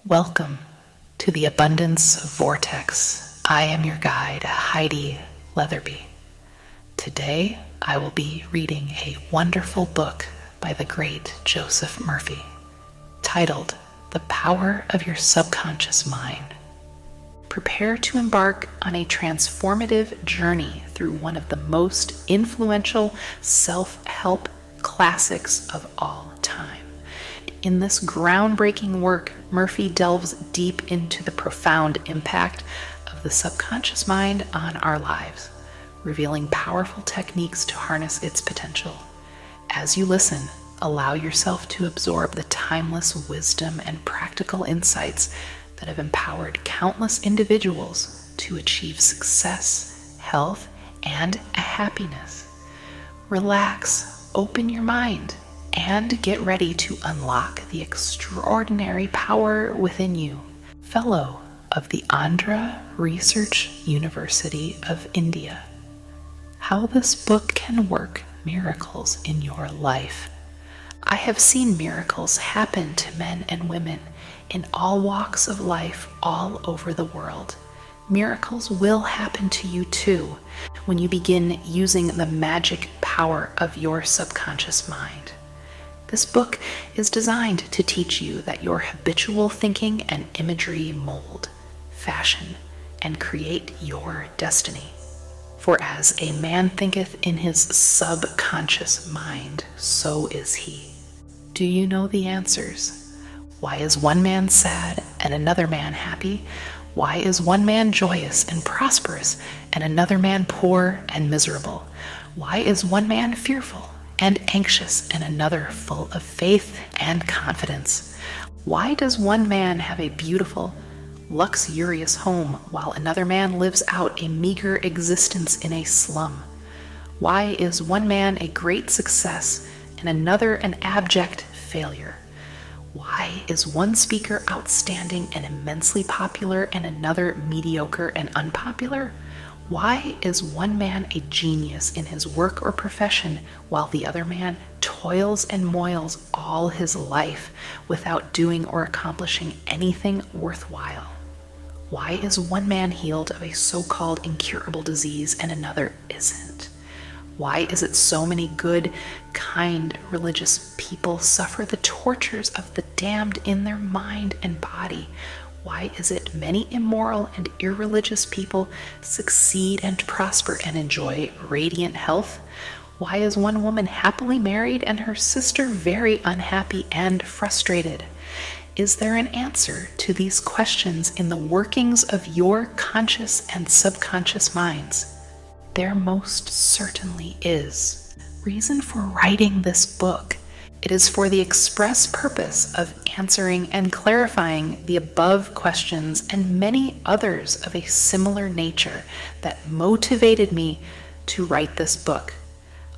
Welcome to the Abundance Vortex. I am your guide, Heidi Leatherby. Today, I will be reading a wonderful book by the great Joseph Murphy, titled The Power of Your Subconscious Mind. Prepare to embark on a transformative journey through one of the most influential self-help classics of all time. In this groundbreaking work, Murphy delves deep into the profound impact of the subconscious mind on our lives, revealing powerful techniques to harness its potential. As you listen, allow yourself to absorb the timeless wisdom and practical insights that have empowered countless individuals to achieve success, health, and happiness. Relax, open your mind, and get ready to unlock the extraordinary power within you. Fellow of the Andhra Research University of India. How this book can work miracles in your life. I have seen miracles happen to men and women in all walks of life all over the world. Miracles will happen to you too when you begin using the magic power of your subconscious mind. This book is designed to teach you that your habitual thinking and imagery mold, fashion, and create your destiny. For as a man thinketh in his subconscious mind, so is he. Do you know the answers? Why is one man sad and another man happy? Why is one man joyous and prosperous and another man poor and miserable? Why is one man fearful and anxious and another full of faith and confidence? Why does one man have a beautiful, luxurious home while another man lives out a meager existence in a slum? Why is one man a great success and another an abject failure? Why is one speaker outstanding and immensely popular and another mediocre and unpopular? Why is one man a genius in his work or profession while the other man toils and moils all his life without doing or accomplishing anything worthwhile? Why is one man healed of a so-called incurable disease and another isn't? Why is it so many good, kind, religious people suffer the tortures of the damned in their mind and body? Why is it many immoral and irreligious people succeed and prosper and enjoy radiant health? Why is one woman happily married and her sister very unhappy and frustrated? Is there an answer to these questions in the workings of your conscious and subconscious minds? There most certainly is. Reason for writing this book. It is for the express purpose of answering and clarifying the above questions and many others of a similar nature that motivated me to write this book.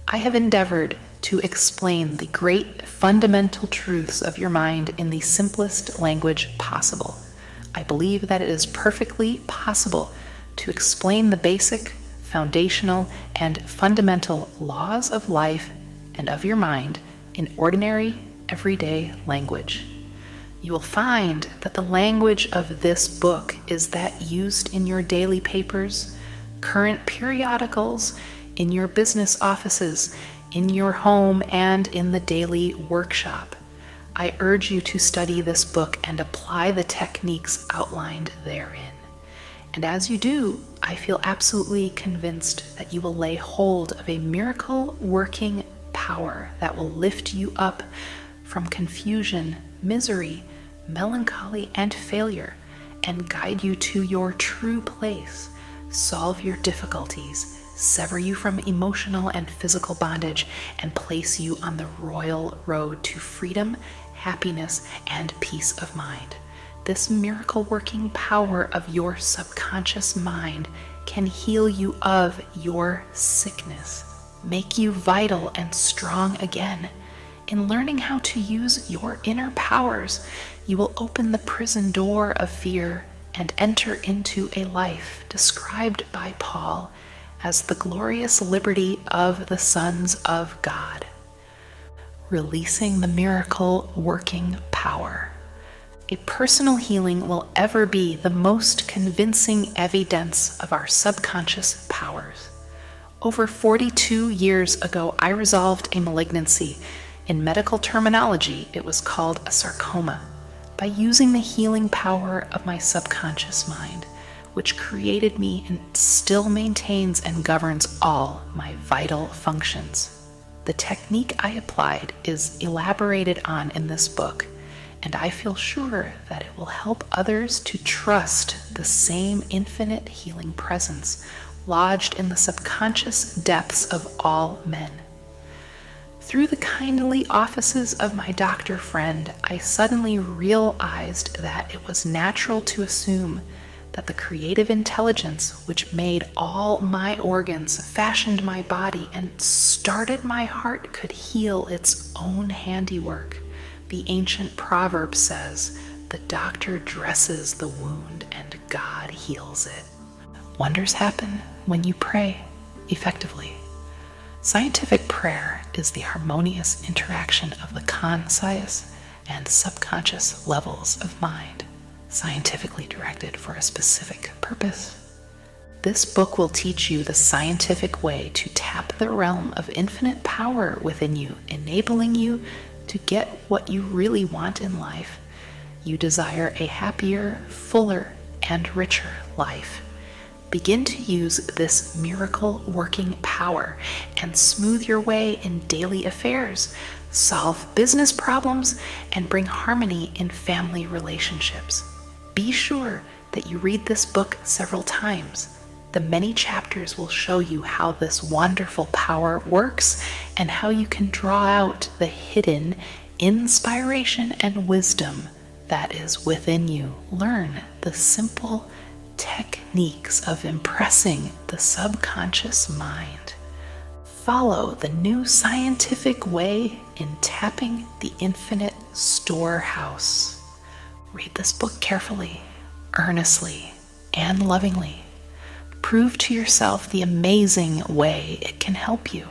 I have endeavored to explain the great fundamental truths of your mind in the simplest language possible. I believe that it is perfectly possible to explain the basic, foundational, and fundamental laws of life and of your mind in ordinary, everyday language. You will find that the language of this book is that used in your daily papers, current periodicals, in your business offices, in your home, and in the daily workshop. I urge you to study this book and apply the techniques outlined therein. And as you do, I feel absolutely convinced that you will lay hold of a miracle-working power that will lift you up from confusion, misery, melancholy, and failure, and guide you to your true place, solve your difficulties, sever you from emotional and physical bondage, and place you on the royal road to freedom, happiness, and peace of mind. This miracle-working power of your subconscious mind can heal you of your sickness, make you vital and strong again. In learning how to use your inner powers, you will open the prison door of fear and enter into a life described by Paul as the glorious liberty of the sons of God. Releasing the miracle-working power. A personal healing will ever be the most convincing evidence of our subconscious powers. Over 42 years ago, I resolved a malignancy. In medical terminology, it was called a sarcoma, by using the healing power of my subconscious mind, which created me and still maintains and governs all my vital functions. The technique I applied is elaborated on in this book, and I feel sure that it will help others to trust the same infinite healing presence lodged in the subconscious depths of all men. Through the kindly offices of my doctor friend, I suddenly realized that it was natural to assume that the creative intelligence which made all my organs, fashioned my body, and started my heart could heal its own handiwork. The ancient proverb says, "The doctor dresses the wound and God heals it." Wonders happen when you pray effectively. Scientific prayer is the harmonious interaction of the conscious and subconscious levels of mind, scientifically directed for a specific purpose. This book will teach you the scientific way to tap the realm of infinite power within you, enabling you to get what you really want in life. You desire a happier, fuller, and richer life. Begin to use this miracle-working power and smooth your way in daily affairs, solve business problems, and bring harmony in family relationships. Be sure that you read this book several times. The many chapters will show you how this wonderful power works and how you can draw out the hidden inspiration and wisdom that is within you. Learn the simple techniques of impressing the subconscious mind. Follow the new scientific way in tapping the infinite storehouse. Read this book carefully, earnestly, and lovingly. Prove to yourself the amazing way it can help you.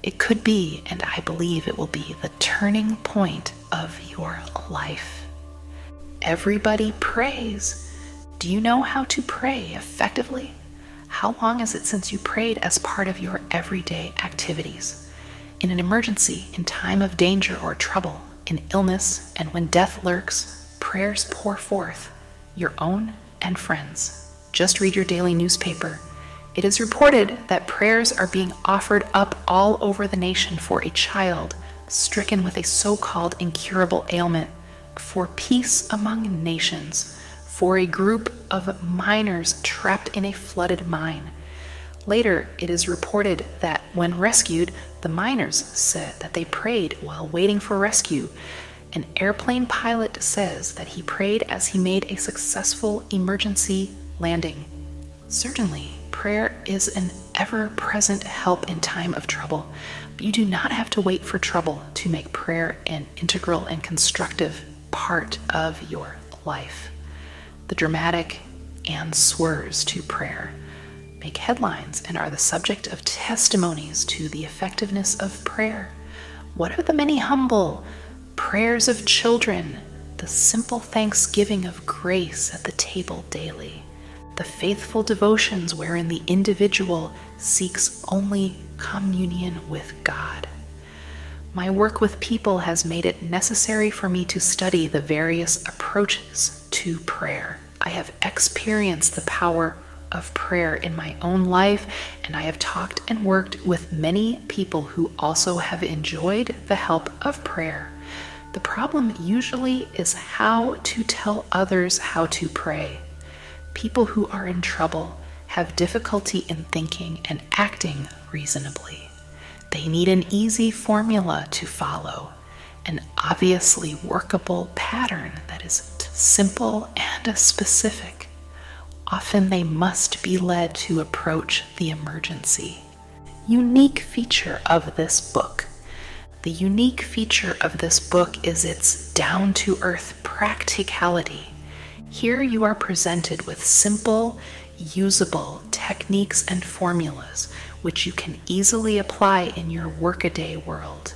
It could be, and I believe it will be, the turning point of your life. Everybody prays. Do you know how to pray effectively? How long is it since you prayed as part of your everyday activities? In an emergency, in time of danger or trouble, in illness, and when death lurks, prayers pour forth, your own and friends. Just read your daily newspaper. It is reported that prayers are being offered up all over the nation for a child stricken with a so-called incurable ailment, for peace among nations, for a group of miners trapped in a flooded mine. Later, it is reported that when rescued, the miners said that they prayed while waiting for rescue. An airplane pilot says that he prayed as he made a successful emergency landing. Certainly, prayer is an ever-present help in time of trouble, but you do not have to wait for trouble to make prayer an integral and constructive part of your life. The dramatic and swerves to prayer make headlines and are the subject of testimonies to the effectiveness of prayer. What are the many humble prayers of children, the simple thanksgiving of grace at the table daily, the faithful devotions wherein the individual seeks only communion with God? My work with people has made it necessary for me to study the various approaches to prayer. I have experienced the power of prayer in my own life, and I have talked and worked with many people who also have enjoyed the help of prayer. The problem usually is how to tell others how to pray. People who are in trouble have difficulty in thinking and acting reasonably. They need an easy formula to follow, an obviously workable pattern that is simple and specific. Often they must be led to approach the emergency. Unique feature of this book. The unique feature of this book is its down-to-earth practicality. Here you are presented with simple, usable techniques and formulas which you can easily apply in your workaday world.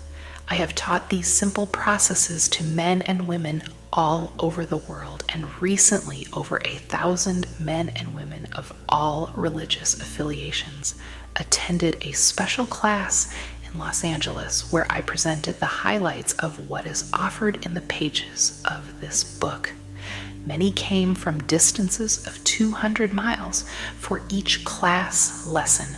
I have taught these simple processes to men and women all over the world, and recently over 1,000 men and women of all religious affiliations attended a special class in Los Angeles where I presented the highlights of what is offered in the pages of this book. Many came from distances of 200 miles for each class lesson.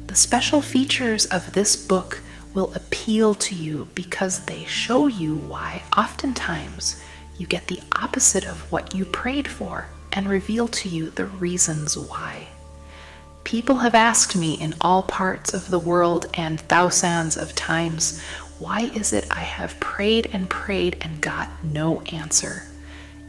The special features of this book will appeal to you because they show you why oftentimes you get the opposite of what you prayed for and reveal to you the reasons why. People have asked me in all parts of the world and thousands of times, why is it I have prayed and got no answer?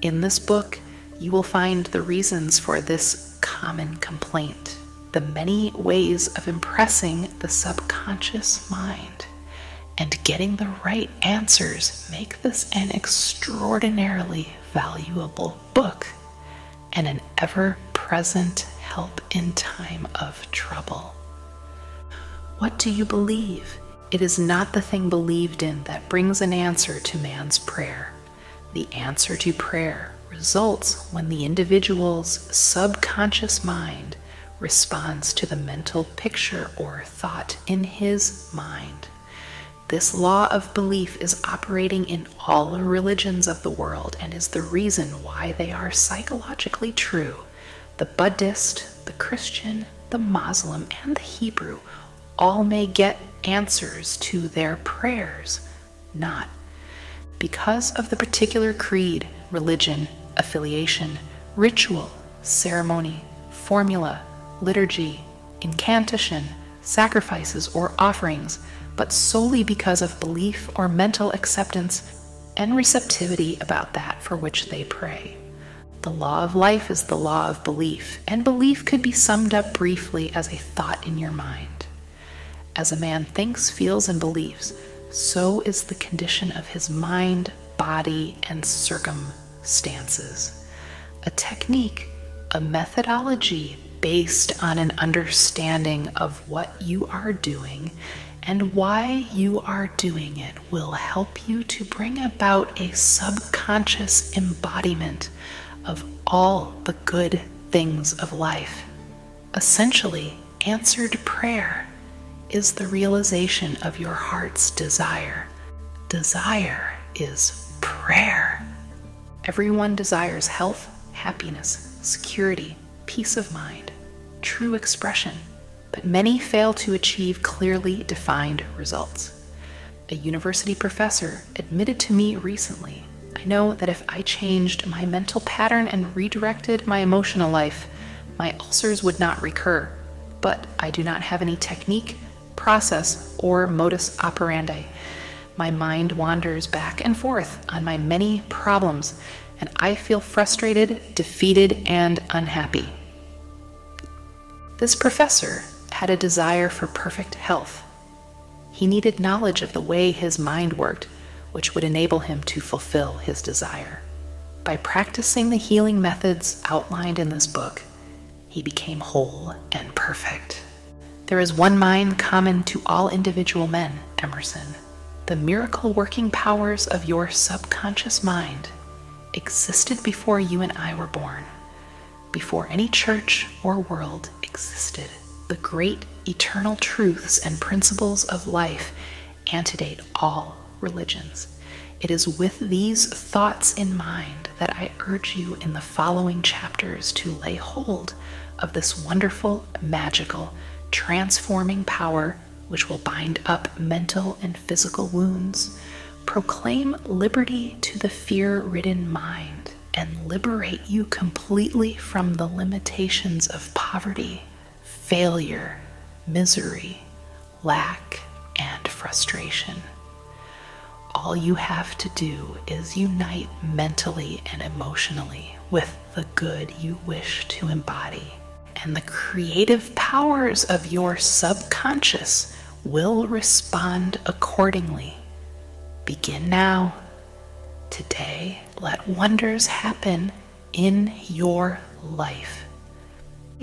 In this book, you will find the reasons for this common complaint, the many ways of impressing the subconscious mind, and getting the right answers make this an extraordinarily valuable book and an ever-present help in time of trouble. What do you believe? It is not the thing believed in that brings an answer to man's prayer. The answer to prayer results when the individual's subconscious mind responds to the mental picture or thought in his mind. This law of belief is operating in all religions of the world and is the reason why they are psychologically true. The Buddhist, the Christian, the Muslim, and the Hebrew all may get answers to their prayers, not because of the particular creed, religion, affiliation, ritual, ceremony, formula, liturgy, incantation, sacrifices, or offerings, but solely because of belief or mental acceptance and receptivity about that for which they pray. The law of life is the law of belief, and belief could be summed up briefly as a thought in your mind. As a man thinks, feels, and believes, so is the condition of his mind, body, and circumstances. A technique, a methodology based on an understanding of what you are doing and why you are doing it will help you to bring about a subconscious embodiment of all the good things of life. Essentially, answered prayer is the realization of your heart's desire. Desire is prayer. Everyone desires health, happiness, security, peace of mind, true expression, but many fail to achieve clearly defined results. A university professor admitted to me recently, I know that if I changed my mental pattern and redirected my emotional life, my ulcers would not recur, but I do not have any technique, process, or modus operandi. My mind wanders back and forth on my many problems, and I feel frustrated, defeated, and unhappy. This professor had a desire for perfect health. He needed knowledge of the way his mind worked, which would enable him to fulfill his desire. By practicing the healing methods outlined in this book, he became whole and perfect. There is one mind common to all individual men, Emerson. The miracle-working powers of your subconscious mind existed before you and I were born, before any church or world existed. The great eternal truths and principles of life antedate all religions. It is with these thoughts in mind that I urge you in the following chapters to lay hold of this wonderful, magical, transforming power which will bind up mental and physical wounds, proclaim liberty to the fear-ridden mind, and liberate you completely from the limitations of poverty, failure, misery, lack, and frustration. All you have to do is unite mentally and emotionally with the good you wish to embody, and the creative powers of your subconscious will respond accordingly. Begin now. Today, let wonders happen in your life.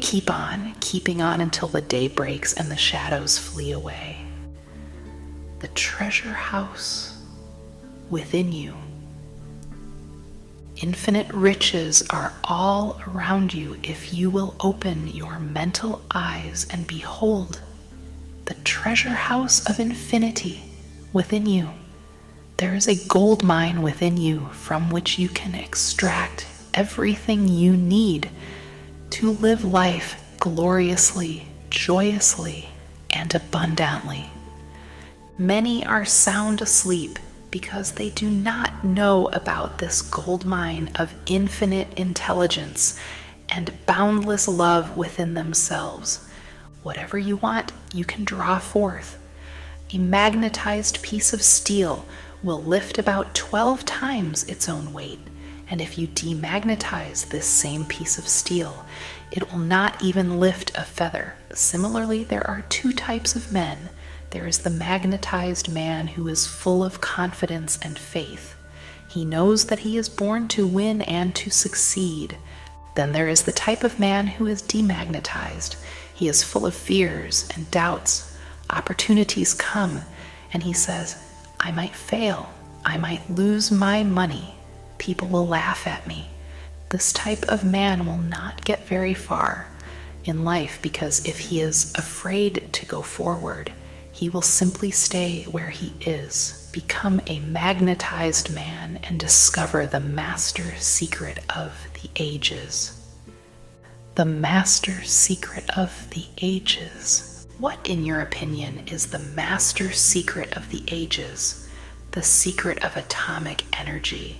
Keep on keeping on until the day breaks and the shadows flee away. the treasure house within you. Infinite riches are all around you if you will open your mental eyes and behold the treasure house of infinity within you. There is a gold mine within you from which you can extract everything you need to live life gloriously, joyously, and abundantly. Many are sound asleep because they do not know about this gold mine of infinite intelligence and boundless love within themselves. Whatever you want, you can draw forth. A magnetized piece of steel will lift about 12 times its own weight, and if you demagnetize this same piece of steel, it will not even lift a feather. Similarly, there are two types of men. There is the magnetized man who is full of confidence and faith. He knows that he is born to win and to succeed. Then there is the type of man who is demagnetized. He is full of fears and doubts. Opportunities come, and he says, I might fail. I might lose my money. People will laugh at me. This type of man will not get very far in life because if he is afraid to go forward, he will simply stay where he is, become a magnetized man, and discover the master secret of the ages. The master secret of the ages. What, in your opinion, is the master secret of the ages? The secret of atomic energy,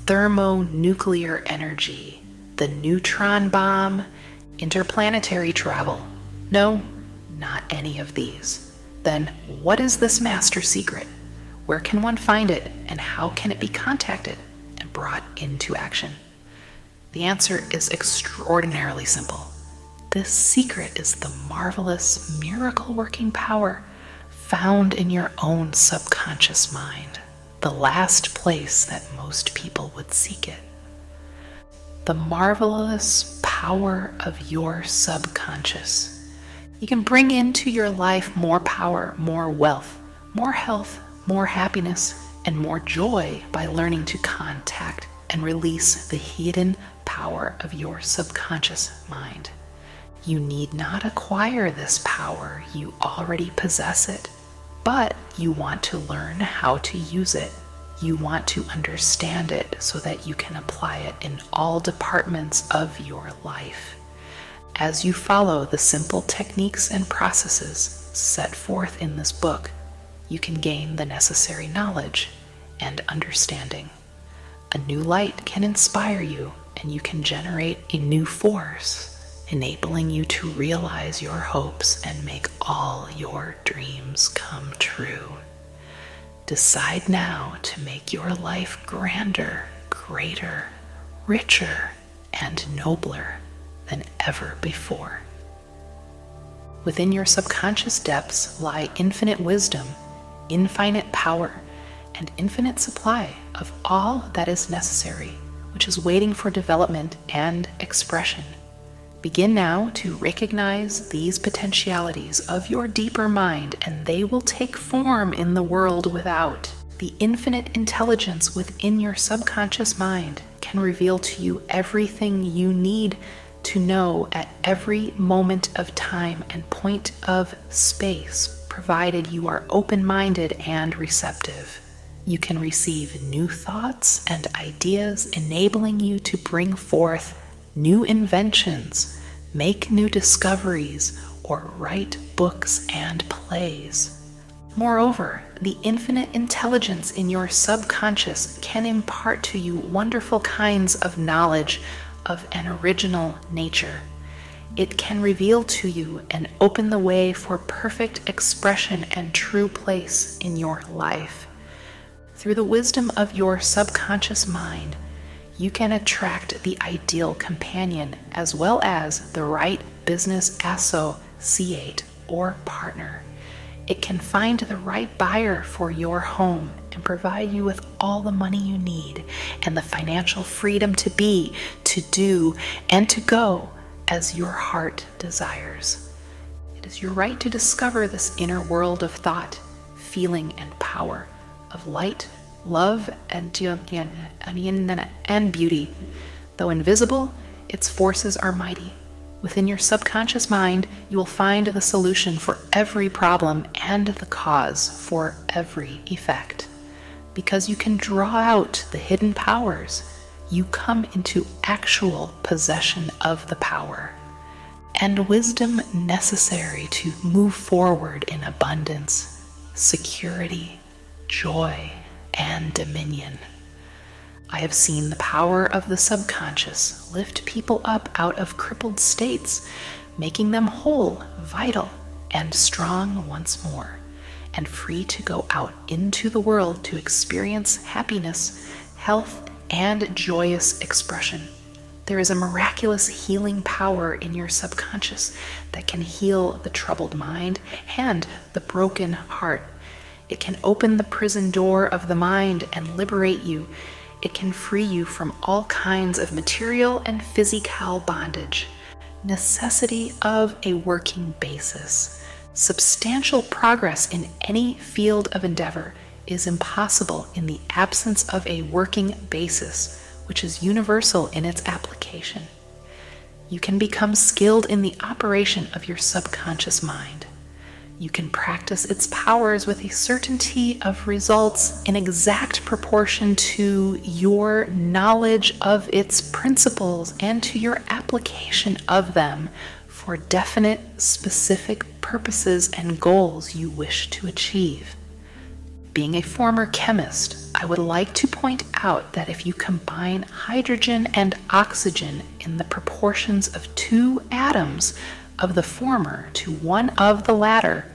thermonuclear energy, the neutron bomb, interplanetary travel? No, not any of these. Then what is this master secret? Where can one find it, and how can it be contacted and brought into action? The answer is extraordinarily simple. This secret is the marvelous miracle-working power found in your own subconscious mind, the last place that most people would seek it. The marvelous power of your subconscious. You can bring into your life more power, more wealth, more health, more happiness, and more joy by learning to contact and release the hidden power of your subconscious mind. You need not acquire this power, you already possess it, but you want to learn how to use it. You want to understand it so that you can apply it in all departments of your life. As you follow the simple techniques and processes set forth in this book, you can gain the necessary knowledge and understanding. A new light can inspire you, and you can generate a new force, enabling you to realize your hopes and make all your dreams come true. Decide now to make your life grander, greater, richer, and nobler than ever before. Within your subconscious depths lie infinite wisdom, infinite power, and infinite supply of all that is necessary, which is waiting for development and expression. Begin now to recognize these potentialities of your deeper mind, and they will take form in the world without. The infinite intelligence within your subconscious mind can reveal to you everything you need to know at every moment of time and point of space, provided you are open-minded and receptive. You can receive new thoughts and ideas, enabling you to bring forth new inventions, make new discoveries, or write books and plays. Moreover, the infinite intelligence in your subconscious can impart to you wonderful kinds of knowledge of an original nature. It can reveal to you and open the way for perfect expression and true place in your life. Through the wisdom of your subconscious mind, you can attract the ideal companion as well as the right business associate or partner. It can find the right buyer for your home and provide you with all the money you need and the financial freedom to be, to do, and to go as your heart desires. It is your right to discover this inner world of thought, feeling and power, of light, love, and beauty. Though invisible, its forces are mighty. Within your subconscious mind, you will find the solution for every problem and the cause for every effect. Because you can draw out the hidden powers, you come into actual possession of the power and wisdom necessary to move forward in abundance, security, joy, and dominion. I have seen the power of the subconscious lift people up out of crippled states, making them whole, vital, and strong once more, and free to go out into the world to experience happiness, health, and joyous expression. There is a miraculous healing power in your subconscious that can heal the troubled mind and the broken heart. It can open the prison door of the mind and liberate you. It can free you from all kinds of material and physical bondage. Necessity of a working basis. Substantial progress in any field of endeavor is impossible in the absence of a working basis, which is universal in its application. You can become skilled in the operation of your subconscious mind. You can practice its powers with a certainty of results in exact proportion to your knowledge of its principles and to your application of them for definite, specific purposes and goals you wish to achieve. Being a former chemist, I would like to point out that if you combine hydrogen and oxygen in the proportions of 2 atoms of the former to 1 of the latter,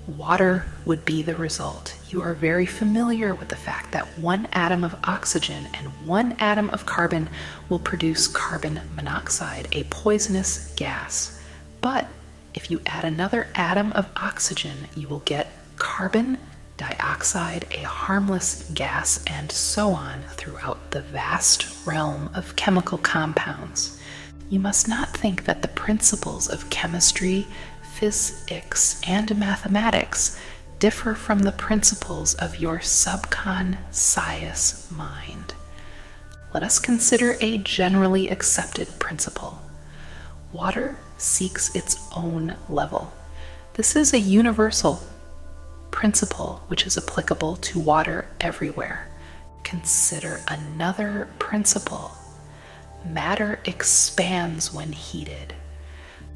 water would be the result. You are very familiar with the fact that 1 atom of oxygen and 1 atom of carbon will produce carbon monoxide, a poisonous gas. But if you add another atom of oxygen, you will get carbon dioxide, a harmless gas, and so on throughout the vast realm of chemical compounds. You must not think that the principles of chemistry, physics, and mathematics differ from the principles of your subconscious mind. Let us consider a generally accepted principle. Water seeks its own level. This is a universal principle which is applicable to water everywhere. Consider another principle. Matter expands when heated.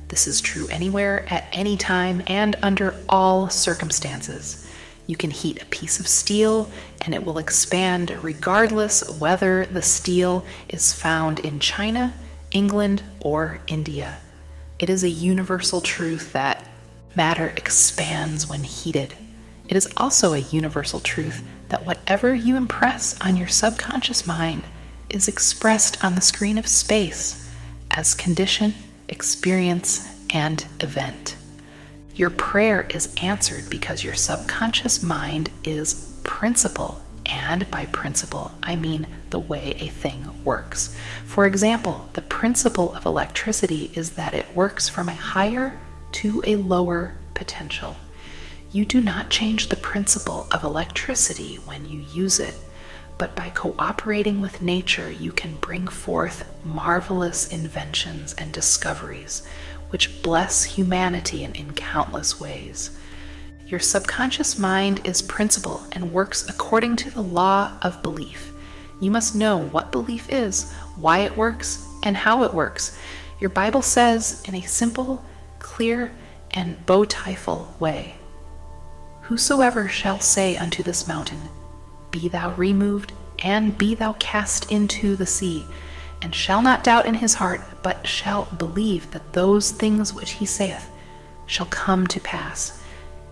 This is true anywhere, at any time, and under all circumstances. You can heat a piece of steel and it will expand regardless whether the steel is found in China, England, or India. It is a universal truth that matter expands when heated. It is also a universal truth that whatever you impress on your subconscious mind is expressed on the screen of space as condition, experience, and event. Your prayer is answered because your subconscious mind is principle, and by principle, I mean the way a thing works. For example, the principle of electricity is that it works from a higher to a lower potential. You do not change the principle of electricity when you use it, but by cooperating with nature, you can bring forth marvelous inventions and discoveries which bless humanity in countless ways. Your subconscious mind is principle and works according to the law of belief. You must know what belief is, why it works, and how it works. Your Bible says in a simple, clear, and bountiful way, "Whosoever shall say unto this mountain, Be thou removed, and be thou cast into the sea, and shall not doubt in his heart, but shall believe that those things which he saith shall come to pass,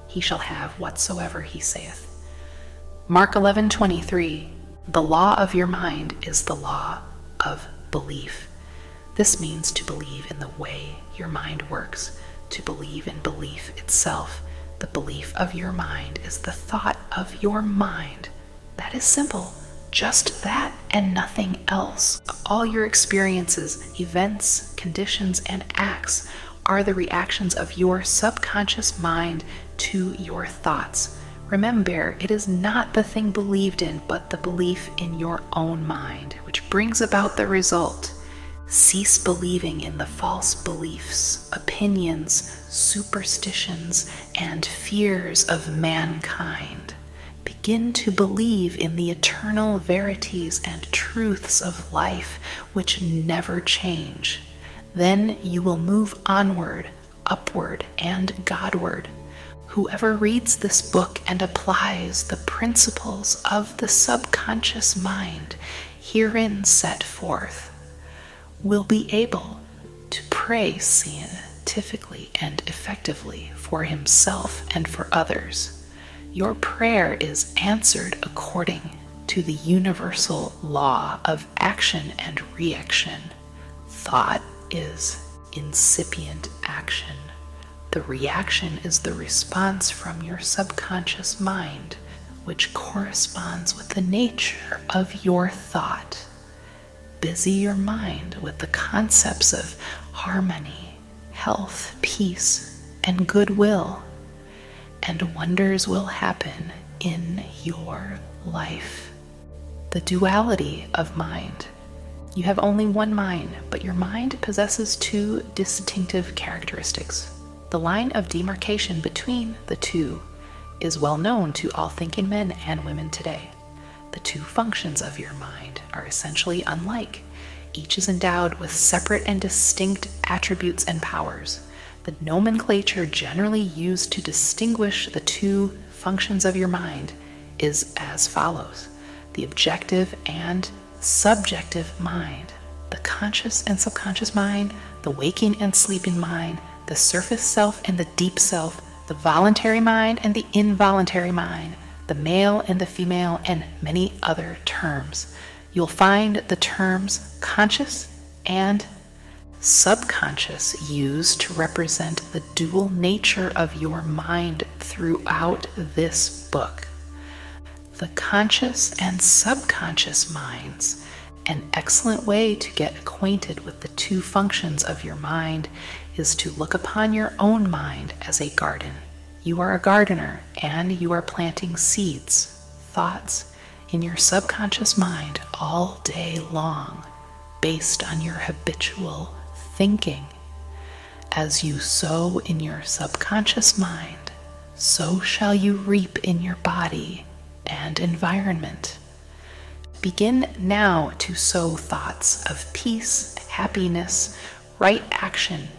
he shall have whatsoever he saith." Mark 11:23, the law of your mind is the law of belief. This means to believe in the way your mind works, to believe in belief itself. The belief of your mind is the thought of your mind. That is simple. Just that and nothing else. All your experiences, events, conditions, and acts are the reactions of your subconscious mind to your thoughts. Remember, it is not the thing believed in, but the belief in your own mind, which brings about the result. Cease believing in the false beliefs, opinions, superstitions, and fears of mankind. Begin to believe in the eternal verities and truths of life, which never change. Then you will move onward, upward, and Godward. Whoever reads this book and applies the principles of the subconscious mind herein set forth will be able to pray scientifically and effectively for himself and for others. Your prayer is answered according to the universal law of action and reaction. Thought is incipient action. The reaction is the response from your subconscious mind, which corresponds with the nature of your thought. Busy your mind with the concepts of harmony, health, peace, and goodwill, and wonders will happen in your life. The duality of mind. You have only one mind, but your mind possesses two distinctive characteristics. The line of demarcation between the two is well known to all thinking men and women today. The two functions of your mind are essentially unlike. Each is endowed with separate and distinct attributes and powers. The nomenclature generally used to distinguish the two functions of your mind is as follows: the objective and subjective mind, the conscious and subconscious mind, the waking and sleeping mind, the surface self and the deep self, the voluntary mind and the involuntary mind, the male and the female, and many other terms. You'll find the terms conscious and subconscious used to represent the dual nature of your mind throughout this book. The conscious and subconscious minds. An excellent way to get acquainted with the two functions of your mind is to look upon your own mind as a garden. You are a gardener, and you are planting seeds, thoughts, in your subconscious mind all day long, based on your habitual thinking. As you sow in your subconscious mind, so shall you reap in your body and environment. Begin now to sow thoughts of peace, happiness, right action,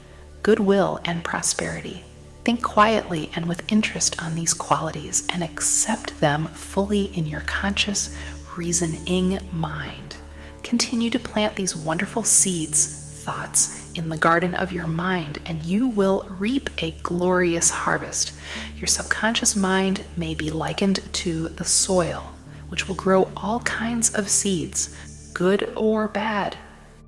goodwill, and prosperity. Think quietly and with interest on these qualities and accept them fully in your conscious, reasoning mind. Continue to plant these wonderful seeds, thoughts, in the garden of your mind, and you will reap a glorious harvest. Your subconscious mind may be likened to the soil, which will grow all kinds of seeds, good or bad.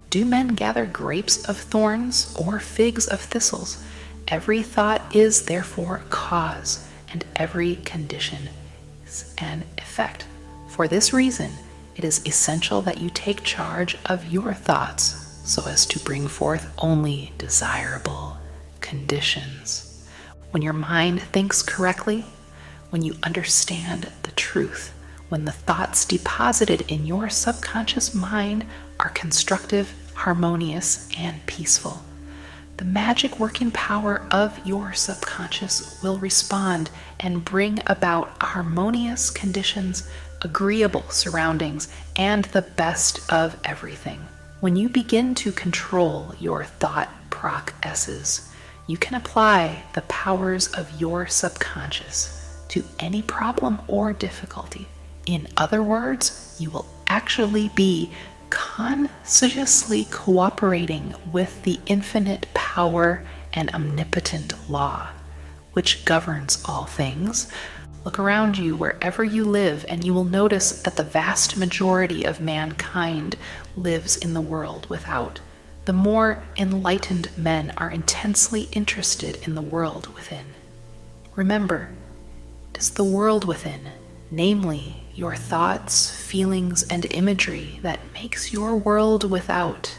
Do men gather grapes of thorns or figs of thistles? Every thought is therefore a cause, and every condition is an effect. For this reason, it is essential that you take charge of your thoughts so as to bring forth only desirable conditions. When your mind thinks correctly, when you understand the truth, when the thoughts deposited in your subconscious mind are constructive, harmonious, and peaceful, the magic working power of your subconscious will respond and bring about harmonious conditions, agreeable surroundings, and the best of everything. When you begin to control your thought processes, you can apply the powers of your subconscious to any problem or difficulty. In other words, you will actually be consciously cooperating with the infinite power and omnipotent law, which governs all things. Look around you wherever you live, and you will notice that the vast majority of mankind lives in the world without. The more enlightened men are intensely interested in the world within. Remember, it is the world within, namely your thoughts, feelings, and imagery, that makes your world without.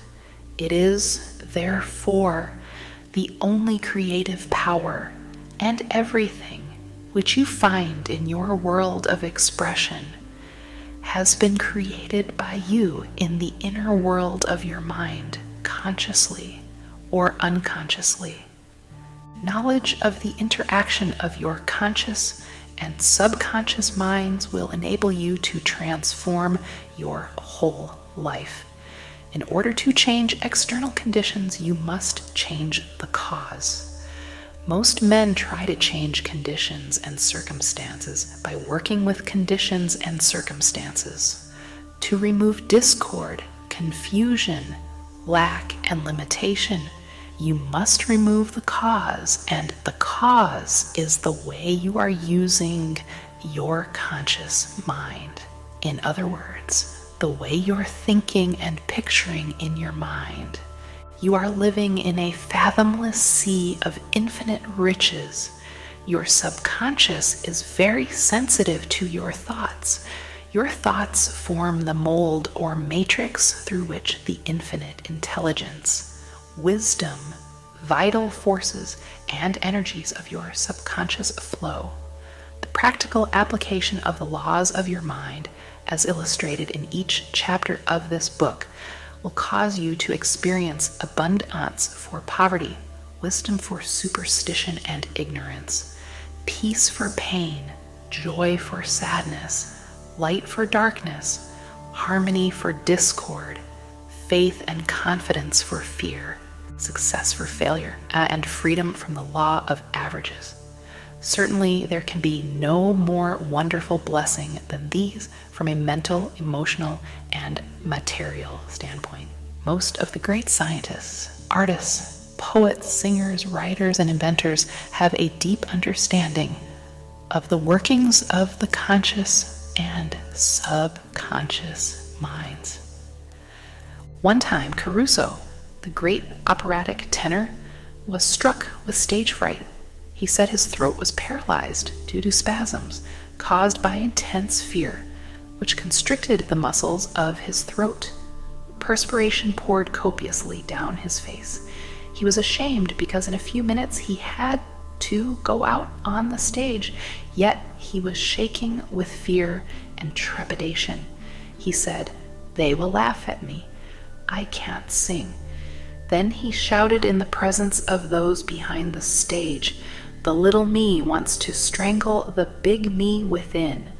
It is, therefore, the only creative power, and everything which you find in your world of expression, has been created by you in the inner world of your mind, consciously or unconsciously. Knowledge of the interaction of your conscious and subconscious minds will enable you to transform your whole life. In order to change external conditions, you must change the cause. Most men try to change conditions and circumstances by working with conditions and circumstances. To remove discord, confusion, lack, and limitation, you must remove the cause, and the cause is the way you are using your conscious mind. In other words, the way you're thinking and picturing in your mind. You are living in a fathomless sea of infinite riches. Your subconscious is very sensitive to your thoughts. Your thoughts form the mold or matrix through which the infinite intelligence, wisdom, vital forces, and energies of your subconscious flow. The practical application of the laws of your mind, as illustrated in each chapter of this book, will cause you to experience abundance for poverty, wisdom for superstition and ignorance, peace for pain, joy for sadness, light for darkness, harmony for discord, faith and confidence for fear, success for failure, and freedom from the law of averages. Certainly, there can be no more wonderful blessing than these from a mental, emotional, and material standpoint. Most of the great scientists, artists, poets, singers, writers, and inventors have a deep understanding of the workings of the conscious and subconscious minds. One time, Caruso, the great operatic tenor, was struck with stage fright. He said his throat was paralyzed due to spasms caused by intense fear, which constricted the muscles of his throat. Perspiration poured copiously down his face. He was ashamed because in a few minutes he had to go out on the stage, yet he was shaking with fear and trepidation. He said, "They will laugh at me. I can't sing." Then he shouted in the presence of those behind the stage, "The little me wants to strangle the big me within."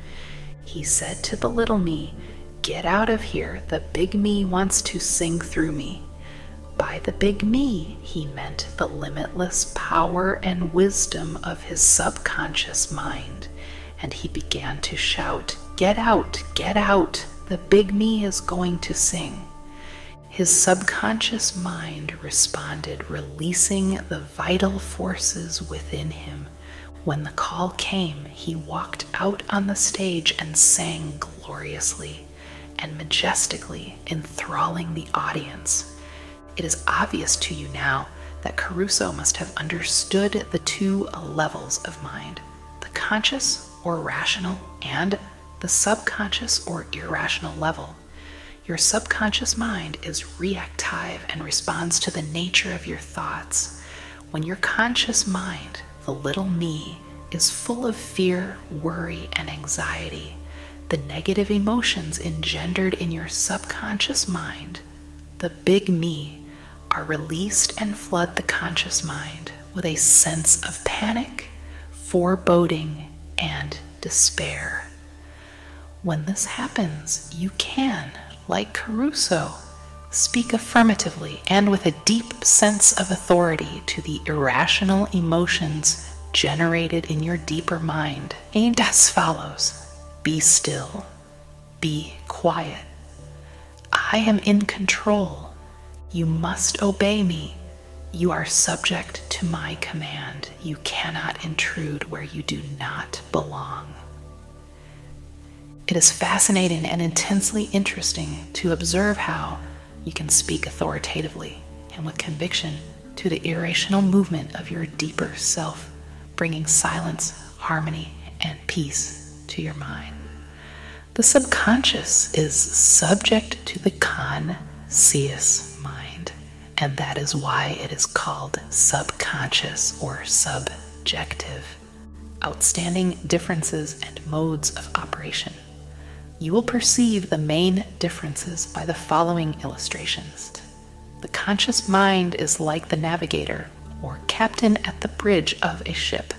He said to the little me, "Get out of here, the big me wants to sing through me." By the big me, he meant the limitless power and wisdom of his subconscious mind, and he began to shout, get out, the big me is going to sing." His subconscious mind responded, releasing the vital forces within him. When the call came, he walked out on the stage and sang gloriously and majestically, enthralling the audience. It is obvious to you now that Caruso must have understood the two levels of mind, the conscious or rational and the subconscious or irrational level. Your subconscious mind is reactive and responds to the nature of your thoughts. When your conscious mind, the little me, is full of fear, worry, and anxiety, the negative emotions engendered in your subconscious mind, the big me, are released and flood the conscious mind with a sense of panic, foreboding, and despair. When this happens, you can, like Caruso, speak affirmatively and with a deep sense of authority to the irrational emotions generated in your deeper mind, aimed as follows: be still, be quiet. I am in control. You must obey me. You are subject to my command. You cannot intrude where you do not belong. It is fascinating and intensely interesting to observe how you can speak authoritatively and with conviction to the irrational movement of your deeper self, bringing silence, harmony, and peace to your mind. The subconscious is subject to the conscious mind, and that is why it is called subconscious or subjective. outstanding differences and modes of operation. You will perceive the main differences by the following illustrations. The conscious mind is like the navigator or captain at the bridge of a ship.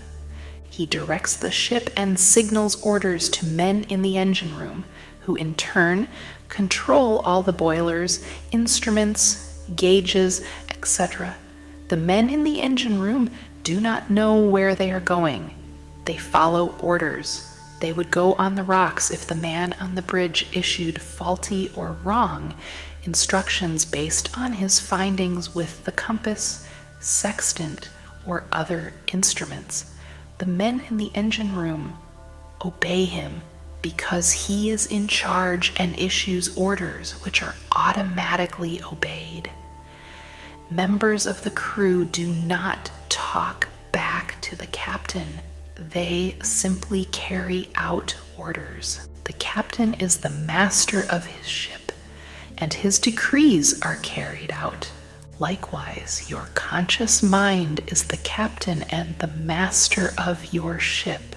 He directs the ship and signals orders to men in the engine room, who in turn control all the boilers, instruments, gauges, etc. The men in the engine room do not know where they are going. They follow orders. They would go on the rocks if the man on the bridge issued faulty or wrong instructions based on his findings with the compass, sextant, or other instruments. The men in the engine room obey him because he is in charge and issues orders which are automatically obeyed. Members of the crew do not talk back to the captain. They simply carry out orders. The captain is the master of his ship, and his decrees are carried out. Likewise, your conscious mind is the captain and the master of your ship,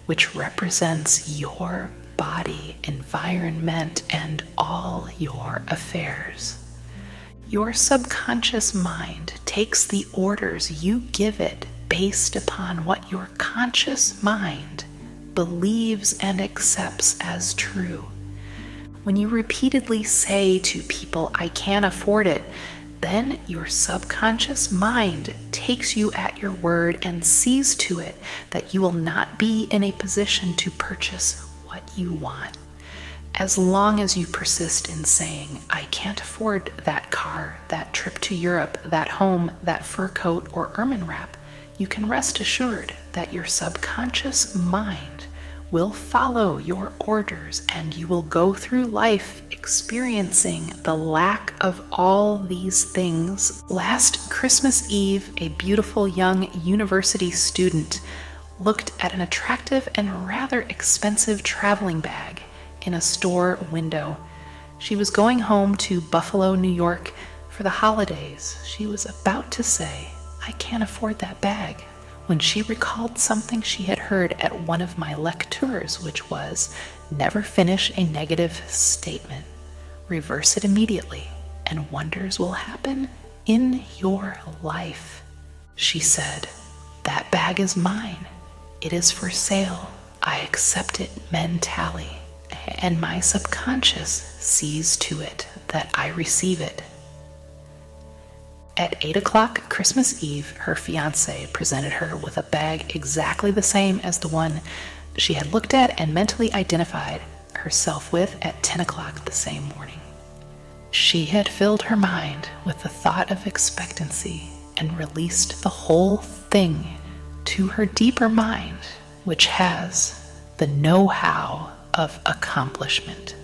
which represents your body, environment, and all your affairs. Your subconscious mind takes the orders you give it based upon what your conscious mind believes and accepts as true. When you repeatedly say to people, "I can't afford it," then your subconscious mind takes you at your word and sees to it that you will not be in a position to purchase what you want. As long as you persist in saying, "I can't afford that car, that trip to Europe, that home, that fur coat, or ermine wrap," you can rest assured that your subconscious mind will follow your orders, and you will go through life experiencing the lack of all these things. Last Christmas Eve, a beautiful young university student looked at an attractive and rather expensive traveling bag in a store window. She was going home to Buffalo, New York for the holidays. She was about to say, "I can't afford that bag," when she recalled something she had heard at one of my lectures, which was, "Never finish a negative statement. Reverse it immediately, and wonders will happen in your life." She said, "That bag is mine. It is for sale. I accept it mentally, and my subconscious sees to it that I receive it." At 8 o'clock Christmas Eve, her fiancé presented her with a bag exactly the same as the one she had looked at and mentally identified herself with at 10 o'clock the same morning. She had filled her mind with the thought of expectancy and released the whole thing to her deeper mind, which has the know-how of accomplishment.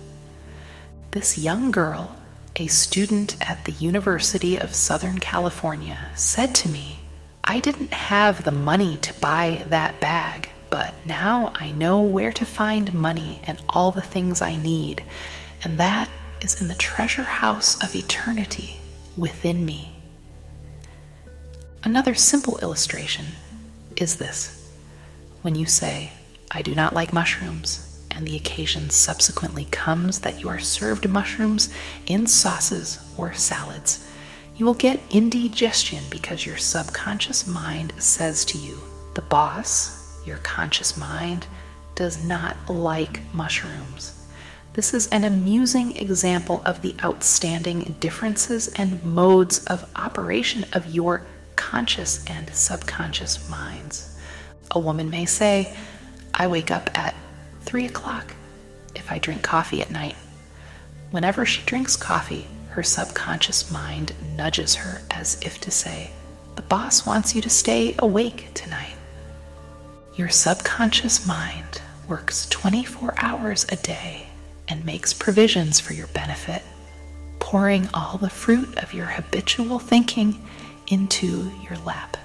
This young girl, a student at the University of Southern California, said to me, "I didn't have the money to buy that bag, but now I know where to find money and all the things I need, and that is in the treasure house of eternity within me." Another simple illustration is this. When you say, "I do not like mushrooms," and the occasion subsequently comes that you are served mushrooms in sauces or salads, you will get indigestion because your subconscious mind says to you, the boss, your conscious mind, does not like mushrooms. This is an amusing example of the outstanding differences and modes of operation of your conscious and subconscious minds. A woman may say, "I wake up at 3 o'clock if I drink coffee at night." Whenever she drinks coffee, her subconscious mind nudges her as if to say, "The boss wants you to stay awake tonight." Your subconscious mind works 24 hours a day and makes provisions for your benefit, pouring all the fruit of your habitual thinking into your lap.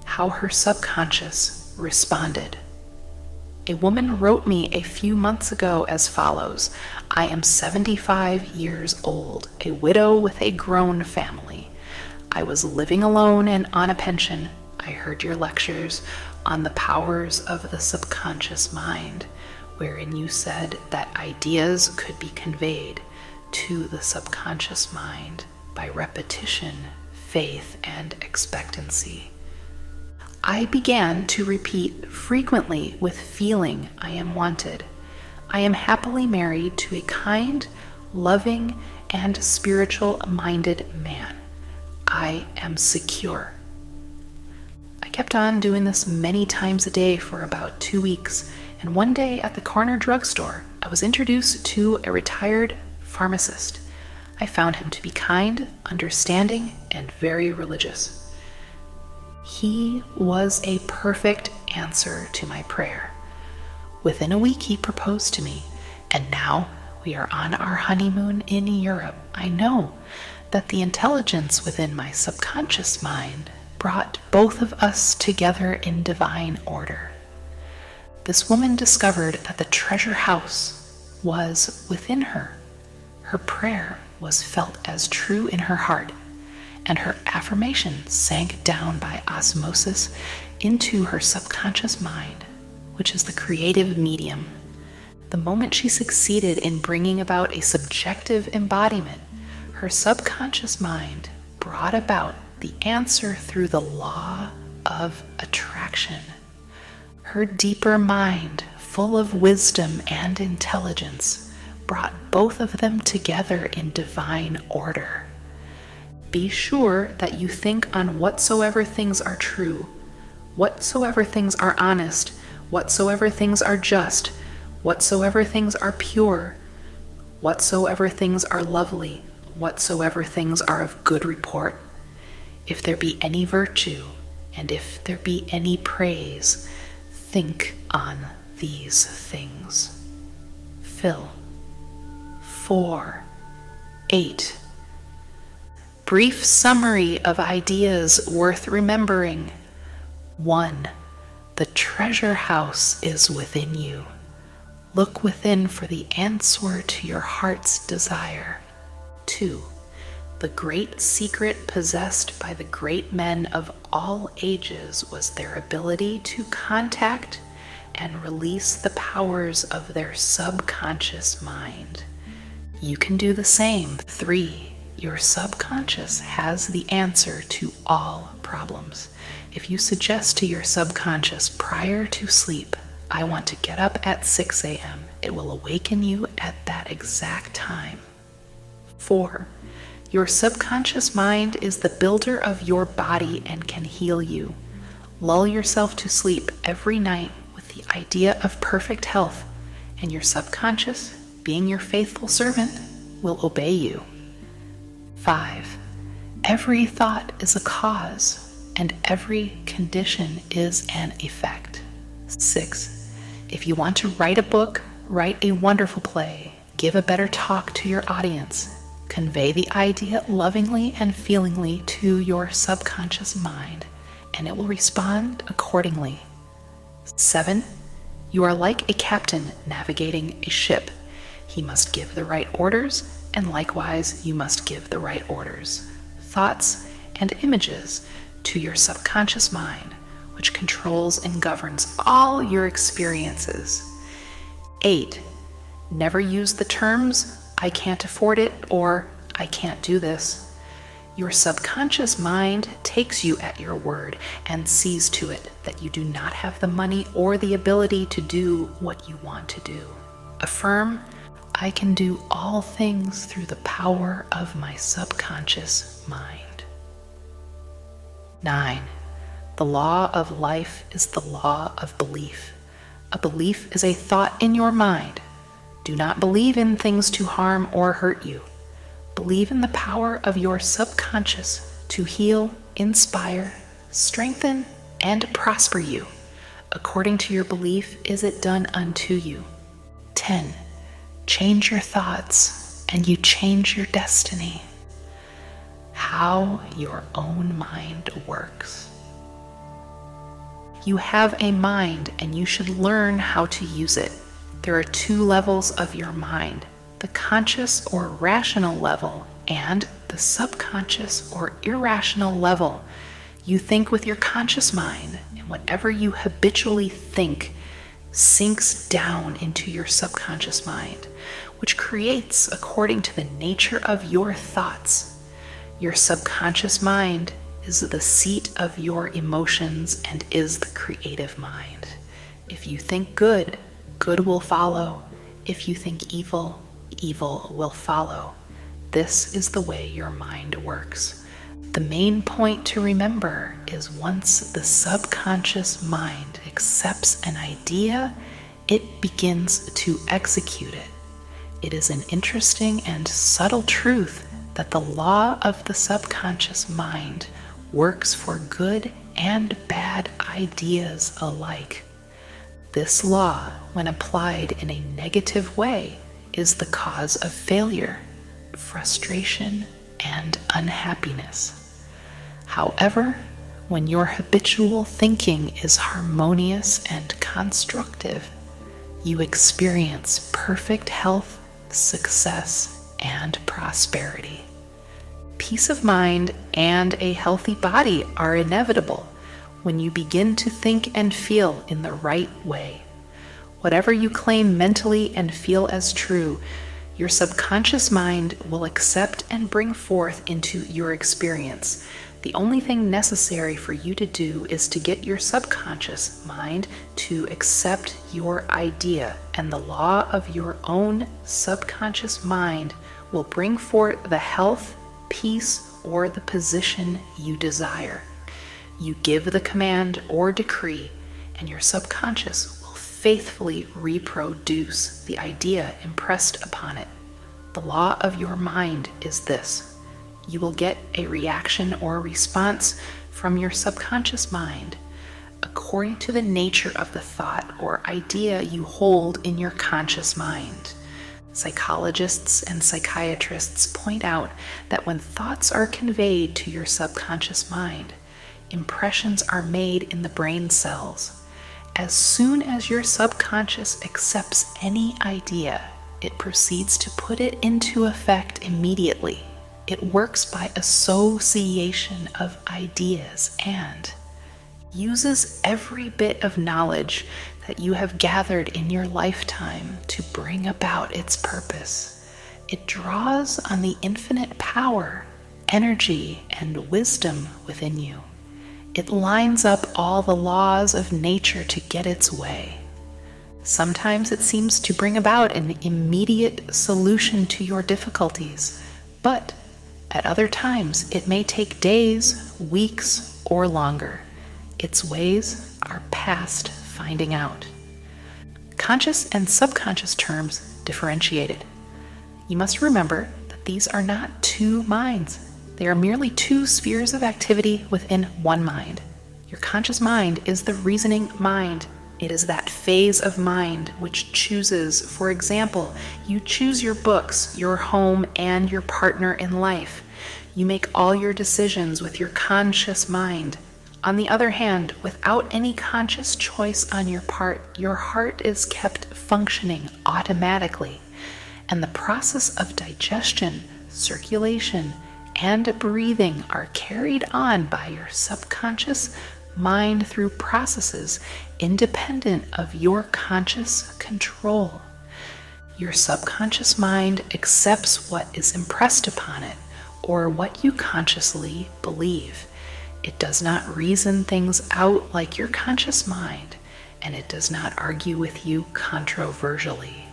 How her subconscious responded. A woman wrote me a few months ago as follows: "I am 75 years old, a widow with a grown family. I was living alone and on a pension. I heard your lectures, on the powers of the subconscious mind, wherein you said that ideas could be conveyed to the subconscious mind by repetition, faith, and expectancy. I began to repeat frequently with feeling I am wanted. I am happily married to a kind, loving, and spiritual-minded man. I am secure. I kept on doing this many times a day for about 2 weeks, and one day at the corner drugstore, I was introduced to a retired pharmacist. I found him to be kind, understanding, and very religious. He was a perfect answer to my prayer. Within a week, he proposed to me, and now we are on our honeymoon in Europe. I know that the intelligence within my subconscious mind brought both of us together in divine order. This woman discovered that the treasure house was within her. Her prayer was felt as true in her heart, and her affirmation sank down by osmosis into her subconscious mind, which is the creative medium. The moment she succeeded in bringing about a subjective embodiment, her subconscious mind brought about the answer through the law of attraction. Her deeper mind, full of wisdom and intelligence, brought both of them together in divine order. Be sure that you think on whatsoever things are true, whatsoever things are honest, whatsoever things are just, whatsoever things are pure, whatsoever things are lovely, whatsoever things are of good report. If there be any virtue, and if there be any praise, think on these things. Phil. 4:8. Brief summary of ideas worth remembering. 1. The treasure house is within you. Look within for the answer to your heart's desire. 2. The great secret possessed by the great men of all ages was their ability to contact and release the powers of their subconscious mind. You can do the same. 3. Your subconscious has the answer to all problems. If you suggest to your subconscious prior to sleep, I want to get up at 6 a.m., it will awaken you at that exact time. 4. Your subconscious mind is the builder of your body and can heal you. Lull yourself to sleep every night with the idea of perfect health, and your subconscious, being your faithful servant, will obey you. 5. Every thought is a cause, and every condition is an effect. 6. If you want to write a book, write a wonderful play, give a better talk to your audience, convey the idea lovingly and feelingly to your subconscious mind, and it will respond accordingly. 7. You are like a captain navigating a ship. He must give the right orders, and likewise you must give the right orders, thoughts, and images to your subconscious mind, which controls and governs all your experiences. 8. Never use the terms, I can't afford it, or I can't do this. Your subconscious mind takes you at your word and sees to it that you do not have the money or the ability to do what you want to do. Affirm, I can do all things through the power of my subconscious mind. 9. The law of life is the law of belief. A belief is a thought in your mind. Do not believe in things to harm or hurt you. Believe in the power of your subconscious to heal, inspire, strengthen, and prosper you. According to your belief is it done unto you. 10. Change your thoughts, and you change your destiny. How your own mind works. You have a mind, and you should learn how to use it. There are 2 levels of your mind, the conscious or rational level and the subconscious or irrational level. You think with your conscious mind, and whatever you habitually think sinks down into your subconscious mind, which creates according to the nature of your thoughts. Your subconscious mind is the seat of your emotions and is the creative mind. If you think good, good will follow. If you think evil, evil will follow. This is the way your mind works. The main point to remember is once the subconscious mind accepts an idea, it begins to execute it. It is an interesting and subtle truth that the law of the subconscious mind works for good and bad ideas alike. This law, when applied in a negative way, is the cause of failure, frustration, and unhappiness. However, when your habitual thinking is harmonious and constructive, you experience perfect health, success, and prosperity. Peace of mind and a healthy body are inevitable when you begin to think and feel in the right way. Whatever you claim mentally and feel as true, your subconscious mind will accept and bring forth into your experience. The only thing necessary for you to do is to get your subconscious mind to accept your idea, and the law of your own subconscious mind will bring forth the health, peace, or the position you desire. You give the command or decree, and your subconscious will faithfully reproduce the idea impressed upon it. The law of your mind is this. You will get a reaction or response from your subconscious mind according to the nature of the thought or idea you hold in your conscious mind. Psychologists and psychiatrists point out that when thoughts are conveyed to your subconscious mind, impressions are made in the brain cells. As soon as your subconscious accepts any idea, it proceeds to put it into effect immediately. It works by association of ideas and uses every bit of knowledge that you have gathered in your lifetime to bring about its purpose. It draws on the infinite power, energy, and wisdom within you. It lines up all the laws of nature to get its way. Sometimes it seems to bring about an immediate solution to your difficulties, but at other times, it may take days, weeks, or longer. Its ways are past finding out. Conscious and subconscious terms differentiated. You must remember that these are not two minds. They are merely two spheres of activity within one mind. Your conscious mind is the reasoning mind. It is that phase of mind which chooses, for example, you choose your books, your home, and your partner in life. You make all your decisions with your conscious mind. On the other hand, without any conscious choice on your part, your heart is kept functioning automatically, and the process of digestion, circulation, and breathing are carried on by your subconscious mind through processes independent of your conscious control. Your subconscious mind accepts what is impressed upon it or what you consciously believe. It does not reason things out like your conscious mind, and it does not argue with you controversially.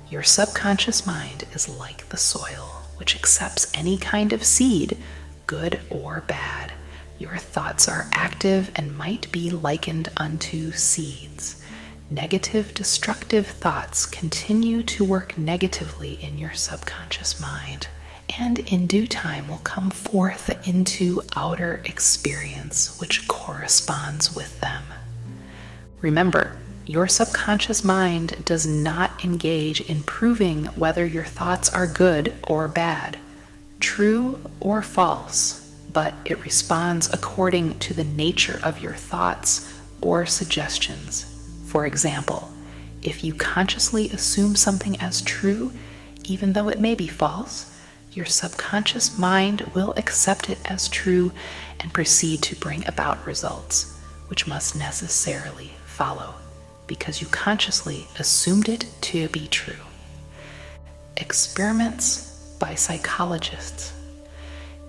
Your subconscious mind is like the soil, which accepts any kind of seed, good or bad. Your thoughts are active and might be likened unto seeds. Negative, destructive thoughts continue to work negatively in your subconscious mind, and in due time will come forth into outer experience, which corresponds with them. Remember, your subconscious mind does not engage in proving whether your thoughts are good or bad, true or false, but it responds according to the nature of your thoughts or suggestions. For example, if you consciously assume something as true, even though it may be false, your subconscious mind will accept it as true and proceed to bring about results, which must necessarily follow, because you consciously assumed it to be true. Experiments by psychologists.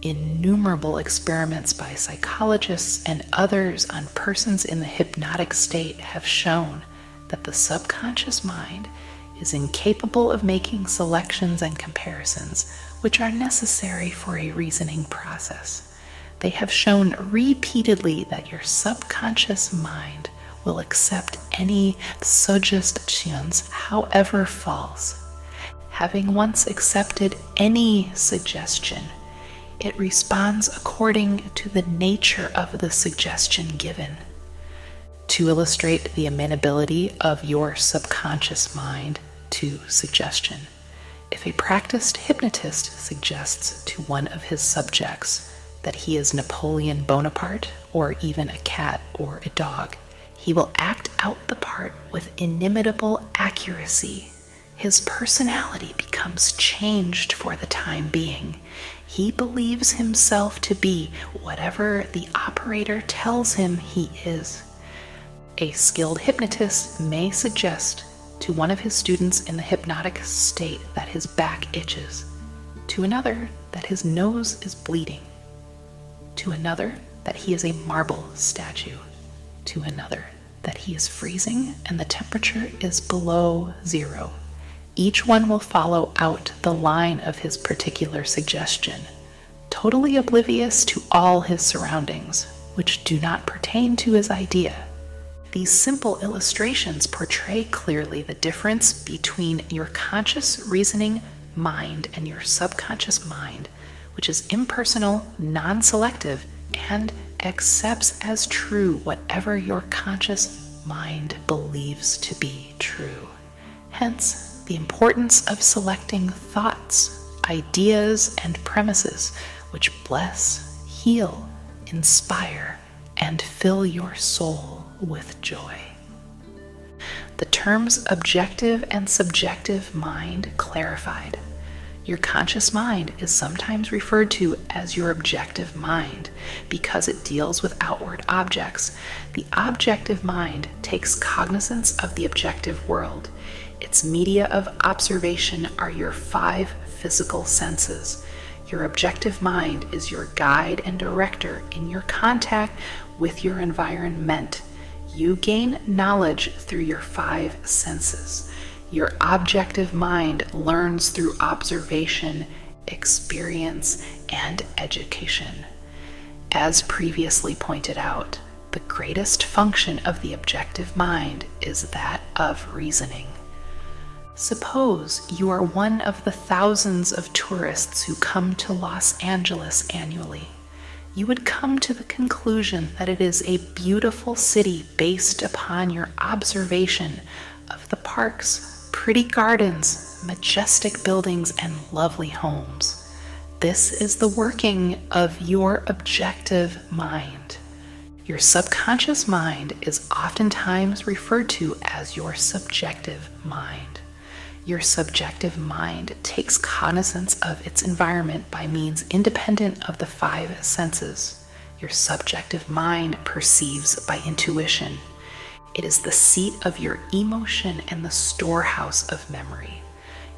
Innumerable experiments by psychologists and others on persons in the hypnotic state have shown that the subconscious mind is incapable of making selections and comparisons which are necessary for a reasoning process. They have shown repeatedly that your subconscious mind will accept any suggestions, however false. Having once accepted any suggestion, it responds according to the nature of the suggestion given. To illustrate the amenability of your subconscious mind to suggestion, if a practiced hypnotist suggests to one of his subjects that he is Napoleon Bonaparte or even a cat or a dog, he will act out the part with inimitable accuracy. His personality becomes changed for the time being. He believes himself to be whatever the operator tells him he is. A skilled hypnotist may suggest to one of his students in the hypnotic state that his back itches, to another that his nose is bleeding, to another that he is a marble statue, to another that he is freezing and the temperature is below 0. Each one will follow out the line of his particular suggestion, totally oblivious to all his surroundings, which do not pertain to his idea. These simple illustrations portray clearly the difference between your conscious reasoning mind and your subconscious mind, which is impersonal, non-selective, and accepts as true whatever your conscious mind believes to be true. Hence, the importance of selecting thoughts, ideas, and premises which bless, heal, inspire, and fill your soul with joy. The terms objective and subjective mind clarified. Your conscious mind is sometimes referred to as your objective mind because it deals with outward objects. The objective mind takes cognizance of the objective world. Its media of observation are your 5 physical senses. Your objective mind is your guide and director in your contact with your environment. You gain knowledge through your 5 senses. Your objective mind learns through observation, experience, and education. As previously pointed out, the greatest function of the objective mind is that of reasoning. Suppose you are one of the thousands of tourists who come to Los Angeles annually. You would come to the conclusion that it is a beautiful city based upon your observation of the parks, pretty gardens, majestic buildings, and lovely homes. This is the working of your objective mind. Your subconscious mind is oftentimes referred to as your subjective mind. Your subjective mind takes cognizance of its environment by means independent of the 5 senses. Your subjective mind perceives by intuition. It is the seat of your emotion and the storehouse of memory.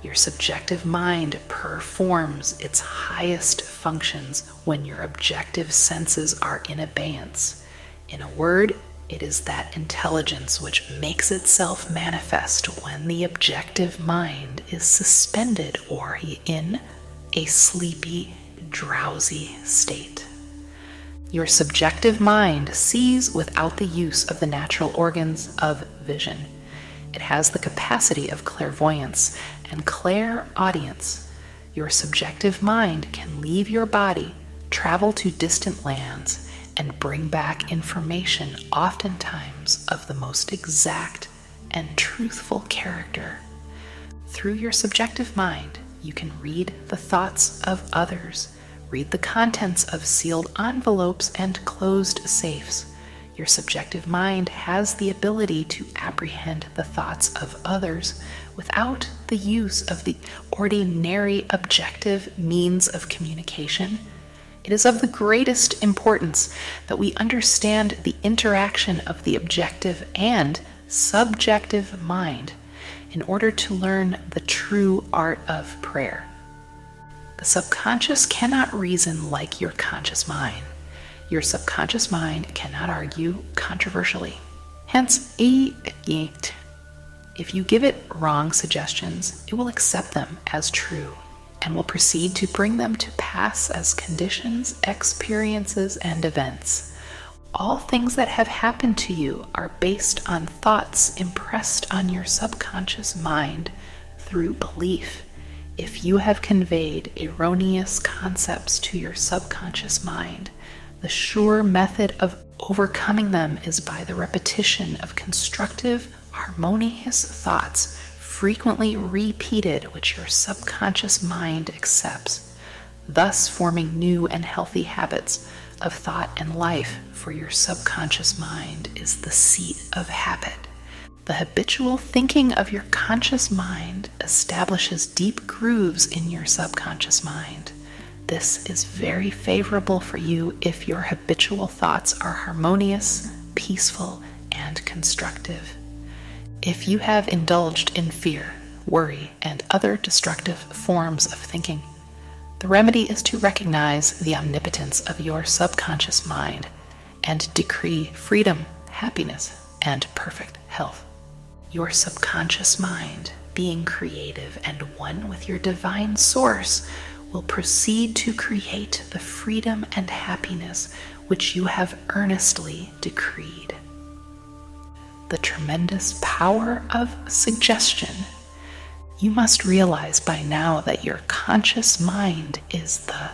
Your subjective mind performs its highest functions when your objective senses are in abeyance. In a word, it is that intelligence which makes itself manifest when the objective mind is suspended or in a sleepy, drowsy state. Your subjective mind sees without the use of the natural organs of vision. It has the capacity of clairvoyance and clairaudience. Your subjective mind can leave your body, travel to distant lands, and bring back information oftentimes of the most exact and truthful character. Through your subjective mind, you can read the thoughts of others, read the contents of sealed envelopes and closed safes. Your subjective mind has the ability to apprehend the thoughts of others Without the use of the ordinary objective means of communication, it is of the greatest importance that we understand the interaction of the objective and subjective mind in order to learn the true art of prayer. The subconscious cannot reason like your conscious mind. Your subconscious mind cannot argue controversially. Hence, if you give it wrong suggestions, it will accept them as true and will proceed to bring them to pass as conditions, experiences, and events. All things that have happened to you are based on thoughts impressed on your subconscious mind through belief. If you have conveyed erroneous concepts to your subconscious mind, the sure method of overcoming them is by the repetition of constructive, harmonious thoughts, frequently repeated, which your subconscious mind accepts, thus forming new and healthy habits of thought and life, for your subconscious mind is the seat of habit. The habitual thinking of your conscious mind establishes deep grooves in your subconscious mind. This is very favorable for you if your habitual thoughts are harmonious, peaceful, and constructive. If you have indulged in fear, worry, and other destructive forms of thinking, the remedy is to recognize the omnipotence of your subconscious mind and decree freedom, happiness, and perfect health. Your subconscious mind, being creative and one with your divine source, will proceed to create the freedom and happiness which you have earnestly decreed. The tremendous power of suggestion. You must realize by now that your conscious mind is the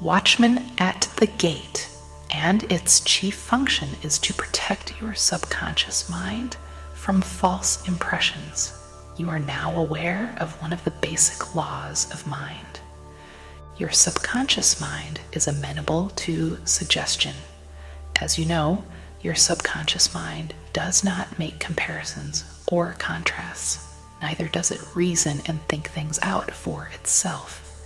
watchman at the gate, and its chief function is to protect your subconscious mind from false impressions. You are now aware of one of the basic laws of mind. Your subconscious mind is amenable to suggestion. As you know, your subconscious mind does not make comparisons or contrasts. Neither does it reason and think things out for itself.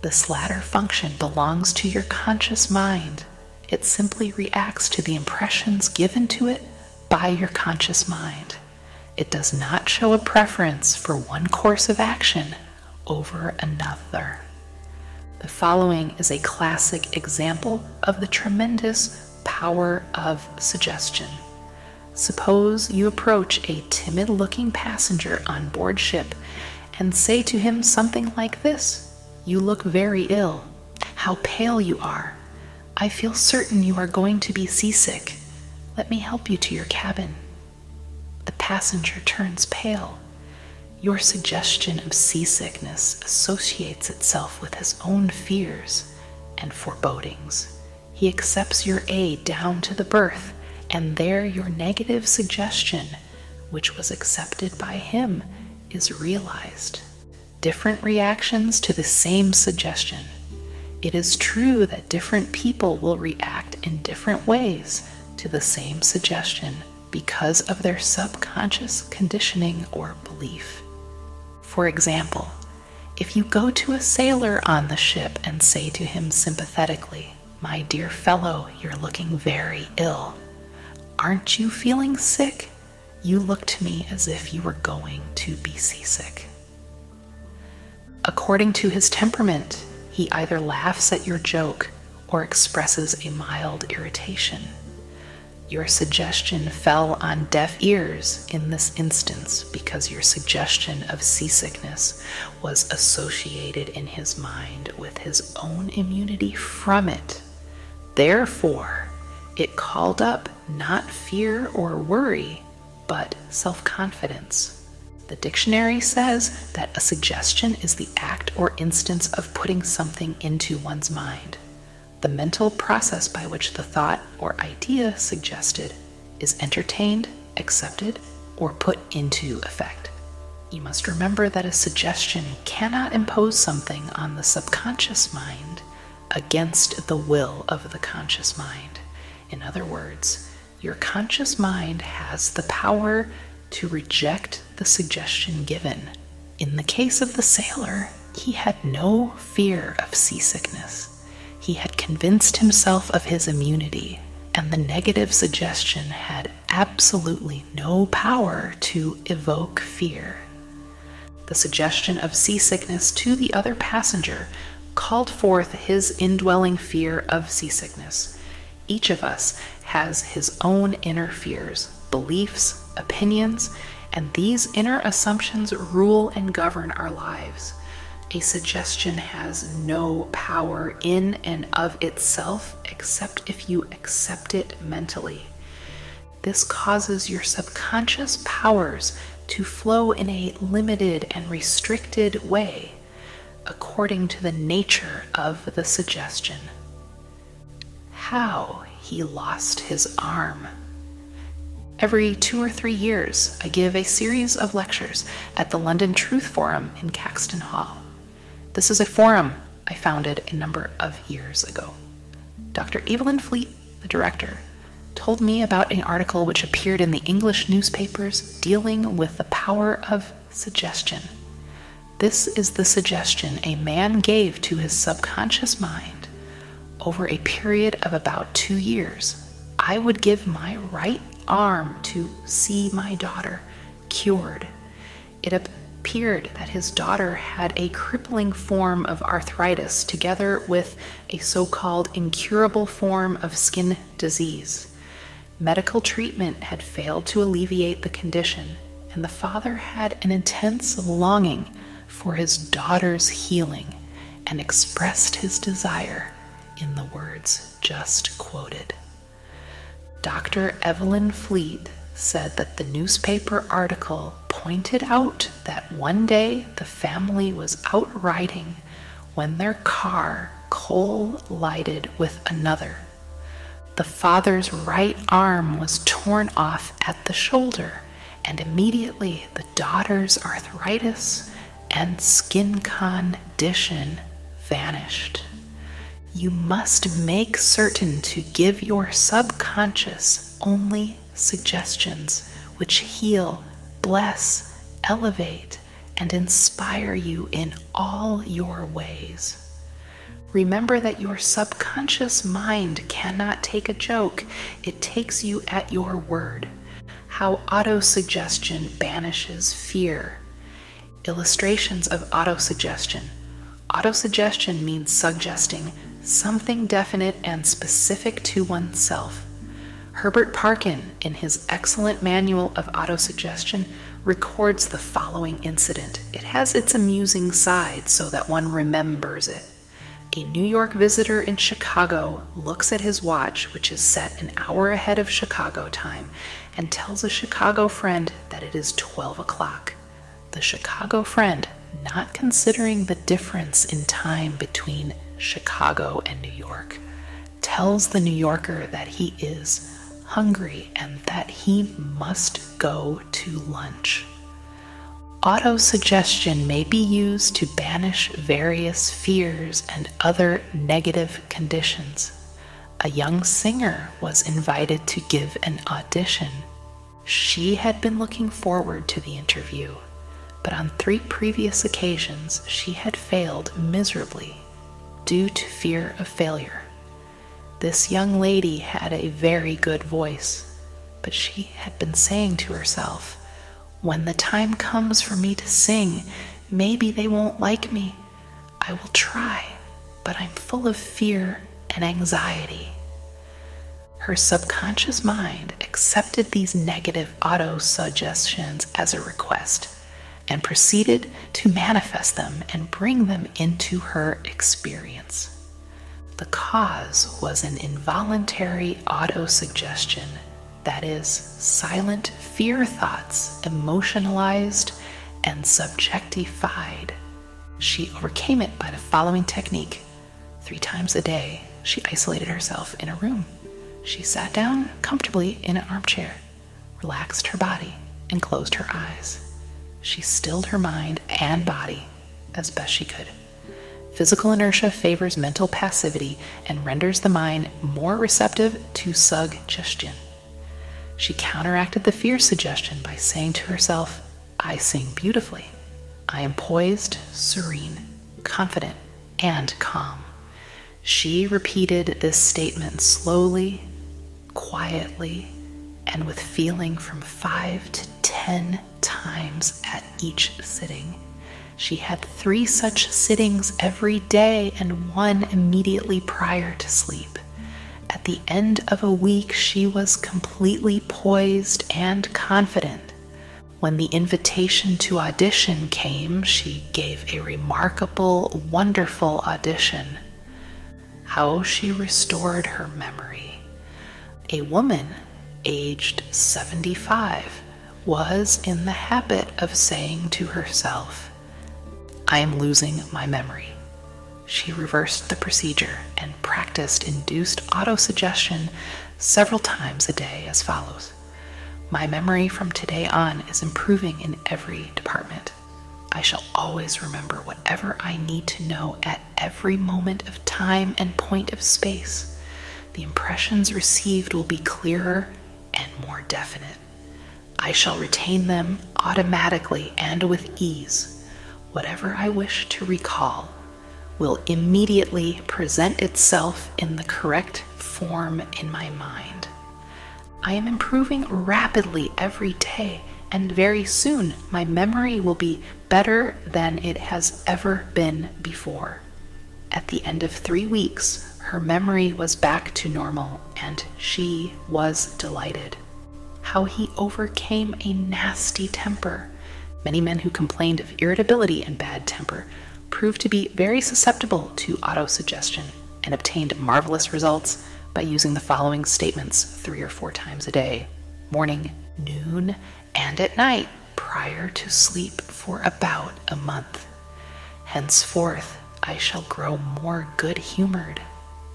This latter function belongs to your conscious mind. It simply reacts to the impressions given to it by your conscious mind. It does not show a preference for one course of action over another. The following is a classic example of the tremendous power of suggestion. Suppose you approach a timid-looking passenger on board ship and say to him something like this: "You look very ill. How pale you are. I feel certain you are going to be seasick. Let me help you to your cabin." The passenger turns pale. Your suggestion of seasickness associates itself with his own fears and forebodings. He accepts your aid down to the berth, and there your negative suggestion, which was accepted by him, is realized. Different reactions to the same suggestion. It is true that different people will react in different ways to the same suggestion because of their subconscious conditioning or belief. For example, if you go to a sailor on the ship and say to him sympathetically, "My dear fellow, you're looking very ill. Aren't you feeling sick? You look to me as if you were going to be seasick." According to his temperament, he either laughs at your joke or expresses a mild irritation. Your suggestion fell on deaf ears in this instance because your suggestion of seasickness was associated in his mind with his own immunity from it. Therefore, it called up not fear or worry, but self-confidence. The dictionary says that a suggestion is the act or instance of putting something into one's mind. The mental process by which the thought or idea suggested is entertained, accepted, or put into effect. You must remember that a suggestion cannot impose something on the subconscious mind against the will of the conscious mind. In other words, your conscious mind has the power to reject the suggestion given. In the case of the sailor, he had no fear of seasickness. He had convinced himself of his immunity, and the negative suggestion had absolutely no power to evoke fear. The suggestion of seasickness to the other passenger called forth his indwelling fear of seasickness. Each of us has his own inner fears, beliefs, opinions, and these inner assumptions rule and govern our lives. A suggestion has no power in and of itself except if you accept it mentally. This causes your subconscious powers to flow in a limited and restricted way according to the nature of the suggestion. How he lost his arm. Every 2 or 3 years, I give a series of lectures at the London Truth Forum in Caxton Hall. This is a forum I founded a number of years ago. Dr. Evelyn Fleet, the director, told me about an article which appeared in the English newspapers dealing with the power of suggestion. This is the suggestion a man gave to his subconscious mind. Over a period of about 2 years, I would give my right arm to see my daughter cured. It appeared that his daughter had a crippling form of arthritis together with a so-called incurable form of skin disease. Medical treatment had failed to alleviate the condition, and the father had an intense longing for his daughter's healing and expressed his desire in the words just quoted. Dr. Evelyn Fleet said that the newspaper article pointed out that one day the family was out riding when their car collided with another. The father's right arm was torn off at the shoulder, and immediately the daughter's arthritis and skin condition vanished. You must make certain to give your subconscious only suggestions which heal, bless, elevate, and inspire you in all your ways. Remember that your subconscious mind cannot take a joke. It takes you at your word. How autosuggestion banishes fear. Illustrations of autosuggestion. Autosuggestion means suggesting something definite and specific to oneself. Herbert Parkin, in his excellent manual of autosuggestion, records the following incident. It has its amusing side so that one remembers it. A New York visitor in Chicago looks at his watch, which is set an hour ahead of Chicago time, and tells a Chicago friend that it is 12 o'clock. The Chicago friend, not considering the difference in time between Chicago and New York, tells the New Yorker that he is hungry and that he must go to lunch. Autosuggestion may be used to banish various fears and other negative conditions. A young singer was invited to give an audition. She had been looking forward to the interview, but on 3 previous occasions she had failed miserably due to fear of failure. This young lady had a very good voice, but she had been saying to herself, "When the time comes for me to sing, maybe they won't like me. I will try, but I'm full of fear and anxiety." Her subconscious mind accepted these negative auto-suggestions as a request and proceeded to manifest them and bring them into her experience. The cause was an involuntary auto-suggestion, that is, silent fear thoughts emotionalized and subjectified. She overcame it by the following technique. 3 times a day, she isolated herself in a room. She sat down comfortably in an armchair, relaxed her body, and closed her eyes. She stilled her mind and body as best she could. Physical inertia favors mental passivity and renders the mind more receptive to suggestion. She counteracted the fear suggestion by saying to herself, I sing beautifully. I am poised, serene, confident, and calm. She repeated this statement slowly, quietly, and with feeling from 5 to 10 times at each sitting. She had 3 such sittings every day and 1 immediately prior to sleep. At the end of a week, she was completely poised and confident. When the invitation to audition came, she gave a remarkable, wonderful audition. How she restored her memory. A woman aged 75 was in the habit of saying to herself, I am losing my memory. She reversed the procedure and practiced induced autosuggestion several times a day as follows. My memory from today on is improving in every department. I shall always remember whatever I need to know at every moment of time and point of space. The impressions received will be clearer and more definite. I shall retain them automatically and with ease. Whatever I wish to recall will immediately present itself in the correct form in my mind. I am improving rapidly every day, and very soon my memory will be better than it has ever been before. At the end of 3 weeks, her memory was back to normal, and she was delighted. How he overcame a nasty temper. Many men who complained of irritability and bad temper proved to be very susceptible to autosuggestion and obtained marvelous results by using the following statements 3 or 4 times a day, morning, noon, and at night prior to sleep for about a month. Henceforth, I shall grow more good-humored.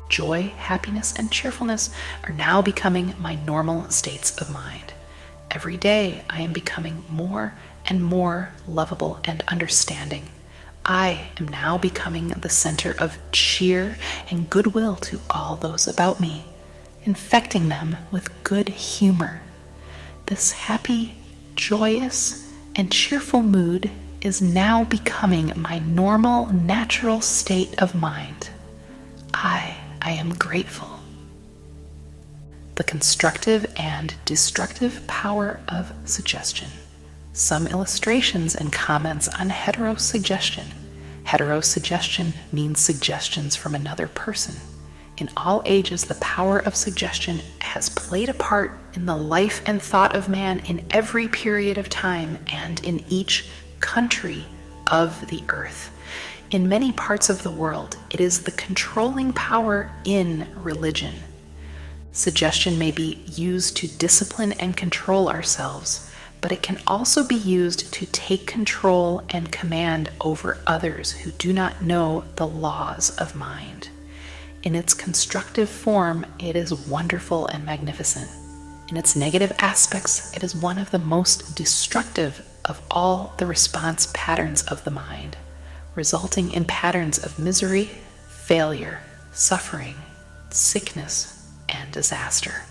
Joy, happiness, and cheerfulness are now becoming my normal states of mind. Every day, I am becoming more and more lovable and understanding. I am now becoming the center of cheer and goodwill to all those about me, infecting them with good humor. This happy, joyous, and cheerful mood is now becoming my normal, natural state of mind. I am grateful. The constructive and destructive power of suggestion. Some illustrations and comments on heterosuggestion. Heterosuggestion means suggestions from another person. In all ages, the power of suggestion has played a part in the life and thought of man in every period of time and in each country of the earth. In many parts of the world, it is the controlling power in religion. Suggestion may be used to discipline and control ourselves, but it can also be used to take control and command over others who do not know the laws of mind. In its constructive form, it is wonderful and magnificent. In its negative aspects, it is one of the most destructive of all the response patterns of the mind, resulting in patterns of misery, failure, suffering, sickness, and disaster.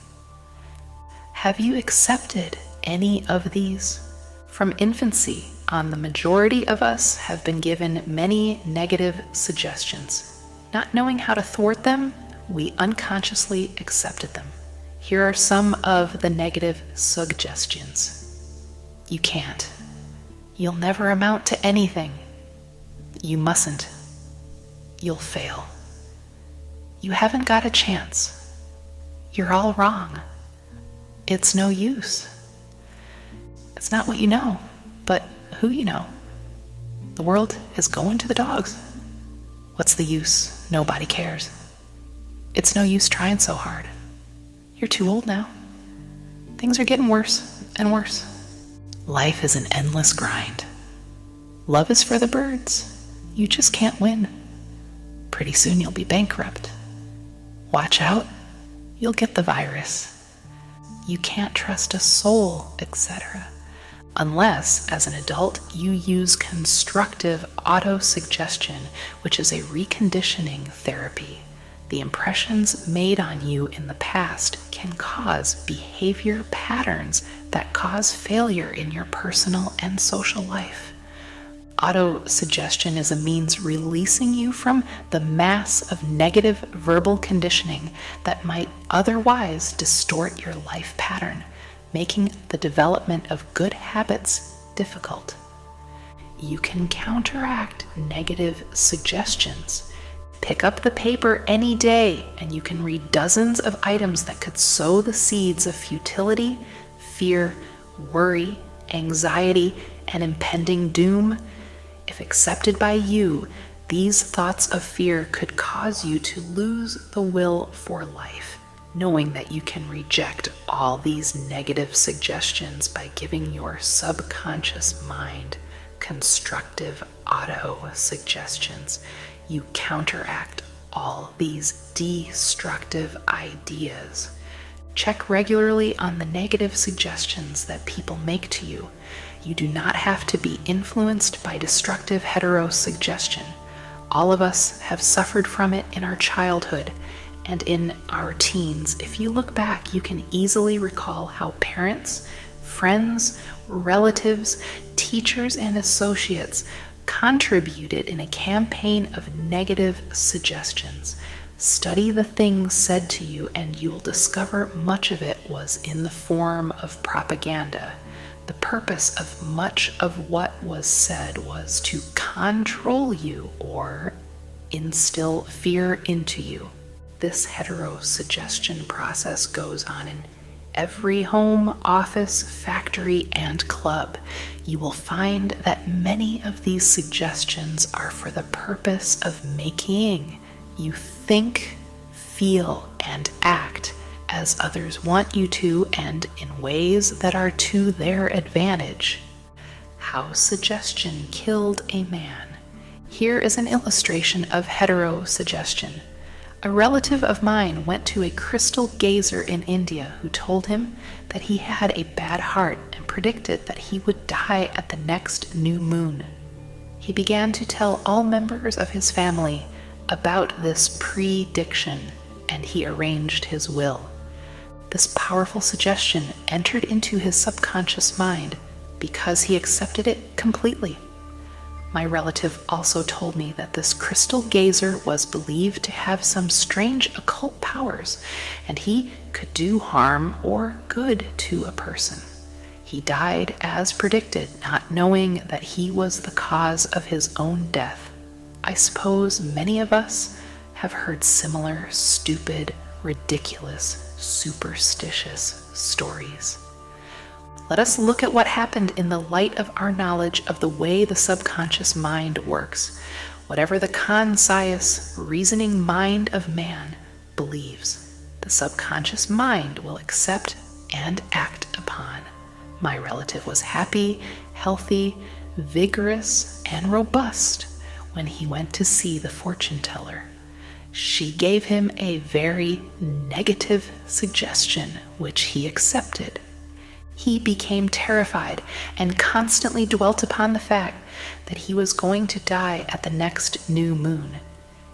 Have you accepted any of these? From infancy on, the majority of us have been given many negative suggestions. Not knowing how to thwart them, we unconsciously accepted them. Here are some of the negative suggestions. You can't. You'll never amount to anything. You mustn't. You'll fail. You haven't got a chance. You're all wrong. It's no use. It's not what you know, but who you know. The world is going to the dogs. What's the use? Nobody cares. It's no use trying so hard. You're too old now. Things are getting worse and worse. Life is an endless grind. Love is for the birds. You just can't win. Pretty soon you'll be bankrupt. Watch out. You'll get the virus. You can't trust a soul, etc. Unless, as an adult, you use constructive autosuggestion, which is a reconditioning therapy. The impressions made on you in the past can cause behavior patterns that cause failure in your personal and social life. Autosuggestion is a means releasing you from the mass of negative verbal conditioning that might otherwise distort your life pattern, making the development of good habits difficult. You can counteract negative suggestions. Pick up the paper any day and you can read dozens of items that could sow the seeds of futility, fear, worry, anxiety, and impending doom. If accepted by you, these thoughts of fear could cause you to lose the will for life, knowing that you can reject all these negative suggestions by giving your subconscious mind constructive auto-suggestions. You counteract all these destructive ideas. Check regularly on the negative suggestions that people make to you. You do not have to be influenced by destructive heterosuggestion. All of us have suffered from it in our childhood and in our teens. If you look back, you can easily recall how parents, friends, relatives, teachers, and associates contributed in a campaign of negative suggestions. Study the things said to you and you'll discover much of it was in the form of propaganda. The purpose of much of what was said was to control you or instill fear into you. This heterosuggestion process goes on in every home, office, factory, and club. You will find that many of these suggestions are for the purpose of making you think, feel, and act as others want you to and in ways that are to their advantage. How suggestion killed a man. Here is an illustration of heterosuggestion. A relative of mine went to a crystal gazer in India who told him that he had a bad heart and predicted that he would die at the next new moon. He began to tell all members of his family about this prediction, and he arranged his will. This powerful suggestion entered into his subconscious mind because he accepted it completely. My relative also told me that this crystal gazer was believed to have some strange occult powers, and he could do harm or good to a person. He died as predicted, not knowing that he was the cause of his own death. I suppose many of us have heard similar stupid, ridiculous, superstitious stories. Let us look at what happened in the light of our knowledge of the way the subconscious mind works. Whatever the conscious, reasoning mind of man believes, the subconscious mind will accept and act upon. My relative was happy, healthy, vigorous, and robust when he went to see the fortune teller. She gave him a very negative suggestion, which he accepted. He became terrified and constantly dwelt upon the fact that he was going to die at the next new moon.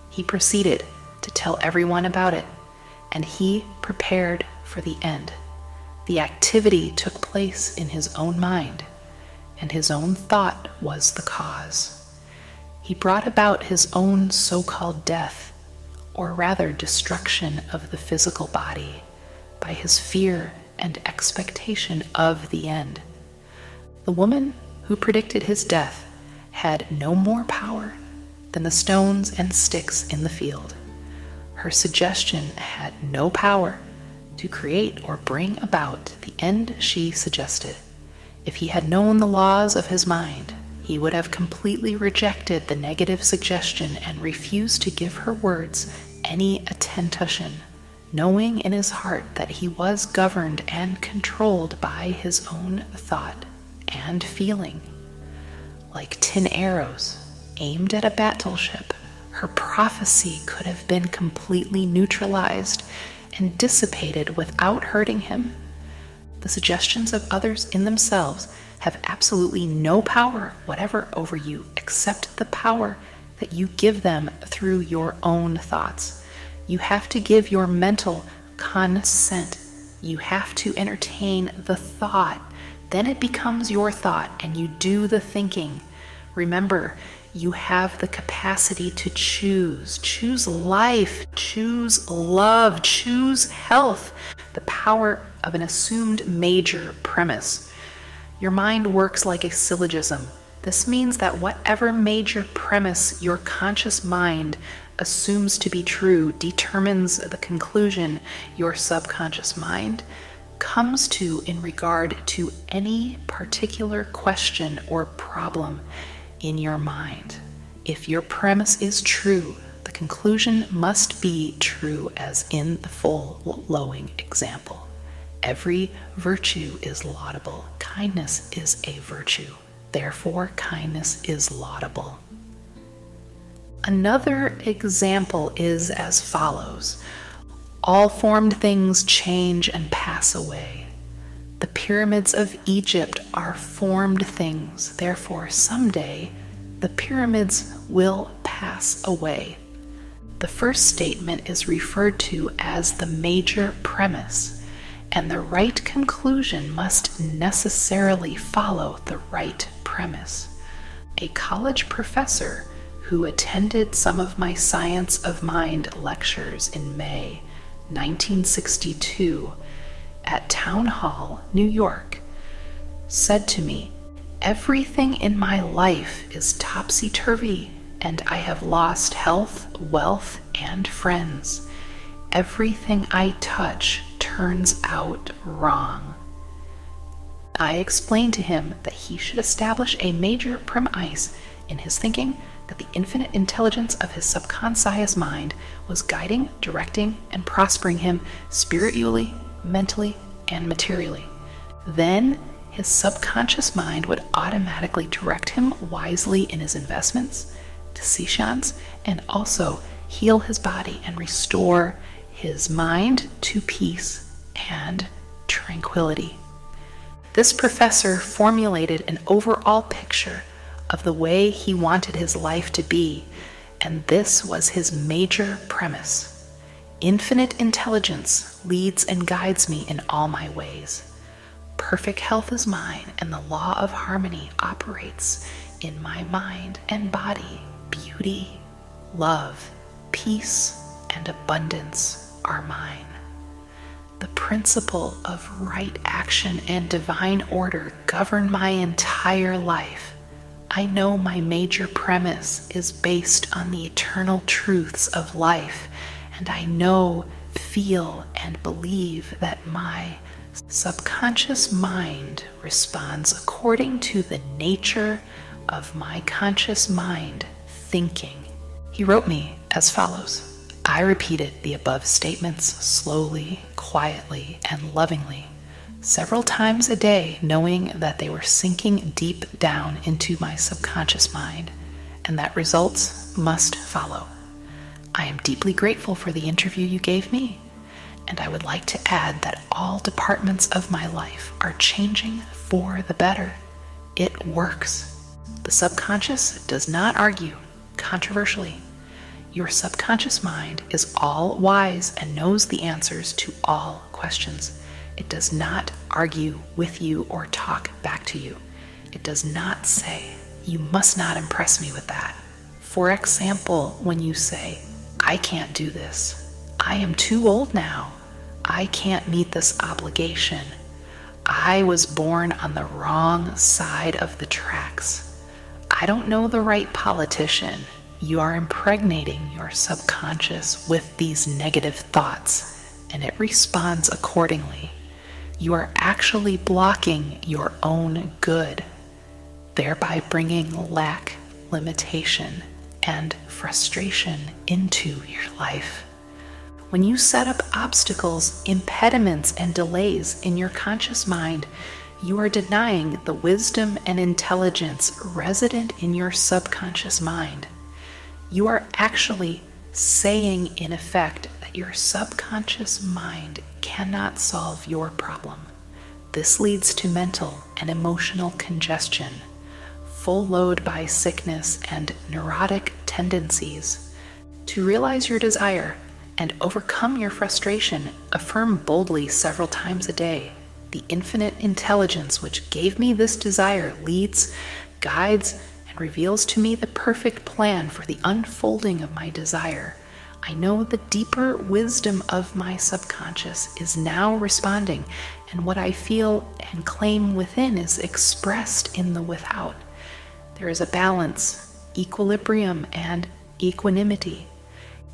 He proceeded to tell everyone about it, and he prepared for the end. The activity took place in his own mind, and his own thought was the cause. He brought about his own so-called death, or rather destruction of the physical body, by his fear and expectation of the end. The woman who predicted his death had no more power than the stones and sticks in the field. Her suggestion had no power to create or bring about the end she suggested. If he had known the laws of his mind, he would have completely rejected the negative suggestion and refused to give her words any attention, knowing in his heart that he was governed and controlled by his own thought and feeling. Like tin arrows aimed at a battleship, her prophecy could have been completely neutralized and dissipated without hurting him. The suggestions of others in themselves have absolutely no power whatever over you except the power that you give them through your own thoughts. You have to give your mental consent. You have to entertain the thought. Then it becomes your thought and you do the thinking. Remember, you have the capacity to choose. Choose life, choose love, choose health. The power of an assumed major premise. Your mind works like a syllogism. This means that whatever major premise your conscious mind assumes to be true determines the conclusion your subconscious mind comes to in regard to any particular question or problem in your mind. If your premise is true, the conclusion must be true, as in the following example. Every virtue is laudable. Kindness is a virtue. Therefore, kindness is laudable. Another example is as follows. All formed things change and pass away. The pyramids of Egypt are formed things. Therefore, someday, the pyramids will pass away. The first statement is referred to as the major premise, and the right conclusion must necessarily follow the right premise. A college professor who attended some of my Science of Mind lectures in May 1962 at Town Hall, New York, said to me, "Everything in my life is topsy-turvy, and I have lost health, wealth, and friends. Everything I touch turns out wrong." I explained to him that he should establish a major premise in his thinking, that the infinite intelligence of his subconscious mind was guiding, directing, and prospering him spiritually, mentally, and materially. Then his subconscious mind would automatically direct him wisely in his investments, decisions, and also heal his body and restore his mind to peace and tranquility. This professor formulated an overall picture of the way he wanted his life to be, and this was his major premise. Infinite intelligence leads and guides me in all my ways. Perfect health is mine, and the law of harmony operates in my mind and body. Beauty, love, peace, and abundance are mine. The principle of right action and divine order govern my entire life. I know my major premise is based on the eternal truths of life, and I know, feel, and believe that my subconscious mind responds according to the nature of my conscious mind thinking. He wrote me as follows. I repeated the above statements slowly, quietly, and lovingly, several times a day, knowing that they were sinking deep down into my subconscious mind, and that results must follow. I am deeply grateful for the interview you gave me, and I would like to add that all departments of my life are changing for the better. It works. The subconscious does not argue controversially. Your subconscious mind is all wise and knows the answers to all questions. It does not argue with you or talk back to you. It does not say, "You must not impress me with that." For example, when you say, "I can't do this. I am too old now. I can't meet this obligation. I was born on the wrong side of the tracks. I don't know the right politician." You are impregnating your subconscious with these negative thoughts, and it responds accordingly. You are actually blocking your own good, thereby bringing lack, limitation, and frustration into your life. When you set up obstacles, impediments, and delays in your conscious mind, you are denying the wisdom and intelligence resident in your subconscious mind. You are actually saying, in effect, that your subconscious mind cannot solve your problem. This leads to mental and emotional congestion, full load by sickness, and neurotic tendencies. To realize your desire, and overcome your frustration. Affirm boldly several times a day. The infinite intelligence which gave me this desire leads, guides, and reveals to me the perfect plan for the unfolding of my desire. I know the deeper wisdom of my subconscious is now responding, and what I feel and claim within is expressed in the without. There is a balance, equilibrium, and equanimity.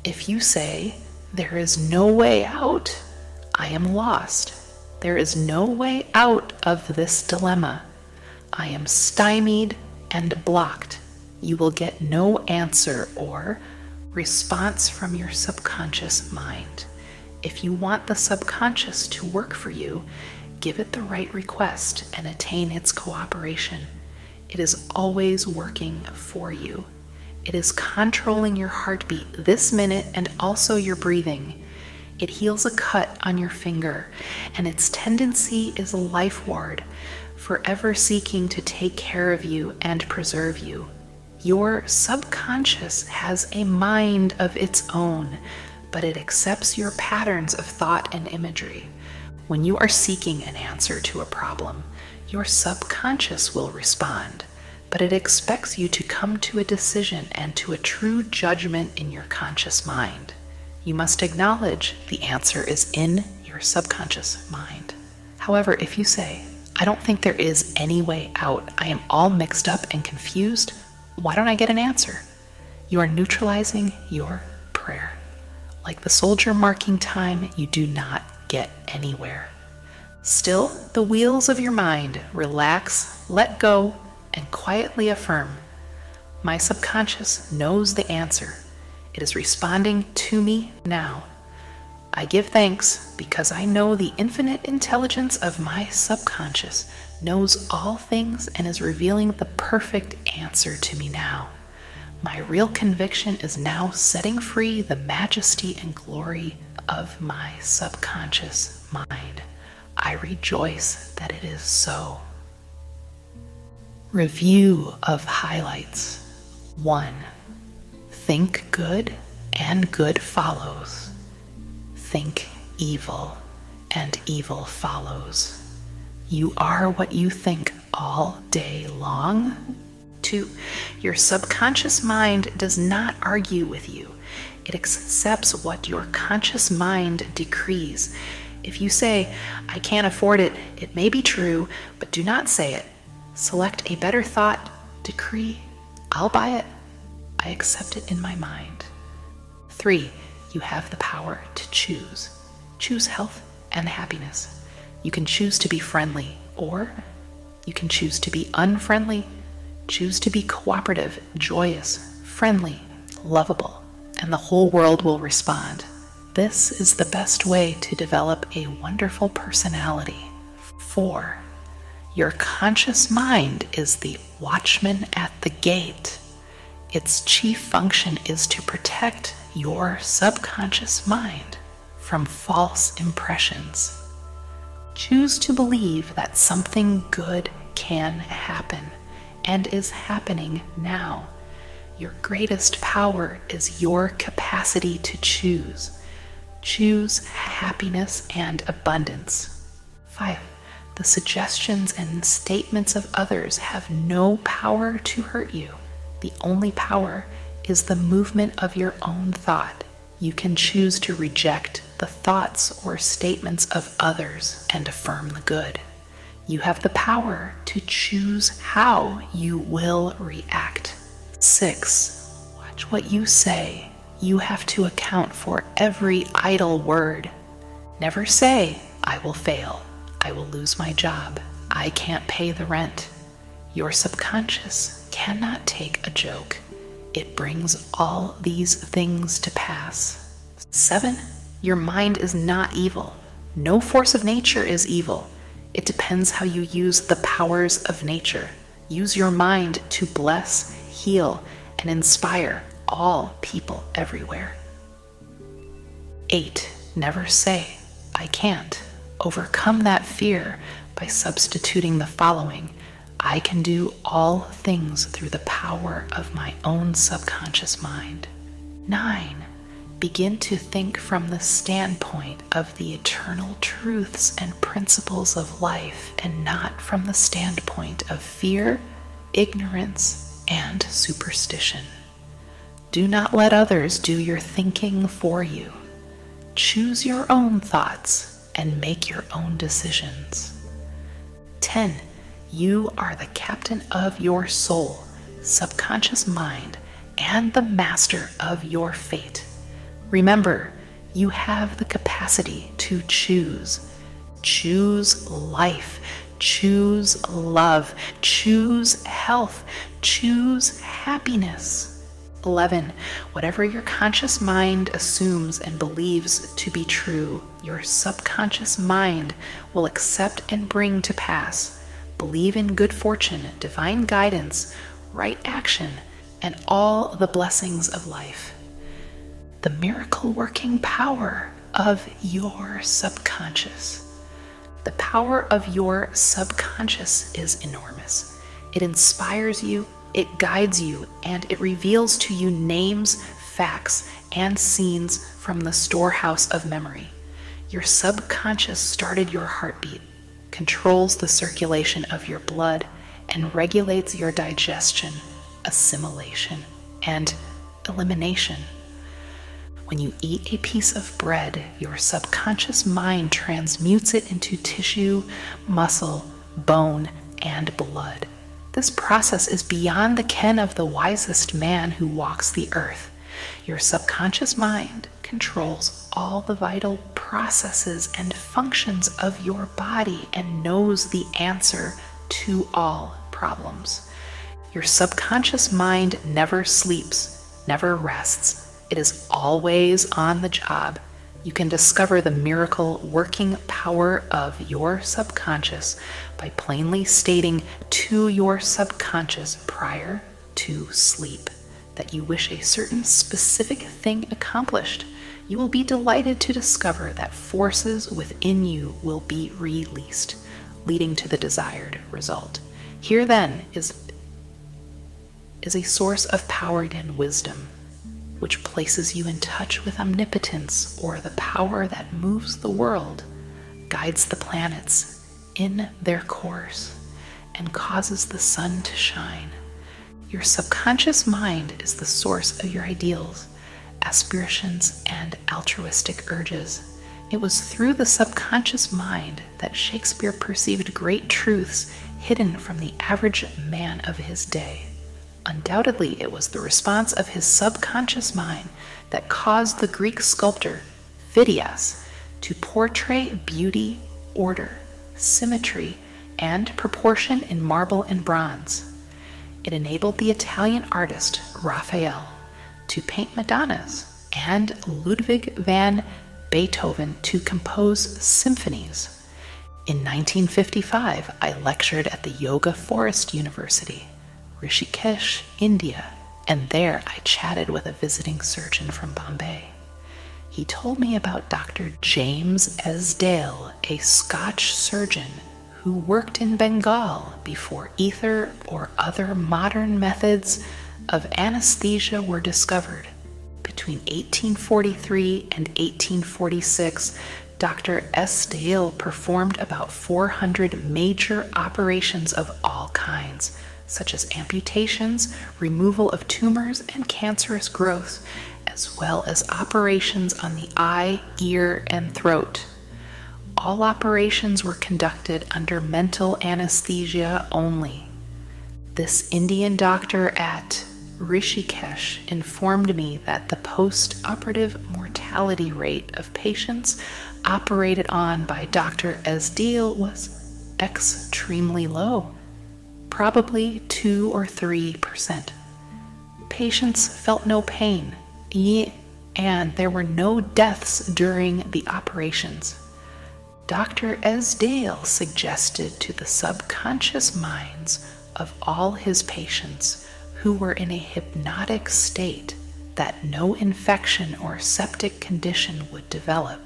If you say, "There is no way out," I am lost. There is no way out of this dilemma. I am stymied and blocked. You will get no answer or response from your subconscious mind. If you want the subconscious to work for you, give it the right request and attain its cooperation. It is always working for you. It is controlling your heartbeat this minute and also your breathing. It heals a cut on your finger, and its tendency is a life ward, forever seeking to take care of you and preserve you. Your subconscious has a mind of its own, but it accepts your patterns of thought and imagery. When you are seeking an answer to a problem, your subconscious will respond, but it expects you to come to a decision and to a true judgment in your conscious mind. You must acknowledge the answer is in your subconscious mind. However, if you say, "I don't think there is any way out. I am all mixed up and confused. Why don't I get an answer?" You are neutralizing your prayer. Like the soldier marking time, you do not get anywhere. Still the wheels of your mind, relax, let go, and quietly affirm, "My subconscious knows the answer. It is responding to me now. I give thanks because I know the infinite intelligence of my subconscious knows all things and is revealing the perfect answer to me now. My real conviction is now setting free the majesty and glory of my subconscious mind. I rejoice that it is so." Review of highlights. 1. Think good, and good follows. Think evil, and evil follows. You are what you think all day long. 2. Your subconscious mind does not argue with you. It accepts what your conscious mind decrees. If you say, "I can't afford it," it may be true, but do not say it. Select a better thought, decree, "I'll buy it. I accept it in my mind." 3. You have the power to choose. Choose health and happiness. You can choose to be friendly, or you can choose to be unfriendly. Choose to be cooperative, joyous, friendly, lovable, and the whole world will respond. This is the best way to develop a wonderful personality. 4. Your conscious mind is the watchman at the gate. Its chief function is to protect your subconscious mind from false impressions. Choose to believe that something good can happen and is happening now. Your greatest power is your capacity to choose. Choose happiness and abundance. 5. The suggestions and statements of others have no power to hurt you. The only power is the movement of your own thought. You can choose to reject the thoughts or statements of others and affirm the good. You have the power to choose how you will react. 6. Watch what you say. You have to account for every idle word. Never say, "I will fail. I will lose my job. I can't pay the rent." Your subconscious cannot take a joke. It brings all these things to pass. 7. Your mind is not evil. No force of nature is evil. It depends how you use the powers of nature. Use your mind to bless, heal, and inspire all people everywhere. 8. Never say, "I can't." Overcome that fear by substituting the following: I can do all things through the power of my own subconscious mind. 9. Begin to think from the standpoint of the eternal truths and principles of life, and not from the standpoint of fear, ignorance, and superstition. Do not let others do your thinking for you. Choose your own thoughts and make your own decisions. 10. You are the captain of your soul, subconscious mind, and the master of your fate. Remember, you have the capacity to choose. Choose life. Choose love. Choose health. Choose happiness. 11. Whatever your conscious mind assumes and believes to be true, your subconscious mind will accept and bring to pass. Believe in good fortune, divine guidance, right action, and all the blessings of life. The miracle-working power of your subconscious. The power of your subconscious is enormous. It inspires you, it guides you, and it reveals to you names, facts, and scenes from the storehouse of memory. Your subconscious started your heartbeat, controls the circulation of your blood, and regulates your digestion, assimilation, and elimination. When you eat a piece of bread, your subconscious mind transmutes it into tissue, muscle, bone, and blood. This process is beyond the ken of the wisest man who walks the earth. Your subconscious mind controls all the vital processes and functions of your body and knows the answer to all problems. Your subconscious mind never sleeps, never rests. It is always on the job. You can discover the miracle working power of your subconscious by plainly stating to your subconscious prior to sleep that you wish a certain specific thing accomplished. You will be delighted to discover that forces within you will be released, leading to the desired result. Here then is a source of power and wisdom, which places you in touch with omnipotence, or the power that moves the world, guides the planets in their course, and causes the sun to shine. Your subconscious mind is the source of your ideals, aspirations, and altruistic urges. It was through the subconscious mind that Shakespeare perceived great truths hidden from the average man of his day. Undoubtedly, it was the response of his subconscious mind that caused the Greek sculptor Phidias to portray beauty, order, symmetry, and proportion in marble and bronze. It enabled the Italian artist Raphael to paint Madonnas and Ludwig van Beethoven to compose symphonies. In 1955, I lectured at the Yoga Forest University, Rishikesh, India, and there I chatted with a visiting surgeon from Bombay. He told me about Dr. James Esdale, a Scotch surgeon who worked in Bengal before ether or other modern methods of anesthesia were discovered. Between 1843 and 1846, Dr. Esdale performed about 400 major operations of all kinds, such as amputations, removal of tumors and cancerous growths, as well as operations on the eye, ear, and throat. All operations were conducted under mental anesthesia only. This Indian doctor at Rishikesh informed me that the post-operative mortality rate of patients operated on by Dr. Esdale was extremely low, probably 2 or 3%. Patients felt no pain, and there were no deaths during the operations. Dr. Esdale suggested to the subconscious minds of all his patients who were in a hypnotic state that no infection or septic condition would develop.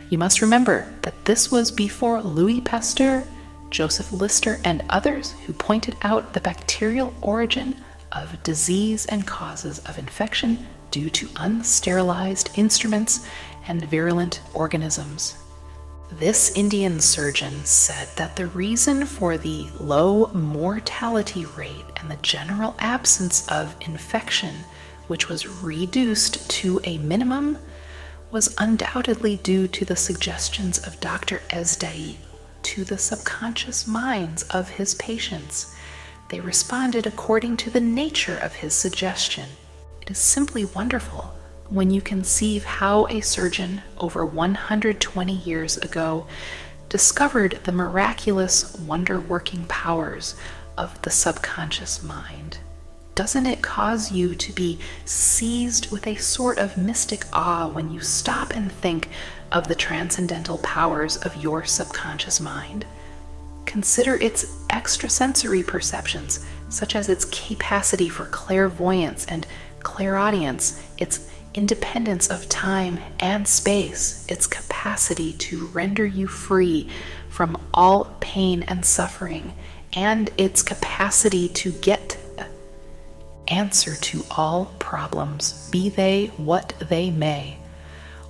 You must remember that this was before Louis Pasteur, Joseph Lister, and others who pointed out the bacterial origin of disease and causes of infection due to unsterilized instruments and virulent organisms. This Indian surgeon said that the reason for the low mortality rate and the general absence of infection, which was reduced to a minimum, was undoubtedly due to the suggestions of Dr. Esdai to the subconscious minds of his patients. They responded according to the nature of his suggestion. It is simply wonderful when you conceive how a surgeon over 120 years ago discovered the miraculous wonder-working powers of the subconscious mind. Doesn't it cause you to be seized with a sort of mystic awe when you stop and think of the transcendental powers of your subconscious mind? Consider its extrasensory perceptions, such as its capacity for clairvoyance and clairaudience, its independence of time and space, its capacity to render you free from all pain and suffering, and its capacity to get answer to all problems, be they what they may.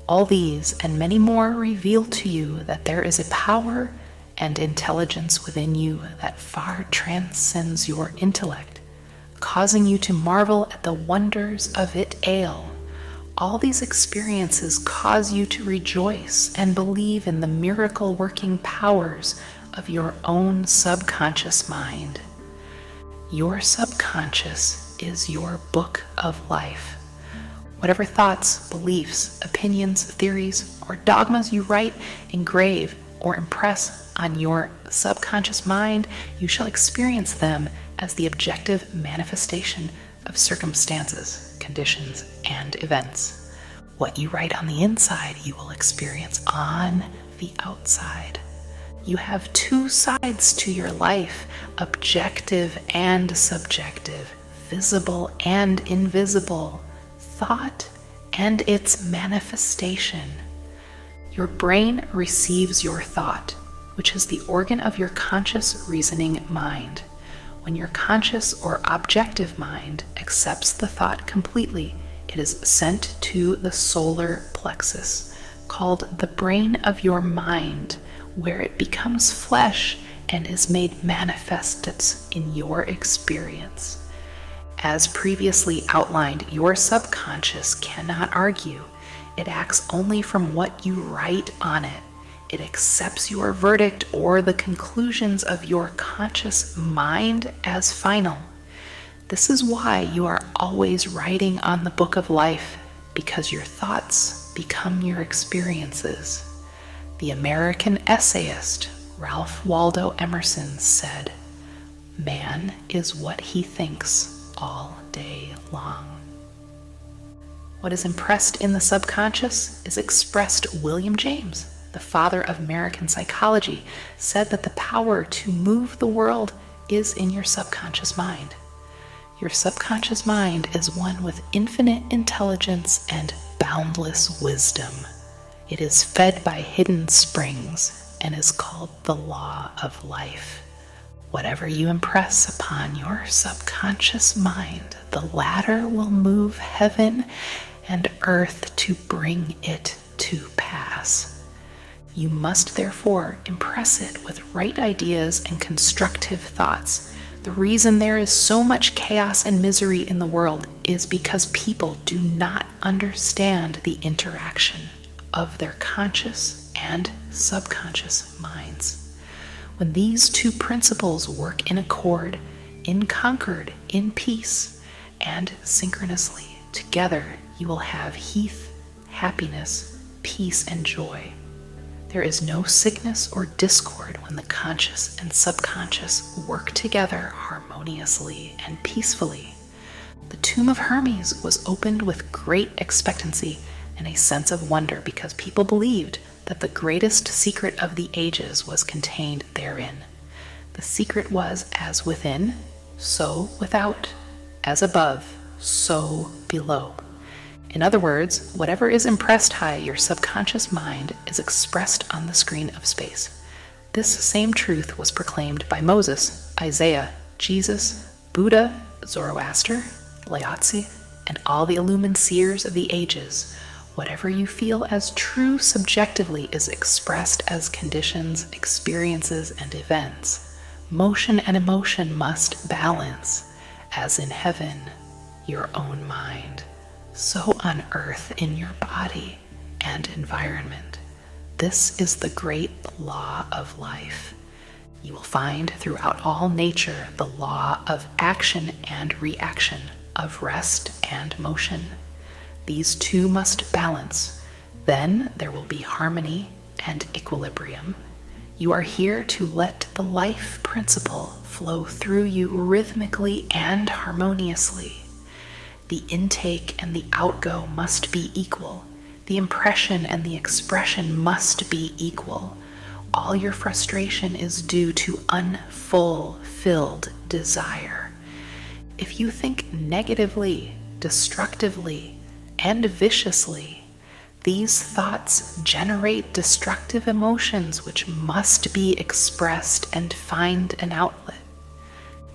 All these and many more reveal to you that there is a power and intelligence within you that far transcends your intellect, causing you to marvel at the wonders of it all. All these experiences cause you to rejoice and believe in the miracle-working powers of your own subconscious mind. Your subconscious is your book of life. Whatever thoughts, beliefs, opinions, theories, or dogmas you write, engrave, or impress on your subconscious mind, you shall experience them as the objective manifestation of circumstances, conditions, and events. What you write on the inside, you will experience on the outside. You have two sides to your life, objective and subjective, visible and invisible, thought and its manifestation. Your brain receives your thought, which is the organ of your conscious reasoning mind. When your conscious or objective mind accepts the thought completely, it is sent to the solar plexus, called the brain of your mind, where it becomes flesh and is made manifest in your experience. As previously outlined, your subconscious cannot argue. It acts only from what you write on it. It accepts your verdict or the conclusions of your conscious mind as final. This is why you are always writing on the book of life, because your thoughts become your experiences. The American essayist Ralph Waldo Emerson said, "Man is what he thinks all day long." What is impressed in the subconscious is expressed. William James, the father of American psychology, said that the power to move the world is in your subconscious mind. Your subconscious mind is one with infinite intelligence and boundless wisdom. It is fed by hidden springs and is called the law of life. Whatever you impress upon your subconscious mind, the latter will move heaven and earth to bring it to pass. You must therefore impress it with right ideas and constructive thoughts. The reason there is so much chaos and misery in the world is because people do not understand the interaction of their conscious and subconscious minds. When these two principles work in accord, in concord, in peace, and synchronously together, you will have heath, happiness, peace, and joy. There is no sickness or discord when the conscious and subconscious work together harmoniously and peacefully. The tomb of Hermes was opened with great expectancy and a sense of wonder because people believed that the greatest secret of the ages was contained therein. The secret was as within, so without, as above, so below. In other words, whatever is impressed high your subconscious mind is expressed on the screen of space. This same truth was proclaimed by Moses, Isaiah, Jesus, Buddha, Zoroaster, Lao Tzu, and all the illumined seers of the ages, whatever you feel as true subjectively is expressed as conditions, experiences, and events. Motion and emotion must balance, as in heaven, your own mind, so on earth in your body and environment. This is the great law of life. You will find throughout all nature the law of action and reaction, of rest and motion. These two must balance. Then there will be harmony and equilibrium. You are here to let the life principle flow through you rhythmically and harmoniously. The intake and the outgo must be equal. The impression and the expression must be equal. All your frustration is due to unfulfilled desire. If you think negatively, destructively, and viciously, these thoughts generate destructive emotions which must be expressed and find an outlet.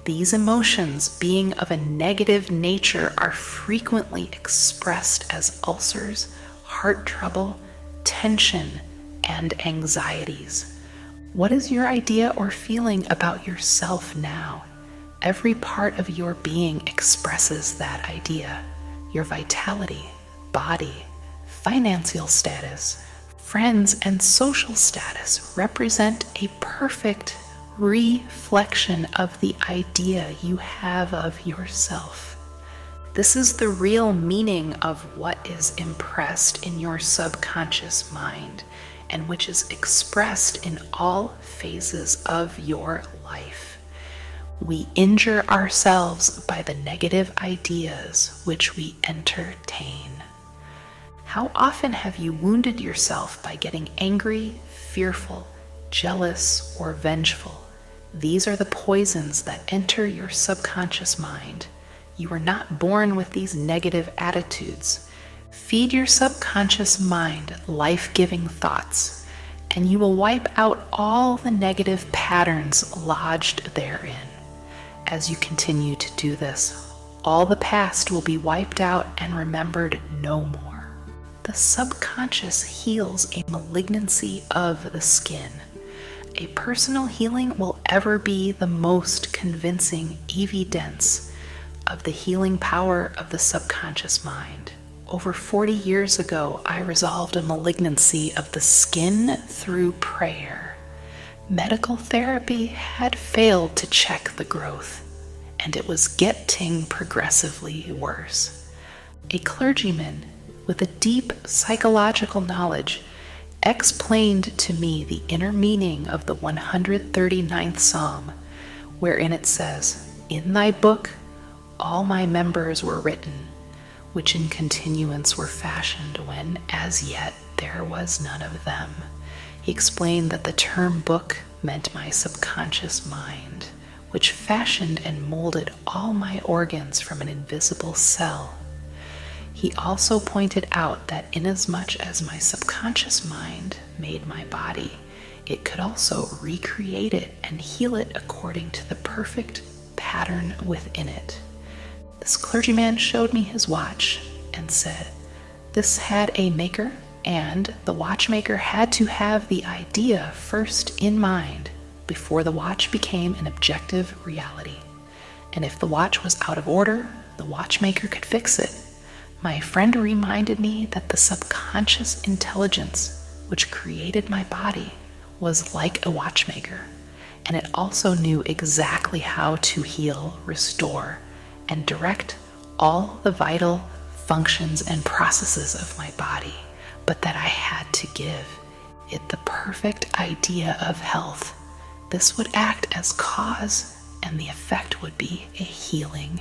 These emotions, being of a negative nature, are frequently expressed as ulcers, heart trouble, tension, and anxieties. What is your idea or feeling about yourself now? Every part of your being expresses that idea. Your vitality, body, financial status, friends, and social status represent a perfect reflection of the idea you have of yourself. This is the real meaning of what is impressed in your subconscious mind and which is expressed in all phases of your life. We injure ourselves by the negative ideas which we entertain. How often have you wounded yourself by getting angry, fearful, jealous, or vengeful? These are the poisons that enter your subconscious mind. You were not born with these negative attitudes. Feed your subconscious mind life-giving thoughts, and you will wipe out all the negative patterns lodged therein. As you continue to do this, all the past will be wiped out and remembered no more. The subconscious heals a malignancy of the skin. A personal healing will ever be the most convincing evidence of the healing power of the subconscious mind. Over 40 years ago, I resolved a malignancy of the skin through prayer. Medical therapy had failed to check the growth, and it was getting progressively worse. A clergyman with a deep psychological knowledge explained to me the inner meaning of the 139th Psalm, wherein it says, "In thy book all my members were written, which in continuance were fashioned when as yet there was none of them." He explained that the term book meant my subconscious mind, which fashioned and molded all my organs from an invisible cell. He also pointed out that inasmuch as my subconscious mind made my body, it could also recreate it and heal it according to the perfect pattern within it. This clergyman showed me his watch and said, "This had a maker, and the watchmaker had to have the idea first in mind before the watch became an objective reality. And if the watch was out of order, the watchmaker could fix it." My friend reminded me that the subconscious intelligence which created my body was like a watchmaker, and it also knew exactly how to heal, restore, and direct all the vital functions and processes of my body, but that I had to give it the perfect idea of health. This would act as cause, and the effect would be a healing.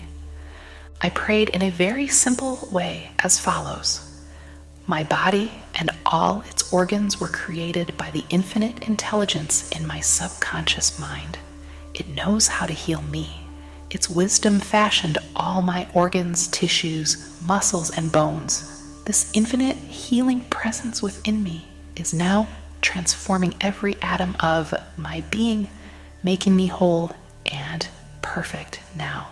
I prayed in a very simple way as follows. My body and all its organs were created by the infinite intelligence in my subconscious mind. It knows how to heal me. Its wisdom fashioned all my organs, tissues, muscles, and bones. This infinite healing presence within me is now transforming every atom of my being, making me whole and perfect now.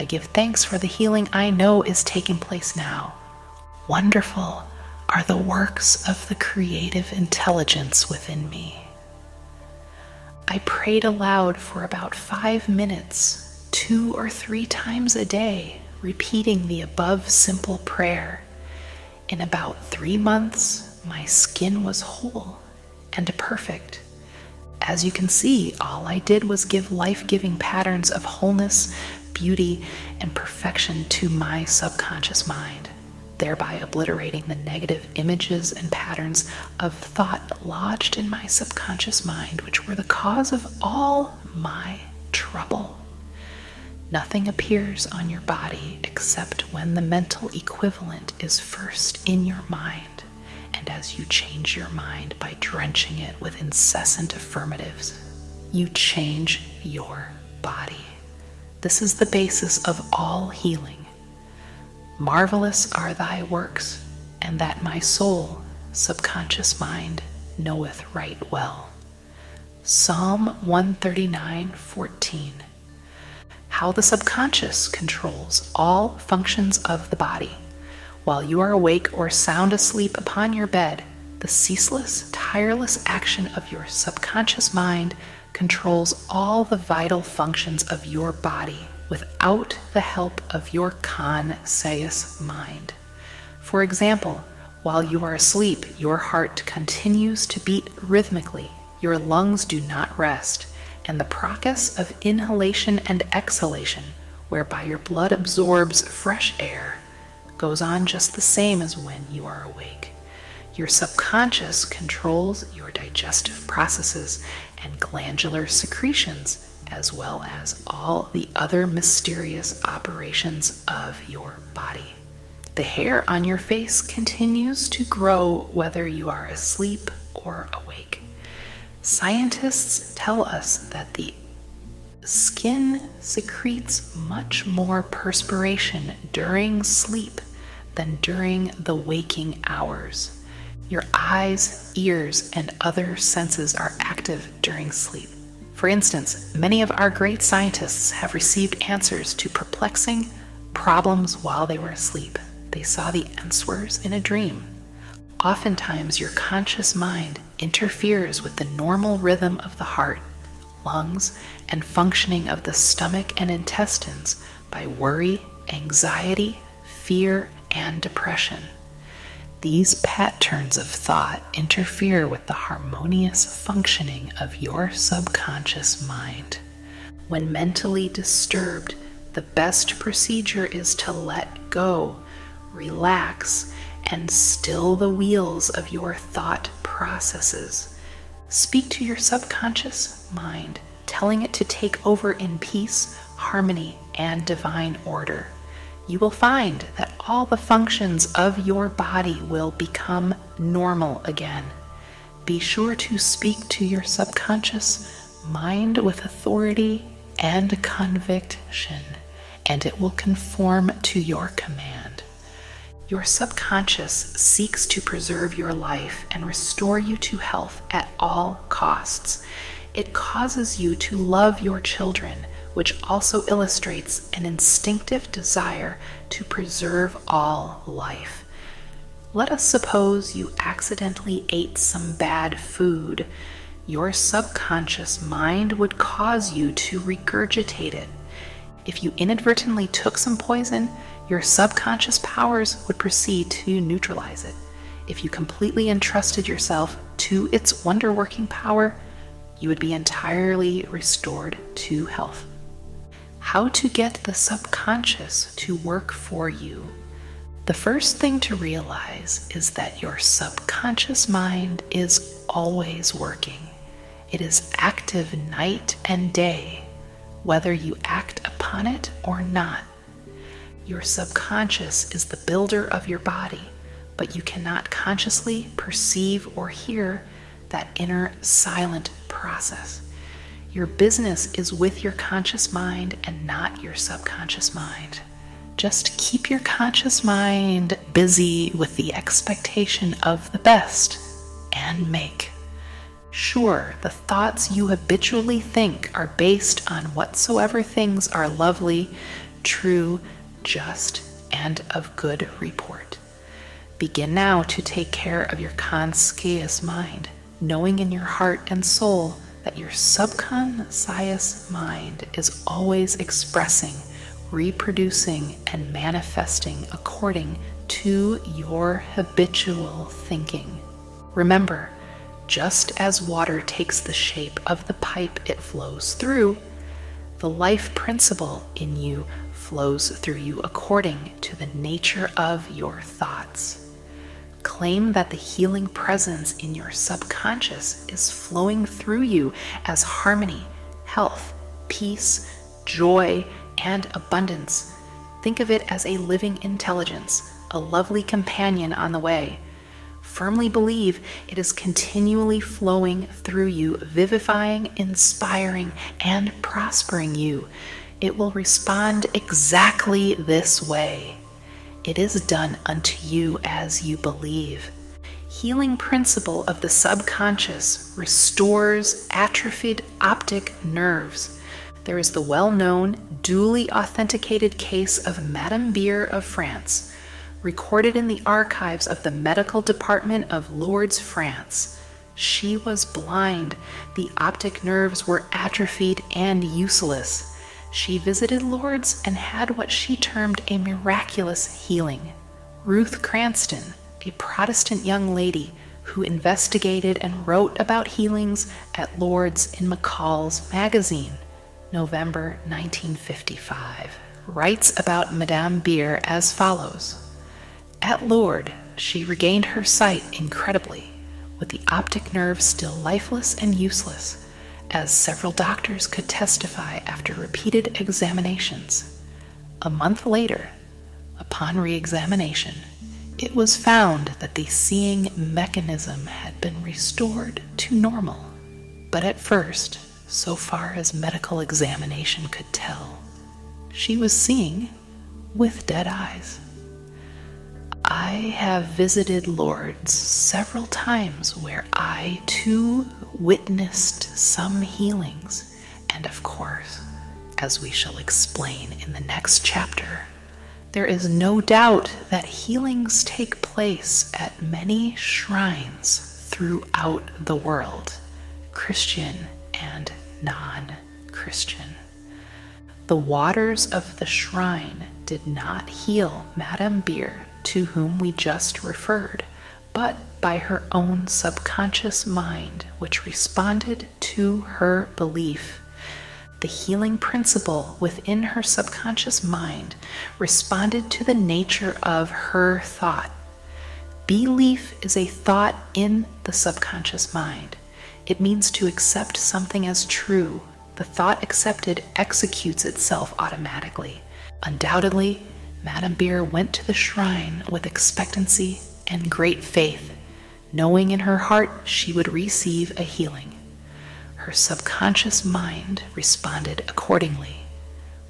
I give thanks for the healing I know is taking place now. Wonderful are the works of the creative intelligence within me. I prayed aloud for about 5 minutes, 2 or 3 times a day, repeating the above simple prayer. In about 3 months, my skin was whole and perfect. As you can see, all I did was give life-giving patterns of wholeness, beauty, and perfection to my subconscious mind, thereby obliterating the negative images and patterns of thought lodged in my subconscious mind, which were the cause of all my trouble. Nothing appears on your body except when the mental equivalent is first in your mind, and as you change your mind by drenching it with incessant affirmatives, you change your body. This is the basis of all healing. Marvelous are thy works, and that my soul, subconscious mind, knoweth right well. Psalm 139:14. How the subconscious controls all functions of the body. While you are awake or sound asleep upon your bed, the ceaseless, tireless action of your subconscious mind controls all the vital functions of your body without the help of your conscious mind. For example, while you are asleep, your heart continues to beat rhythmically, your lungs do not rest, and the process of inhalation and exhalation, whereby your blood absorbs fresh air, goes on just the same as when you are awake. Your subconscious controls your digestive processes and glandular secretions, as well as all the other mysterious operations of your body. The hair on your face continues to grow whether you are asleep or awake. Scientists tell us that the skin secretes much more perspiration during sleep than during the waking hours. Your eyes, ears, and other senses are active during sleep. For instance, many of our great scientists have received answers to perplexing problems while they were asleep. They saw the answers in a dream. Oftentimes, your conscious mind interferes with the normal rhythm of the heart, lungs, and functioning of the stomach and intestines by worry, anxiety, fear, and depression. These patterns of thought interfere with the harmonious functioning of your subconscious mind. When mentally disturbed, the best procedure is to let go, relax, and still the wheels of your thought processes. Speak to your subconscious mind, telling it to take over in peace, harmony, and divine order. You will find that all the functions of your body will become normal again. Be sure to speak to your subconscious mind with authority and conviction, and it will conform to your command. Your subconscious seeks to preserve your life and restore you to health at all costs. It causes you to love your children, which also illustrates an instinctive desire to preserve all life. Let us suppose you accidentally ate some bad food. Your subconscious mind would cause you to regurgitate it. If you inadvertently took some poison, your subconscious powers would proceed to neutralize it. If you completely entrusted yourself to its wonder-working power, you would be entirely restored to health. How to get the subconscious to work for you. The first thing to realize is that your subconscious mind is always working. It is active night and day, whether you act upon it or not. Your subconscious is the builder of your body, but you cannot consciously perceive or hear that inner silent process. Your business is with your conscious mind and not your subconscious mind. Just keep your conscious mind busy with the expectation of the best and make. Sure, the thoughts you habitually think are based on whatsoever things are lovely, true, just, and of good report. Begin now to take care of your conscious mind, knowing in your heart and soul that your subconscious mind is always expressing, reproducing, and manifesting according to your habitual thinking. Remember, just as water takes the shape of the pipe it flows through, the life principle in you flows through you according to the nature of your thoughts. Claim that the healing presence in your subconscious is flowing through you as harmony, health, peace, joy, and abundance. Think of it as a living intelligence, a lovely companion on the way. Firmly believe it is continually flowing through you, vivifying, inspiring, and prospering you. It will respond exactly this way. It is done unto you as you believe. Healing principle of the subconscious restores atrophied optic nerves. There is the well-known, duly authenticated case of Madame Beer of France, recorded in the archives of the Medical Department of Lourdes, France. She was blind. The optic nerves were atrophied and useless. She visited Lourdes and had what she termed a miraculous healing. Ruth Cranston, a Protestant young lady who investigated and wrote about healings at Lourdes in McCall's magazine, November 1955, writes about Madame Beer as follows. At Lourdes, she regained her sight incredibly, with the optic nerve still lifeless and useless, as several doctors could testify after repeated examinations. A month later, upon re-examination, it was found that the seeing mechanism had been restored to normal. But at first, so far as medical examination could tell, she was seeing with dead eyes. I have visited Lourdes several times where I, too, witnessed some healings, and of course, as we shall explain in the next chapter, there is no doubt that healings take place at many shrines throughout the world, Christian and non-Christian. The waters of the shrine did not heal Madame Beer, to whom we just referred, but by her own subconscious mind, which responded to her belief. The healing principle within her subconscious mind responded to the nature of her thought. Belief is a thought in the subconscious mind. It means to accept something as true. The thought accepted executes itself automatically. Undoubtedly, Madame Beer went to the shrine with expectancy and great faith, knowing in her heart she would receive a healing. Her subconscious mind responded accordingly,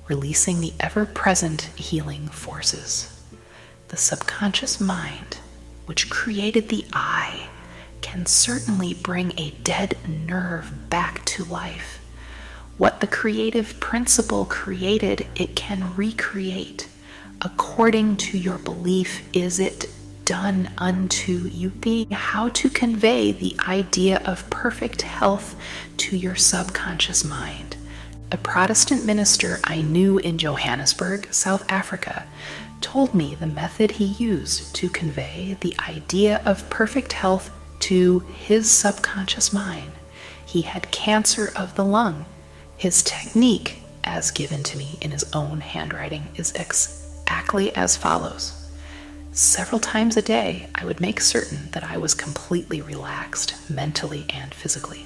releasing the ever-present healing forces. The subconscious mind, which created the eye, can certainly bring a dead nerve back to life. What the creative principle created, it can recreate. According to your belief, is it done unto you? How to convey the idea of perfect health to your subconscious mind. A Protestant minister I knew in Johannesburg, South Africa, told me the method he used to convey the idea of perfect health to his subconscious mind. He had cancer of the lung. His technique, as given to me in his own handwriting, is exactly as follows. Several times a day, I would make certain that I was completely relaxed, mentally and physically.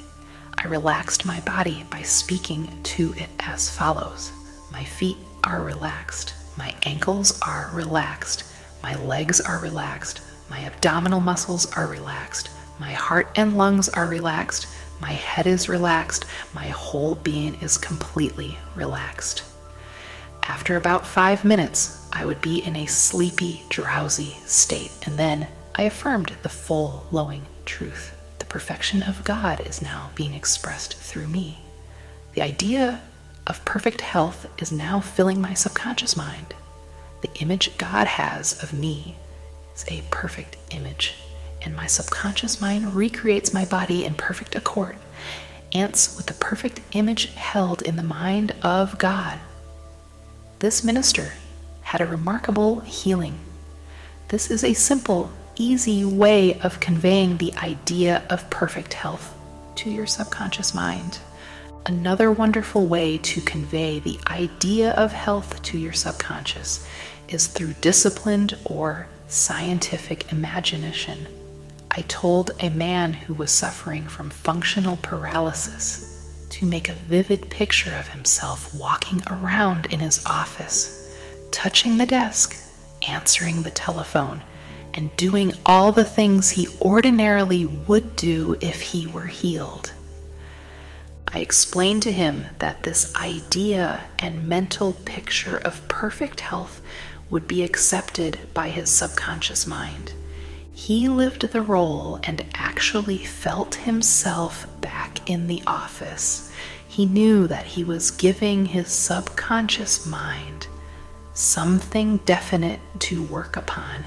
I relaxed my body by speaking to it as follows. My feet are relaxed. My ankles are relaxed. My legs are relaxed. My abdominal muscles are relaxed. My heart and lungs are relaxed. My head is relaxed. My whole being is completely relaxed. After about 5 minutes, I would be in a sleepy, drowsy state, and then I affirmed the full, flowing truth. The perfection of God is now being expressed through me. The idea of perfect health is now filling my subconscious mind. The image God has of me is a perfect image, and my subconscious mind recreates my body in perfect accord, ants with the perfect image held in the mind of God. This minister had a remarkable healing. This is a simple, easy way of conveying the idea of perfect health to your subconscious mind. Another wonderful way to convey the idea of health to your subconscious is through disciplined or scientific imagination. I told a man who was suffering from functional paralysis to make a vivid picture of himself walking around in his office, touching the desk, answering the telephone, and doing all the things he ordinarily would do if he were healed. I explained to him that this idea and mental picture of perfect health would be accepted by his subconscious mind. He lived the role and actually felt himself back in the office. He knew that he was giving his subconscious mind something definite to work upon.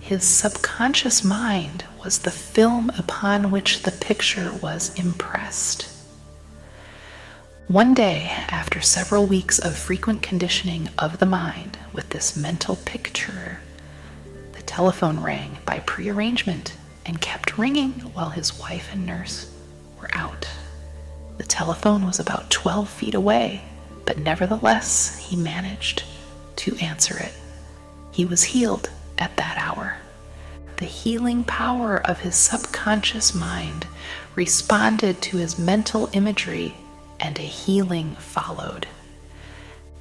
His subconscious mind was the film upon which the picture was impressed. One day, after several weeks of frequent conditioning of the mind with this mental picture, the telephone rang by prearrangement and kept ringing while his wife and nurse were out. The telephone was about 12 feet away, but nevertheless, he managed to answer it. He was healed at that hour. The healing power of his subconscious mind responded to his mental imagery, and a healing followed.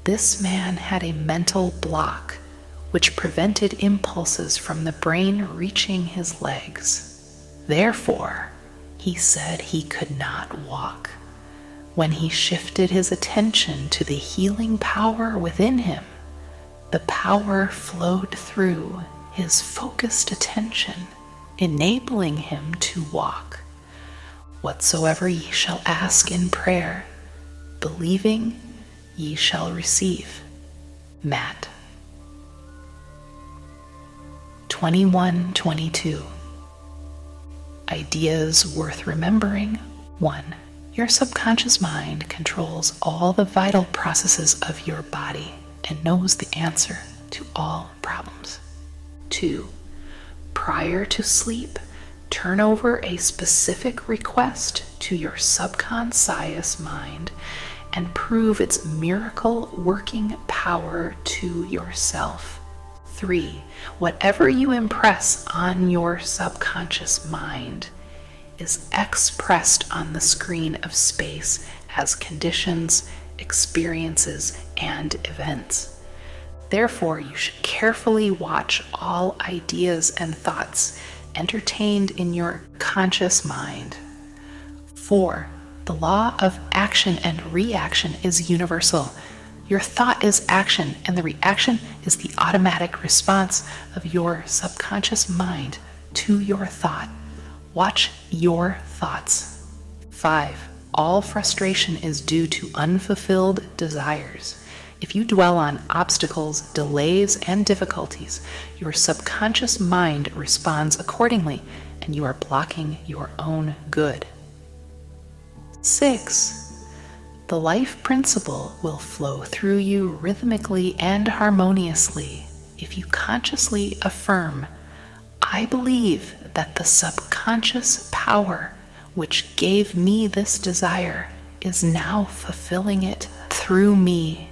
This man had a mental block which prevented impulses from the brain reaching his legs. Therefore, he said he could not walk. When he shifted his attention to the healing power within him, the power flowed through his focused attention, enabling him to walk. Whatsoever ye shall ask in prayer, believing, ye shall receive. Matt. 21:22. Ideas worth remembering. 1. Your subconscious mind controls all the vital processes of your body and knows the answer to all problems. 2. Prior to sleep, turn over a specific request to your subconscious mind and prove its miracle working power to yourself. 3. Whatever you impress on your subconscious mind is expressed on the screen of space as conditions, experiences, and events. Therefore, you should carefully watch all ideas and thoughts entertained in your conscious mind. 4. The law of action and reaction is universal. Your thought is action, and the reaction is the automatic response of your subconscious mind to your thought. Watch your thoughts. 5. All frustration is due to unfulfilled desires. If you dwell on obstacles, delays, and difficulties, your subconscious mind responds accordingly, and you are blocking your own good. 6. The life principle will flow through you rhythmically and harmoniously if you consciously affirm, I believe that the subconscious power which gave me this desire is now fulfilling it through me.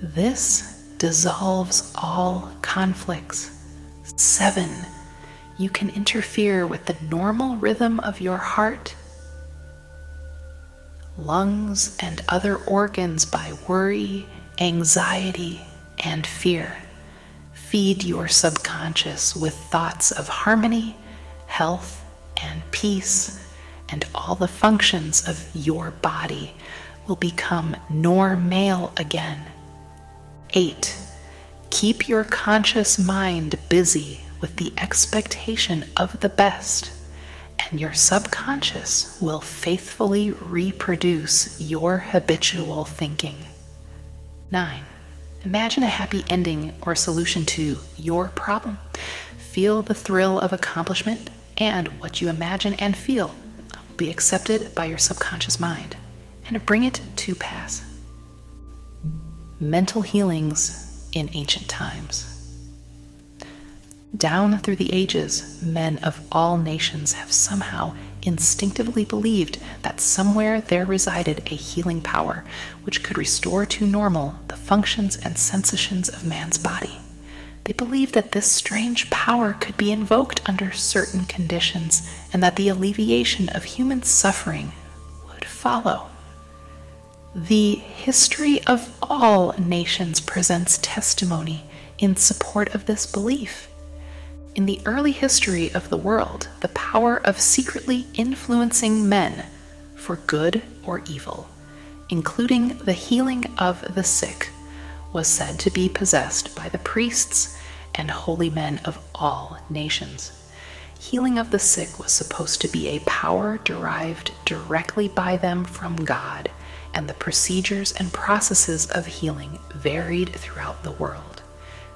This dissolves all conflicts. 7. You can interfere with the normal rhythm of your heart, lungs, and other organs by worry, anxiety, and fear. Feed your subconscious with thoughts of harmony, health, and peace, and all the functions of your body will become normal again. 8. Keep your conscious mind busy with the expectation of the best, and your subconscious will faithfully reproduce your habitual thinking. 9. Imagine a happy ending or solution to your problem. Feel the thrill of accomplishment, and what you imagine and feel will be accepted by your subconscious mind, and bring it to pass. Mental healings in ancient times. Down through the ages, men of all nations have somehow instinctively believed that somewhere there resided a healing power which could restore to normal the functions and sensations of man's body. They believed that this strange power could be invoked under certain conditions, and that the alleviation of human suffering would follow. The history of all nations presents testimony in support of this belief. In the early history of the world, the power of secretly influencing men for good or evil, including the healing of the sick, was said to be possessed by the priests and holy men of all nations. Healing of the sick was supposed to be a power derived directly by them from God, and the procedures and processes of healing varied throughout the world.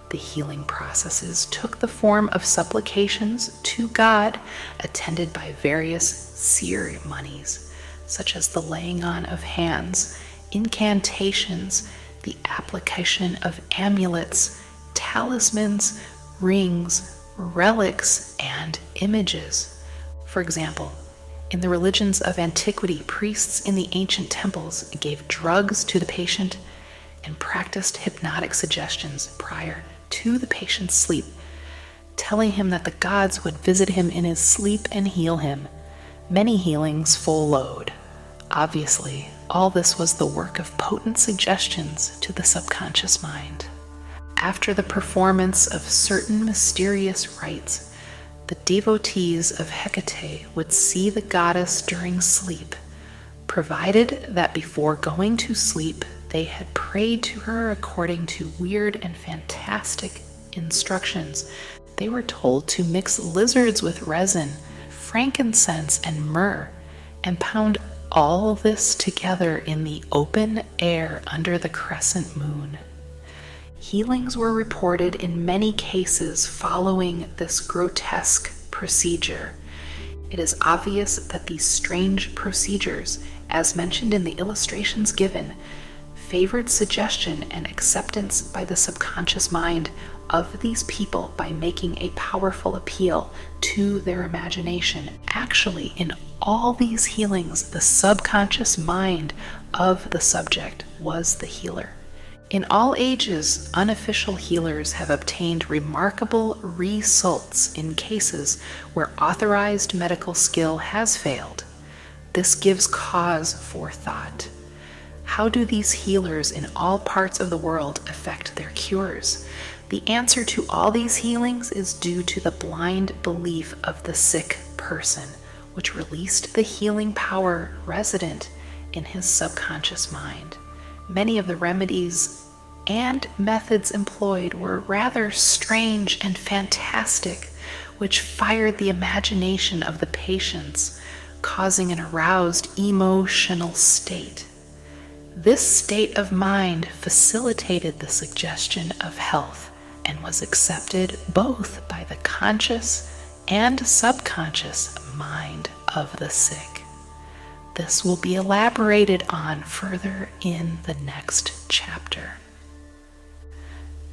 The healing processes took the form of supplications to God, attended by various ceremonies, such as the laying on of hands, incantations, the application of amulets, talismans, rings, relics, and images. For example, in the religions of antiquity, priests in the ancient temples gave drugs to the patient and practiced hypnotic suggestions prior to the patient's sleep, telling him that the gods would visit him in his sleep and heal him. Many healings followed. Obviously, all this was the work of potent suggestions to the subconscious mind. After the performance of certain mysterious rites, the devotees of Hecate would see the goddess during sleep, provided that before going to sleep they had prayed to her according to weird and fantastic instructions. They were told to mix lizards with resin, frankincense, and myrrh, and pound all this together in the open air under the crescent moon. Healings were reported in many cases following this grotesque procedure. It is obvious that these strange procedures, as mentioned in the illustrations given, favored suggestion and acceptance by the subconscious mind of these people by making a powerful appeal to their imagination. Actually, in all these healings, the subconscious mind of the subject was the healer. In all ages, unofficial healers have obtained remarkable results in cases where authorized medical skill has failed. This gives cause for thought. How do these healers in all parts of the world effect their cures? The answer to all these healings is due to the blind belief of the sick person, which released the healing power resident in his subconscious mind. Many of the remedies and methods employed were rather strange and fantastic, which fired the imagination of the patients, causing an aroused emotional state. This state of mind facilitated the suggestion of health and was accepted both by the conscious and subconscious mind of the sick. This will be elaborated on further in the next chapter.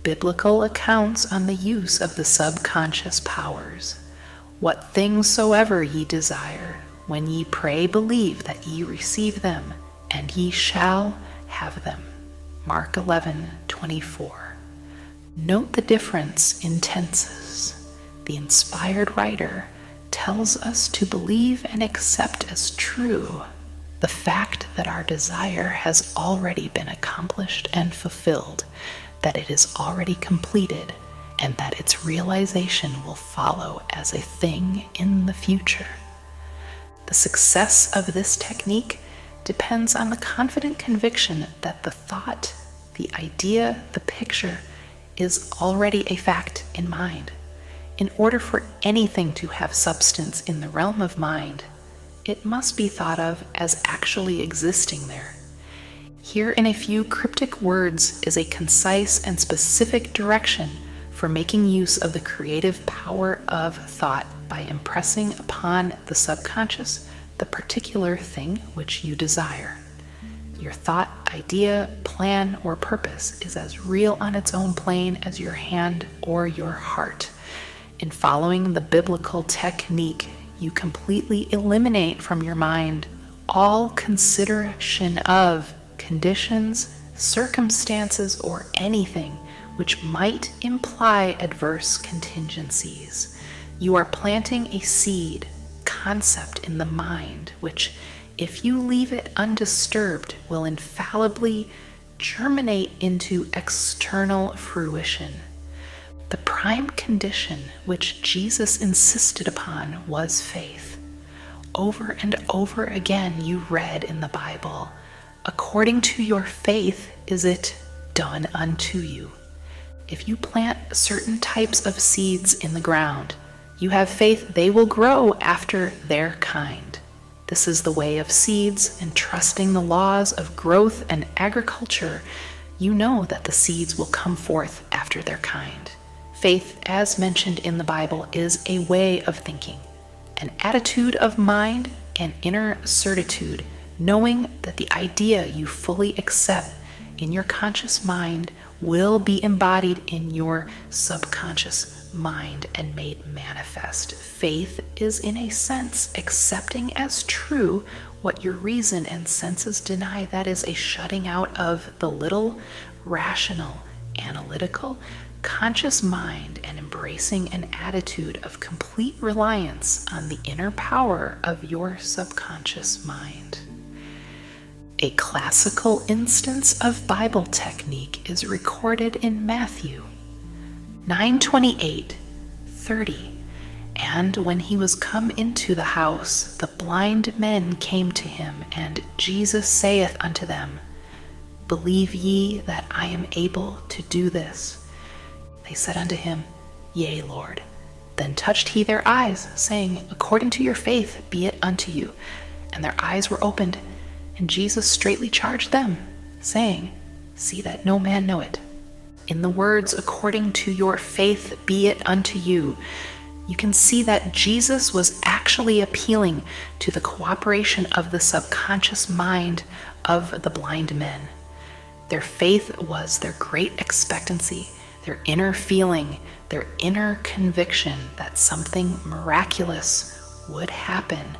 Biblical accounts on the use of the subconscious powers. What things soever ye desire, when ye pray, believe that ye receive them, and ye shall have them. Mark 11:24. Note the difference in tenses. The inspired writer tells us to believe and accept as true the fact that our desire has already been accomplished and fulfilled, that it is already completed, and that its realization will follow as a thing in the future. The success of this technique depends on the confident conviction that the thought, the idea, the picture is already a fact in mind. In order for anything to have substance in the realm of mind, it must be thought of as actually existing there. Here in a few cryptic words is a concise and specific direction for making use of the creative power of thought by impressing upon the subconscious the particular thing which you desire. Your thought, idea, plan, or purpose is as real on its own plane as your hand or your heart. In following the biblical technique, you completely eliminate from your mind all consideration of conditions, circumstances, or anything which might imply adverse contingencies. You are planting a seed, concept in the mind, which, if you leave it undisturbed, will infallibly germinate into external fruition. The prime condition which Jesus insisted upon was faith. Over and over again you read in the Bible, "According to your faith is it done unto you." If you plant certain types of seeds in the ground, you have faith they will grow after their kind. This is the way of seeds, and trusting the laws of growth and agriculture, you know that the seeds will come forth after their kind. Faith, as mentioned in the Bible, is a way of thinking, an attitude of mind and inner certitude, knowing that the idea you fully accept in your conscious mind will be embodied in your subconscious mind and made manifest. Faith is, in a sense, accepting as true what your reason and senses deny. That is a shutting out of the little, rational, analytical, conscious mind and embracing an attitude of complete reliance on the inner power of your subconscious mind. A classical instance of Bible technique is recorded in Matthew 9:28-30. And when he was come into the house, the blind men came to him, and Jesus saith unto them, Believe ye that I am able to do this? They said unto him, Yea, Lord. Then touched he their eyes, saying, According to your faith be it unto you. And their eyes were opened. And Jesus straitly charged them, saying, See that no man know it. In the words, according to your faith be it unto you, you can see that Jesus was actually appealing to the cooperation of the subconscious mind of the blind men. Their faith was their great expectancy, their inner feeling, their inner conviction that something miraculous would happen,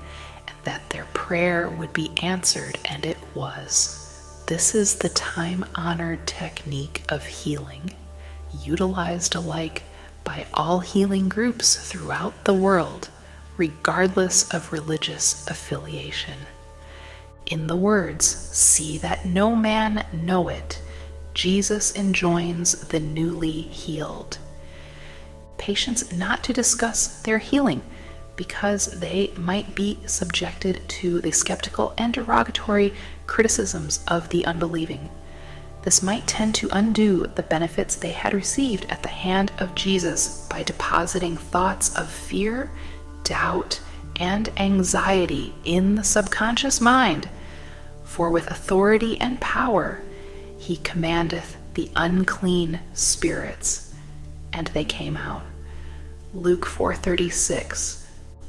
that their prayer would be answered, and it was. This is the time-honored technique of healing, utilized alike by all healing groups throughout the world, regardless of religious affiliation. In the words, see that no man know it, Jesus enjoins the newly healed patients not to discuss their healing, because they might be subjected to the skeptical and derogatory criticisms of the unbelieving. This might tend to undo the benefits they had received at the hand of Jesus by depositing thoughts of fear, doubt, and anxiety in the subconscious mind. For with authority and power he commandeth the unclean spirits, and they came out. Luke 4:36.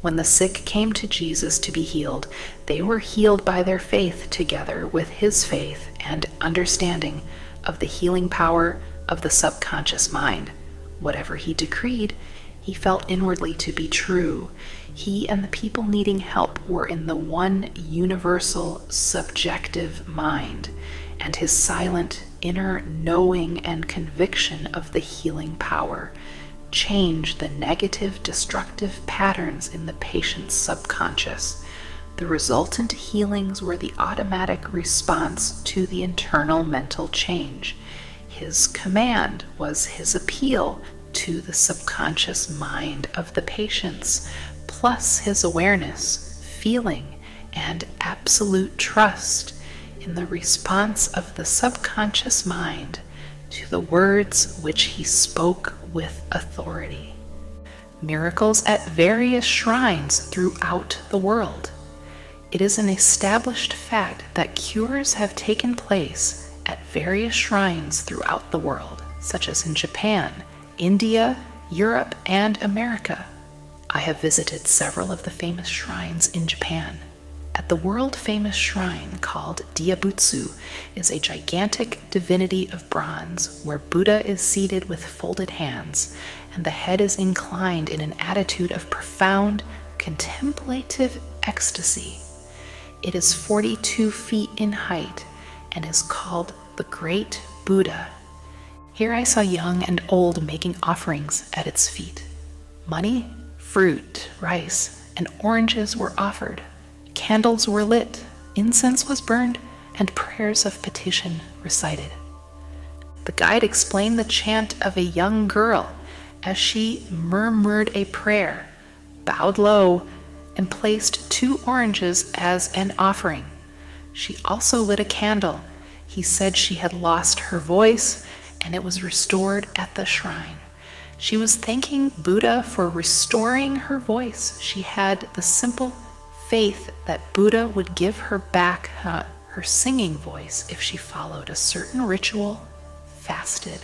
When the sick came to Jesus to be healed, they were healed by their faith together with his faith and understanding of the healing power of the subconscious mind. Whatever he decreed, he felt inwardly to be true. He and the people needing help were in the one universal subjective mind, and his silent inner knowing and conviction of the healing power change the negative, destructive patterns in the patient's subconscious. The resultant healings were the automatic response to the internal mental change. His command was his appeal to the subconscious mind of the patients, plus his awareness, feeling, and absolute trust in the response of the subconscious mind to the words which he spoke with authority. miracles at various shrines throughout the world. It is an established fact that cures have taken place at various shrines throughout the world, such as in Japan, India, Europe, and America. I have visited several of the famous shrines in Japan. At the world-famous shrine called Diabutsu is a gigantic divinity of bronze where Buddha is seated with folded hands, and the head is inclined in an attitude of profound, contemplative ecstasy. It is 42 feet in height and is called the Great Buddha. Here I saw young and old making offerings at its feet. Money, fruit, rice, and oranges were offered. Candles were lit, incense was burned, and prayers of petition recited. The guide explained the chant of a young girl as she murmured a prayer, bowed low, and placed 2 oranges as an offering. She also lit a candle. He said she had lost her voice, and it was restored at the shrine. She was thanking Buddha for restoring her voice. She had the simple faith that Buddha would give her back her singing voice if she followed a certain ritual, fasted,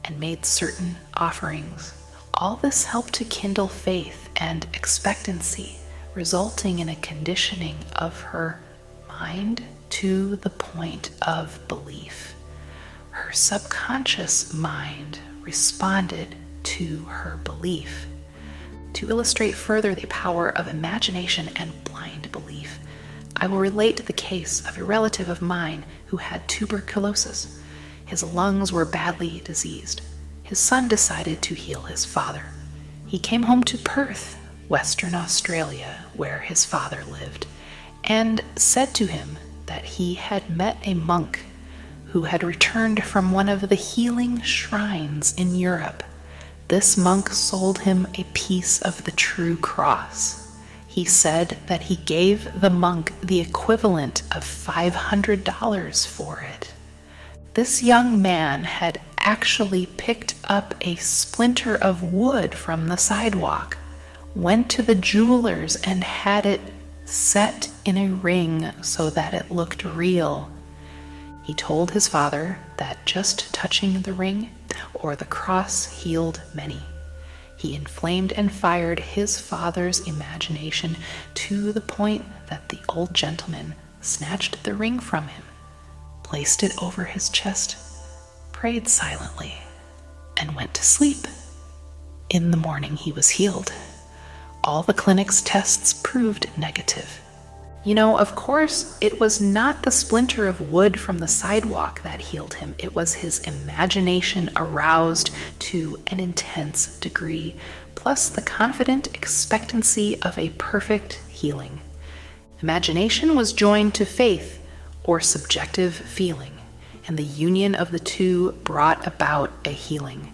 and made certain offerings. All this helped to kindle faith and expectancy, resulting in a conditioning of her mind to the point of belief. Her subconscious mind responded to her belief. To illustrate further the power of imagination and blind belief, I will relate the case of a relative of mine who had tuberculosis. His lungs were badly diseased. His son decided to heal his father. He came home to Perth, Western Australia, where his father lived, and said to him that he had met a monk who had returned from one of the healing shrines in Europe. This monk sold him a piece of the true cross. He said that he gave the monk the equivalent of $500 for it. This young man had actually picked up a splinter of wood from the sidewalk, went to the jeweler's and had it set in a ring so that it looked real. He told his father that just touching the ring or the cross healed many. He inflamed and fired his father's imagination to the point that the old gentleman snatched the ring from him, placed it over his chest, prayed silently, and went to sleep. In the morning he was healed. All the clinic's tests proved negative. You know, of course, it was not the splinter of wood from the sidewalk that healed him. It was his imagination aroused to an intense degree, plus the confident expectancy of a perfect healing. Imagination was joined to faith, or subjective feeling, and the union of the two brought about a healing.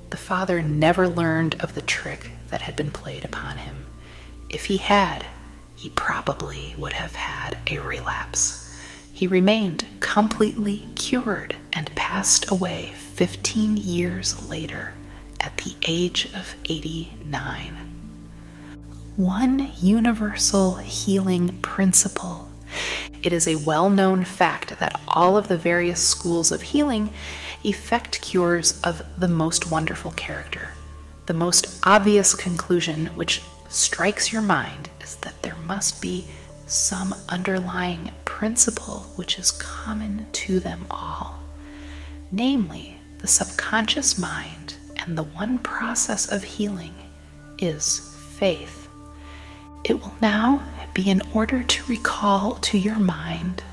The father never learned of the trick that had been played upon him. If he had, he probably would have had a relapse. He remained completely cured and passed away 15 years later at the age of 89. One universal healing principle. It is a well-known fact that all of the various schools of healing effect cures of the most wonderful character. The most obvious conclusion which strikes your mind is that there must be some underlying principle which is common to them all, namely the subconscious mind, and the one process of healing is faith. It will now be in order to recall to your mind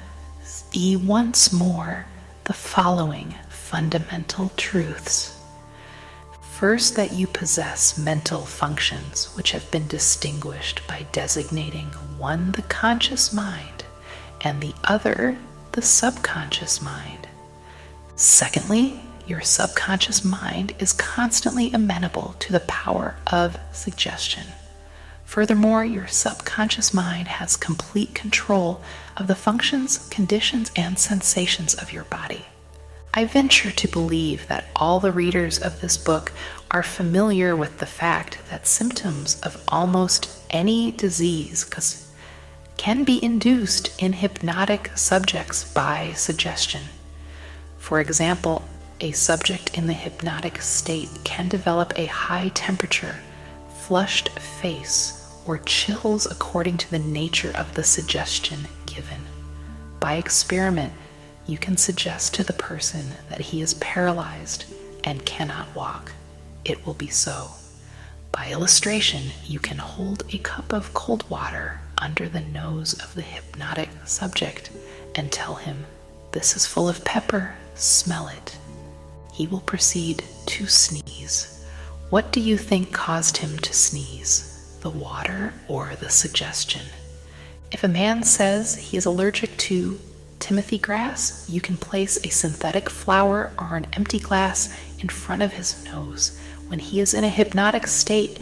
once more the following fundamental truths. First, that you possess mental functions which have been distinguished by designating one the conscious mind and the other the subconscious mind. Secondly, your subconscious mind is constantly amenable to the power of suggestion. Furthermore, your subconscious mind has complete control of the functions, conditions, and sensations of your body. I venture to believe that all the readers of this book are familiar with the fact that symptoms of almost any disease can be induced in hypnotic subjects by suggestion. For example, a subject in the hypnotic state can develop a high temperature, flushed face, or chills according to the nature of the suggestion given. By experiment, you can suggest to the person that he is paralyzed and cannot walk. It will be so. By illustration, you can hold a cup of cold water under the nose of the hypnotic subject and tell him, "This is full of pepper, smell it." He will proceed to sneeze. What do you think caused him to sneeze? The water or the suggestion? If a man says he is allergic to Timothy grass, you can place a synthetic flower or an empty glass in front of his nose when he is in a hypnotic state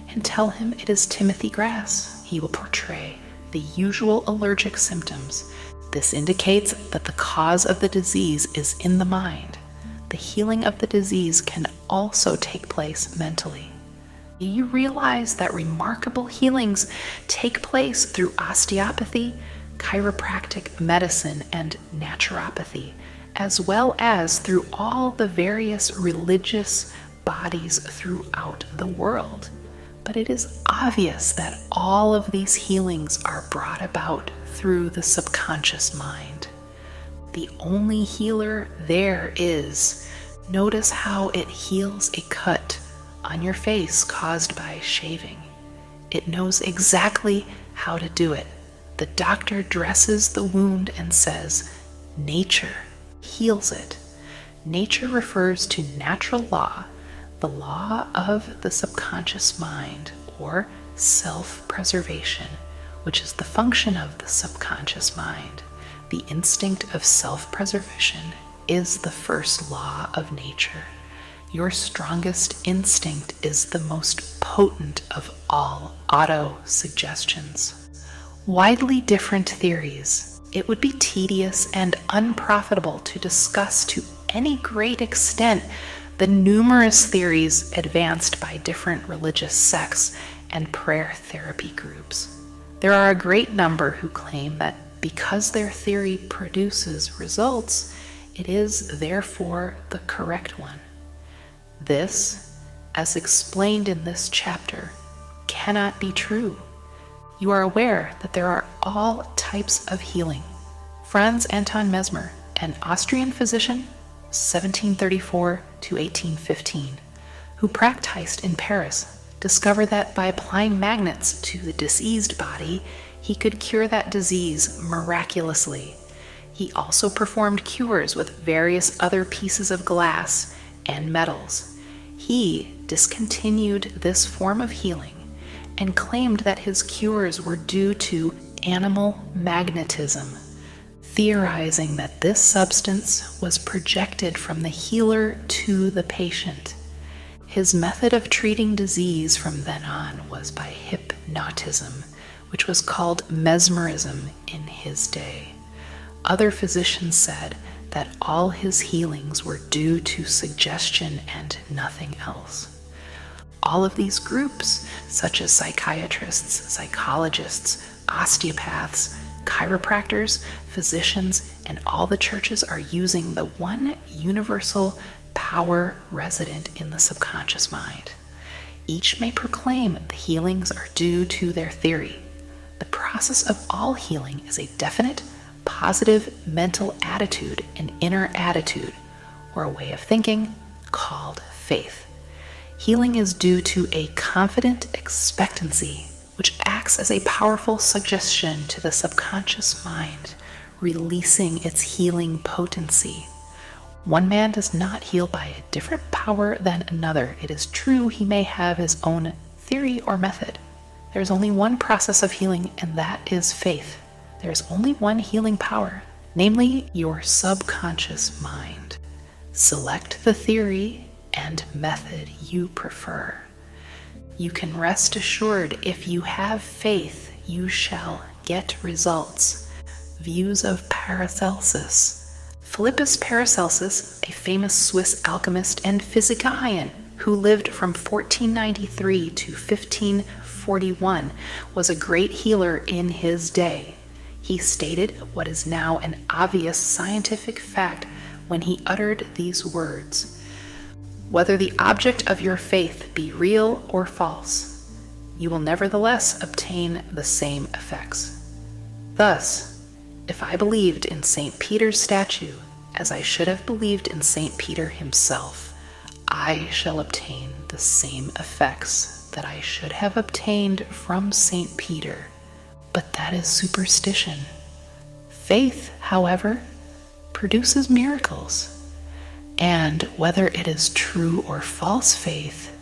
and tell him it is Timothy grass. He will portray the usual allergic symptoms. This indicates that the cause of the disease is in the mind. The healing of the disease can also take place mentally. Do you realize that remarkable healings take place through osteopathy, chiropractic medicine, and naturopathy, as well as through all the various religious bodies throughout the world? But it is obvious that all of these healings are brought about through the subconscious mind. The only healer there is. Notice how it heals a cut on your face caused by shaving. It knows exactly how to do it. The doctor dresses the wound and says, "Nature heals it." Nature refers to natural law, the law of the subconscious mind, or self-preservation, which is the function of the subconscious mind. The instinct of self-preservation is the first law of nature. Your strongest instinct is the most potent of all auto-suggestions. Widely different theories. It would be tedious and unprofitable to discuss to any great extent the numerous theories advanced by different religious sects and prayer therapy groups. There are a great number who claim that because their theory produces results, it is therefore the correct one. This, as explained in this chapter, cannot be true. You are aware that there are all types of healing. Franz Anton Mesmer, an Austrian physician, 1734 to 1815, who practiced in Paris, discovered that by applying magnets to the diseased body, he could cure that disease miraculously. He also performed cures with various other pieces of glass and metals. He discontinued this form of healing and claimed that his cures were due to animal magnetism, theorizing that this substance was projected from the healer to the patient. His method of treating disease from then on was by hypnotism, which was called mesmerism in his day. Other physicians said that all his healings were due to suggestion and nothing else. All of these groups, such as psychiatrists, psychologists, osteopaths, chiropractors, physicians, and all the churches are using the one universal power resident in the subconscious mind. Each may proclaim the healings are due to their theory. The process of all healing is a definite, positive mental attitude, an inner attitude, or a way of thinking called faith. Healing is due to a confident expectancy, which acts as a powerful suggestion to the subconscious mind, releasing its healing potency. One man does not heal by a different power than another. It is true he may have his own theory or method. There is only one process of healing, and that is faith. There is only one healing power, namely your subconscious mind. Select the theory and method you prefer. You can rest assured if you have faith, you shall get results. Views of Paracelsus. Philippus Paracelsus, a famous Swiss alchemist and physician, who lived from 1493 to 1541, was a great healer in his day. He stated what is now an obvious scientific fact when he uttered these words: "Whether the object of your faith be real or false, you will nevertheless obtain the same effects." Thus, if I believed in St. Peter's statue as I should have believed in St. Peter himself, I shall obtain the same effects that I should have obtained from St. Peter. But that is superstition. Faith, however, produces miracles. And whether it is true or false faith,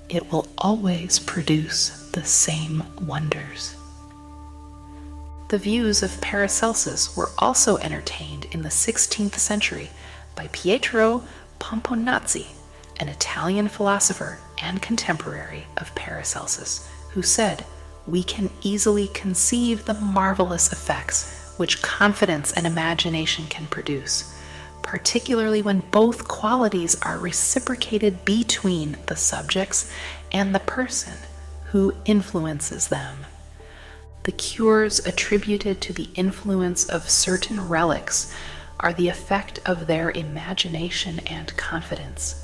it will always produce the same wonders. The views of Paracelsus were also entertained in the 16th century by Pietro Pomponazzi, an Italian philosopher and contemporary of Paracelsus, who said, "We can easily conceive the marvelous effects which confidence and imagination can produce, particularly when both qualities are reciprocated between the subjects and the person who influences them. The cures attributed to the influence of certain relics are the effect of their imagination and confidence.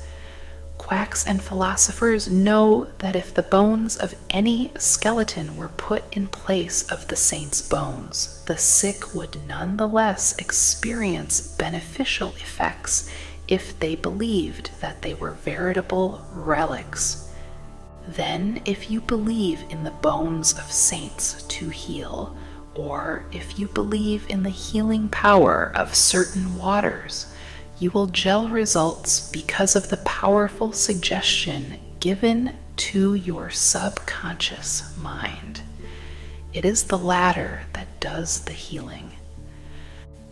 Quacks and philosophers know that if the bones of any skeleton were put in place of the saint's bones, the sick would none the less experience beneficial effects if they believed that they were veritable relics. Then, if you believe in the bones of saints to heal, or if you believe in the healing power of certain waters, you will gel results because of the powerful suggestion given to your subconscious mind. It is the latter that does the healing."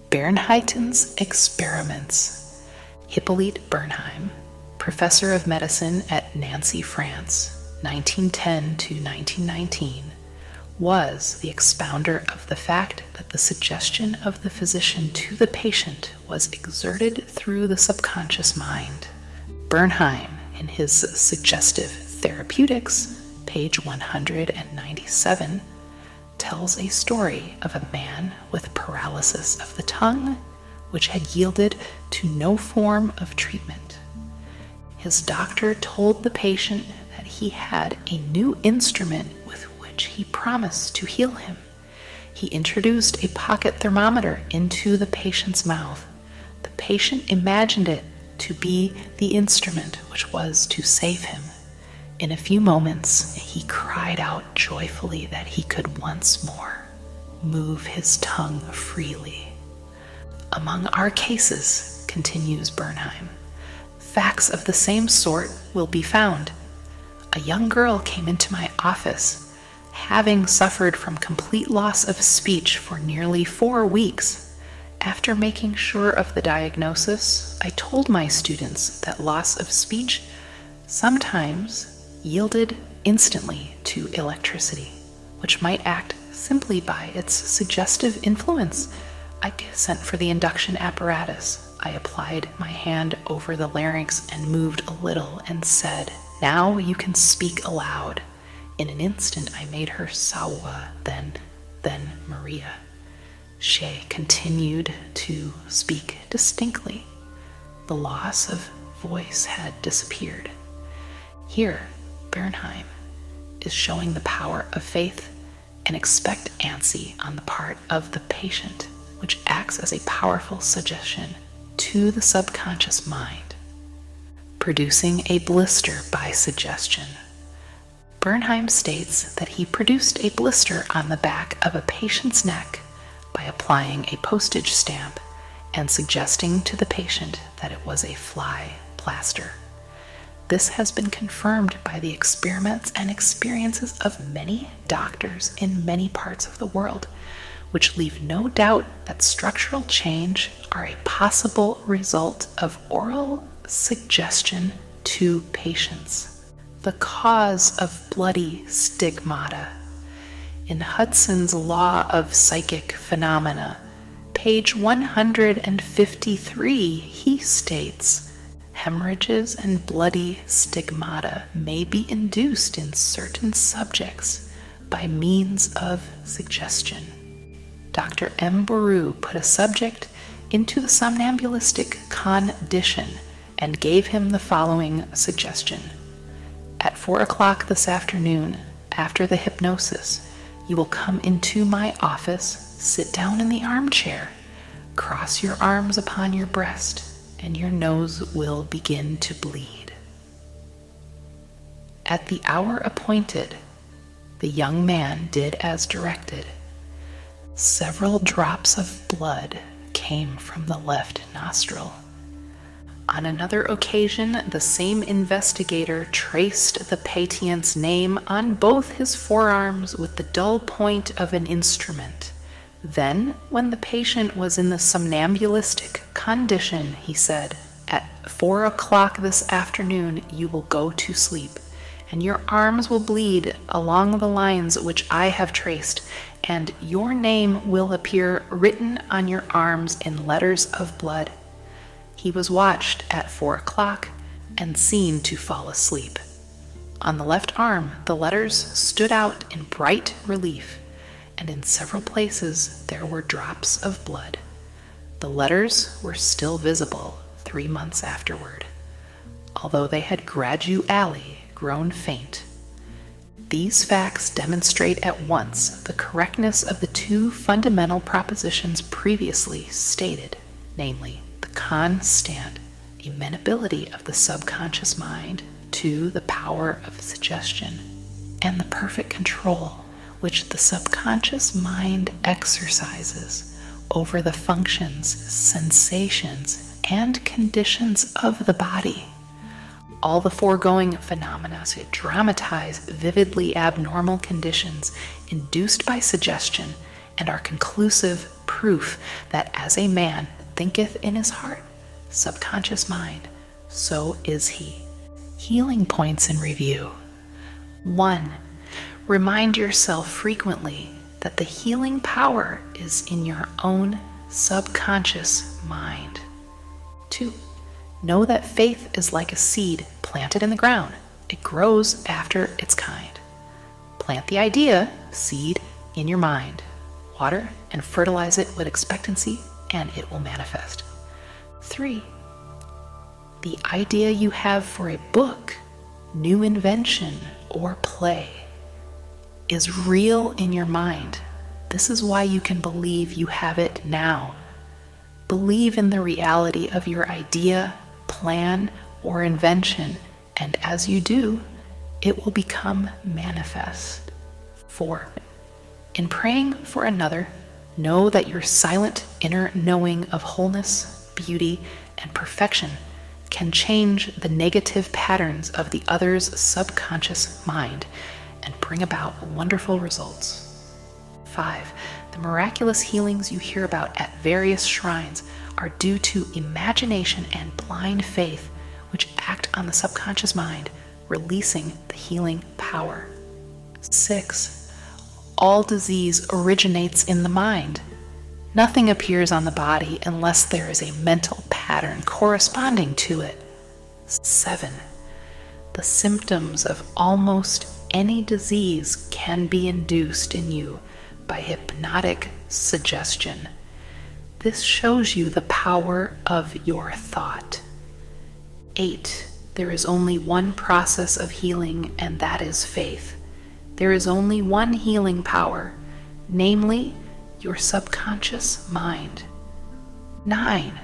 Bernheiten's experiments. Hippolyte Bernheim, professor of medicine at Nancy, France, 1910 to 1919, was the expounder of the fact that the suggestion of the physician to the patient was exerted through the subconscious mind. Bernheim, in his Suggestive Therapeutics, page 197, tells a story of a man with paralysis of the tongue, which had yielded to no form of treatment. His doctor told the patient that he had a new instrument with which he promised to heal him. He introduced a pocket thermometer into the patient's mouth. The patient imagined it to be the instrument which was to save him. In a few moments, he cried out joyfully that he could once more move his tongue freely. Among our cases, continues Bernheim, facts of the same sort will be found. A young girl came into my office, having suffered from complete loss of speech for nearly 4 weeks. After making sure of the diagnosis, I told my students that loss of speech sometimes yielded instantly to electricity, which might act simply by its suggestive influence. I sent for the induction apparatus. I applied my hand over the larynx and moved a little and said, "Now you can speak aloud." In an instant I made her Sawa, then Maria. She continued to speak distinctly. The loss of voice had disappeared. Here, Bernheim is showing the power of faith and expectancy on the part of the patient, which acts as a powerful suggestion to the subconscious mind. Producing a blister by suggestion. Bernheim states that he produced a blister on the back of a patient's neck by applying a postage stamp and suggesting to the patient that it was a fly plaster. This has been confirmed by the experiments and experiences of many doctors in many parts of the world, which leave no doubt that structural change are a possible result of oral suggestion to patients. The cause of bloody stigmata. In Hudson's Law of Psychic Phenomena, page 153, he states, hemorrhages and bloody stigmata may be induced in certain subjects by means of suggestion. Dr. M. Boru put a subject into the somnambulistic condition and gave him the following suggestion. At 4 o'clock this afternoon, after the hypnosis, you will come into my office, sit down in the armchair, cross your arms upon your breast, and your nose will begin to bleed. At the hour appointed, the young man did as directed. Several drops of blood came from the left nostril. On another occasion, the same investigator traced the patient's name on both his forearms with the dull point of an instrument. Then, when the patient was in the somnambulistic condition, he said, "At 4 o'clock this afternoon you will go to sleep, and your arms will bleed along the lines which I have traced, and your name will appear written on your arms in letters of blood." He was watched at 4 o'clock and seen to fall asleep. On the left arm, the letters stood out in bright relief, and in several places there were drops of blood. The letters were still visible 3 months afterward, although they had gradually grown faint. These facts demonstrate at once the correctness of the two fundamental propositions previously stated, namely, the constant amenability of the subconscious mind to the power of suggestion, and the perfect control which the subconscious mind exercises over the functions, sensations, and conditions of the body. All the foregoing phenomena dramatize vividly abnormal conditions induced by suggestion and are conclusive proof that as a man thinketh in his heart, subconscious mind, so is he. Healing points in review. 1. Remind yourself frequently that the healing power is in your own subconscious mind. 2. Know that faith is like a seed planted in the ground. It grows after its kind. Plant the idea, seed, in your mind. Water and fertilize it with expectancy, and it will manifest. 3. The idea you have for a book, new invention, or play is real in your mind. This is why you can believe you have it now. Believe in the reality of your idea, plan, or invention, and as you do, it will become manifest. 4. In praying for another, know that your silent inner knowing of wholeness, beauty, and perfection can change the negative patterns of the other's subconscious mind and bring about wonderful results. 5. The miraculous healings you hear about at various shrines are due to imagination and blind faith, which act on the subconscious mind, releasing the healing power. 6. All disease originates in the mind. Nothing appears on the body unless there is a mental pattern corresponding to it. 7. The symptoms of almost any disease can be induced in you by hypnotic suggestion. This shows you the power of your thought. 8. There is only one process of healing, and that is faith. There is only one healing power, namely your subconscious mind. 9.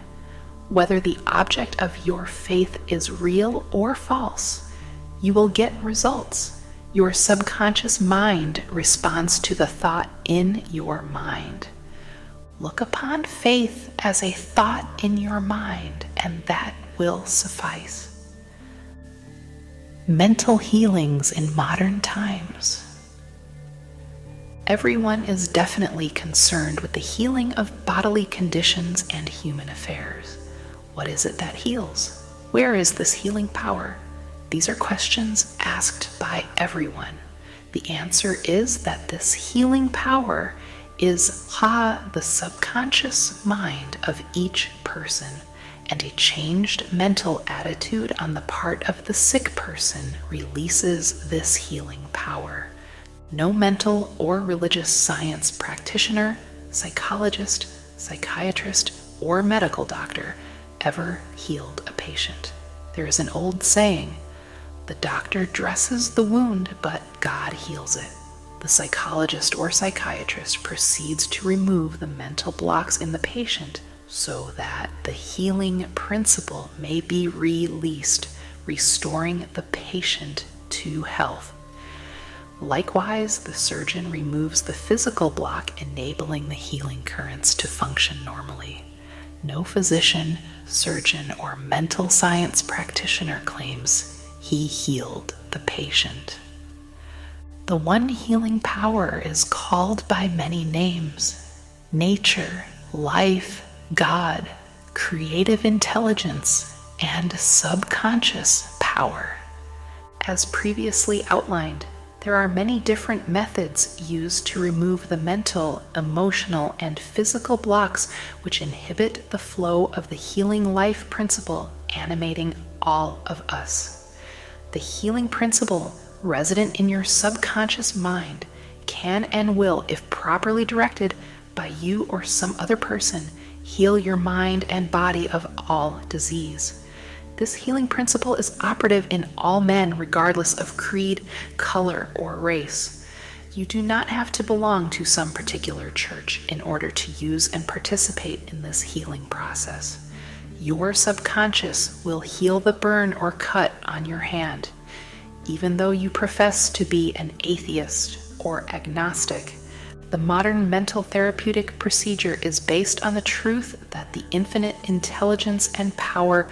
Whether the object of your faith is real or false, you will get results. Your subconscious mind responds to the thought in your mind. Look upon faith as a thought in your mind, and that will suffice. Mental healings in modern times. Everyone is definitely concerned with the healing of bodily conditions and human affairs. What is it that heals? Where is this healing power? These are questions asked by everyone. The answer is that this healing power is the subconscious mind of each person, and a changed mental attitude on the part of the sick person releases this healing power. No mental or religious science practitioner, psychologist, psychiatrist, or medical doctor ever healed a patient. There is an old saying, the doctor dresses the wound, but God heals it. The psychologist or psychiatrist proceeds to remove the mental blocks in the patient so that the healing principle may be released, restoring the patient to health. Likewise, the surgeon removes the physical block, enabling the healing currents to function normally. No physician, surgeon, or mental science practitioner claims he healed the patient. The one healing power is called by many names: nature, life, God, creative intelligence, and subconscious power. As previously outlined, there are many different methods used to remove the mental, emotional, and physical blocks which inhibit the flow of the healing life principle animating all of us. The healing principle resident in your subconscious mind can and will, if properly directed by you or some other person, heal your mind and body of all disease. This healing principle is operative in all men, regardless of creed, color, or race. You do not have to belong to some particular church in order to use and participate in this healing process. Your subconscious will heal the burn or cut on your hand. Even though you profess to be an atheist or agnostic, the modern mental therapeutic procedure is based on the truth that the infinite intelligence and power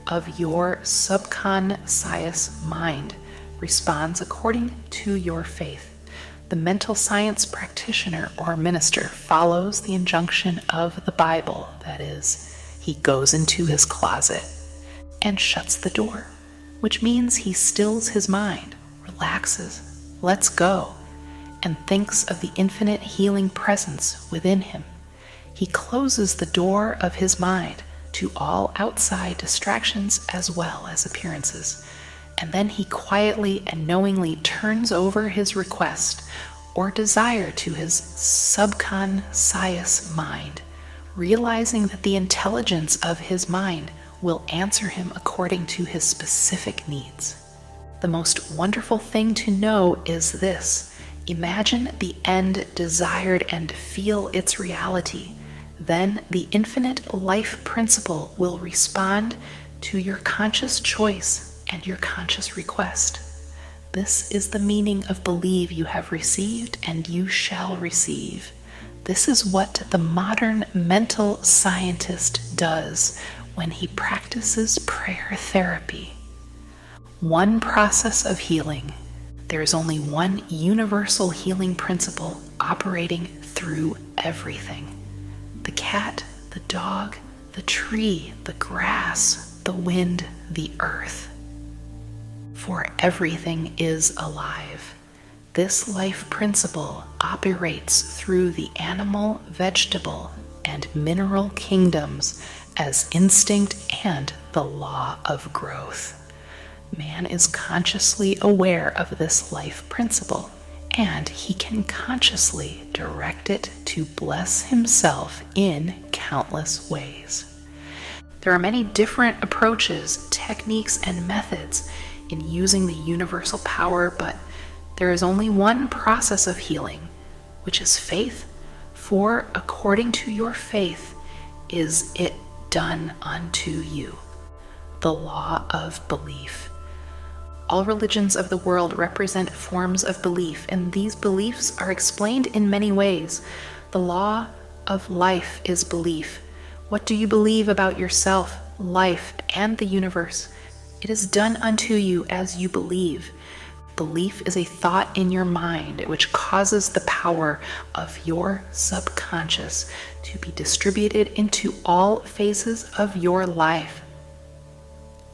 of your subconscious mind responds according to your faith. The mental science practitioner or minister follows the injunction of the Bible, that is, he goes into his closet and shuts the door, which means he stills his mind, relaxes, lets go, and thinks of the infinite healing presence within him. He closes the door of his mind to all outside distractions as well as appearances, and then he quietly and knowingly turns over his request or desire to his subconscious mind, realizing that the intelligence of his mind will answer him according to his specific needs. The most wonderful thing to know is this: imagine the end desired and feel its reality. Then the infinite life principle will respond to your conscious choice and your conscious request. This is the meaning of believe you have received and you shall receive. This is what the modern mental scientist does when he practices prayer therapy. One process of healing. There is only one universal healing principle operating through everything. The cat, the dog, the tree, the grass, the wind, the earth. For everything is alive. This life principle operates through the animal, vegetable, and mineral kingdoms as instinct and the law of growth. Man is consciously aware of this life principle, and he can consciously direct it to bless himself in countless ways. There are many different approaches, techniques, and methods in using the universal power, but there is only one process of healing, which is faith. For according to your faith is it done unto you. The law of belief. All religions of the world represent forms of belief, and these beliefs are explained in many ways. The law of life is belief. What do you believe about yourself, life, and the universe? It is done unto you as you believe. Belief is a thought in your mind which causes the power of your subconscious to be distributed into all phases of your life.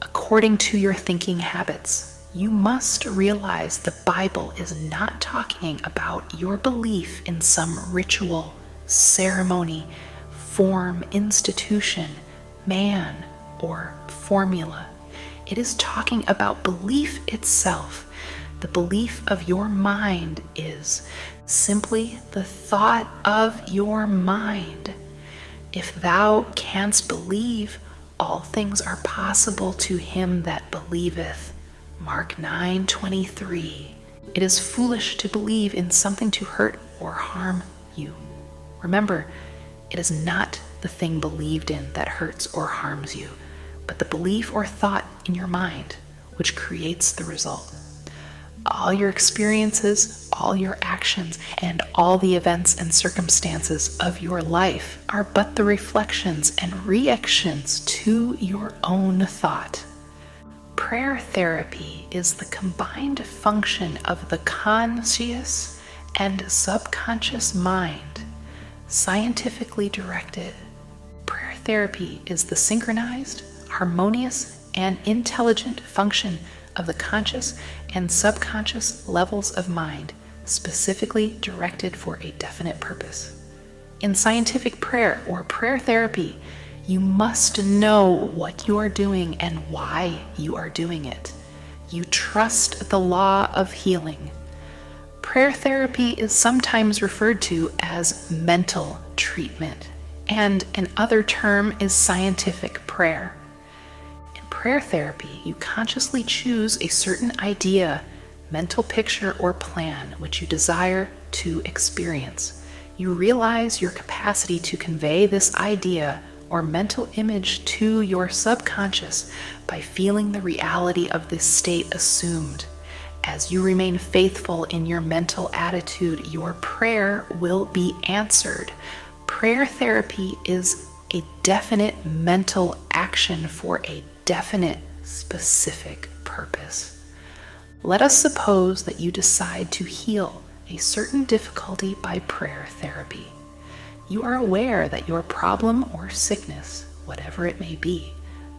According to your thinking habits, you must realize the Bible is not talking about your belief in some ritual, ceremony, form, institution, man, or formula. It is talking about belief itself. The belief of your mind is simply the thought of your mind. If thou canst believe, all things are possible to him that believeth. Mark 9:23. It is foolish to believe in something to hurt or harm you. Remember, it is not the thing believed in that hurts or harms you, but the belief or thought in your mind which creates the result. All your experiences, all your actions, and all the events and circumstances of your life are but the reflections and reactions to your own thought. Prayer therapy is the combined function of the conscious and subconscious mind, scientifically directed. Prayer therapy is the synchronized, harmonious, and intelligent function of the conscious and subconscious levels of mind, specifically directed for a definite purpose. In scientific prayer or prayer therapy, you must know what you are doing and why you are doing it. You trust the law of healing. Prayer therapy is sometimes referred to as mental treatment, and another term is scientific prayer. Prayer therapy, you consciously choose a certain idea, mental picture, or plan which you desire to experience. You realize your capacity to convey this idea or mental image to your subconscious by feeling the reality of this state assumed. As you remain faithful in your mental attitude, your prayer will be answered. Prayer therapy is a definite mental action for a definite, specific purpose. Let us suppose that you decide to heal a certain difficulty by prayer therapy. You are aware that your problem or sickness, whatever it may be,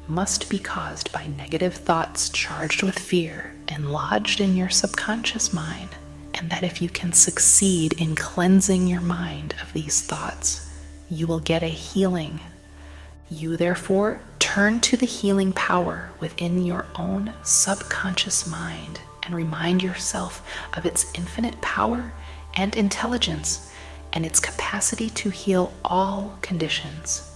must be caused by negative thoughts charged with fear and lodged in your subconscious mind, and that if you can succeed in cleansing your mind of these thoughts, you will get a healing. You therefore turn to the healing power within your own subconscious mind and remind yourself of its infinite power and intelligence and its capacity to heal all conditions.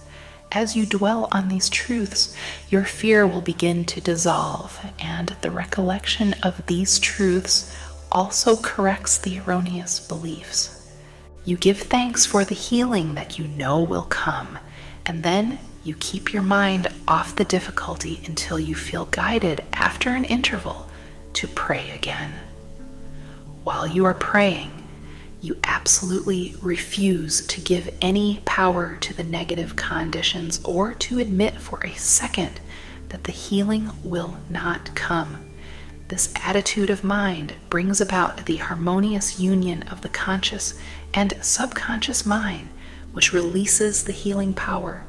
As you dwell on these truths, your fear will begin to dissolve, and the recollection of these truths also corrects the erroneous beliefs. You give thanks for the healing that you know will come, and then you keep your mind off the difficulty until you feel guided after an interval to pray again. While you are praying, you absolutely refuse to give any power to the negative conditions or to admit for a second that the healing will not come. This attitude of mind brings about the harmonious union of the conscious and subconscious mind, which releases the healing power.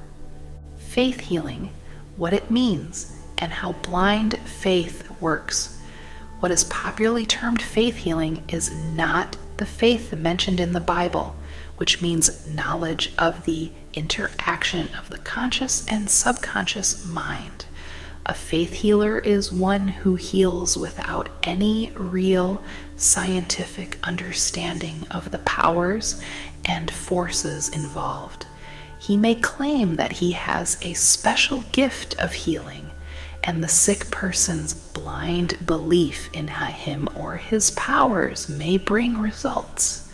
Faith healing, what it means, and how blind faith works. What is popularly termed faith healing is not the faith mentioned in the Bible, which means knowledge of the interaction of the conscious and subconscious mind. A faith healer is one who heals without any real scientific understanding of the powers and forces involved. He may claim that he has a special gift of healing, and the sick person's blind belief in him or his powers may bring results.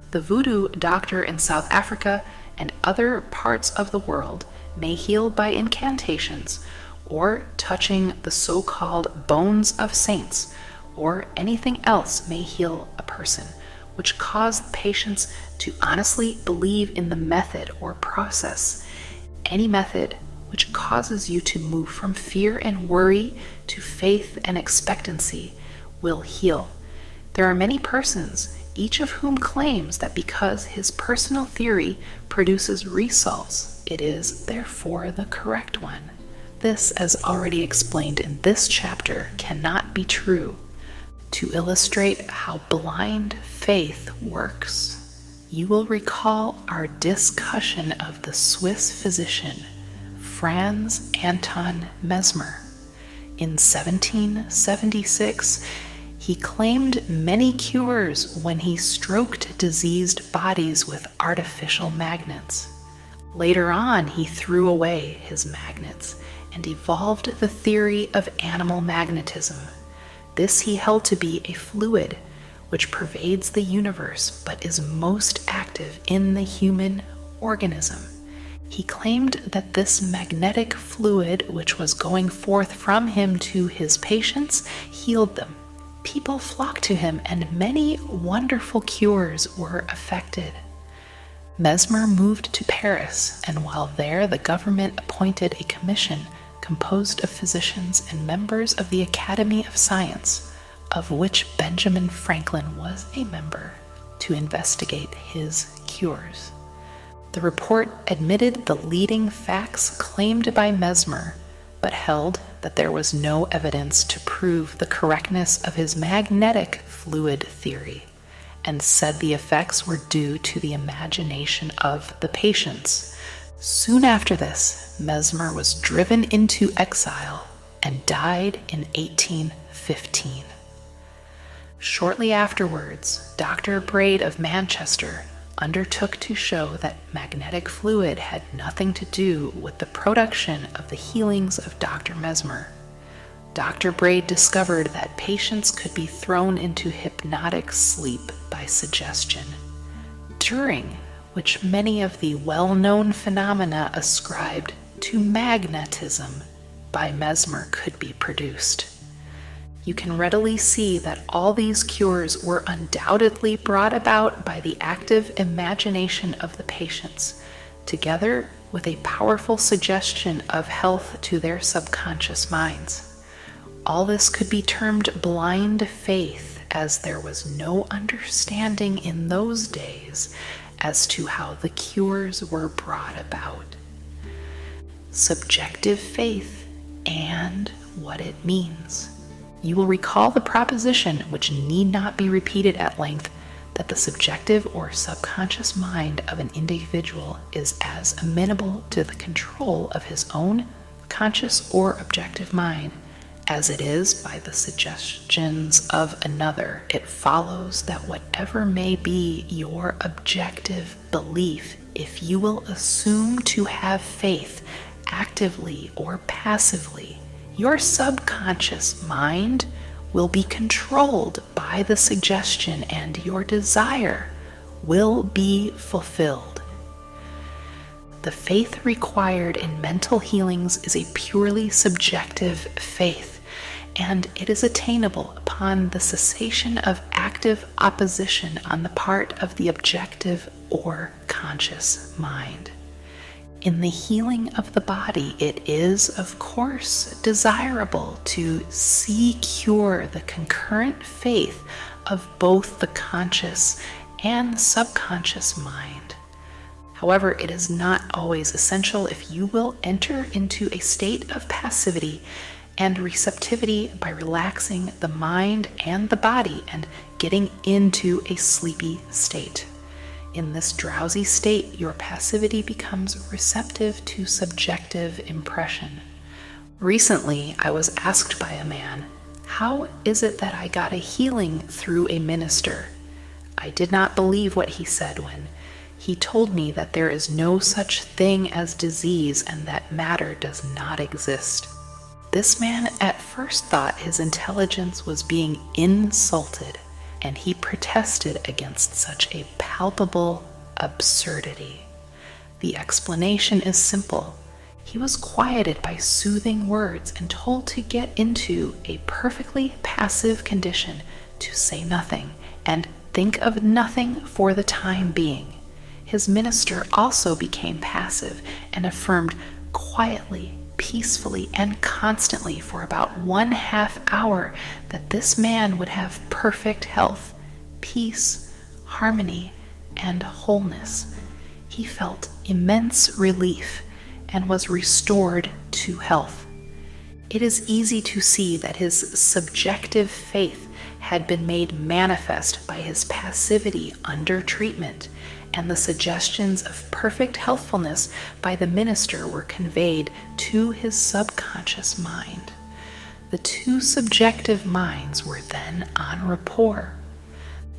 The voodoo doctor in South Africa and other parts of the world may heal by incantations, or touching the so-called bones of saints, or anything else may heal a person, which cause the patients to honestly believe in the method or process. Any method which causes you to move from fear and worry to faith and expectancy will heal. There are many persons, each of whom claims that because his personal theory produces results, it is therefore the correct one. This, as already explained in this chapter, cannot be true. To illustrate how blind faith works, you will recall our discussion of the Swiss physician Franz Anton Mesmer. In 1776, he claimed many cures when he stroked diseased bodies with artificial magnets. Later on, he threw away his magnets and evolved the theory of animal magnetism. This he held to be a fluid which pervades the universe but is most active in the human organism. He claimed that this magnetic fluid, which was going forth from him to his patients, healed them. People flocked to him, and many wonderful cures were effected. Mesmer moved to Paris, and while there the government appointed a commission composed of physicians and members of the Academy of Science, of which Benjamin Franklin was a member, to investigate his cures. The report admitted the leading facts claimed by Mesmer, but held that there was no evidence to prove the correctness of his magnetic fluid theory, and said the effects were due to the imagination of the patients. Soon after this, Mesmer was driven into exile and died in 1815. Shortly afterwards, Dr. Braid of Manchester undertook to show that magnetic fluid had nothing to do with the production of the healings of Dr. Mesmer. Dr. Braid discovered that patients could be thrown into hypnotic sleep by suggestion, during which many of the well-known phenomena ascribed to magnetism by Mesmer could be produced. You can readily see that all these cures were undoubtedly brought about by the active imagination of the patients, together with a powerful suggestion of health to their subconscious minds. All this could be termed blind faith, as there was no understanding in those days as to how the cures were brought about. Subjective faith and what it means. You will recall the proposition, which need not be repeated at length, that the subjective or subconscious mind of an individual is as amenable to the control of his own conscious or objective mind as it is by the suggestions of another. It follows that whatever may be your objective belief, if you will assume to have faith actively or passively, your subconscious mind will be controlled by the suggestion and your desire will be fulfilled. The faith required in mental healings is a purely subjective faith, and it is attainable upon the cessation of active opposition on the part of the objective or conscious mind. In the healing of the body, it is, of course, desirable to secure the concurrent faith of both the conscious and subconscious mind. However, it is not always essential if you will enter into a state of passivity and receptivity by relaxing the mind and the body and getting into a sleepy state. In this drowsy state, your passivity becomes receptive to subjective impression. Recently, I was asked by a man, "How is it that I got a healing through a minister?" I did not believe what he said when he told me that there is no such thing as disease and that matter does not exist. This man at first thought his intelligence was being insulted, and he protested against such a palpable absurdity. The explanation is simple. He was quieted by soothing words and told to get into a perfectly passive condition, to say nothing and think of nothing for the time being. His minister also became passive and affirmed quietly, peacefully, and constantly for about 1/2 hour that this man would have perfect health, peace, harmony, and wholeness. He felt immense relief and was restored to health. It is easy to see that his subjective faith had been made manifest by his passivity under treatment, and the suggestions of perfect healthfulness by the minister were conveyed to his subconscious mind. The two subjective minds were then en rapport.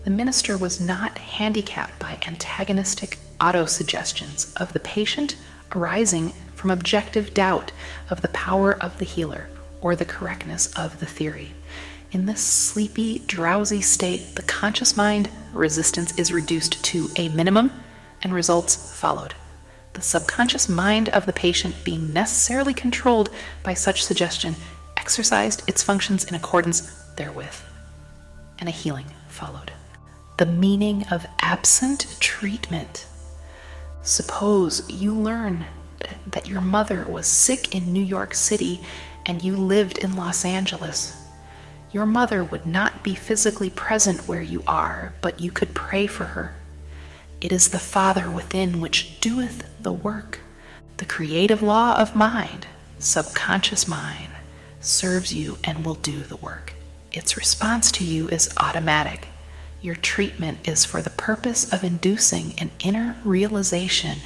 The minister was not handicapped by antagonistic autosuggestions of the patient arising from objective doubt of the power of the healer or the correctness of the theory. In this sleepy, drowsy state, the conscious mind resistance is reduced to a minimum and results followed. The subconscious mind of the patient, being necessarily controlled by such suggestion, exercised its functions in accordance therewith, and a healing followed. The meaning of absent treatment. Suppose you learn that your mother was sick in New York City and you lived in Los Angeles. Your mother would not be physically present where you are, but you could pray for her. It is the Father within which doeth the work. The creative law of mind, subconscious mind, serves you and will do the work. Its response to you is automatic. Your treatment is for the purpose of inducing an inner realization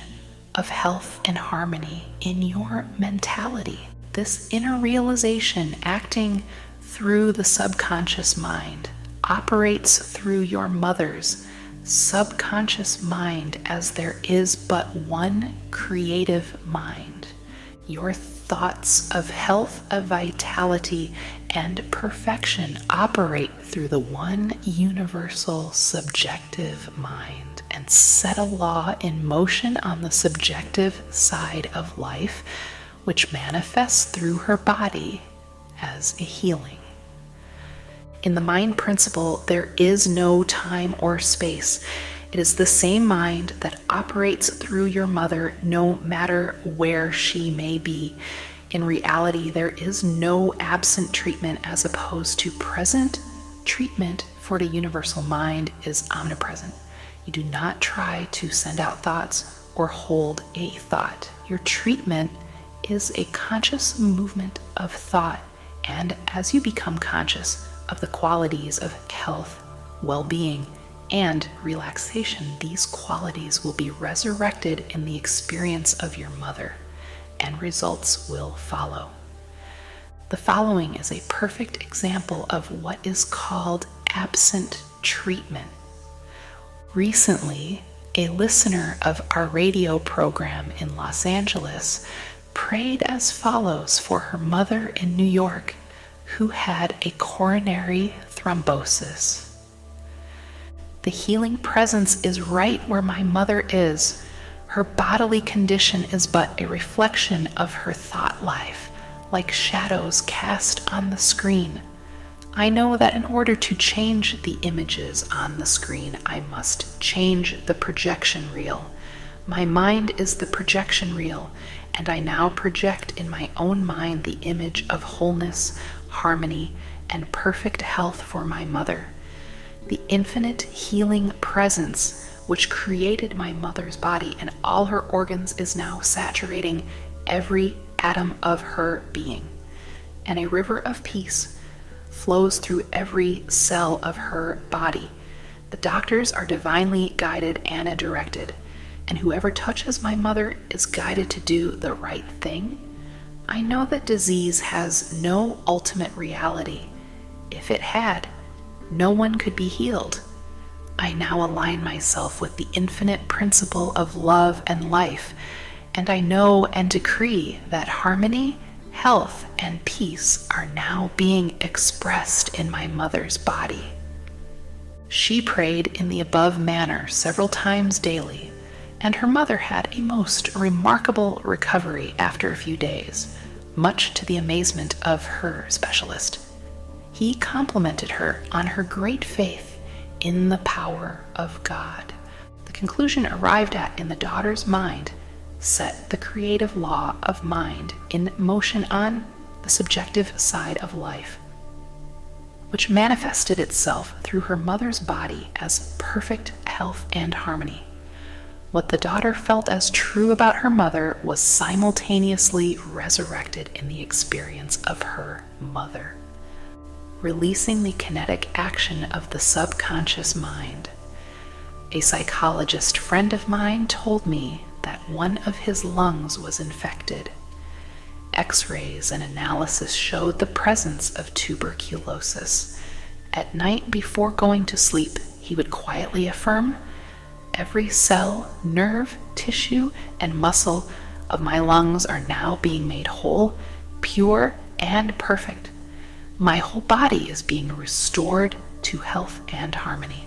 of health and harmony in your mentality. This inner realization, acting through the subconscious mind, operates through your mother's subconscious mind, as there is but one creative mind. Your thoughts of health, of vitality, and perfection operate through the one universal subjective mind and set a law in motion on the subjective side of life, which manifests through her body as a healing. In the mind principle, there is no time or space. It is the same mind that operates through your mother, no matter where she may be. In reality, there is no absent treatment as opposed to present treatment, for the universal mind is omnipresent. You do not try to send out thoughts or hold a thought. Your treatment is a conscious movement of thought, and as you become conscious of the qualities of health, well-being, and relaxation, these qualities will be resurrected in the experience of your mother, and results will follow. The following is a perfect example of what is called absent treatment. Recently, a listener of our radio program in Los Angeles prayed as follows for her mother in New York, who had a coronary thrombosis. The healing presence is right where my mother is. Her bodily condition is but a reflection of her thought life, like shadows cast on the screen. I know that in order to change the images on the screen, I must change the projection reel. My mind is the projection reel, and I now project in my own mind the image of wholeness, harmony, and perfect health for my mother. The infinite healing presence which created my mother's body and all her organs is now saturating every atom of her being, and a river of peace flows through every cell of her body. The doctors are divinely guided and directed, and whoever touches my mother is guided to do the right thing. I know that disease has no ultimate reality. If it had, no one could be healed. I now align myself with the infinite principle of love and life, and I know and decree that harmony, health, and peace are now being expressed in my mother's body. She prayed in the above manner several times daily, and her mother had a most remarkable recovery after a few days, much to the amazement of her specialist. He complimented her on her great faith in the power of God. The conclusion arrived at in the daughter's mind set the creative law of mind in motion on the subjective side of life, which manifested itself through her mother's body as perfect health and harmony. What the daughter felt as true about her mother was simultaneously resurrected in the experience of her mother, releasing the kinetic action of the subconscious mind. A psychologist friend of mine told me that one of his lungs was infected. X-rays and analysis showed the presence of tuberculosis. At night before going to sleep, he would quietly affirm, "Every cell, nerve, tissue, and muscle of my lungs are now being made whole, pure, and perfect. My whole body is being restored to health and harmony."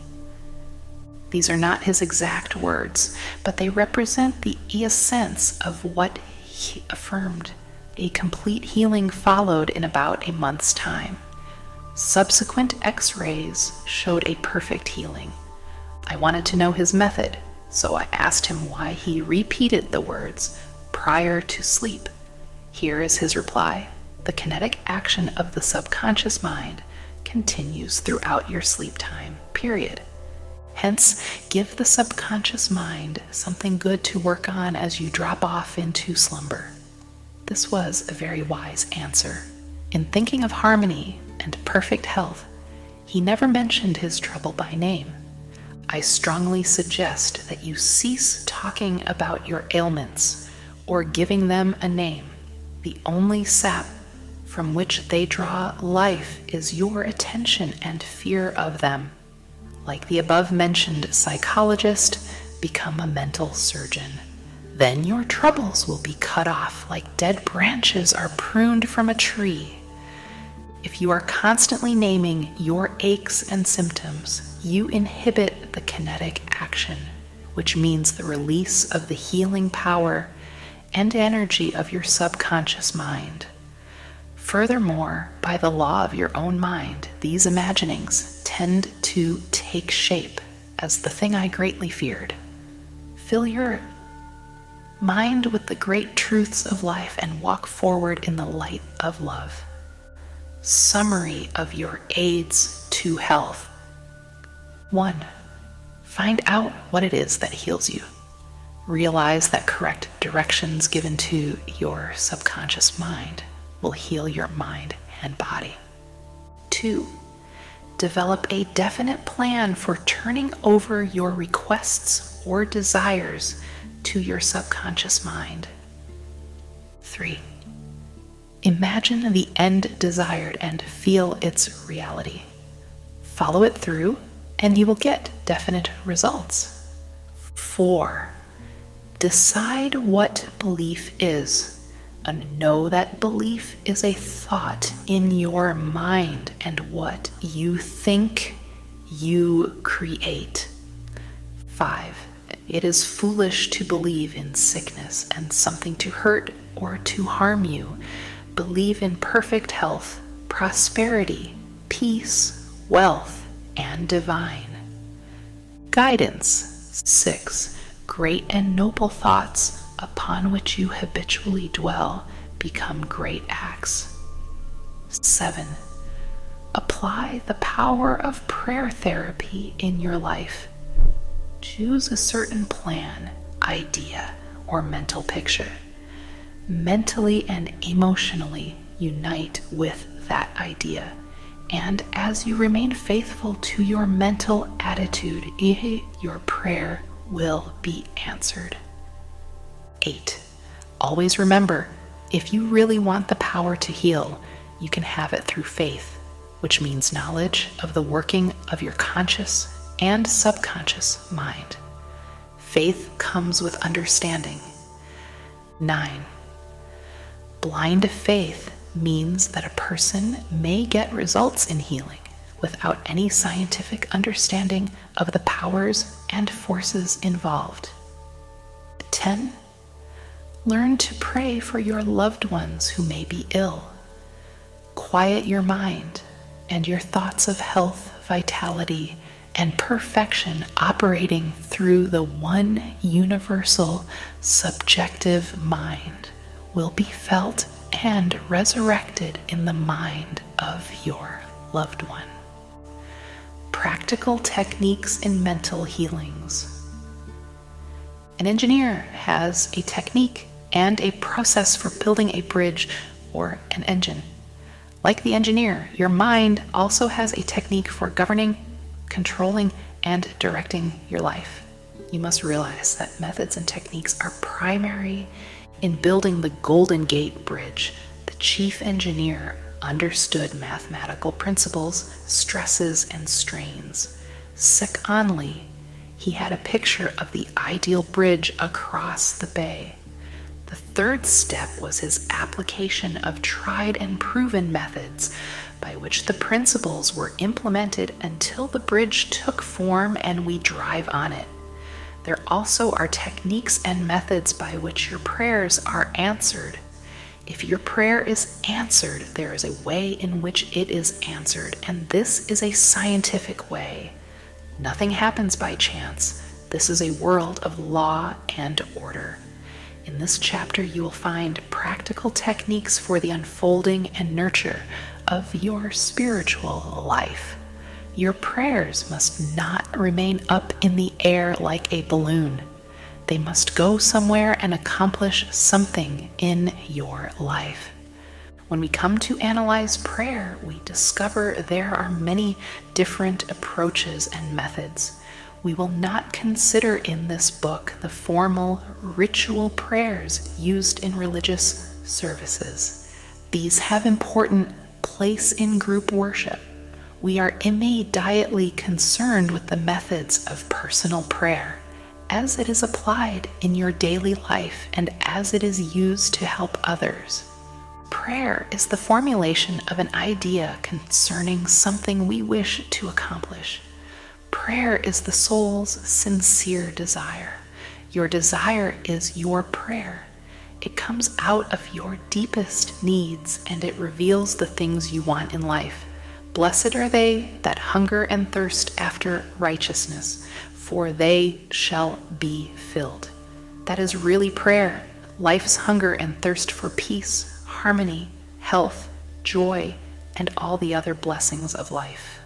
These are not his exact words, but they represent the essence of what he affirmed. A complete healing followed in about a month's time. Subsequent X-rays showed a perfect healing. I wanted to know his method, so I asked him why he repeated the words prior to sleep. Here is his reply: "The kinetic action of the subconscious mind continues throughout your sleep time, period. Hence, give the subconscious mind something good to work on as you drop off into slumber." This was a very wise answer. In thinking of harmony and perfect health, he never mentioned his trouble by name. I strongly suggest that you cease talking about your ailments or giving them a name. The only sap from which they draw life is your attention and fear of them. Like the above-mentioned psychologist, become a mental surgeon. Then your troubles will be cut off like dead branches are pruned from a tree. If you are constantly naming your aches and symptoms, you inhibit the kinetic action, which means the release of the healing power and energy of your subconscious mind. Furthermore, by the law of your own mind, these imaginings tend to take shape as the thing I greatly feared. Fill your mind with the great truths of life and walk forward in the light of love. Summary of your aids to health. 1. Find out what it is that heals you. Realize that correct directions given to your subconscious mind will heal your mind and body. 2. Develop a definite plan for turning over your requests or desires to your subconscious mind. 3. Imagine the end desired and feel its reality. Follow it through and you will get definite results. 4. Decide what belief is, and know that belief is a thought in your mind, and what you think, you create. 5. It is foolish to believe in sickness and something to hurt or to harm you. Believe in perfect health, prosperity, peace, wealth, and divine guidance. 6. Great and noble thoughts upon which you habitually dwell become great acts. 7. Apply the power of prayer therapy in your life. Choose a certain plan, idea, or mental picture. Mentally and emotionally unite with that idea. And as you remain faithful to your mental attitude, your prayer will be answered. 8. Always remember, if you really want the power to heal, you can have it through faith, which means knowledge of the working of your conscious and subconscious mind. Faith comes with understanding. 9. Blind faith means that a person may get results in healing without any scientific understanding of the powers and forces involved. 10. Learn to pray for your loved ones who may be ill. Quiet your mind and your thoughts of health, vitality, and perfection operating through the one universal subjective mind will be felt and resurrected in the mind of your loved one. Practical techniques in mental healings. An engineer has a technique and a process for building a bridge or an engine. Like the engineer, your mind also has a technique for governing, controlling, and directing your life. You must realize that methods and techniques are primary in building the Golden Gate Bridge. The chief engineer understood mathematical principles, stresses, and strains. Secondly, he had a picture of the ideal bridge across the bay. The third step was his application of tried and proven methods by which the principles were implemented until the bridge took form and we drive on it. There also are techniques and methods by which your prayers are answered. If your prayer is answered, there is a way in which it is answered, and this is a scientific way. Nothing happens by chance. This is a world of law and order. In this chapter, you will find practical techniques for the unfolding and nurture of your spiritual life. Your prayers must not remain up in the air like a balloon. They must go somewhere and accomplish something in your life. When we come to analyze prayer, we discover there are many different approaches and methods. We will not consider in this book the formal ritual prayers used in religious services. These have important place in group worship. We are immediately concerned with the methods of personal prayer, as it is applied in your daily life and as it is used to help others. Prayer is the formulation of an idea concerning something we wish to accomplish. Prayer is the soul's sincere desire. Your desire is your prayer. It comes out of your deepest needs and it reveals the things you want in life. Blessed are they that hunger and thirst after righteousness, for they shall be filled. That is really prayer. Life's hunger and thirst for peace, harmony, health, joy, and all the other blessings of life.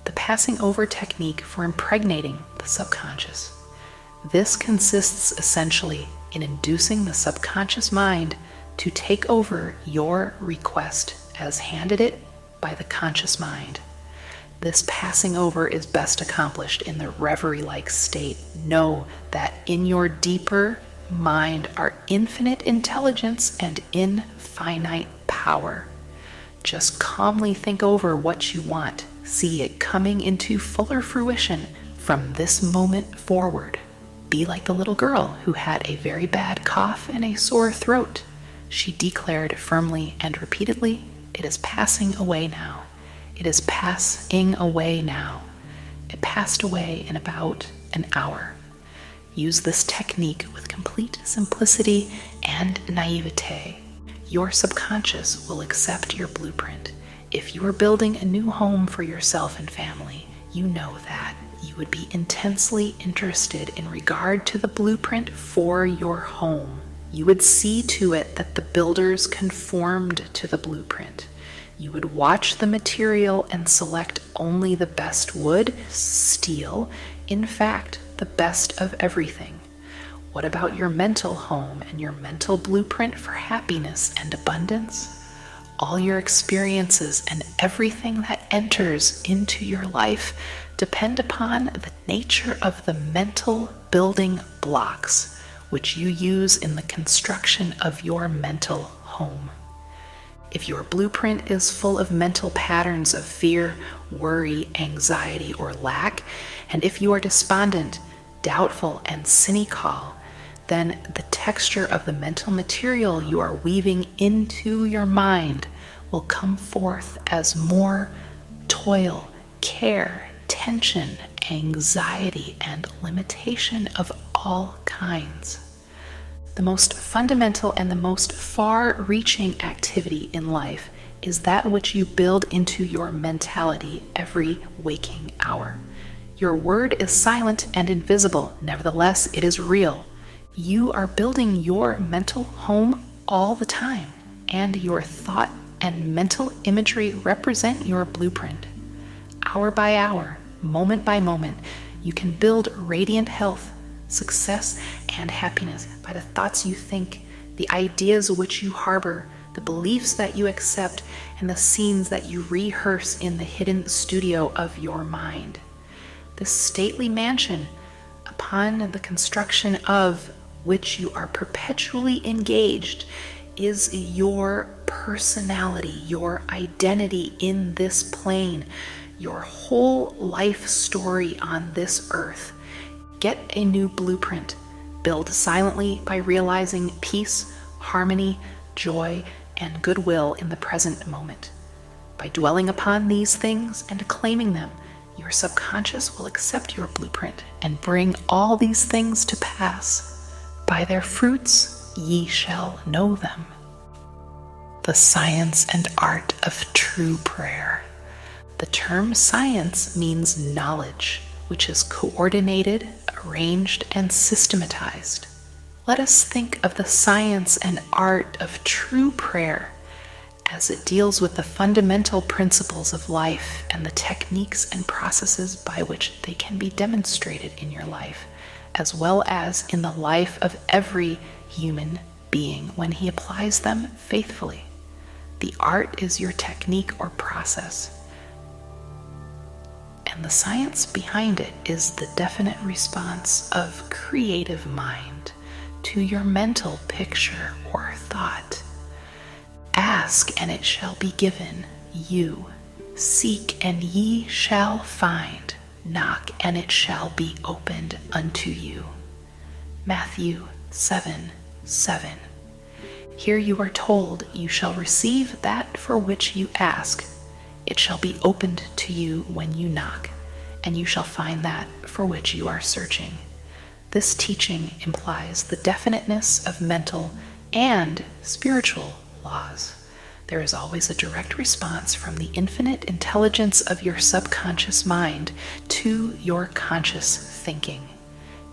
The passing over technique for impregnating the subconscious. This consists essentially in inducing the subconscious mind to take over your request as handed it by the conscious mind. This passing over is best accomplished in the reverie-like state. Know that in your deeper mind are infinite intelligence and infinite power. Just calmly think over what you want. See it coming into fuller fruition from this moment forward. Be like the little girl who had a very bad cough and a sore throat. She declared firmly and repeatedly, "It is passing away now. It is passing away now." It passed away in about an hour. Use this technique with complete simplicity and naivete. Your subconscious will accept your blueprint. If you are building a new home for yourself and family, you know that you would be intensely interested in regard to the blueprint for your home. You would see to it that the builders conformed to the blueprint. You would watch the material and select only the best wood, steel, in fact, the best of everything. What about your mental home and your mental blueprint for happiness and abundance? All your experiences and everything that enters into your life depend upon the nature of the mental building blocks which you use in the construction of your mental home. If your blueprint is full of mental patterns of fear, worry, anxiety, or lack, and if you are despondent, doubtful, and cynical, then the texture of the mental material you are weaving into your mind will come forth as more toil, care, tension, anxiety, and limitation of all kinds. The most fundamental and the most far-reaching activity in life is that which you build into your mentality every waking hour. Your word is silent and invisible, nevertheless it is real. You are building your mental home all the time, and your thought and mental imagery represent your blueprint. Hour by hour, moment by moment, you can build radiant health, success, and happiness by the thoughts you think, the ideas which you harbor, the beliefs that you accept, and the scenes that you rehearse in the hidden studio of your mind. this stately mansion upon the construction of which you are perpetually engaged is your personality, your identity in this plane, your whole life story on this earth. Get a new blueprint. Build silently by realizing peace, harmony, joy, and goodwill in the present moment. By dwelling upon these things and claiming them, your subconscious will accept your blueprint and bring all these things to pass. By their fruits ye shall know them. The science and art of true prayer. The term science means knowledge, which is coordinated, arranged, and systematized. Let us think of the science and art of true prayer as it deals with the fundamental principles of life and the techniques and processes by which they can be demonstrated in your life, as well as in the life of every human being when he applies them faithfully. The art is your technique or process, and the science behind it is the definite response of creative mind to your mental picture or thought. Ask, and it shall be given you. Seek, and ye shall find. Knock, and it shall be opened unto you. Matthew 7:7. Here you are told, you shall receive that for which you ask. It shall be opened to you when you knock, and you shall find that for which you are searching. This teaching implies the definiteness of mental and spiritual laws. There is always a direct response from the infinite intelligence of your subconscious mind to your conscious thinking.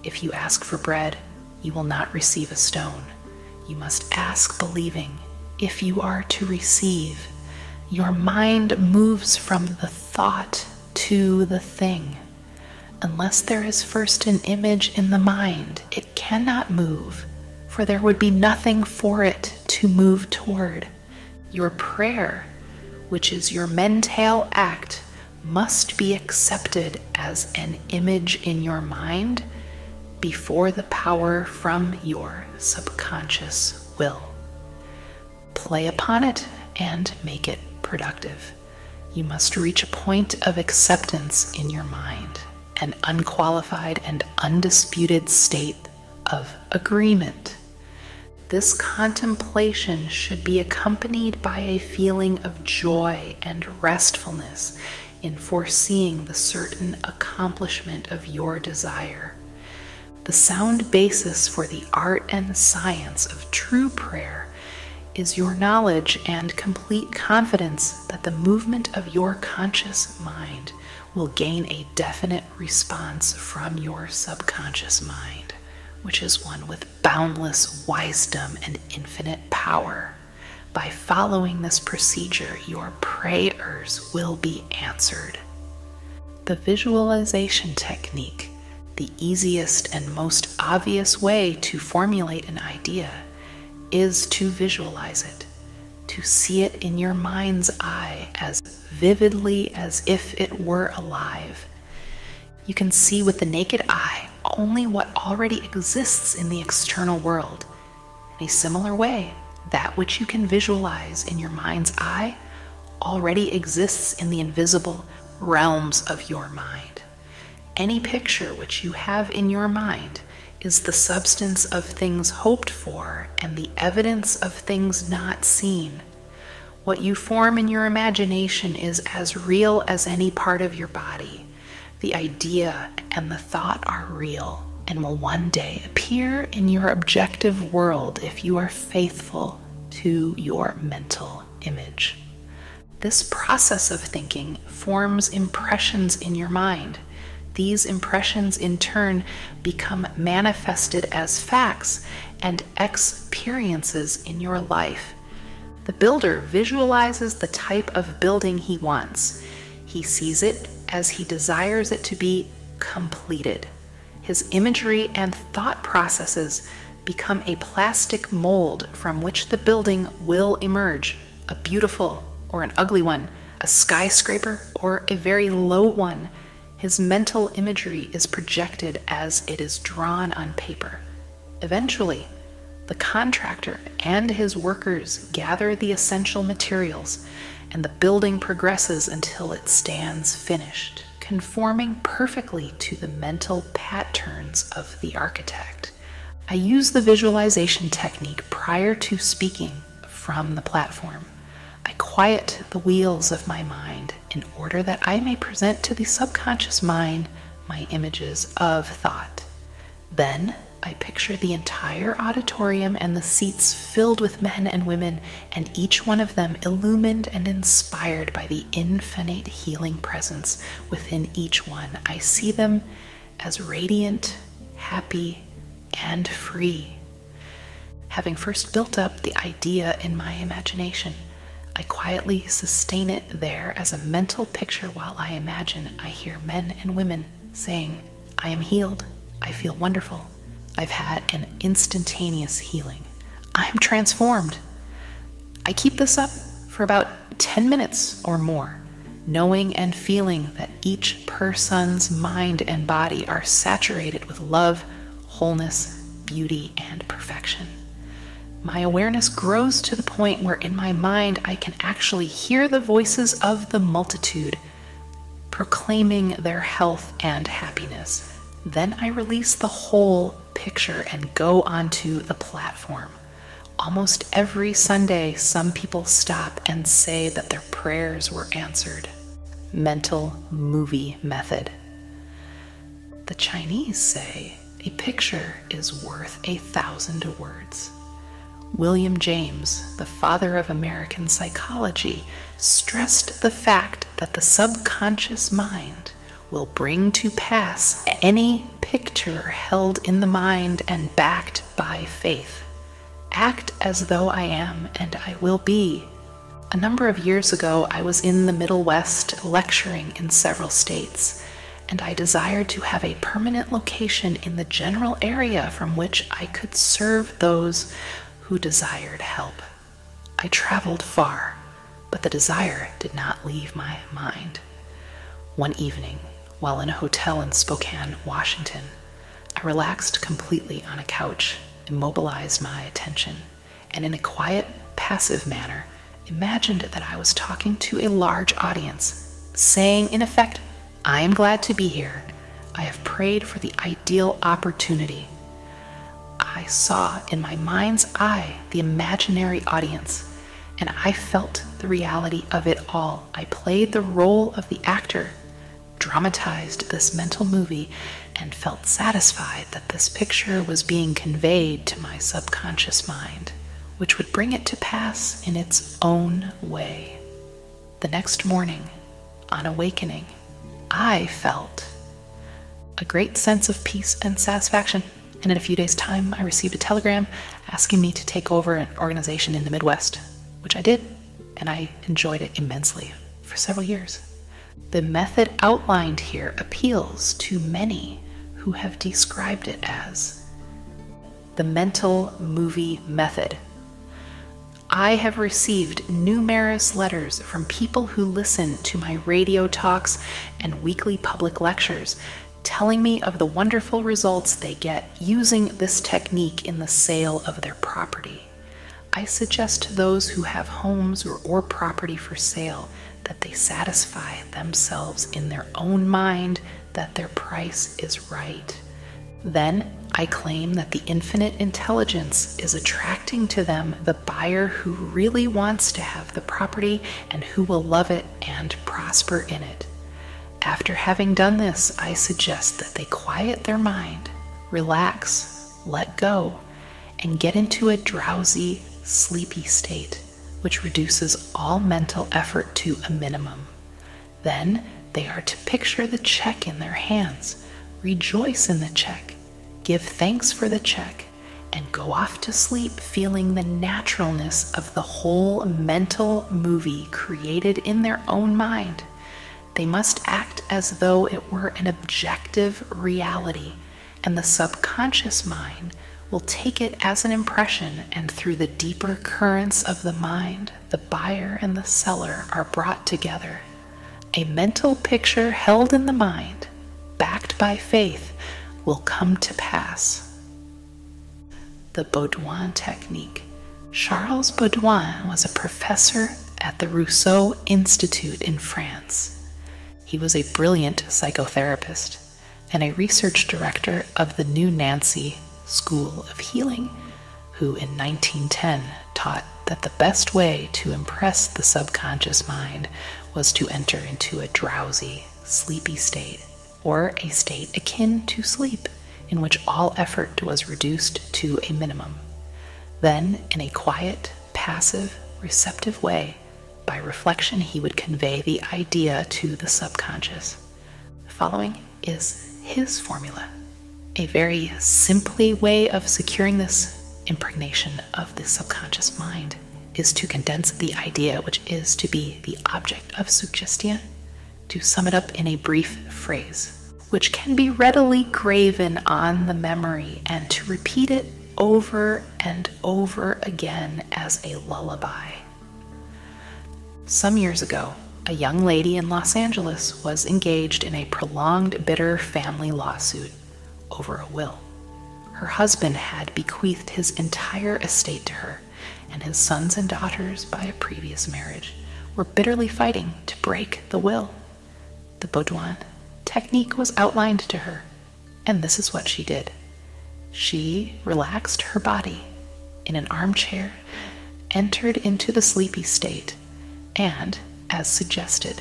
If you ask for bread, you will not receive a stone. You must ask believing. If you are to receive, your mind moves from the thought to the thing. Unless there is first an image in the mind, it cannot move, for there would be nothing for it to move toward. Your prayer, which is your mental act, must be accepted as an image in your mind before the power from your subconscious will. Play upon it and make it productive. You must reach a point of acceptance in your mind, an unqualified and undisputed state of agreement. This contemplation should be accompanied by a feeling of joy and restfulness in foreseeing the certain accomplishment of your desire. The sound basis for the art and science of true prayer is your knowledge and complete confidence that the movement of your conscious mind will gain a definite response from your subconscious mind, which is one with boundless wisdom and infinite power. By following this procedure, your prayers will be answered. The visualization technique, the easiest and most obvious way to formulate an idea, is to visualize it, to see it in your mind's eye as vividly as if it were alive. You can see with the naked eye only what already exists in the external world. In a similar way, that which you can visualize in your mind's eye already exists in the invisible realms of your mind. Any picture which you have in your mind is the substance of things hoped for and the evidence of things not seen. What you form in your imagination is as real as any part of your body. The idea and the thought are real and will one day appear in your objective world if you are faithful to your mental image. This process of thinking forms impressions in your mind. These impressions in turn become manifested as facts and experiences in your life. The builder visualizes the type of building he wants. He sees it as he desires it to be completed. His imagery and thought processes become a plastic mold from which the building will emerge, a beautiful or an ugly one, a skyscraper or a very low one. His mental imagery is projected as it is drawn on paper. Eventually, the contractor and his workers gather the essential materials, and the building progresses until it stands finished, conforming perfectly to the mental patterns of the architect. I use the visualization technique prior to speaking from the platform. I quiet the wheels of my mind in order that I may present to the subconscious mind my images of thought. Then I picture the entire auditorium and the seats filled with men and women, and each one of them illumined and inspired by the infinite healing presence within each one. I see them as radiant, happy, and free. Having first built up the idea in my imagination, I quietly sustain it there as a mental picture while I imagine I hear men and women saying, "I am healed. I feel wonderful. I've had an instantaneous healing. I'm transformed." I keep this up for about 10 minutes or more, knowing and feeling that each person's mind and body are saturated with love, wholeness, beauty, and perfection. My awareness grows to the point where in my mind I can actually hear the voices of the multitude proclaiming their health and happiness. Then I release the whole picture and go onto the platform. Almost every Sunday, some people stop and say that their prayers were answered. Mental movie method. The Chinese say a picture is worth 1,000 words. William James, the father of American psychology, stressed the fact that the subconscious mind will bring to pass any picture held in the mind and backed by faith. Act as though I am and I will be. A number of years ago, I was in the Middle West lecturing in several states, and I desired to have a permanent location in the general area from which I could serve those who desired help. I traveled far, but the desire did not leave my mind. One evening, while in a hotel in Spokane, Washington, I relaxed completely on a couch, immobilized my attention, and in a quiet, passive manner, imagined that I was talking to a large audience, saying, in effect, "I am glad to be here. I have prayed for the ideal opportunity." I saw in my mind's eye the imaginary audience, and I felt the reality of it all. I played the role of the actor, dramatized this mental movie, and felt satisfied that this picture was being conveyed to my subconscious mind, which would bring it to pass in its own way. The next morning, on awakening, I felt a great sense of peace and satisfaction. And in a few days' time, I received a telegram asking me to take over an organization in the Midwest, which I did, and I enjoyed it immensely for several years. The method outlined here appeals to many who have described it as the mental movie method. I have received numerous letters from people who listen to my radio talks and weekly public lectures, telling me of the wonderful results they get using this technique in the sale of their property. I suggest to those who have homes or property for sale that they satisfy themselves in their own mind that their price is right. Then I claim that the infinite intelligence is attracting to them the buyer who really wants to have the property and who will love it and prosper in it. After having done this, I suggest that they quiet their mind, relax, let go, and get into a drowsy, sleepy state, which reduces all mental effort to a minimum. Then they are to picture the check in their hands, rejoice in the check, give thanks for the check, and go off to sleep feeling the naturalness of the whole mental movie created in their own mind. They must act as though it were an objective reality, and the subconscious mind will take it as an impression, and through the deeper currents of the mind, the buyer and the seller are brought together. A mental picture held in the mind, backed by faith, will come to pass. The Baudouin technique. Charles Baudouin was a professor at the Rousseau Institute in France. He was a brilliant psychotherapist and a research director of the New Nancy School of Healing, who in 1910 taught that the best way to impress the subconscious mind was to enter into a drowsy, sleepy state, or a state akin to sleep, in which all effort was reduced to a minimum. Then, in a quiet, passive, receptive way, by reflection, he would convey the idea to the subconscious. The following is his formula. A very simply way of securing this impregnation of the subconscious mind is to condense the idea, which is to be the object of suggestion, to sum it up in a brief phrase, which can be readily graven on the memory, and to repeat it over and over again as a lullaby. Some years ago, a young lady in Los Angeles was engaged in a prolonged, bitter family lawsuit over a will. Her husband had bequeathed his entire estate to her, and his sons and daughters, by a previous marriage, were bitterly fighting to break the will. The Baudouin technique was outlined to her, and this is what she did. She relaxed her body in an armchair, entered into the sleepy state, and, as suggested,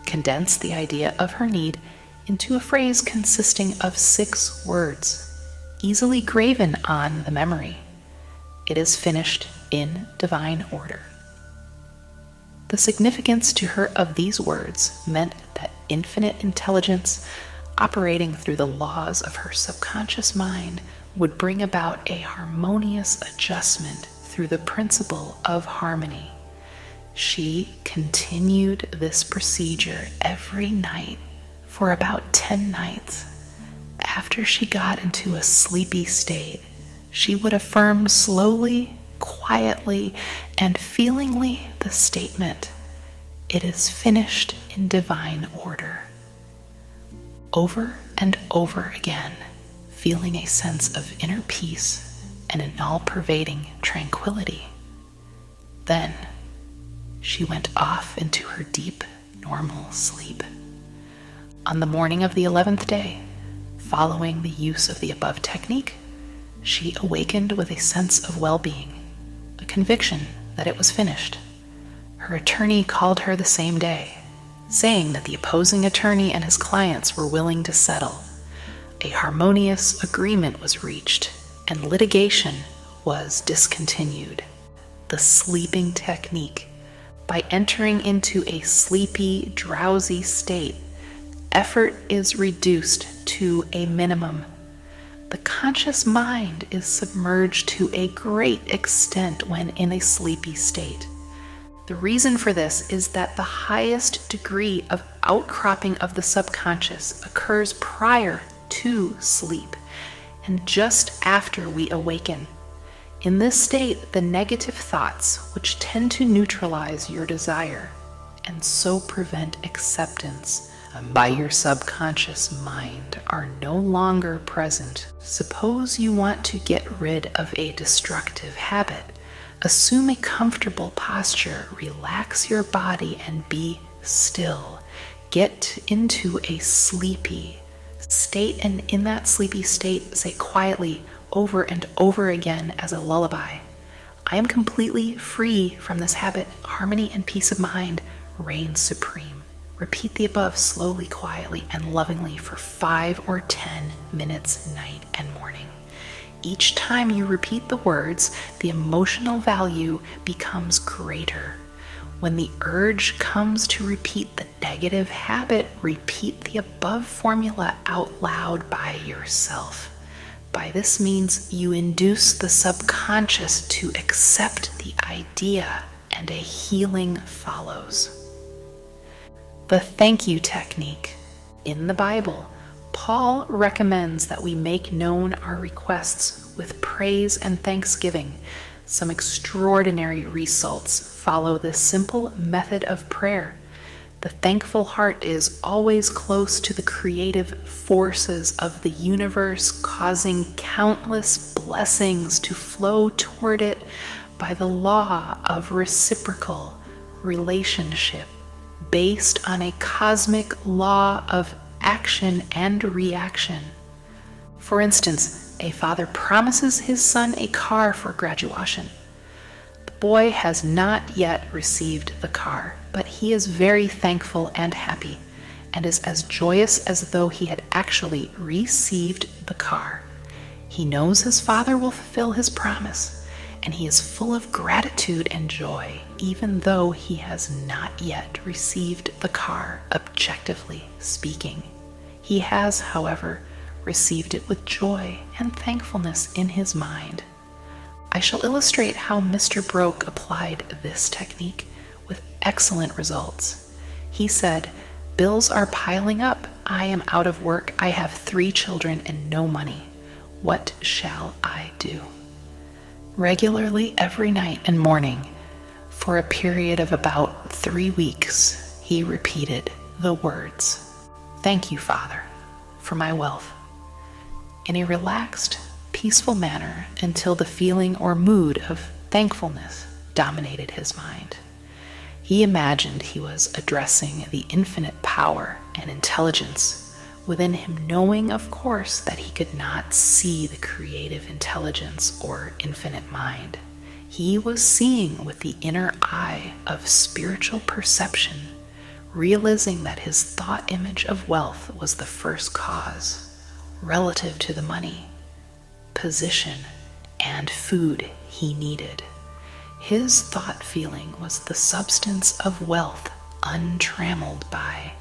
condensed the idea of her need into a phrase consisting of 6 words, easily graven on the memory. It is finished in divine order. The significance to her of these words meant that infinite intelligence, operating through the laws of her subconscious mind, would bring about a harmonious adjustment through the principle of harmony. She continued this procedure every night for about 10 nights. After she got into a sleepy state, she would affirm slowly, quietly, and feelingly the statement, "It is finished in divine order," over and over again, feeling a sense of inner peace and an all-pervading tranquility. Then she went off into her deep, normal sleep. On the morning of the 11th day, following the use of the above technique, she awakened with a sense of well-being, a conviction that it was finished. Her attorney called her the same day, saying that the opposing attorney and his clients were willing to settle. A harmonious agreement was reached, and litigation was discontinued. The sleeping technique. By entering into a sleepy, drowsy state, effort is reduced to a minimum. The conscious mind is submerged to a great extent when in a sleepy state. The reason for this is that the highest degree of outcropping of the subconscious occurs prior to sleep and just after we awaken. In this state, the negative thoughts, which tend to neutralize your desire and so prevent acceptance by your subconscious mind, are no longer present. Suppose you want to get rid of a destructive habit. Assume a comfortable posture, relax your body, and be still. Get into a sleepy state, and in that sleepy state, say quietly over and over again as a lullaby, "I am completely free from this habit. Harmony and peace of mind reign supreme." Repeat the above slowly, quietly, and lovingly for 5 or 10 minutes, night and morning. Each time you repeat the words, the emotional value becomes greater. When the urge comes to repeat the negative habit, repeat the above formula out loud by yourself. By this means, you induce the subconscious to accept the idea, and a healing follows. The thank you technique. In the Bible, Paul recommends that we make known our requests with praise and thanksgiving. Some extraordinary results follow this simple method of prayer. The thankful heart is always close to the creative forces of the universe, causing countless blessings to flow toward it by the law of reciprocal relationship, based on a cosmic law of action and reaction. For instance, a father promises his son a car for graduation. The boy has not yet received the car, but he is very thankful and happy, and is as joyous as though he had actually received the car. He knows his father will fulfill his promise, and he is full of gratitude and joy, even though he has not yet received the car, objectively speaking. He has, however, received it with joy and thankfulness in his mind. I shall illustrate how Mr. Broke applied this technique with excellent results. He said, "Bills are piling up. I am out of work. I have 3 children and no money. What shall I do?" Regularly every night and morning, for a period of about 3 weeks, he repeated the words, "Thank you, Father, for my wealth," in a relaxed, peaceful manner until the feeling or mood of thankfulness dominated his mind. He imagined he was addressing the infinite power and intelligence within him, knowing, of course, that he could not see the creative intelligence or infinite mind. He was seeing with the inner eye of spiritual perception, realizing that his thought image of wealth was the first cause, relative to the money, position, and food he needed. His thought feeling was the substance of wealth, untrammeled by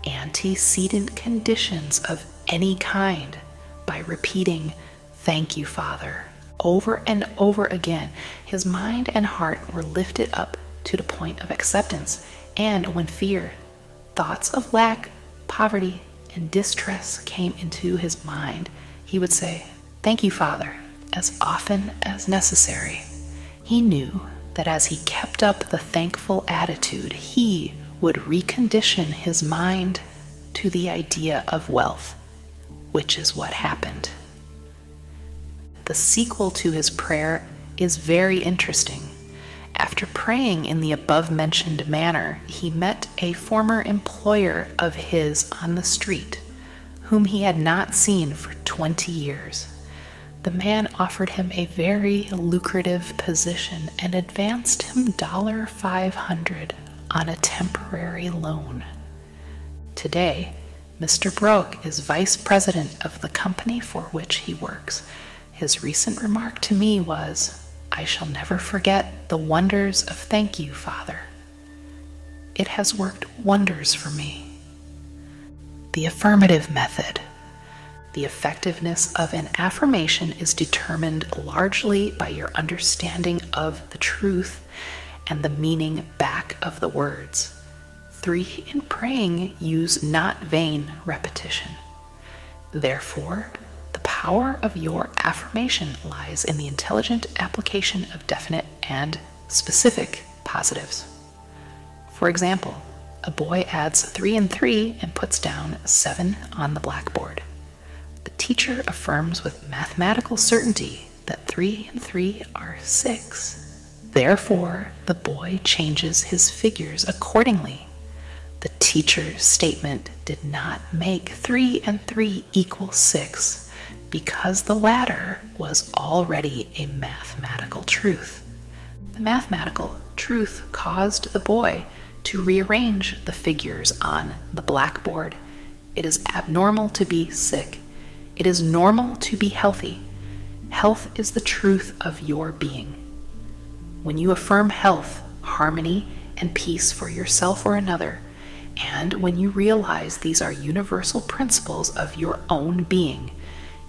antecedent conditions of any kind. By repeating, "Thank you, Father," over and over again, his mind and heart were lifted up to the point of acceptance. And when fear, thoughts of lack, poverty, and distress came into his mind, he would say, "Thank you, Father," as often as necessary. He knew that as he kept up the thankful attitude, he would recondition his mind to the idea of wealth, which is what happened. The sequel to his prayer is very interesting. After praying in the above-mentioned manner, he met a former employer of his on the street, whom he had not seen for 20 years. The man offered him a very lucrative position and advanced him $500 on a temporary loan. Today, Mr. Broke is vice president of the company for which he works. His recent remark to me was, "I shall never forget the wonders of thank you, Father. It has worked wonders for me." The affirmative method. The effectiveness of an affirmation is determined largely by your understanding of the truth and the meaning back of the words. 3 in praying use not vain repetition. Therefore, the power of your affirmation lies in the intelligent application of definite and specific positives. For example, a boy adds 3 and 3 and puts down 7 on the blackboard. The teacher affirms with mathematical certainty that 3 and 3 are 6. Therefore, the boy changes his figures accordingly. The teacher's statement did not make 3 and 3 equal 6, because the latter was already a mathematical truth. The mathematical truth caused the boy to rearrange the figures on the blackboard. It is abnormal to be sick. It is normal to be healthy. Health is the truth of your being. When you affirm health, harmony, and peace for yourself or another, and when you realize these are universal principles of your own being,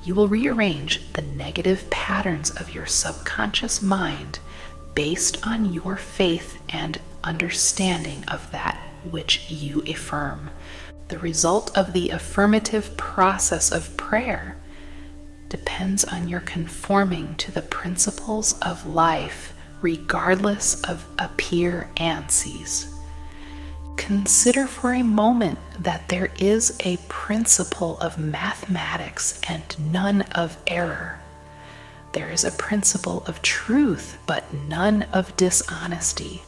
you will rearrange the negative patterns of your subconscious mind based on your faith and understanding of that which you affirm. The result of the affirmative process of prayer depends on your conforming to the principles of life regardless of appearances. Consider for a moment that there is a principle of mathematics and none of error. There is a principle of truth, but none of dishonesty.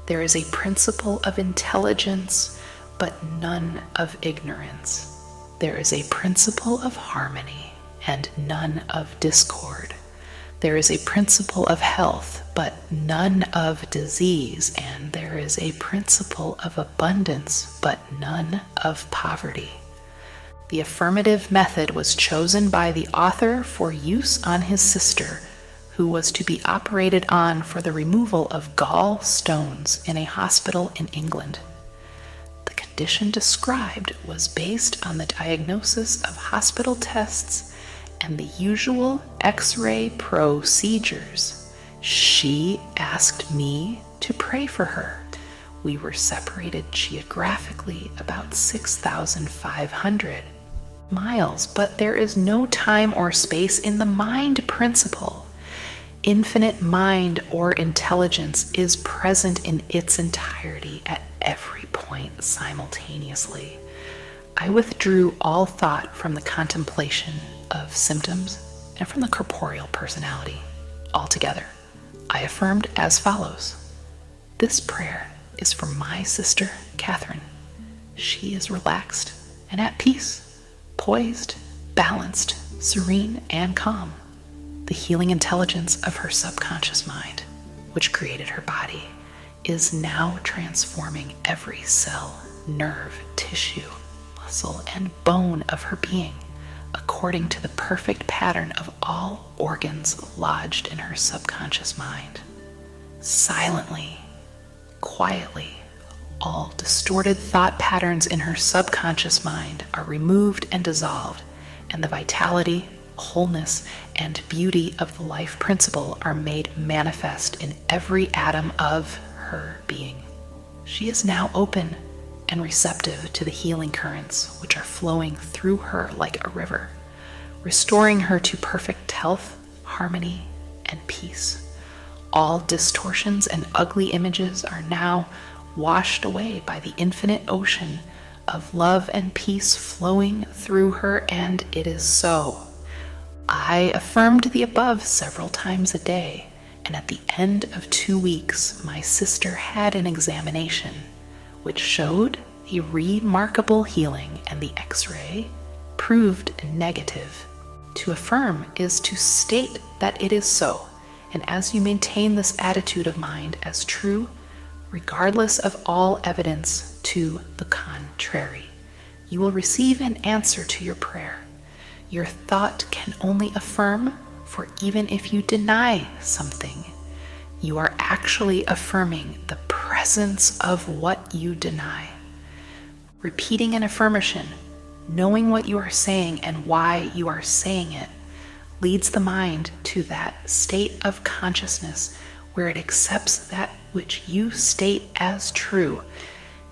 There is a principle of intelligence, but none of ignorance. There is a principle of harmony, and none of discord. There is a principle of health, but none of disease, and there is a principle of abundance, but none of poverty. The affirmative method was chosen by the author for use on his sister, who was to be operated on for the removal of gall stones in a hospital in England. The condition described was based on the diagnosis of hospital tests and the usual X-ray procedures. She asked me to pray for her. We were separated geographically about 6,500 miles, but there is no time or space in the mind principle. Infinite mind or intelligence is present in its entirety at every point simultaneously. I withdrew all thought from the contemplation of symptoms and from the corporeal personality altogether. I affirmed as follows: this prayer is for my sister, Catherine. She is relaxed and at peace, poised, balanced, serene, and calm. The healing intelligence of her subconscious mind, which created her body, is now transforming every cell, nerve, tissue, muscle, and bone of her being, according to the perfect pattern of all organs lodged in her subconscious mind. Silently, quietly, all distorted thought patterns in her subconscious mind are removed and dissolved, and the vitality, wholeness, and beauty of the life principle are made manifest in every atom of her being. She is now open and receptive to the healing currents which are flowing through her like a river, restoring her to perfect health, harmony, and peace. All distortions and ugly images are now washed away by the infinite ocean of love and peace flowing through her, and it is so. I affirmed the above several times a day, and at the end of 2 weeks, my sister had an examination which showed a remarkable healing, and the X-ray proved negative. To affirm is to state that it is so, and as you maintain this attitude of mind as true, regardless of all evidence to the contrary, you will receive an answer to your prayer. Your thought can only affirm, for even if you deny something, you are actually affirming the presence of what you deny. Repeating an affirmation, knowing what you are saying and why you are saying it, leads the mind to that state of consciousness where it accepts that which you state as true.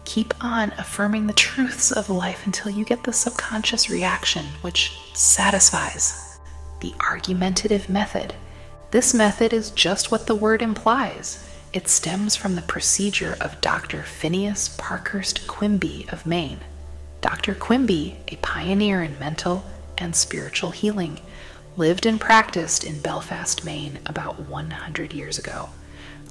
Keep on affirming the truths of life until you get the subconscious reaction which satisfies. The argumentative method. This method is just what the word implies. It stems from the procedure of Dr. Phineas Parkhurst Quimby of Maine. Dr. Quimby, a pioneer in mental and spiritual healing, lived and practiced in Belfast, Maine about 100 years ago.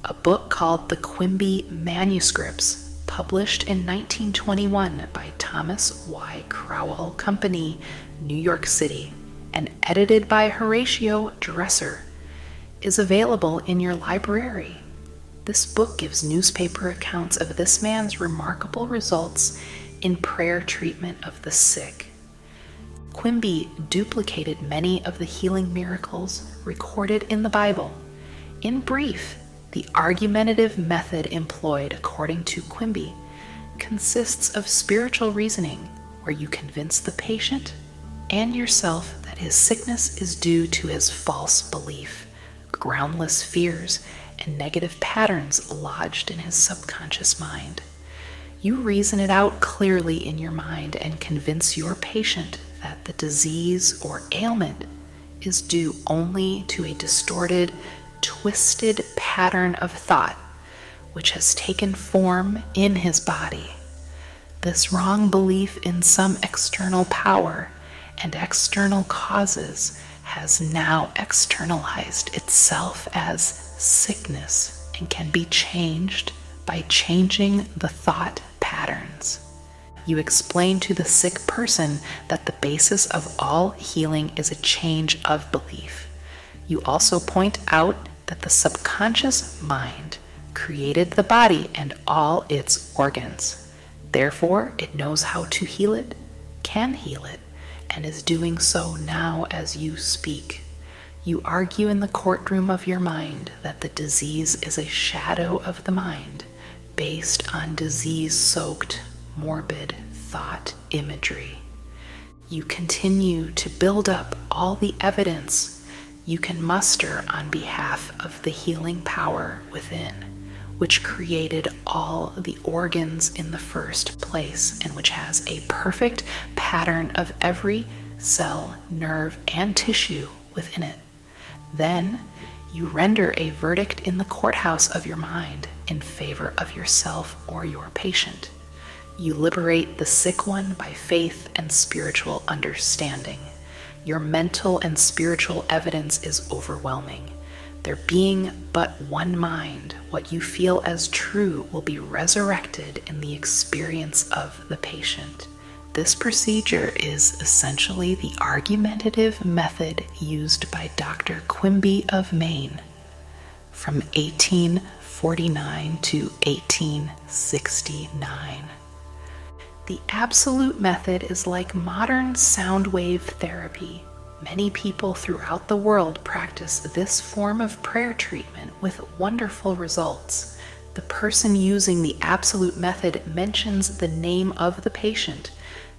A book called The Quimby Manuscripts, published in 1921 by Thomas Y. Crowell Company, New York City, and edited by Horatio Dresser, is available in your library. This book gives newspaper accounts of this man's remarkable results in prayer treatment of the sick. Quimby duplicated many of the healing miracles recorded in the Bible. In brief, the argumentative method employed, according to Quimby, consists of spiritual reasoning, where you convince the patient and yourself that his sickness is due to his false belief, groundless fears, and negative patterns lodged in his subconscious mind. You reason it out clearly in your mind and convince your patient that the disease or ailment is due only to a distorted, twisted pattern of thought, which has taken form in his body. This wrong belief in some external power and external causes has now externalized itself as sickness and can be changed by changing the thought patterns. You explain to the sick person that the basis of all healing is a change of belief. You also point out that the subconscious mind created the body and all its organs. Therefore, it knows how to heal it, can heal it, and is doing so now as you speak. You argue in the courtroom of your mind that the disease is a shadow of the mind based on disease-soaked, morbid thought imagery. You continue to build up all the evidence you can muster on behalf of the healing power within, which created all the organs in the first place and which has a perfect pattern of every cell, nerve, and tissue within it. Then you render a verdict in the courthouse of your mind in favor of yourself or your patient. You liberate the sick one by faith and spiritual understanding. Your mental and spiritual evidence is overwhelming. There being but one mind, what you feel as true will be resurrected in the experience of the patient. This procedure is essentially the argumentative method used by Dr. Quimby of Maine from 1849 to 1869. The absolute method is like modern sound wave therapy. Many people throughout the world practice this form of prayer treatment with wonderful results. The person using the absolute method mentions the name of the patient,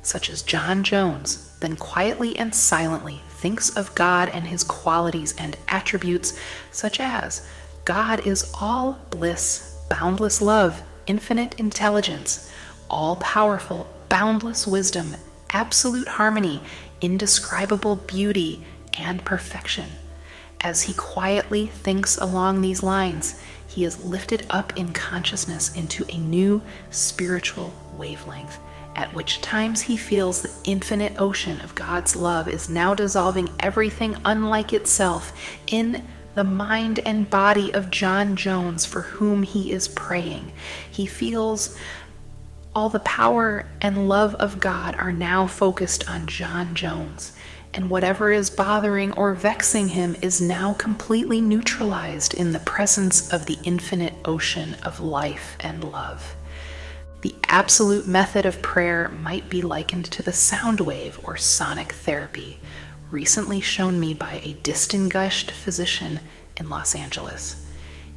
such as John Jones, then quietly and silently thinks of God and his qualities and attributes, such as God is all bliss, boundless love, infinite intelligence, all-powerful, boundless wisdom, absolute harmony, indescribable beauty, and perfection. As he quietly thinks along these lines, he is lifted up in consciousness into a new spiritual wavelength, at which times he feels the infinite ocean of God's love is now dissolving everything unlike itself in the mind and body of John Jones for whom he is praying. He feels all the power and love of God are now focused on John Jones, and whatever is bothering or vexing him is now completely neutralized in the presence of the infinite ocean of life and love. The absolute method of prayer might be likened to the sound wave or sonic therapy, recently shown me by a distinguished physician in Los Angeles.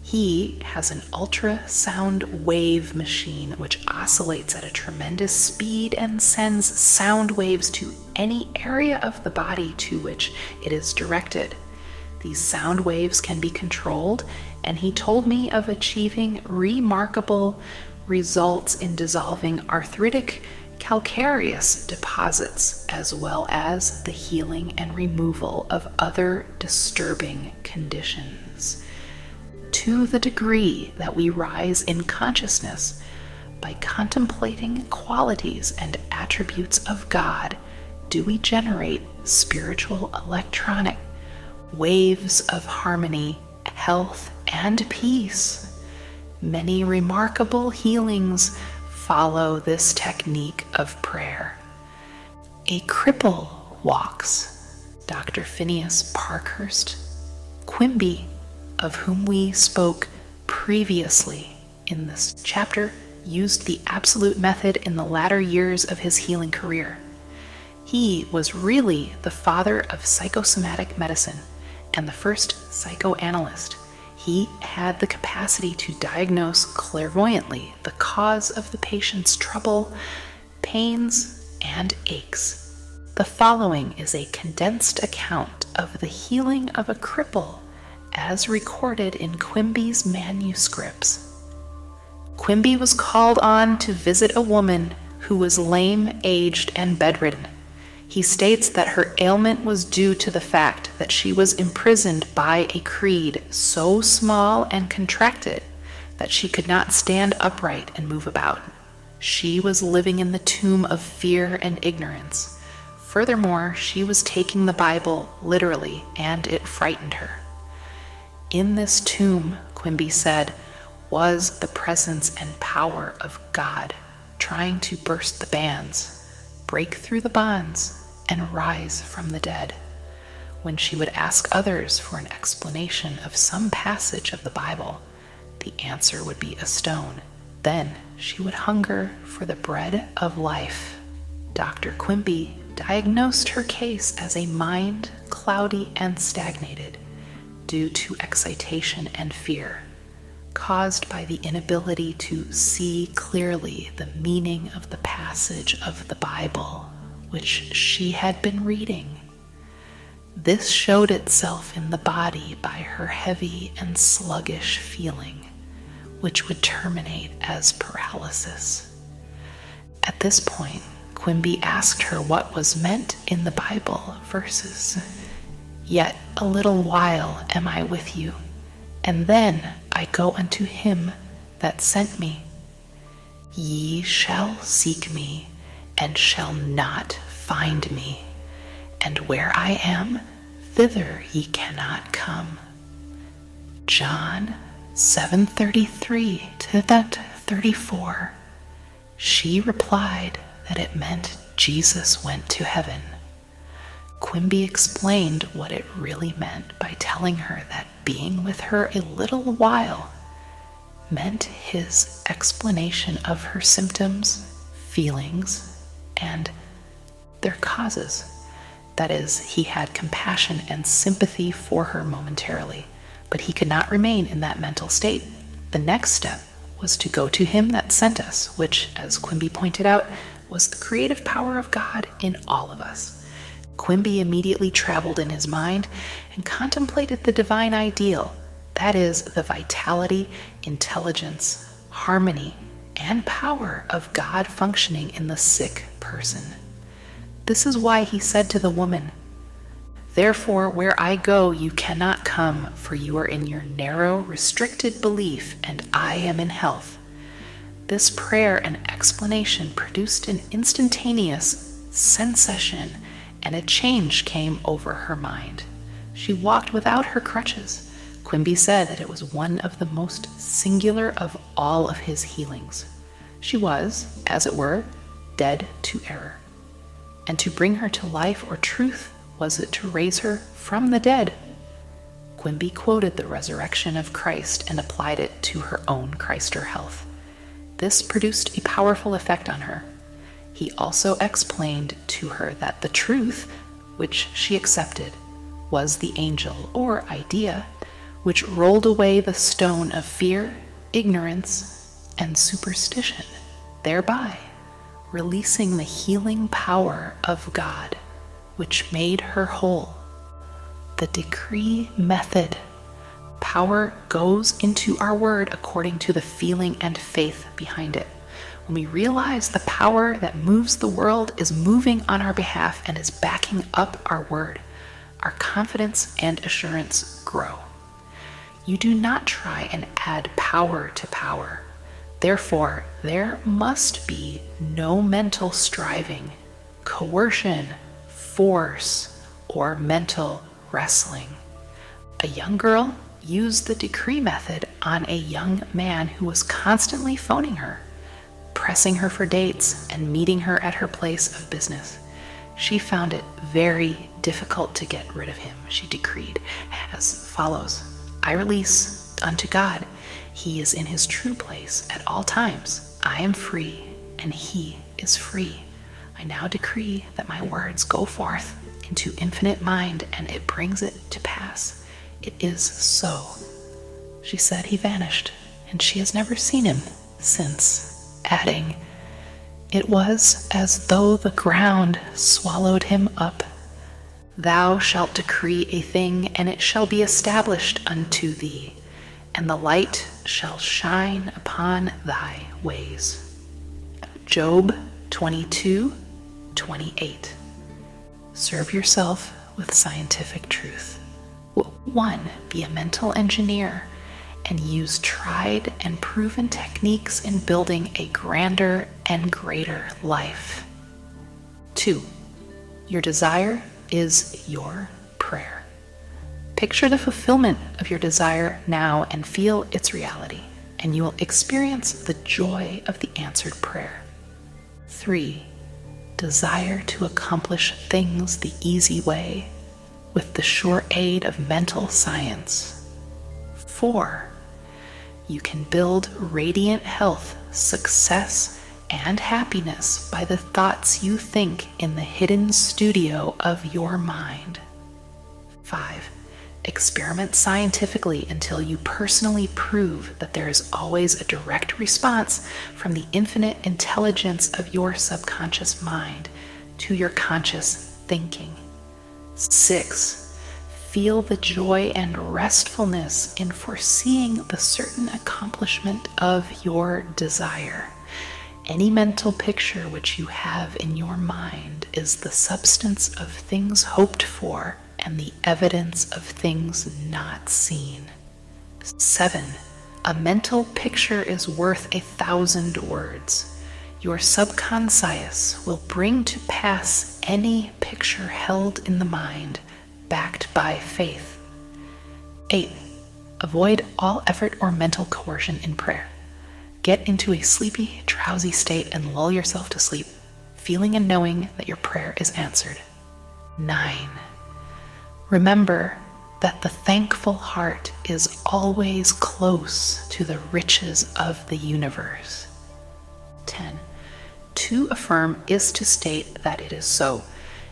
He has an ultrasound wave machine which oscillates at a tremendous speed and sends sound waves to any area of the body to which it is directed. These sound waves can be controlled, and he told me of achieving remarkable results in dissolving arthritic calcareous deposits, as well as the healing and removal of other disturbing conditions. To the degree that we rise in consciousness by contemplating qualities and attributes of God, do we generate spiritual electronic waves of harmony, health, and peace. Many remarkable healings follow this technique of prayer. A cripple walks. Dr. Phineas Parkhurst Quimby, of whom we spoke previously in this chapter, used the absolute method in the latter years of his healing career. He was really the father of psychosomatic medicine and the first psychoanalyst. He had the capacity to diagnose clairvoyantly the cause of the patient's trouble, pains, and aches. The following is a condensed account of the healing of a cripple as recorded in Quimby's manuscripts. Quimby was called on to visit a woman who was lame, aged, and bedridden. He states that her ailment was due to the fact that she was imprisoned by a creed so small and contracted that she could not stand upright and move about. She was living in the tomb of fear and ignorance. Furthermore, she was taking the Bible literally, and it frightened her. In this tomb, Quimby said, was the presence and power of God, trying to burst the bands, break through the bonds, and rise from the dead. When she would ask others for an explanation of some passage of the Bible, the answer would be a stone. Then she would hunger for the bread of life. Dr. Quimby diagnosed her case as a mind cloudy and stagnated due to excitation and fear, caused by the inability to see clearly the meaning of the passage of the Bible which she had been reading. This showed itself in the body by her heavy and sluggish feeling, which would terminate as paralysis. At this point, Quimby asked her what was meant in the Bible verses. Yet a little while am I with you, and then I go unto him that sent me. Ye shall seek me, and shall not find me, and where I am, thither ye cannot come. John 7:33 to that 34. She replied that it meant Jesus went to heaven. Quimby explained what it really meant by telling her that being with her a little while meant his explanation of her symptoms, feelings, and their causes. That is, he had compassion and sympathy for her momentarily, but he could not remain in that mental state. The next step was to go to him that sent us, which, as Quimby pointed out, was the creative power of God in all of us. Quimby immediately traveled in his mind and contemplated the divine ideal, that is, the vitality, intelligence, harmony, and power of God functioning in the sick person. This is why he said to the woman, "Therefore, where I go, you cannot come, for you are in your narrow, restricted belief, and I am in health." This prayer and explanation produced an instantaneous sensation, and a change came over her mind. She walked without her crutches. Quimby said that it was one of the most singular of all of his healings. She was, as it were, dead to error. And to bring her to life or truth, was it to raise her from the dead? Quimby quoted the resurrection of Christ and applied it to her own Christer health. This produced a powerful effect on her. He also explained to her that the truth, which she accepted, was the angel, or idea, which rolled away the stone of fear, ignorance, and superstition, thereby releasing the healing power of God, which made her whole. The decree method. Power goes into our word according to the feeling and faith behind it. When we realize the power that moves the world is moving on our behalf and is backing up our word, our confidence and assurance grow. You do not try and add power to power. Therefore, there must be no mental striving, coercion, force, or mental wrestling. A young girl used the decree method on a young man who was constantly phoning her, pressing her for dates, and meeting her at her place of business. She found it very difficult to get rid of him. She decreed as follows: I release unto God. He is in his true place at all times. I am free, and he is free. I now decree that my words go forth into infinite mind, and it brings it to pass. It is so. She said he vanished, and she has never seen him since, adding, it was as though the ground swallowed him up. Thou shalt decree a thing, and it shall be established unto thee, and the light shall shine upon thy ways. Job 22:28. Serve yourself with scientific truth. 1. Be a mental engineer and use tried and proven techniques in building a grander and greater life. 2. Your desire is your prayer. Picture the fulfillment of your desire now and feel its reality, and you will experience the joy of the answered prayer. 3. Desire to accomplish things the easy way with the sure aid of mental science. 4. You can build radiant health, success, and happiness by the thoughts you think in the hidden studio of your mind. 5. Experiment scientifically until you personally prove that there is always a direct response from the infinite intelligence of your subconscious mind to your conscious thinking. 6. Feel the joy and restfulness in foreseeing the certain accomplishment of your desire. Any mental picture which you have in your mind is the substance of things hoped for and the evidence of things not seen. 7. A mental picture is worth 1,000 words. Your subconscious will bring to pass any picture held in the mind, backed by faith. 8. Avoid all effort or mental coercion in prayer. Get into a sleepy, drowsy state and lull yourself to sleep, feeling and knowing that your prayer is answered. 9. Remember that the thankful heart is always close to the riches of the universe. 10. To affirm is to state that it is so,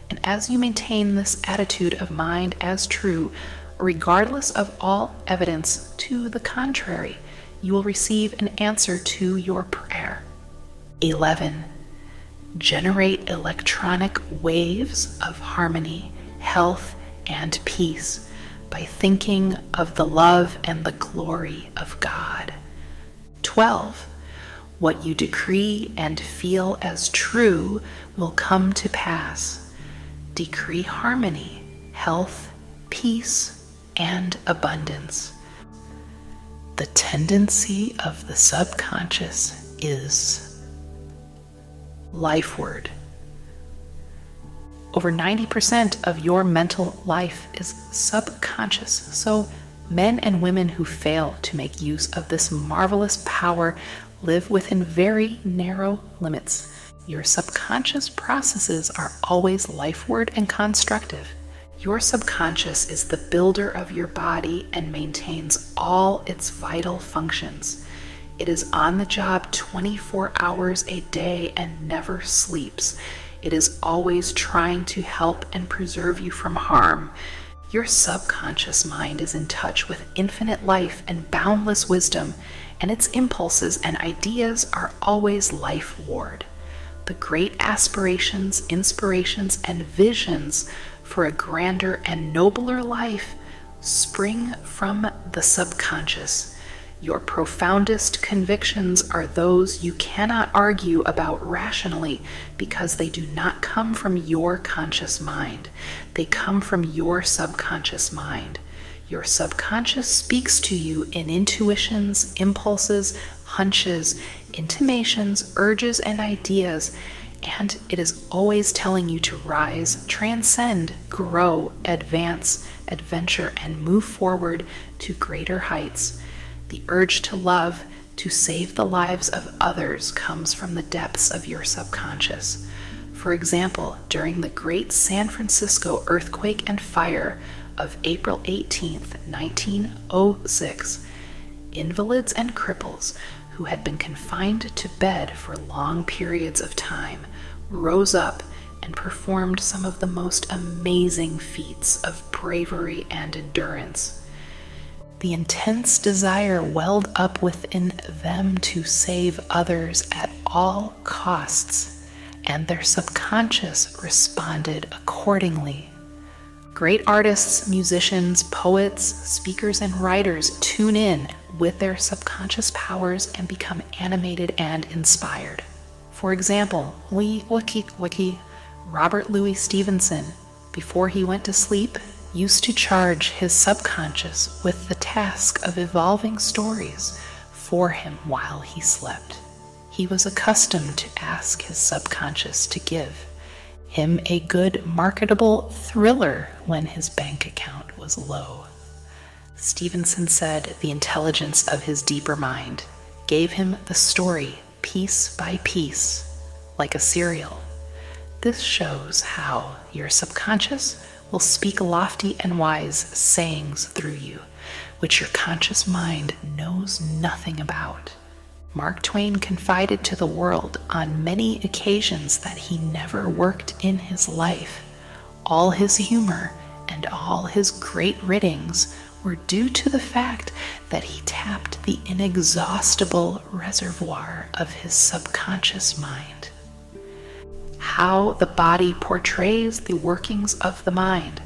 and as you maintain this attitude of mind as true, regardless of all evidence to the contrary, you will receive an answer to your prayer. 11. Generate electronic waves of harmony, health, and peace by thinking of the love and the glory of God. 12. What you decree and feel as true will come to pass. Decree harmony, health, peace, and abundance. The tendency of the subconscious is life word. Over 90% of your mental life is subconscious, so men and women who fail to make use of this marvelous power live within very narrow limits. Your subconscious processes are always lifeward and constructive. Your subconscious is the builder of your body and maintains all its vital functions. It is on the job 24 hours a day and never sleeps. It is always trying to help and preserve you from harm. Your subconscious mind is in touch with infinite life and boundless wisdom, and its impulses and ideas are always life-ward. The great aspirations, inspirations, and visions for a grander and nobler life spring from the subconscious. Your profoundest convictions are those you cannot argue about rationally because they do not come from your conscious mind. They come from your subconscious mind. Your subconscious speaks to you in intuitions, impulses, hunches, intimations, urges, and ideas, and it is always telling you to rise, transcend, grow, advance, adventure, and move forward to greater heights. The urge to love, to save the lives of others comes from the depths of your subconscious. For example, during the great San Francisco earthquake and fire of April 18, 1906, invalids and cripples who had been confined to bed for long periods of time rose up and performed some of the most amazing feats of bravery and endurance. The intense desire welled up within them to save others at all costs, and their subconscious responded accordingly. Great artists, musicians, poets, speakers, and writers tune in with their subconscious powers and become animated and inspired. For example, Robert Louis Stevenson, before he went to sleep, used to charge his subconscious with the task of evolving stories for him while he slept. He was accustomed to ask his subconscious to give him a good marketable thriller when his bank account was low. Stevenson said the intelligence of his deeper mind gave him the story piece by piece, like a serial. This shows how your subconscious will speak lofty and wise sayings through you, which your conscious mind knows nothing about. Mark Twain confided to the world on many occasions that he never worked in his life. All his humor and all his great writings were due to the fact that he tapped the inexhaustible reservoir of his subconscious mind. How the body portrays the workings of the mind.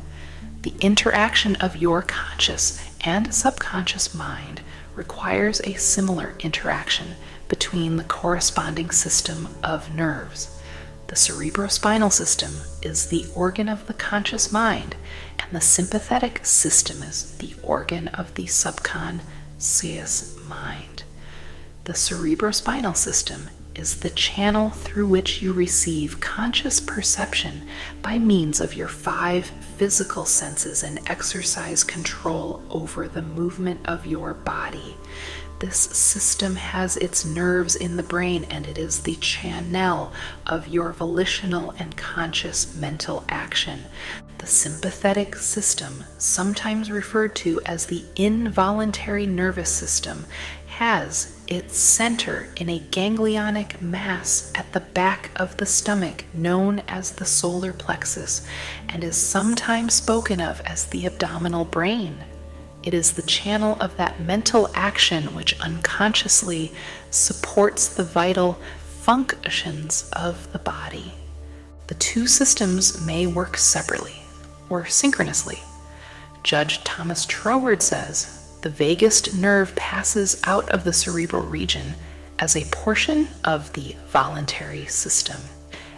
The interaction of your conscious and subconscious mind requires a similar interaction between the corresponding system of nerves. The cerebrospinal system is the organ of the conscious mind, and the sympathetic system is the organ of the subconscious mind. The cerebrospinal system is the channel through which you receive conscious perception by means of your 5 physical senses and exercise control over the movement of your body. This system has its nerves in the brain, and it is the channel of your volitional and conscious mental action. The sympathetic system, sometimes referred to as the involuntary nervous system, has its center in a ganglionic mass at the back of the stomach known as the solar plexus, and is sometimes spoken of as the abdominal brain. It is the channel of that mental action which unconsciously supports the vital functions of the body. The two systems may work separately or synchronously. Judge Thomas Troward says, the vagus nerve passes out of the cerebral region as a portion of the voluntary system,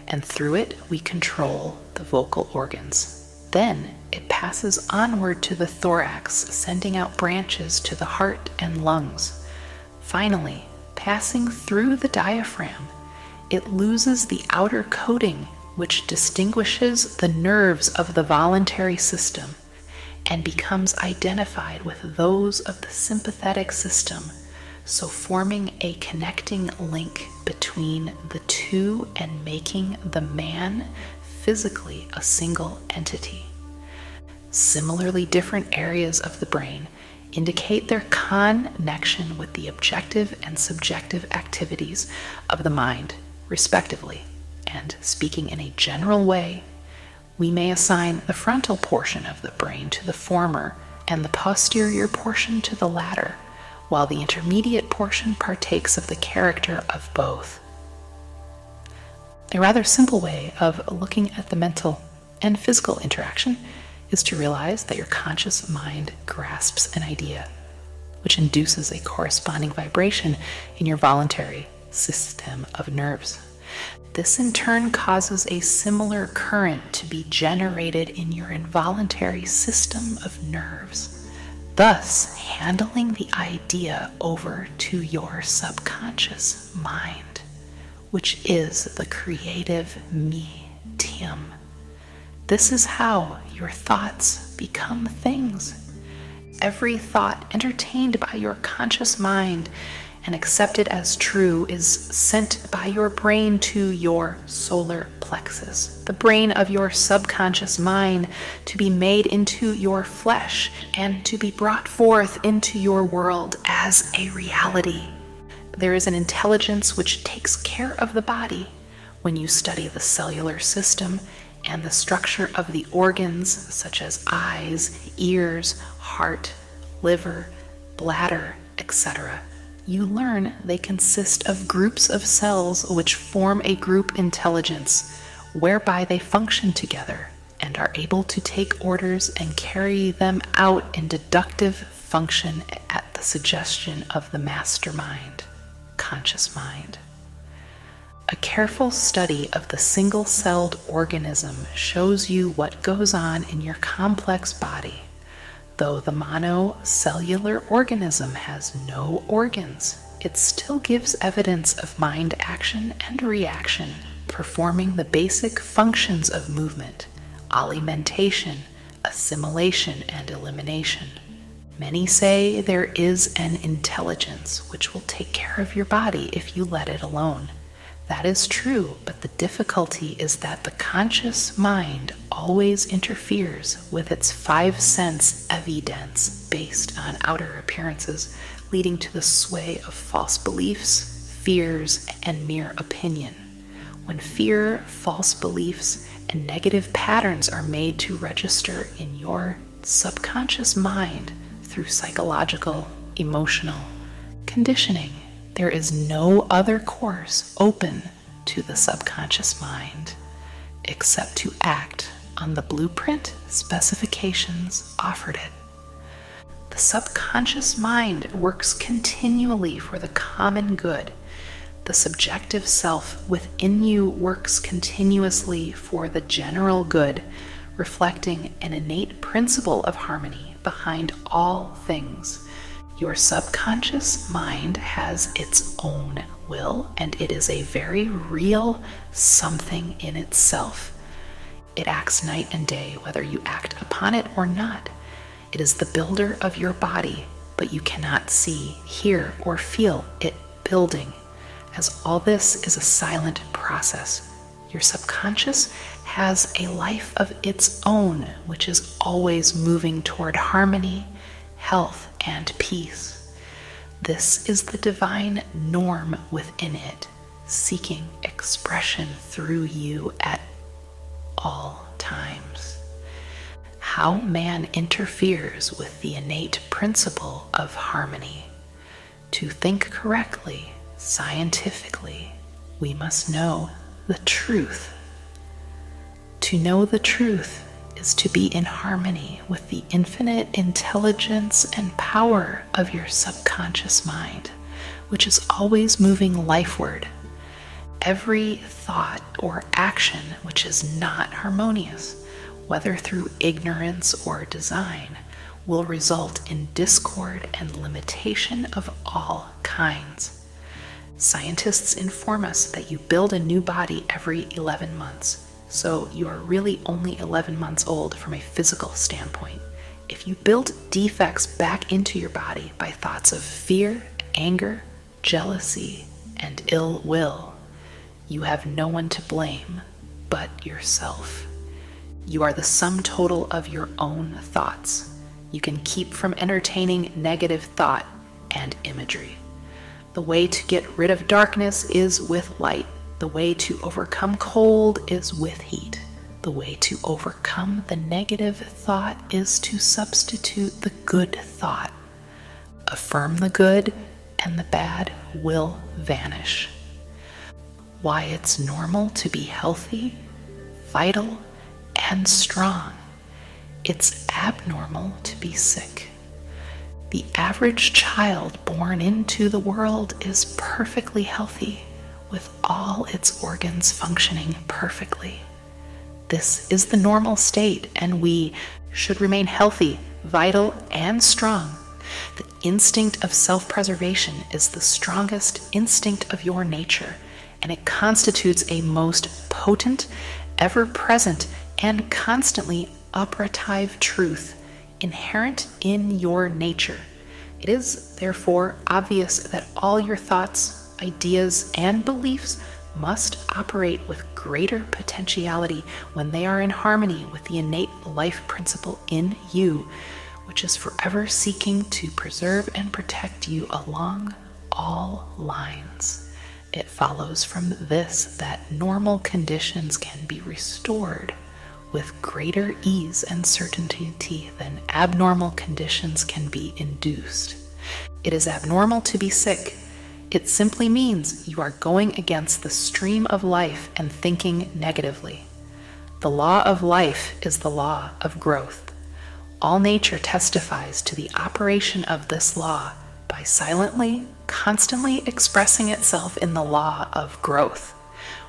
and through it we control the vocal organs. Then it passes onward to the thorax, sending out branches to the heart and lungs. Finally, passing through the diaphragm, it loses the outer coating which distinguishes the nerves of the voluntary system, and becomes identified with those of the sympathetic system, so forming a connecting link between the two and making the man physically a single entity. Similarly, different areas of the brain indicate their connection with the objective and subjective activities of the mind, respectively, and speaking in a general way, we may assign the frontal portion of the brain to the former and the posterior portion to the latter, while the intermediate portion partakes of the character of both. A rather simple way of looking at the mental and physical interaction is to realize that your conscious mind grasps an idea, which induces a corresponding vibration in your voluntary system of nerves. This in turn causes a similar current to be generated in your involuntary system of nerves, thus handling the idea over to your subconscious mind, which is the creative medium. This is how your thoughts become things. Every thought entertained by your conscious mind and accepted as true is sent by your brain to your solar plexus, the brain of your subconscious mind, to be made into your flesh and to be brought forth into your world as a reality. There is an intelligence which takes care of the body. When you study the cellular system and the structure of the organs such as eyes, ears, heart, liver, bladder, etc., you learn they consist of groups of cells which form a group intelligence, whereby they function together and are able to take orders and carry them out in deductive function at the suggestion of the mastermind, conscious mind. A careful study of the single-celled organism shows you what goes on in your complex body. Though the monocellular organism has no organs, it still gives evidence of mind action and reaction, performing the basic functions of movement, alimentation, assimilation, and elimination. Many say there is an intelligence which will take care of your body if you let it alone. That is true, but the difficulty is that the conscious mind always interferes with its five-sense evidence based on outer appearances, leading to the sway of false beliefs, fears, and mere opinion. When fear, false beliefs, and negative patterns are made to register in your subconscious mind through psychological, emotional conditioning, there is no other course open to the subconscious mind except to act on the blueprint specifications offered it. The subconscious mind works continually for the common good. The subjective self within you works continuously for the general good, reflecting an innate principle of harmony behind all things. Your subconscious mind has its own will, and it is a very real something in itself. It acts night and day, whether you act upon it or not. It is the builder of your body, but you cannot see, hear, or feel it building, as all this is a silent process. Your subconscious has a life of its own, which is always moving toward harmony, health, and peace. This is the divine norm within it, seeking expression through you at all times. How man interferes with the innate principle of harmony. To think correctly, scientifically, we must know the truth. To know the truth is to be in harmony with the infinite intelligence and power of your subconscious mind, which is always moving lifeward. Every thought or action which is not harmonious, whether through ignorance or design, will result in discord and limitation of all kinds. Scientists inform us that you build a new body every 11 months. So you are really only 11 months old from a physical standpoint. If you build defects back into your body by thoughts of fear, anger, jealousy, and ill will, you have no one to blame but yourself. You are the sum total of your own thoughts. You can keep from entertaining negative thought and imagery. The way to get rid of darkness is with light. The way to overcome cold is with heat. The way to overcome the negative thought is to substitute the good thought. Affirm the good, and the bad will vanish. Why it's normal to be healthy, vital, and strong. It's abnormal to be sick. The average child born into the world is perfectly healthy, with all its organs functioning perfectly. This is the normal state, and we should remain healthy, vital, and strong. The instinct of self-preservation is the strongest instinct of your nature, and it constitutes a most potent, ever-present, and constantly operative truth inherent in your nature. It is, therefore, obvious that all your thoughts, ideas, and beliefs must operate with greater potentiality when they are in harmony with the innate life principle in you, which is forever seeking to preserve and protect you along all lines. It follows from this that normal conditions can be restored with greater ease and certainty than abnormal conditions can be induced. It is abnormal to be sick. It simply means you are going against the stream of life and thinking negatively. The law of life is the law of growth. All nature testifies to the operation of this law by silently, constantly expressing itself in the law of growth.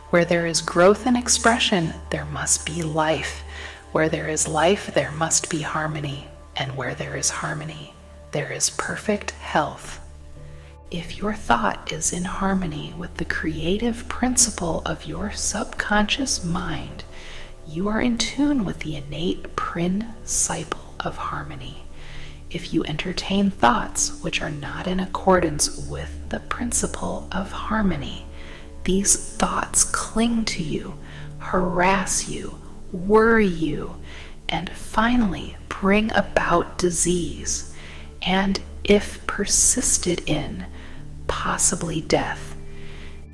Where there is growth and expression, there must be life. Where there is life, there must be harmony. And where there is harmony, there is perfect health. If your thought is in harmony with the creative principle of your subconscious mind, you are in tune with the innate principle of harmony. If you entertain thoughts which are not in accordance with the principle of harmony, these thoughts cling to you, harass you, worry you, and finally bring about disease, and if persisted in, possibly death.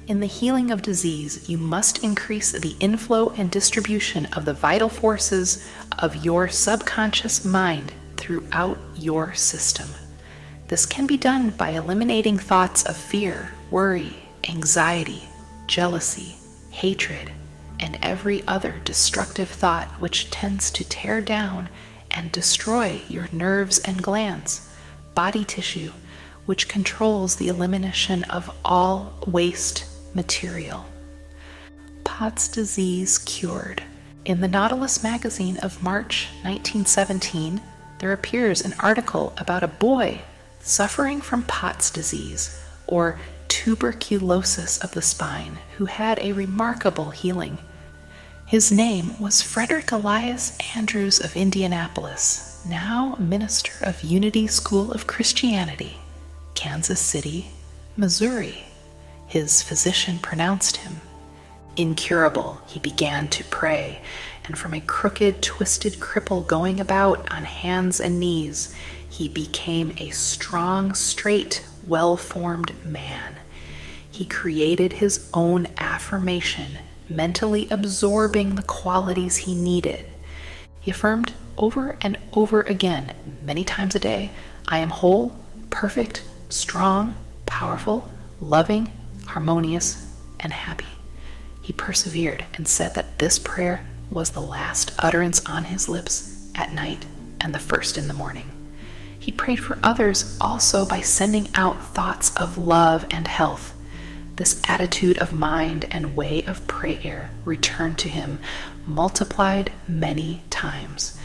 In the healing of disease, you must increase the inflow and distribution of the vital forces of your subconscious mind throughout your system. This can be done by eliminating thoughts of fear, worry, anxiety, jealousy, hatred, and every other destructive thought which tends to tear down and destroy your nerves and glands, body tissue, which controls the elimination of all waste material. Pott's disease cured. In the Nautilus magazine of March 1917, there appears an article about a boy suffering from Pott's disease, or tuberculosis of the spine, who had a remarkable healing. His name was Frederick Elias Andrews of Indianapolis, now minister of Unity School of Christianity, Kansas City, Missouri. His physician pronounced him incurable. He began to pray, and from a crooked, twisted cripple going about on hands and knees, he became a strong, straight, well-formed man. He created his own affirmation, mentally absorbing the qualities he needed. He affirmed over and over again, many times a day, I am whole, perfect, strong, powerful, loving, harmonious, and happy. He persevered and said that this prayer was the last utterance on his lips at night and the first in the morning. He prayed for others also by sending out thoughts of love and health. This attitude of mind and way of prayer returned to him, multiplied many times.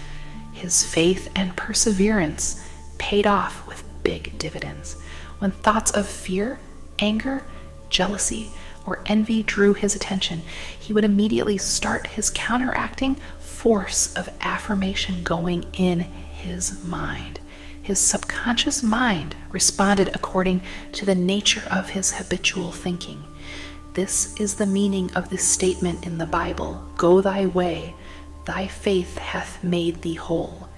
His faith and perseverance paid off with big dividends. When thoughts of fear, anger, jealousy, or envy drew his attention, he would immediately start his counteracting force of affirmation going in his mind. His subconscious mind responded according to the nature of his habitual thinking. This is the meaning of this statement in the Bible, "Go thy way, thy faith hath made thee whole."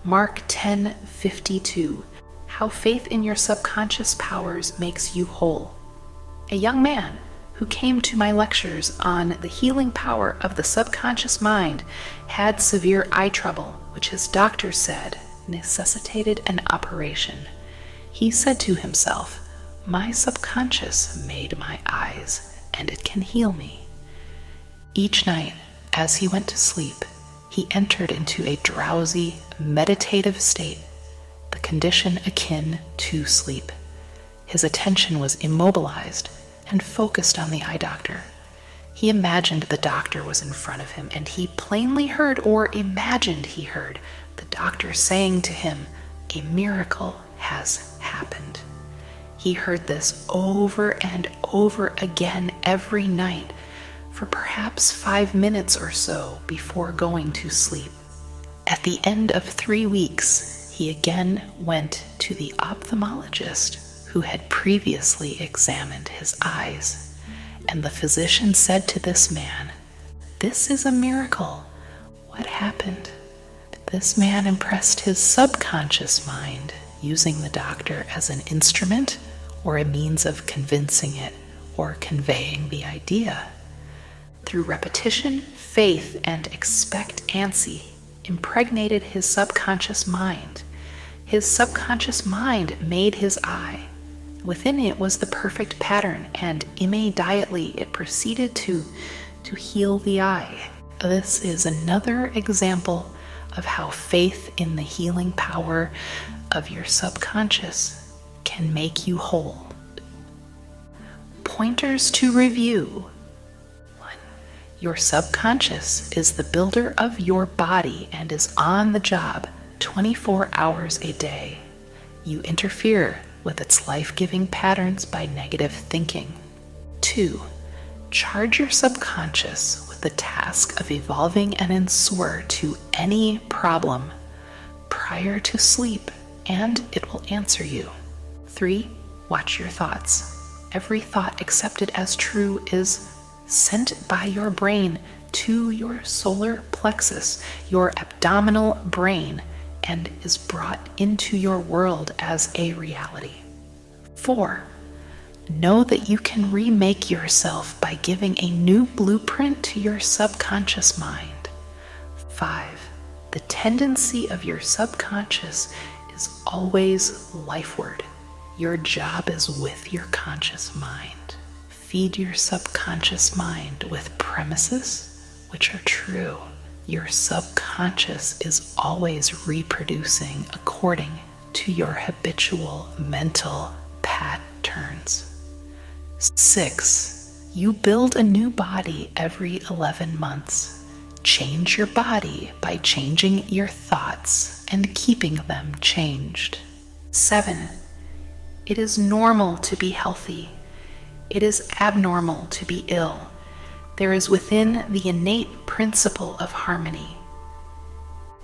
Mark 10:52. How faith in your subconscious powers makes you whole. A young man who came to my lectures on the healing power of the subconscious mind had severe eye trouble, which his doctor said necessitated an operation. He said to himself, "My subconscious made my eyes, and it can heal me." Each night, as he went to sleep, he entered into a drowsy, meditative state, the condition akin to sleep. His attention was immobilized and focused on the eye doctor. He imagined the doctor was in front of him, and he plainly heard, or imagined he heard, the doctor saying to him, "A miracle has happened." He heard this over and over again every night for perhaps 5 minutes or so before going to sleep. At the end of 3 weeks, he again went to the ophthalmologist who had previously examined his eyes, and the physician said to this man, "This is a miracle. What happened?" This man impressed his subconscious mind, using the doctor as an instrument or a means of convincing it or conveying the idea. Through repetition, faith, and expectancy, impregnated his subconscious mind. His subconscious mind made his eye. Within it was the perfect pattern, and immediately it proceeded to heal the eye. This is another example of how faith in the healing power of your subconscious can make you whole. Pointers to review. 1. Your subconscious is the builder of your body and is on the job 24 hours a day. You interfere with its life-giving patterns by negative thinking. 2. Charge your subconscious with the task of evolving an answer to any problem prior to sleep, and it will answer you. 3. Watch your thoughts. Every thought accepted as true is sent by your brain to your solar plexus, your abdominal brain, and is brought into your world as a reality. 4. Know that you can remake yourself by giving a new blueprint to your subconscious mind. 5. The tendency of your subconscious is always lifeward. Your job is with your conscious mind. Feed your subconscious mind with premises which are true. Your subconscious is always reproducing according to your habitual mental patterns. 6. You build a new body every 11 months. Change your body by changing your thoughts and keeping them changed. 7. It is normal to be healthy. It is abnormal to be ill. There is within the innate principle of harmony.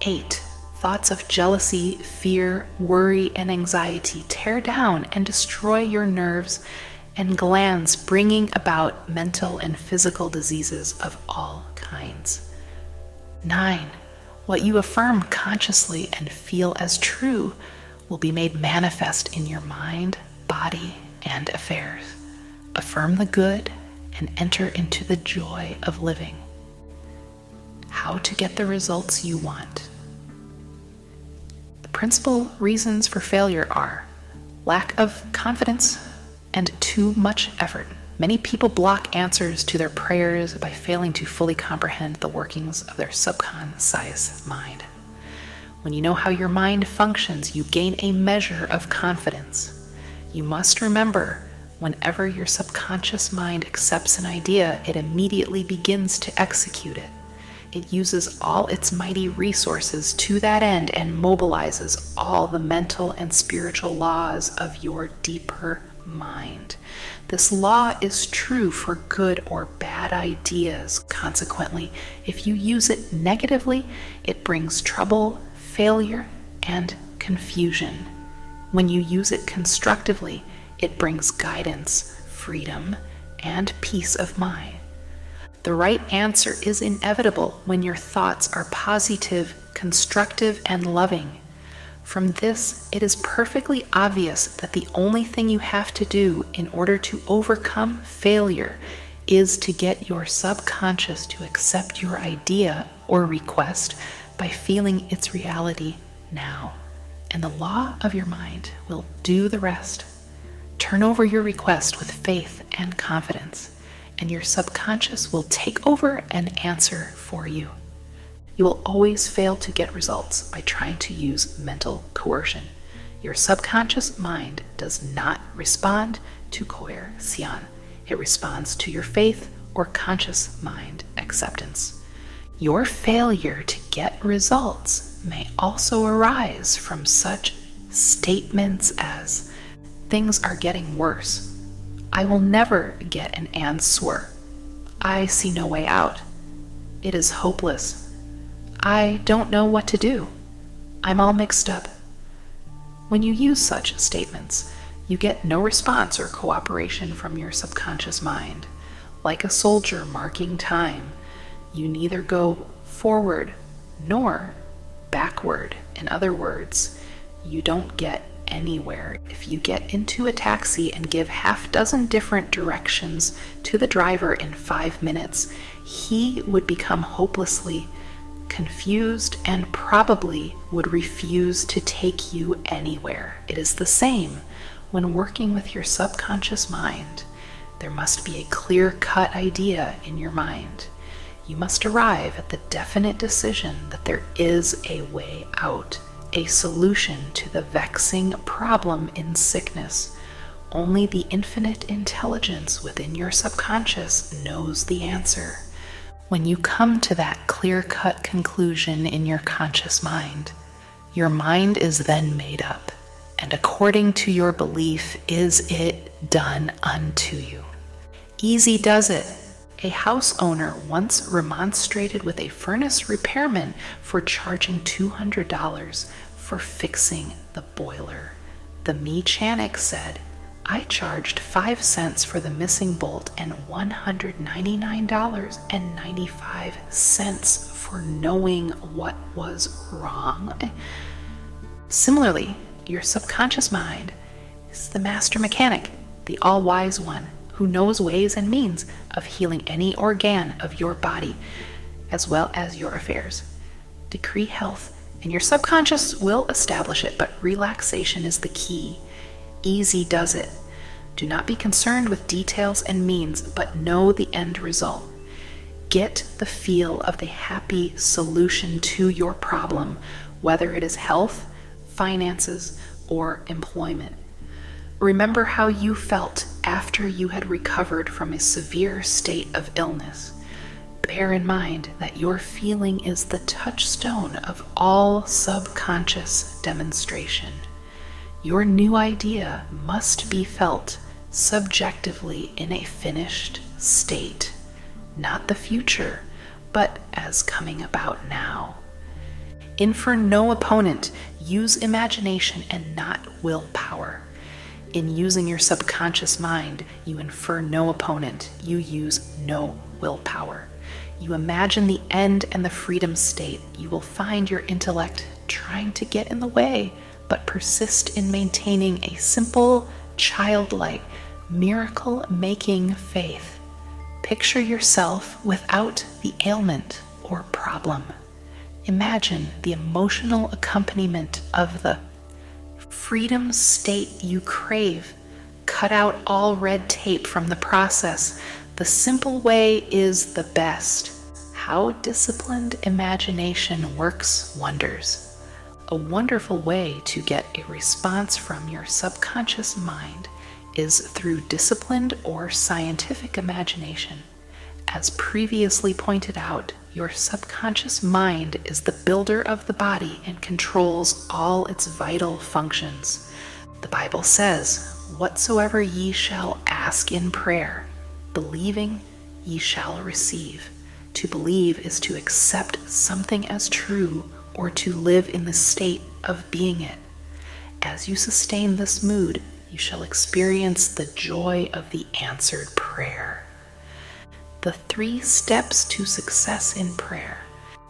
8. Thoughts of jealousy, fear, worry, and anxiety tear down and destroy your nerves and glands, bringing about mental and physical diseases of all kinds. 9. What you affirm consciously and feel as true will be made manifest in your mind, body, and affairs. Affirm the good and enter into the joy of living. How to get the results you want. The principal reasons for failure are lack of confidence and too much effort. Many people block answers to their prayers by failing to fully comprehend the workings of their subconscious mind. When you know how your mind functions, you gain a measure of confidence. You must remember, whenever your subconscious mind accepts an idea, it immediately begins to execute it. It uses all its mighty resources to that end and mobilizes all the mental and spiritual laws of your deeper mind. This law is true for good or bad ideas. Consequently, if you use it negatively, it brings trouble, failure, and confusion. When you use it constructively, it brings guidance, freedom, and peace of mind. The right answer is inevitable when your thoughts are positive, constructive, and loving. From this, it is perfectly obvious that the only thing you have to do in order to overcome failure is to get your subconscious to accept your idea or request by feeling its reality now. And the law of your mind will do the rest. Turn over your request with faith and confidence, and your subconscious will take over and answer for you. You will always fail to get results by trying to use mental coercion. Your subconscious mind does not respond to coercion. It responds to your faith or conscious mind acceptance. Your failure to get results may also arise from such statements as, "Things are getting worse. I will never get an answer. I see no way out. It is hopeless. I don't know what to do. I'm all mixed up." When you use such statements, you get no response or cooperation from your subconscious mind. Like a soldier marking time, you neither go forward nor backward. In other words, you don't get anywhere. If you get into a taxi and give half-dozen different directions to the driver in 5 minutes, he would become hopelessly confused and probably would refuse to take you anywhere. It is the same when working with your subconscious mind. There must be a clear-cut idea in your mind. You must arrive at the definite decision that there is a way out, a solution to the vexing problem in sickness. Only the infinite intelligence within your subconscious knows the answer. When you come to that clear-cut conclusion in your conscious mind, your mind is then made up, and according to your belief is it done unto you. Easy does it. A house owner once remonstrated with a furnace repairman for charging $200 for fixing the boiler. The mechanic said, "I charged 5 cents for the missing bolt and $199.95 for knowing what was wrong." Similarly, your subconscious mind is the master mechanic, the all-wise one, who knows ways and means of healing any organ of your body, as well as your affairs. Decree health, and your subconscious will establish it, but relaxation is the key. Easy does it. Do not be concerned with details and means, but know the end result. Get the feel of the happy solution to your problem, whether it is health, finances, or employment. Remember how you felt after you had recovered from a severe state of illness. Bear in mind that your feeling is the touchstone of all subconscious demonstration. Your new idea must be felt subjectively in a finished state, not the future, but as coming about now. Infer no opponent, use imagination and not willpower. In using your subconscious mind, you infer no opponent, you use no willpower. You imagine the end and the freedom state. You will find your intellect trying to get in the way, but persist in maintaining a simple, childlike, miracle-making faith. Picture yourself without the ailment or problem. Imagine the emotional accompaniment of the freedom state you crave. Cut out all red tape from the process. The simple way is the best. How disciplined imagination works wonders. A wonderful way to get a response from your subconscious mind is through disciplined or scientific imagination. As previously pointed out, your subconscious mind is the builder of the body and controls all its vital functions. The Bible says, "Whatsoever ye shall ask in prayer, believing ye shall receive." To believe is to accept something as true or to live in the state of being it. As you sustain this mood, you shall experience the joy of the answered prayer. The 3 steps to success in prayer.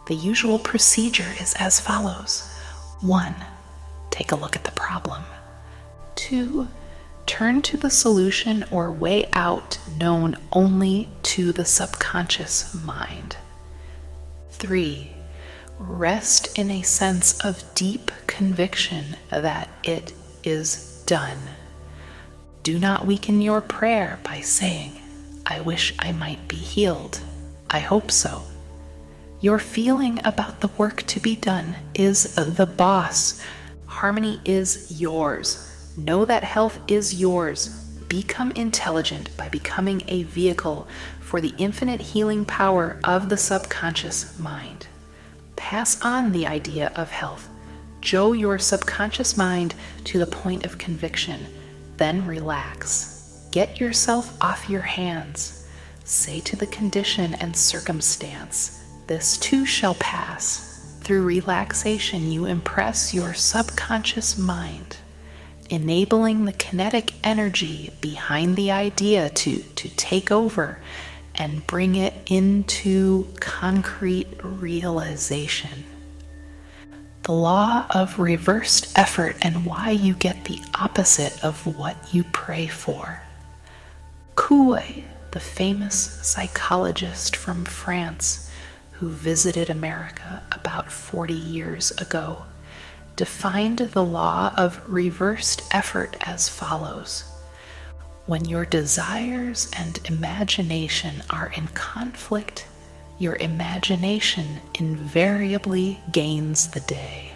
The usual procedure is as follows. 1. Take a look at the problem. 2. Turn to the solution or way out known only to the subconscious mind. 3. Rest in a sense of deep conviction that it is done. Do not weaken your prayer by saying, "I wish I might be healed. I hope so." Your feeling about the work to be done is the boss. Harmony is yours. Know that health is yours. Become intelligent by becoming a vehicle for the infinite healing power of the subconscious mind. Pass on the idea of health. Joe your subconscious mind to the point of conviction. Then relax. Get yourself off your hands. Say to the condition and circumstance, "This too shall pass." Through relaxation, you impress your subconscious mind, enabling the kinetic energy behind the idea to take over and bring it into concrete realization. The law of reversed effort and why you get the opposite of what you pray for. Coué, the famous psychologist from France who visited America about 40 years ago, defined the law of reversed effort as follows. When your desires and imagination are in conflict, your imagination invariably gains the day.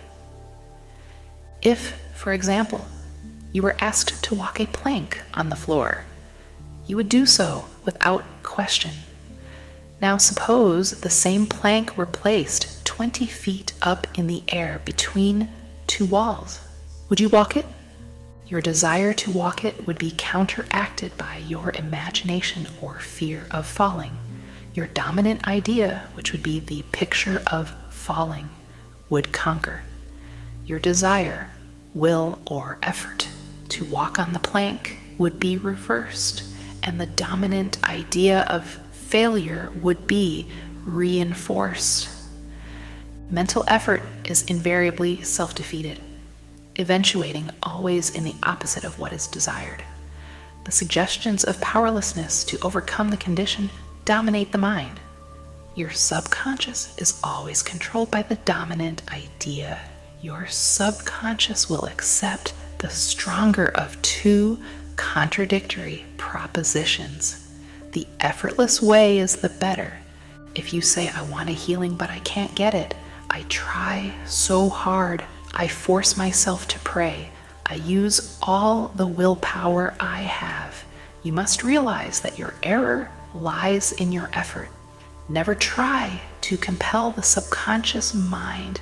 If, for example, you were asked to walk a plank on the floor, you would do so without question. Now suppose the same plank were placed 20 feet up in the air between two walls. Would you walk it? Your desire to walk it would be counteracted by your imagination or fear of falling. Your dominant idea, which would be the picture of falling, would conquer. Your desire, will, or effort to walk on the plank would be reversed, and the dominant idea of failure would be reinforced. Mental effort is invariably self-defeated, eventuating always in the opposite of what is desired. The suggestions of powerlessness to overcome the condition dominate the mind. Your subconscious is always controlled by the dominant idea. Your subconscious will accept the stronger of two contradictory propositions. The effortless way is the better. If you say, I want a healing, but I can't get it. I try so hard. I force myself to pray. I use all the willpower I have. You must realize that your error lies in your effort. Never try to compel the subconscious mind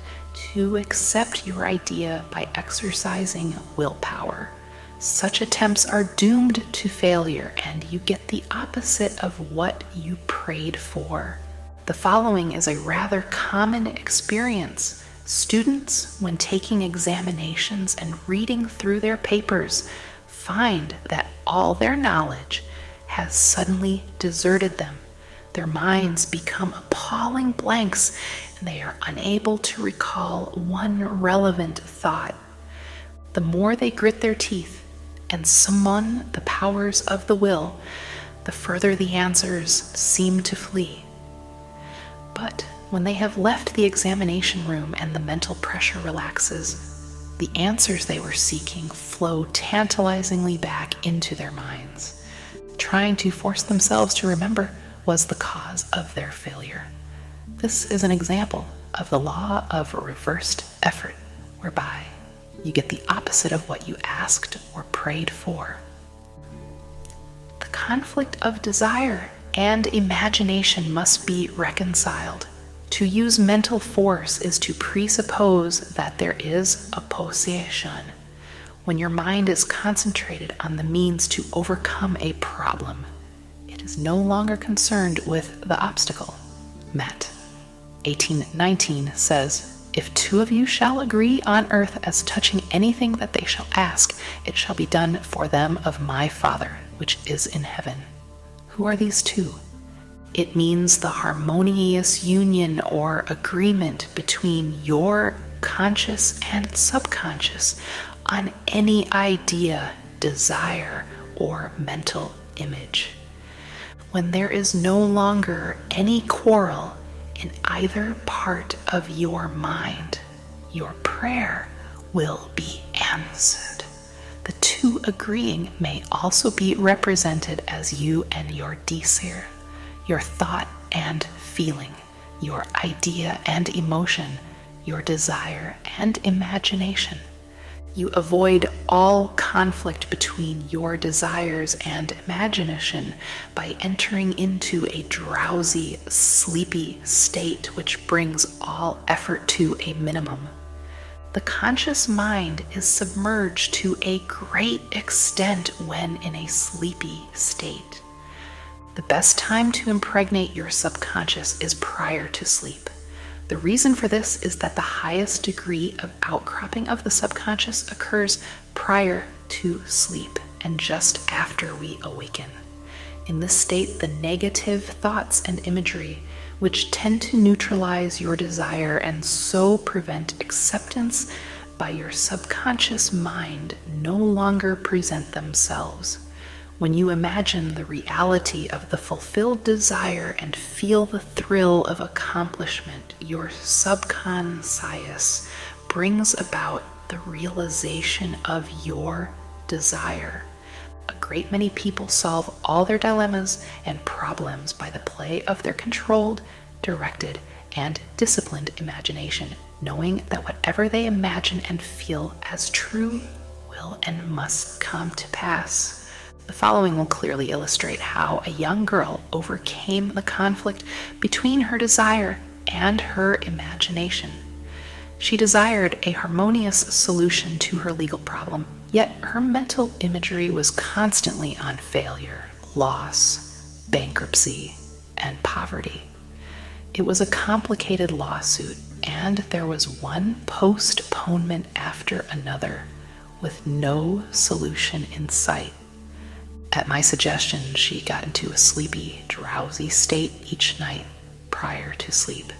to accept your idea by exercising willpower. Such attempts are doomed to failure, and you get the opposite of what you prayed for. The following is a rather common experience. Students, when taking examinations and reading through their papers, find that all their knowledge has suddenly deserted them. Their minds become appalling blanks, and they are unable to recall one relevant thought. The more they grit their teeth and summon the powers of the will, the further the answers seem to flee. But when they have left the examination room and the mental pressure relaxes, the answers they were seeking flow tantalizingly back into their minds. Trying to force themselves to remember was the cause of their failure. This is an example of the law of reversed effort, whereby you get the opposite of what you asked or prayed for. The conflict of desire and imagination must be reconciled. To use mental force is to presuppose that there is opposition. When your mind is concentrated on the means to overcome a problem, it is no longer concerned with the obstacle. Matt 18:19 says, If two of you shall agree on earth as touching anything that they shall ask, it shall be done for them of my Father, which is in heaven. Who are these two? It means the harmonious union or agreement between your conscious and subconscious on any idea, desire, or mental image. When there is no longer any quarrel in either part of your mind, your prayer will be answered. The two agreeing may also be represented as you and your desire, your thought and feeling, your idea and emotion, your desire and imagination. You avoid all conflict between your desires and imagination by entering into a drowsy, sleepy state which brings all effort to a minimum. The conscious mind is submerged to a great extent when in a sleepy state. The best time to impregnate your subconscious is prior to sleep. The reason for this is that the highest degree of outcropping of the subconscious occurs prior to sleep and just after we awaken. In this state, the negative thoughts and imagery, which tend to neutralize your desire and so prevent acceptance by your subconscious mind, no longer present themselves. When you imagine the reality of the fulfilled desire and feel the thrill of accomplishment, your subconscious brings about the realization of your desire. A great many people solve all their dilemmas and problems by the play of their controlled, directed, and disciplined imagination, knowing that whatever they imagine and feel as true will and must come to pass. The following will clearly illustrate how a young girl overcame the conflict between her desire and her imagination. She desired a harmonious solution to her legal problem, yet her mental imagery was constantly on failure, loss, bankruptcy, and poverty. It was a complicated lawsuit, and there was one postponement after another, with no solution in sight. At my suggestion, she got into a sleepy, drowsy state each night prior to sleep,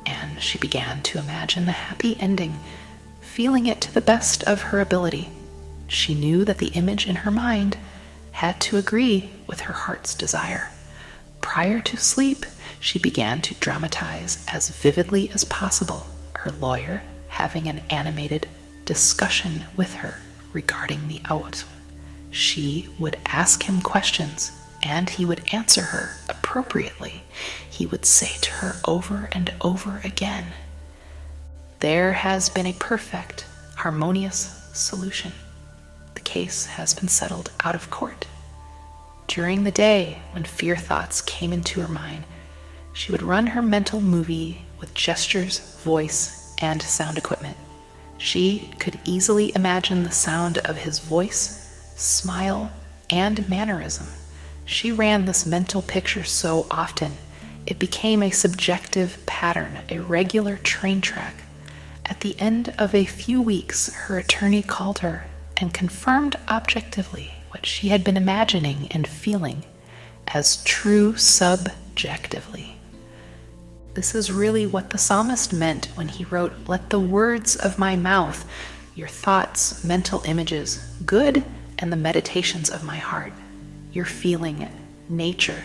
and she began to imagine the happy ending, feeling it to the best of her ability. She knew that the image in her mind had to agree with her heart's desire. Prior to sleep, she began to dramatize as vividly as possible, her lawyer having an animated discussion with her regarding the outcome. She would ask him questions, and he would answer her appropriately. He would say to her over and over again, "There has been a perfect, harmonious solution. The case has been settled out of court." During the day, when fear thoughts came into her mind, she would run her mental movie with gestures, voice, and sound equipment. She could easily imagine the sound of his voice, smile, and mannerism. She ran this mental picture so often, it became a subjective pattern, a regular train track. At the end of a few weeks, her attorney called her and confirmed objectively what she had been imagining and feeling as true subjectively. This is really what the psalmist meant when he wrote, "Let the words of my mouth, your thoughts, mental images, good, and the meditations of my heart, your feeling, nature,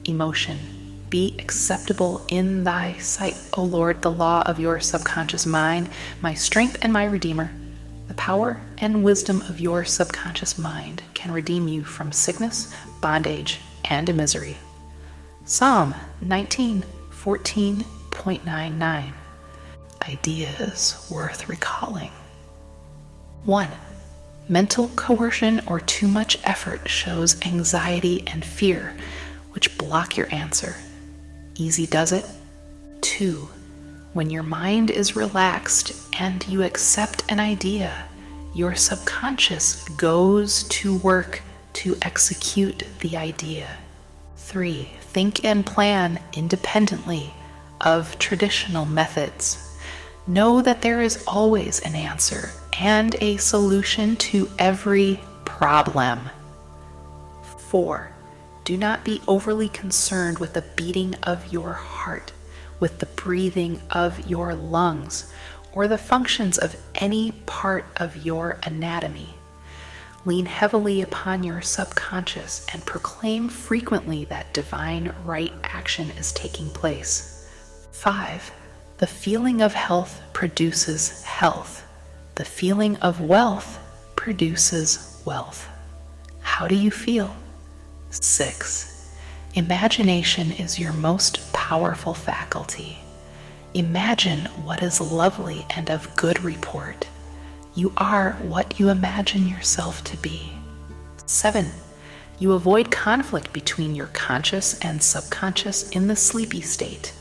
emotion, be acceptable in thy sight, O Lord, the law of your subconscious mind, my strength and my redeemer." The power and wisdom of your subconscious mind can redeem you from sickness, bondage, and misery. Psalm 19:14.99. Ideas worth recalling. 1. Mental coercion or too much effort shows anxiety and fear, which block your answer. Easy does it. 2. When your mind is relaxed and you accept an idea, your subconscious goes to work to execute the idea. 3. Think and plan independently of traditional methods. Know that there is always an answer and a solution to every problem. 4. Do not be overly concerned with the beating of your heart, with the breathing of your lungs, or the functions of any part of your anatomy. Lean heavily upon your subconscious and proclaim frequently that divine right action is taking place. 5. The feeling of health produces health. The feeling of wealth produces wealth. How do you feel? 6. Imagination is your most powerful faculty. Imagine what is lovely and of good report. You are what you imagine yourself to be. 7. You avoid conflict between your conscious and subconscious in the sleepy state.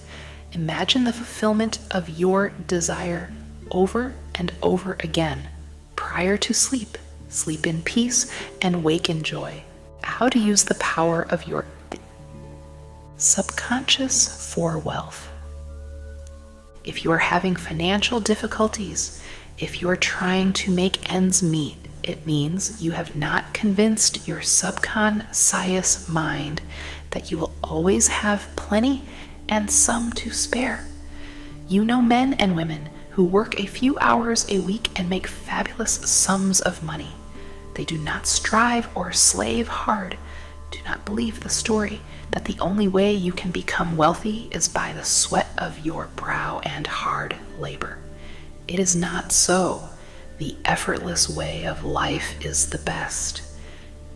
Imagine the fulfillment of your desire over and over again. Prior to sleep, sleep in peace and wake in joy. How to use the power of your subconscious for wealth. If you are having financial difficulties, if you are trying to make ends meet, it means you have not convinced your subconscious mind that you will always have plenty and some to spare. You know men and women who work a few hours a week and make fabulous sums of money. They do not strive or slave hard. Do not believe the story that the only way you can become wealthy is by the sweat of your brow and hard labor. It is not so. The effortless way of life is the best.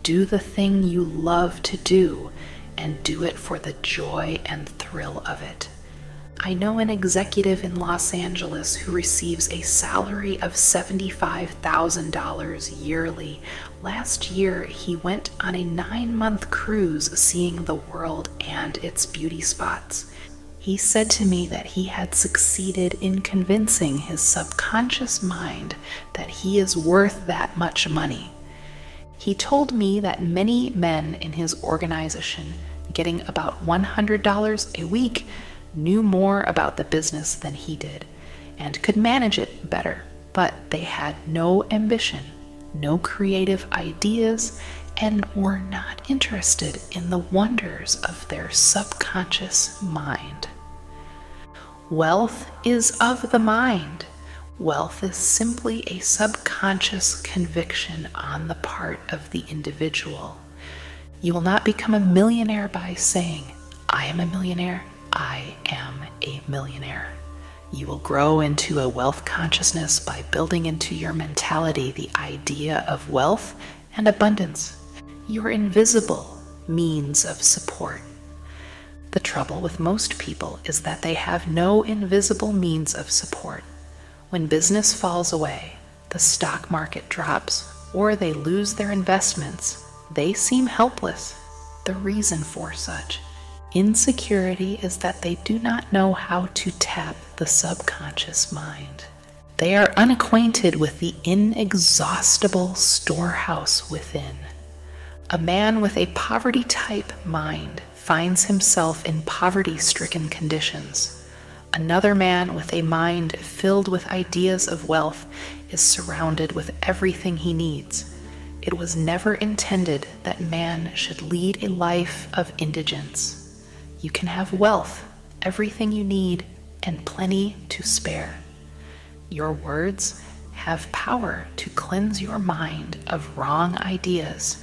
Do the thing you love to do, and do it for the joy and thrill of it. I know an executive in Los Angeles who receives a salary of $75,000 yearly. Last year, he went on a 9-month cruise seeing the world and its beauty spots. He said to me that he had succeeded in convincing his subconscious mind that he is worth that much money. He told me that many men in his organization, getting about $100 a week, knew more about the business than he did and could manage it better, but they had no ambition, no creative ideas, and were not interested in the wonders of their subconscious mind. Wealth is of the mind. Wealth is simply a subconscious conviction on the part of the individual. You will not become a millionaire by saying, "I am a millionaire. I am a millionaire." You will grow into a wealth consciousness by building into your mentality the idea of wealth and abundance, your invisible means of support. The trouble with most people is that they have no invisible means of support. When business falls away, the stock market drops, or they lose their investments, they seem helpless. The reason for such insecurity is that they do not know how to tap the subconscious mind. They are unacquainted with the inexhaustible storehouse within. A man with a poverty-type mind finds himself in poverty-stricken conditions. Another man with a mind filled with ideas of wealth is surrounded with everything he needs. It was never intended that man should lead a life of indigence. You can have wealth, everything you need, and plenty to spare. Your words have power to cleanse your mind of wrong ideas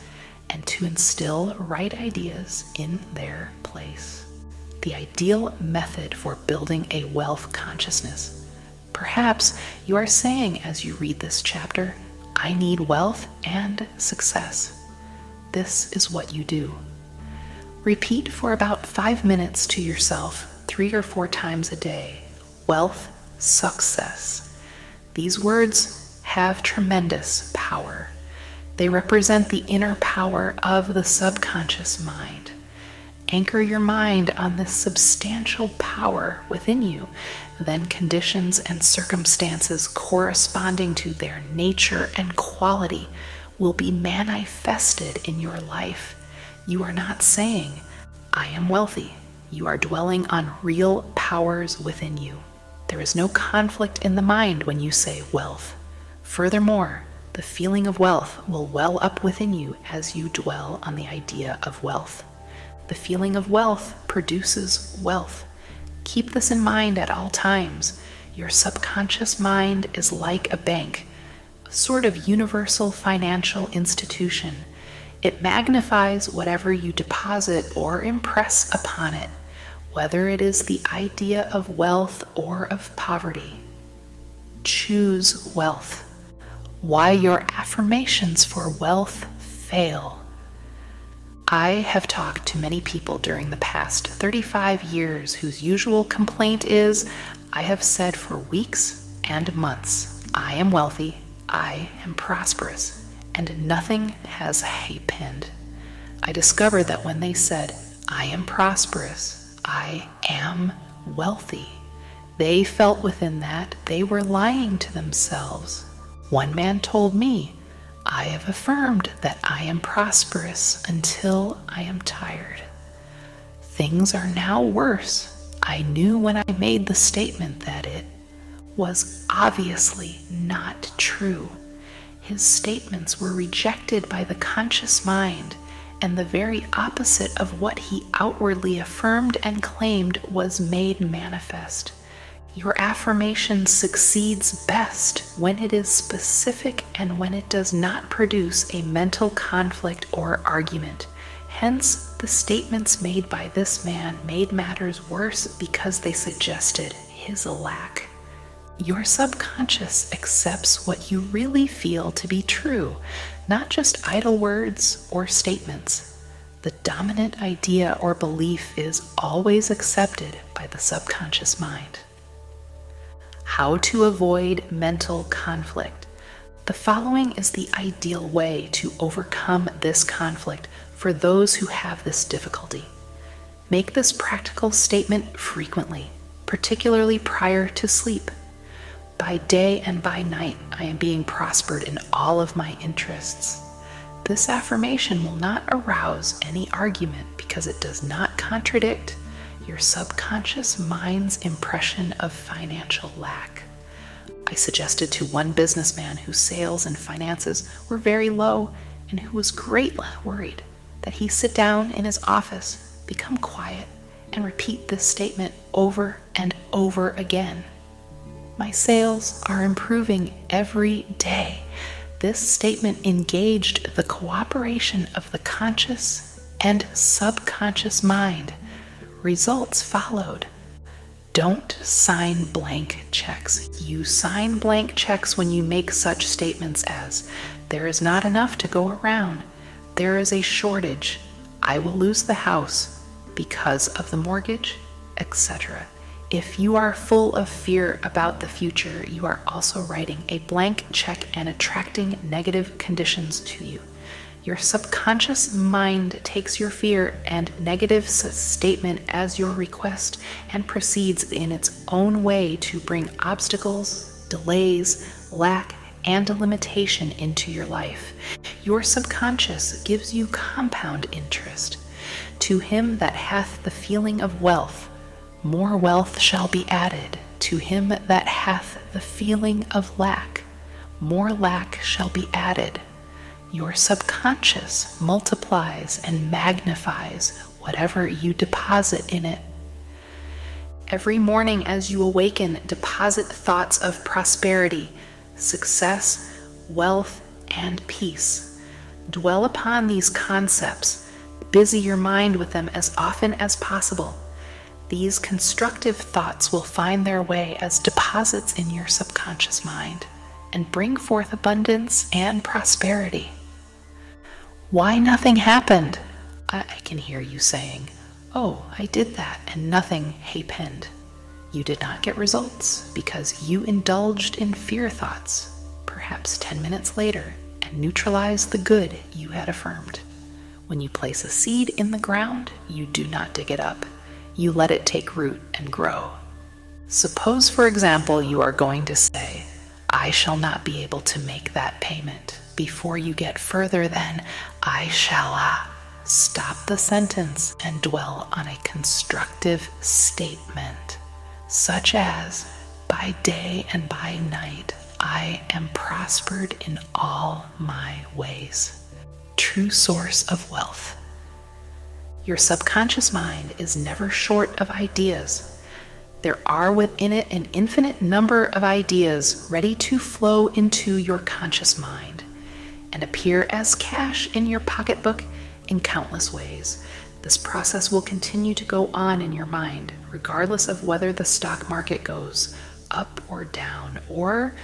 and to instill right ideas in their place. The ideal method for building a wealth consciousness. Perhaps you are saying as you read this chapter, "I need wealth and success." This is what you do. Repeat for about 5 minutes to yourself 3 or 4 times a day. Wealth, success. These words have tremendous power. They represent the inner power of the subconscious mind. Anchor your mind on this substantial power within you. Then conditions and circumstances corresponding to their nature and quality will be manifested in your life. You are not saying, "I am wealthy." You are dwelling on real powers within you. There is no conflict in the mind when you say wealth. Furthermore, the feeling of wealth will well up within you as you dwell on the idea of wealth. The feeling of wealth produces wealth. Keep this in mind at all times. Your subconscious mind is like a bank, a sort of universal financial institution. It magnifies whatever you deposit or impress upon it, whether it is the idea of wealth or of poverty. Choose wealth. Why your affirmations for wealth fail. I have talked to many people during the past 35 years whose usual complaint is, "I have said for weeks and months, I am wealthy, I am prosperous, and nothing has happened." I discovered that when they said, "I am prosperous, I am wealthy," they felt within that they were lying to themselves. One man told me, "I have affirmed that I am prosperous until I am tired. Things are now worse. I knew when I made the statement that it was obviously not true." His statements were rejected by the conscious mind, and the very opposite of what he outwardly affirmed and claimed was made manifest. Your affirmation succeeds best when it is specific and when it does not produce a mental conflict or argument. Hence, the statements made by this man made matters worse because they suggested his lack. Your subconscious accepts what you really feel to be true, not just idle words or statements. The dominant idea or belief is always accepted by the subconscious mind. How to avoid mental conflict. The following is the ideal way to overcome this conflict for those who have this difficulty. Make this practical statement frequently, particularly prior to sleep. By day and by night, I am being prospered in all of my interests. This affirmation will not arouse any argument because it does not contradict your subconscious mind's impression of financial lack. I suggested to one businessman whose sales and finances were very low and who was greatly worried that he sit down in his office, become quiet, and repeat this statement over and over again. My sales are improving every day. This statement engaged the cooperation of the conscious and subconscious mind. Results followed. Don't sign blank checks. You sign blank checks when you make such statements as, there is not enough to go around, there is a shortage, I will lose the house because of the mortgage, etc. If you are full of fear about the future, you are also writing a blank check and attracting negative conditions to you. Your subconscious mind takes your fear and negative statement as your request and proceeds in its own way to bring obstacles, delays, lack, and limitation into your life. Your subconscious gives you compound interest. To him that hath the feeling of wealth, more wealth shall be added. To him that hath the feeling of lack, more lack shall be added. Your subconscious multiplies and magnifies whatever you deposit in it. Every morning as you awaken, deposit thoughts of prosperity, success, wealth, and peace. Dwell upon these concepts. Busy your mind with them as often as possible. These constructive thoughts will find their way as deposits in your subconscious mind and bring forth abundance and prosperity. Why nothing happened? I can hear you saying, oh, I did that and nothing happened. You did not get results because you indulged in fear thoughts, perhaps 10 minutes later, and neutralized the good you had affirmed. When you place a seed in the ground, you do not dig it up. You let it take root and grow. Suppose, for example, you are going to say, I shall not be able to make that payment. Before you get further than, I shall stop the sentence and dwell on a constructive statement, such as, by day and by night, I am prospered in all my ways. True source of wealth. Your subconscious mind is never short of ideas. There are within it an infinite number of ideas ready to flow into your conscious mind and appear as cash in your pocketbook in countless ways. This process will continue to go on in your mind, regardless of whether the stock market goes up or down, or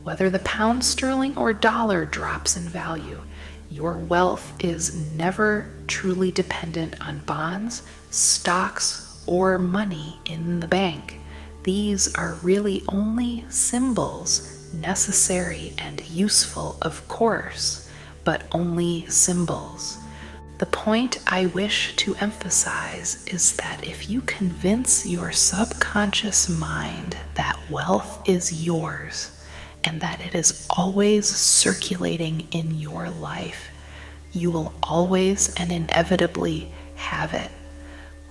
whether the pound sterling or dollar drops in value. Your wealth is never truly dependent on bonds, stocks, or money in the bank. These are really only symbols, necessary and useful, of course, but only symbols. The point I wish to emphasize is that if you convince your subconscious mind that wealth is yours and that it is always circulating in your life, you will always and inevitably have it,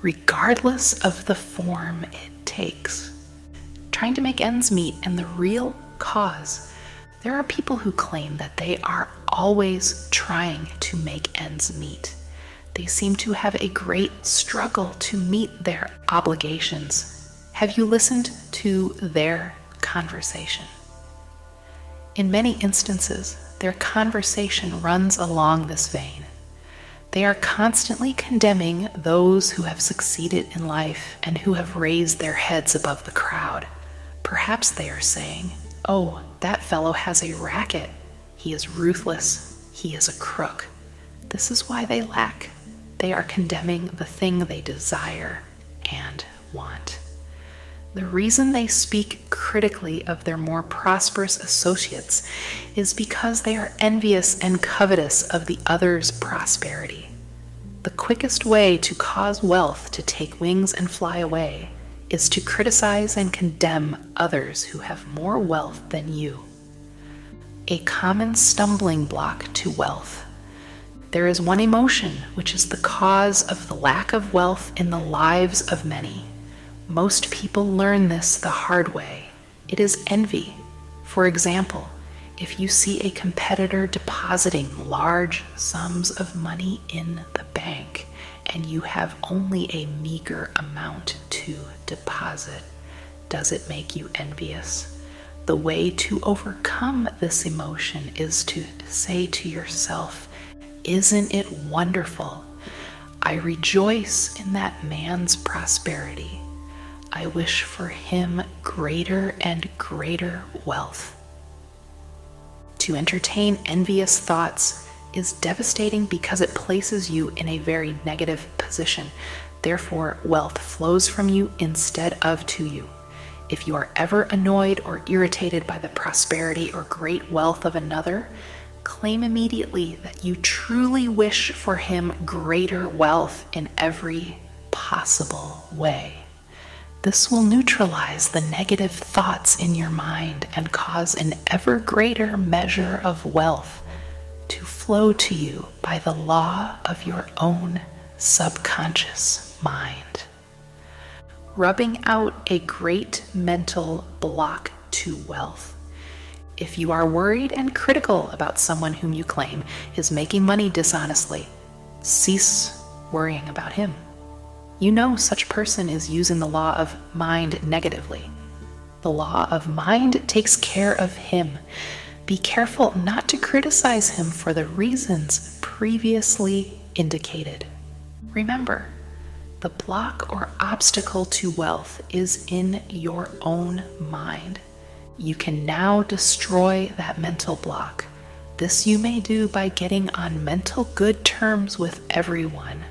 regardless of the form it takes. Trying to make ends meet and the real cause. There are people who claim that they are always trying to make ends meet. They seem to have a great struggle to meet their obligations. Have you listened to their conversation? In many instances, their conversation runs along this vein. They are constantly condemning those who have succeeded in life and who have raised their heads above the crowd. Perhaps they are saying, oh, that fellow has a racket. He is ruthless. He is a crook. This is why they lack. they are condemning the thing they desire and want. The reason they speak critically of their more prosperous associates is because they are envious and covetous of the other's prosperity. The quickest way to cause wealth to take wings and fly away is to criticize and condemn others who have more wealth than you. A common stumbling block to wealth. There is one emotion which is the cause of the lack of wealth in the lives of many. Most people learn this the hard way. It is envy. For example, if you see a competitor depositing large sums of money in the bank and you have only a meager amount to deposit, does it make you envious? The way to overcome this emotion is to say to yourself, "Isn't it wonderful? I rejoice in that man's prosperity. I wish for him greater and greater wealth." To entertain envious thoughts is devastating because it places you in a very negative position. Therefore, wealth flows from you instead of to you. If you are ever annoyed or irritated by the prosperity or great wealth of another, claim immediately that you truly wish for him greater wealth in every possible way. This will neutralize the negative thoughts in your mind and cause an ever greater measure of wealth to flow to you by the law of your own subconscious mind. Rubbing out a great mental block to wealth. If you are worried and critical about someone whom you claim is making money dishonestly, cease worrying about him. You know such person is using the law of mind negatively. The law of mind takes care of him. Be careful not to criticize him for the reasons previously indicated. Remember, the block or obstacle to wealth is in your own mind. You can now destroy that mental block. This you may do by getting on mental good terms with everyone.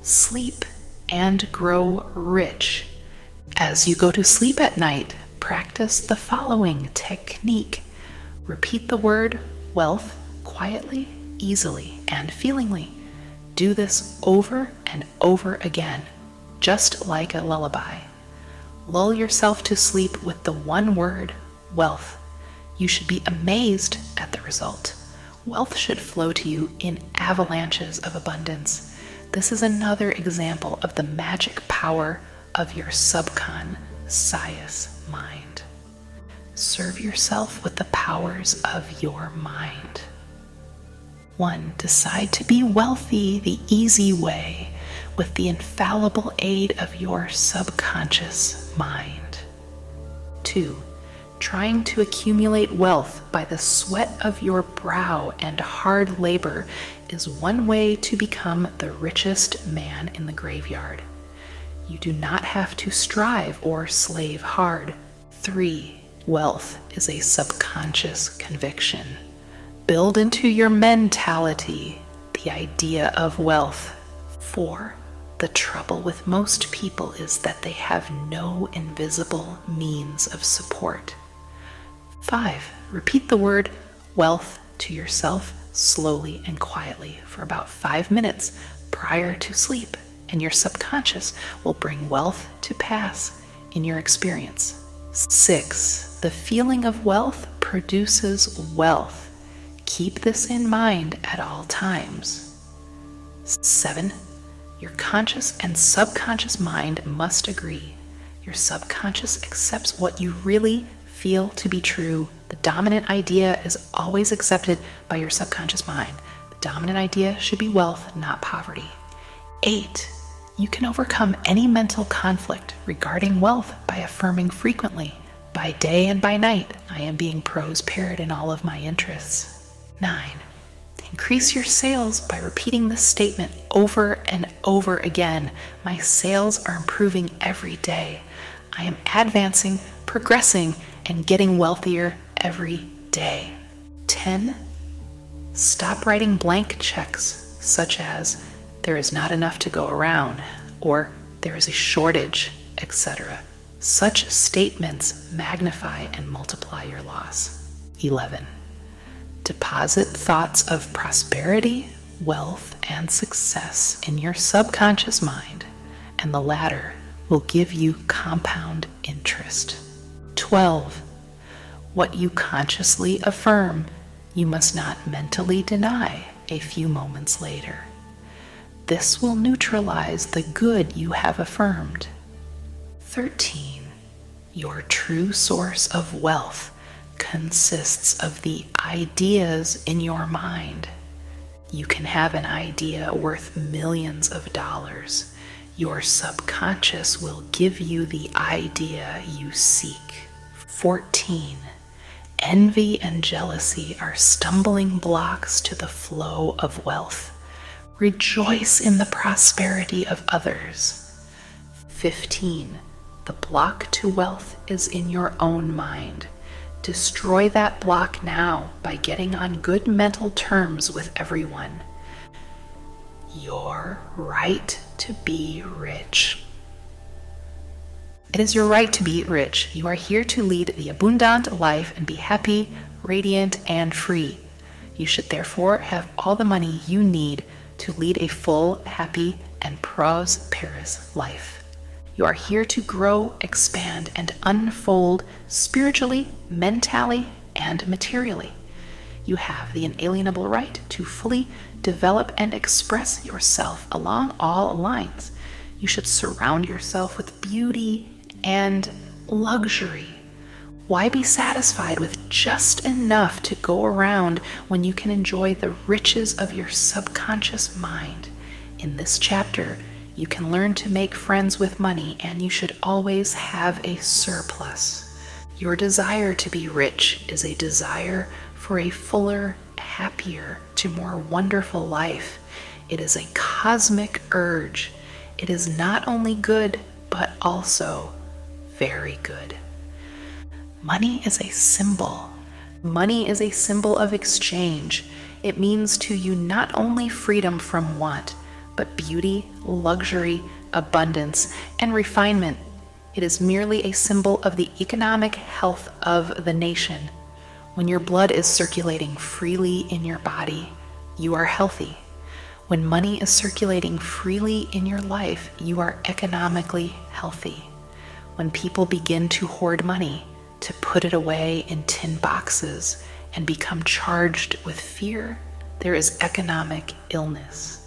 Sleep and grow rich. As you go to sleep at night, practice the following technique. Repeat the word wealth quietly, easily, and feelingly. Do this over and over again, just like a lullaby. Lull yourself to sleep with the one word, wealth. You should be amazed at the result. Wealth should flow to you in avalanches of abundance. This is another example of the magic power of your subconscious mind. Serve yourself with the powers of your mind. 1. Decide to be wealthy the easy way with the infallible aid of your subconscious mind. 2. Trying to accumulate wealth by the sweat of your brow and hard labor is one way to become the richest man in the graveyard. You do not have to strive or slave hard. 3. Wealth is a subconscious conviction. Build into your mentality the idea of wealth. 4. The trouble with most people is that they have no invisible means of support. 5. Repeat the word wealth to yourself slowly and quietly for about 5 minutes prior to sleep, and your subconscious will bring wealth to pass in your experience. 6. The feeling of wealth produces wealth. Keep this in mind at all times. 7. Your conscious and subconscious mind must agree. Your subconscious accepts what you really feel to be true. The dominant idea is always accepted by your subconscious mind. The dominant idea should be wealth, not poverty. 8. You can overcome any mental conflict regarding wealth by affirming frequently, by day and by night, I am being prospered in all of my interests. 9. Increase your sales by repeating this statement over and over again. My sales are improving every day. I am advancing, progressing, and getting wealthier every day. 10. Stop writing blank checks such as there is not enough to go around, or there is a shortage, etc. Such statements magnify and multiply your loss. 11. Deposit thoughts of prosperity, wealth, and success in your subconscious mind, and the latter will give you compound interest. 12. What you consciously affirm, you must not mentally deny a few moments later. This will neutralize the good you have affirmed. 13. Your true source of wealth consists of the ideas in your mind. You can have an idea worth millions of dollars. Your subconscious will give you the idea you seek. 14. Envy and jealousy are stumbling blocks to the flow of wealth. Rejoice in the prosperity of others. 15. The block to wealth is in your own mind. Destroy that block now by getting on good mental terms with everyone. Your right to be rich. It is your right to be rich. You are here to lead the abundant life and be happy, radiant, and free. You should therefore have all the money you need to lead a full, happy, and prosperous life. You are here to grow, expand, and unfold spiritually, mentally, and materially. You have the inalienable right to fully develop and express yourself along all lines. You should surround yourself with beauty and luxury. Why be satisfied with just enough to go around when you can enjoy the riches of your subconscious mind? In this chapter, you can learn to make friends with money, and you should always have a surplus. Your desire to be rich is a desire for a fuller, happier, to more wonderful life. It is a cosmic urge. It is not only good, but also very good. Money is a symbol. Money is a symbol of exchange. It means to you not only freedom from want, but beauty, luxury, abundance, and refinement. It is merely a symbol of the economic health of the nation. When your blood is circulating freely in your body, you are healthy. When money is circulating freely in your life, you are economically healthy. When people begin to hoard money, to put it away in tin boxes, and become charged with fear, there is economic illness.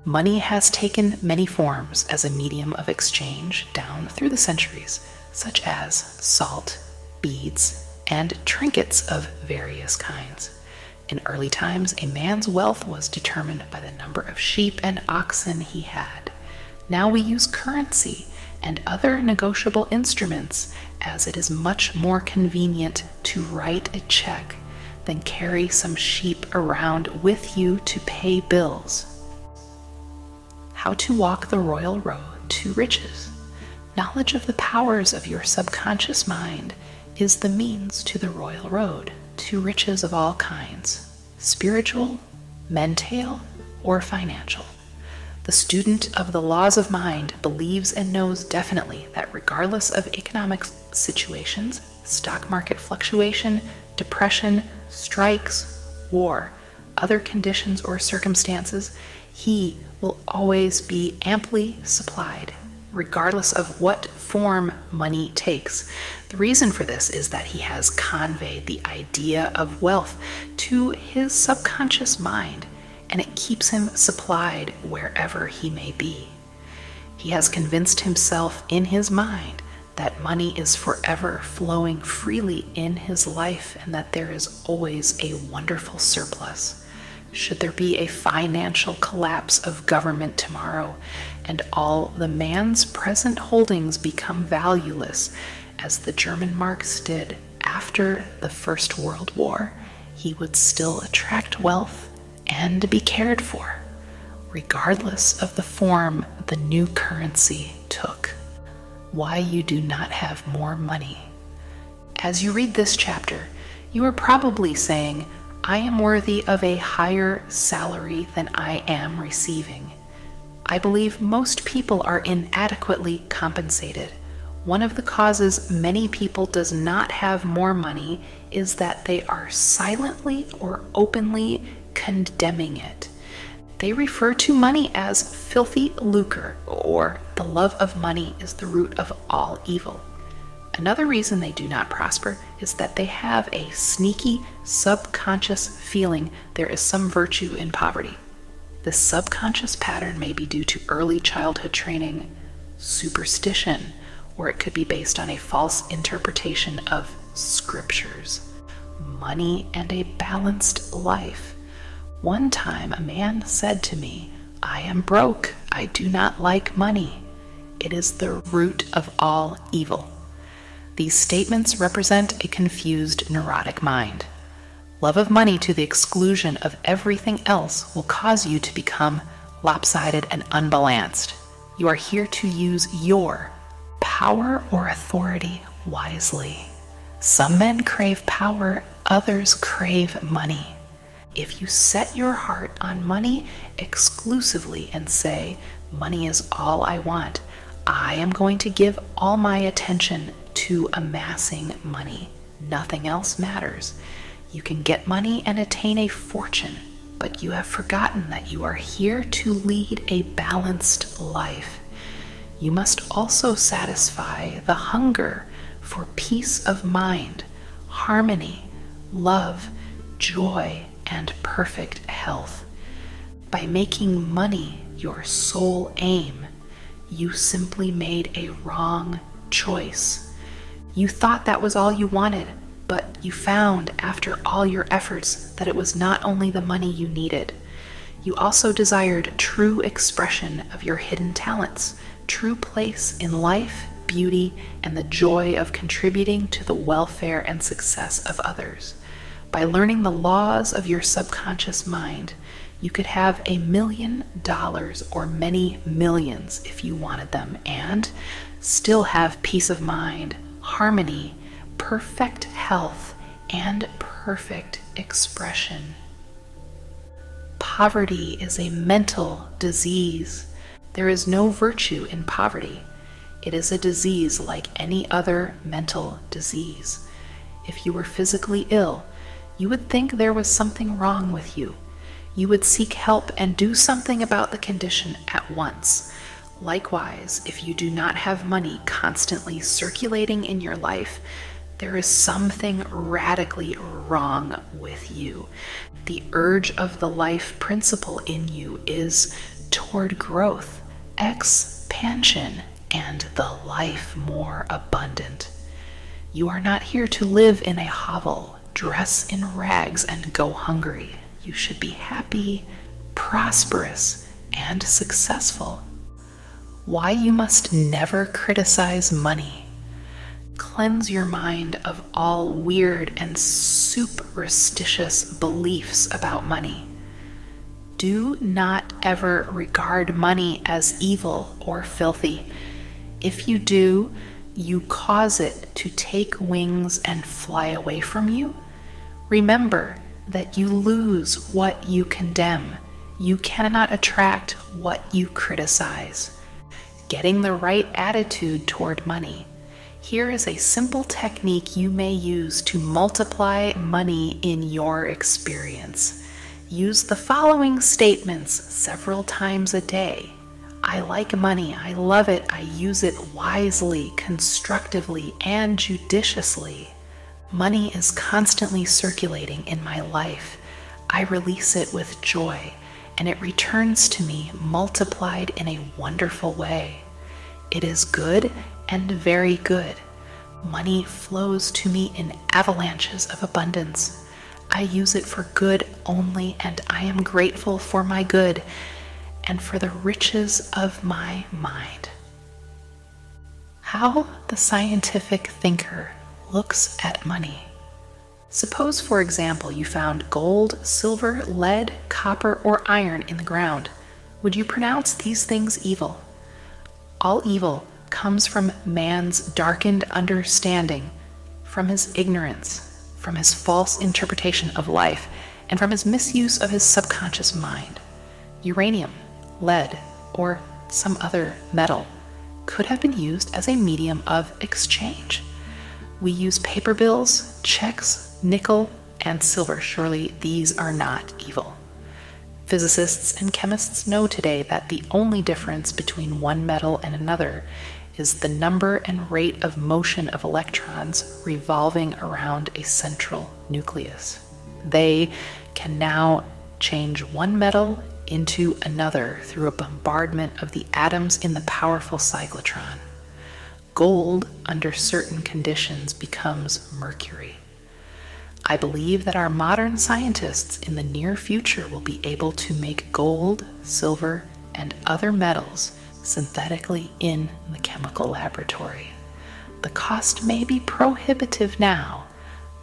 Money has taken many forms as a medium of exchange down through the centuries, such as salt, beads, and trinkets of various kinds. In early times, a man's wealth was determined by the number of sheep and oxen he had. Now we use currency and other negotiable instruments, as it is much more convenient to write a check than carry some sheep around with you to pay bills. How to walk the royal road to riches. Knowledge of the powers of your subconscious mind is the means to the royal road to riches of all kinds, spiritual, mental, or financial. The student of the laws of mind believes and knows definitely that regardless of economic situations, stock market fluctuation, depression, strikes, war, other conditions or circumstances, he will always be amply supplied, regardless of what form money takes. The reason for this is that he has conveyed the idea of wealth to his subconscious mind, and it keeps him supplied wherever he may be. He has convinced himself in his mind that money is forever flowing freely in his life and that there is always a wonderful surplus. Should there be a financial collapse of government tomorrow and all the man's present holdings become valueless, as the German marks did after the First World War, he would still attract wealth and be cared for, regardless of the form the new currency took. Why you do not have more money. As you read this chapter, you are probably saying, I am worthy of a higher salary than I am receiving. I believe most people are inadequately compensated. One of the causes many people does not have more money is that they are silently or openly condemning it. They refer to money as filthy lucre, or the love of money is the root of all evil. Another reason they do not prosper is that they have a sneaky, subconscious feeling there is some virtue in poverty. This subconscious pattern may be due to early childhood training, superstition, or it could be based on a false interpretation of scriptures. Money and a balanced life. One time a man said to me, "I am broke. I do not like money. It is the root of all evil." These statements represent a confused, neurotic mind. Love of money to the exclusion of everything else will cause you to become lopsided and unbalanced. You are here to use your power or authority wisely. Some men crave power, others crave money. If you set your heart on money exclusively and say, "Money is all I want. I am going to give all my attention to amassing money. Nothing else matters." You can get money and attain a fortune, but you have forgotten that you are here to lead a balanced life. You must also satisfy the hunger for peace of mind, harmony, love, joy, and perfect health. By making money your sole aim, you simply made a wrong choice. You thought that was all you wanted, but you found after all your efforts that it was not only the money you needed. You also desired true expression of your hidden talents, true place in life, beauty, and the joy of contributing to the welfare and success of others. By learning the laws of your subconscious mind, you could have $1 million or many millions if you wanted them, and still have peace of mind, harmony, perfect health, and perfect expression. Poverty is a mental disease. There is no virtue in poverty. It is a disease like any other mental disease. If you were physically ill, you would think there was something wrong with you. You would seek help and do something about the condition at once. Likewise, if you do not have money constantly circulating in your life, there is something radically wrong with you. The urge of the life principle in you is toward growth, expansion, and the life more abundant. You are not here to live in a hovel, dress in rags, and go hungry. You should be happy, prosperous, and successful. Why you must never criticize money. Cleanse your mind of all weird and superstitious beliefs about money. Do not ever regard money as evil or filthy. If you do, you cause it to take wings and fly away from you. Remember that you lose what you condemn. You cannot attract what you criticize. Getting the right attitude toward money. Here is a simple technique you may use to multiply money in your experience. Use the following statements several times a day. I like money. I love it. I use it wisely, constructively, and judiciously. Money is constantly circulating in my life. I release it with joy, and it returns to me multiplied in a wonderful way. It is good and very good. Money flows to me in avalanches of abundance. I use it for good only, and I am grateful for my good and for the riches of my mind. How the scientific thinker looks at money. Suppose, for example, you found gold, silver, lead, copper, or iron in the ground. Would you pronounce these things evil? All evil comes from man's darkened understanding, from his ignorance, from his false interpretation of life, and from his misuse of his subconscious mind. Uranium, lead, or some other metal could have been used as a medium of exchange. We use paper bills, checks, nickel, and silver. Surely these are not evil. Physicists and chemists know today that the only difference between one metal and another is the number and rate of motion of electrons revolving around a central nucleus. They can now change one metal into another through a bombardment of the atoms in the powerful cyclotron. Gold, under certain conditions, becomes mercury. I believe that our modern scientists in the near future will be able to make gold, silver, and other metals synthetically in the chemical laboratory. The cost may be prohibitive now,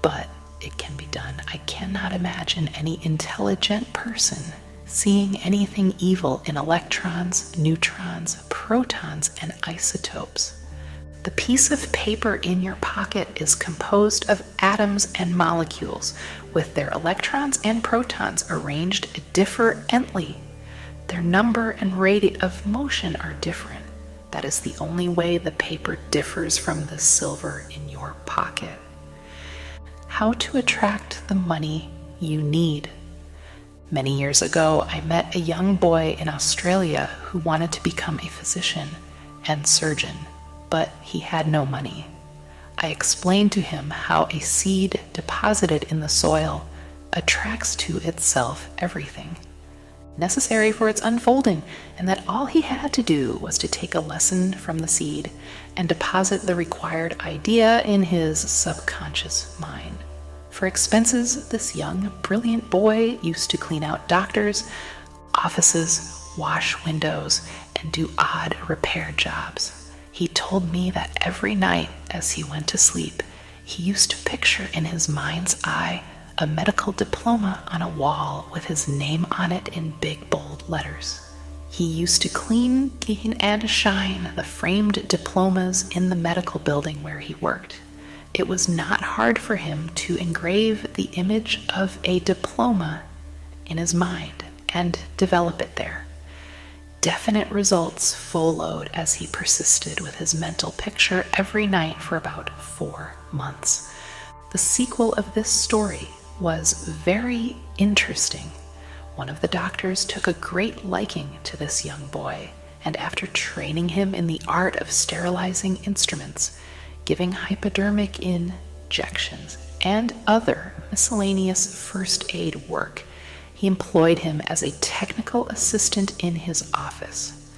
but it can be done. I cannot imagine any intelligent person seeing anything evil in electrons, neutrons, protons, and isotopes. The piece of paper in your pocket is composed of atoms and molecules, with their electrons and protons arranged differently. Their number and rate of motion are different. That is the only way the paper differs from the silver in your pocket. How to attract the money you need. Many years ago, I met a young boy in Australia who wanted to become a physician and surgeon, but he had no money. I explained to him how a seed deposited in the soil attracts to itself everything necessary for its unfolding, and that all he had to do was to take a lesson from the seed and deposit the required idea in his subconscious mind. For expenses, this young, brilliant boy used to clean out doctors' offices, wash windows, and do odd repair jobs. He told me that every night as he went to sleep, he used to picture in his mind's eye a medical diploma on a wall with his name on it in big, bold letters. He used to clean and shine the framed diplomas in the medical building where he worked. It was not hard for him to engrave the image of a diploma in his mind and develop it there. Definite results followed as he persisted with his mental picture every night for about 4 months. The sequel of this story was very interesting. One of the doctors took a great liking to this young boy, and after training him in the art of sterilizing instruments, giving hypodermic injections, and other miscellaneous first aid work, he employed him as a technical assistant in his office.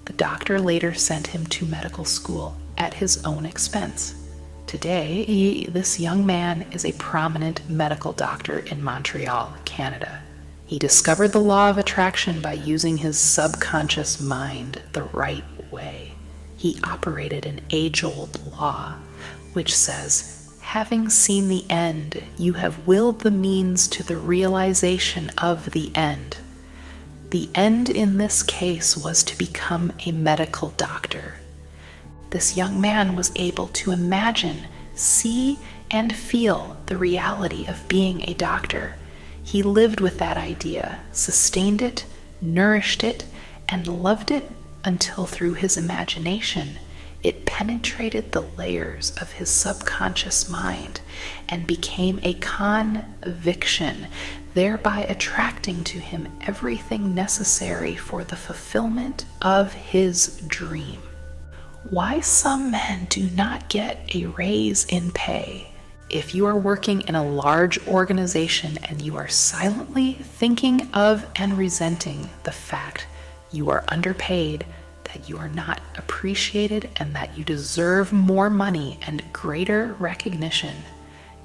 The doctor later sent him to medical school at his own expense. Today, this young man is a prominent medical doctor in Montreal, Canada. He discovered the law of attraction by using his subconscious mind the right way. He operated an age-old law, which says, having seen the end, you have willed the means to the realization of the end. The end in this case was to become a medical doctor. This young man was able to imagine, see, and feel the reality of being a doctor. He lived with that idea, sustained it, nourished it, and loved it until through his imagination, it penetrated the layers of his subconscious mind and became a conviction, thereby attracting to him everything necessary for the fulfillment of his dream. Why some men do not get a raise in pay. If you are working in a large organization and you are silently thinking of and resenting the fact you are underpaid, that you are not appreciated, and that you deserve more money and greater recognition,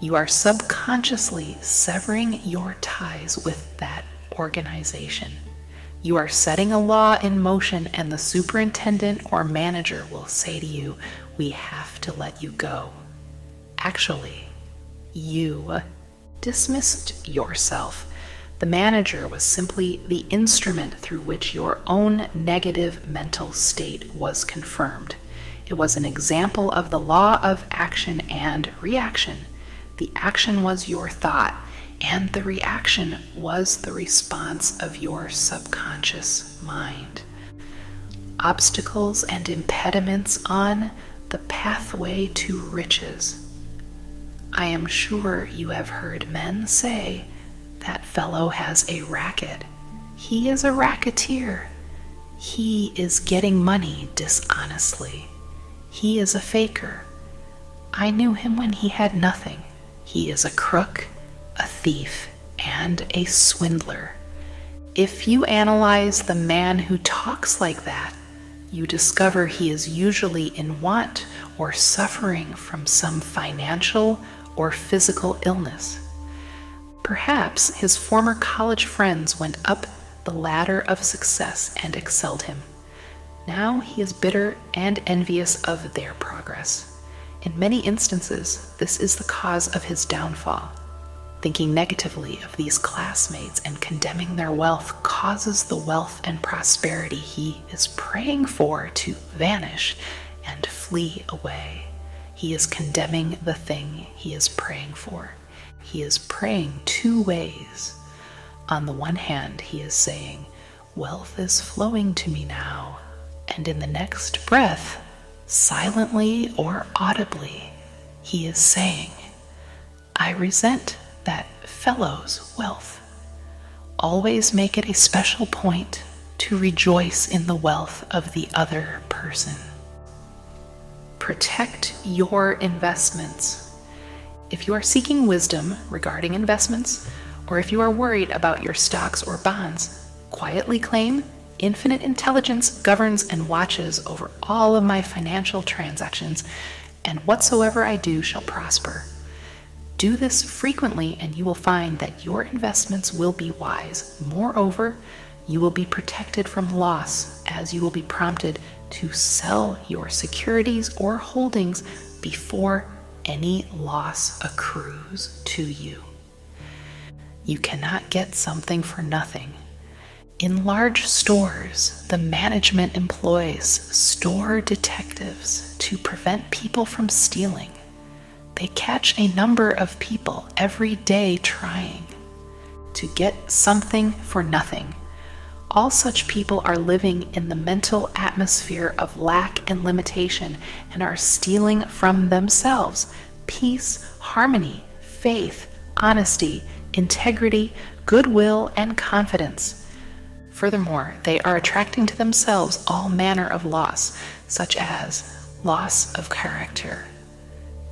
you are subconsciously severing your ties with that organization. You are setting a law in motion, and the superintendent or manager will say to you, "We have to let you go." Actually, you dismissed yourself. The manager was simply the instrument through which your own negative mental state was confirmed. It was an example of the law of action and reaction. The action was your thought, and the reaction was the response of your subconscious mind. obstacles and impediments on the pathway to riches. I am sure you have heard men say, "That fellow has a racket. He is a racketeer. He is getting money dishonestly. He is a faker. I knew him when he had nothing. He is a crook, a thief, and a swindler." If you analyze the man who talks like that, you discover he is usually in want or suffering from some financial or physical illness. Perhaps his former college friends went up the ladder of success and excelled him. Now he is bitter and envious of their progress. In many instances, this is the cause of his downfall. Thinking negatively of these classmates and condemning their wealth causes the wealth and prosperity he is praying for to vanish and flee away. He is condemning the thing he is praying for. He is praying two ways. On the one hand, he is saying, "Wealth is flowing to me now," and in the next breath, silently or audibly, he is saying, "I resent that fellow's wealth." Always make it a special point to rejoice in the wealth of the other person. Protect your investments. If you are seeking wisdom regarding investments, or if you are worried about your stocks or bonds, quietly claim, "Infinite intelligence governs and watches over all of my financial transactions, and whatsoever I do shall prosper." Do this frequently and you will find that your investments will be wise. Moreover, you will be protected from loss, as you will be prompted to sell your securities or holdings before any loss accrues to you. You cannot get something for nothing. In large stores, the management employs store detectives to prevent people from stealing. They catch a number of people every day trying to get something for nothing. All such people are living in the mental atmosphere of lack and limitation and are stealing from themselves peace, harmony, faith, honesty, integrity, goodwill, and confidence. Furthermore, they are attracting to themselves all manner of loss, such as loss of character,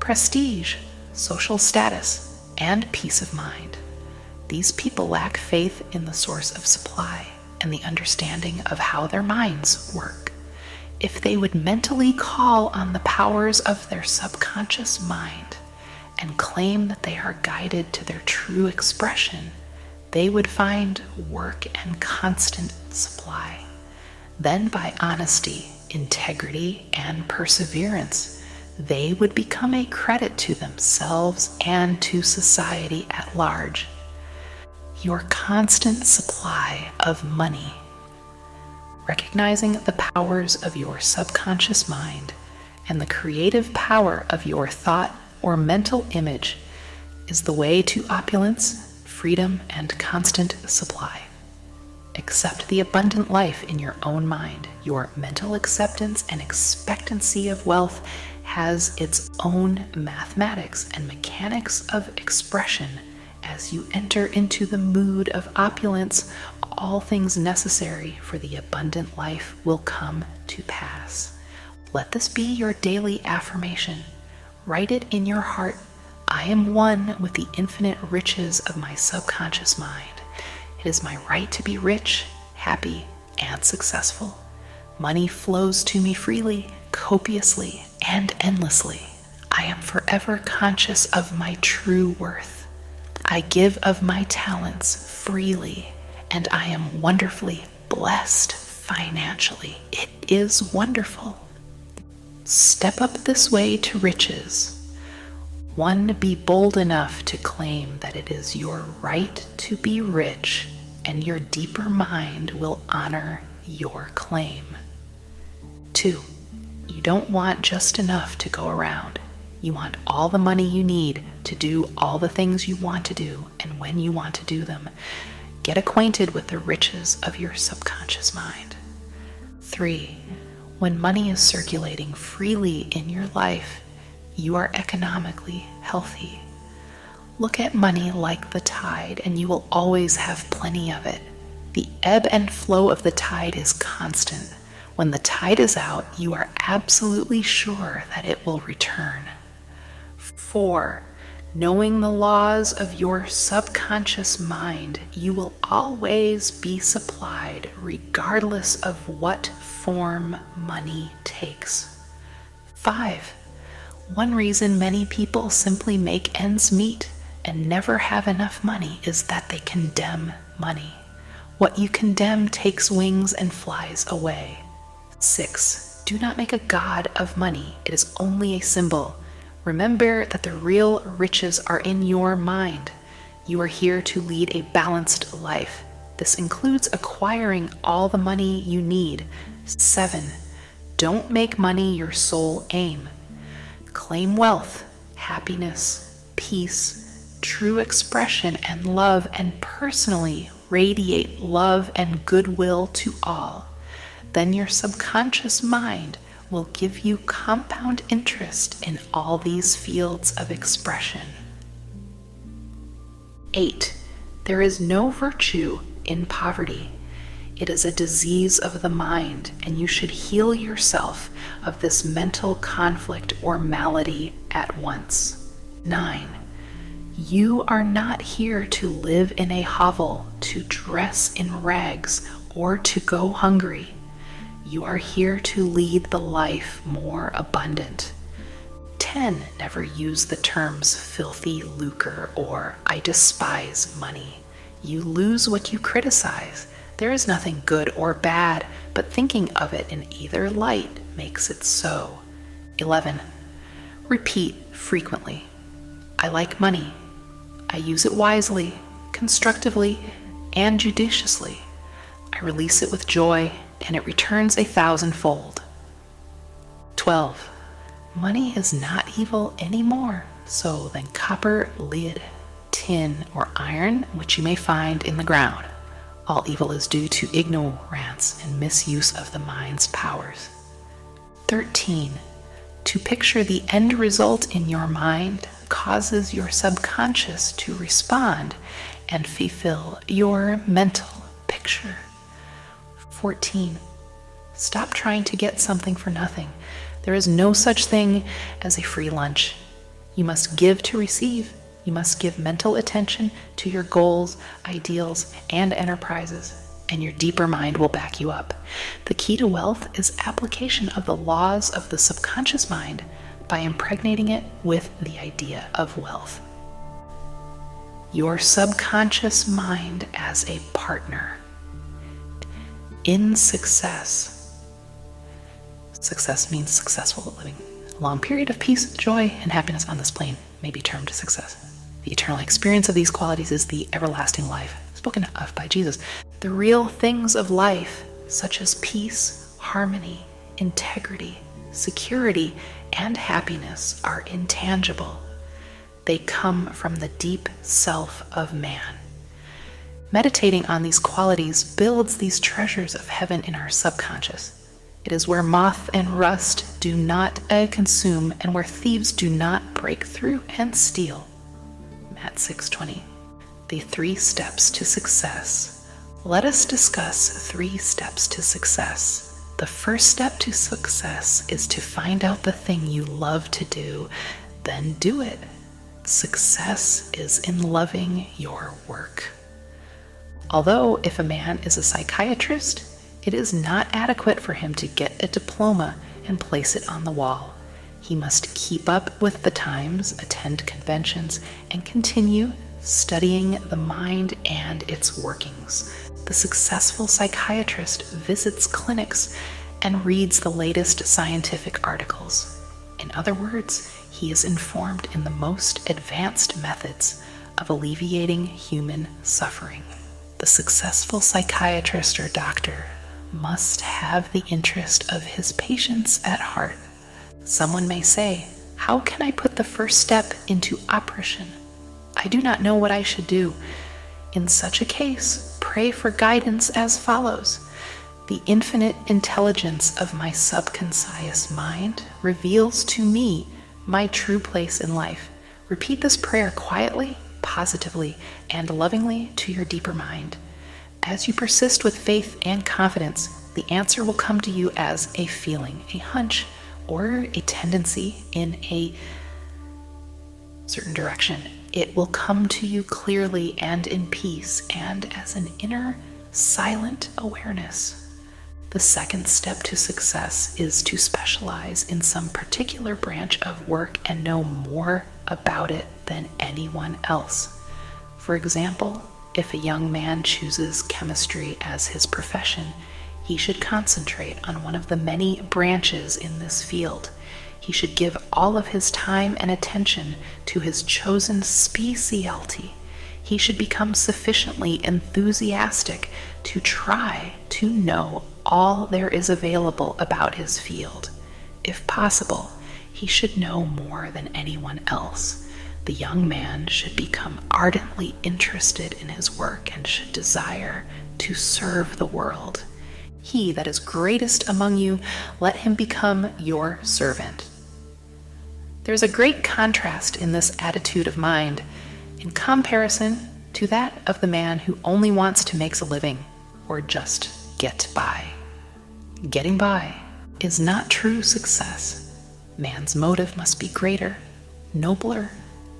prestige, social status, and peace of mind. These people lack faith in the source of supply and the understanding of how their minds work. If they would mentally call on the powers of their subconscious mind and claim that they are guided to their true expression, they would find work and constant supply. Then by honesty, integrity, and perseverance, they would become a credit to themselves and to society at large. Your constant supply of money. Recognizing the powers of your subconscious mind and the creative power of your thought or mental image is the way to opulence, freedom, and constant supply. Accept the abundant life in your own mind. Your mental acceptance and expectancy of wealth has its own mathematics and mechanics of expression. As you enter into the mood of opulence, all things necessary for the abundant life will come to pass. Let this be your daily affirmation. Write it in your heart. I am one with the infinite riches of my subconscious mind. It is my right to be rich, happy, and successful. Money flows to me freely, copiously, and endlessly. I am forever conscious of my true worth. I give of my talents freely, and I am wonderfully blessed financially. It is wonderful. Step up this way to riches. 1. Be bold enough to claim that it is your right to be rich, and your deeper mind will honor your claim. 2. You don't want just enough to go around. You want all the money you need to do all the things you want to do and when you want to do them. Get acquainted with the riches of your subconscious mind. 3. When money is circulating freely in your life, you are economically healthy. Look at money like the tide, and you will always have plenty of it. The ebb and flow of the tide is constant. When the tide is out, you are absolutely sure that it will return. 4. Knowing the laws of your subconscious mind, you will always be supplied regardless of what form money takes. 5. One reason many people simply make ends meet and never have enough money is that they condemn money. What you condemn takes wings and flies away. 6. Do not make a god of money. It is only a symbol. Remember that the real riches are in your mind. You are here to lead a balanced life. This includes acquiring all the money you need. 7. Don't make money your sole aim. Claim wealth, happiness, peace, true expression and love, and personally radiate love and goodwill to all. Then your subconscious mind will give you compound interest in all these fields of expression. 8. There is no virtue in poverty. It is a disease of the mind, and you should heal yourself of this mental conflict or malady at once. 9. You are not here to live in a hovel, to dress in rags, or to go hungry. You are here to lead the life more abundant. 10. Never use the terms filthy lucre or I despise money. You lose what you criticize. There is nothing good or bad, but thinking of it in either light makes it so. 11. Repeat frequently. I like money. I use it wisely, constructively, and judiciously. I release it with joy, and it returns 1,000-fold. 12. Money is not evil anymore, so then copper, lead, tin, or iron, which you may find in the ground. All evil is due to ignorance and misuse of the mind's powers. 13. To picture the end result in your mind causes your subconscious to respond and fulfill your mental picture. 14. Stop trying to get something for nothing. There is no such thing as a free lunch. You must give to receive. You must give mental attention to your goals, ideals, and enterprises, and your deeper mind will back you up. The key to wealth is application of the laws of the subconscious mind by impregnating it with the idea of wealth. Your subconscious mind as a partner. In success. Success means successful living. A long period of peace, joy, and happiness on this plane may be termed success. The eternal experience of these qualities is the everlasting life, spoken of by Jesus. The real things of life, such as peace, harmony, integrity, security, and happiness, are intangible. They come from the deep self of man. Meditating on these qualities builds these treasures of heaven in our subconscious. It is where moth and rust do not consume, and where thieves do not break through and steal. Matt 6:20. The 3 steps to success. Let us discuss 3 steps to success. The first step to success is to find out the thing you love to do, then do it. Success is in loving your work. Although if a man is a psychiatrist, it is not adequate for him to get a diploma and place it on the wall. He must keep up with the times, attend conventions, and continue studying the mind and its workings. The successful psychiatrist visits clinics and reads the latest scientific articles. In other words, he is informed in the most advanced methods of alleviating human suffering. The successful psychiatrist or doctor must have the interest of his patients at heart. Someone may say, "How can I put the first step into operation? I do not know what I should do." In such a case, pray for guidance as follows. The infinite intelligence of my subconscious mind reveals to me my true place in life. Repeat this prayer quietly, positively, and lovingly to your deeper mind. As you persist with faith and confidence, the answer will come to you as a feeling, a hunch, or a tendency in a certain direction. It will come to you clearly and in peace and as an inner, silent awareness. The second step to success is to specialize in some particular branch of work and know more about it than anyone else. For example, if a young man chooses chemistry as his profession, he should concentrate on one of the many branches in this field. He should give all of his time and attention to his chosen specialty. He should become sufficiently enthusiastic to try to know all there is available about his field. If possible, he should know more than anyone else. The young man should become ardently interested in his work and should desire to serve the world. He that is greatest among you, let him become your servant. There's a great contrast in this attitude of mind in comparison to that of the man who only wants to make a living or just get by. Getting by is not true success. Man's motive must be greater, nobler,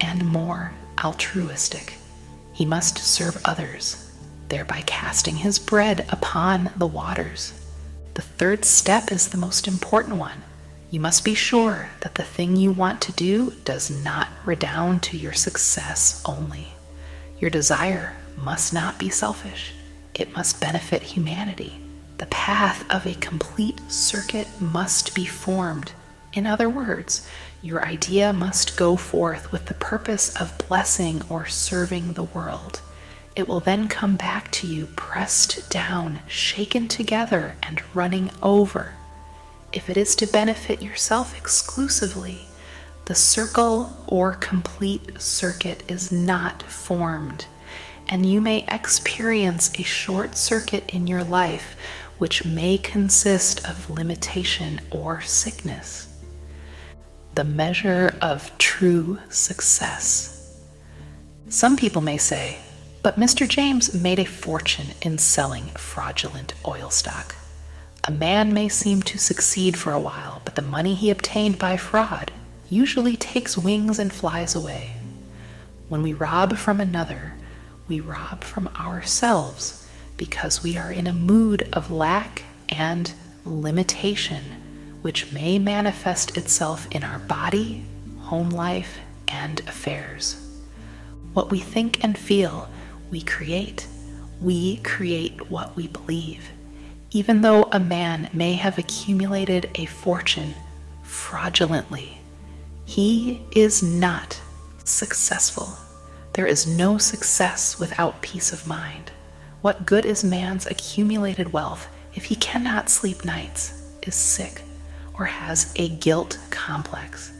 and more altruistic. He must serve others, thereby casting his bread upon the waters. The third step is the most important one. You must be sure that the thing you want to do does not redound to your success only. Your desire must not be selfish. It must benefit humanity. The path of a complete circuit must be formed. In other words, your idea must go forth with the purpose of blessing or serving the world. It will then come back to you pressed down, shaken together, and running over. If it is to benefit yourself exclusively, the circle or complete circuit is not formed, and you may experience a short circuit in your life which may consist of limitation or sickness. The measure of true success. Some people may say, but Mr. James made a fortune in selling fraudulent oil stock. A man may seem to succeed for a while, but the money he obtained by fraud usually takes wings and flies away. When we rob from another, we rob from ourselves because we are in a mood of lack and limitation, which may manifest itself in our body, home life, and affairs. What we think and feel, we create. We create what we believe. Even though a man may have accumulated a fortune fraudulently, he is not successful. There is no success without peace of mind. What good is man's accumulated wealth if he cannot sleep nights, is sick, or has a guilt complex?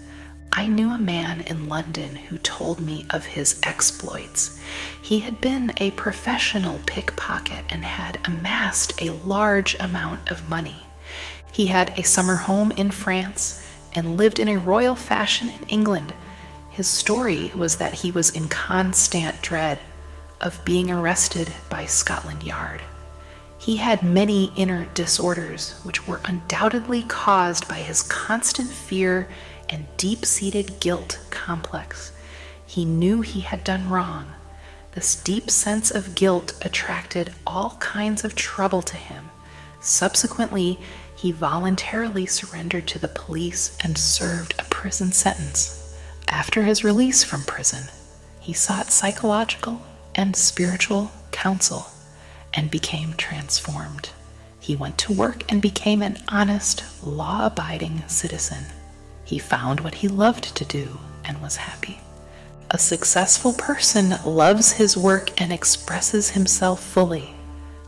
I knew a man in London who told me of his exploits. He had been a professional pickpocket and had amassed a large amount of money. He had a summer home in France and lived in a royal fashion in England. His story was that he was in constant dread of being arrested by Scotland Yard. He had many inner disorders, which were undoubtedly caused by his constant fear and deep-seated guilt complex. He knew he had done wrong. This deep sense of guilt attracted all kinds of trouble to him. Subsequently, he voluntarily surrendered to the police and served a prison sentence. After his release from prison, he sought psychological and spiritual counsel and became transformed. He went to work and became an honest, law-abiding citizen. He found what he loved to do and was happy. A successful person loves his work and expresses himself fully.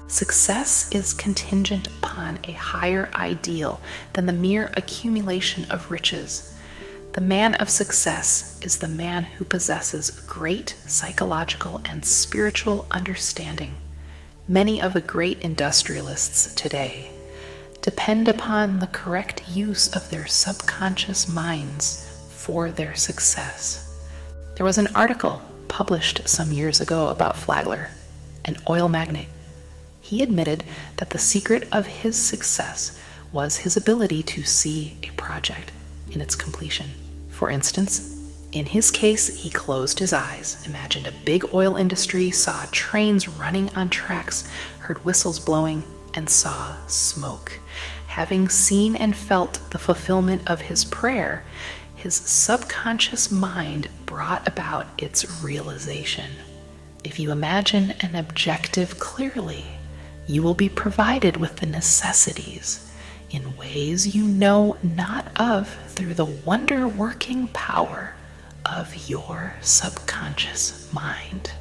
Success is contingent upon a higher ideal than the mere accumulation of riches. The man of success is the man who possesses great psychological and spiritual understanding. Many of the great industrialists today depend upon the correct use of their subconscious minds for their success. There was an article published some years ago about Flagler, an oil magnate. He admitted that the secret of his success was his ability to see a project in its completion. For instance, in his case, he closed his eyes, imagined a big oil industry, saw trains running on tracks, heard whistles blowing, and saw smoke. Having seen and felt the fulfillment of his prayer, his subconscious mind brought about its realization. If you imagine an objective clearly, you will be provided with the necessities in ways you know not of through the wonder-working power of your subconscious mind.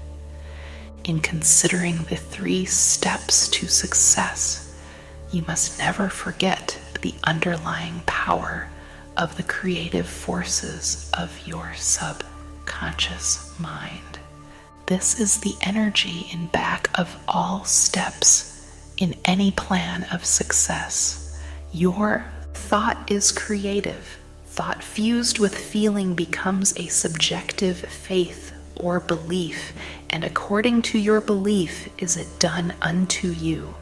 In considering the 3 steps to success, you must never forget the underlying power of the creative forces of your subconscious mind. This is the energy in back of all steps in any plan of success. Your thought is creative. Thought fused with feeling becomes a subjective faith or belief, and according to your belief is it done unto you.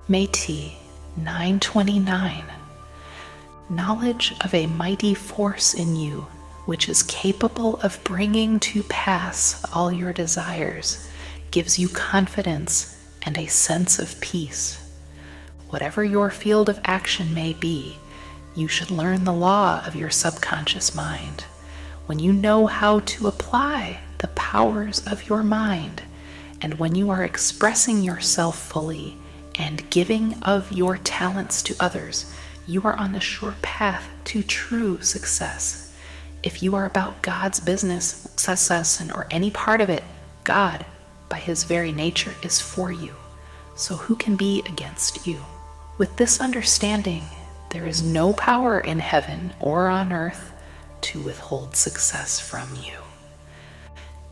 Métis 9:29. Knowledge of a mighty force in you, which is capable of bringing to pass all your desires, gives you confidence and a sense of peace. Whatever your field of action may be, you should learn the law of your subconscious mind. When you know how to apply the powers of your mind, and when you are expressing yourself fully and giving of your talents to others, you are on the sure path to true success. If you are about God's business, success, or any part of it, God, by his very nature, is for you. So who can be against you? With this understanding, there is no power in heaven or on earth to withhold success from you.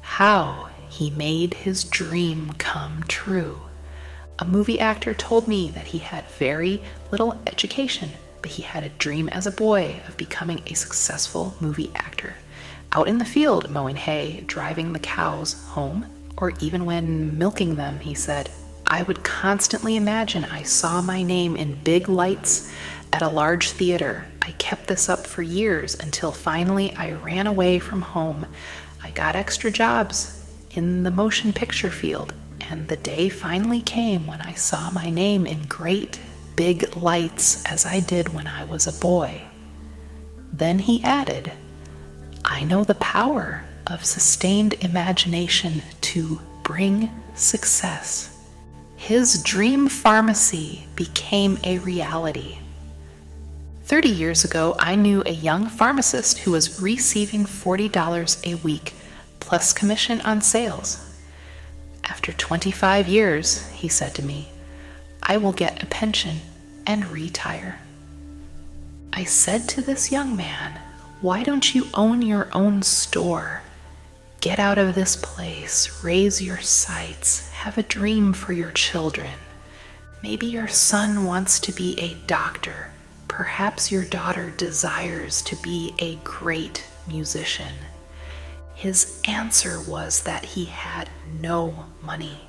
How he made his dream come true. A movie actor told me that he had very little education, but he had a dream as a boy of becoming a successful movie actor. Out in the field, mowing hay, driving the cows home, or even when milking them, he said, I would constantly imagine I saw my name in big lights at a large theater. I kept this up for years until finally I ran away from home. I got extra jobs in the motion picture field, and the day finally came when I saw my name in great big lights as I did when I was a boy. Then he added, I know the power of sustained imagination to bring success. His dream pharmacy became a reality. 30 years ago, I knew a young pharmacist who was receiving $40 a week plus commission on sales. After 25 years, he said to me, I will get a pension and retire. I said to this young man, why don't you own your own store? Get out of this place, raise your sights, have a dream for your children. Maybe your son wants to be a doctor. Perhaps your daughter desires to be a great musician. His answer was that he had no money.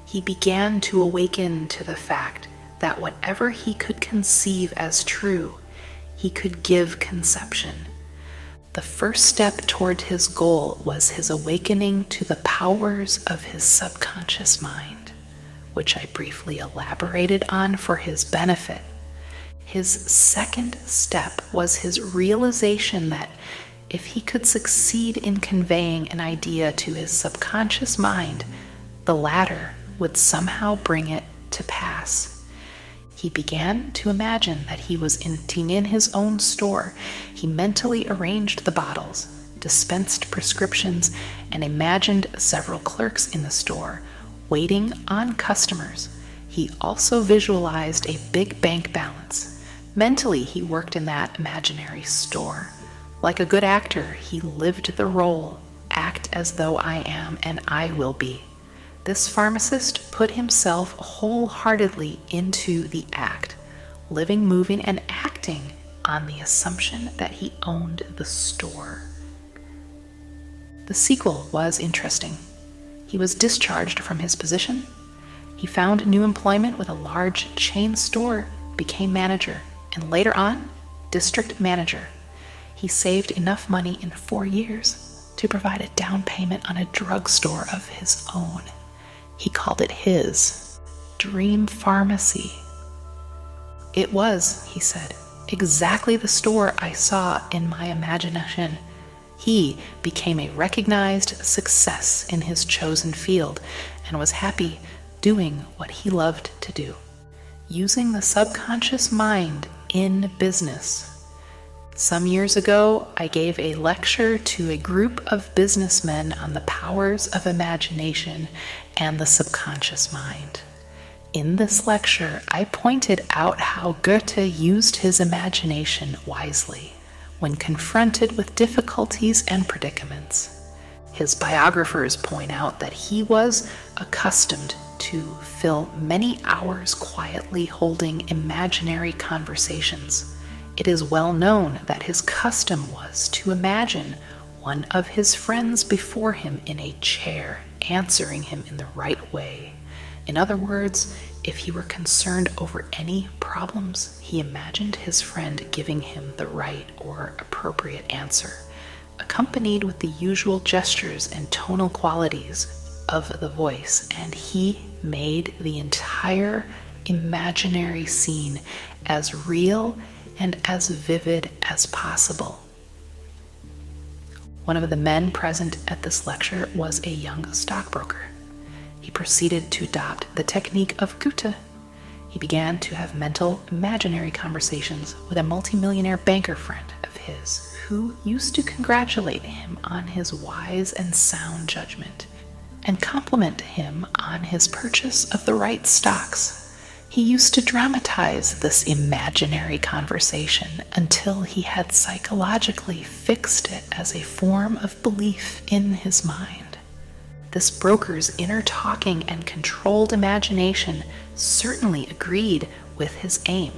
He began to awaken to the fact that whatever he could conceive as true, he could give conception. The first step toward his goal was his awakening to the powers of his subconscious mind, which I briefly elaborated on for his benefit. His second step was his realization that if he could succeed in conveying an idea to his subconscious mind, the latter would somehow bring it to pass. He began to imagine that he was emptying in his own store. He mentally arranged the bottles, dispensed prescriptions, and imagined several clerks in the store, waiting on customers. He also visualized a big bank balance. Mentally, he worked in that imaginary store. Like a good actor, he lived the role, act as though I am and I will be. This pharmacist put himself wholeheartedly into the act, living, moving, and acting on the assumption that he owned the store. The sequel was interesting. He was discharged from his position. He found new employment with a large chain store, became manager, and later on, district manager. He saved enough money in 4 years to provide a down payment on a drugstore of his own. He called it his dream pharmacy. It was, he said, exactly the store I saw in my imagination. He became a recognized success in his chosen field and was happy doing what he loved to do. Using the subconscious mind in business. Some years ago, I gave a lecture to a group of businessmen on the powers of imagination and the subconscious mind. In this lecture, I pointed out how Goethe used his imagination wisely when confronted with difficulties and predicaments. His biographers point out that he was accustomed to fill many hours quietly holding imaginary conversations. It is well known that his custom was to imagine one of his friends before him in a chair, answering him in the right way. In other words, if he were concerned over any problems, he imagined his friend giving him the right or appropriate answer, accompanied with the usual gestures and tonal qualities of the voice, and he made the entire imaginary scene as real and as vivid as possible. One of the men present at this lecture was a young stockbroker. He proceeded to adopt the technique of Goethe. He began to have mental, imaginary conversations with a multimillionaire banker friend of his who used to congratulate him on his wise and sound judgment and compliment him on his purchase of the right stocks. He used to dramatize this imaginary conversation until he had psychologically fixed it as a form of belief in his mind. This broker's inner talking and controlled imagination certainly agreed with his aim,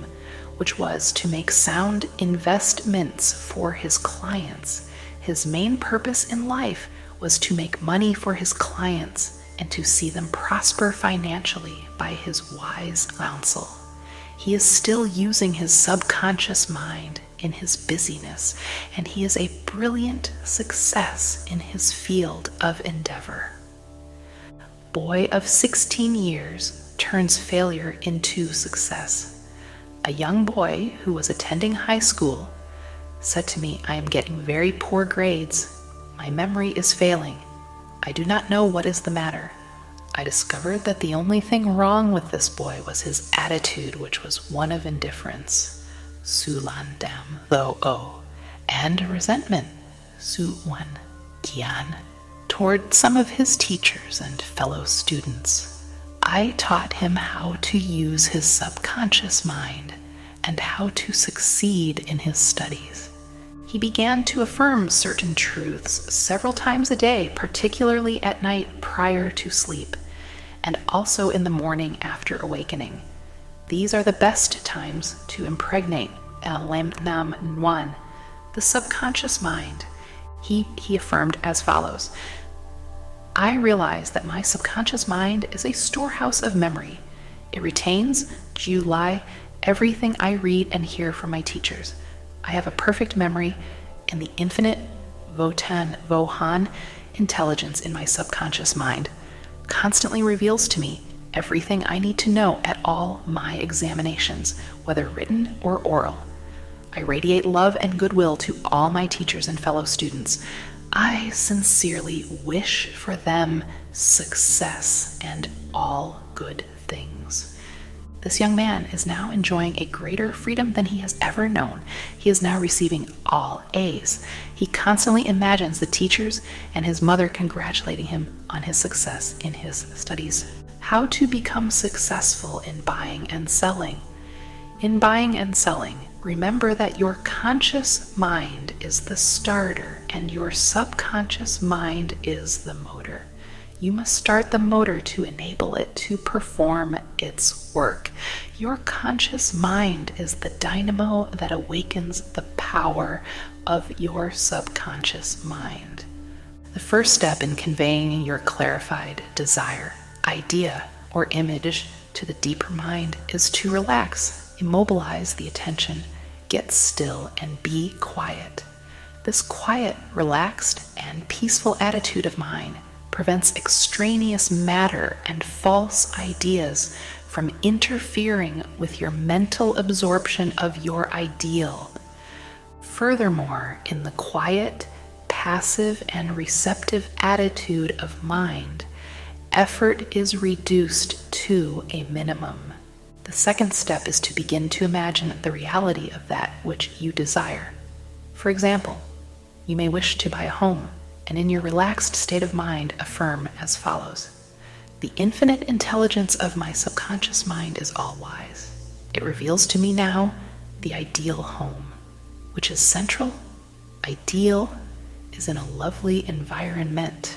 which was to make sound investments for his clients. His main purpose in life was to make money for his clients and to see them prosper financially by his wise counsel. He is still using his subconscious mind in his busyness, and he is a brilliant success in his field of endeavor. Boy of 16 years turns failure into success. A young boy who was attending high school said to me, "I am getting very poor grades. My memory is failing. I do not know what is the matter." I discovered that the only thing wrong with this boy was his attitude, which was one of indifference, sulan dam tho o, and resentment, su wan kian, toward some of his teachers and fellow students. I taught him how to use his subconscious mind and how to succeed in his studies. He began to affirm certain truths several times a day, particularly at night prior to sleep, and also in the morning after awakening. These are the best times to impregnate Lam Nam Nwan, the subconscious mind. He affirmed as follows: "I realize that my subconscious mind is a storehouse of memory. It retains, Julai, everything I read and hear from my teachers. I have a perfect memory, and the infinite Votan Vohan intelligence in my subconscious mind constantly reveals to me everything I need to know at all my examinations, whether written or oral. I radiate love and goodwill to all my teachers and fellow students. I sincerely wish for them success and all good things." This young man is now enjoying a greater freedom than he has ever known. He is now receiving all A's. He constantly imagines the teachers and his mother congratulating him on his success in his studies. How to become successful in buying and selling. In buying and selling, remember that your conscious mind is the starter and your subconscious mind is the motor. You must start the motor to enable it to perform its work. Your conscious mind is the dynamo that awakens the power of your subconscious mind. The first step in conveying your clarified desire, idea, or image to the deeper mind is to relax, immobilize the attention, get still, and be quiet. This quiet, relaxed, and peaceful attitude of mind prevents extraneous matter and false ideas from interfering with your mental absorption of your ideal. Furthermore, in the quiet, passive, and receptive attitude of mind, effort is reduced to a minimum. The second step is to begin to imagine the reality of that which you desire. For example, you may wish to buy a home, and in your relaxed state of mind affirm as follows: the infinite intelligence of my subconscious mind is all-wise. It reveals to me now the ideal home, which is central, ideal, is in a lovely environment,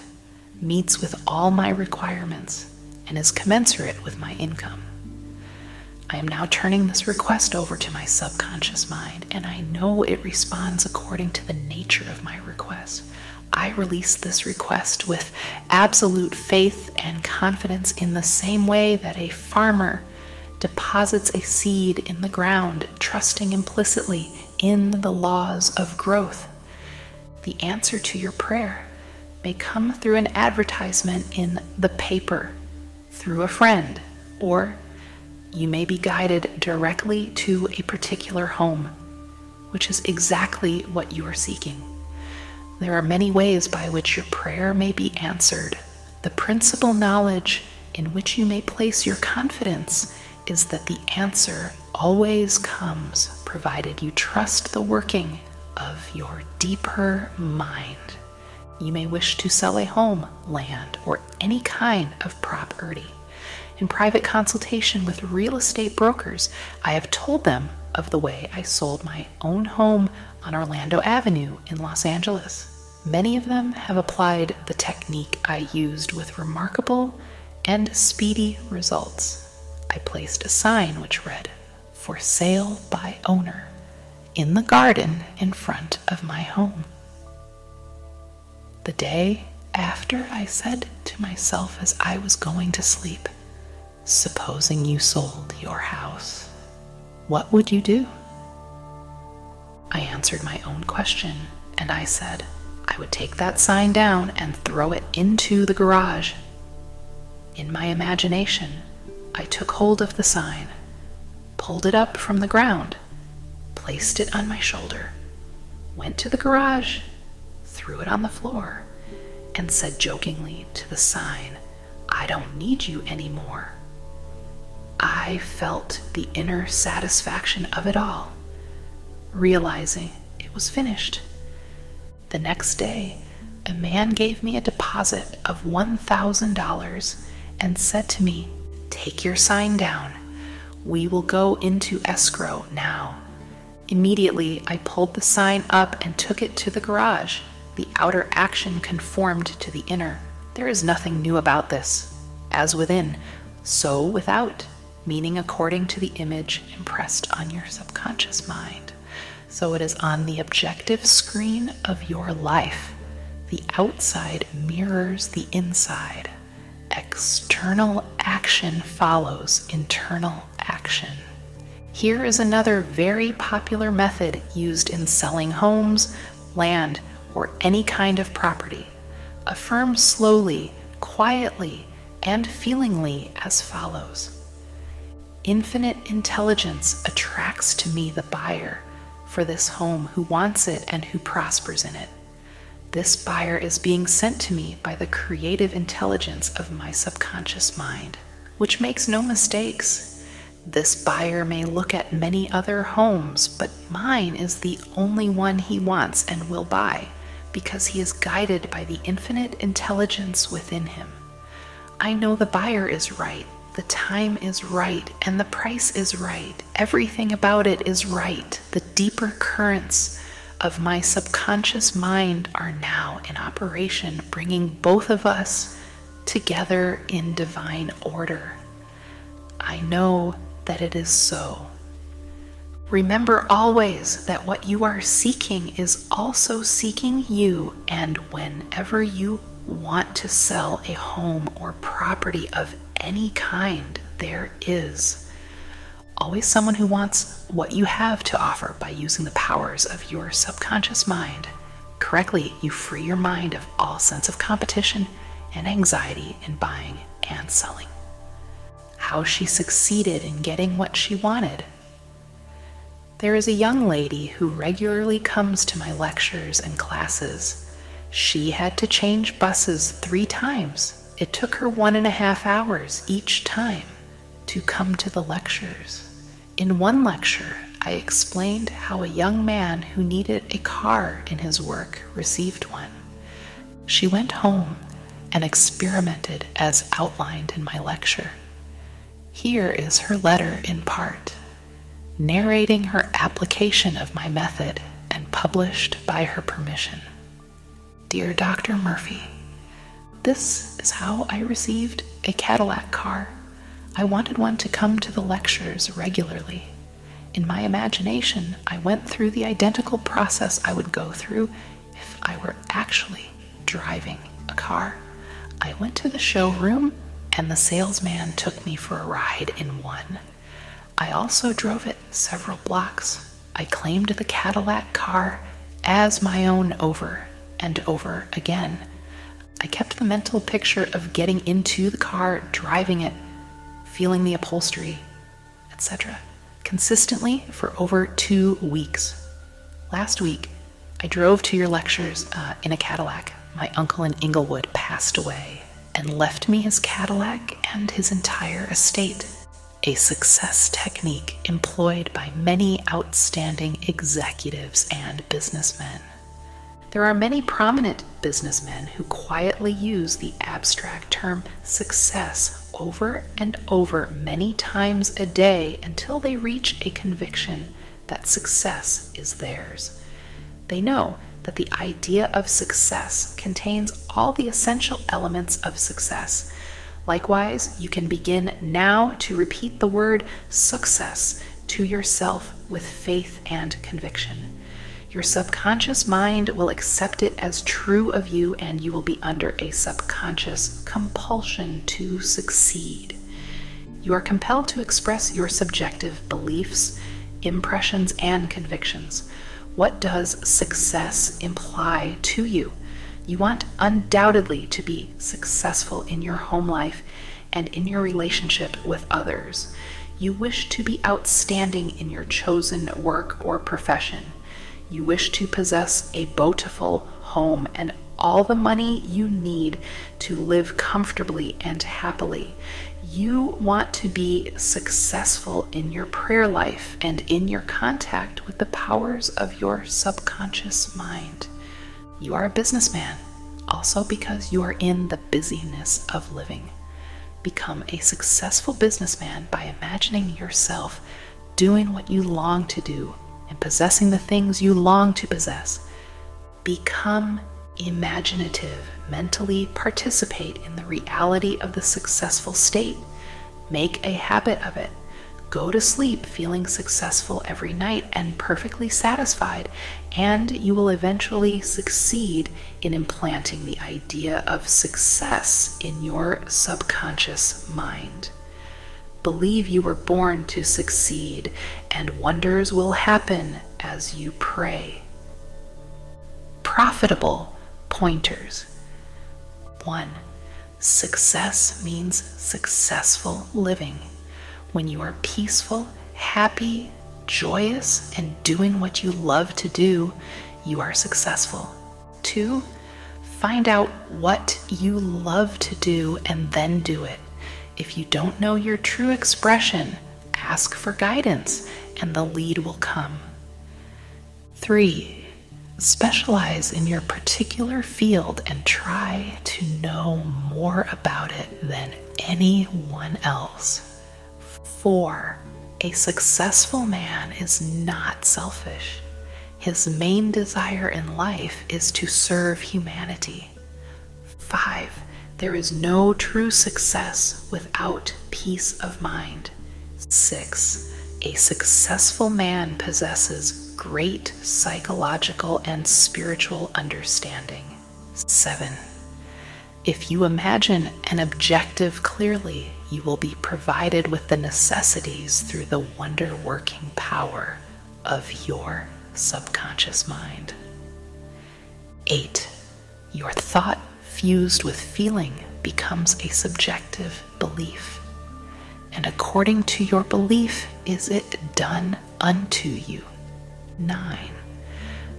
meets with all my requirements, and is commensurate with my income. I am now turning this request over to my subconscious mind, and I know it responds according to the nature of my request. I release this request with absolute faith and confidence in the same way that a farmer deposits a seed in the ground, trusting implicitly in the laws of growth. The answer to your prayer may come through an advertisement in the paper, through a friend, or you may be guided directly to a particular home, which is exactly what you are seeking. There are many ways by which your prayer may be answered. The principal knowledge in which you may place your confidence is that the answer always comes, provided you trust the working of your deeper mind. You may wish to sell a home, land, or any kind of property. In private consultation with real estate brokers, I have told them of the way I sold my own home on Orlando Avenue in Los Angeles. Many of them have applied the technique I used with remarkable and speedy results. I placed a sign which read, "For sale by owner," in the garden in front of my home. The day after, I said to myself as I was going to sleep, "Supposing you sold your house, what would you do?" I answered my own question, and I said, I would take that sign down and throw it into the garage. In my imagination, I took hold of the sign, pulled it up from the ground, placed it on my shoulder, went to the garage, threw it on the floor, and said jokingly to the sign, "I don't need you anymore." I felt the inner satisfaction of it all, realizing it was finished. The next day, a man gave me a deposit of $1,000 and said to me, "Take your sign down. We will go into escrow now." Immediately, I pulled the sign up and took it to the garage. The outer action conformed to the inner. There is nothing new about this. As within, so without, meaning according to the image impressed on your subconscious mind. So it is on the objective screen of your life. The outside mirrors the inside. External action follows internal action. Here is another very popular method used in selling homes, land, or any kind of property. Affirm slowly, quietly, and feelingly as follows: infinite intelligence attracts to me the buyer for this home who wants it and who prospers in it. This buyer is being sent to me by the creative intelligence of my subconscious mind, which makes no mistakes. This buyer may look at many other homes, but mine is the only one he wants and will buy, because he is guided by the infinite intelligence within him. I know the buyer is right, the time is right, and the price is right. Everything about it is right. The deeper currents of my subconscious mind are now in operation, bringing both of us together in divine order. I know that it is so. Remember always that what you are seeking is also seeking you, and whenever you want to sell a home or property of any kind, there is always someone who wants what you have to offer. By using the powers of your subconscious mind correctly, you free your mind of all sense of competition and anxiety in buying and selling. How she succeeded in getting what she wanted. There is a young lady who regularly comes to my lectures and classes. She had to change buses 3 times. It took her 1.5 hours each time to come to the lectures. In one lecture, I explained how a young man who needed a car in his work received one. She went home and experimented as outlined in my lecture. Here is her letter in part, narrating her application of my method and published by her permission. Dear Dr. Murphy, this is how I received a Cadillac car. I wanted one to come to the lectures regularly. In my imagination, I went through the identical process I would go through if I were actually driving a car. I went to the showroom and the salesman took me for a ride in one. I also drove it several blocks. I claimed the Cadillac car as my own over and over again. I kept the mental picture of getting into the car, driving it, feeling the upholstery, etc., consistently for over 2 weeks. Last week, I drove to your lectures in a Cadillac. My uncle in Inglewood passed away and left me his Cadillac and his entire estate, a success technique employed by many outstanding executives and businessmen. There are many prominent businessmen who quietly use the abstract term success over and over many times a day until they reach a conviction that success is theirs. They know that the idea of success contains all the essential elements of success. Likewise, you can begin now to repeat the word success to yourself with faith and conviction. Your subconscious mind will accept it as true of you, and you will be under a subconscious compulsion to succeed. You are compelled to express your subjective beliefs, impressions, and convictions. What does success imply to you? You want undoubtedly to be successful in your home life and in your relationship with others. You wish to be outstanding in your chosen work or profession. You wish to possess a bountiful home and all the money you need to live comfortably and happily. You want to be successful in your prayer life and in your contact with the powers of your subconscious mind. You are a businessman, also because you are in the busyness of living. Become a successful businessman by imagining yourself doing what you long to do and possessing the things you long to possess. Become imaginative. Mentally participate in the reality of the successful state. Make a habit of it. Go to sleep feeling successful every night and perfectly satisfied, and you will eventually succeed in implanting the idea of success in your subconscious mind. Believe you were born to succeed, and wonders will happen as you pray. Profitable pointers. 1. Success means successful living. When you are peaceful, happy, joyous, and doing what you love to do, you are successful. 2. Find out what you love to do and then do it. If you don't know your true expression, ask for guidance and the lead will come. 3. Specialize in your particular field and try to know more about it than anyone else. 4. A successful man is not selfish. His main desire in life is to serve humanity. 5. There is no true success without peace of mind. 6. A successful man possesses great psychological and spiritual understanding. 7. If you imagine an objective clearly, you will be provided with the necessities through the wonder-working power of your subconscious mind. 8. Your thought fused with feeling becomes a subjective belief, and according to your belief is it done unto you. 9.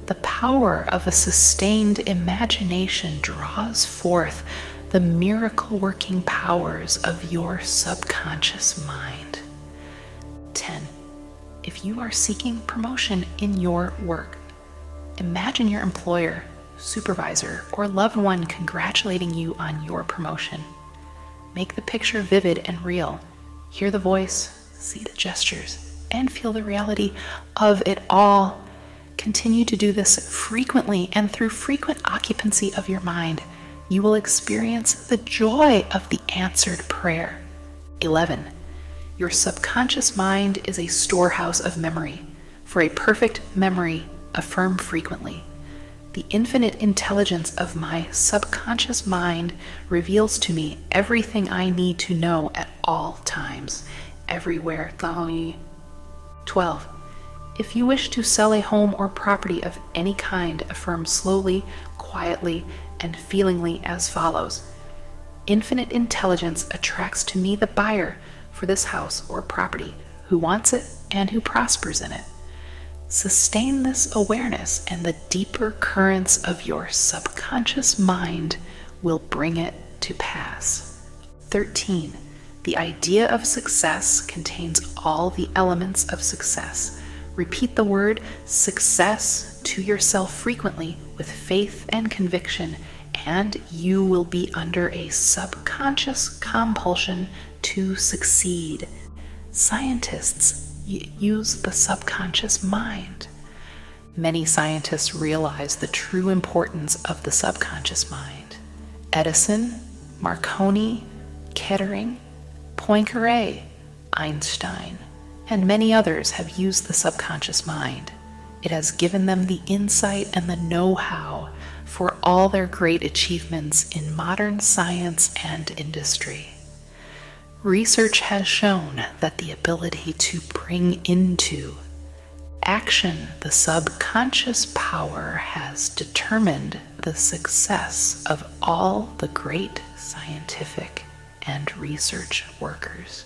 The power of a sustained imagination draws forth the miracle-working powers of your subconscious mind. 10. If you are seeking promotion in your work, imagine your employer, supervisor, or loved one congratulating you on your promotion. Make the picture vivid and real. Hear the voice, see the gestures, and feel the reality of it all. Continue to do this frequently, and through frequent occupancy of your mind, you will experience the joy of the answered prayer. 11. Your subconscious mind is a storehouse of memory. For a perfect memory, affirm frequently. The infinite intelligence of my subconscious mind reveals to me everything I need to know at all times, everywhere. 12. If you wish to sell a home or property of any kind, affirm slowly, quietly, and feelingly as follows. Infinite intelligence attracts to me the buyer for this house or property, who wants it and who prospers in it. Sustain this awareness, and the deeper currents of your subconscious mind will bring it to pass. 13. The idea of success contains all the elements of success. Repeat the word success to yourself frequently with faith and conviction, and you will be under a subconscious compulsion to succeed. Scientists use the subconscious mind. Many scientists realize the true importance of the subconscious mind. Edison, Marconi, Kettering, Poincaré, Einstein, and many others have used the subconscious mind. It has given them the insight and the know-how for all their great achievements in modern science and industry. Research has shown that the ability to bring into action the subconscious power has determined the success of all the great scientific and research workers.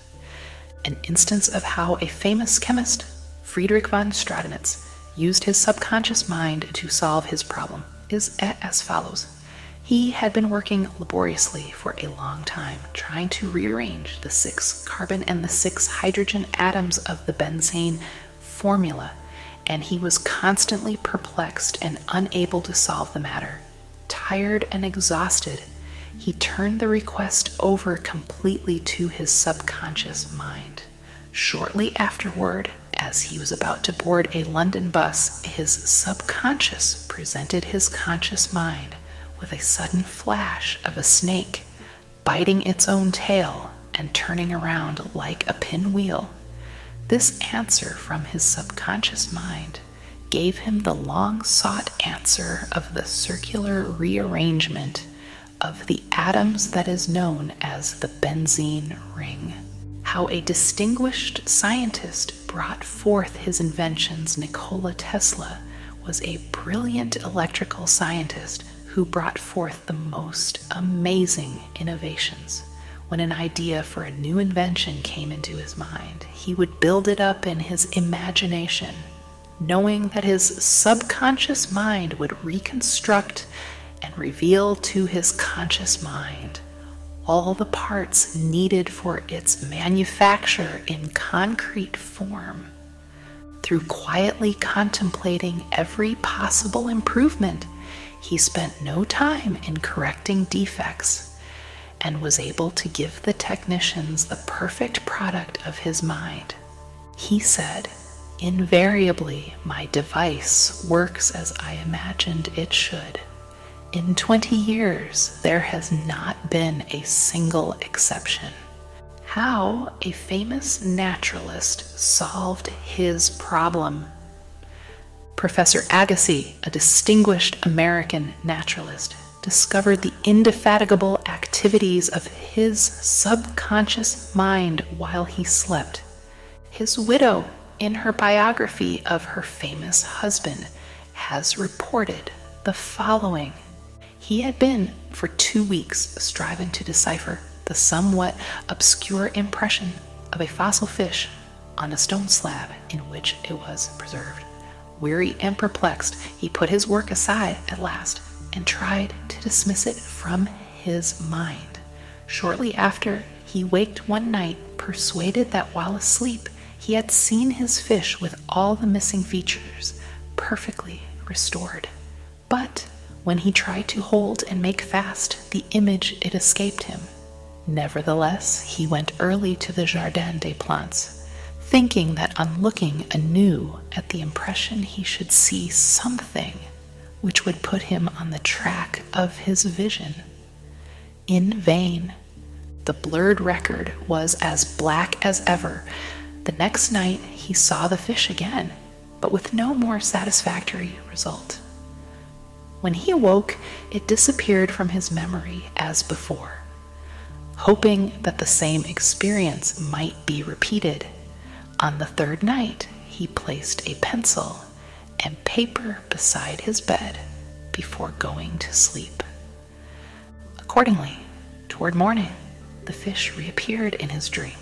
An instance of how a famous chemist, Friedrich von Stradonitz, used his subconscious mind to solve his problem is as follows. He had been working laboriously for a long time, trying to rearrange the 6 carbon and the 6 hydrogen atoms of the benzene formula, and he was constantly perplexed and unable to solve the matter. Tired and exhausted, he turned the request over completely to his subconscious mind. Shortly afterward, as he was about to board a London bus, his subconscious presented his conscious mind with a sudden flash of a snake biting its own tail and turning around like a pinwheel. This answer from his subconscious mind gave him the long-sought answer of the circular rearrangement of the atoms that is known as the benzene ring. How a distinguished scientist brought forth his inventions. Nikola Tesla was a brilliant electrical scientist who brought forth the most amazing innovations. When an idea for a new invention came into his mind, he would build it up in his imagination, knowing that his subconscious mind would reconstruct and reveal to his conscious mind all the parts needed for its manufacture in concrete form. Through quietly contemplating every possible improvement, he spent no time in correcting defects and was able to give the technicians the perfect product of his mind. He said, "Invariably, my device works as I imagined it should. In 20 years, there has not been a single exception. How a famous naturalist solved his problem. Professor Agassiz, a distinguished American naturalist, discovered the indefatigable activities of his subconscious mind while he slept. His widow, in her biography of her famous husband, has reported the following. He had been for 2 weeks striving to decipher the somewhat obscure impression of a fossil fish on a stone slab in which it was preserved. Weary and perplexed, he put his work aside at last and tried to dismiss it from his mind. Shortly after, he waked one night, persuaded that while asleep, he had seen his fish with all the missing features perfectly restored. But when he tried to hold and make fast the image, it escaped him. Nevertheless, he went early to the Jardin des Plantes, thinking that on looking anew at the impression he should see something which would put him on the track of his vision. In vain. The blurred record was as black as ever. The next night he saw the fish again, but with no more satisfactory result. When he awoke, it disappeared from his memory as before. Hoping that the same experience might be repeated, on the third night he placed a pencil and paper beside his bed before going to sleep. Accordingly, toward morning, the fish reappeared in his dream,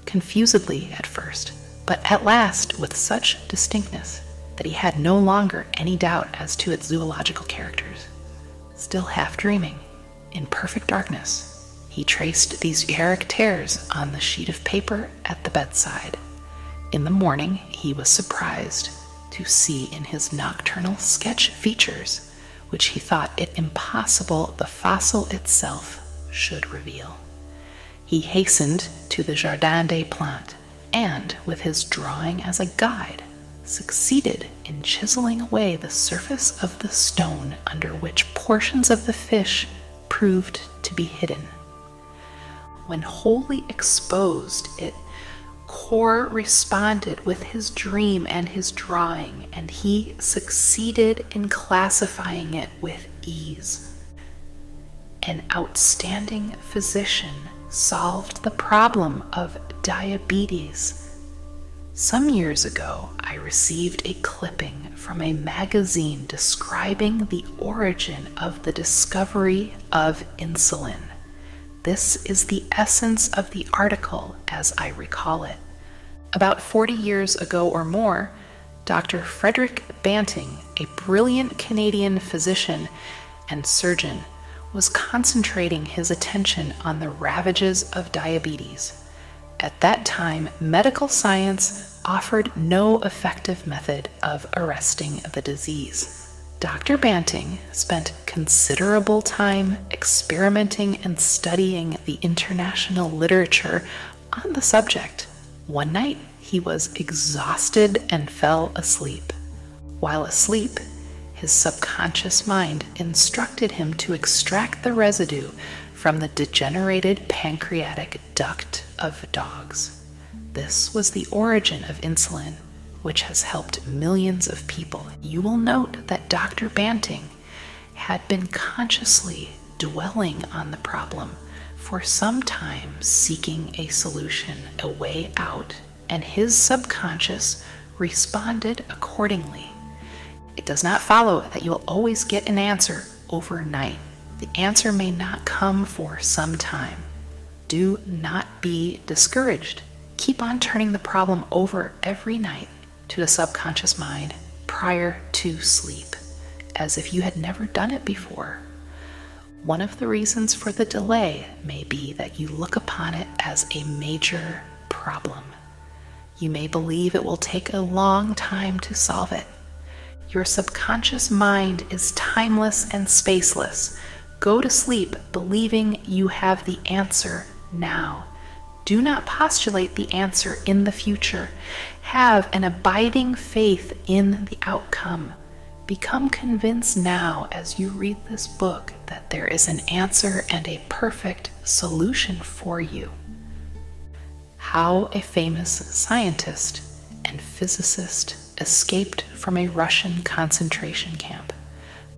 confusedly at first, but at last with such distinctness that he had no longer any doubt as to its zoological characters. Still half dreaming, in perfect darkness, he traced these characters on the sheet of paper at the bedside. In the morning, he was surprised to see in his nocturnal sketch features, which he thought it impossible the fossil itself should reveal. He hastened to the Jardin des Plantes, and, with his drawing as a guide, succeeded in chiseling away the surface of the stone under which portions of the fish proved to be hidden. When wholly exposed, it corresponded with his dream and his drawing, and he succeeded in classifying it with ease. An outstanding physician solved the problem of diabetes. Some years ago, I received a clipping from a magazine describing the origin of the discovery of insulin. This is the essence of the article as I recall it. About 40 years ago or more, Dr. Frederick Banting, a brilliant Canadian physician and surgeon, was concentrating his attention on the ravages of diabetes. At that time, medical science offered no effective method of arresting the disease. Dr. Banting spent considerable time experimenting and studying the international literature on the subject. One night, he was exhausted and fell asleep. While asleep, his subconscious mind instructed him to extract the residue from the degenerated pancreatic duct of dogs. This was the origin of insulin, which has helped millions of people. You will note that Dr. Banting had been consciously dwelling on the problem for some time, seeking a solution, a way out, and his subconscious responded accordingly. It does not follow that you will always get an answer overnight. The answer may not come for some time. Do not be discouraged. Keep on turning the problem over every night to the subconscious mind prior to sleep, as if you had never done it before. One of the reasons for the delay may be that you look upon it as a major problem. You may believe it will take a long time to solve it. Your subconscious mind is timeless and spaceless. Go to sleep believing you have the answer now. Do not postulate the answer in the future. Have an abiding faith in the outcome. Become convinced now as you read this book that there is an answer and a perfect solution for you. How a famous scientist and physicist escaped from a Russian concentration camp.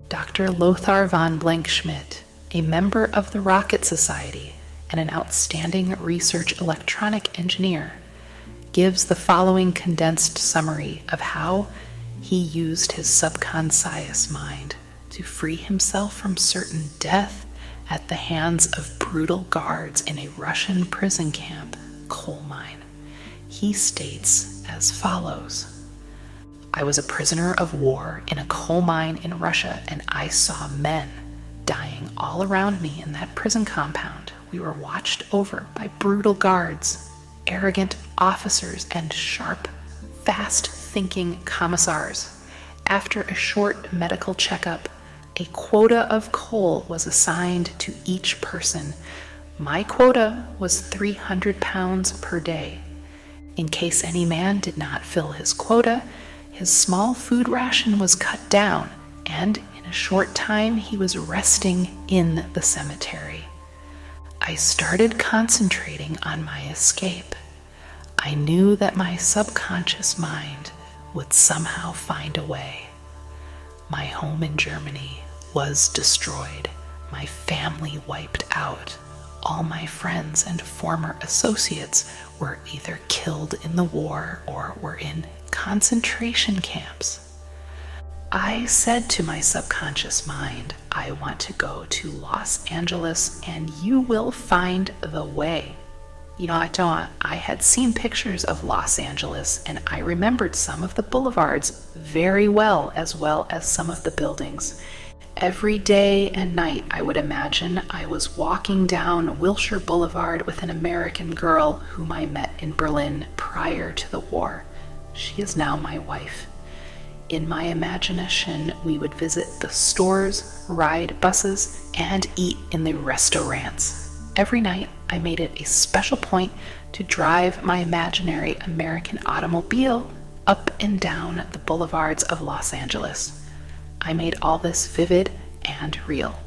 Dr. Lothar von Blankschmidt, a member of the Rocket Society and an outstanding research electronic engineer, gives the following condensed summary of how he used his subconscious mind to free himself from certain death at the hands of brutal guards in a Russian prison camp coal mine. He states as follows: I was a prisoner of war in a coal mine in Russia, and I saw men dying all around me in that prison compound. We were watched over by brutal guards, arrogant officers, and sharp, fast-thinking commissars. After a short medical checkup, a quota of coal was assigned to each person. My quota was 300 pounds per day. In case any man did not fill his quota, his small food ration was cut down, and in a short time he was resting in the cemetery. I started concentrating on my escape. I knew that my subconscious mind would somehow find a way. My home in Germany was destroyed, my family wiped out. All my friends and former associates were either killed in the war or were in concentration camps. I said to my subconscious mind, I want to go to Los Angeles and you will find the way. You know, I had seen pictures of Los Angeles and I remembered some of the boulevards very well as some of the buildings. Every day and night, I would imagine I was walking down Wilshire Boulevard with an American girl whom I met in Berlin prior to the war. She is now my wife. In my imagination, we would visit the stores, ride buses, and eat in the restaurants. Every night, I made it a special point to drive my imaginary American automobile up and down the boulevards of Los Angeles. I made all this vivid and real.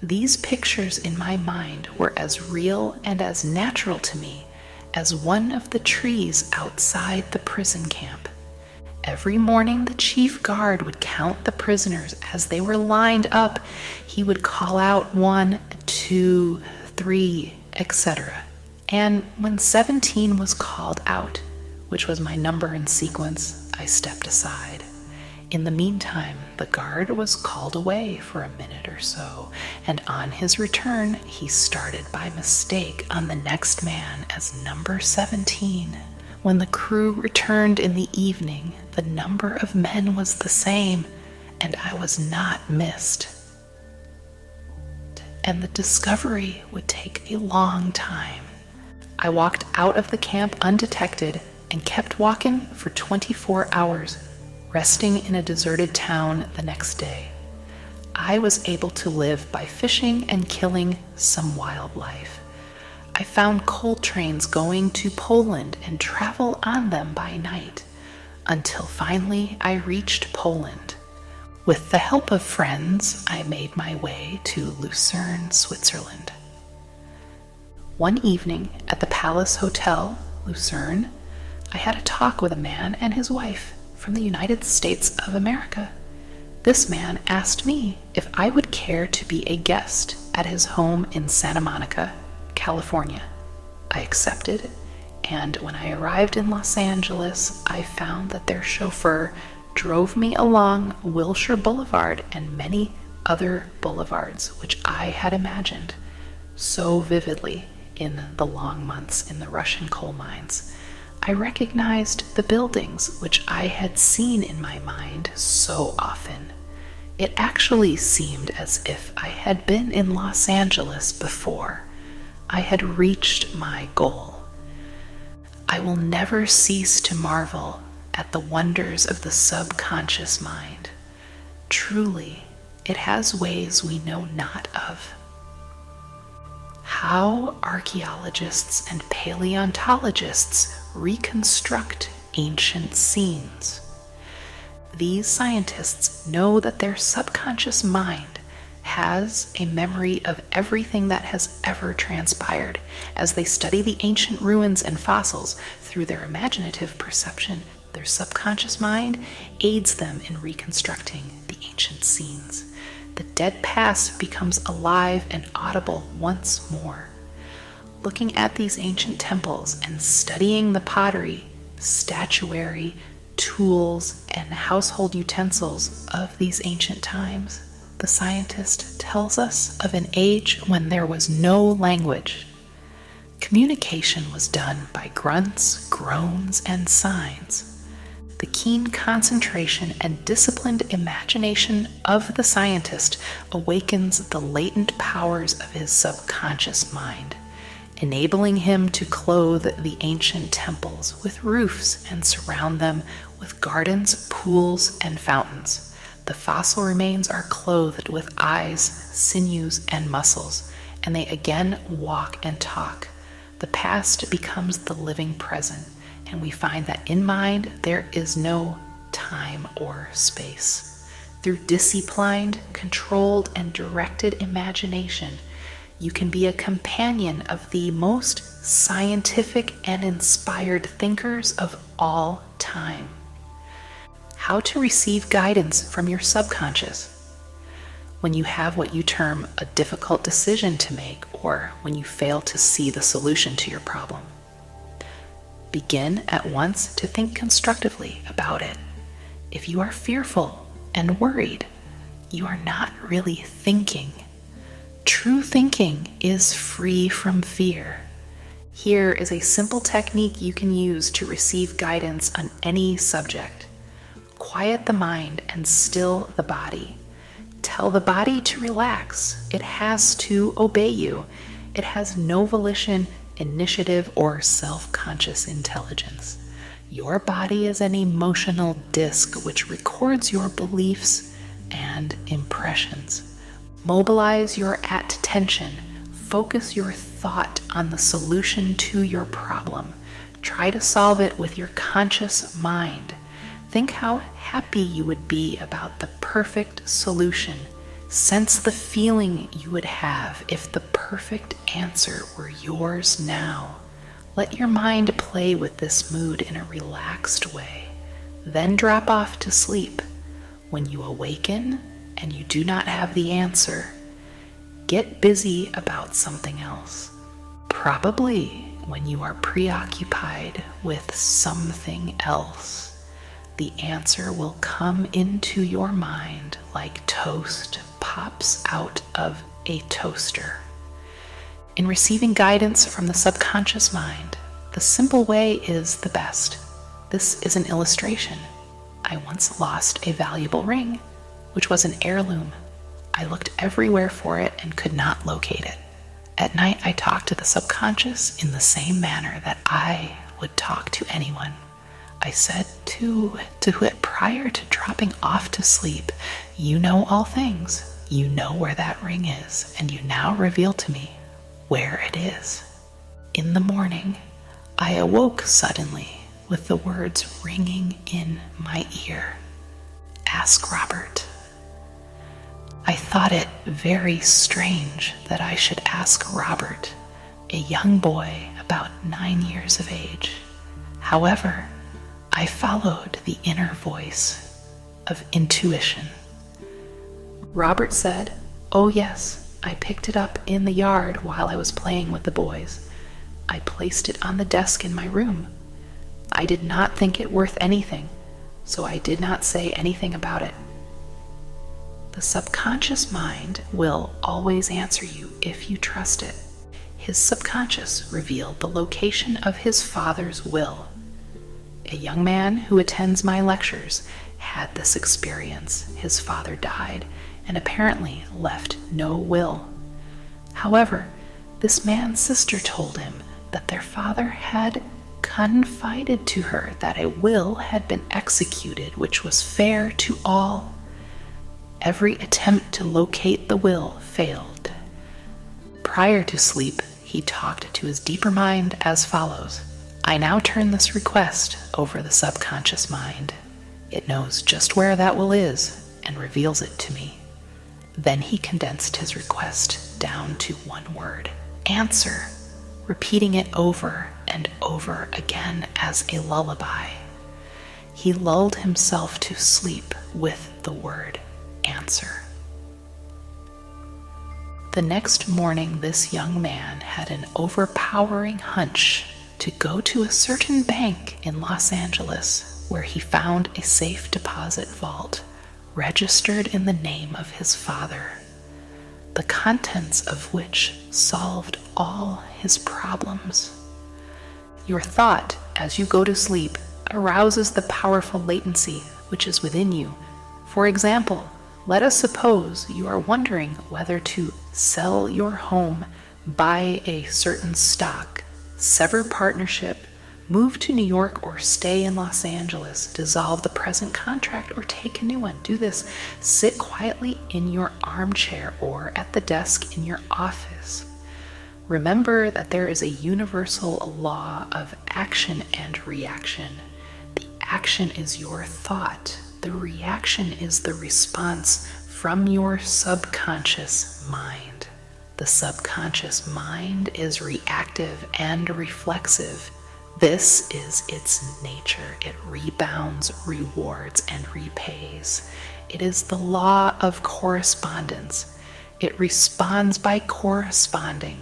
These pictures in my mind were as real and as natural to me as one of the trees outside the prison camp. Every morning the chief guard would count the prisoners as they were lined up. He would call out 1, 2, 3, etc. And when 17 was called out, which was my number in sequence, I stepped aside. In the meantime, the guard was called away for a minute or so, and on his return, he started by mistake on the next man as number 17. When the crew returned in the evening, the number of men was the same, and I was not missed. And the discovery would take a long time. I walked out of the camp undetected and kept walking for 24 hours. Resting in a deserted town the next day. I was able to live by fishing and killing some wildlife. I found coal trains going to Poland and travel on them by night, until finally I reached Poland. With the help of friends, I made my way to Lucerne, Switzerland. One evening at the Palace Hotel, Lucerne, I had a talk with a man and his wife from the United States of America. This man asked me if I would care to be a guest at his home in Santa Monica, California. I accepted, and when I arrived in Los Angeles, I found that their chauffeur drove me along Wilshire Boulevard and many other boulevards, which I had imagined so vividly in the long months in the Russian coal mines. I recognized the buildings which I had seen in my mind so often. It actually seemed as if I had been in Los Angeles before. I had reached my goal. I will never cease to marvel at the wonders of the subconscious mind. Truly, it has ways we know not of. How archaeologists and paleontologists reconstruct ancient scenes. These scientists know that their subconscious mind has a memory of everything that has ever transpired. As they study the ancient ruins and fossils through their imaginative perception, their subconscious mind aids them in reconstructing the ancient scenes. The dead past becomes alive and audible once more. Looking at these ancient temples and studying the pottery, statuary, tools, and household utensils of these ancient times, the scientist tells us of an age when there was no language. Communication was done by grunts, groans, and signs. The keen concentration and disciplined imagination of the scientist awakens the latent powers of his subconscious mind, enabling him to clothe the ancient temples with roofs and surround them with gardens, pools, and fountains. The fossil remains are clothed with eyes, sinews, and muscles, and they again walk and talk. The past becomes the living present, and we find that in mind there is no time or space. Through disciplined, controlled, and directed imagination, you can be a companion of the most scientific and inspired thinkers of all time. How to receive guidance from your subconscious. When you have what you term a difficult decision to make, or when you fail to see the solution to your problem. Begin at once to think constructively about it. If you are fearful and worried, you are not really thinking. True thinking is free from fear. Here is a simple technique you can use to receive guidance on any subject. Quiet the mind and still the body. Tell the body to relax. It has to obey you. It has no volition, initiative, or self-conscious intelligence. Your body is an emotional disk which records your beliefs and impressions. Mobilize your attention. Focus your thought on the solution to your problem. Try to solve it with your conscious mind. Think how happy you would be about the perfect solution. Sense the feeling you would have if the perfect answer were yours now. Let your mind play with this mood in a relaxed way. Then drop off to sleep. When you awaken and you do not have the answer, get busy about something else. Probably when you are preoccupied with something else, the answer will come into your mind like toast pops out of a toaster. In receiving guidance from the subconscious mind, the simple way is the best. This is an illustration. I once lost a valuable ring, which was an heirloom. I looked everywhere for it and could not locate it. At night, I talked to the subconscious in the same manner that I would talk to anyone. I said to it prior to dropping off to sleep, "You know all things. You know where that ring is, and you now reveal to me where it is." In the morning, I awoke suddenly with the words ringing in my ear, "Ask Robert." I thought it very strange that I should ask Robert, a young boy about 9 years of age. However, I followed the inner voice of intuition. Robert said, "Oh yes, I picked it up in the yard while I was playing with the boys. I placed it on the desk in my room. I did not think it worth anything, so I did not say anything about it." The subconscious mind will always answer you if you trust it. His subconscious revealed the location of his father's will. A young man who attends my lectures had this experience. His father died and apparently left no will. However, this man's sister told him that their father had confided to her that a will had been executed which was fair to all. Every attempt to locate the will failed. Prior to sleep, he talked to his deeper mind as follows. I now turn this request over the subconscious mind. It knows just where that will is and reveals it to me. Then he condensed his request down to one word: answer, repeating it over and over again as a lullaby. He lulled himself to sleep with the word answer. The next morning, this young man had an overpowering hunch to go to a certain bank in Los Angeles, where he found a safe deposit vault registered in the name of his father, the contents of which solved all his problems. Your thought, as you go to sleep, arouses the powerful latency which is within you. For example, let us suppose you are wondering whether to sell your home, buy a certain stock, sever partnership, move to New York, or stay in Los Angeles, dissolve the present contract, or take a new one. Do this. Sit quietly in your armchair or at the desk in your office. Remember that there is a universal law of action and reaction. The action is your thought. The reaction is the response from your subconscious mind. The subconscious mind is reactive and reflexive. This is its nature. It rebounds, rewards, and repays. It is the law of correspondence. It responds by corresponding.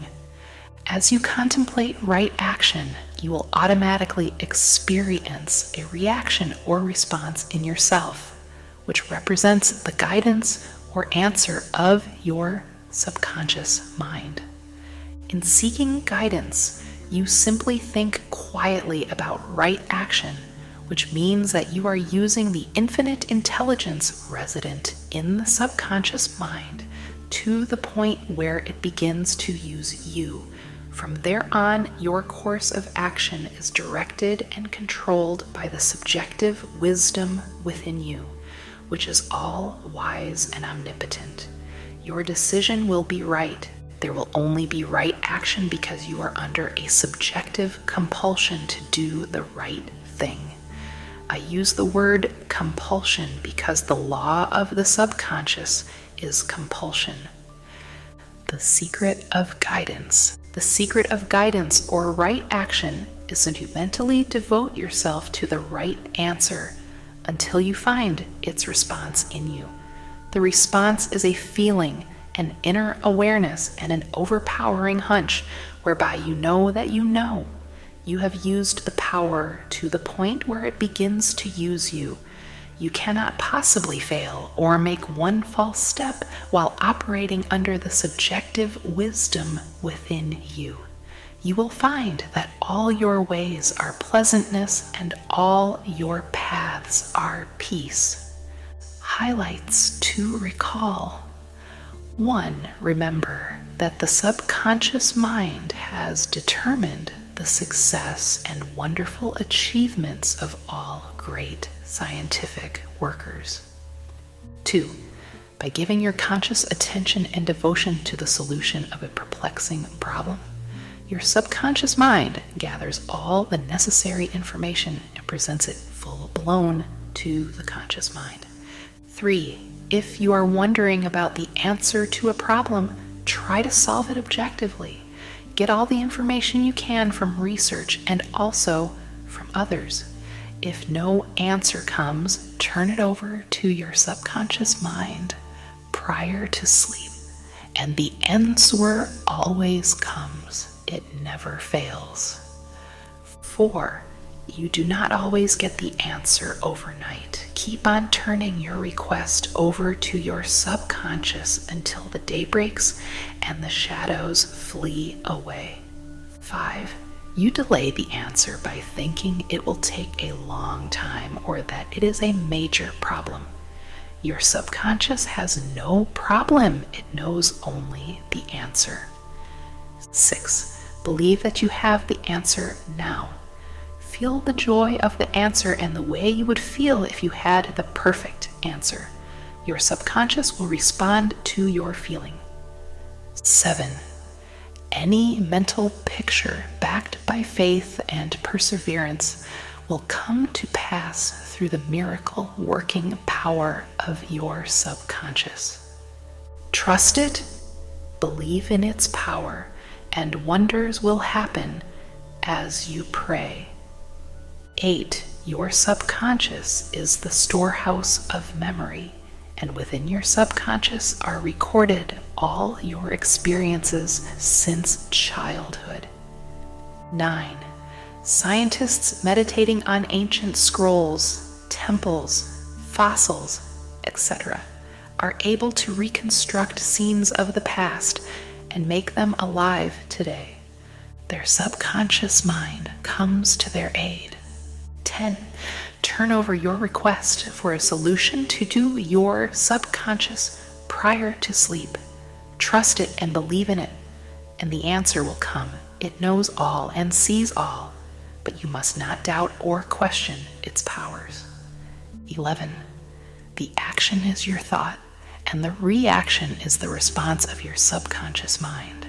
As you contemplate right action, you will automatically experience a reaction or response in yourself, which represents the guidance or answer of your subconscious mind. In seeking guidance, you simply think quietly about right action, which means that you are using the infinite intelligence resident in the subconscious mind to the point where it begins to use you. From there on, your course of action is directed and controlled by the subjective wisdom within you, which is all wise and omnipotent. Your decision will be right. There will only be right action because you are under a subjective compulsion to do the right thing. I use the word compulsion because the law of the subconscious is compulsion. The secret of guidance. The secret of guidance or right action is to mentally devote yourself to the right answer until you find its response in you. The response is a feeling, an inner awareness, and an overpowering hunch whereby you know that you know. You have used the power to the point where it begins to use you. You cannot possibly fail or make one false step while operating under the subjective wisdom within you. You will find that all your ways are pleasantness and all your paths are peace. Highlights to recall. 1. Remember that the subconscious mind has determined the success and wonderful achievements of all great scientific workers. 2. By giving your conscious attention and devotion to the solution of a perplexing problem, your subconscious mind gathers all the necessary information and presents it full-blown to the conscious mind. 3. If you are wondering about the answer to a problem, try to solve it objectively. Get all the information you can from research and also from others. If no answer comes, turn it over to your subconscious mind prior to sleep, and the answer always comes. It never fails. 4. You do not always get the answer overnight. Keep on turning your request over to your subconscious until the day breaks and the shadows flee away. 5. You delay the answer by thinking it will take a long time or that it is a major problem. Your subconscious has no problem. It knows only the answer. 6. Believe that you have the answer now. Feel the joy of the answer and the way you would feel if you had the perfect answer. Your subconscious will respond to your feeling. 7. Any mental picture backed by faith and perseverance will will come to pass through the miracle working power of your subconscious. Trust it, believe in its power, and wonders will happen as you pray. 8. Your subconscious is the storehouse of memory, and within your subconscious are recorded all your experiences since childhood. 9. Scientists meditating on ancient scrolls, temples, fossils, etc. are able to reconstruct scenes of the past and make them alive today. Their subconscious mind comes to their aid. 10. Turn over your request for a solution to do your subconscious prior to sleep. Trust it and believe in it, and the answer will come. It knows all and sees all, but you must not doubt or question its powers. 11. The action is your thought, and the reaction is the response of your subconscious mind.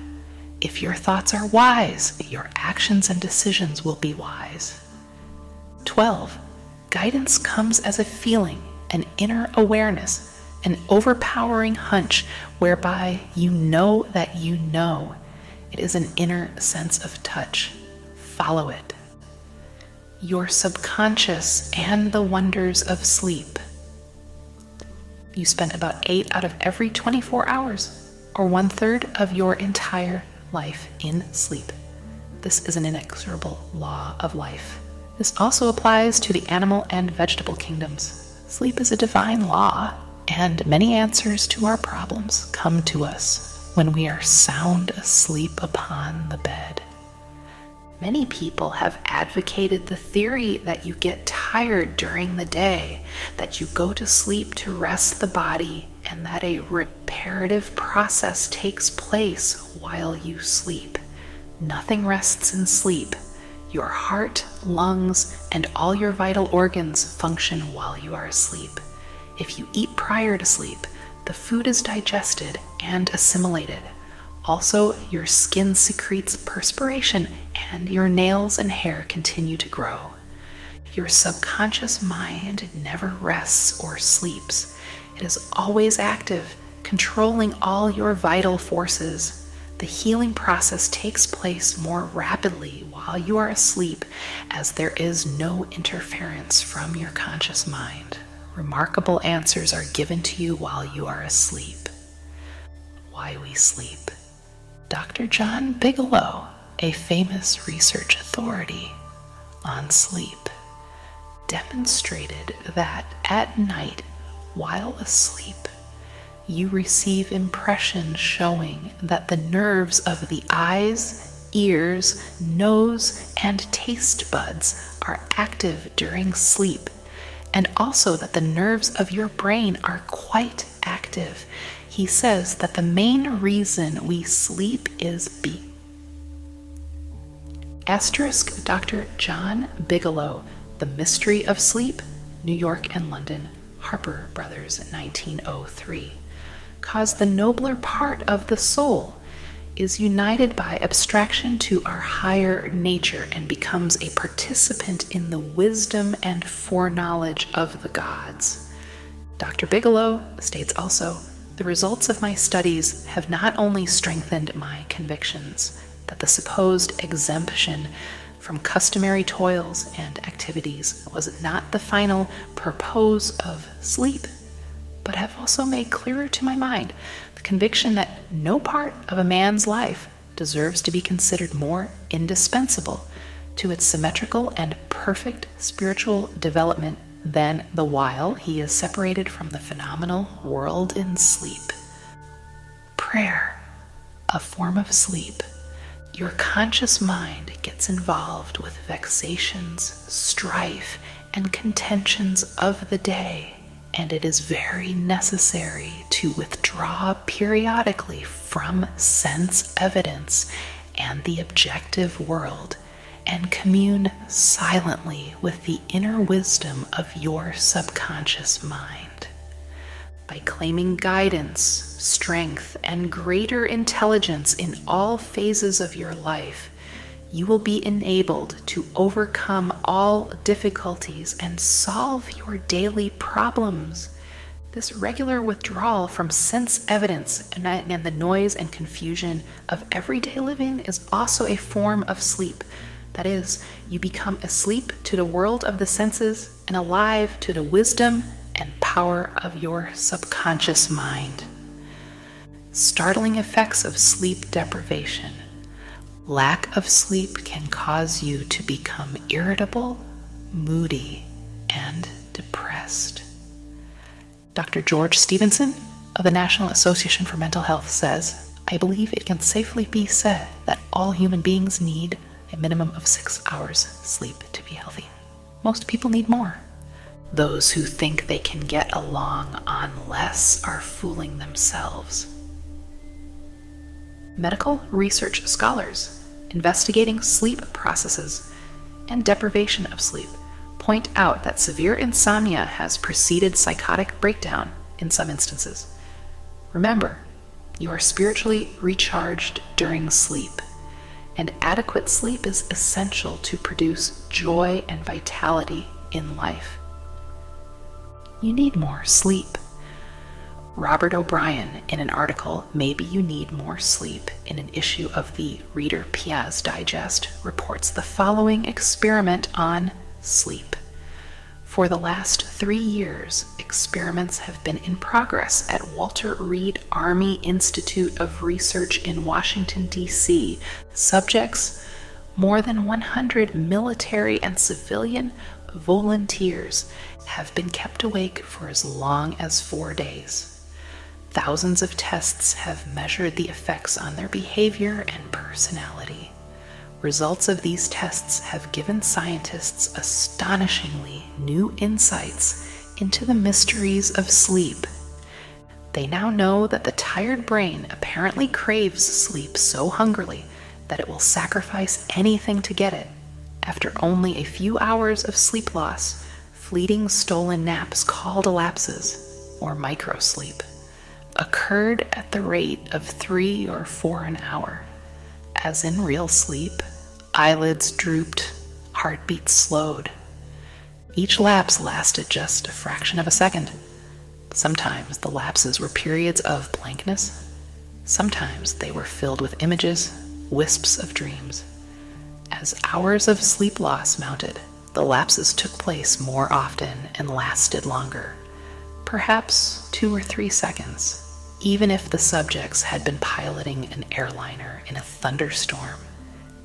If your thoughts are wise, your actions and decisions will be wise. 12. Guidance comes as a feeling, an inner awareness, an overpowering hunch whereby you know that you know. It is an inner sense of touch. Follow it. Your subconscious and the wonders of sleep. You spend about 8 out of every 24 hours, or 1/3 of your entire life in sleep. This is an inexorable law of life. This also applies to the animal and vegetable kingdoms. Sleep is a divine law, and many answers to our problems come to us when we are sound asleep upon the bed. Many people have advocated the theory that you get tired during the day, that you go to sleep to rest the body, and that a reparative process takes place while you sleep. Nothing rests in sleep. Your heart, lungs, and all your vital organs function while you are asleep. If you eat prior to sleep, the food is digested and assimilated. Also, your skin secretes perspiration and your nails and hair continue to grow. Your subconscious mind never rests or sleeps. It is always active, controlling all your vital forces. The healing process takes place more rapidly while you are asleep, as there is no interference from your conscious mind. Remarkable answers are given to you while you are asleep. Why we sleep. Dr. John Bigelow, a famous research authority on sleep, demonstrated that at night, while asleep, you receive impressions showing that the nerves of the eyes, ears, nose, and taste buds are active during sleep, and also that the nerves of your brain are quite active. He says that the main reason we sleep is Asterisk Dr. John Bigelow, The Mystery of Sleep, New York and London, Harper Brothers, 1903. Cause the nobler part of the soul is united by abstraction to our higher nature and becomes a participant in the wisdom and foreknowledge of the gods. Dr. Bigelow states also, the results of my studies have not only strengthened my convictions that the supposed exemption from customary toils and activities was not the final purpose of sleep, but have also made clearer to my mind the conviction that no part of a man's life deserves to be considered more indispensable to its symmetrical and perfect spiritual development than the while he is separated from the phenomenal world in sleep. Prayer, a form of sleep. Your conscious mind gets involved with vexations, strife, and contentions of the day, and it is very necessary to withdraw periodically from sense evidence and the objective world and commune silently with the inner wisdom of your subconscious mind. By claiming guidance, strength, and greater intelligence in all phases of your life, you will be enabled to overcome all difficulties and solve your daily problems. This regular withdrawal from sense evidence and the noise and confusion of everyday living is also a form of sleep. That is, you become asleep to the world of the senses and alive to the wisdom and power of your subconscious mind. Startling effects of sleep deprivation. Lack of sleep can cause you to become irritable, moody, and depressed. Dr. George Stevenson of the National Association for Mental Health says, "I believe it can safely be said that all human beings need a minimum of 6 hours sleep to be healthy. Most people need more. Those who think they can get along on less are fooling themselves." Medical research scholars investigating sleep processes and deprivation of sleep point out that severe insomnia has preceded psychotic breakdown in some instances. Remember, you are spiritually recharged during sleep, and adequate sleep is essential to produce joy and vitality in life. You need more sleep. Robert O'Brien, in an article, "Maybe You Need More Sleep," in an issue of the Reader Piaz Digest, reports the following experiment on sleep. For the last 3 years, experiments have been in progress at Walter Reed Army Institute of Research in Washington, D.C. Subjects, more than 100 military and civilian volunteers, have been kept awake for as long as 4 days. Thousands of tests have measured the effects on their behavior and personality. Results of these tests have given scientists astonishingly new insights into the mysteries of sleep. They now know that the tired brain apparently craves sleep so hungrily that it will sacrifice anything to get it. After only a few hours of sleep loss, fleeting stolen naps called elapses, or microsleep, occurred at the rate of 3 or 4 an hour. As in real sleep, eyelids drooped, heartbeat slowed. Each lapse lasted just a fraction of a second. Sometimes the lapses were periods of blankness. Sometimes they were filled with images, wisps of dreams. As hours of sleep loss mounted, the lapses took place more often and lasted longer, perhaps 2 or 3 seconds, even if the subjects had been piloting an airliner in a thunderstorm.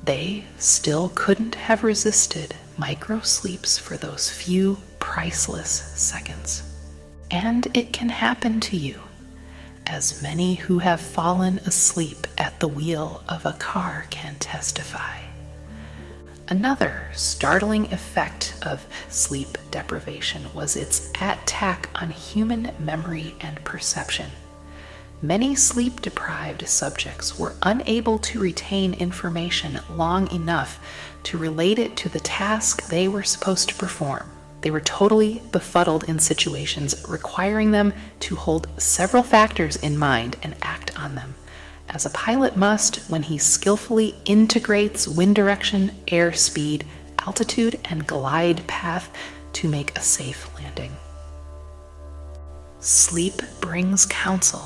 They still couldn't have resisted micro-sleeps for those few priceless seconds. And it can happen to you, as many who have fallen asleep at the wheel of a car can testify. Another startling effect of sleep deprivation was its attack on human memory and perception. Many sleep-deprived subjects were unable to retain information long enough to relate it to the task they were supposed to perform. They were totally befuddled in situations requiring them to hold several factors in mind and act on them, as a pilot must when he skillfully integrates wind direction, air speed, altitude, and glide path to make a safe landing. Sleep brings counsel.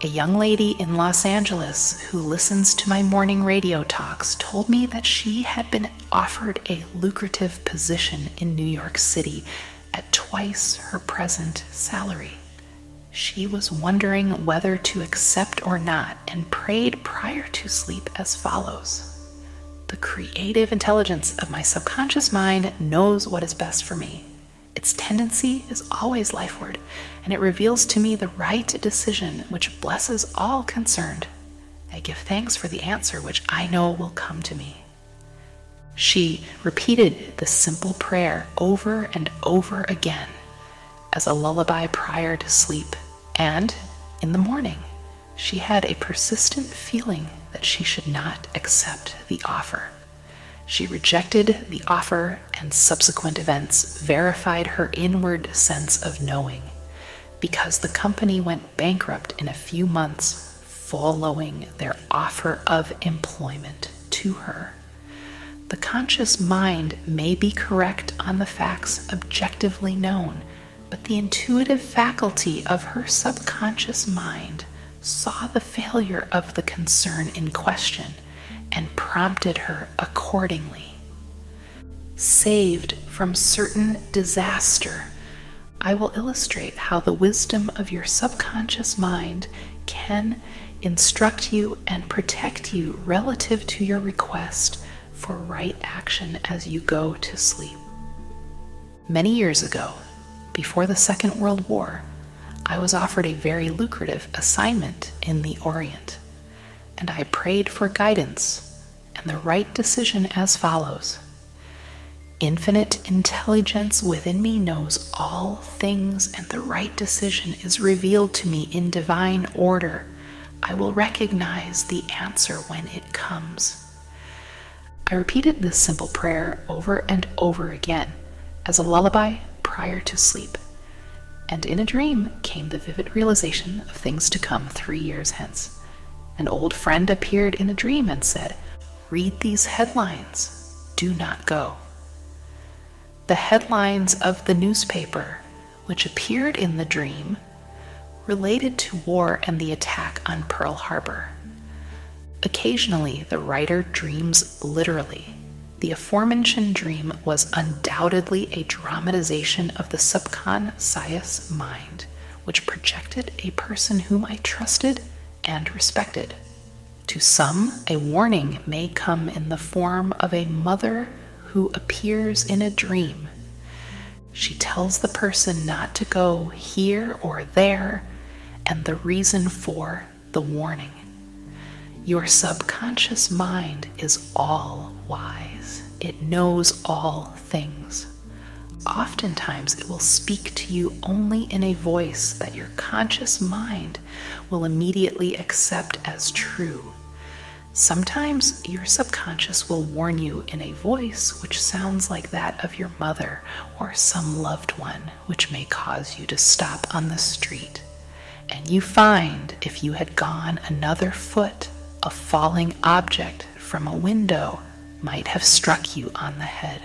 A young lady in Los Angeles who listens to my morning radio talks told me that she had been offered a lucrative position in New York City at twice her present salary. She was wondering whether to accept or not and prayed prior to sleep as follows: "The creative intelligence of my subconscious mind knows what is best for me. Its tendency is always lifeward, and it reveals to me the right decision which blesses all concerned. I give thanks for the answer which I know will come to me." She repeated the simple prayer over and over again as a lullaby prior to sleep, and in the morning she had a persistent feeling that she should not accept the offer. She rejected the offer, and subsequent events verified her inward sense of knowing, because the company went bankrupt in a few months following their offer of employment to her. The conscious mind may be correct on the facts objectively known, but the intuitive faculty of her subconscious mind saw the failure of the concern in question and prompted her accordingly. Saved from certain disaster, I will illustrate how the wisdom of your subconscious mind can instruct you and protect you relative to your request for right action as you go to sleep. Many years ago, before the Second World War, I was offered a very lucrative assignment in the Orient, and I prayed for guidance and the right decision as follows. Infinite intelligence within me knows all things, and the right decision is revealed to me in divine order. I will recognize the answer when it comes. I repeated this simple prayer over and over again as a lullaby prior to sleep, and in a dream came the vivid realization of things to come 3 years hence. An old friend appeared in a dream and said, "Read these headlines. Do not go." The headlines of the newspaper, which appeared in the dream, related to war and the attack on Pearl Harbor. Occasionally, the writer dreams literally. The aforementioned dream was undoubtedly a dramatization of the subconscious mind, which projected a person whom I trusted and respected. To some, a warning may come in the form of a mother who appears in a dream. She tells the person not to go here or there, and the reason for the warning. Your subconscious mind is all wise. It knows all things. Oftentimes, it will speak to you only in a voice that your conscious mind will immediately accept as true. Sometimes your subconscious will warn you in a voice which sounds like that of your mother or some loved one, which may cause you to stop on the street. And you find if you had gone another foot, a falling object from a window might have struck you on the head.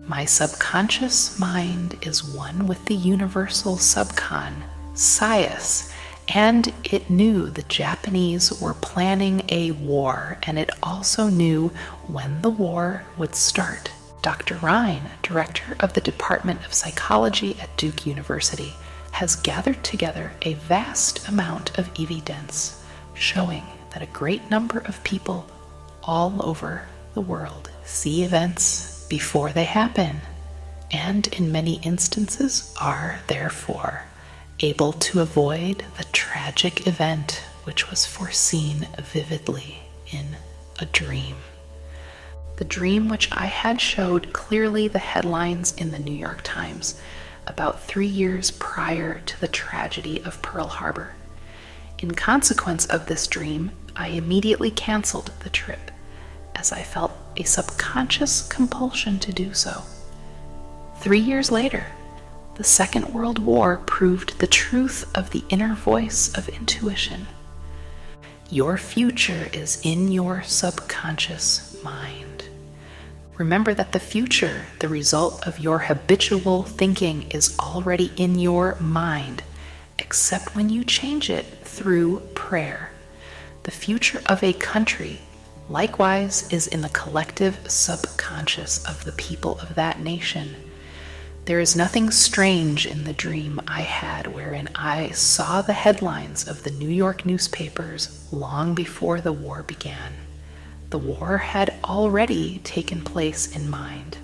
My subconscious mind is one with the universal subconscious, and it knew the Japanese were planning a war, and it also knew when the war would start. Dr. Ryan, director of the Department of Psychology at Duke University, has gathered together a vast amount of evidence showing that a great number of people all over the world see events before they happen, and in many instances are therefore able to avoid the tragic event which was foreseen vividly in a dream. The dream which I had showed clearly the headlines in the New York Times about 3 years prior to the tragedy of Pearl Harbor. In consequence of this dream, I immediately canceled the trip, as I felt a subconscious compulsion to do so. 3 years later, the Second World War proved the truth of the inner voice of intuition. Your future is in your subconscious mind. Remember that the future, the result of your habitual thinking, is already in your mind, except when you change it through prayer. The future of a country, likewise, is in the collective subconscious of the people of that nation. There is nothing strange in the dream I had wherein I saw the headlines of the New York newspapers long before the war began. The war had already taken place in mind,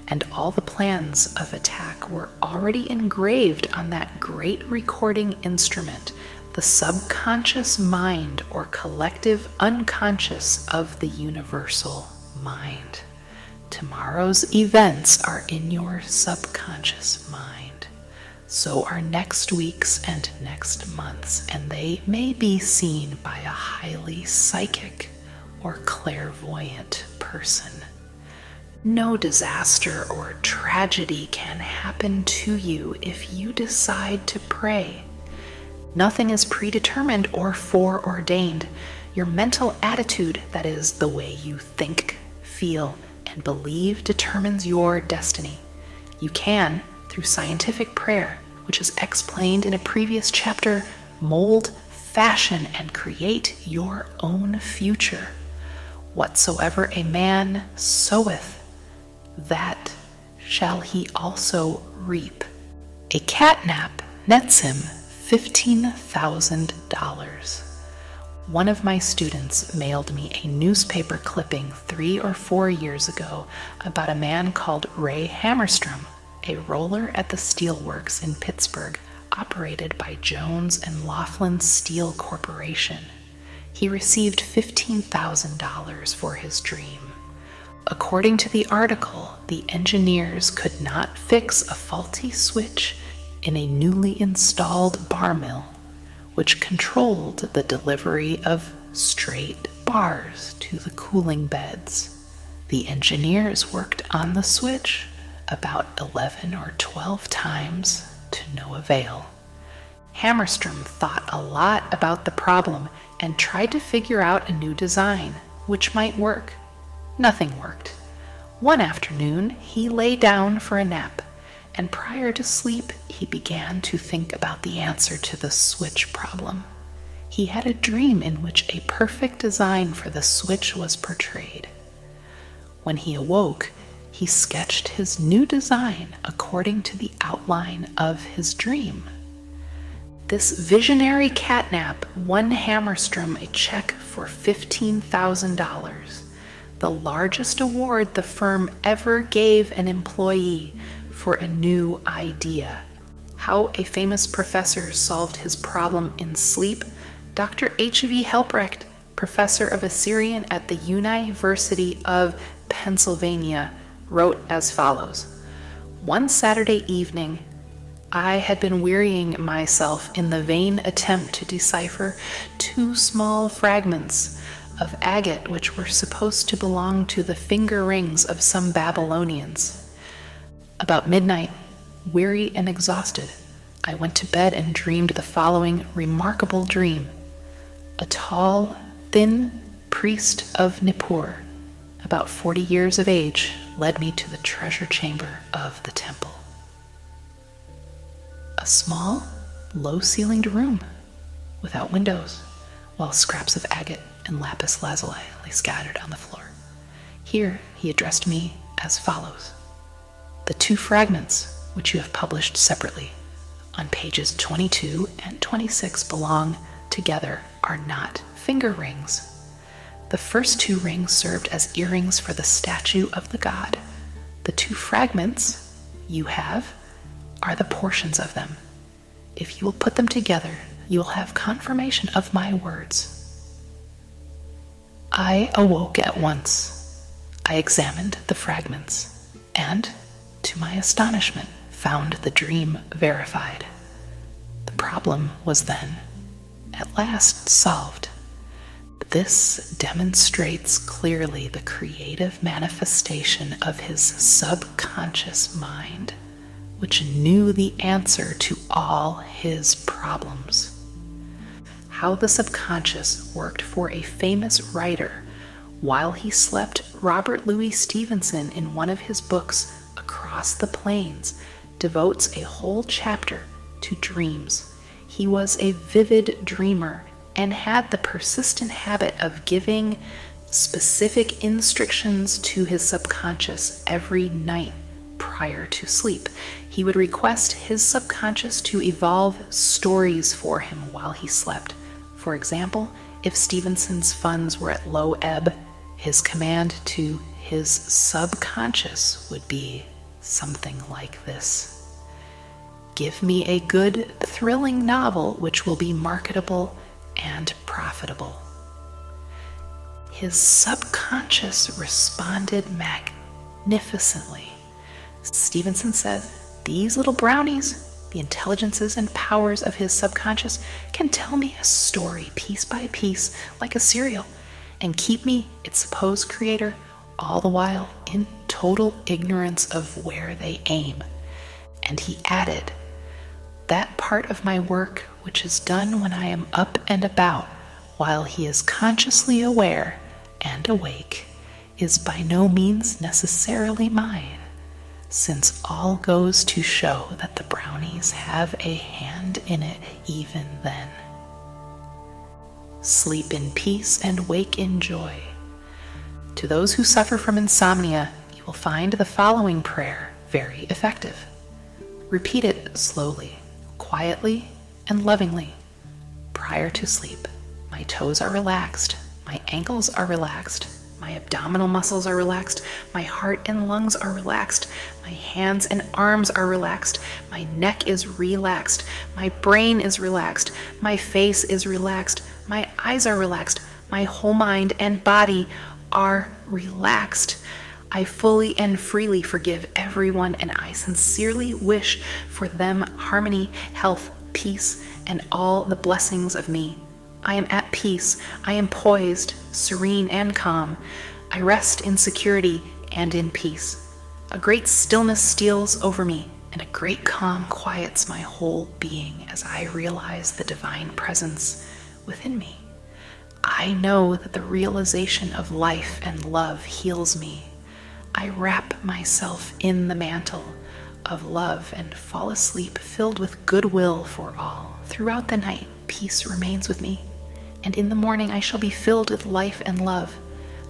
and all the plans of attack were already engraved on that great recording instrument, the subconscious mind or collective unconscious of the universal mind. Tomorrow's events are in your subconscious mind. So are next week's and next month's, and they may be seen by a highly psychic or clairvoyant person. No disaster or tragedy can happen to you if you decide to pray. Nothing is predetermined or foreordained. Your mental attitude, that is, the way you think, feel, and believe determines your destiny. You can, through scientific prayer, which is explained in a previous chapter, mold, fashion, and create your own future. Whatsoever a man soweth, that shall he also reap. A catnap nets him $15,000. One of my students mailed me a newspaper clipping 3 or 4 years ago about a man called Ray Hammerstrom, a roller at the steelworks in Pittsburgh, operated by Jones and Laughlin Steel Corporation. He received $15,000 for his dream. According to the article, the engineers could not fix a faulty switch in a newly installed bar mill, which controlled the delivery of straight bars to the cooling beds. The engineers worked on the switch about 11 or 12 times to no avail. Hammerstrom thought a lot about the problem and tried to figure out a new design, which might work. Nothing worked. One afternoon, he lay down for a nap, and prior to sleep, he began to think about the answer to the switch problem. He had a dream in which a perfect design for the switch was portrayed. When he awoke, he sketched his new design according to the outline of his dream. This visionary catnap won Hammerstrom a check for $15,000, the largest award the firm ever gave an employee for a new idea. How a famous professor solved his problem in sleep, Dr. H.V. Helprecht, professor of Assyrian at the University of Pennsylvania, wrote as follows: "One Saturday evening, I had been wearying myself in the vain attempt to decipher 2 small fragments of agate which were supposed to belong to the finger rings of some Babylonians. About midnight, weary and exhausted, I went to bed and dreamed the following remarkable dream. A tall, thin priest of Nippur, about 40 years of age, led me to the treasure chamber of the temple. A small, low-ceilinged room without windows, while scraps of agate and lapis lazuli lay scattered on the floor. Here he addressed me as follows: The 2 fragments, which you have published separately on pages 22 and 26 belong together, are not finger rings. The first 2 rings served as earrings for the statue of the god. The 2 fragments you have are the portions of them. If you will put them together, you will have confirmation of my words." I awoke at once. I examined the fragments, and, to my astonishment, found the dream verified. The problem was then, at last, solved. This demonstrates clearly the creative manifestation of his subconscious mind, which knew the answer to all his problems. How the subconscious worked for a famous writer while he slept, Robert Louis Stevenson, in one of his books, Across the Plains, devotes a whole chapter to dreams. He was a vivid dreamer and had the persistent habit of giving specific instructions to his subconscious every night prior to sleep. He would request his subconscious to evolve stories for him while he slept. For example, if Stevenson's funds were at low ebb, his command to his subconscious would be something like this: "Give me a good, thrilling novel which will be marketable and profitable." His subconscious responded magnificently. Stevenson said, "These little brownies, the intelligences and powers of his subconscious, can tell me a story piece by piece like a serial and keep me, its supposed creator, all the while in total ignorance of where they aim." And he added, "That part of my work which is done when I am up and about, while he is consciously aware and awake, is by no means necessarily mine, since all goes to show that the brownies have a hand in it even then. Sleep in peace and wake in joy. To those who suffer from insomnia, you will find the following prayer very effective. Repeat it slowly, quietly, and lovingly. Prior to sleep, my toes are relaxed, my ankles are relaxed, my abdominal muscles are relaxed, my heart and lungs are relaxed, my hands and arms are relaxed, my neck is relaxed, my brain is relaxed, my face is relaxed, my eyes are relaxed, my whole mind and body are relaxed. I fully and freely forgive everyone, and I sincerely wish for them harmony, health, peace, and all the blessings of me. I am at peace. I am poised, serene, and calm. I rest in security and in peace. A great stillness steals over me, and a great calm quiets my whole being as I realize the divine presence within me. I know that the realization of life and love heals me. I wrap myself in the mantle of love and fall asleep filled with goodwill for all. Throughout the night, peace remains with me, and in the morning I shall be filled with life and love.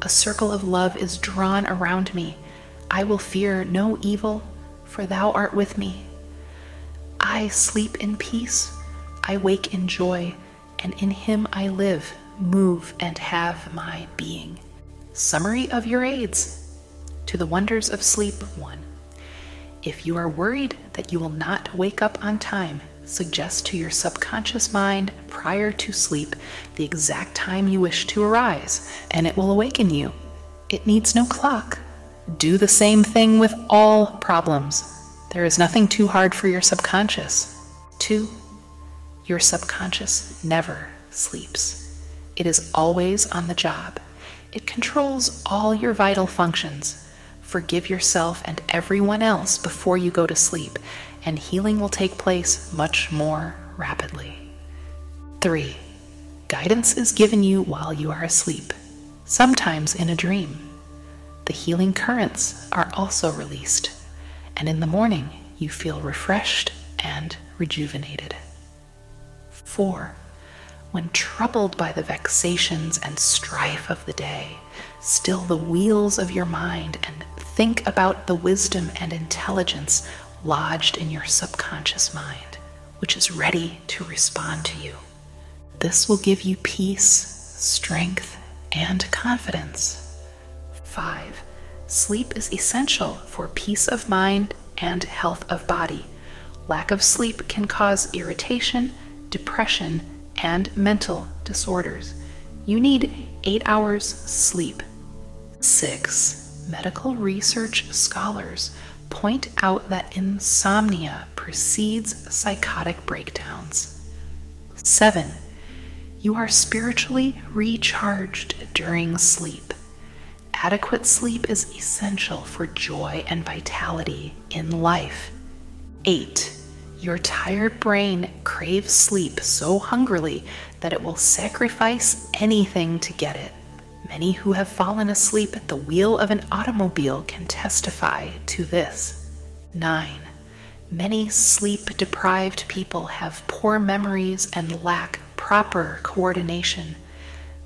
A circle of love is drawn around me. I will fear no evil, for thou art with me. I sleep in peace, I wake in joy, and in him I live, move, and have my being. Summary of your aids. To the wonders of sleep. 1. If you are worried that you will not wake up on time, suggest to your subconscious mind prior to sleep the exact time you wish to arise, and it will awaken you. It needs no clock. Do the same thing with all problems. There is nothing too hard for your subconscious. 2. Your subconscious never sleeps. It is always on the job. It controls all your vital functions. Forgive yourself and everyone else before you go to sleep, and healing will take place much more rapidly. 3. Guidance is given you while you are asleep, sometimes in a dream. The healing currents are also released, and in the morning you feel refreshed and rejuvenated. 4. When troubled by the vexations and strife of the day, still the wheels of your mind and think about the wisdom and intelligence lodged in your subconscious mind, which is ready to respond to you. This will give you peace, strength, and confidence. 5. Sleep is essential for peace of mind and health of body. Lack of sleep can cause irritation, depression, and mental disorders. You need 8 hours sleep. 6. Medical research scholars point out that insomnia precedes psychotic breakdowns. 7. You are spiritually recharged during sleep. Adequate sleep is essential for joy and vitality in life. 8. Your tired brain craves sleep so hungrily that it will sacrifice anything to get it. Many who have fallen asleep at the wheel of an automobile can testify to this. 9. Many sleep-deprived people have poor memories and lack proper coordination.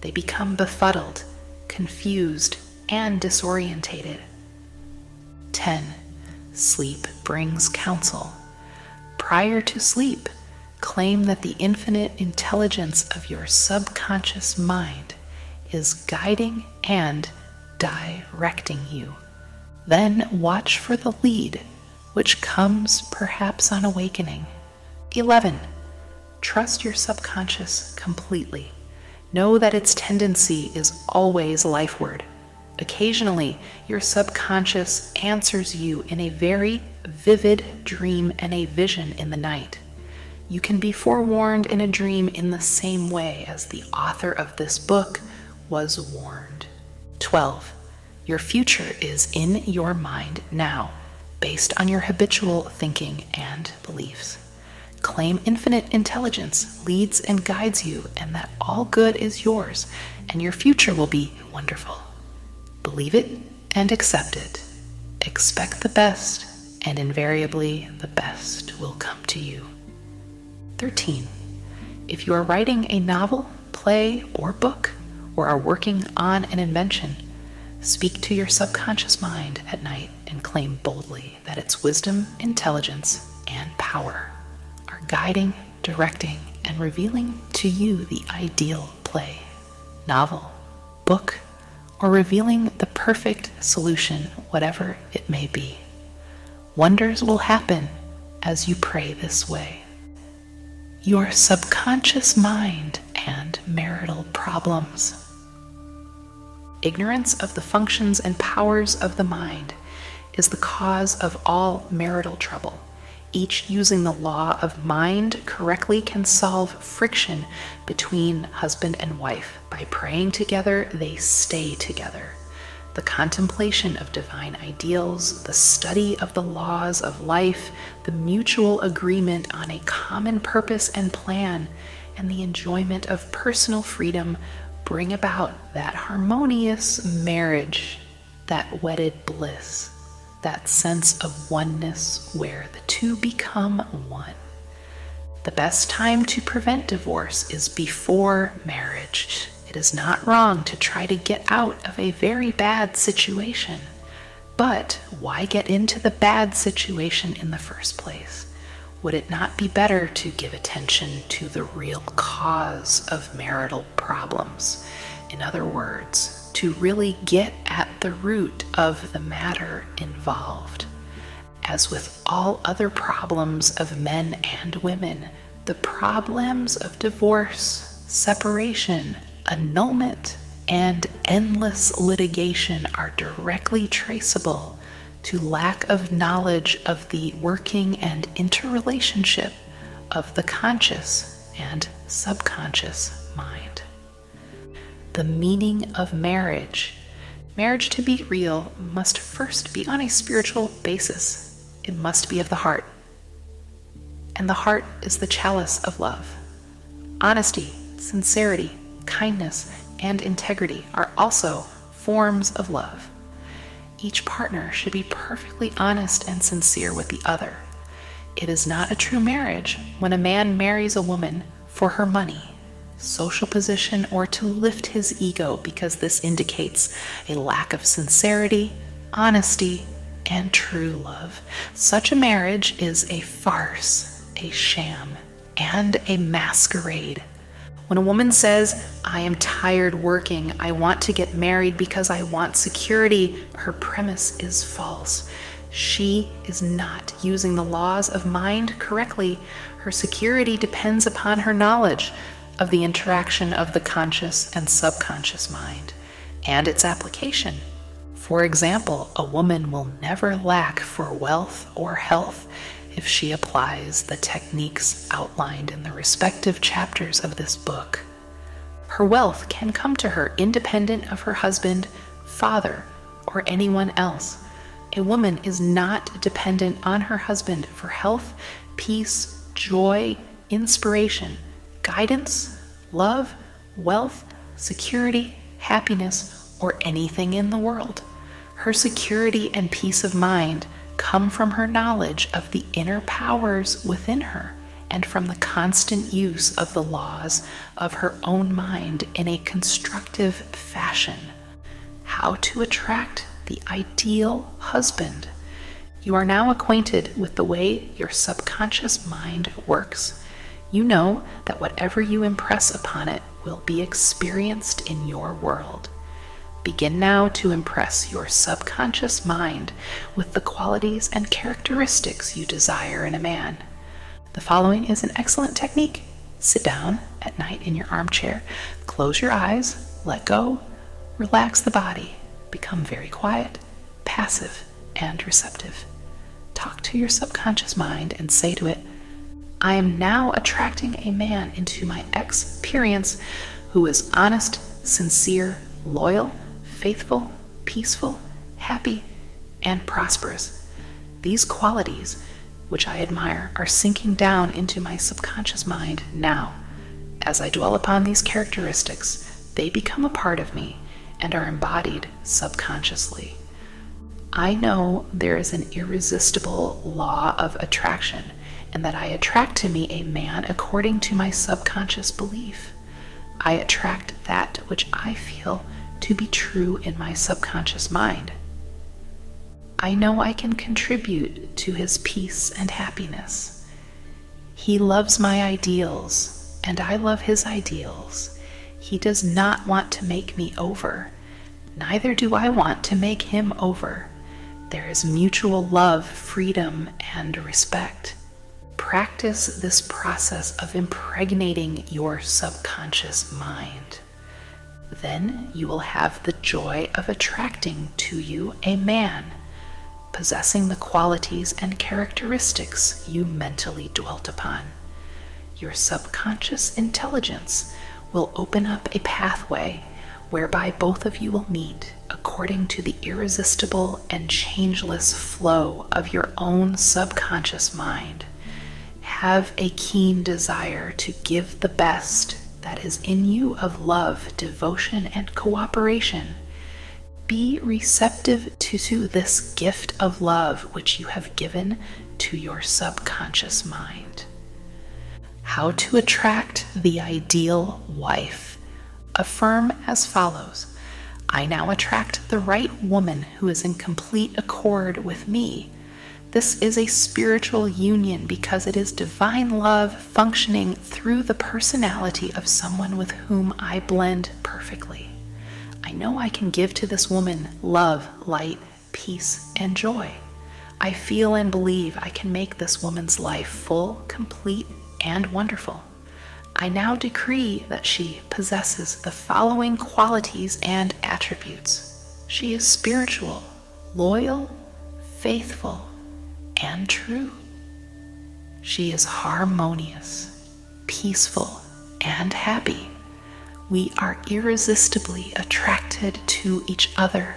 They become befuddled, confused, and disorientated. 10. Sleep brings counsel. Prior to sleep, claim that the infinite intelligence of your subconscious mind is guiding and directing you. Then watch for the lead, which comes perhaps on awakening. 11. Trust your subconscious completely. Know that its tendency is always lifeward. Occasionally, your subconscious answers you in a very vivid dream and a vision in the night. You can be forewarned in a dream in the same way as the author of this book was warned. 12. Your future is in your mind now, based on your habitual thinking and beliefs. Claim infinite intelligence leads and guides you, and that all good is yours, and your future will be wonderful. Believe it and accept it. Expect the best, and invariably the best will come to you. 13. If you are writing a novel, play, or book, or are working on an invention, speak to your subconscious mind at night and claim boldly that its wisdom, intelligence, and power are guiding, directing, and revealing to you the ideal play, novel, book, or revealing the perfect solution, whatever it may be. Wonders will happen as you pray this way. Your subconscious mind and marital problems. Ignorance of the functions and powers of the mind is the cause of all marital trouble. Each using the law of mind correctly can solve friction between husband and wife. By praying together, they stay together. The contemplation of divine ideals, the study of the laws of life, the mutual agreement on a common purpose and plan, and the enjoyment of personal freedom bring about that harmonious marriage, that wedded bliss, that sense of oneness where the two become one. The best time to prevent divorce is before marriage. It is not wrong to try to get out of a very bad situation. But why get into the bad situation in the first place? Would it not be better to give attention to the real cause of marital problems? In other words, to really get at the root of the matter involved. As with all other problems of men and women, the problems of divorce, separation, annulment, and endless litigation are directly traceable to lack of knowledge of the working and interrelationship of the conscious and subconscious mind. The meaning of marriage. Marriage, to be real, must first be on a spiritual basis. It must be of the heart. And the heart is the chalice of love. Honesty, sincerity, kindness, and integrity are also forms of love. Each partner should be perfectly honest and sincere with the other. It is not a true marriage when a man marries a woman for her money, social position, or to lift his ego, because this indicates a lack of sincerity, honesty, and true love. Such a marriage is a farce, a sham, and a masquerade. When a woman says, "I am tired working, I want to get married because I want security," her premise is false. She is not using the laws of mind correctly. Her security depends upon her knowledge of the interaction of the conscious and subconscious mind and its application. For example, a woman will never lack for wealth or health if she applies the techniques outlined in the respective chapters of this book. Her wealth can come to her independent of her husband, father, or anyone else. A woman is not dependent on her husband for health, peace, joy, inspiration, guidance, love, wealth, security, happiness, or anything in the world. Her security and peace of mind come from her knowledge of the inner powers within her and from the constant use of the laws of her own mind in a constructive fashion. How to attract the ideal husband. You are now acquainted with the way your subconscious mind works. You know that whatever you impress upon it will be experienced in your world. Begin now to impress your subconscious mind with the qualities and characteristics you desire in a man. The following is an excellent technique. Sit down at night in your armchair, close your eyes, let go, relax the body, become very quiet, passive, and receptive. Talk to your subconscious mind and say to it, "I am now attracting a man into my experience who is honest, sincere, loyal, faithful, peaceful, happy, and prosperous. These qualities, which I admire, are sinking down into my subconscious mind now. As I dwell upon these characteristics, they become a part of me, and are embodied subconsciously. I know there is an irresistible law of attraction, and that I attract to me a man according to my subconscious belief. I attract that which I feel to be true in my subconscious mind. I know I can contribute to his peace and happiness. He loves my ideals, and I love his ideals. He does not want to make me over. Neither do I want to make him over. There is mutual love, freedom, and respect. Practice this process of impregnating your subconscious mind. Then you will have the joy of attracting to you a man, possessing the qualities and characteristics you mentally dwelt upon. Your subconscious intelligence will open up a pathway whereby both of you will meet according to the irresistible and changeless flow of your own subconscious mind. Have a keen desire to give the best that is in you of love, devotion, and cooperation. Be receptive to this gift of love which you have given to your subconscious mind. How to attract the ideal wife. Affirm as follows: I now attract the right woman who is in complete accord with me. This is a spiritual union because it is divine love functioning through the personality of someone with whom I blend perfectly. I know I can give to this woman love, light, peace, and joy. I feel and believe I can make this woman's life full, complete, and wonderful. I now decree that she possesses the following qualities and attributes. She is spiritual, loyal, faithful, and true. She is harmonious, peaceful, and happy. We are irresistibly attracted to each other.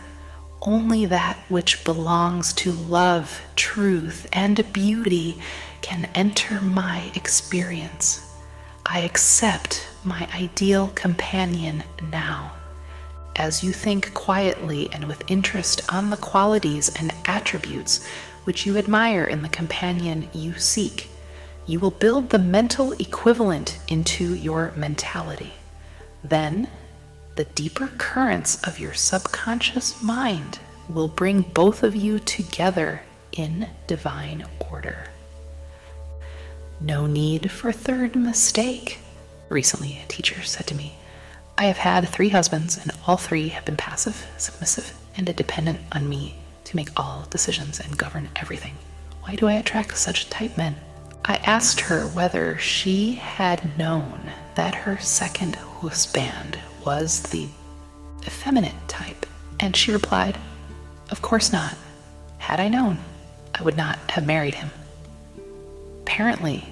Only that which belongs to love, truth, and beauty can enter my experience. I accept my ideal companion now. As you think quietly and with interest on the qualities and attributes which you admire in the companion you seek, you will build the mental equivalent into your mentality. Then, the deeper currents of your subconscious mind will bring both of you together in divine order. No need for third mistake. Recently, a teacher said to me, I have had 3 husbands, and all 3 have been passive, submissive, and dependent on me to make all decisions and govern everything. Why do I attract such type men? I asked her whether she had known that her second husband was the effeminate type, and she replied, of course not. Had I known, I would not have married him. Apparently,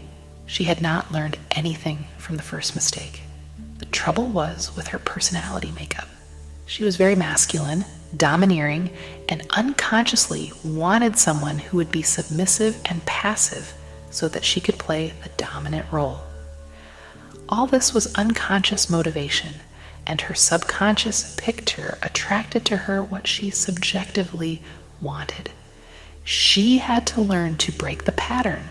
she had not learned anything from the first mistake. The trouble was with her personality makeup. She was very masculine, domineering, and unconsciously wanted someone who would be submissive and passive so that she could play the dominant role. All this was unconscious motivation, and her subconscious picture attracted to her what she subjectively wanted. She had to learn to break the pattern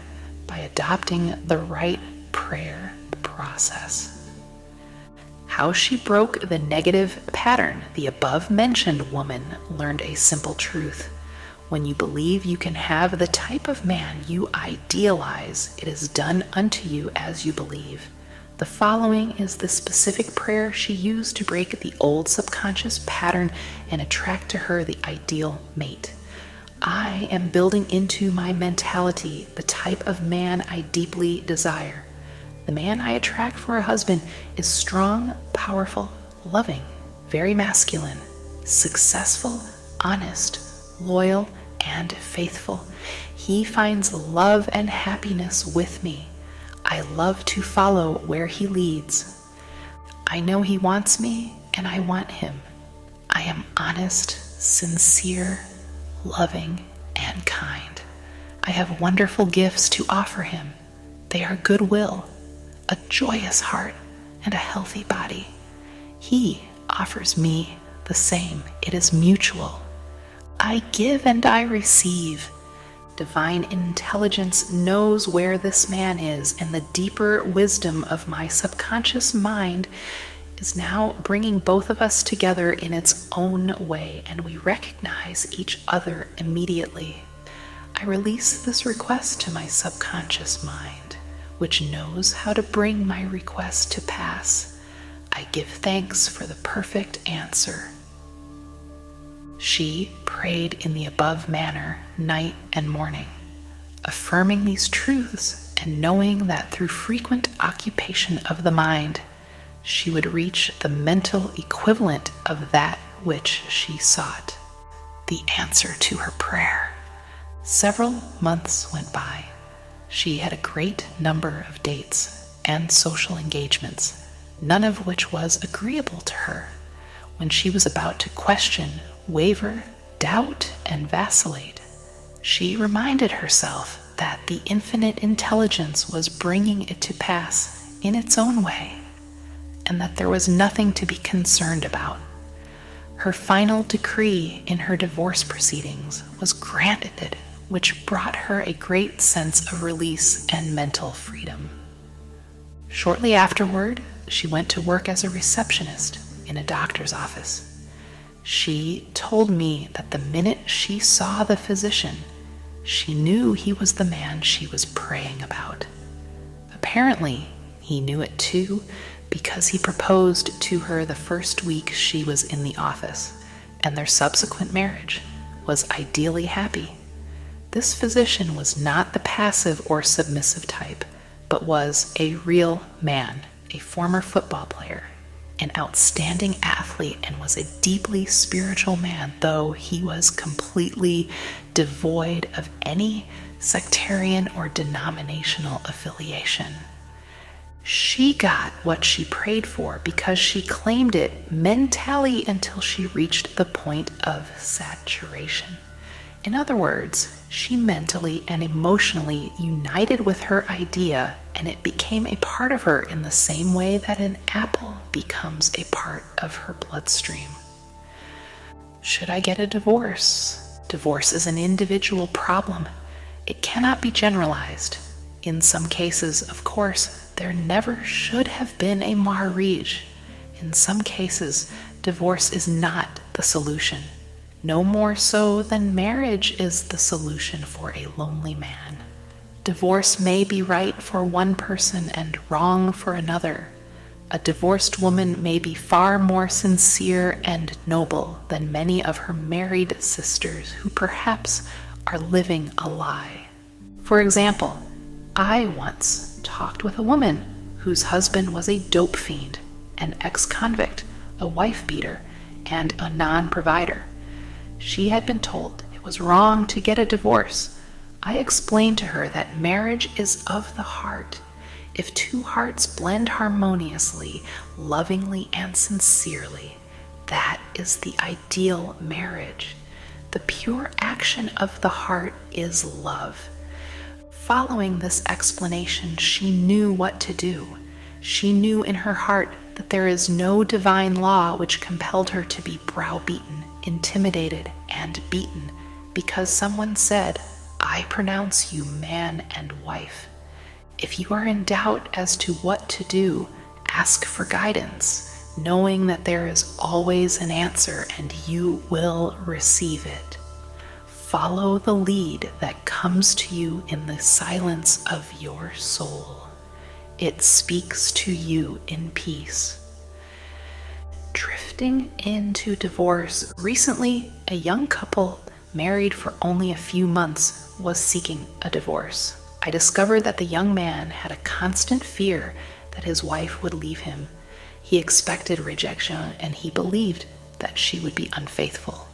by adopting the right prayer process. How she broke the negative pattern. The above-mentioned woman learned a simple truth. When you believe you can have the type of man you idealize, it is done unto you as you believe. The following is the specific prayer she used to break the old subconscious pattern and attract to her the ideal mate. I am building into my mentality the type of man I deeply desire. The man I attract for a husband is strong, powerful, loving, very masculine, successful, honest, loyal, and faithful. He finds love and happiness with me. I love to follow where he leads. I know he wants me, and I want him. I am honest, sincere, loving, and kind. I have wonderful gifts to offer him. They are goodwill, a joyous heart, and a healthy body. He offers me the same. It is mutual. I give and I receive. Divine intelligence knows where this man is, and the deeper wisdom of my subconscious mind is now bringing both of us together in its own way, and we recognize each other immediately. I release this request to my subconscious mind, which knows how to bring my request to pass. I give thanks for the perfect answer. She prayed in the above manner night and morning, affirming these truths and knowing that through frequent occupation of the mind, she would reach the mental equivalent of that which she sought, the answer to her prayer. Several months went by. She had a great number of dates and social engagements, none of which was agreeable to her. When she was about to question, waver, doubt, and vacillate, she reminded herself that the infinite intelligence was bringing it to pass in its own way, and that there was nothing to be concerned about. Her final decree in her divorce proceedings was granted, which brought her a great sense of release and mental freedom. Shortly afterward, she went to work as a receptionist in a doctor's office. She told me that the minute she saw the physician, she knew he was the man she was praying about. Apparently, he knew it too, because he proposed to her the first week she was in the office, and their subsequent marriage was ideally happy. This physician was not the passive or submissive type, but was a real man, a former football player, an outstanding athlete, and was a deeply spiritual man, though he was completely devoid of any sectarian or denominational affiliation. She got what she prayed for because she claimed it mentally until she reached the point of saturation. In other words, she mentally and emotionally united with her idea, and it became a part of her in the same way that an apple becomes a part of her bloodstream. Should I get a divorce? Divorce is an individual problem. It cannot be generalized. In some cases, of course, there never should have been a marriage. In some cases, divorce is not the solution. No more so than marriage is the solution for a lonely man. Divorce may be right for one person and wrong for another. A divorced woman may be far more sincere and noble than many of her married sisters who perhaps are living a lie. For example, I once talked with a woman whose husband was a dope fiend, an ex-convict, a wife-beater, and a non-provider. She had been told it was wrong to get a divorce. I explained to her that marriage is of the heart. If two hearts blend harmoniously, lovingly, and sincerely, that is the ideal marriage. The pure action of the heart is love. Following this explanation, she knew what to do. She knew in her heart that there is no divine law which compelled her to be browbeaten, intimidated, and beaten because someone said, "I pronounce you man and wife." If you are in doubt as to what to do, ask for guidance, knowing that there is always an answer and you will receive it. Follow the lead that comes to you in the silence of your soul. It speaks to you in peace. Drifting into divorce. Recently, a young couple married for only a few months was seeking a divorce. I discovered that the young man had a constant fear that his wife would leave him. He expected rejection and he believed that she would be unfaithful.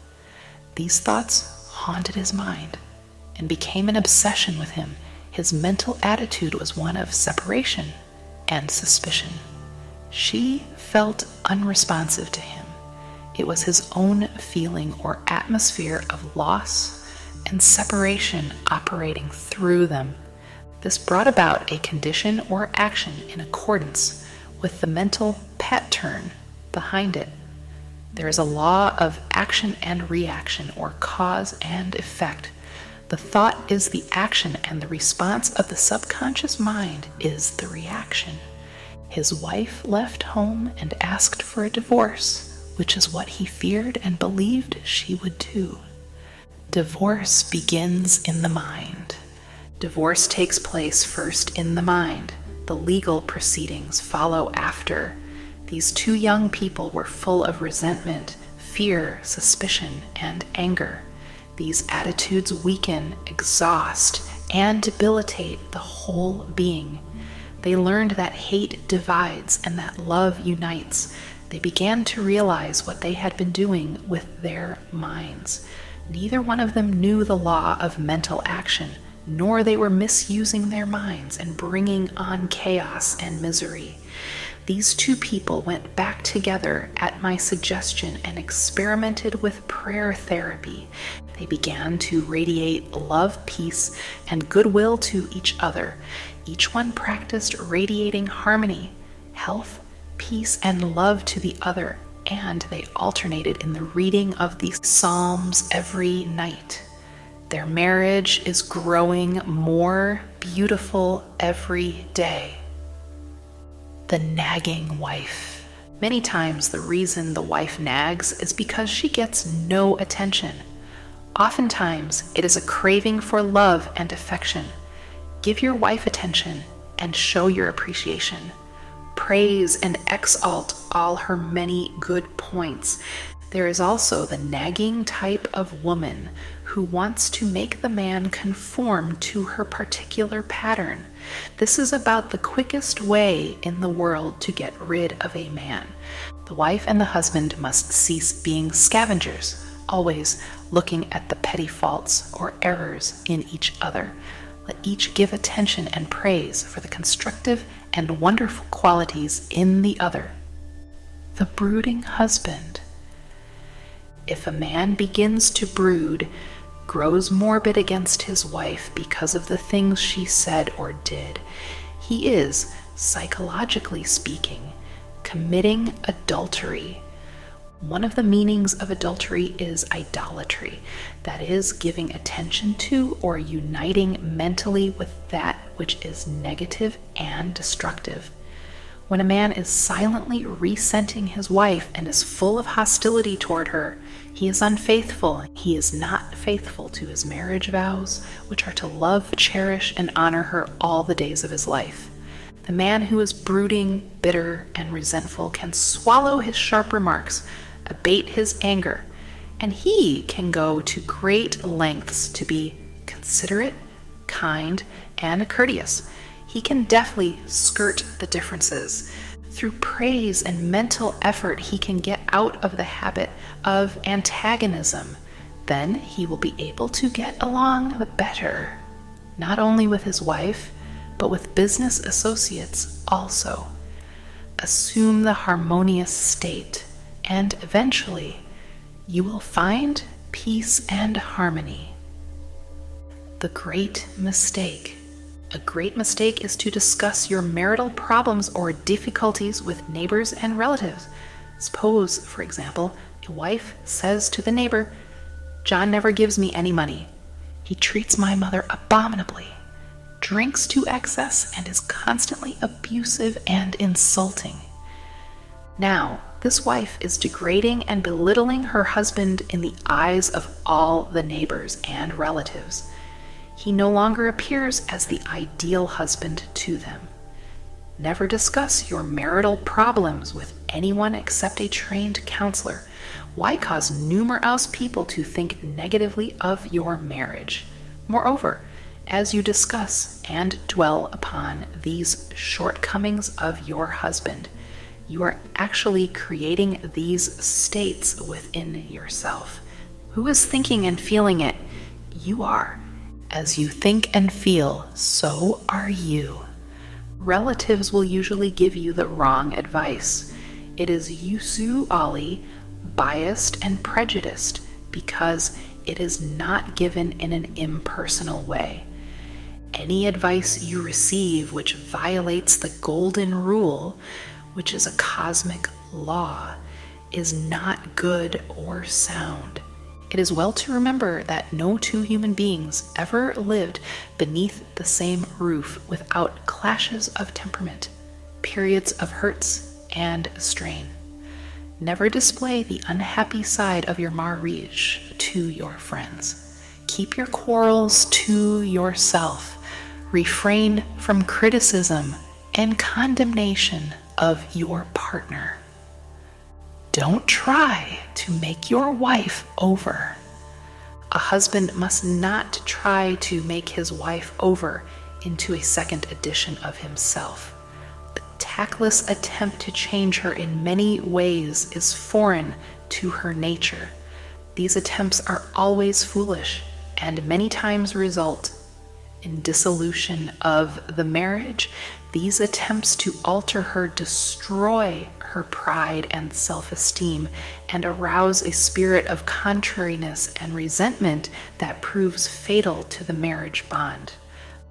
These thoughts haunted his mind and became an obsession with him. His mental attitude was one of separation and suspicion. She felt unresponsive to him. It was his own feeling or atmosphere of loss and separation operating through them. This brought about a condition or action in accordance with the mental pattern behind it. There is a law of action and reaction, or cause and effect. The thought is the action, and the response of the subconscious mind is the reaction. His wife left home and asked for a divorce, which is what he feared and believed she would do. Divorce begins in the mind. Divorce takes place first in the mind. The legal proceedings follow after. These two young people were full of resentment, fear, suspicion, and anger. These attitudes weaken, exhaust, and debilitate the whole being. They learned that hate divides and that love unites. They began to realize what they had been doing with their minds. Neither one of them knew the law of mental action, nor they were misusing their minds and bringing on chaos and misery. These two people went back together at my suggestion and experimented with prayer therapy. They began to radiate love, peace, and goodwill to each other. Each one practiced radiating harmony, health, peace, and love to the other, and they alternated in the reading of the Psalms every night. Their marriage is growing more beautiful every day. The nagging wife. Many times the reason the wife nags is because she gets no attention. Oftentimes it is a craving for love and affection. Give your wife attention and show your appreciation. Praise and exalt all her many good points. There is also the nagging type of woman who wants to make the man conform to her particular pattern. This is about the quickest way in the world to get rid of a man. The wife and the husband must cease being scavengers, always looking at the petty faults or errors in each other. Let each give attention and praise for the constructive and wonderful qualities in the other. The brooding husband. If a man begins to brood, grows morbid against his wife because of the things she said or did, he is, psychologically speaking, committing adultery. One of the meanings of adultery is idolatry, that is, giving attention to or uniting mentally with that which is negative and destructive. When a man is silently resenting his wife and is full of hostility toward her, he is unfaithful. He is not faithful to his marriage vows, which are to love, cherish, and honor her all the days of his life. The man who is brooding, bitter, and resentful can swallow his sharp remarks, abate his anger, and he can go to great lengths to be considerate, kind, and courteous. He can deftly skirt the differences. Through praise and mental effort, he can get out of the habit of antagonism. Then he will be able to get along better, not only with his wife, but with business associates also. Assume the harmonious state, and eventually you will find peace and harmony. The great mistake. A great mistake is to discuss your marital problems or difficulties with neighbors and relatives. Suppose, for example, a wife says to the neighbor, "John never gives me any money. He treats my mother abominably, drinks to excess, and is constantly abusive and insulting." Now, this wife is degrading and belittling her husband in the eyes of all the neighbors and relatives. He no longer appears as the ideal husband to them. Never discuss your marital problems with anyone except a trained counselor. Why cause numerous people to think negatively of your marriage? Moreover, as you discuss and dwell upon these shortcomings of your husband, you are actually creating these states within yourself. Who is thinking and feeling it? You are. As you think and feel, so are you. Relatives will usually give you the wrong advice. It is usually biased and prejudiced because it is not given in an impersonal way. Any advice you receive which violates the golden rule, which is a cosmic law, is not good or sound. It is well to remember that no two human beings ever lived beneath the same roof without clashes of temperament, periods of hurts and strain. Never display the unhappy side of your marriage to your friends. Keep your quarrels to yourself. Refrain from criticism and condemnation of your partner. Don't try to make your wife over. A husband must not try to make his wife over into a second edition of himself. The tactless attempt to change her in many ways is foreign to her nature. These attempts are always foolish and many times result in dissolution of the marriage. These attempts to alter her destroy her pride and self-esteem and arouse a spirit of contrariness and resentment that proves fatal to the marriage bond.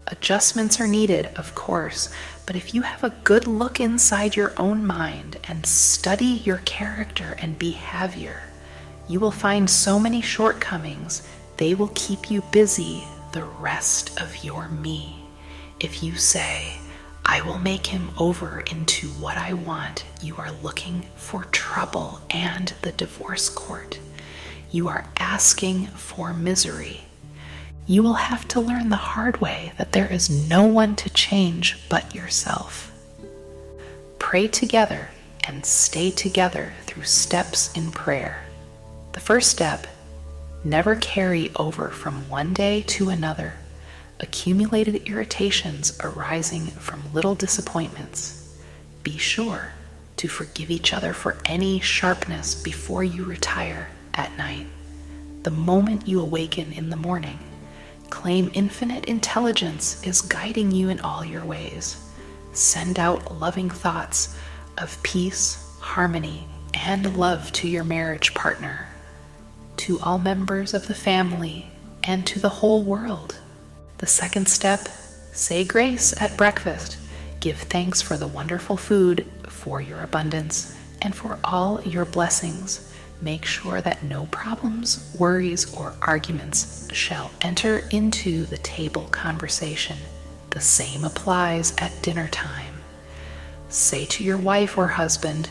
Adjustments are needed, of course, but if you have a good look inside your own mind and study your character and behavior, you will find so many shortcomings, they will keep you busy the rest of your me. If you say, I will make him over into what I want, you are looking for trouble and the divorce court. You are asking for misery. You will have to learn the hard way that there is no one to change but yourself. Pray together and stay together through steps in prayer. The first step, never carry over from one day to another accumulated irritations arising from little disappointments. Be sure to forgive each other for any sharpness before you retire at night. The moment you awaken in the morning, claim infinite intelligence is guiding you in all your ways. Send out loving thoughts of peace, harmony, and love to your marriage partner, to all members of the family, and to the whole world. The second step, say grace at breakfast. Give thanks for the wonderful food, for your abundance, and for all your blessings. Make sure that no problems, worries, or arguments shall enter into the table conversation. The same applies at dinner time. Say to your wife or husband,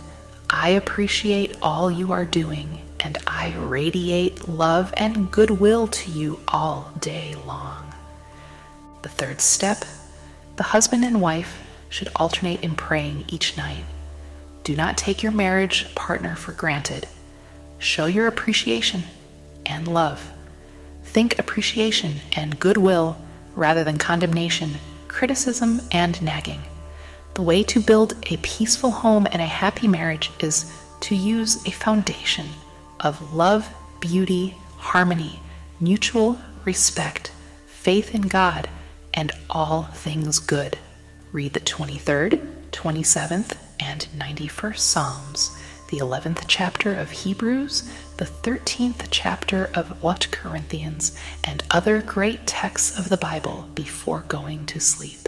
I appreciate all you are doing, and I radiate love and goodwill to you all day long. The third step, the husband and wife should alternate in praying each night. Do not take your marriage partner for granted. Show your appreciation and love. Think appreciation and goodwill rather than condemnation, criticism, and nagging. The way to build a peaceful home and a happy marriage is to use a foundation of love, beauty, harmony, mutual respect, faith in God, and all things good. Read the 23rd, 27th, and 91st Psalms, the 11th chapter of Hebrews, the 13th chapter of 1 Corinthians, and other great texts of the Bible before going to sleep.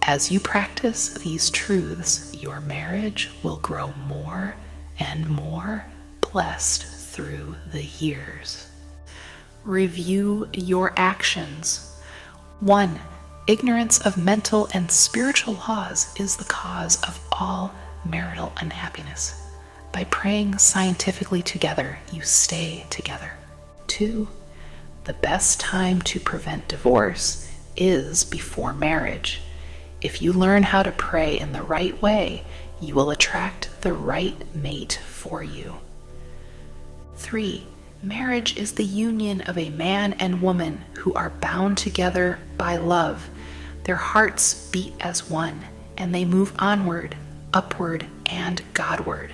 As you practice these truths, your marriage will grow more and more blessed through the years. Review your actions. 1. Ignorance of mental and spiritual laws is the cause of all marital unhappiness. By praying scientifically together, you stay together. 2. The best time to prevent divorce is before marriage. If you learn how to pray in the right way, you will attract the right mate for you. 3. Marriage is the union of a man and woman who are bound together by love. Their hearts beat as one, and they move onward, upward, and Godward.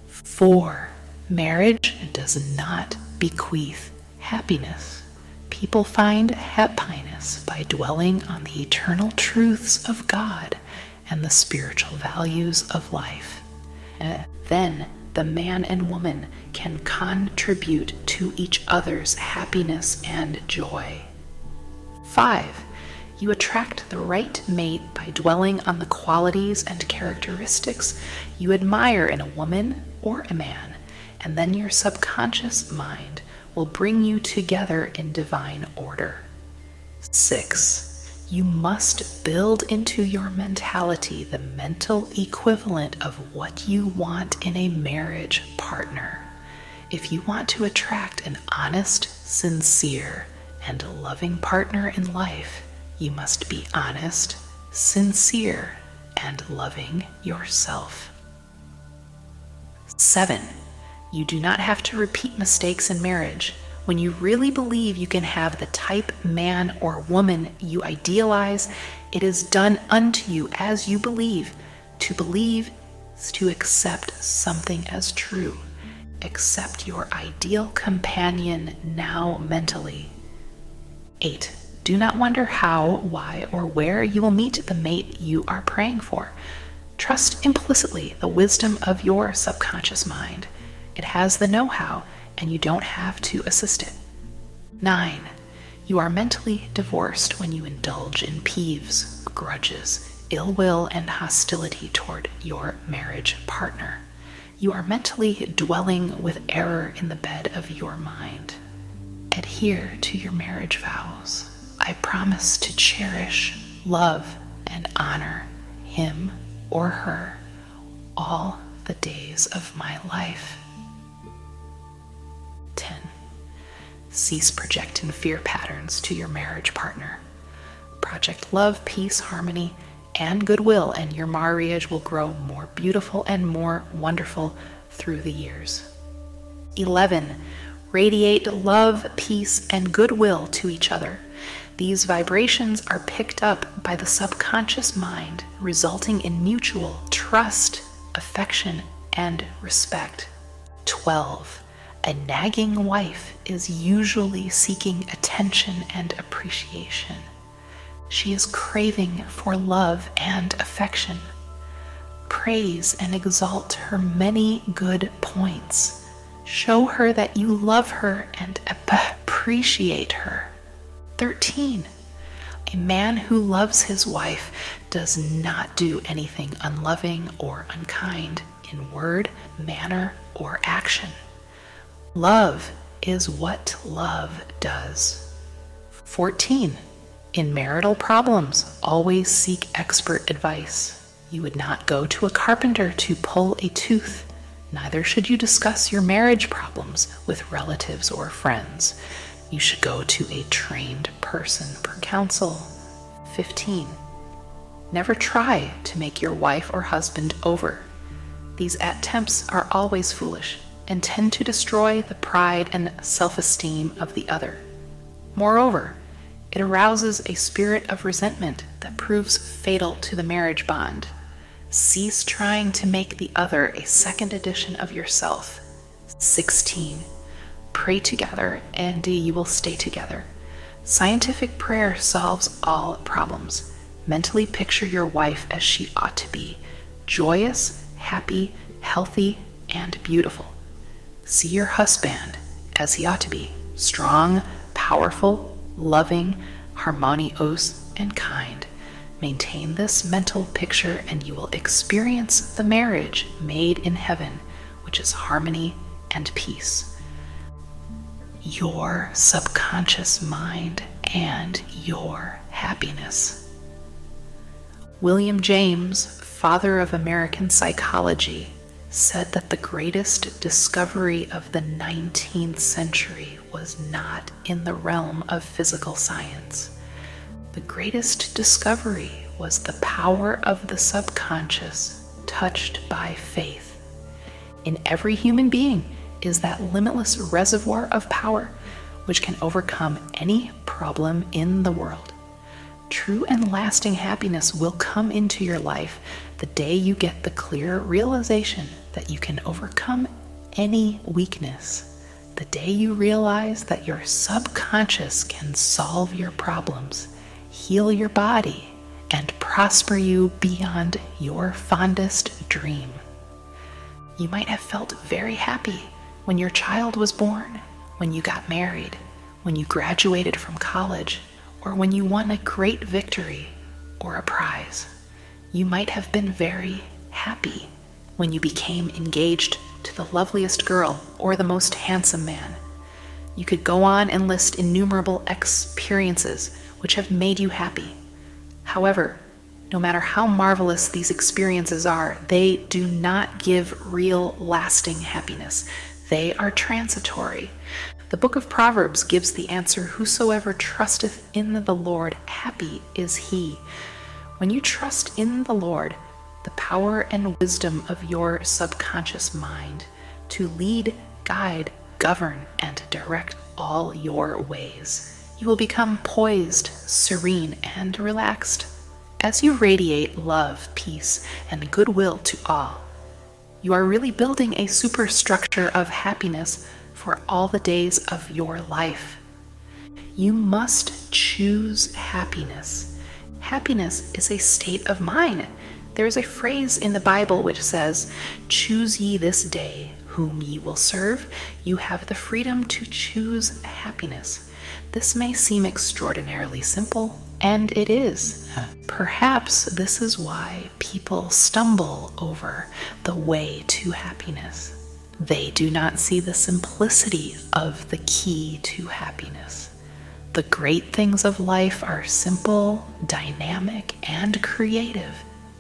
4. Marriage does not bequeath happiness. People find happiness by dwelling on the eternal truths of God and the spiritual values of life. Then the man and woman can contribute to each other's happiness and joy. 5. You attract the right mate by dwelling on the qualities and characteristics you admire in a woman or a man, and then your subconscious mind will bring you together in divine order. 6. You must build into your mentality the mental equivalent of what you want in a marriage partner. If you want to attract an honest, sincere, and loving partner in life, you must be honest, sincere, and loving yourself. 7. You do not have to repeat mistakes in marriage. When you really believe you can have the type man or woman you idealize, it is done unto you as you believe. To believe is to accept something as true. Accept your ideal companion now mentally. 8. Do not wonder how, why, or where you will meet the mate you are praying for. Trust implicitly the wisdom of your subconscious mind. It has the know-how, and you don't have to assist it. 9. You are mentally divorced when you indulge in peeves, grudges, ill will, and hostility toward your marriage partner. You are mentally dwelling with error in the bed of your mind. Adhere to your marriage vows. I promise to cherish, love, and honor him or her all the days of my life. 10. Cease projecting fear patterns to your marriage partner. Project love, peace, harmony, and goodwill, and your marriage will grow more beautiful and more wonderful through the years. 11. Radiate love, peace, and goodwill to each other. These vibrations are picked up by the subconscious mind, resulting in mutual trust, affection, and respect. 12. A nagging wife is usually seeking attention and appreciation. She is craving for love and affection. Praise and exalt her many good points. Show her that you love her and appreciate her. 13. A man who loves his wife does not do anything unloving or unkind in word, manner, or action. Love is what love does. 14. In marital problems, always seek expert advice. You would not go to a carpenter to pull a tooth. Neither should you discuss your marriage problems with relatives or friends. You should go to a trained person for counsel. 15. Never try to make your wife or husband over. These attempts are always foolish and tend to destroy the pride and self-esteem of the other. Moreover, it arouses a spirit of resentment that proves fatal to the marriage bond. Cease trying to make the other a second edition of yourself. 16. Pray together and you will stay together. Scientific prayer solves all problems. Mentally picture your wife as she ought to be: joyous, happy, healthy, and beautiful. See your husband as he ought to be: strong, powerful, loving, harmonious, and kind. Maintain this mental picture and you will experience the marriage made in heaven, which is harmony and peace. Your subconscious mind and your happiness. William James, father of American psychology, said that the greatest discovery of the 19th century was not in the realm of physical science. The greatest discovery was the power of the subconscious touched by faith. In every human being is that limitless reservoir of power which can overcome any problem in the world. True and lasting happiness will come into your life the day you get the clear realization that you can overcome any weakness. The day you realize that your subconscious can solve your problems, heal your body, and prosper you beyond your fondest dream. You might have felt very happy when your child was born, when you got married, when you graduated from college, or when you won a great victory or a prize. You might have been very happy when you became engaged to the loveliest girl or the most handsome man. You could go on and list innumerable experiences which have made you happy. However, no matter how marvelous these experiences are, they do not give real, lasting happiness. They are transitory. The book of Proverbs gives the answer, "Whosoever trusteth in the Lord, happy is he." When you trust in the Lord, the power and wisdom of your subconscious mind to lead, guide, govern, and direct all your ways, you will become poised, serene, and relaxed. As you radiate love, peace, and goodwill to all, you are really building a superstructure of happiness for all the days of your life. You must choose happiness. Happiness is a state of mind. There is a phrase in the Bible which says, "Choose ye this day whom ye will serve." You have the freedom to choose happiness. This may seem extraordinarily simple, and it is. Perhaps this is why people stumble over the way to happiness. They do not see the simplicity of the key to happiness. The great things of life are simple, dynamic, and creative.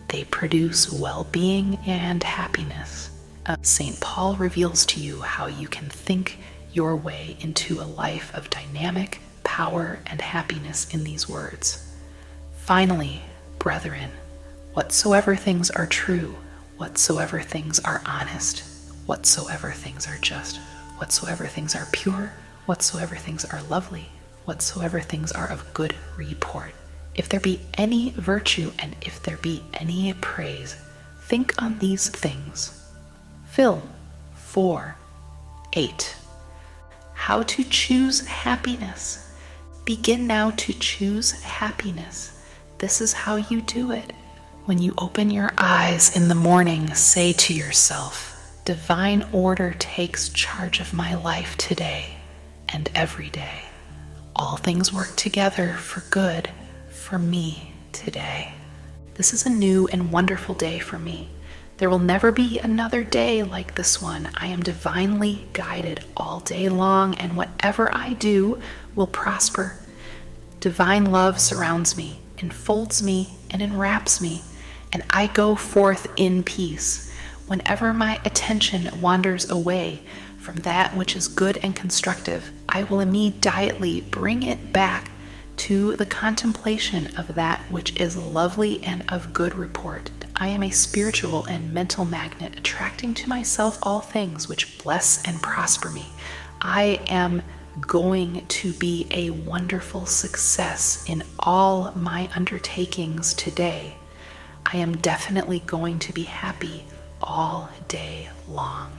They produce well-being and happiness. St. Paul reveals to you how you can think your way into a life of dynamic power and happiness in these words. Finally, brethren, whatsoever things are true, whatsoever things are honest, whatsoever things are just, whatsoever things are pure, whatsoever things are lovely, whatsoever things are of good report, if there be any virtue and if there be any praise, think on these things. Phil 4:8. How to choose happiness. Begin now to choose happiness. This is how you do it. When you open your eyes in the morning, say to yourself, "Divine order takes charge of my life today and every day. All things work together for good for me today. This is a new and wonderful day for me. There will never be another day like this one. I am divinely guided all day long, and whatever I do will prosper. Divine love surrounds me, enfolds me, and enwraps me, and I go forth in peace. Whenever my attention wanders away from that which is good and constructive, I will immediately bring it back to the contemplation of that which is lovely and of good report. I am a spiritual and mental magnet, attracting to myself all things which bless and prosper me. I am going to be a wonderful success in all my undertakings today. I am definitely going to be happy all day long."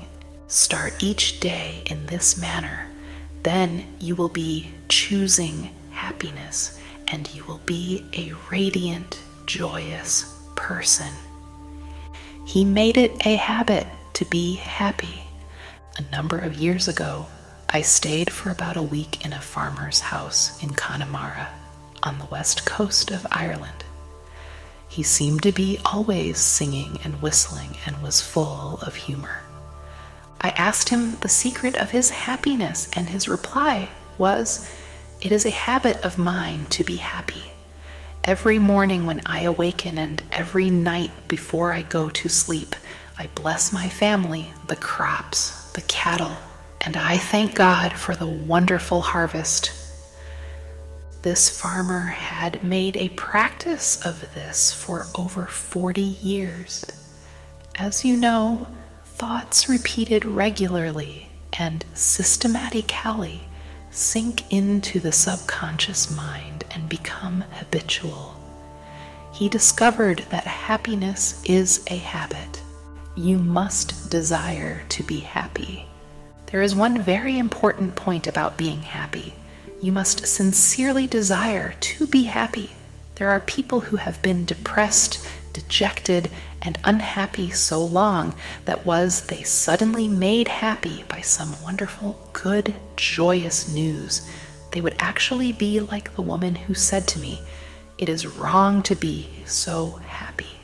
Start each day in this manner. Then you will be choosing happiness, and you will be a radiant, joyous person. He made it a habit to be happy. A number of years ago, I stayed for about a week in a farmer's house in Connemara on the west coast of Ireland. He seemed to be always singing and whistling and was full of humor. I asked him the secret of his happiness, and his reply was, "It is a habit of mine to be happy. Every morning when I awaken and every night before I go to sleep, I bless my family, the crops, the cattle, and I thank God for the wonderful harvest." This farmer had made a practice of this for over 40 years. As you know, thoughts repeated regularly and systematically sink into the subconscious mind and become habitual. He discovered that happiness is a habit. You must desire to be happy. There is one very important point about being happy. You must sincerely desire to be happy. There are people who have been depressed, dejected, and unhappy so long that they suddenly made happy by some wonderful, good, joyous news, they would actually be like the woman who said to me, "It is wrong to be so happy."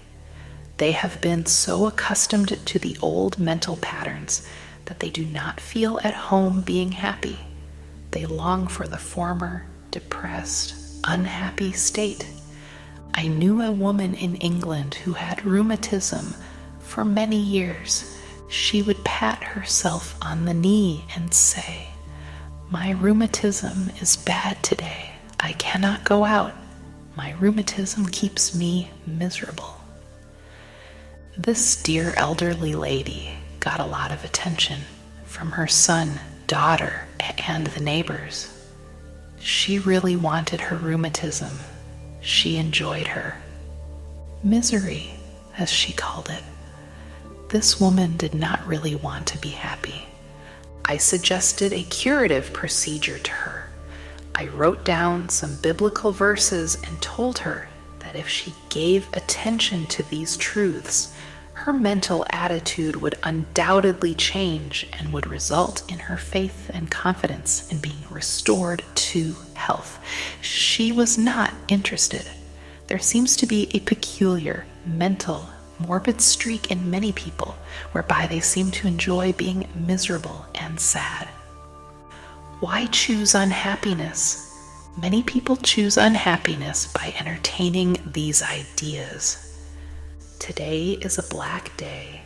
They have been so accustomed to the old mental patterns that they do not feel at home being happy. They long for the former, depressed, unhappy state. I knew a woman in England who had rheumatism for many years. She would pat herself on the knee and say, "My rheumatism is bad today. I cannot go out. My rheumatism keeps me miserable." This dear elderly lady got a lot of attention from her son, daughter, and the neighbors. She really wanted her rheumatism. She enjoyed her misery, as she called it. This woman did not really want to be happy. I suggested a curative procedure to her. I wrote down some biblical verses and told her that if she gave attention to these truths, her mental attitude would undoubtedly change and would result in her faith and confidence in being restored to health. She was not interested. There seems to be a peculiar mental morbid streak in many people whereby they seem to enjoy being miserable and sad. Why choose unhappiness? Many people choose unhappiness by entertaining these ideas. Today is a black day.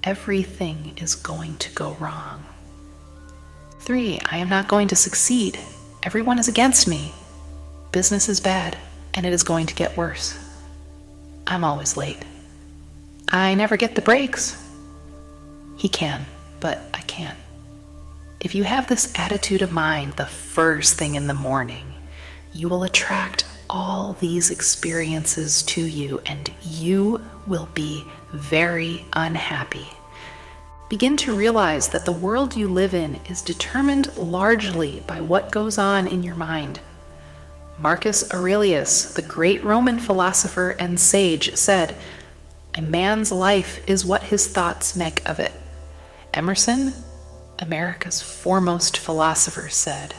Everything is going to go wrong. 3, I am not going to succeed. Everyone is against me. Business is bad, and it is going to get worse. I'm always late. I never get the breaks. He can, but I can't. If you have this attitude of mind the first thing in the morning, you will attract all these experiences to you, and you will be very unhappy. Begin to realize that the world you live in is determined largely by what goes on in your mind. Marcus Aurelius, the great Roman philosopher and sage, said, "A man's life is what his thoughts make of it." Emerson, America's foremost philosopher, said,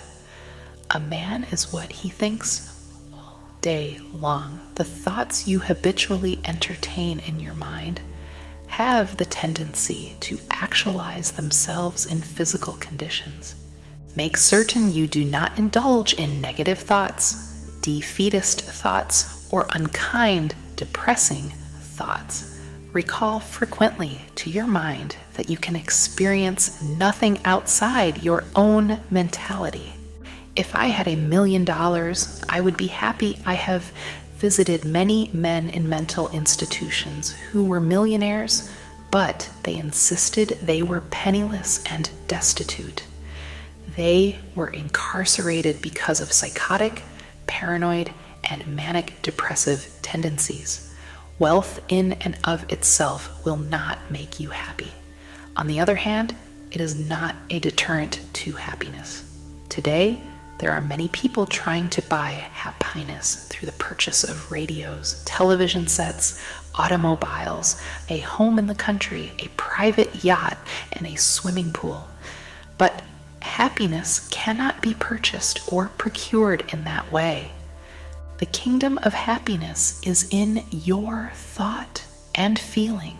"A man is what he thinks all day long." The thoughts you habitually entertain in your mind have the tendency to actualize themselves in physical conditions. Make certain you do not indulge in negative thoughts, defeatist thoughts, or unkind, depressing thoughts. Recall frequently to your mind that you can experience nothing outside your own mentality. If I had $1 million, I would be happy. I have visited many men in mental institutions who were millionaires, but they insisted they were penniless and destitute. They were incarcerated because of psychotic, paranoid, and manic depressive tendencies. Wealth in and of itself will not make you happy. On the other hand, it is not a deterrent to happiness. Today, there are many people trying to buy happiness through the purchase of radios, television sets, automobiles, a home in the country, a private yacht, and a swimming pool. But happiness cannot be purchased or procured in that way. The kingdom of happiness is in your thought and feeling.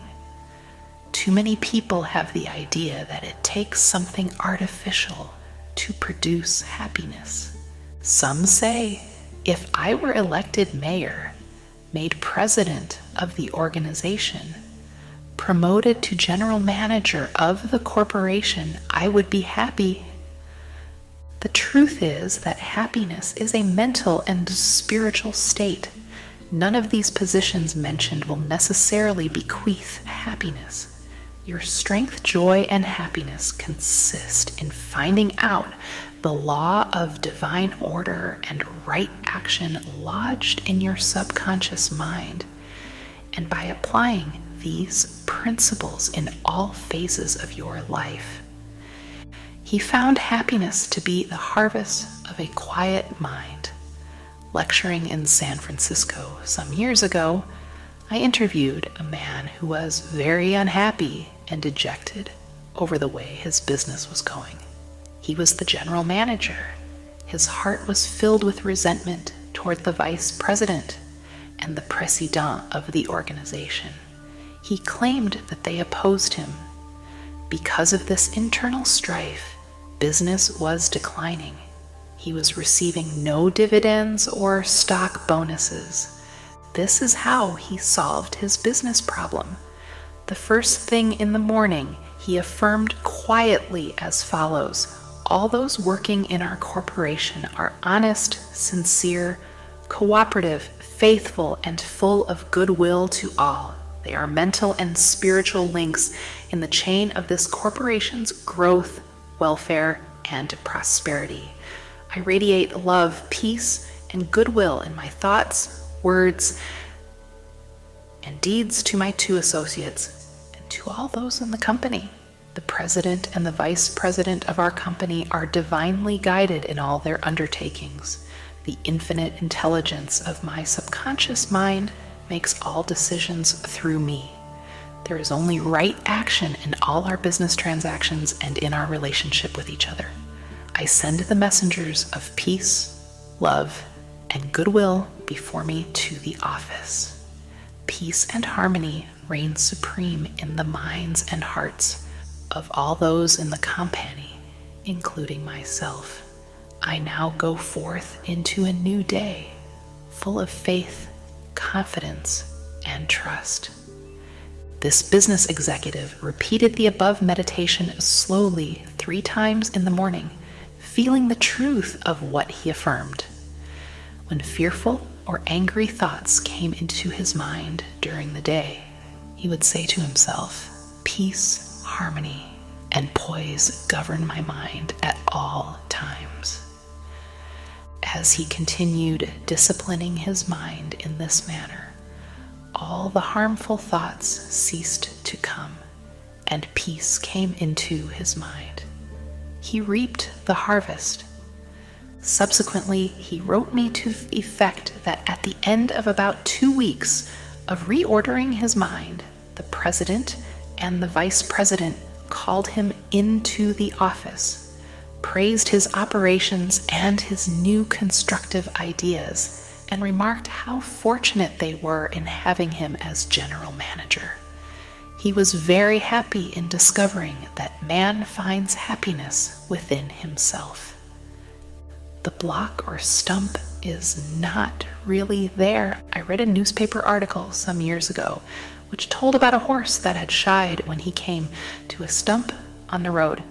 Too many people have the idea that it takes something artificial to produce happiness. Some say, if I were elected mayor, made president of the organization, promoted to general manager of the corporation, I would be happy. The truth is that happiness is a mental and spiritual state. None of these positions mentioned will necessarily bequeath happiness. Your strength, joy, and happiness consist in finding out the law of divine order and right action lodged in your subconscious mind, and by applying these principles in all phases of your life. He found happiness to be the harvest of a quiet mind. Lecturing in San Francisco some years ago, I interviewed a man who was very unhappy and dejected over the way his business was going. He was the general manager. His heart was filled with resentment toward the vice president and the president of the organization. He claimed that they opposed him. Because of this internal strife, business was declining. He was receiving no dividends or stock bonuses. This is how he solved his business problem. The first thing in the morning, he affirmed quietly as follows: all those working in our corporation are honest, sincere, cooperative, faithful, and full of goodwill to all. They are mental and spiritual links in the chain of this corporation's growth, welfare, and prosperity. I radiate love, peace, and goodwill in my thoughts, words, and deeds to my 2 associates and to all those in the company. The president and the vice president of our company are divinely guided in all their undertakings. The infinite intelligence of my subconscious mind makes all decisions through me. There is only right action in all our business transactions and in our relationship with each other. I send the messengers of peace, love, and goodwill before me to the office. Peace and harmony reign supreme in the minds and hearts of all those in the company, including myself. I now go forth into a new day, full of faith, confidence, and trust. This business executive repeated the above meditation slowly 3 times in the morning, feeling the truth of what he affirmed. When fearful or angry thoughts came into his mind during the day, he would say to himself, "Peace, harmony, and poise govern my mind at all times." As he continued disciplining his mind in this manner, all the harmful thoughts ceased to come, and peace came into his mind. He reaped the harvest. Subsequently, he wrote me to the effect that at the end of about 2 weeks of reordering his mind, the president and the vice president called him into the office, praised his operations and his new constructive ideas, and remarked how fortunate they were in having him as general manager. He was very happy in discovering that man finds happiness within himself. The block or stump is not really there. I read a newspaper article some years ago which told about a horse that had shied when he came to a stump on the road.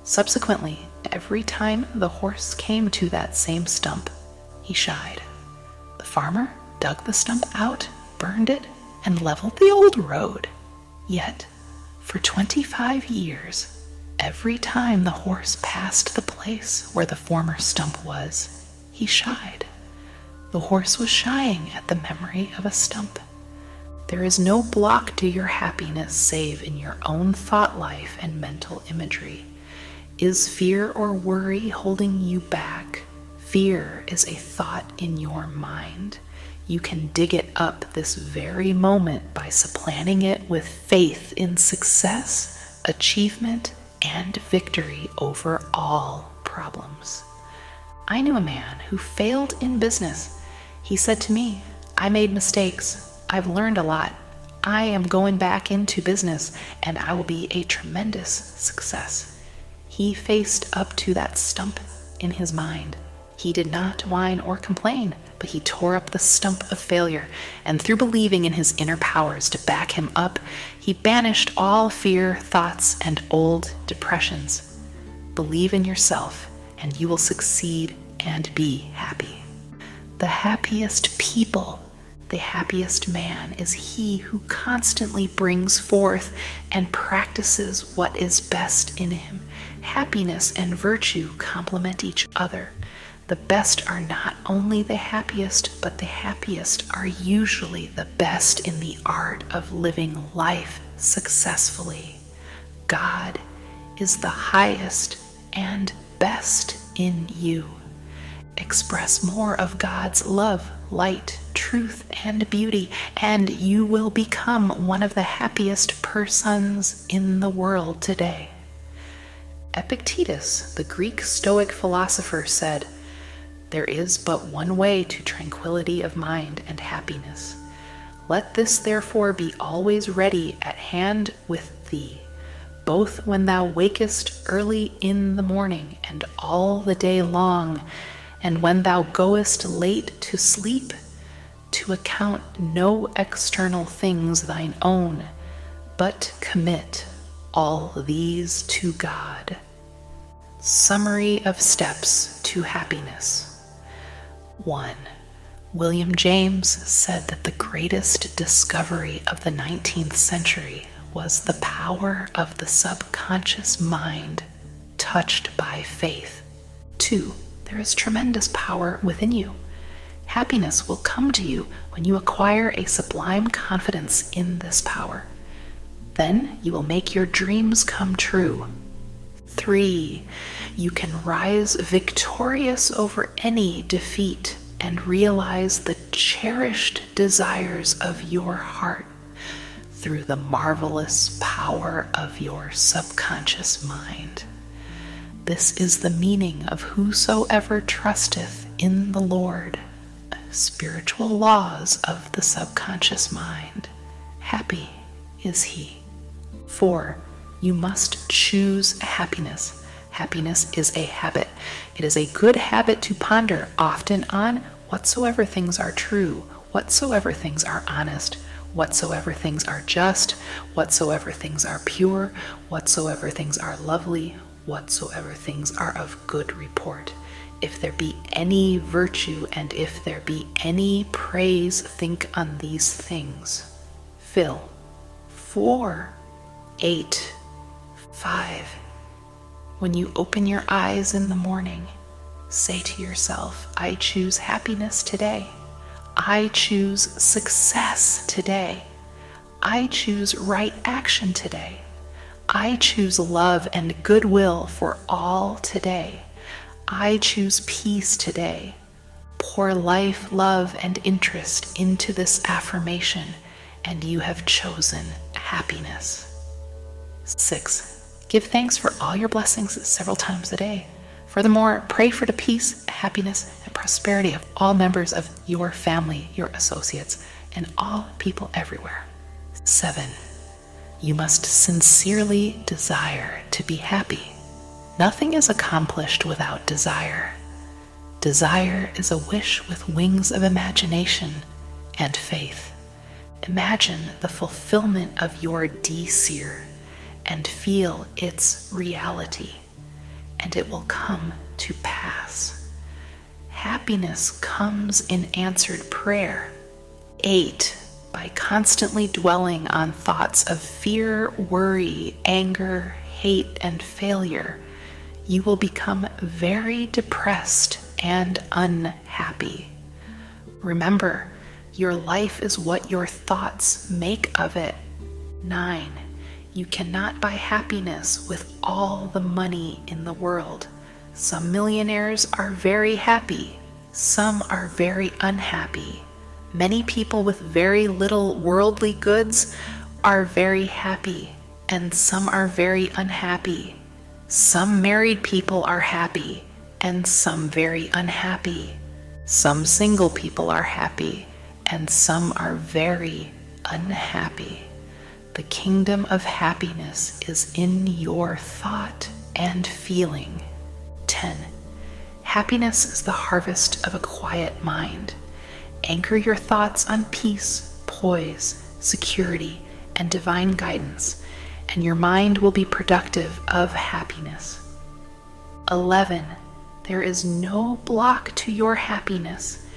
Subsequently, every time the horse came to that same stump, he shied. The farmer dug the stump out, burned it, and leveled the old road. Yet, for 25 years, every time the horse passed the place where the former stump was, he shied. The horse was shying at the memory of a stump. There is no block to your happiness save in your own thought life and mental imagery. Is fear or worry holding you back? Fear is a thought in your mind. You can dig it up this very moment by supplanting it with faith in success, achievement, and victory over all problems. I knew a man who failed in business. He said to me, "I made mistakes. I've learned a lot. I am going back into business, and I will be a tremendous success." He faced up to that stump in his mind. He did not whine or complain, but he tore up the stump of failure, and through believing in his inner powers to back him up, he banished all fear, thoughts, and old depressions. Believe in yourself, and you will succeed and be happy. The happiest people, the happiest man, is he who constantly brings forth and practices what is best in him. Happiness and virtue complement each other. The best are not only the happiest, but the happiest are usually the best in the art of living life successfully. God is the highest and best in you. Express more of God's love, light, truth, and beauty, and you will become one of the happiest persons in the world today. Epictetus, the Greek Stoic philosopher, said, "There is but one way to tranquility of mind and happiness. Let this therefore be always ready at hand with thee, both when thou wakest early in the morning and all the day long, and when thou goest late to sleep, to account no external things thine own, but commit all these to God. Summary of steps to happiness. 1. William James said that the greatest discovery of the 19th century was the power of the subconscious mind touched by faith. 2. There is tremendous power within you. Happiness will come to you when you acquire a sublime confidence in this power. Then you will make your dreams come true. 3. You can rise victorious over any defeat and realize the cherished desires of your heart through the marvelous power of your subconscious mind. This is the meaning of whosoever trusteth in the Lord, spiritual laws of the subconscious mind. Happy is he. 4. You must choose happiness. Happiness is a habit. It is a good habit to ponder often on whatsoever things are true, whatsoever things are honest, whatsoever things are just, whatsoever things are pure, whatsoever things are lovely, whatsoever things are of good report. If there be any virtue and if there be any praise, think on these things. Phil. 4. 8. 5. When you open your eyes in the morning, say to yourself, I choose happiness today. I choose success today. I choose right action today. I choose love and goodwill for all today. I choose peace today. Pour life, love, and interest into this affirmation, and you have chosen happiness. 6. Give thanks for all your blessings several times a day. Furthermore, pray for the peace, happiness, and prosperity of all members of your family, your associates, and all people everywhere. 7. You must sincerely desire to be happy. Nothing is accomplished without desire. Desire is a wish with wings of imagination and faith. Imagine the fulfillment of your desire and feel its reality, and it will come to pass. Happiness comes in answered prayer. 8. By constantly dwelling on thoughts of fear, worry, anger, hate, and failure, you will become very depressed and unhappy. Remember, your life is what your thoughts make of it. 9. You cannot buy happiness with all the money in the world. Some millionaires are very happy. Some are very unhappy. Many people with very little worldly goods are very happy, and some are very unhappy. Some married people are happy, and some very unhappy. Some single people are happy, and some are very unhappy. The kingdom of happiness is in your thought and feeling. 10. Happiness is the harvest of a quiet mind. Anchor your thoughts on peace, poise, security, and divine guidance, and your mind will be productive of happiness. 11. There is no block to your happiness.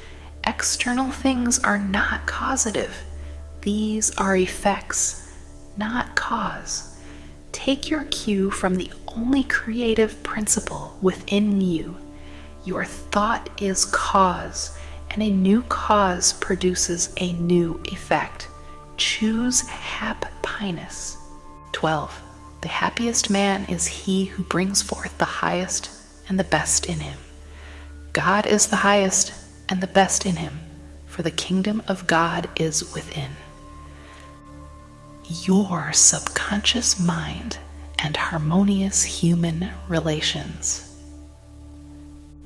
External things are not causative. These are effects, not cause. Take your cue from the only creative principle within you. Your thought is cause, and a new cause produces a new effect. Choose happiness. 12. The happiest man is he who brings forth the highest and the best in him. God is the highest and the best in him, for the kingdom of God is within. Your subconscious mind and harmonious human relations.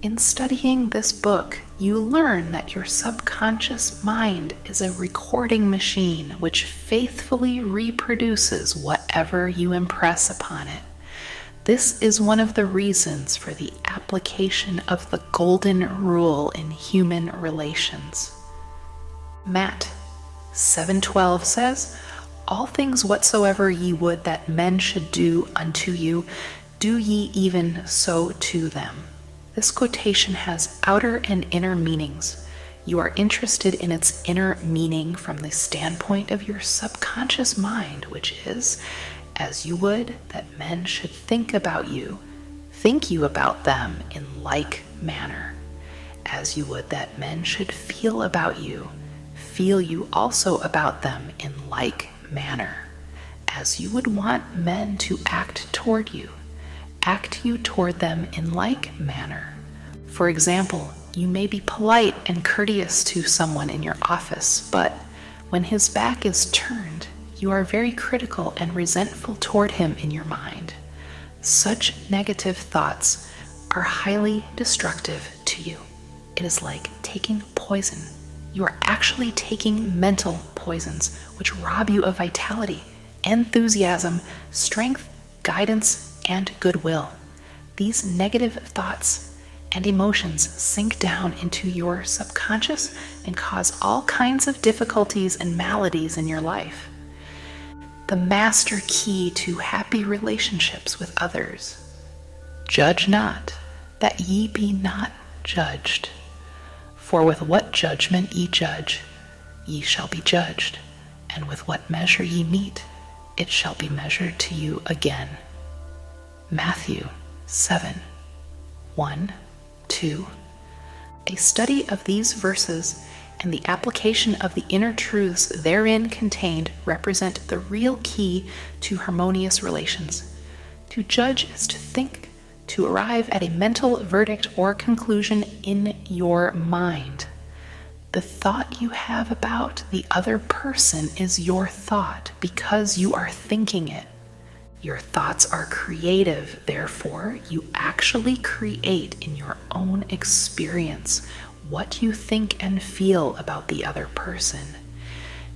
In studying this book, you learn that your subconscious mind is a recording machine which faithfully reproduces whatever you impress upon it. This is one of the reasons for the application of the golden rule in human relations. Matt 7:12 says, "All things whatsoever ye would that men should do unto you, do ye even so to them." This quotation has outer and inner meanings. You are interested in its inner meaning from the standpoint of your subconscious mind, which is, as you would that men should think about you, think you about them in like manner. As you would that men should feel about you, feel you also about them in like manner. As you would want men to act toward you, act you toward them in like manner. For example, you may be polite and courteous to someone in your office, but when his back is turned, you are very critical and resentful toward him in your mind. Such negative thoughts are highly destructive to you. It is like taking poison. You are actually taking mental poisons, which rob you of vitality, enthusiasm, strength, guidance, and goodwill. These negative thoughts and emotions sink down into your subconscious and cause all kinds of difficulties and maladies in your life. The master key to happy relationships with others: judge not, that ye be not judged. For with what judgment ye judge, ye shall be judged, and with what measure ye mete, it shall be measured to you again. Matthew 7:1-2. A study of these verses and the application of the inner truths therein contained represent the real key to harmonious relations. To judge is to think, to arrive at a mental verdict or conclusion in your mind. The thought you have about the other person is your thought because you are thinking it. Your thoughts are creative, therefore, you actually create in your own experience what you think and feel about the other person.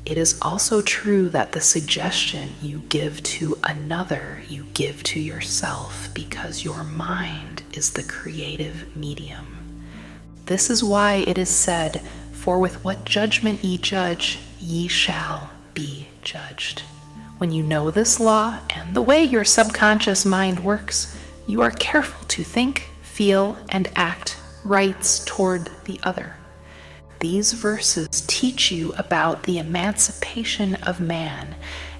It is also true that the suggestion you give to another, you give to yourself, because your mind is the creative medium. This is why it is said, "For with what judgment ye judge, ye shall be judged." When you know this law and the way your subconscious mind works, you are careful to think, feel, and act rights toward the other. These verses teach you about the emancipation of man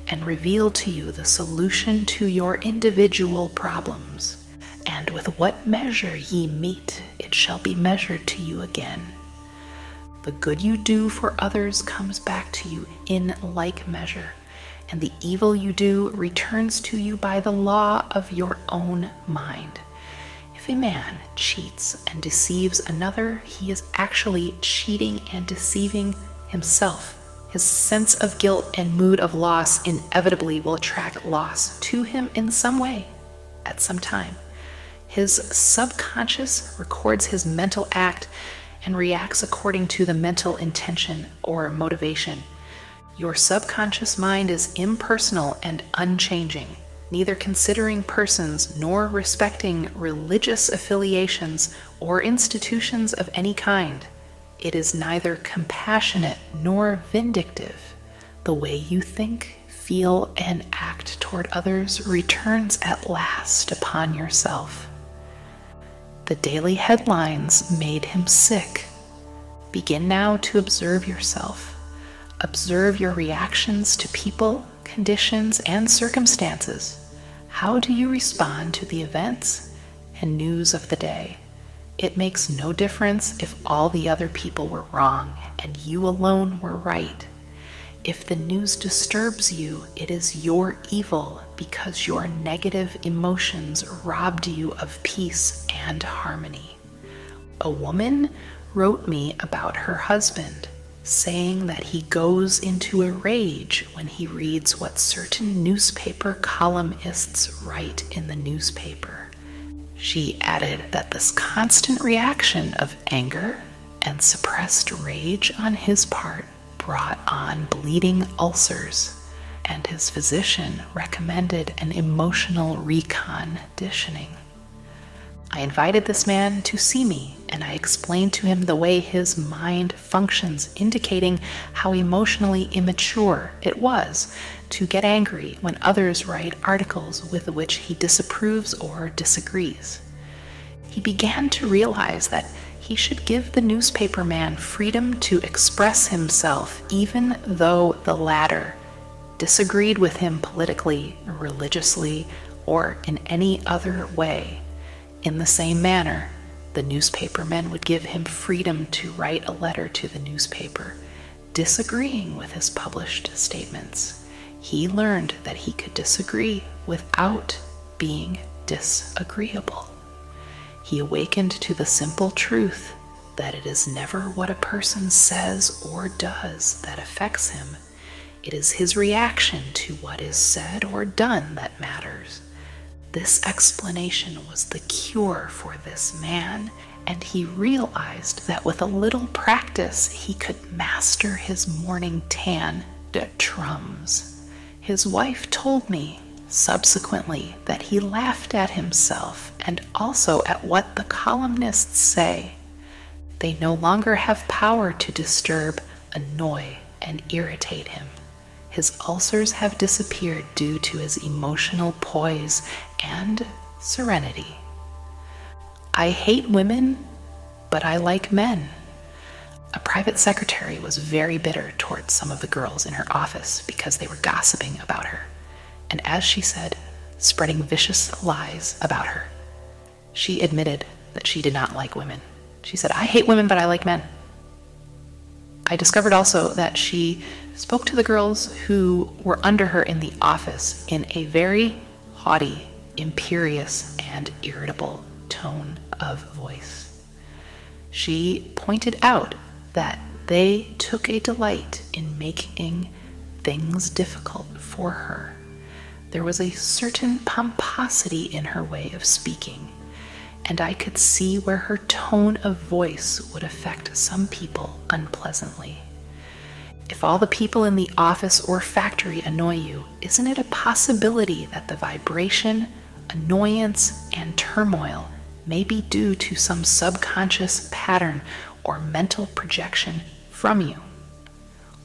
and reveal to you the solution to your individual problems. And with what measure ye mete, it shall be measured to you again. The good you do for others comes back to you in like measure, and the evil you do returns to you by the law of your own mind. If a man cheats and deceives another, he is actually cheating and deceiving himself. His sense of guilt and mood of loss inevitably will attract loss to him in some way, at some time. His subconscious records his mental act and reacts according to the mental intention or motivation. Your subconscious mind is impersonal and unchanging, neither considering persons nor respecting religious affiliations or institutions of any kind. It is neither compassionate nor vindictive. The way you think, feel, and act toward others returns at last upon yourself. The daily headlines made him sick. Begin now to observe yourself. Observe your reactions to people, conditions, and circumstances. How do you respond to the events and news of the day? It makes no difference if all the other people were wrong and you alone were right. If the news disturbs you, it is your evil because your negative emotions robbed you of peace and harmony. A woman wrote me about her husband, saying that he goes into a rage when he reads what certain newspaper columnists write in the newspaper. She added that this constant reaction of anger and suppressed rage on his part brought on bleeding ulcers, and his physician recommended an emotional reconditioning. I invited this man to see me, and I explained to him the way his mind functions, indicating how emotionally immature it was to get angry when others write articles with which he disapproves or disagrees. He began to realize that he should give the newspaper man freedom to express himself, even though the latter disagreed with him politically, religiously, or in any other way. In the same manner, the newspapermen would give him freedom to write a letter to the newspaper, disagreeing with his published statements. He learned that he could disagree without being disagreeable. He awakened to the simple truth that it is never what a person says or does that affects him. It is his reaction to what is said or done that matters. This explanation was the cure for this man, and he realized that with a little practice he could master his morning tan de trums. His wife told me subsequently that he laughed at himself and also at what the columnists say. They no longer have power to disturb, annoy, and irritate him. His ulcers have disappeared due to his emotional poise and serenity. I hate women, but I like men. A private secretary was very bitter towards some of the girls in her office because they were gossiping about her, and as she said, spreading vicious lies about her. She admitted that she did not like women. She said, "I hate women, but I like men." I discovered also that she spoke to the girls who were under her in the office in a very haughty, imperious, and irritable tone of voice. She pointed out that they took a delight in making things difficult for her. There was a certain pomposity in her way of speaking, and I could see where her tone of voice would affect some people unpleasantly. If all the people in the office or factory annoy you, isn't it a possibility that the vibration, annoyance, and turmoil may be due to some subconscious pattern or mental projection from you?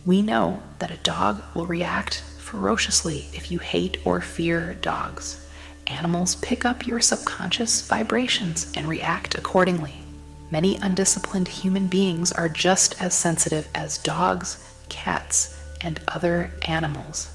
We know that a dog will react ferociously if you hate or fear dogs. Animals pick up your subconscious vibrations and react accordingly. Many undisciplined human beings are just as sensitive as dogs, cats, and other animals.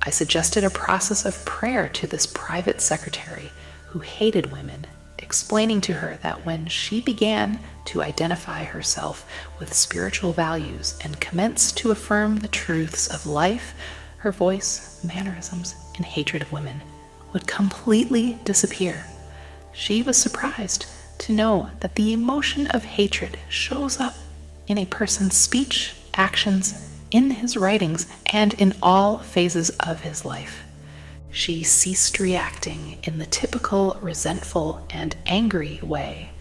I suggested a process of prayer to this private secretary who hated women, explaining to her that when she began to identify herself with spiritual values and commence to affirm the truths of life, her voice, mannerisms, and hatred of women would completely disappear. She was surprised to know that the emotion of hatred shows up in a person's speech, actions, in his writings, and in all phases of his life. She ceased reacting in the typical resentful and angry way.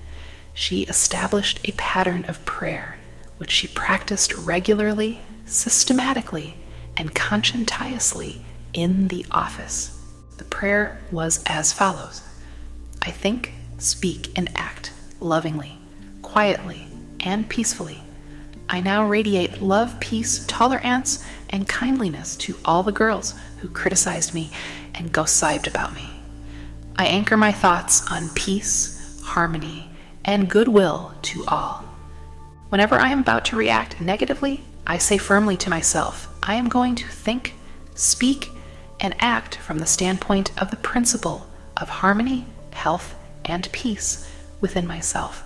She established a pattern of prayer, which she practiced regularly, systematically, and conscientiously in the office. The prayer was as follows: I think, speak, and act lovingly, quietly, and peacefully. I now radiate love, peace, tolerance, and kindliness to all the girls who criticized me and gossiped about me. I anchor my thoughts on peace, harmony, and goodwill to all. Whenever I am about to react negatively, I say firmly to myself, I am going to think, speak, and act from the standpoint of the principle of harmony, health, and peace within myself.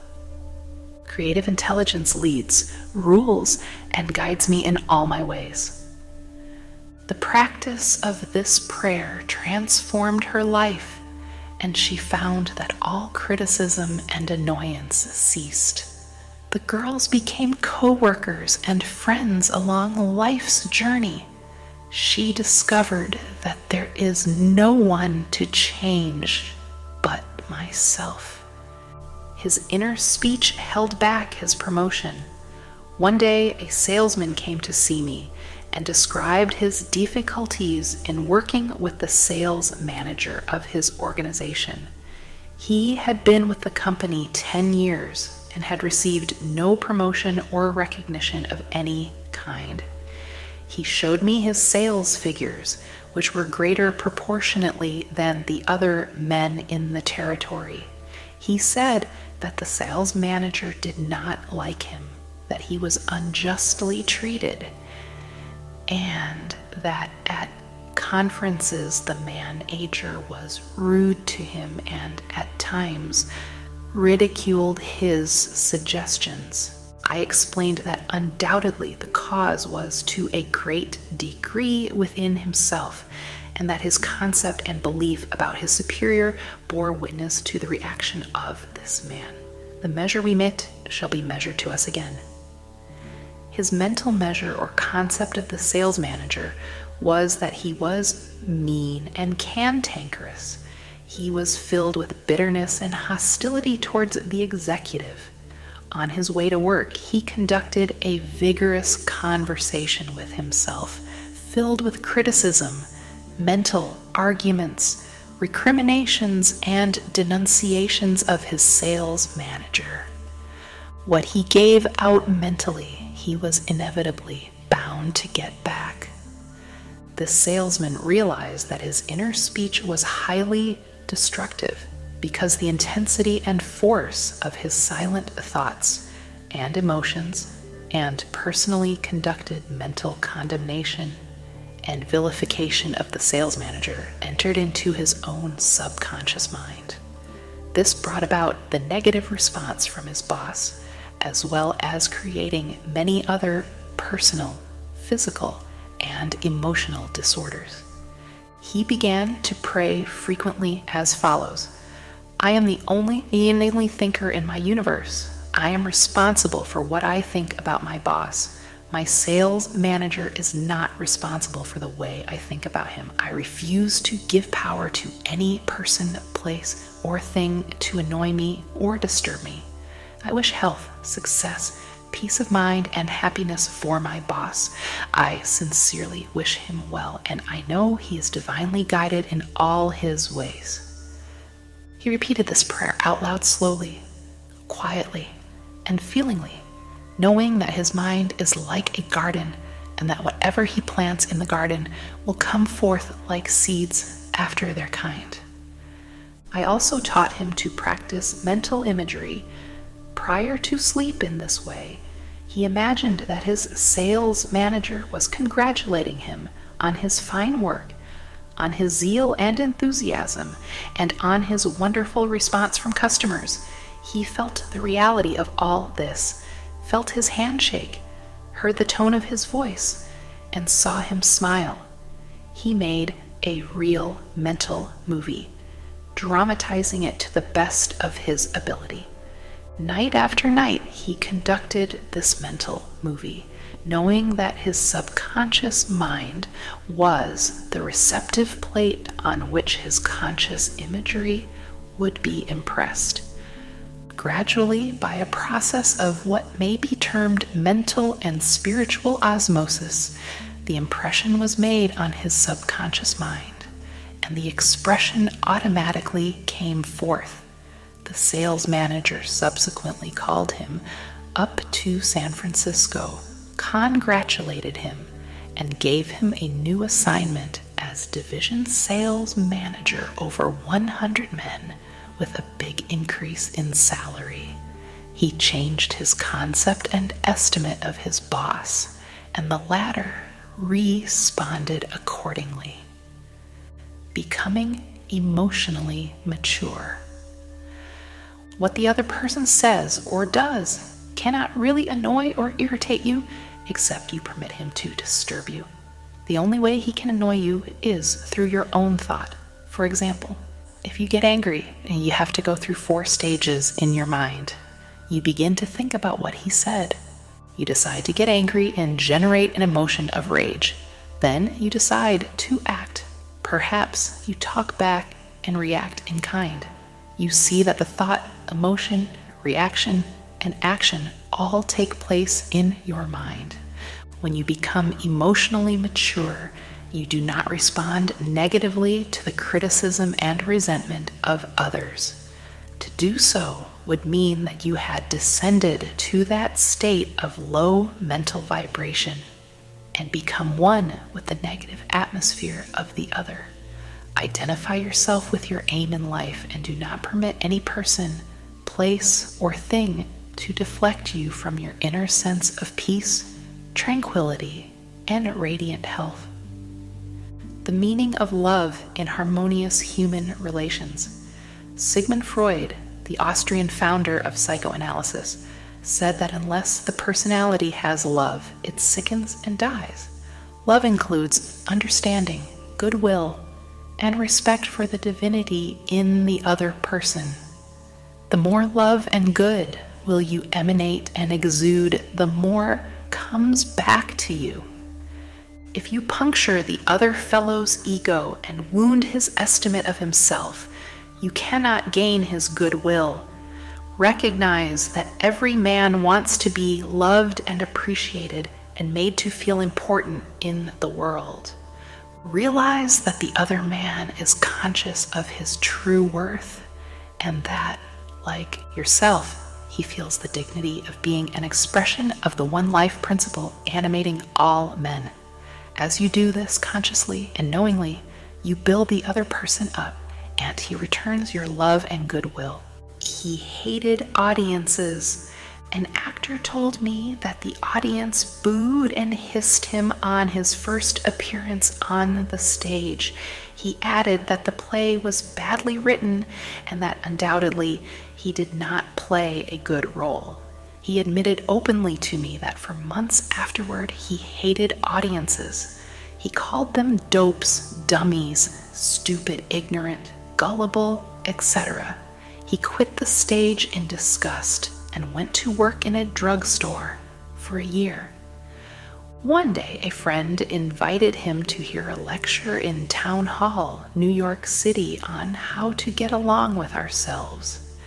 Creative intelligence leads, rules, and guides me in all my ways. The practice of this prayer transformed her life, and she found that all criticism and annoyance ceased. The girls became co-workers and friends along life's journey. She discovered that there is no one to change but myself. myself. His inner speech held back his promotion. One day, a salesman came to see me and described his difficulties in working with the sales manager of his organization. He had been with the company 10 years and had received no promotion or recognition of any kind. He showed me his sales figures, which were greater proportionately than the other men in the territory. He said that the sales manager did not like him, that he was unjustly treated, and that at conferences the manager was rude to him and at times ridiculed his suggestions. I explained that undoubtedly the cause was to a great degree within himself, and that his concept and belief about his superior bore witness to the reaction of this man. The measure we met shall be measured to us again. His mental measure or concept of the sales manager was that he was mean and cantankerous. He was filled with bitterness and hostility towards the executive. On his way to work, he conducted a vigorous conversation with himself, filled with criticism, mental arguments, recriminations, and denunciations of his sales manager. What he gave out mentally, he was inevitably bound to get back. The salesman realized that his inner speech was highly destructive because the intensity and force of his silent thoughts and emotions and personally conducted mental condemnation and vilification of the sales manager entered into his own subconscious mind. This brought about the negative response from his boss, as well as creating many other personal, physical, and emotional disorders. He began to pray frequently as follows: I am the only thinker in my universe. I am responsible for what I think about my boss. My sales manager is not responsible for the way I think about him. I refuse to give power to any person, place, or thing to annoy me or disturb me. I wish health, success, peace of mind, and happiness for my boss. I sincerely wish him well, and I know he is divinely guided in all his ways. He repeated this prayer out loud slowly, quietly, and feelingly, knowing that his mind is like a garden and that whatever he plants in the garden will come forth like seeds after their kind. I also taught him to practice mental imagery prior to sleep in this way. He imagined that his sales manager was congratulating him on his fine work, on his zeal and enthusiasm, and on his wonderful response from customers. He felt the reality of all this, felt his handshake, heard the tone of his voice, and saw him smile. He made a real mental movie, dramatizing it to the best of his ability. Night after night, he conducted this mental movie, knowing that his subconscious mind was the receptive plate on which his conscious imagery would be impressed. Gradually, by a process of what may be termed mental and spiritual osmosis, the impression was made on his subconscious mind, and the expression automatically came forth. The sales manager subsequently called him up to San Francisco, congratulated him, and gave him a new assignment as division sales manager over 100 men with a big increase in salary. He changed his concept and estimate of his boss, and the latter responded accordingly. Becoming emotionally mature. What the other person says or does cannot really annoy or irritate you except you permit him to disturb you. The only way he can annoy you is through your own thought. For example, if you get angry and you have to go through 4 stages in your mind, you begin to think about what he said. You decide to get angry and generate an emotion of rage. Then you decide to act. Perhaps you talk back and react in kind. You see that the thought, emotion, reaction, and action all take place in your mind. When you become emotionally mature, you do not respond negatively to the criticism and resentment of others. To do so would mean that you had descended to that state of low mental vibration and become one with the negative atmosphere of the other. Identify yourself with your aim in life and do not permit any person, place, or thing to deflect you from your inner sense of peace, tranquility, and radiant health. The meaning of love in harmonious human relations. Sigmund Freud, the Austrian founder of psychoanalysis, said that unless the personality has love, it sickens and dies. Love includes understanding, goodwill, and respect for the divinity in the other person. The more love and good will you emanate and exude, the more comes back to you. If you puncture the other fellow's ego and wound his estimate of himself, you cannot gain his goodwill. Recognize that every man wants to be loved and appreciated and made to feel important in the world. Realize that the other man is conscious of his true worth and that, like yourself, he feels the dignity of being an expression of the one life principle animating all men. As you do this consciously and knowingly, you build the other person up and he returns your love and goodwill. He hated audiences. An actor told me that the audience booed and hissed him on his first appearance on the stage. He added that the play was badly written and that undoubtedly he did not play a good role. He admitted openly to me that for months afterward he hated audiences. He called them dopes, dummies, stupid, ignorant, gullible, etc. He quit the stage in disgust and went to work in a drugstore for a year. One day, a friend invited him to hear a lecture in Town Hall, New York City, on how to get along with ourselves.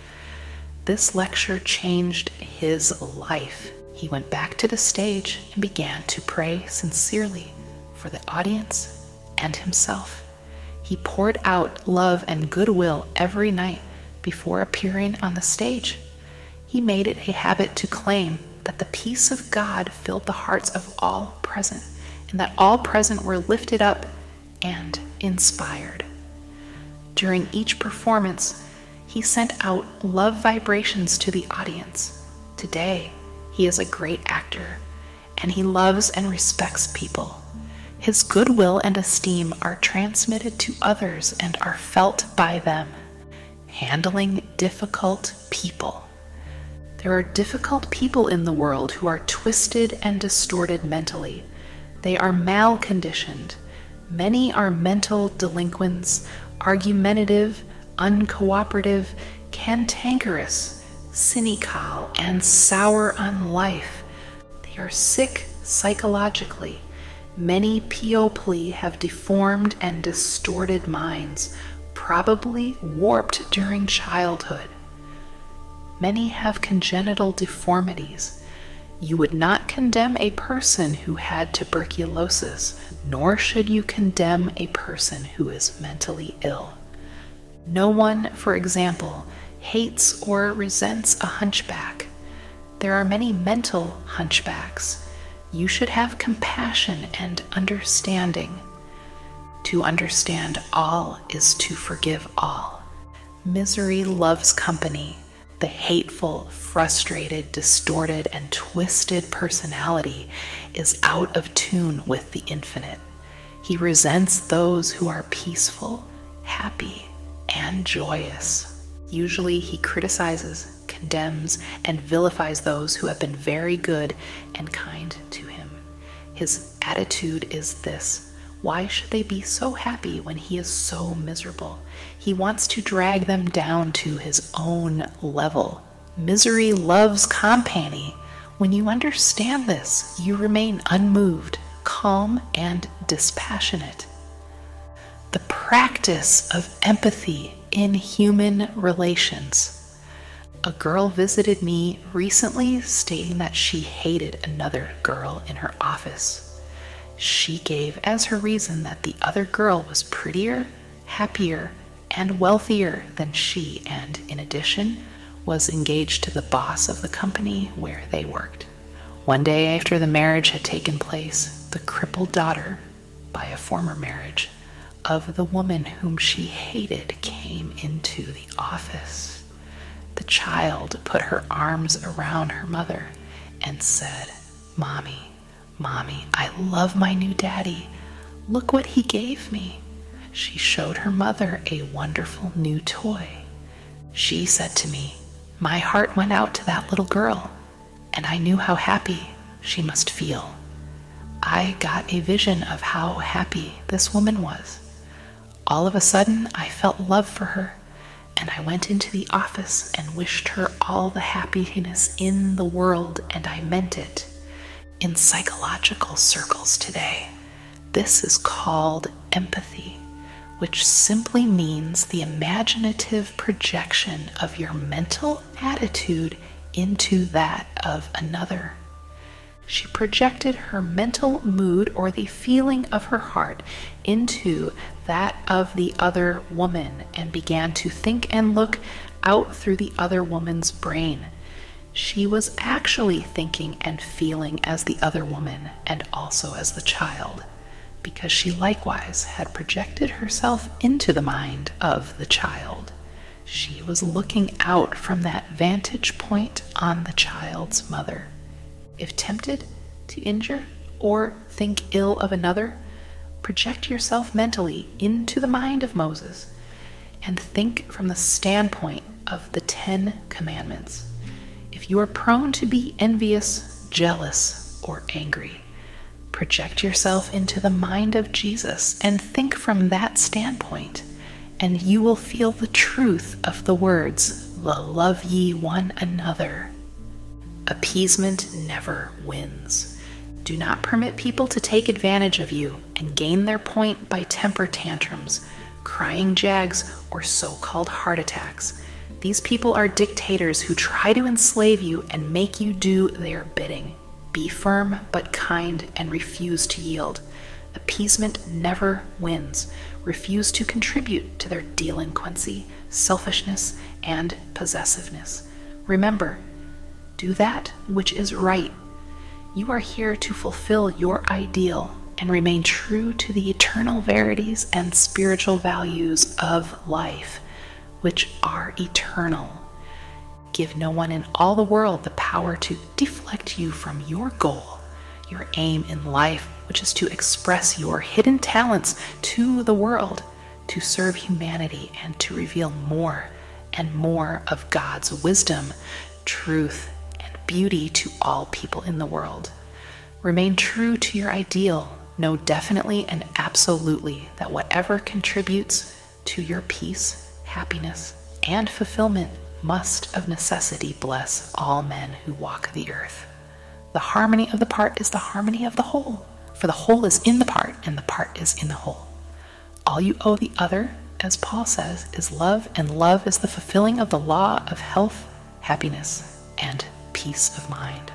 This lecture changed his life. He went back to the stage and began to pray sincerely for the audience and himself. He poured out love and goodwill every night before appearing on the stage. He made it a habit to claim that the peace of God filled the hearts of all present, and that all present were lifted up and inspired. During each performance, he sent out love vibrations to the audience. Today, he is a great actor, and he loves and respects people. His goodwill and esteem are transmitted to others and are felt by them. Handling difficult people. There are difficult people in the world who are twisted and distorted mentally. They are mal-conditioned. Many are mental delinquents, argumentative, uncooperative, cantankerous, cynical, and sour on life. They are sick psychologically. Many people have deformed and distorted minds, probably warped during childhood. Many have congenital deformities. You would not condemn a person who had tuberculosis, nor should you condemn a person who is mentally ill. No one, for example, hates or resents a hunchback. There are many mental hunchbacks. You should have compassion and understanding. To understand all is to forgive all. Misery loves company. The hateful, frustrated, distorted, and twisted personality is out of tune with the infinite. He resents those who are peaceful, happy, and joyous. Usually he criticizes, condemns, and vilifies those who have been very good and kind to him. His attitude is this: why should they be so happy when he is so miserable? He wants to drag them down to his own level. Misery loves company. When you understand this, you remain unmoved, calm, and dispassionate. The practice of empathy in human relations. A girl visited me recently stating that she hated another girl in her office. She gave as her reason that the other girl was prettier, happier, and wealthier than she, and in addition, was engaged to the boss of the company where they worked. One day after the marriage had taken place, the crippled daughter, by a former marriage, of the woman whom she hated came into the office. The child put her arms around her mother and said, "Mommy, Mommy, I love my new daddy. Look what he gave me." She showed her mother a wonderful new toy. She said to me, "My heart went out to that little girl, and I knew how happy she must feel." I got a vision of how happy this woman was. All of a sudden, I felt love for her, and I went into the office and wished her all the happiness in the world, and I meant it. In psychological circles today, this is called empathy, which simply means the imaginative projection of your mental attitude into that of another. She projected her mental mood or the feeling of her heart into that of the other woman and began to think and look out through the other woman's brain. She was actually thinking and feeling as the other woman and also as the child, because she likewise had projected herself into the mind of the child. She was looking out from that vantage point on the child's mother. If tempted to injure or think ill of another, project yourself mentally into the mind of Moses and think from the standpoint of the 10 Commandments. If you are prone to be envious, jealous, or angry, project yourself into the mind of Jesus and think from that standpoint, and you will feel the truth of the words, "Love ye one another." Appeasement never wins. Do not permit people to take advantage of you and gain their point by temper tantrums, crying jags, or so-called heart attacks. These people are dictators who try to enslave you and make you do their bidding. Be firm but kind and refuse to yield. Appeasement never wins. Refuse to contribute to their delinquency, selfishness, and possessiveness. Remember, do that which is right. You are here to fulfill your ideal and remain true to the eternal verities and spiritual values of life, which are eternal. Give no one in all the world the power to deflect you from your goal, your aim in life, which is to express your hidden talents to the world, to serve humanity, and to reveal more and more of God's wisdom, truth, beauty to all people in the world. Remain true to your ideal. Know definitely and absolutely that whatever contributes to your peace, happiness, and fulfillment must of necessity bless all men who walk the earth. The harmony of the part is the harmony of the whole, for the whole is in the part, and the part is in the whole. All you owe the other, as Paul says, is love, and love is the fulfilling of the law of health, happiness, and peace of mind.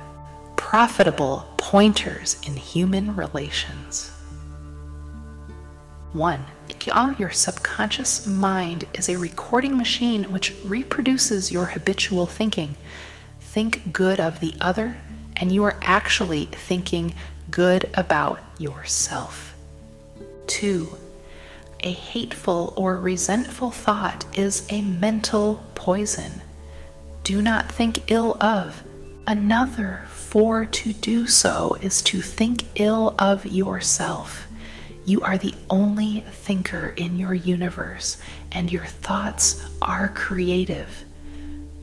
Profitable pointers in human relations. 1. Your subconscious mind is a recording machine which reproduces your habitual thinking. Think good of the other, and you are actually thinking good about yourself. 2. A hateful or resentful thought is a mental poison. Do not think ill of another, for to do so is to think ill of yourself. You are the only thinker in your universe, and your thoughts are creative.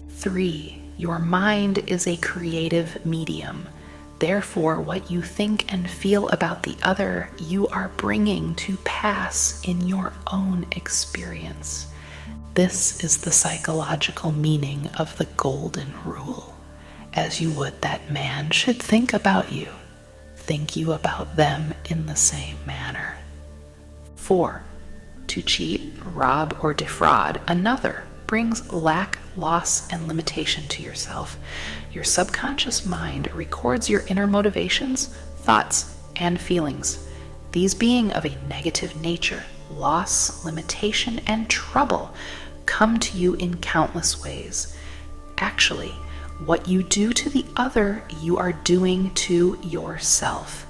3. Your mind is a creative medium. Therefore, what you think and feel about the other, you are bringing to pass in your own experience. This is the psychological meaning of the golden rule. As you would that man should think about you, think you about them in the same manner. 4. To cheat, rob, or defraud another brings lack, loss, and limitation to yourself. Your subconscious mind records your inner motivations, thoughts, and feelings. These being of a negative nature, loss, limitation, and trouble come to you in countless ways. Actually, what you do to the other, you are doing to yourself.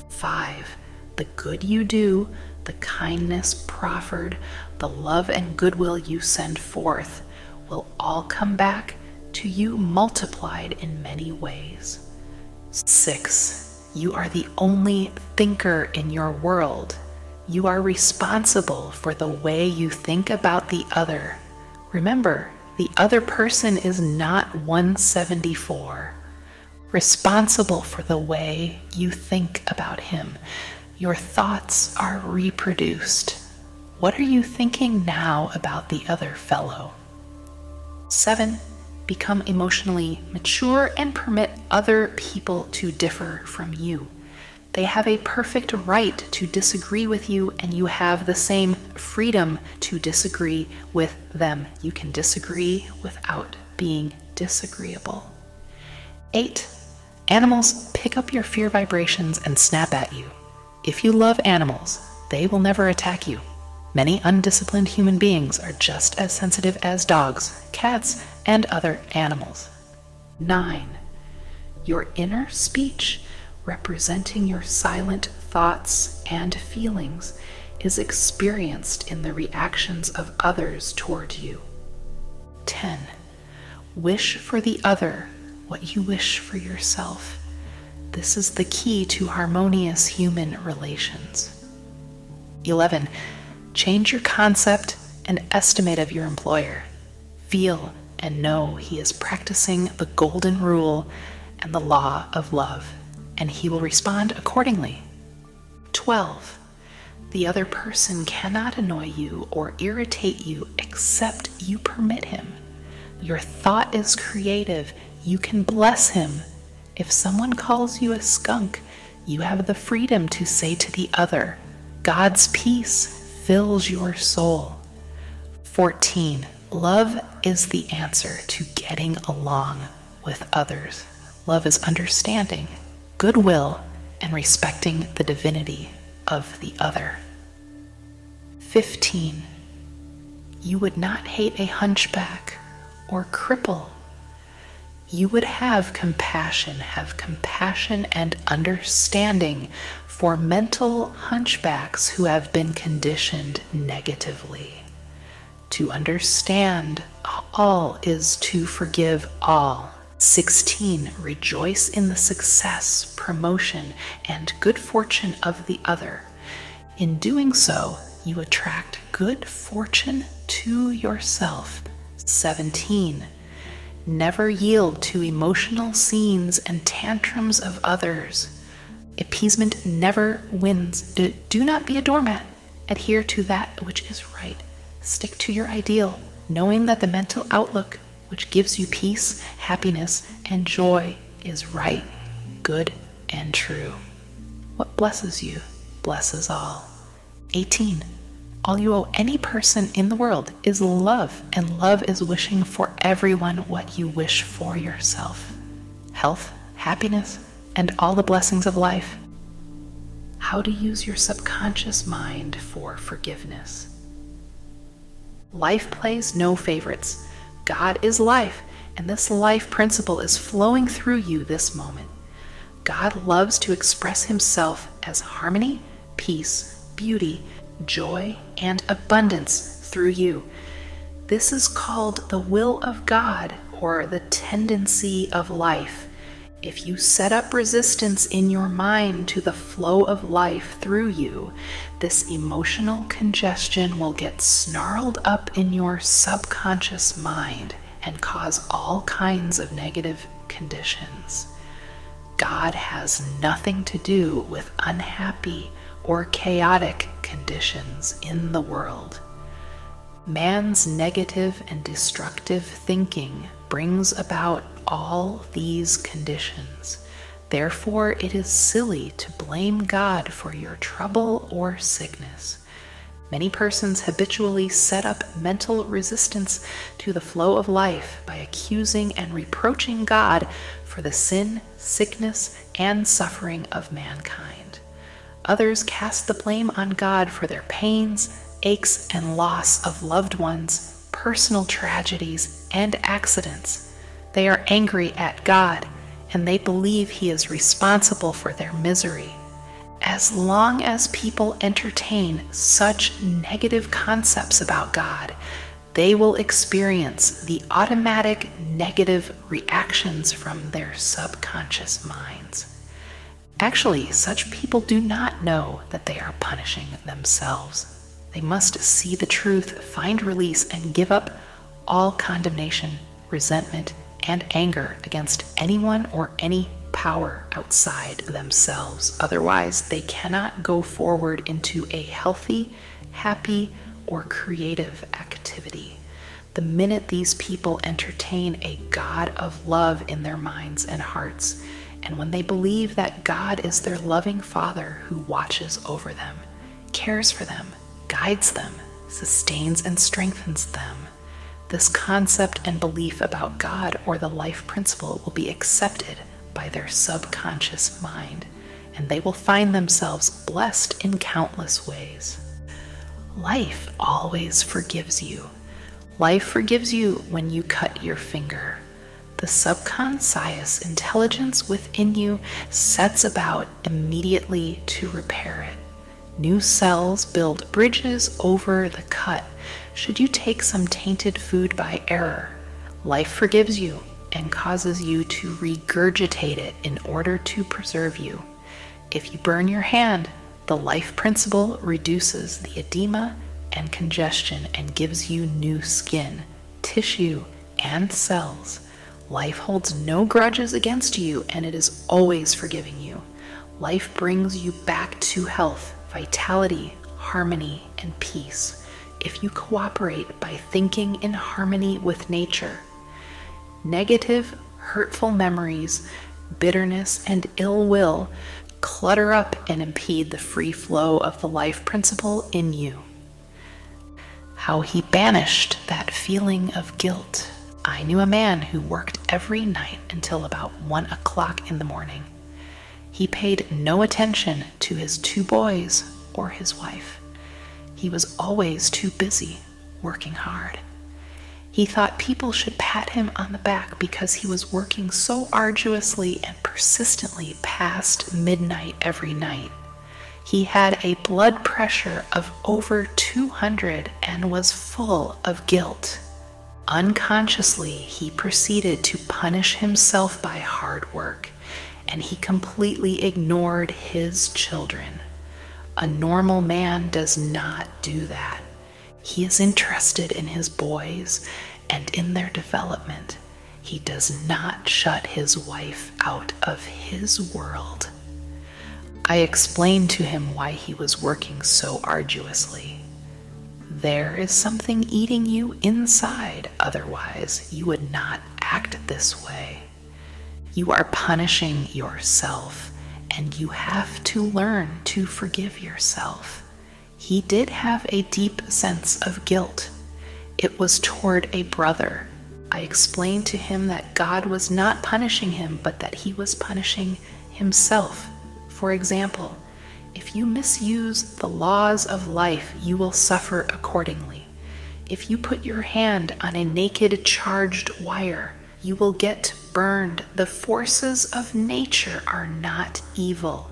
5. The good you do, the kindness proffered, the love and goodwill you send forth will all come back to you multiplied in many ways. 6. You are the only thinker in your world. You are responsible for the way you think about the other. Remember, the other person is not 174. Responsible for the way you think about him. Your thoughts are reproduced. What are you thinking now about the other fellow? 7. Become emotionally mature and permit other people to differ from you. They have a perfect right to disagree with you, and you have the same freedom to disagree with them. You can disagree without being disagreeable. 8. Animals pick up your fear vibrations and snap at you. If you love animals, they will never attack you. Many undisciplined human beings are just as sensitive as dogs, cats, and other animals. 9. Your inner speech, representing your silent thoughts and feelings, is experienced in the reactions of others toward you. 10. Wish for the other what you wish for yourself. This is the key to harmonious human relations. 11. Change your concept and estimate of your employer. Feel and know he is practicing the golden rule and the law of love, and he will respond accordingly. 12. The other person cannot annoy you or irritate you except you permit him. Your thought is creative. You can bless him. If someone calls you a skunk, you have the freedom to say to the other, God's peace fills your soul. 14. Love is the answer to getting along with others. Love is understanding, goodwill, and respecting the divinity of the other. 15. You would not hate a hunchback or cripple. You would have compassion and understanding for mental hunchbacks who have been conditioned negatively. To understand all is to forgive all. 16. Rejoice in the success, promotion, and good fortune of the other. In doing so, you attract good fortune to yourself. 17. Never yield to emotional scenes and tantrums of others. Appeasement never wins. Do not be a doormat. Adhere to that which is right. Stick to your ideal, knowing that the mental outlook which gives you peace, happiness, and joy is right, good, and true. What blesses you blesses all. 18. All you owe any person in the world is love, and love is wishing for everyone what you wish for yourself. Health, happiness, and all the blessings of life. How to use your subconscious mind for forgiveness. Life plays no favorites. God is life, and this life principle is flowing through you this moment. God loves to express himself as harmony, peace, beauty, joy, and abundance through you. This is called the will of God, or the tendency of life. If you set up resistance in your mind to the flow of life through you, this emotional congestion will get snarled up in your subconscious mind and cause all kinds of negative conditions. God has nothing to do with unhappy or chaotic conditions in the world. Man's negative and destructive thinking brings about all these conditions. Therefore, it is silly to blame God for your trouble or sickness. Many persons habitually set up mental resistance to the flow of life by accusing and reproaching God for the sin, sickness, and suffering of mankind. Others cast the blame on God for their pains, aches, and loss of loved ones, personal tragedies, and accidents. They are angry at God, and they believe He is responsible for their misery. As long as people entertain such negative concepts about God, they will experience the automatic negative reactions from their subconscious minds. Actually, such people do not know that they are punishing themselves. They must see the truth, find release, and give up all condemnation, resentment, and anger against anyone or any power outside themselves. Otherwise, they cannot go forward into a healthy, happy, or creative activity. The minute these people entertain a God of love in their minds and hearts, and when they believe that God is their loving Father who watches over them, cares for them, guides them, sustains and strengthens them, this concept and belief about God or the life principle will be accepted by their subconscious mind, and they will find themselves blessed in countless ways. Life always forgives you. Life forgives you when you cut your finger. The subconscious intelligence within you sets about immediately to repair it. New cells build bridges over the cut. Should you take some tainted food by error, life forgives you and causes you to regurgitate it in order to preserve you. If you burn your hand, the life principle reduces the edema and congestion and gives you new skin, tissue, and cells. Life holds no grudges against you, and it is always forgiving you. Life brings you back to health, vitality, harmony, and peace if you cooperate by thinking in harmony with nature. Negative, hurtful memories, bitterness, and ill will clutter up and impede the free flow of the life principle in you. How he banished that feeling of guilt. I knew a man who worked every night until about 1 o'clock in the morning. He paid no attention to his 2 boys or his wife. He was always too busy working hard. He thought people should pat him on the back because he was working so arduously and persistently past midnight every night. He had a blood pressure of over 200 and was full of guilt. Unconsciously, he proceeded to punish himself by hard work, and he completely ignored his children. A normal man does not do that. He is interested in his boys and in their development. He does not shut his wife out of his world. I explained to him why he was working so arduously. There is something eating you inside, otherwise you would not act this way. You are punishing yourself, and you have to learn to forgive yourself. He did have a deep sense of guilt. It was toward a brother. I explained to him that God was not punishing him, but that he was punishing himself. For example, if you misuse the laws of life, you will suffer accordingly. If you put your hand on a naked charged wire, you will get burned. The forces of nature are not evil.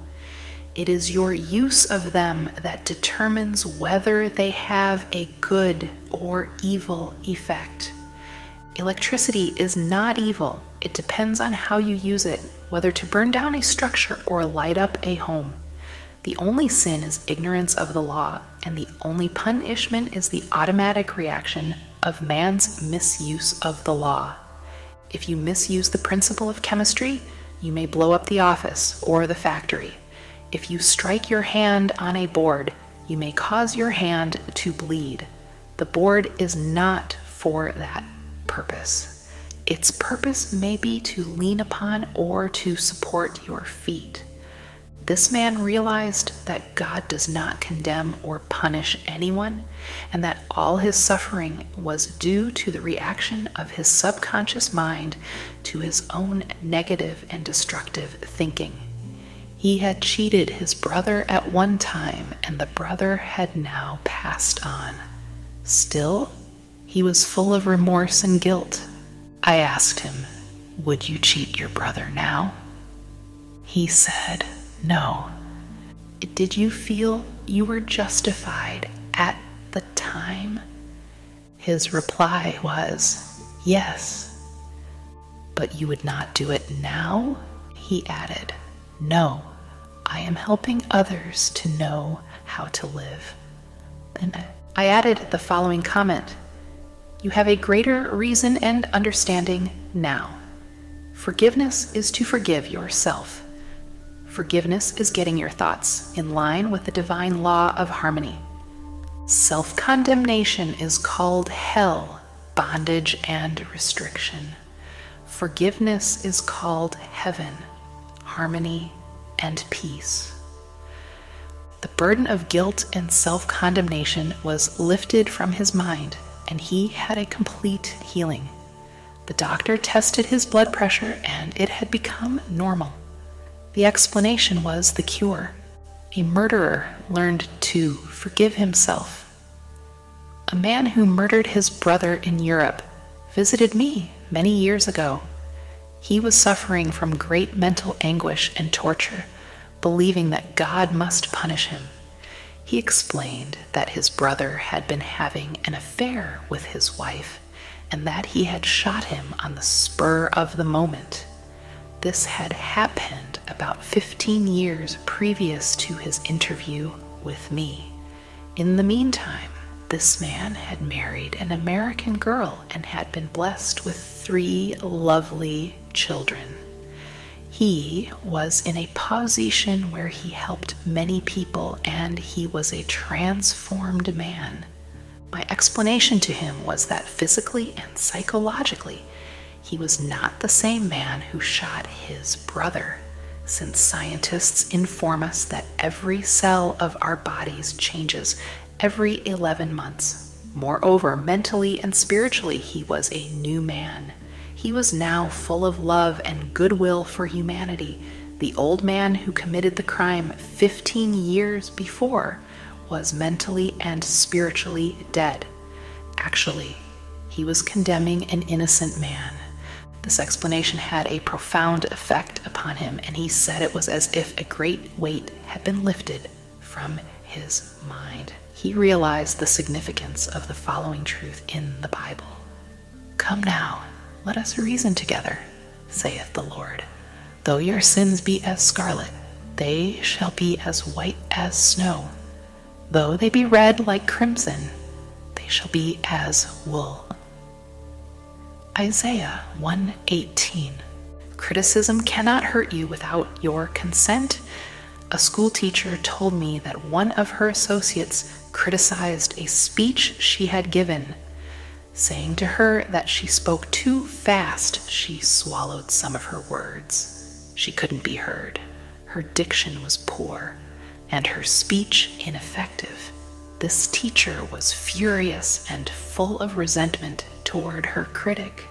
It is your use of them that determines whether they have a good or evil effect. Electricity is not evil. It depends on how you use it, whether to burn down a structure or light up a home. The only sin is ignorance of the law, and the only punishment is the automatic reaction of man's misuse of the law. If you misuse the principle of chemistry, you may blow up the office or the factory. If you strike your hand on a board, you may cause your hand to bleed. The board is not for that purpose. Its purpose may be to lean upon or to support your feet. This man realized that God does not condemn or punish anyone, and that all his suffering was due to the reaction of his subconscious mind to his own negative and destructive thinking. He had cheated his brother at one time, and the brother had now passed on. Still, he was full of remorse and guilt. I asked him, "Would you cheat your brother now?" He said, "No." "Did you feel you were justified at the time?" His reply was, "Yes." "But you would not do it now?" He added, "No, I am helping others to know how to live." Then I added the following comment: "You have a greater reason and understanding now. Forgiveness is to forgive yourself. Forgiveness is getting your thoughts in line with the divine law of harmony. Self-condemnation is called hell, bondage, and restriction. Forgiveness is called heaven, harmony, and peace." The burden of guilt and self-condemnation was lifted from his mind, and he had a complete healing. The doctor tested his blood pressure, and it had become normal. The explanation was the cure. A murderer learned to forgive himself. A man who murdered his brother in Europe visited me many years ago. He was suffering from great mental anguish and torture, believing that God must punish him. He explained that his brother had been having an affair with his wife, and that he had shot him on the spur of the moment. This had happened about 15 years previous to his interview with me. In the meantime, this man had married an American girl and had been blessed with 3 lovely children. He was in a position where he helped many people, and he was a transformed man. My explanation to him was that physically and psychologically, he was not the same man who shot his brother, since scientists inform us that every cell of our bodies changes every 11 months. Moreover, mentally and spiritually, he was a new man. He was now full of love and goodwill for humanity. The old man who committed the crime 15 years before was mentally and spiritually dead. Actually, he was condemning an innocent man. This explanation had a profound effect upon him, and he said it was as if a great weight had been lifted from his mind. He realized the significance of the following truth in the Bible. "Come now, let us reason together, saith the Lord. Though your sins be as scarlet, they shall be as white as snow. Though they be red like crimson, they shall be as wool." Isaiah 1:18. Criticism cannot hurt you without your consent. A school teacher told me that one of her associates criticized a speech she had given, saying to her that she spoke too fast. She swallowed some of her words. She couldn't be heard. Her diction was poor, and her speech ineffective. This teacher was furious and full of resentment toward her critic.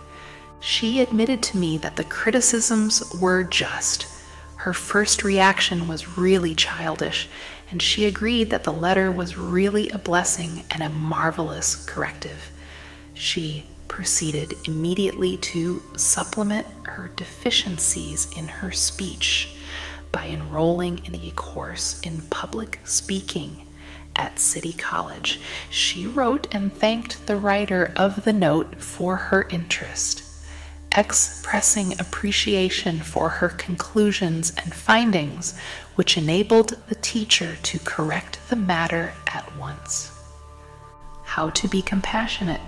She admitted to me that the criticisms were just. Her first reaction was really childish, and she agreed that the letter was really a blessing and a marvelous corrective. She proceeded immediately to supplement her deficiencies in her speech by enrolling in a course in public speaking at City College. She wrote and thanked the writer of the note for her interest, expressing appreciation for her conclusions and findings, which enabled the teacher to correct the matter at once. How to be compassionate.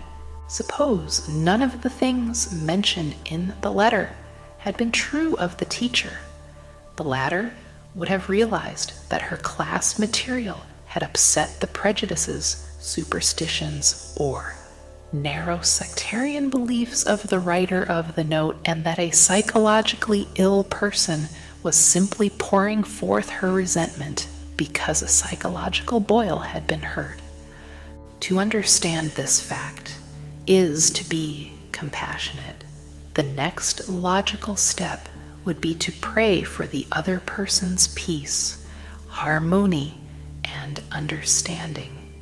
Suppose none of the things mentioned in the letter had been true of the teacher. The latter would have realized that her class material had upset the prejudices, superstitions, or narrow sectarian beliefs of the writer of the note, and that a psychologically ill person was simply pouring forth her resentment because a psychological boil had been hurt. To understand this fact is to be compassionate. The next logical step would be to pray for the other person's peace, harmony, and understanding.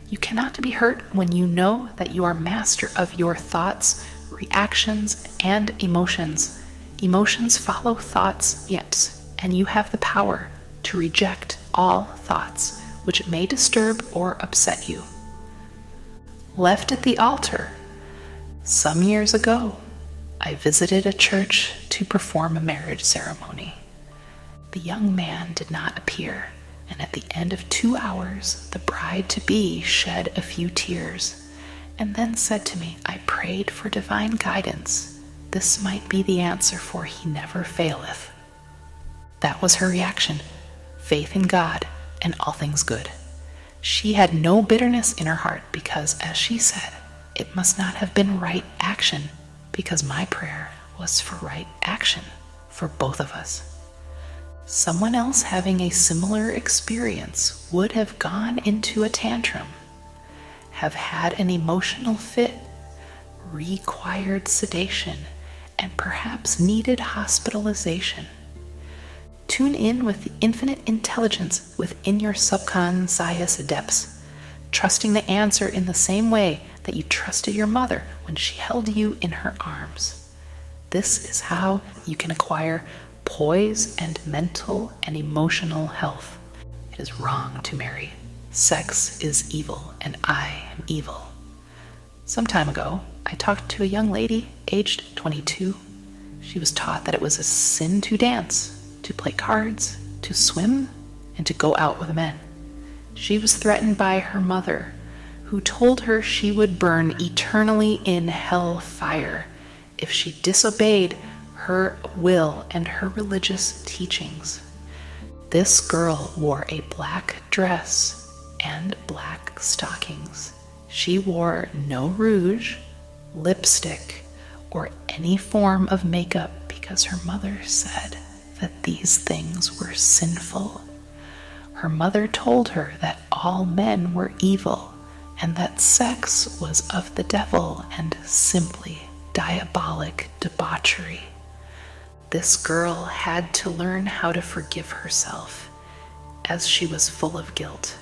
You cannot be hurt when you know that you are master of your thoughts, reactions, and emotions. Emotions follow thoughts, yes, and you have the power to reject all thoughts which may disturb or upset you. Left at the altar. Some years ago, I visited a church to perform a marriage ceremony. The young man did not appear, and at the end of 2 hours, the bride-to-be shed a few tears, and then said to me, "I prayed for divine guidance. This might be the answer, for he never faileth." That was her reaction. Faith in God and all things good. She had no bitterness in her heart because, as she said, it must not have been right action, because my prayer was for right action for both of us. Someone else having a similar experience would have gone into a tantrum, have had an emotional fit, required sedation, and perhaps needed hospitalization. Tune in with the infinite intelligence within your subconscious depths, trusting the answer in the same way that you trusted your mother when she held you in her arms. This is how you can acquire poise and mental and emotional health. It is wrong to marry. Sex is evil, and I am evil. Some time ago, I talked to a young lady aged 22. She was taught that it was a sin to dance, to play cards, to swim, and to go out with men. She was threatened by her mother, who told her she would burn eternally in hell fire if she disobeyed her will and her religious teachings. This girl wore a black dress and black stockings. She wore no rouge, lipstick, or any form of makeup because her mother said that these things were sinful. Her mother told her that all men were evil and that sex was of the devil and simply diabolic debauchery. This girl had to learn how to forgive herself, as she was full of guilt.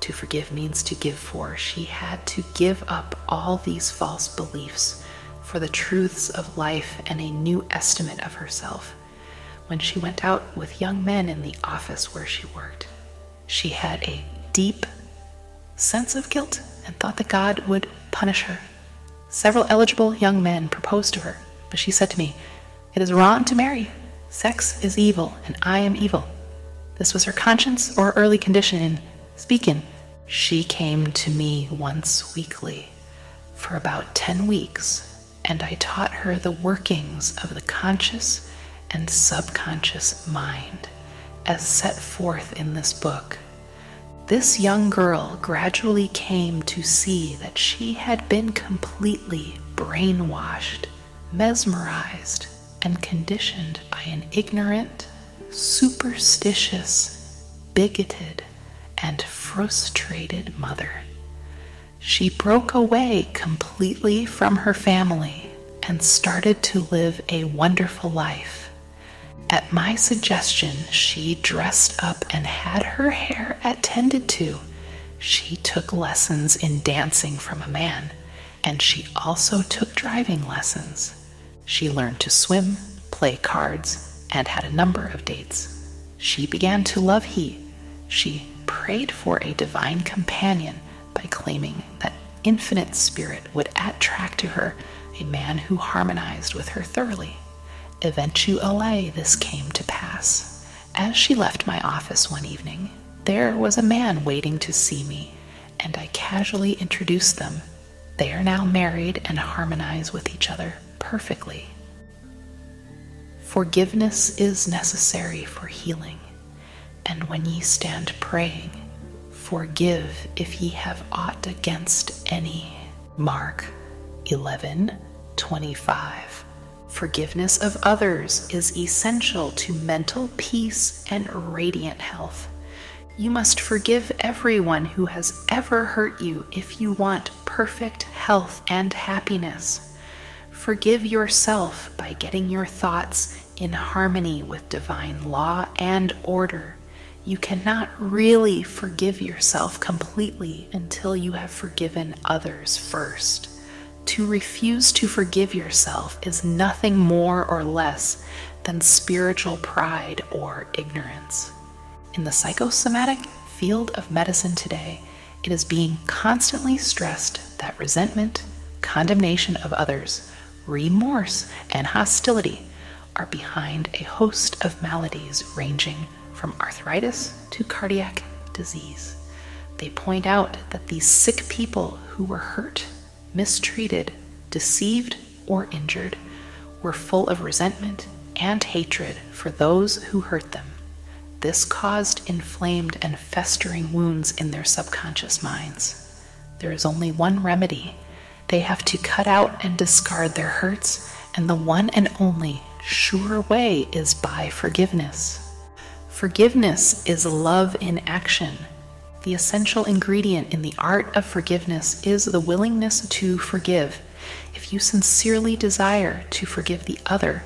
To forgive means to give for. She had to give up all these false beliefs for the truths of life and a new estimate of herself. When she went out with young men in the office where she worked, she had a deep sense of guilt and thought that God would punish her. Several eligible young men proposed to her, but she said to me, "It is wrong to marry. Sex is evil, and I am evil." This was her conscience or early condition in speaking. She came to me once weekly for about 10 weeks, and I taught her the workings of the conscious and subconscious mind, as set forth in this book. This young girl gradually came to see that she had been completely brainwashed, mesmerized, and conditioned by an ignorant, superstitious, bigoted, and frustrated mother. She broke away completely from her family and started to live a wonderful life. At my suggestion, she dressed up and had her hair attended to. She took lessons in dancing from a man, and she also took driving lessons. She learned to swim, play cards, and had a number of dates. She began to love he. She prayed for a divine companion by claiming that infinite spirit would attract to her a man who harmonized with her thoroughly. Eventually, this came to pass. As she left my office one evening, there was a man waiting to see me, and I casually introduced them. They are now married and harmonize with each other perfectly. Forgiveness is necessary for healing, and when ye stand praying, forgive if ye have aught against any. Mark 11:25. Forgiveness of others is essential to mental peace and radiant health. You must forgive everyone who has ever hurt you if you want perfect health and happiness. Forgive yourself by getting your thoughts in harmony with divine law and order. You cannot really forgive yourself completely until you have forgiven others first. To refuse to forgive yourself is nothing more or less than spiritual pride or ignorance. In the psychosomatic field of medicine today, it is being constantly stressed that resentment, condemnation of others, remorse, and hostility are behind a host of maladies ranging from arthritis to cardiac disease. They point out that these sick people who were hurt, mistreated, deceived, or injured were full of resentment and hatred for those who hurt them. This caused inflamed and festering wounds in their subconscious minds. There is only one remedy. They have to cut out and discard their hurts, and the one and only sure way is by forgiveness. Forgiveness is love in action. The essential ingredient in the art of forgiveness is the willingness to forgive. If you sincerely desire to forgive the other,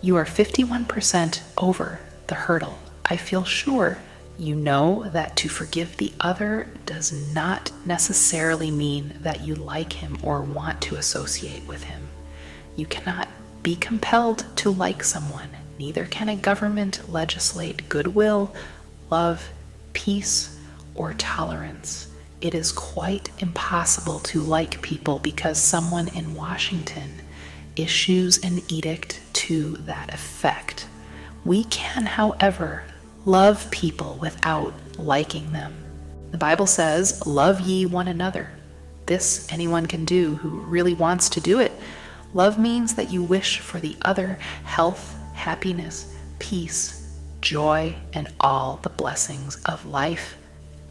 you are 51% over the hurdle. I feel sure you know that to forgive the other does not necessarily mean that you like him or want to associate with him. You cannot be compelled to like someone. Neither can a government legislate goodwill, love, peace, or tolerance. It is quite impossible to like people because someone in Washington issues an edict to that effect. We can, however, love people without liking them. The Bible says, "Love ye one another." This anyone can do who really wants to do it. Love means that you wish for the other health, happiness, peace, joy, and all the blessings of life.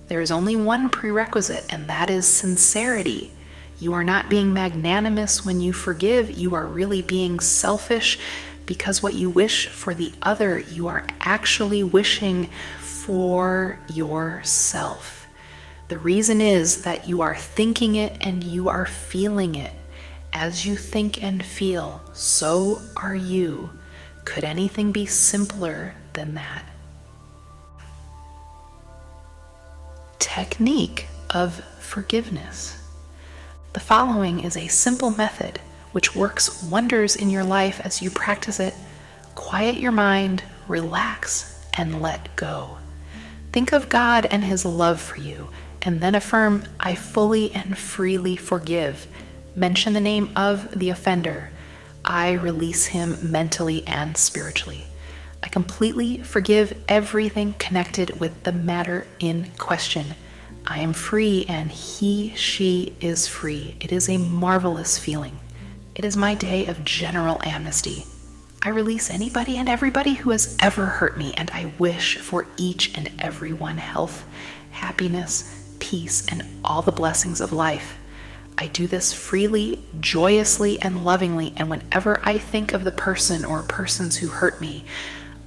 There is only one prerequisite, and that is sincerity. You are not being magnanimous when you forgive. You are really being selfish, because what you wish for the other, you are actually wishing for yourself. The reason is that you are thinking it and you are feeling it. As you think and feel, so are you. Could anything be simpler than that? Technique of forgiveness. The following is a simple method which works wonders in your life as you practice it. Quiet your mind, relax, and let go. Think of God and his love for you, and then affirm, "I fully and freely forgive." Mention the name of the offender. I release him mentally and spiritually. I completely forgive everything connected with the matter in question. I am free and he, she is free. It is a marvelous feeling. It is my day of general amnesty. I release anybody and everybody who has ever hurt me, and I wish for each and every one health, happiness, peace, and all the blessings of life. I do this freely, joyously, and lovingly, and whenever I think of the person or persons who hurt me,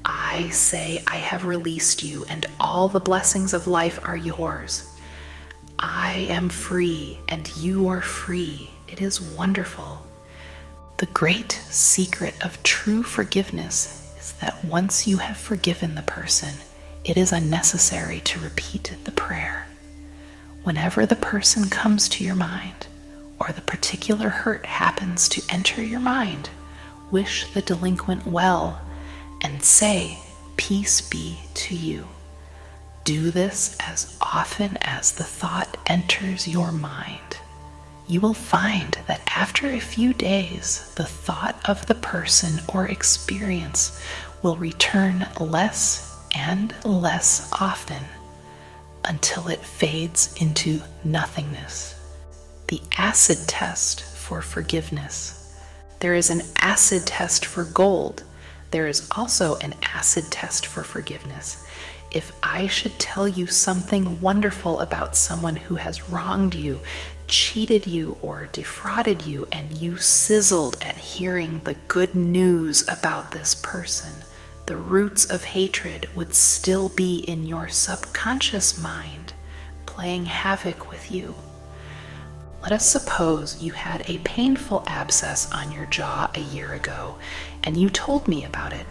I say, I have released you, and all the blessings of life are yours. I am free, and you are free. It is wonderful. The great secret of true forgiveness is that once you have forgiven the person, it is unnecessary to repeat the prayer. Whenever the person comes to your mind, or the particular hurt happens to enter your mind, wish the delinquent well and say, "Peace be to you." Do this as often as the thought enters your mind. You will find that after a few days, the thought of the person or experience will return less and less often until it fades into nothingness. The acid test for forgiveness. There is an acid test for gold. There is also an acid test for forgiveness. If I should tell you something wonderful about someone who has wronged you, cheated you or defrauded you, and you sizzled at hearing the good news about this person, the roots of hatred would still be in your subconscious mind, playing havoc with you. Let us suppose you had a painful abscess on your jaw a year ago, and you told me about it.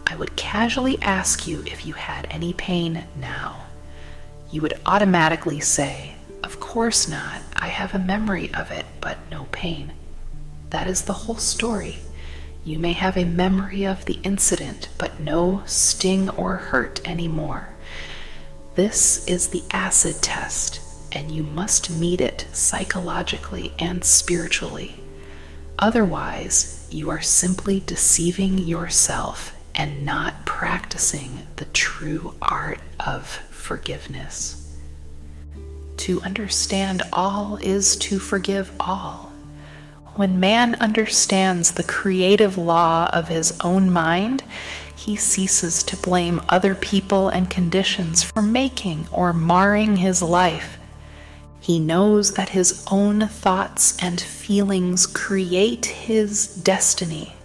I would casually ask you if you had any pain now. You would automatically say, "Of course not. I have a memory of it, but no pain." That is the whole story. You may have a memory of the incident, but no sting or hurt anymore. This is the acid test, and you must meet it psychologically and spiritually. Otherwise, you are simply deceiving yourself and not practicing the true art of forgiveness. To understand all is to forgive all. When man understands the creative law of his own mind, he ceases to blame other people and conditions for making or marring his life. He knows that his own thoughts and feelings create his destiny.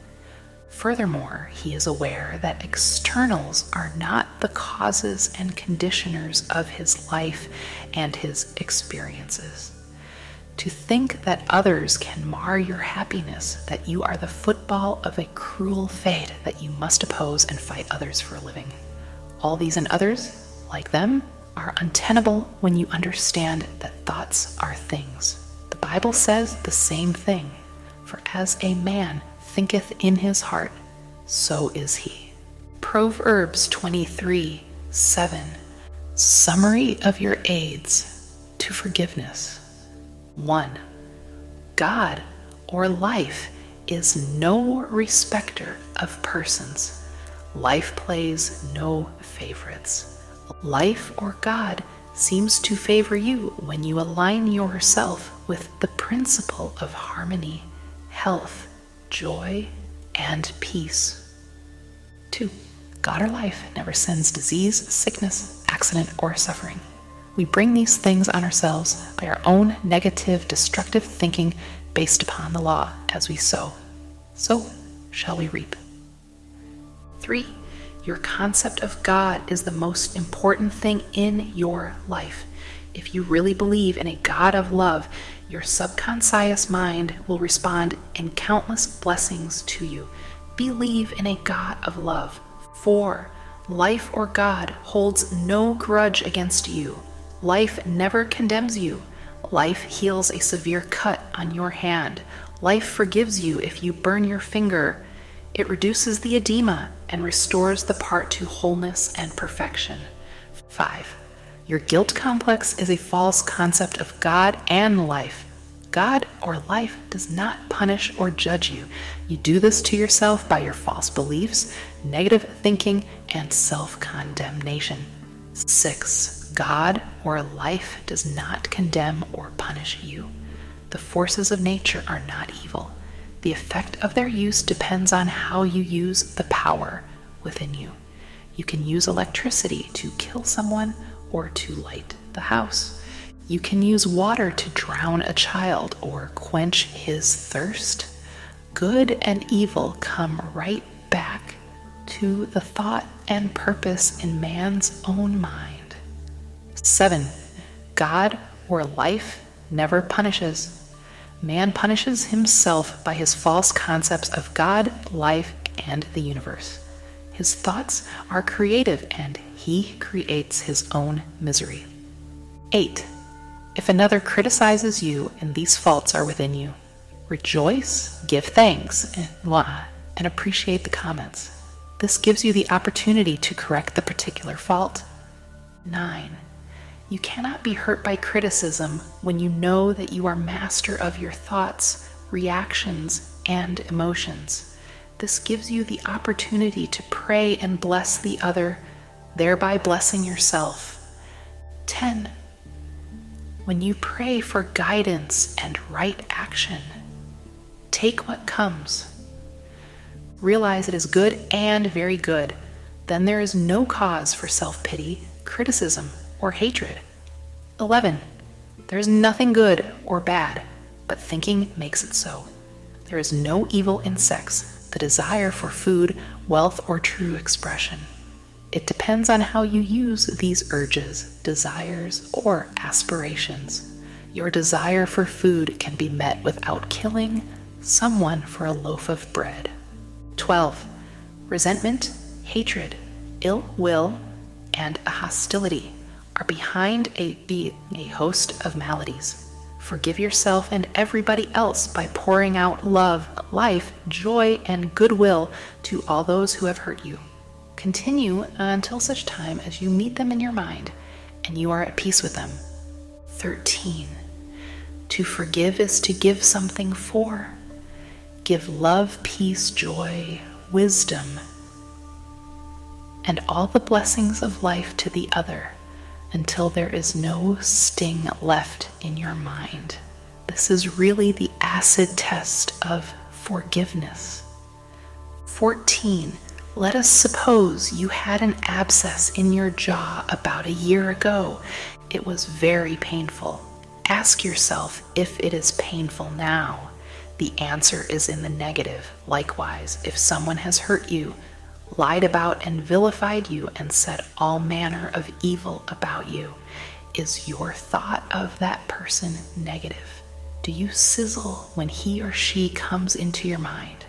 Furthermore, he is aware that externals are not the causes and conditioners of his life and his experiences. To think that others can mar your happiness, that you are the football of a cruel fate, that you must oppose and fight others for a living. All these and others, like them, are untenable when you understand that thoughts are things. The Bible says the same thing. For as a man thinketh in his heart, so is he. Proverbs 23:7. Summary of your aids to forgiveness. 1. God or life is no respecter of persons. Life plays no favorites. Life or God seems to favor you when you align yourself with the principle of harmony, health, joy, and peace. 2. God or life never sends disease, sickness, accident, or suffering. We bring these things on ourselves by our own negative, destructive thinking based upon the law. As we sow, so shall we reap. 3. Your concept of God is the most important thing in your life. If you really believe in a God of love, your subconscious mind will respond in countless blessings to you. Believe in a God of love. 4. Life or God holds no grudge against you. Life never condemns you. Life heals a severe cut on your hand. Life forgives you if you burn your finger. It reduces the edema and restores the part to wholeness and perfection. 5. Your guilt complex is a false concept of God and life. God or life does not punish or judge you. You do this to yourself by your false beliefs, negative thinking, and self-condemnation. 6. God or life does not condemn or punish you. The forces of nature are not evil. The effect of their use depends on how you use the power within you. You can use electricity to kill someone or to light the house. You can use water to drown a child or quench his thirst. Good and evil come right back to the thought and purpose in man's own mind. 7. God or life never punishes. Man punishes himself by his false concepts of God, life, and the universe. His thoughts are creative, and he creates his own misery. 8. If another criticizes you and these faults are within you, rejoice, give thanks, and appreciate the comments. This gives you the opportunity to correct the particular fault. 9. You cannot be hurt by criticism when you know that you are master of your thoughts, reactions, and emotions. This gives you the opportunity to pray and bless the other, thereby blessing yourself. 10. When you pray for guidance and right action, take what comes. Realize it is good and very good. Then there is no cause for self-pity, criticism, or hatred. 11. There is nothing good or bad, but thinking makes it so. There is no evil in sex, the desire for food, wealth, or true expression. It depends on how you use these urges, desires, or aspirations. Your desire for food can be met without killing someone for a loaf of bread. 12. Resentment, hatred, ill will, and a hostility are behind a host of maladies. Forgive yourself and everybody else by pouring out love, life, joy, and goodwill to all those who have hurt you. Continue until such time as you meet them in your mind and you are at peace with them. 13. To forgive is to give something for. Give love, peace, joy, wisdom, and all the blessings of life to the other until there is no sting left in your mind. This is really the acid test of forgiveness. 14. Let us suppose you had an abscess in your jaw about a year ago. It was very painful. Ask yourself if it is painful now. The answer is in the negative. Likewise, if someone has hurt you, lied about and vilified you, and said all manner of evil about you, is your thought of that person negative? Do you sizzle when he or she comes into your mind?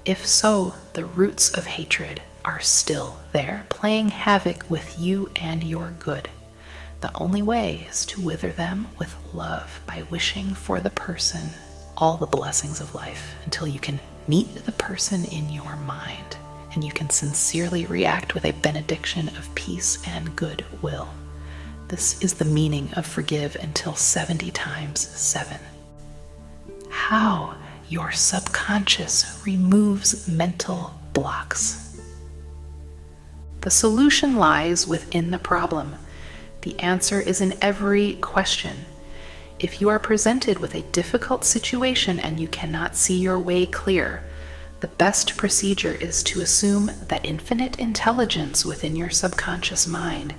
If so, the roots of hatred are still there, playing havoc with you and your good. The only way is to wither them with love by wishing for the person all the blessings of life until you can meet the person in your mind and you can sincerely react with a benediction of peace and goodwill. This is the meaning of forgive until 70 times 7. How your subconscious removes mental blocks. The solution lies within the problem. The answer is in every question. If you are presented with a difficult situation and you cannot see your way clear, the best procedure is to assume that infinite intelligence within your subconscious mind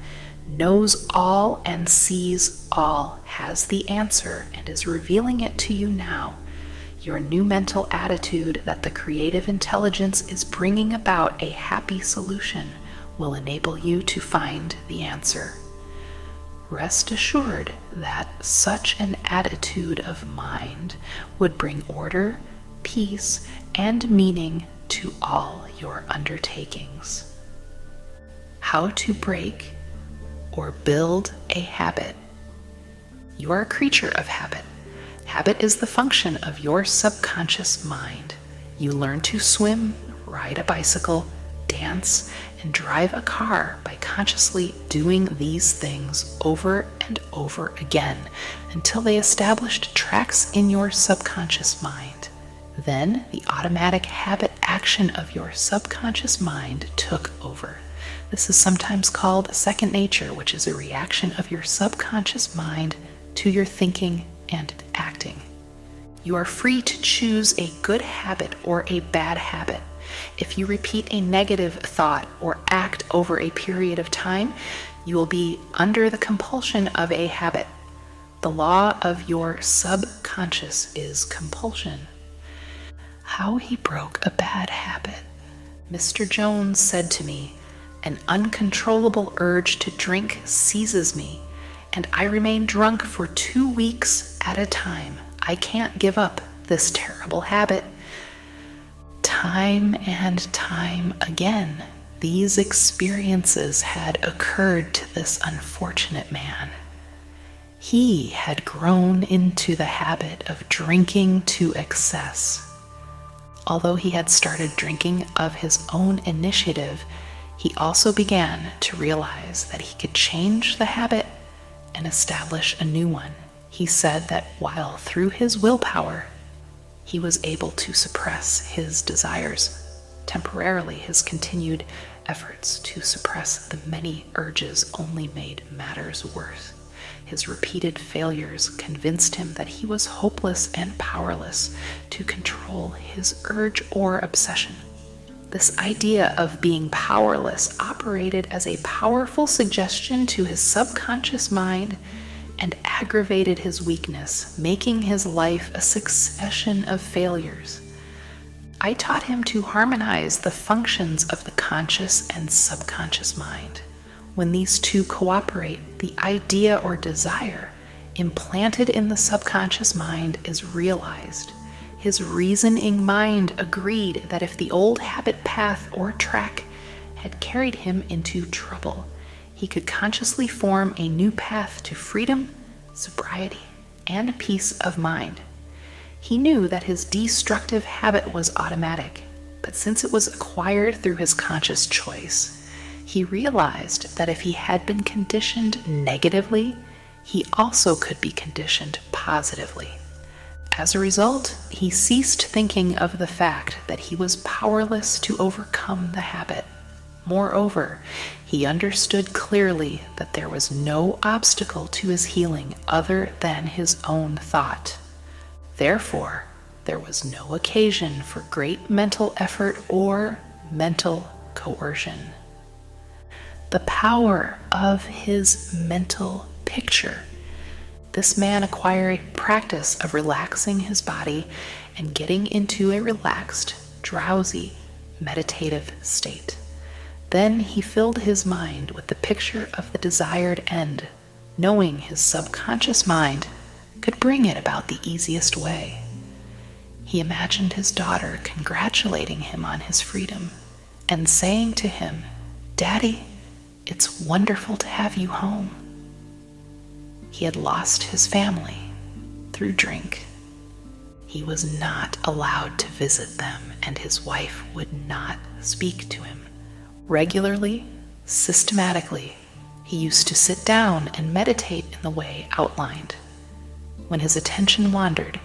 knows all and sees all, has the answer, and is revealing it to you now. Your new mental attitude that the creative intelligence is bringing about a happy solution will enable you to find the answer. Rest assured that such an attitude of mind would bring order, peace, and meaning to all your undertakings. How to break or build a habit. You are a creature of habit. Habit is the function of your subconscious mind. You learn to swim, ride a bicycle, dance, and drive a car by consciously doing these things over and over again until they established tracks in your subconscious mind. Then the automatic habit action of your subconscious mind took over. This is sometimes called second nature, which is a reaction of your subconscious mind to your thinking and acting. You are free to choose a good habit or a bad habit. If you repeat a negative thought or act over a period of time, you will be under the compulsion of a habit. The law of your subconscious is compulsion. How he broke a bad habit. Mr. Jones said to me, "An uncontrollable urge to drink seizes me, and I remain drunk for 2 weeks at a time. I can't give up this terrible habit." Time and time again, these experiences had occurred to this unfortunate man. He had grown into the habit of drinking to excess. Although he had started drinking of his own initiative, he also began to realize that he could change the habit and establish a new one. He said that while through his willpower, he was able to suppress his desires. Temporarily, his continued efforts to suppress the many urges only made matters worse. His repeated failures convinced him that he was hopeless and powerless to control his urge or obsession. This idea of being powerless operated as a powerful suggestion to his subconscious mind, and aggravated his weakness, making his life a succession of failures. I taught him to harmonize the functions of the conscious and subconscious mind. When these two cooperate, the idea or desire implanted in the subconscious mind is realized. His reasoning mind agreed that if the old habit path or track had carried him into trouble, he could consciously form a new path to freedom, sobriety, and peace of mind. He knew that his destructive habit was automatic, but since it was acquired through his conscious choice, he realized that if he had been conditioned negatively, he also could be conditioned positively. As a result, he ceased thinking of the fact that he was powerless to overcome the habit. Moreover, he understood clearly that there was no obstacle to his healing other than his own thought. Therefore, there was no occasion for great mental effort or mental coercion. The power of his mental picture. This man acquired a practice of relaxing his body and getting into a relaxed, drowsy, meditative state. Then he filled his mind with the picture of the desired end, knowing his subconscious mind could bring it about the easiest way. He imagined his daughter congratulating him on his freedom and saying to him, "Daddy, it's wonderful to have you home." He had lost his family through drink. He was not allowed to visit them, and his wife would not speak to him. Regularly, systematically, he used to sit down and meditate in the way outlined. When his attention wandered,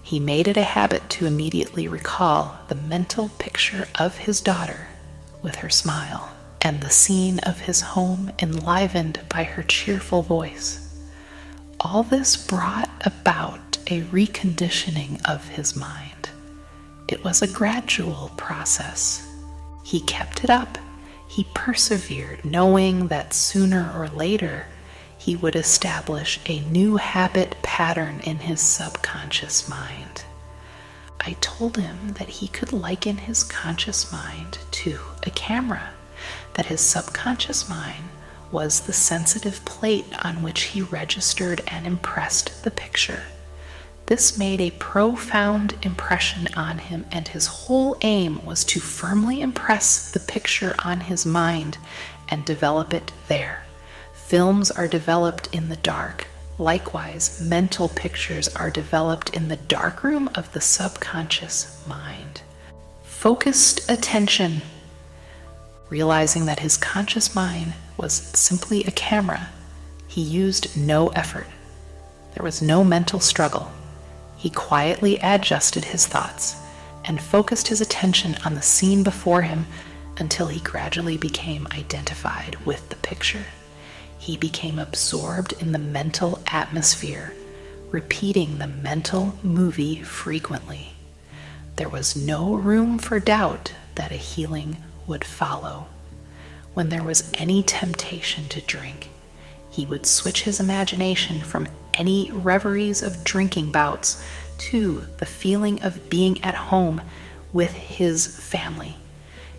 he made it a habit to immediately recall the mental picture of his daughter with her smile and the scene of his home enlivened by her cheerful voice. All this brought about a reconditioning of his mind. It was a gradual process. He kept it up. He persevered, knowing that sooner or later he would establish a new habit pattern in his subconscious mind. I told him that he could liken his conscious mind to a camera, that his subconscious mind was the sensitive plate on which he registered and impressed the picture. This made a profound impression on him, and his whole aim was to firmly impress the picture on his mind and develop it there. Films are developed in the dark. Likewise, mental pictures are developed in the darkroom of the subconscious mind. Focused attention. Realizing that his conscious mind was simply a camera, he used no effort. There was no mental struggle. He quietly adjusted his thoughts and focused his attention on the scene before him until he gradually became identified with the picture. He became absorbed in the mental atmosphere, repeating the mental movie frequently. There was no room for doubt that a healing would follow. When there was any temptation to drink, he would switch his imagination from any reveries of drinking bouts to the feeling of being at home with his family.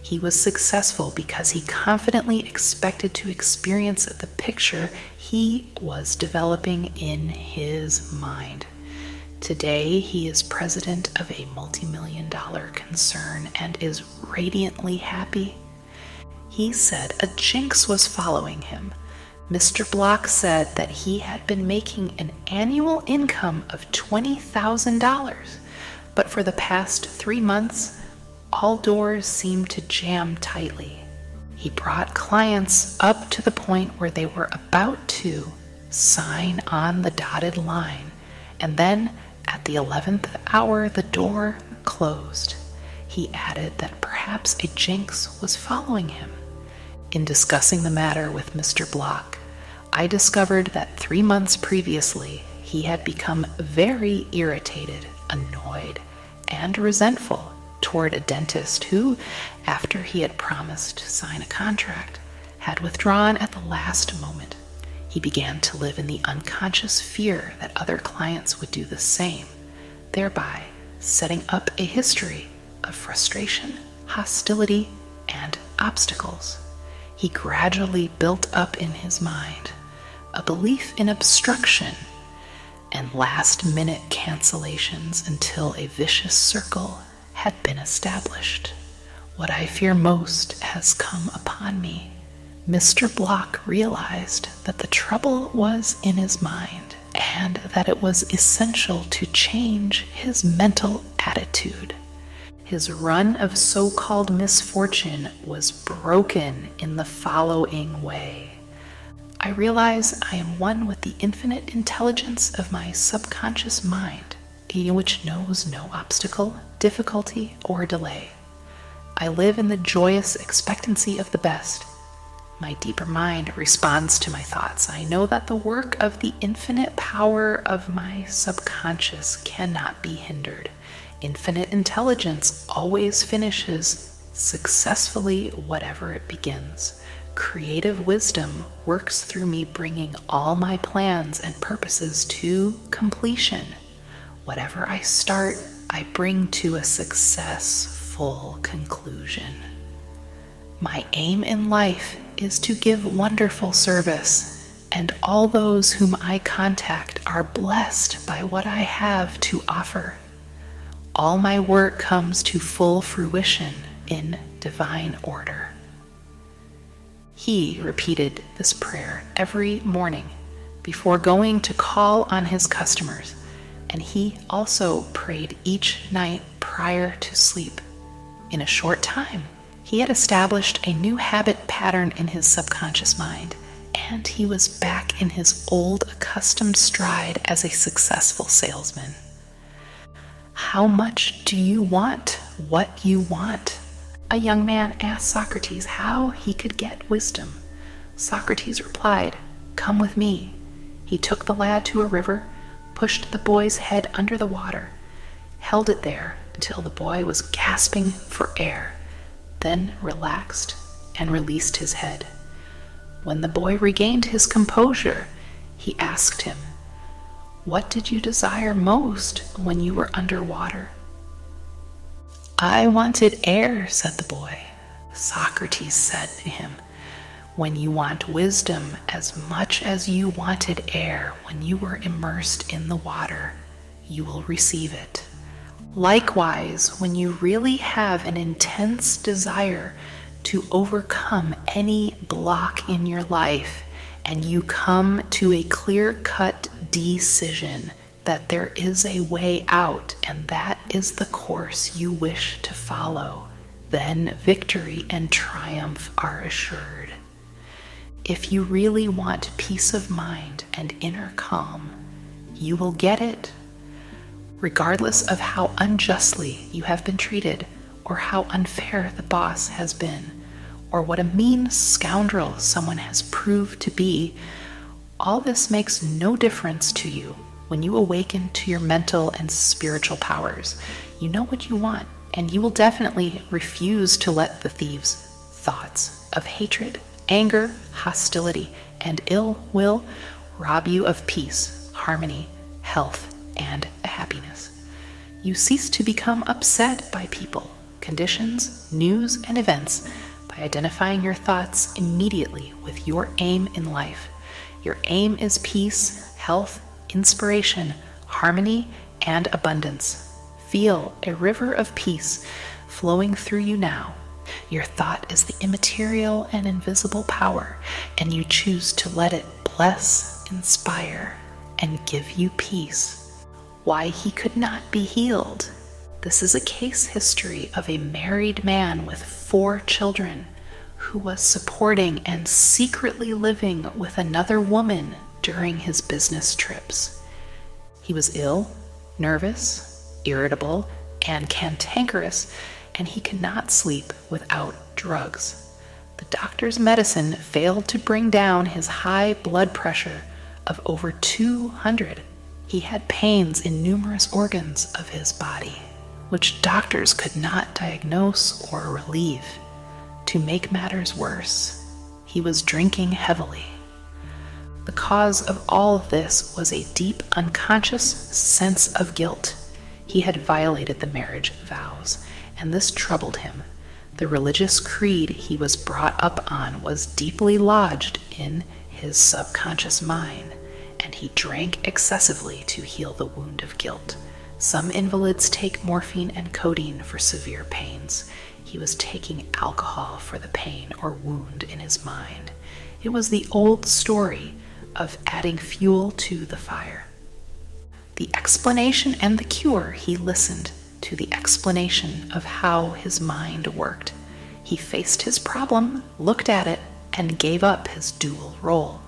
He was successful because he confidently expected to experience the picture he was developing in his mind. Today, he is president of a multi-million-dollar concern and is radiantly happy. He said a jinx was following him. Mr. Block said that he had been making an annual income of $20,000, but for the past 3 months, all doors seemed to jam tightly. He brought clients up to the point where they were about to sign on the dotted line, and then at the 11th hour, the door closed. He added that perhaps a jinx was following him. In discussing the matter with Mr. Block, I discovered that 3 months previously, he had become very irritated, annoyed, and resentful toward a dentist who, after he had promised to sign a contract, had withdrawn at the last moment. He began to live in the unconscious fear that other clients would do the same, thereby setting up a history of frustration, hostility, and obstacles. He gradually built up in his mind a belief in obstruction and last-minute cancellations until a vicious circle had been established. What I fear most has come upon me. Mr. Block realized that the trouble was in his mind and that it was essential to change his mental attitude. His run of so-called misfortune was broken in the following way. I realize I am one with the infinite intelligence of my subconscious mind, which knows no obstacle, difficulty, or delay. I live in the joyous expectancy of the best. My deeper mind responds to my thoughts. I know that the work of the infinite power of my subconscious cannot be hindered. Infinite intelligence always finishes successfully whatever it begins. Creative wisdom works through me, bringing all my plans and purposes to completion. Whatever I start, I bring to a successful conclusion. My aim in life is to give wonderful service, and all those whom I contact are blessed by what I have to offer. All my work comes to full fruition in divine order. He repeated this prayer every morning before going to call on his customers, and he also prayed each night prior to sleep. In a short time, he had established a new habit pattern in his subconscious mind, and he was back in his old accustomed stride as a successful salesman. How much do you want what you want? A young man asked Socrates how he could get wisdom. Socrates replied, "Come with me." He took the lad to a river, pushed the boy's head under the water, held it there until the boy was gasping for air, then relaxed and released his head. When the boy regained his composure, he asked him, "What did you desire most when you were underwater?" "I wanted air," said the boy. Socrates said to him, "When you want wisdom as much as you wanted air when you were immersed in the water, you will receive it. Likewise, when you really have an intense desire to overcome any block in your life, and you come to a clear-cut decision that there is a way out and that is the course you wish to follow, then victory and triumph are assured. If you really want peace of mind and inner calm, you will get it. Regardless of how unjustly you have been treated, or how unfair the boss has been, or what a mean scoundrel someone has proved to be, all this makes no difference to you when you awaken to your mental and spiritual powers. You know what you want, and you will definitely refuse to let the thieves' thoughts of hatred, anger, hostility, and ill will rob you of peace, harmony, health, and happiness. You cease to become upset by people, conditions, news, and events by identifying your thoughts immediately with your aim in life. Your aim is peace, health, inspiration, harmony, and abundance. Feel a river of peace flowing through you now. Your thought is the immaterial and invisible power, and you choose to let it bless, inspire, and give you peace. Why he could not be healed. This is a case history of a married man with 4 children who was supporting and secretly living with another woman during his business trips. He was ill, nervous, irritable, and cantankerous, and he could not sleep without drugs. The doctor's medicine failed to bring down his high blood pressure of over 200. He had pains in numerous organs of his body, which doctors could not diagnose or relieve. To make matters worse, he was drinking heavily. The cause of all of this was a deep unconscious sense of guilt. He had violated the marriage vows, and this troubled him. The religious creed he was brought up on was deeply lodged in his subconscious mind, and he drank excessively to heal the wound of guilt. Some invalids take morphine and codeine for severe pains. He was taking alcohol for the pain or wound in his mind. It was the old story of adding fuel to the fire. The explanation and the cure, he listened to the explanation of how his mind worked. He faced his problem, looked at it, and gave up his dual role.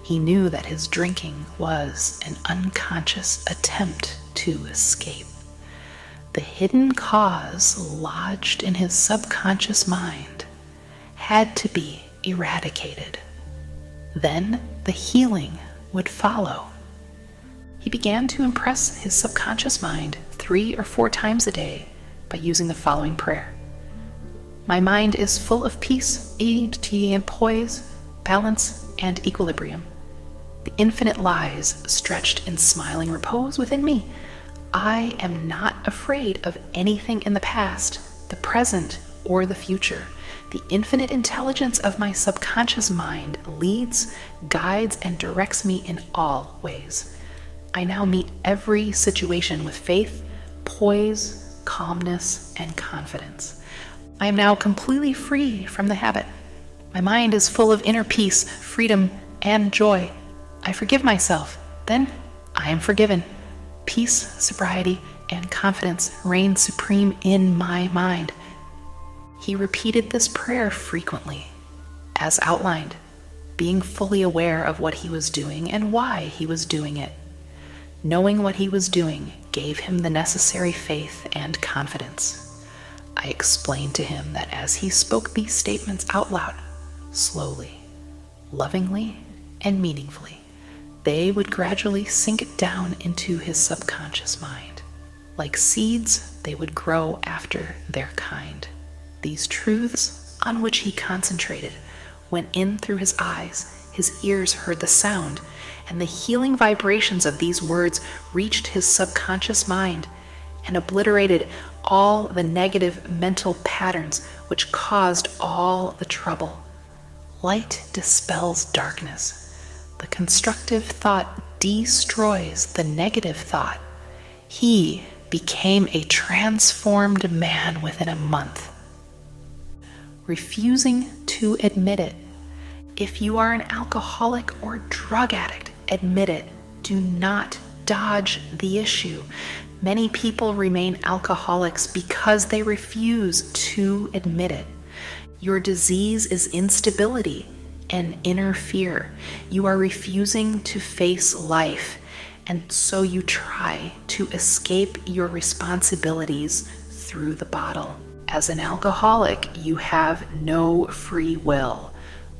He knew that his drinking was an unconscious attempt to escape. The hidden cause lodged in his subconscious mind had to be eradicated. Then the healing would follow. He began to impress his subconscious mind 3 or 4 times a day by using the following prayer. My mind is full of peace, ease, and poise, balance, and equilibrium. The infinite lies stretched in smiling repose within me. I am not afraid of anything in the past, the present, or the future. The infinite intelligence of my subconscious mind leads, guides, and directs me in all ways. I now meet every situation with faith, poise, calmness, and confidence. I am now completely free from the habit. My mind is full of inner peace, freedom, and joy. I forgive myself. Then I am forgiven. Peace, sobriety, and confidence reign supreme in my mind. He repeated this prayer frequently, as outlined, being fully aware of what he was doing and why he was doing it. Knowing what he was doing gave him the necessary faith and confidence. I explained to him that as he spoke these statements out loud, slowly, lovingly, and meaningfully, they would gradually sink down into his subconscious mind. Like seeds, they would grow after their kind. These truths on which he concentrated went in through his eyes, his ears heard the sound, and the healing vibrations of these words reached his subconscious mind and obliterated all the negative mental patterns which caused all the trouble. Light dispels darkness. The constructive thought destroys the negative thought. He became a transformed man within a month. Refusing to admit it. If you are an alcoholic or drug addict, admit it. Do not dodge the issue. Many people remain alcoholics because they refuse to admit it. Your disease is instability and inner fear. You are refusing to face life, and so you try to escape your responsibilities through the bottle. As an alcoholic, you have no free will,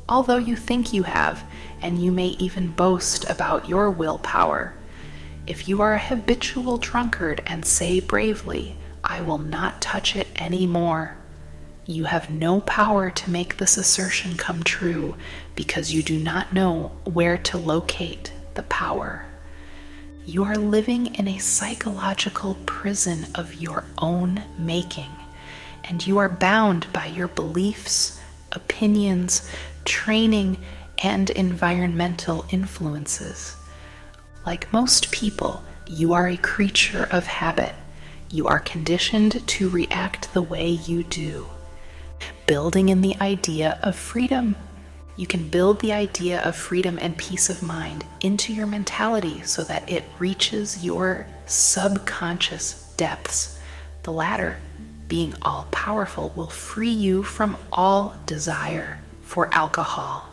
although you think you have, and you may even boast about your willpower. If you are a habitual drunkard and say bravely, I will not touch it anymore, you have no power to make this assertion come true because you do not know where to locate the power. You are living in a psychological prison of your own making, and you are bound by your beliefs, opinions, training, and environmental influences. Like most people, you are a creature of habit. You are conditioned to react the way you do. Building in the idea of freedom. You can build the idea of freedom and peace of mind into your mentality so that it reaches your subconscious depths. The latter, being all-powerful, will free you from all desire for alcohol.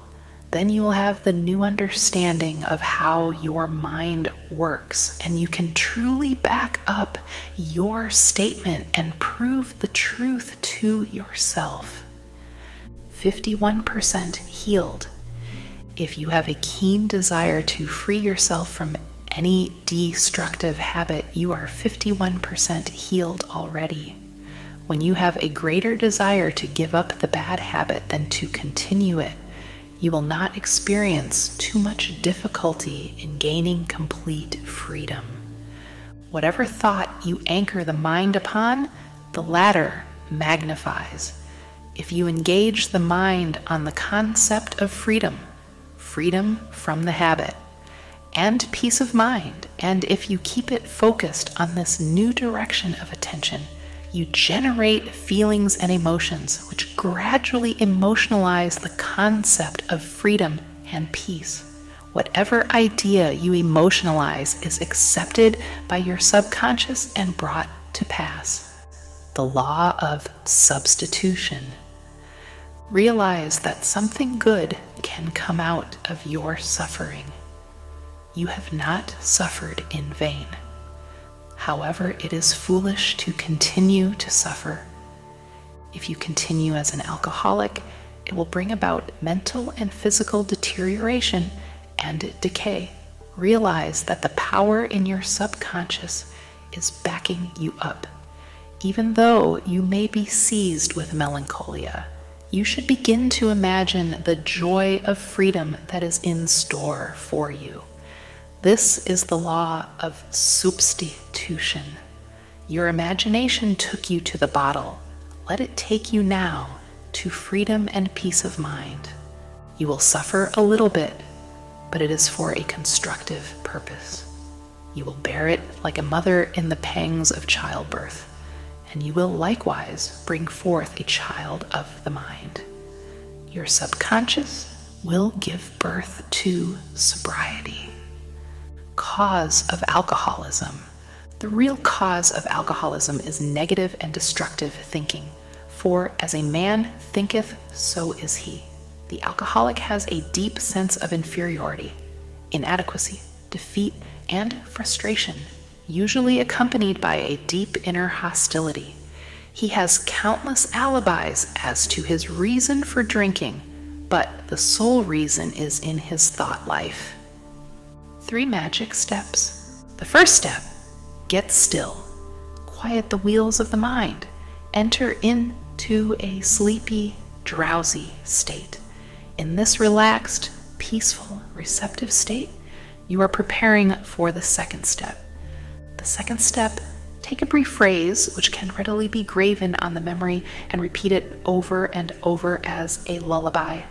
Then you will have the new understanding of how your mind works, and you can truly back up your statement and prove the truth to yourself. 51% healed. If you have a keen desire to free yourself from any destructive habit, you are 51% healed already. When you have a greater desire to give up the bad habit than to continue it, You will not experience too much difficulty in gaining complete freedom. Whatever thought you anchor the mind upon, the latter magnifies. If you engage the mind on the concept of freedom, freedom from the habit, and peace of mind, and if you keep it focused on this new direction of attention, you generate feelings and emotions which gradually emotionalize the concept of freedom and peace. Whatever idea you emotionalize is accepted by your subconscious and brought to pass. The law of substitution. Realize that something good can come out of your suffering. You have not suffered in vain. However, it is foolish to continue to suffer. If you continue as an alcoholic, it will bring about mental and physical deterioration and decay. Realize that the power in your subconscious is backing you up. Even though you may be seized with melancholia, you should begin to imagine the joy of freedom that is in store for you. This is the law of substitution. Your imagination took you to the bottle. Let it take you now to freedom and peace of mind. You will suffer a little bit, but it is for a constructive purpose. You will bear it like a mother in the pangs of childbirth, and you will likewise bring forth a child of the mind. Your subconscious will give birth to sobriety. Cause of alcoholism. The real cause of alcoholism is negative and destructive thinking. For as a man thinketh, so is he. The alcoholic has a deep sense of inferiority, inadequacy, defeat, and frustration, usually accompanied by a deep inner hostility. He has countless alibis as to his reason for drinking, but the sole reason is in his thought life. 3 magic steps. The first step, get still. Quiet the wheels of the mind. Enter into a sleepy, drowsy state. In this relaxed, peaceful, receptive state, you are preparing for the second step. The second step, take a brief phrase which can readily be graven on the memory and repeat it over and over as a lullaby.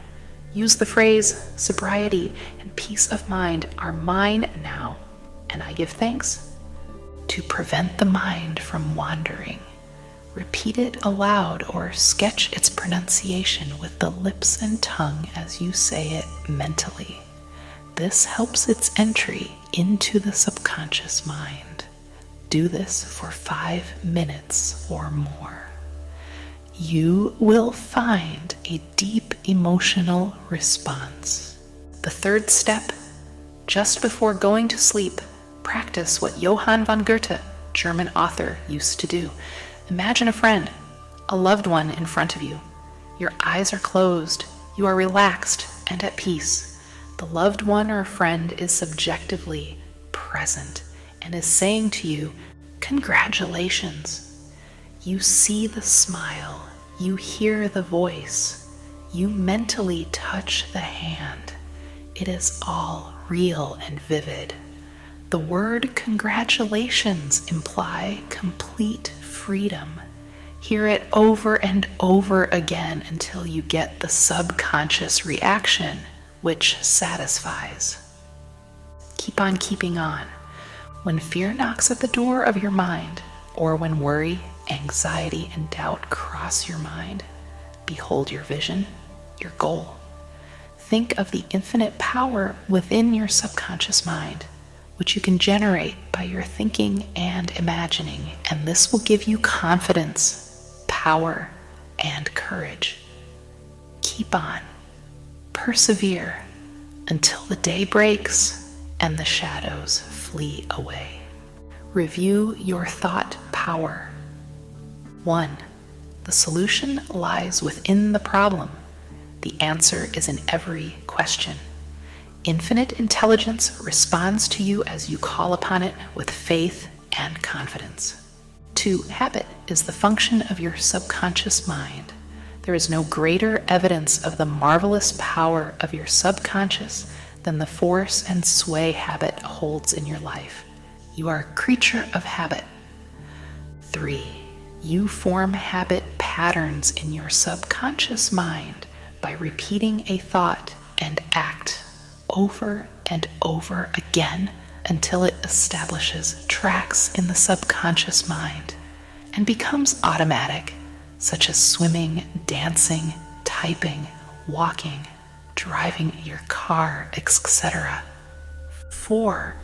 Use the phrase, sobriety and peace of mind are mine now, and I give thanks, to prevent the mind from wandering. Repeat it aloud or sketch its pronunciation with the lips and tongue as you say it mentally. This helps its entry into the subconscious mind. Do this for 5 minutes or more. You will find a deep emotional response. The third step, just before going to sleep, practice what Johann von Goethe, German author, used to do. Imagine a friend, a loved one in front of you. Your eyes are closed, you are relaxed and at peace. The loved one or friend is subjectively present and is saying to you, "Congratulations." You see the smile, you hear the voice, you mentally touch the hand. It is all real and vivid. The word congratulations imply complete freedom. Hear it over and over again until you get the subconscious reaction, which satisfies. Keep on keeping on. When fear knocks at the door of your mind, or when worry, anxiety, and doubt cross your mind, behold your vision, your goal. Think of the infinite power within your subconscious mind, which you can generate by your thinking and imagining, and this will give you confidence, power, and courage. Keep on. Persevere until the day breaks and the shadows flee away. Review your thought power. 1. The solution lies within the problem. The answer is in every question. Infinite intelligence responds to you as you call upon it with faith and confidence. 2. Habit is the function of your subconscious mind. There is no greater evidence of the marvelous power of your subconscious than the force and sway habit holds in your life. You are a creature of habit. 3. You form habit patterns in your subconscious mind by repeating a thought and act over and over again until it establishes tracks in the subconscious mind and becomes automatic, such as swimming, dancing, typing, walking, driving your car, etc. 4.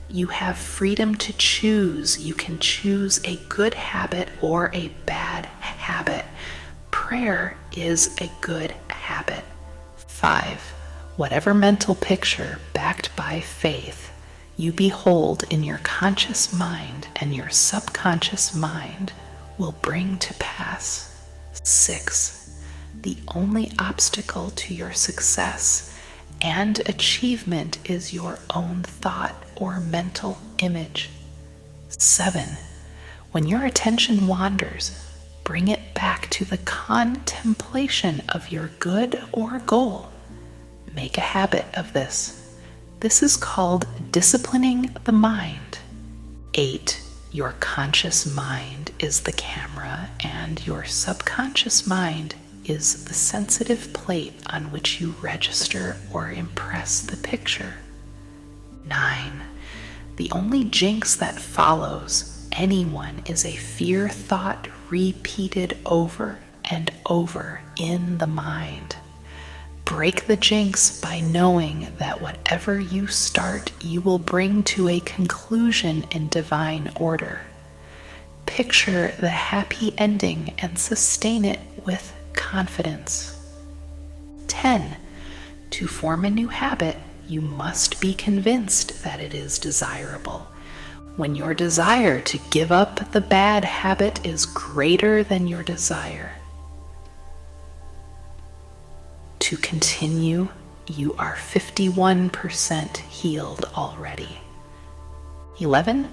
You have freedom to choose. You can choose a good habit or a bad habit. Prayer is a good habit. 5. Whatever mental picture backed by faith you behold in your conscious mind and your subconscious mind will bring to pass. 6. The only obstacle to your success and achievement is your own thought or mental image. 7. When your attention wanders, bring it back to the contemplation of your good or goal. Make a habit of this. This is called disciplining the mind. 8. Your conscious mind is the camera, and your subconscious mind is the sensitive plate on which you register or impress the picture. 9. The only jinx that follows anyone is a fear thought repeated over and over in the mind. Break the jinx by knowing that whatever you start, you will bring to a conclusion in divine order. Picture the happy ending and sustain it with confidence. 10. To form a new habit, you must be convinced that it is desirable. When your desire to give up the bad habit is greater than your desire to continue, you are 51% healed already. 11.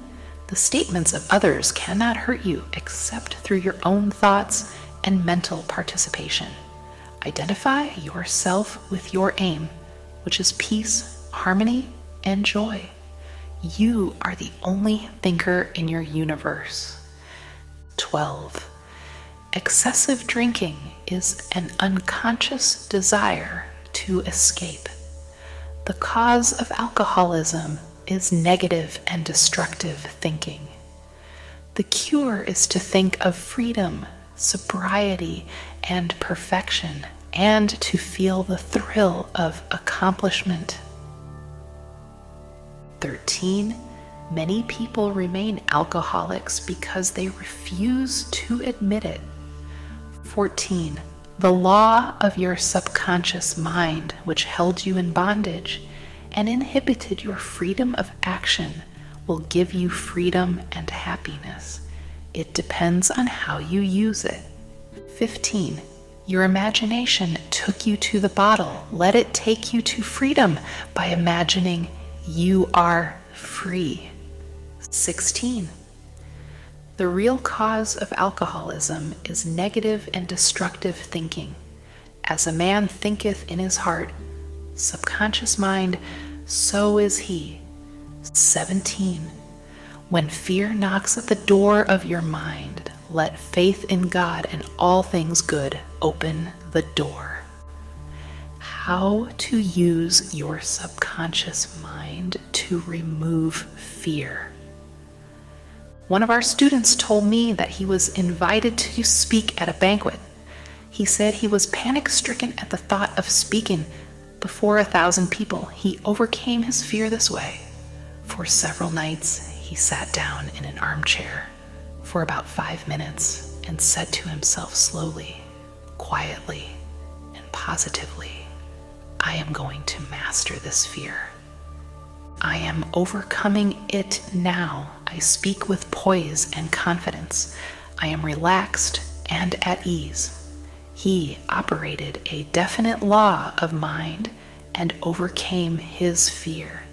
The statements of others cannot hurt you except through your own thoughts and mental participation. Identify yourself with your aim, which is peace, harmony, and joy. You are the only thinker in your universe. 12. Excessive drinking is an unconscious desire to escape. The cause of alcoholism is negative and destructive thinking. The cure is to think of freedom, sobriety, and perfection, and to feel the thrill of accomplishment. 13. Many people remain alcoholics because they refuse to admit it. 14. The law of your subconscious mind, which held you in bondage and inhibited your freedom of action, will give you freedom and happiness. It depends on how you use it. 15. Your imagination took you to the bottle. Let it take you to freedom by imagining you are free. 16. The real cause of alcoholism is negative and destructive thinking. As a man thinketh in his heart, subconscious mind, so is he. 17. When fear knocks at the door of your mind, let faith in God and all things good open the door. How to use your subconscious mind to remove fear. One of our students told me that he was invited to speak at a banquet. He said he was panic-stricken at the thought of speaking before 1,000 people. He overcame his fear this way. For several nights, he sat down in an armchair for about 5 minutes and said to himself slowly, quietly, and positively, I am going to master this fear. I am overcoming it now. I speak with poise and confidence. I am relaxed and at ease. He operated a definite law of mind and overcame his fear.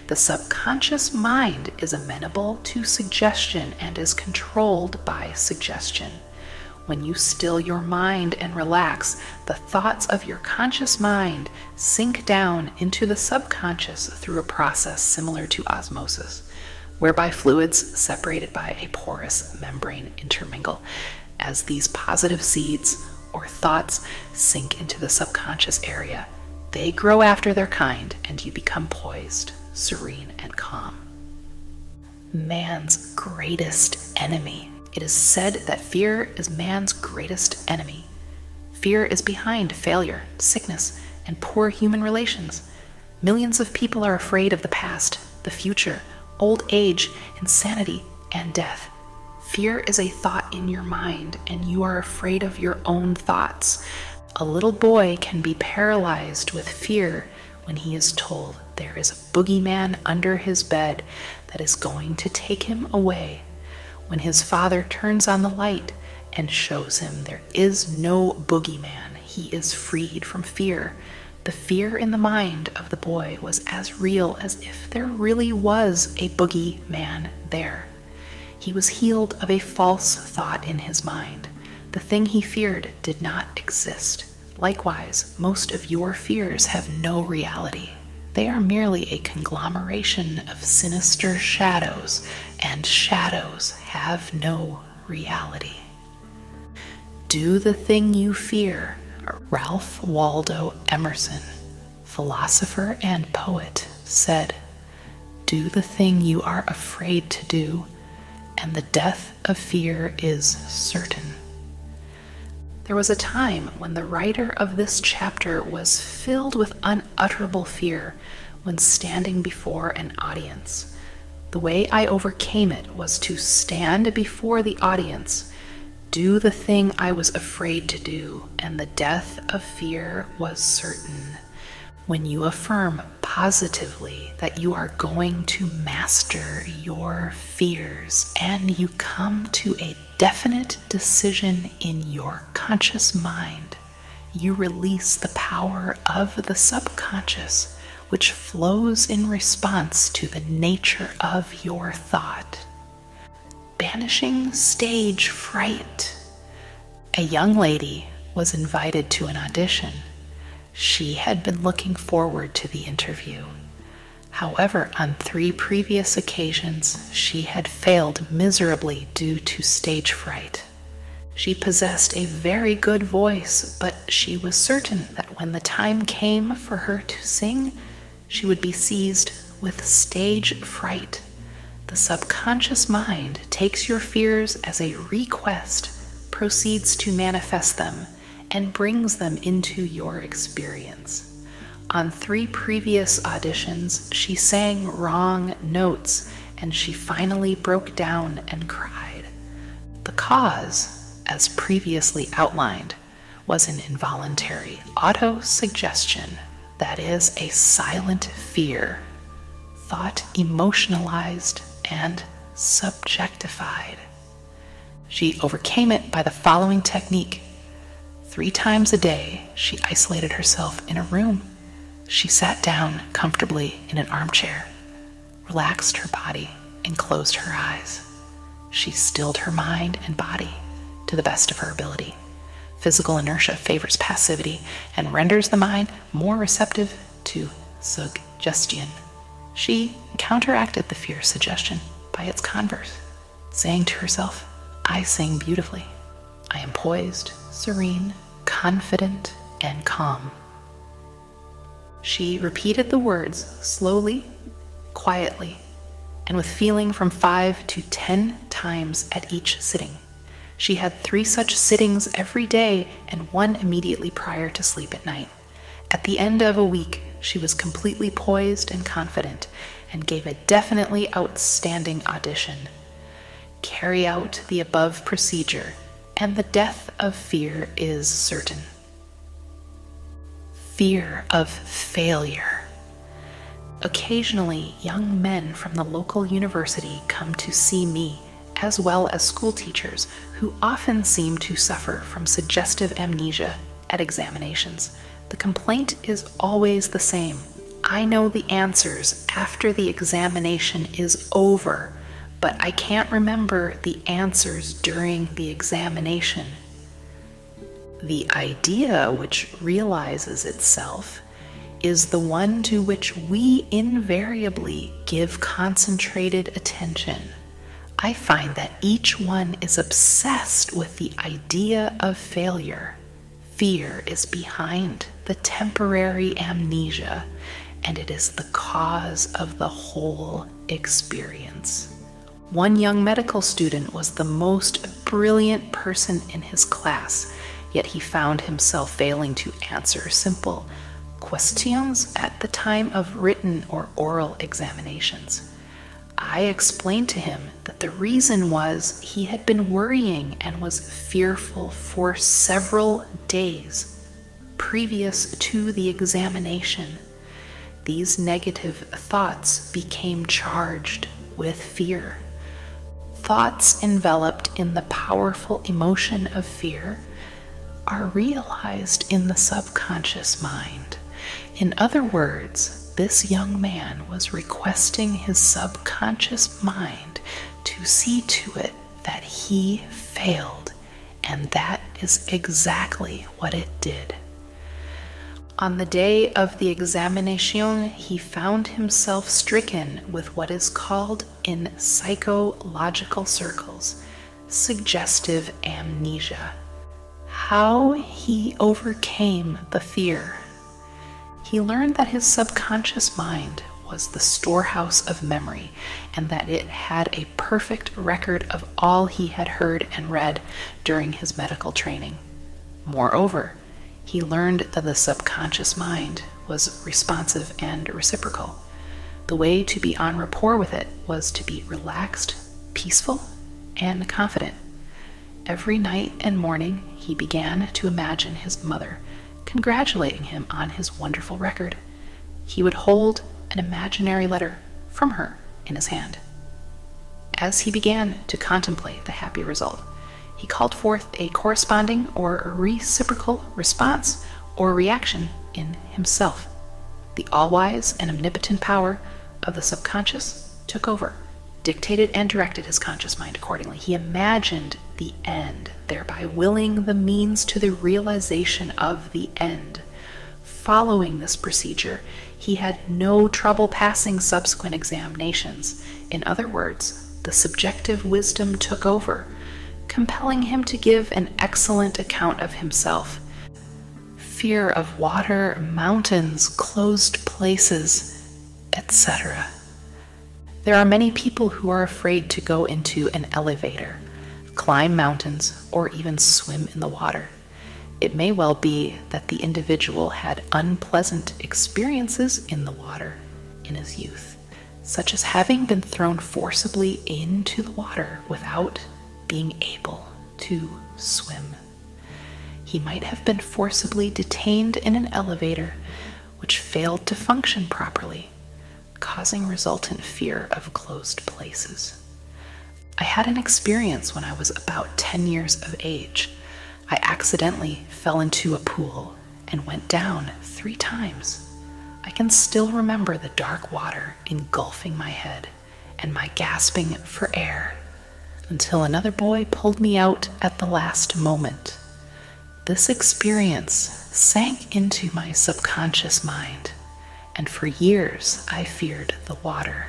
The subconscious mind is amenable to suggestion and is controlled by suggestion. When you still your mind and relax, the thoughts of your conscious mind sink down into the subconscious through a process similar to osmosis, whereby fluids separated by a porous membrane intermingle. As these positive seeds or thoughts sink into the subconscious area, they grow after their kind, and you become poised, serene, and calm. Man's greatest enemy. It is said that fear is man's greatest enemy. Fear is behind failure, sickness, and poor human relations. Millions of people are afraid of the past, the future, old age, insanity, and death. Fear is a thought in your mind, and you are afraid of your own thoughts. A little boy can be paralyzed with fear when he is told there is a boogeyman under his bed that is going to take him away. When his father turns on the light and shows him there is no boogeyman, he is freed from fear. The fear in the mind of the boy was as real as if there really was a boogeyman there. He was healed of a false thought in his mind. The thing he feared did not exist. Likewise, most of your fears have no reality. They are merely a conglomeration of sinister shadows, and shadows have no reality. Do the thing you fear. Ralph Waldo Emerson, philosopher and poet, said, "Do the thing you are afraid to do, and the death of fear is certain." There was a time when the writer of this chapter was filled with unutterable fear when standing before an audience. The way I overcame it was to stand before the audience, do the thing I was afraid to do, and the death of fear was certain. When you affirm positively that you are going to master your fears and you come to a definite decision in your conscious mind, you release the power of the subconscious, which flows in response to the nature of your thought. Banishing stage fright. A young lady was invited to an audition. She had been looking forward to the interview. However, on 3 previous occasions, she had failed miserably due to stage fright. She possessed a very good voice, but she was certain that when the time came for her to sing, she would be seized with stage fright. The subconscious mind takes your fears as a request, proceeds to manifest them, and brings them into your experience. On 3 previous auditions, she sang wrong notes, and she finally broke down and cried. The cause, as previously outlined, was an involuntary auto-suggestion, that is, a silent fear, thought emotionalized and subjectified. She overcame it by the following technique. 3 times a day, she isolated herself in a room. She sat down comfortably in an armchair, relaxed her body, and closed her eyes. She stilled her mind and body to the best of her ability. Physical inertia favors passivity and renders the mind more receptive to suggestion. She counteracted the fear suggestion by its converse, saying to herself, "I sing beautifully. I am poised, serene, confident, and calm." She repeated the words slowly, quietly, and with feeling from 5 to 10 times at each sitting. She had 3 such sittings every day and 1 immediately prior to sleep at night. At the end of a week, she was completely poised and confident and gave a definitely outstanding audition. Carry out the above procedure, and the death of fear is certain. Fear of failure. Occasionally, young men from the local university come to see me, as well as school teachers who often seem to suffer from suggestive amnesia at examinations. The complaint is always the same. I know the answers after the examination is over, but I can't remember the answers during the examination. The idea which realizes itself is the one to which we invariably give concentrated attention. I find that each one is obsessed with the idea of failure. Fear is behind the temporary amnesia, and it is the cause of the whole experience. One young medical student was the most brilliant person in his class, yet he found himself failing to answer simple questions at the time of written or oral examinations. I explained to him that the reason was he had been worrying and was fearful for several days previous to the examination. These negative thoughts became charged with fear. Thoughts enveloped in the powerful emotion of fear are realized in the subconscious mind. In other words, this young man was requesting his subconscious mind to see to it that he failed, and that is exactly what it did. On the day of the examination, he found himself stricken with what is called in psychological circles suggestive amnesia. How he overcame the fear. He learned that his subconscious mind was the storehouse of memory, and that it had a perfect record of all he had heard and read during his medical training. Moreover, he learned that the subconscious mind was responsive and reciprocal. The way to be en rapport with it was to be relaxed, peaceful, and confident. Every night and morning, he began to imagine his mother congratulating him on his wonderful record. He would hold an imaginary letter from her in his hand. As he began to contemplate the happy result, he called forth a corresponding or reciprocal response or reaction in himself. The all-wise and omnipotent power of the subconscious took over, dictated and directed his conscious mind accordingly. He imagined the end, thereby willing the means to the realization of the end. Following this procedure, he had no trouble passing subsequent examinations. In other words, the subjective wisdom took over, compelling him to give an excellent account of himself. Fear of water, mountains, closed places, etc. There are many people who are afraid to go into an elevator, climb mountains, or even swim in the water. It may well be that the individual had unpleasant experiences in the water in his youth, such as having been thrown forcibly into the water without being able to swim. He might have been forcibly detained in an elevator which failed to function properly, causing resultant fear of closed places. I had an experience when I was about 10 years of age. I accidentally fell into a pool and went down 3 times. I can still remember the dark water engulfing my head and my gasping for air until another boy pulled me out at the last moment. This experience sank into my subconscious mind, and for years I feared the water.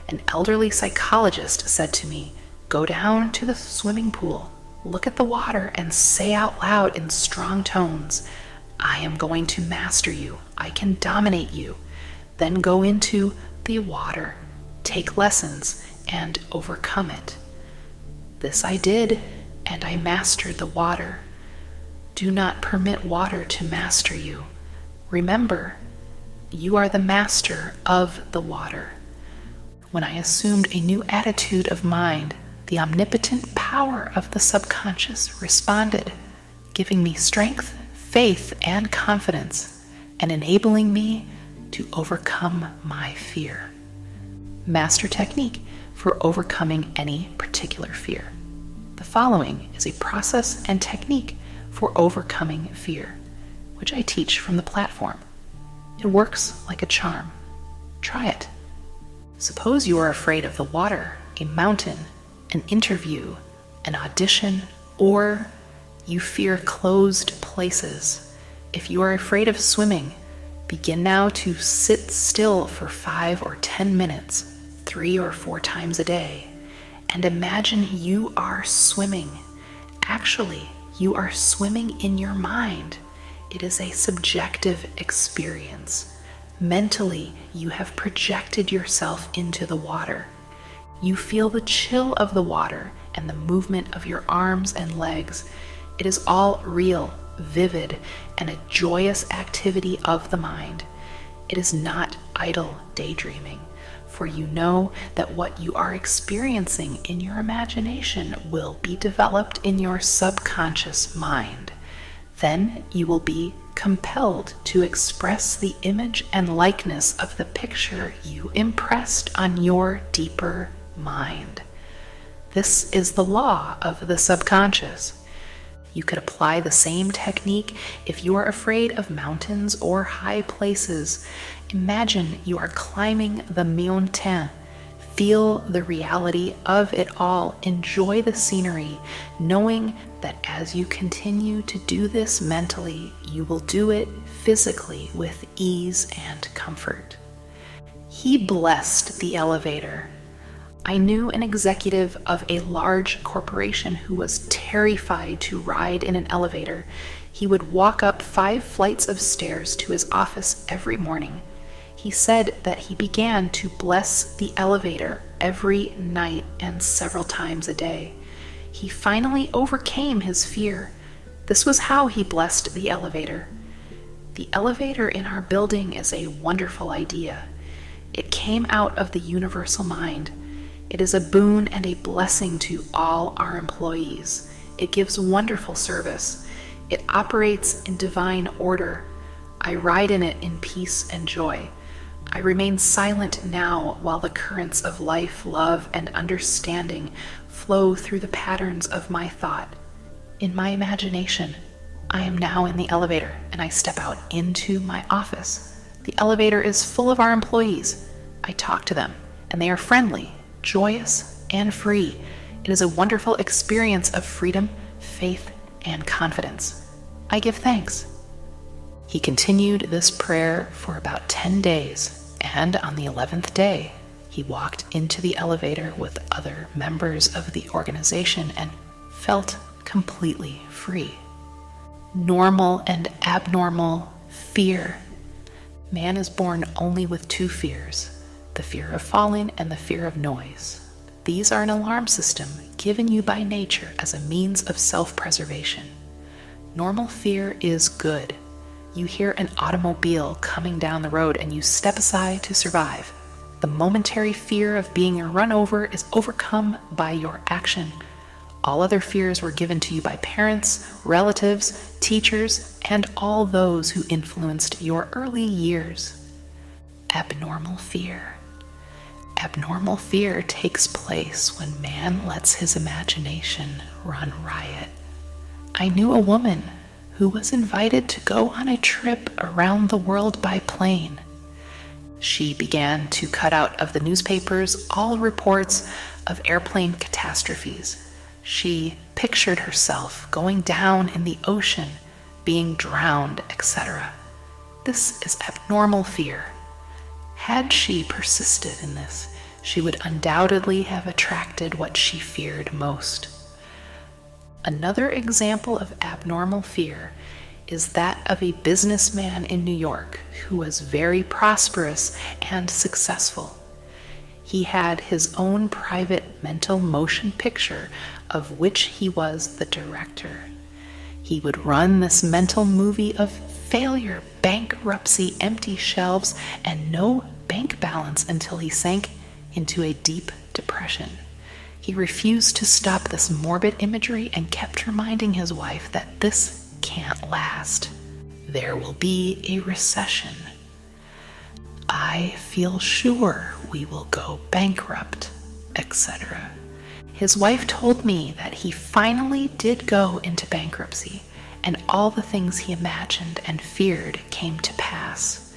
An elderly psychologist said to me, "Go down to the swimming pool, look at the water, and say out loud in strong tones, 'I am going to master you. I can dominate you.' Then go into the water, take lessons, and overcome it." This I did, and I mastered the water. Do not permit water to master you. Remember, you are the master of the water. When I assumed a new attitude of mind, the omnipotent power of the subconscious responded, giving me strength, faith, and confidence, and enabling me to overcome my fear. Master technique for overcoming any particular fear. The following is a process and technique for overcoming fear, which I teach from the platform. It works like a charm. Try it. Suppose you are afraid of the water, a mountain, an interview, an audition, or You fear closed places. If you are afraid of swimming, begin now to sit still for 5 or 10 minutes, 3 or 4 times a day, and imagine you are swimming. Actually, you are swimming in your mind. It is a subjective experience. Mentally, you have projected yourself into the water. You feel the chill of the water and the movement of your arms and legs. It is all real, vivid, and a joyous activity of the mind. It is not idle daydreaming, for you know that what you are experiencing in your imagination will be developed in your subconscious mind. Then you will be compelled to express the image and likeness of the picture you impressed on your deeper mind. This is the law of the subconscious. You could apply the same technique if you are afraid of mountains or high places. Imagine you are climbing the mountain. Feel the reality of it all. Enjoy the scenery, knowing that as you continue to do this mentally, you will do it physically with ease and comfort. He blessed the elevator. I knew an executive of a large corporation who was terrified to ride in an elevator. He would walk up 5 flights of stairs to his office every morning. He said that he began to bless the elevator every night and several times a day. He finally overcame his fear. This was how he blessed the elevator. The elevator in our building is a wonderful idea. It came out of the universal mind. It is a boon and a blessing to all our employees. It gives wonderful service. It operates in divine order. I ride in it in peace and joy. I remain silent now while the currents of life, love, and understanding flow through the patterns of my thought. In my imagination, I am now in the elevator and I step out into my office. The elevator is full of our employees. I talk to them and they are friendly, joyous, and free. It is a wonderful experience of freedom, faith, and confidence. I give thanks. He continued this prayer for about 10 days, and on the 11th day, he walked into the elevator with other members of the organization and felt completely free. Normal and abnormal fear. Man is born only with 2 fears, the fear of falling and the fear of noise. These are an alarm system given you by nature as a means of self-preservation. Normal fear is good. You hear an automobile coming down the road and you step aside to survive. The momentary fear of being run over is overcome by your action. All other fears were given to you by parents, relatives, teachers, and all those who influenced your early years. Abnormal fear. Abnormal fear takes place when man lets his imagination run riot. I knew a woman who was invited to go on a trip around the world by plane. She began to cut out of the newspapers all reports of airplane catastrophes. She pictured herself going down in the ocean, being drowned, etc. This is abnormal fear. Had she persisted in this, she would undoubtedly have attracted what she feared most. Another example of abnormal fear is that of a businessman in New York who was very prosperous and successful. He had his own private mental motion picture of which he was the director. He would run this mental movie of failure, bankruptcy, empty shelves, and no bank balance until he sank into a deep depression. He refused to stop this morbid imagery and kept reminding his wife that this can't last. There will be a recession. I feel sure we will go bankrupt, etc. His wife told me that he finally did go into bankruptcy, and all the things he imagined and feared came to pass.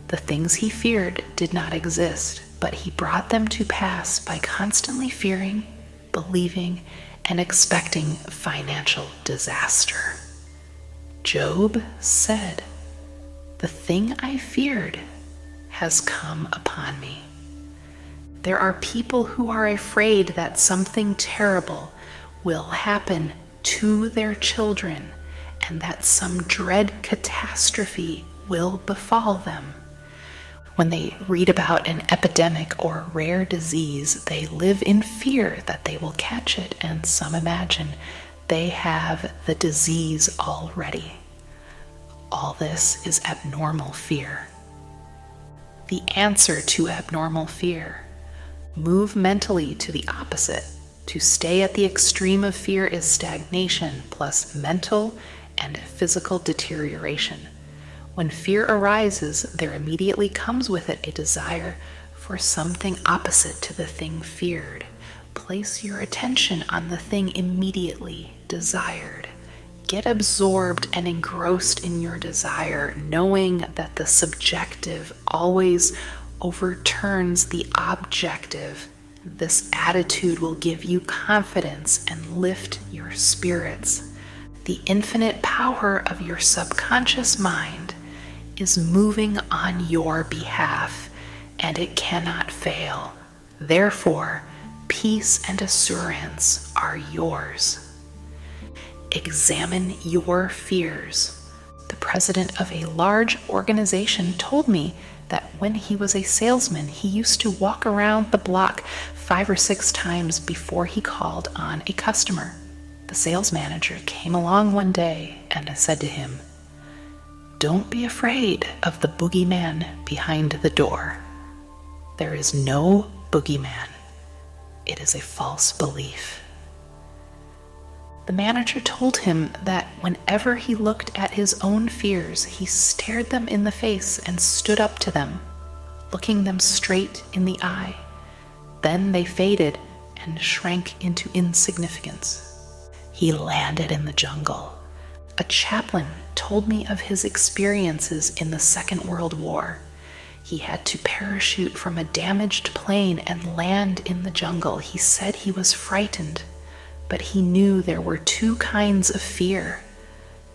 The things he feared did not exist, but he brought them to pass by constantly fearing, believing, and expecting financial disaster. Job said, "The thing I feared has come upon me." There are people who are afraid that something terrible will happen to their children and that some dread catastrophe will befall them. When they read about an epidemic or rare disease, they live in fear that they will catch it, and some imagine they have the disease already. All this is abnormal fear. The answer to abnormal fear: move mentally to the opposite. To stay at the extreme of fear is stagnation plus mental and physical deterioration. When fear arises, there immediately comes with it a desire for something opposite to the thing feared. Place your attention on the thing immediately desired. Get absorbed and engrossed in your desire, knowing that the subjective always overturns the objective. This attitude will give you confidence and lift your spirits. The infinite power of your subconscious mind is moving on your behalf, and it cannot fail. Therefore, peace and assurance are yours. Examine your fears. The president of a large organization told me that when he was a salesman, he used to walk around the block 5 or 6 times before he called on a customer. The sales manager came along one day and said to him, "Don't be afraid of the boogeyman behind the door. There is no boogeyman. It is a false belief." The manager told him that whenever he looked at his own fears, he stared them in the face and stood up to them, looking them straight in the eye. Then they faded and shrank into insignificance. He landed in the jungle. A chaplain told me of his experiences in the Second World War. He had to parachute from a damaged plane and land in the jungle. He said he was frightened, but he knew there were 2 kinds of fear,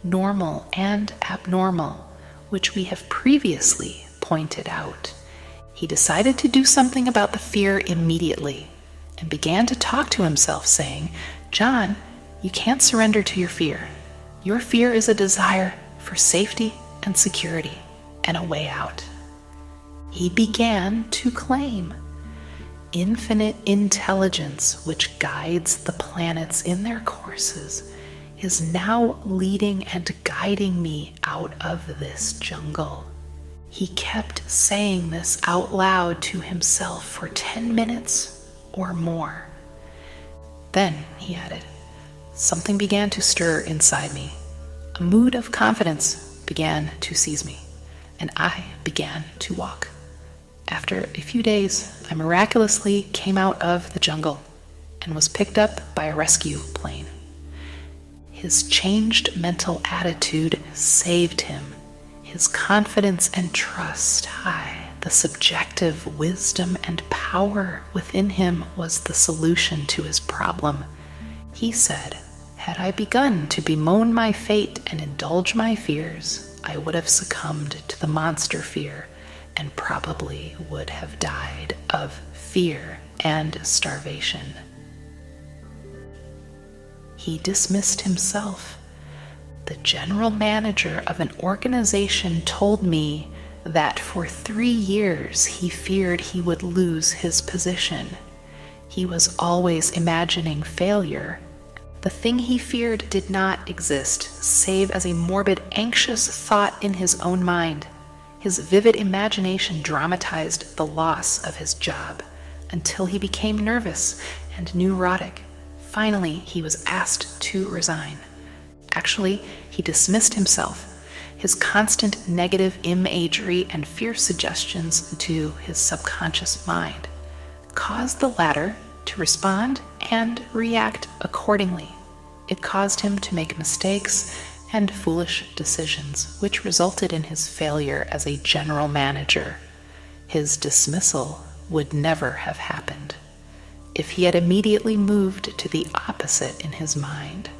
normal and abnormal, which we have previously pointed out. He decided to do something about the fear immediately and began to talk to himself, saying, "John, you can't surrender to your fear. Your fear is a desire for safety and security and a way out." He began to claim, "Infinite intelligence, which guides the planets in their courses, is now leading and guiding me out of this jungle." He kept saying this out loud to himself for 10 minutes or more. Then, he added, something began to stir inside me. A mood of confidence began to seize me, and I began to walk. After a few days, I miraculously came out of the jungle and was picked up by a rescue plane. His changed mental attitude saved him. His confidence and trust high. The subjective wisdom and power within him was the solution to his problem. He said, "Had I begun to bemoan my fate and indulge my fears, I would have succumbed to the monster fear and probably would have died of fear and starvation." He dismissed himself. The general manager of an organization told me that for 3 years he feared he would lose his position. He was always imagining failure. The thing he feared did not exist, save as a morbid, anxious thought in his own mind. His vivid imagination dramatized the loss of his job until he became nervous and neurotic. Finally, he was asked to resign. Actually, he dismissed himself. His constant negative imagery and fear suggestions to his subconscious mind caused the latter to respond and react accordingly. It caused him to make mistakes and foolish decisions, which resulted in his failure as a general manager. His dismissal would never have happened. if he had immediately moved to the opposite in his mind.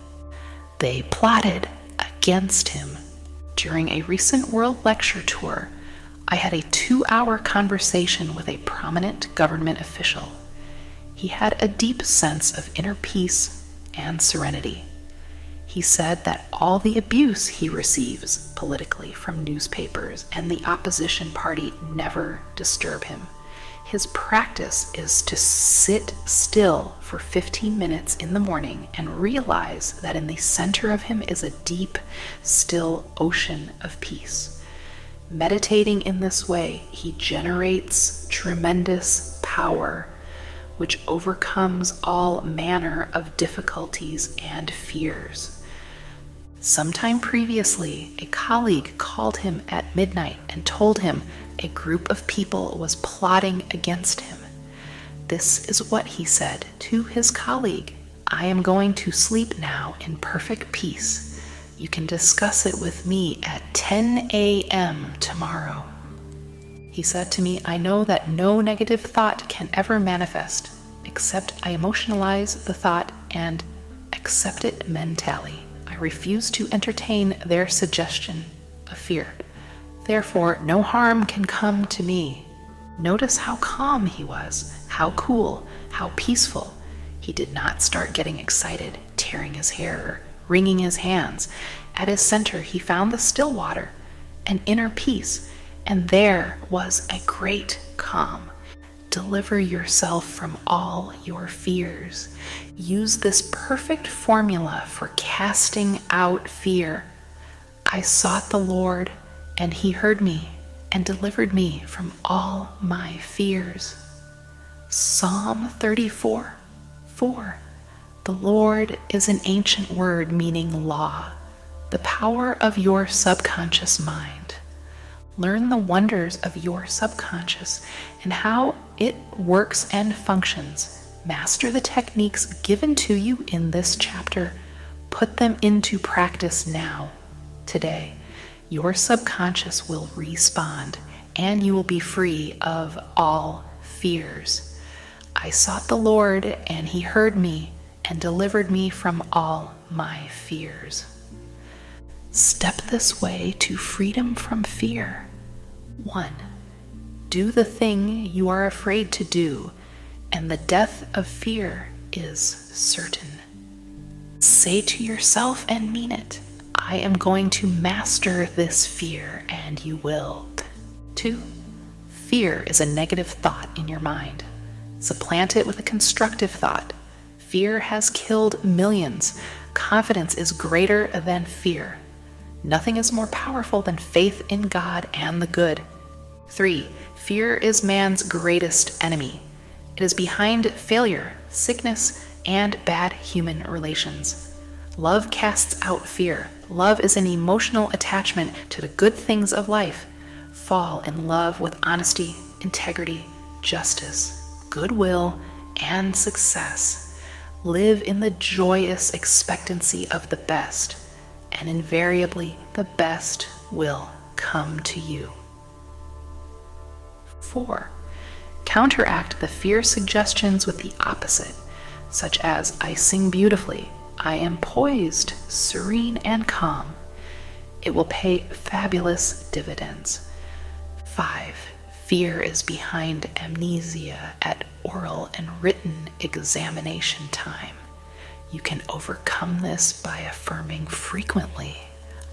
They plotted against him. During a recent world lecture tour, I had a 2-hour conversation with a prominent government official. He had a deep sense of inner peace and serenity. He said that all the abuse he receives politically from newspapers and the opposition party never disturb him. His practice is to sit still for 15 minutes in the morning and realize that in the center of him is a deep, still ocean of peace. Meditating in this way, he generates tremendous power, which overcomes all manner of difficulties and fears. Sometime previously, a colleague called him at midnight and told him a group of people was plotting against him. This is what he said to his colleague: "I am going to sleep now in perfect peace. You can discuss it with me at 10 a.m. tomorrow." He said to me, "I know that no negative thought can ever manifest, except I emotionalize the thought and accept it mentally. I refuse to entertain their suggestion of fear. Therefore, no harm can come to me." Notice how calm he was, how cool, how peaceful. He did not start getting excited, tearing his hair, or wringing his hands. At his center, he found the still water, an inner peace, and there was a great calm. Deliver yourself from all your fears. Use this perfect formula for casting out fear. I sought the Lord, and he heard me and delivered me from all my fears. Psalm 34:4. The Lord is an ancient word meaning law, the power of your subconscious mind. Learn the wonders of your subconscious and how it works and functions. Master the techniques given to you in this chapter. Put them into practice now, today. Your subconscious will respond, and you will be free of all fears. I sought the Lord, and he heard me and delivered me from all my fears. Step this way to freedom from fear. 1. Do the thing you are afraid to do, and the death of fear is certain. Say to yourself and mean it: I am going to master this fear, and you will. 2. Fear is a negative thought in your mind. Supplant it with a constructive thought. Fear has killed millions. Confidence is greater than fear. Nothing is more powerful than faith in God and the good. 3. Fear is man's greatest enemy. It is behind failure, sickness, and bad human relations. Love casts out fear. Love is an emotional attachment to the good things of life. Fall in love with honesty, integrity, justice, goodwill, and success. Live in the joyous expectancy of the best, and invariably the best will come to you. 4. Counteract the fear suggestions with the opposite, such as I sing beautifully, I am poised, serene, and calm. It will pay fabulous dividends. 5. Fear is behind amnesia at oral and written examination time. You can overcome this by affirming frequently,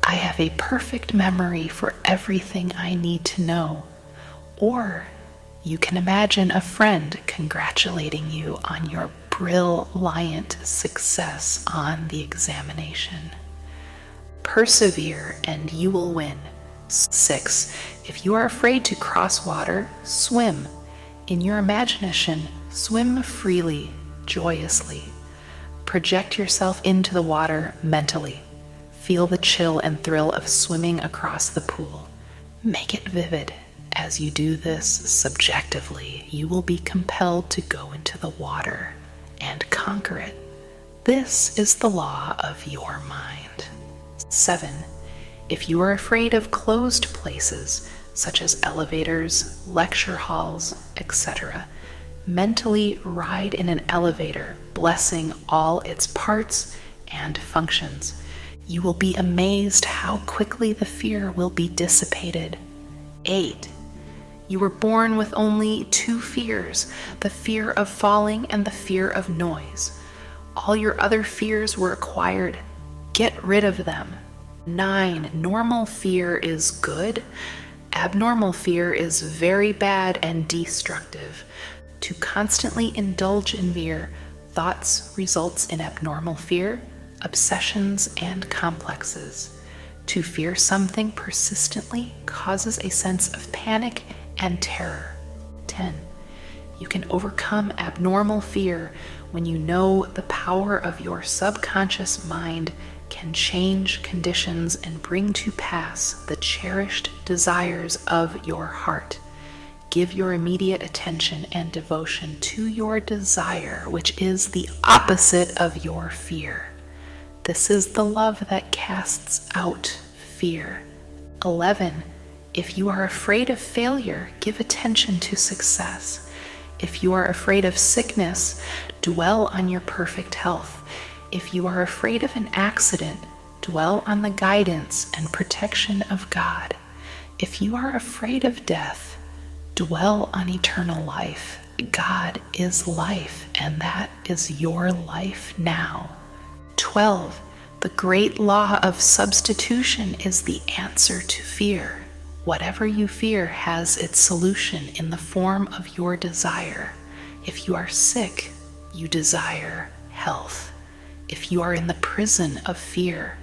I have a perfect memory for everything I need to know. Or you can imagine a friend congratulating you on your brilliant success on the examination. Persevere and you will win. 6. If you are afraid to cross water, swim. In your imagination, swim freely, joyously. Project yourself into the water mentally. Feel the chill and thrill of swimming across the pool. Make it vivid. As you do this subjectively, you will be compelled to go into the water and conquer it. This is the law of your mind. 7. If you are afraid of closed places, such as elevators, lecture halls, etc., Mentally ride in an elevator, blessing all its parts and functions. You will be amazed how quickly the fear will be dissipated. 8. You were born with only 2 fears, the fear of falling and the fear of noise. All your other fears were acquired. Get rid of them. 9. Normal fear is good. Abnormal fear is very bad and destructive. To constantly indulge in fear, thoughts results in abnormal fear, obsessions, and complexes. To fear something persistently causes a sense of panic and terror. 10. You can overcome abnormal fear when you know the power of your subconscious mind can change conditions and bring to pass the cherished desires of your heart. Give your immediate attention and devotion to your desire, which is the opposite of your fear. This is the love that casts out fear. 11. If you are afraid of failure, give attention to success. If you are afraid of sickness, dwell on your perfect health. If you are afraid of an accident, dwell on the guidance and protection of God. If you are afraid of death, dwell on eternal life. God is life, and that is your life now. 12. The great law of substitution is the answer to fear. Whatever you fear has its solution in the form of your desire. If you are sick, you desire health. If you are in the prison of fear,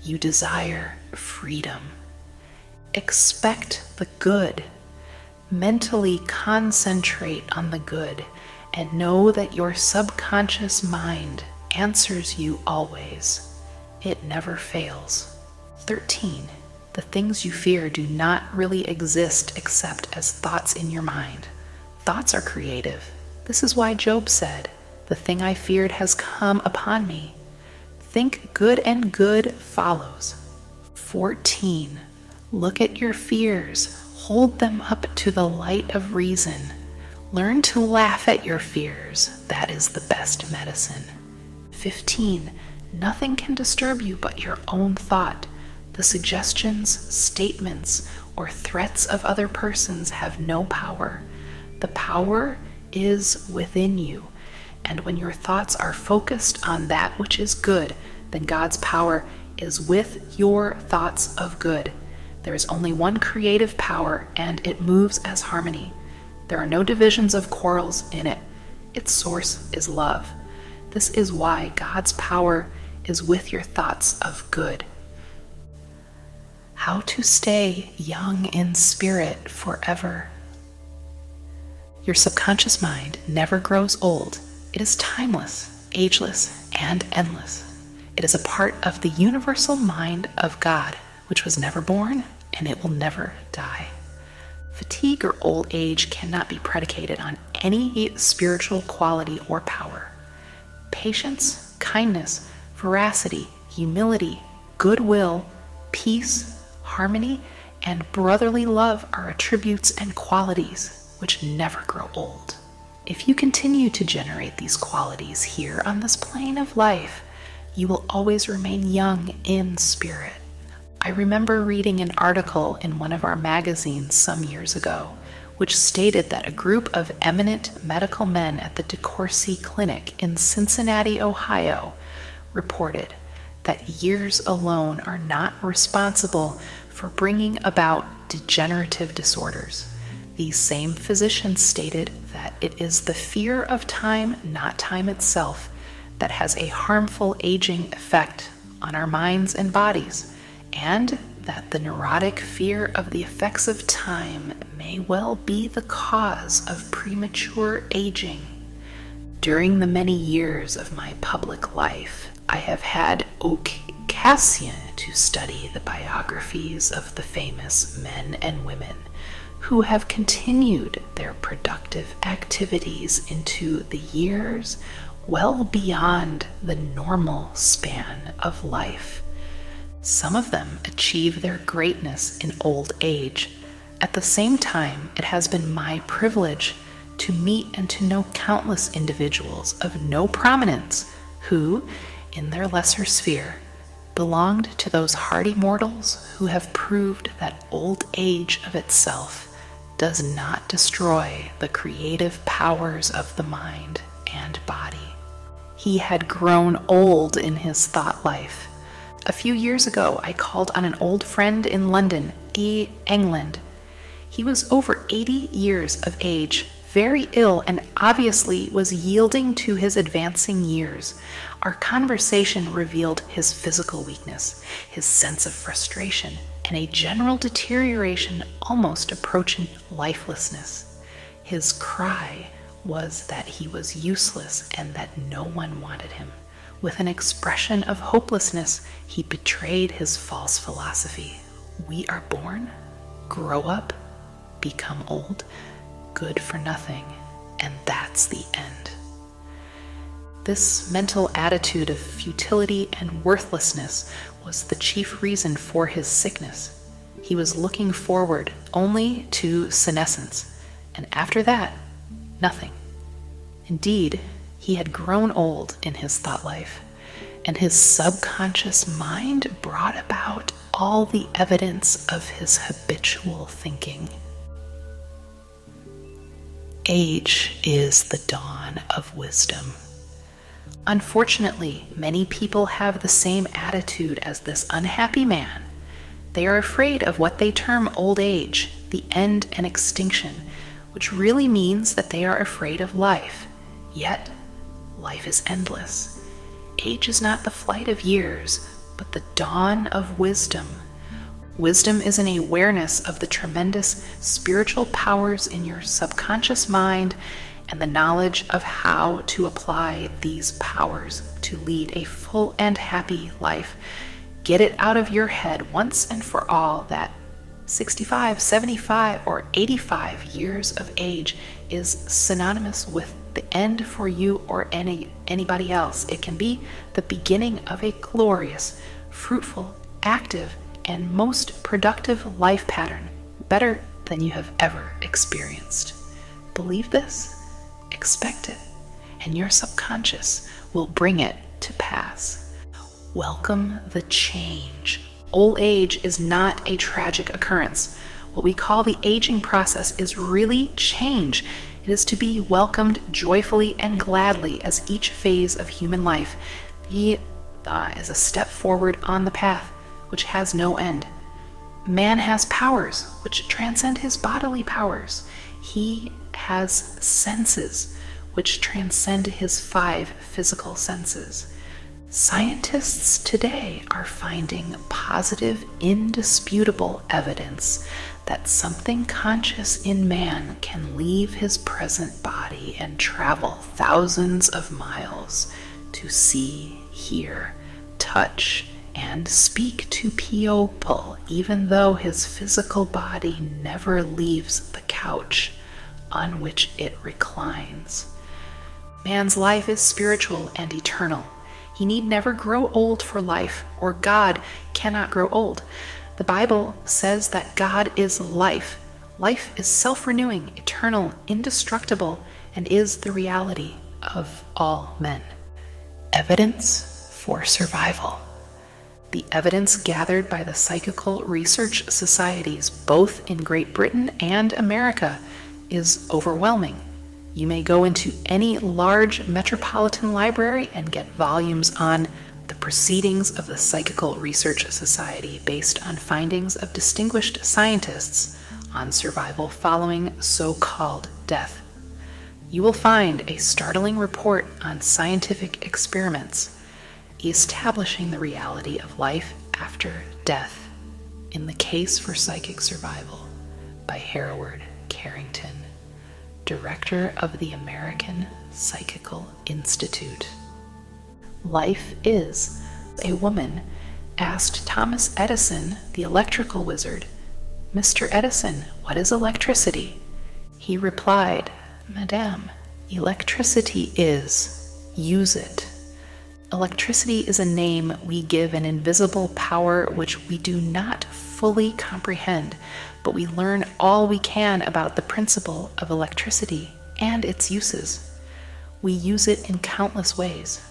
you desire freedom. Expect the good. Mentally concentrate on the good and know that your subconscious mind answers you always. It never fails. 13. The things you fear do not really exist except as thoughts in your mind. Thoughts are creative. This is why Job said, "The thing I feared has come upon me." Think good and good follows. 14. Look at your fears. Hold them up to the light of reason. Learn to laugh at your fears. That is the best medicine. 15. Nothing can disturb you but your own thought. The suggestions, statements, or threats of other persons have no power. The power is within you. And when your thoughts are focused on that which is good, then God's power is with your thoughts of good. There is only one creative power, and it moves as harmony. There are no divisions of quarrels in it. Its source is love. This is why God's power is with your thoughts of good. How to stay young in spirit forever. Your subconscious mind never grows old. It is timeless, ageless, and endless. It is a part of the universal mind of God, which was never born, and it will never die. Fatigue or old age cannot be predicated on any spiritual quality or power. Patience, kindness, veracity, humility, goodwill, peace, harmony, and brotherly love are attributes and qualities which never grow old. If you continue to generate these qualities here on this plane of life, you will always remain young in spirit. I remember reading an article in one of our magazines some years ago, which stated that a group of eminent medical men at the DeCourcy Clinic in Cincinnati, Ohio, reported that years alone are not responsible for bringing about degenerative disorders. These same physicians stated that it is the fear of time, not time itself, that has a harmful aging effect on our minds and bodies, and that the neurotic fear of the effects of time may well be the cause of premature aging. During the many years of my public life, I have had occasion to study the biographies of the famous men and women who have continued their productive activities into the years well beyond the normal span of life. Some of them achieve their greatness in old age. At the same time, it has been my privilege to meet and to know countless individuals of no prominence who, in their lesser sphere, belonged to those hardy mortals who have proved that old age of itself does not destroy the creative powers of the mind and body. He had grown old in his thought life. A few years ago, I called on an old friend in London, England. He was over 80 years of age, very ill, and obviously was yielding to his advancing years. Our conversation revealed his physical weakness, his sense of frustration, and a general deterioration almost approaching lifelessness. His cry was that he was useless and that no one wanted him. With an expression of hopelessness, he betrayed his false philosophy. We are born, grow up, become old, good for nothing, and that's the end. This mental attitude of futility and worthlessness was the chief reason for his sickness. He was looking forward only to senescence, and after that, nothing. Indeed, he had grown old in his thought life, and his subconscious mind brought about all the evidence of his habitual thinking. Age is the dawn of wisdom. Unfortunately, many people have the same attitude as this unhappy man. They are afraid of what they term old age, the end and extinction, which really means that they are afraid of life. Yet, life is endless. Age is not the flight of years, but the dawn of wisdom. Wisdom is an awareness of the tremendous spiritual powers in your subconscious mind and the knowledge of how to apply these powers to lead a full and happy life. Get it out of your head once and for all that 65, 75, or 85 years of age is synonymous with the end for you or anybody else. It can be the beginning of a glorious, fruitful, active, and most productive life pattern, better than you have ever experienced. Believe this, expect it, and your subconscious will bring it to pass. Welcome the change. Old age is not a tragic occurrence. What we call the aging process is really change. It is to be welcomed joyfully and gladly as each phase of human life is a step forward on the path which has no end. Man has powers which transcend his bodily powers. He has senses which transcend his 5 physical senses. Scientists today are finding positive, indisputable evidence that something conscious in man can leave his present body and travel thousands of miles to see, hear, touch, and speak to people, even though his physical body never leaves the couch on which it reclines. Man's life is spiritual and eternal. He need never grow old for life, or God cannot grow old. The Bible says that God is life. Life is self-renewing, eternal, indestructible, and is the reality of all men. Evidence for survival. The evidence gathered by the psychical research societies, both in Great Britain and America, is overwhelming. You may go into any large metropolitan library and get volumes on the proceedings of the Psychical Research Society based on findings of distinguished scientists on survival following so-called death. You will find a startling report on scientific experiments establishing the reality of life after death in the Case for Psychic Survival by Hereward Carrington, director of the American Psychical Institute. Life is. A woman asked Thomas Edison, the electrical wizard, "Mr. Edison, what is electricity?" He replied, "Madame, electricity is, use it." Electricity is a name we give an invisible power which we do not fully comprehend, but we learn all we can about the principle of electricity and its uses. We use it in countless ways.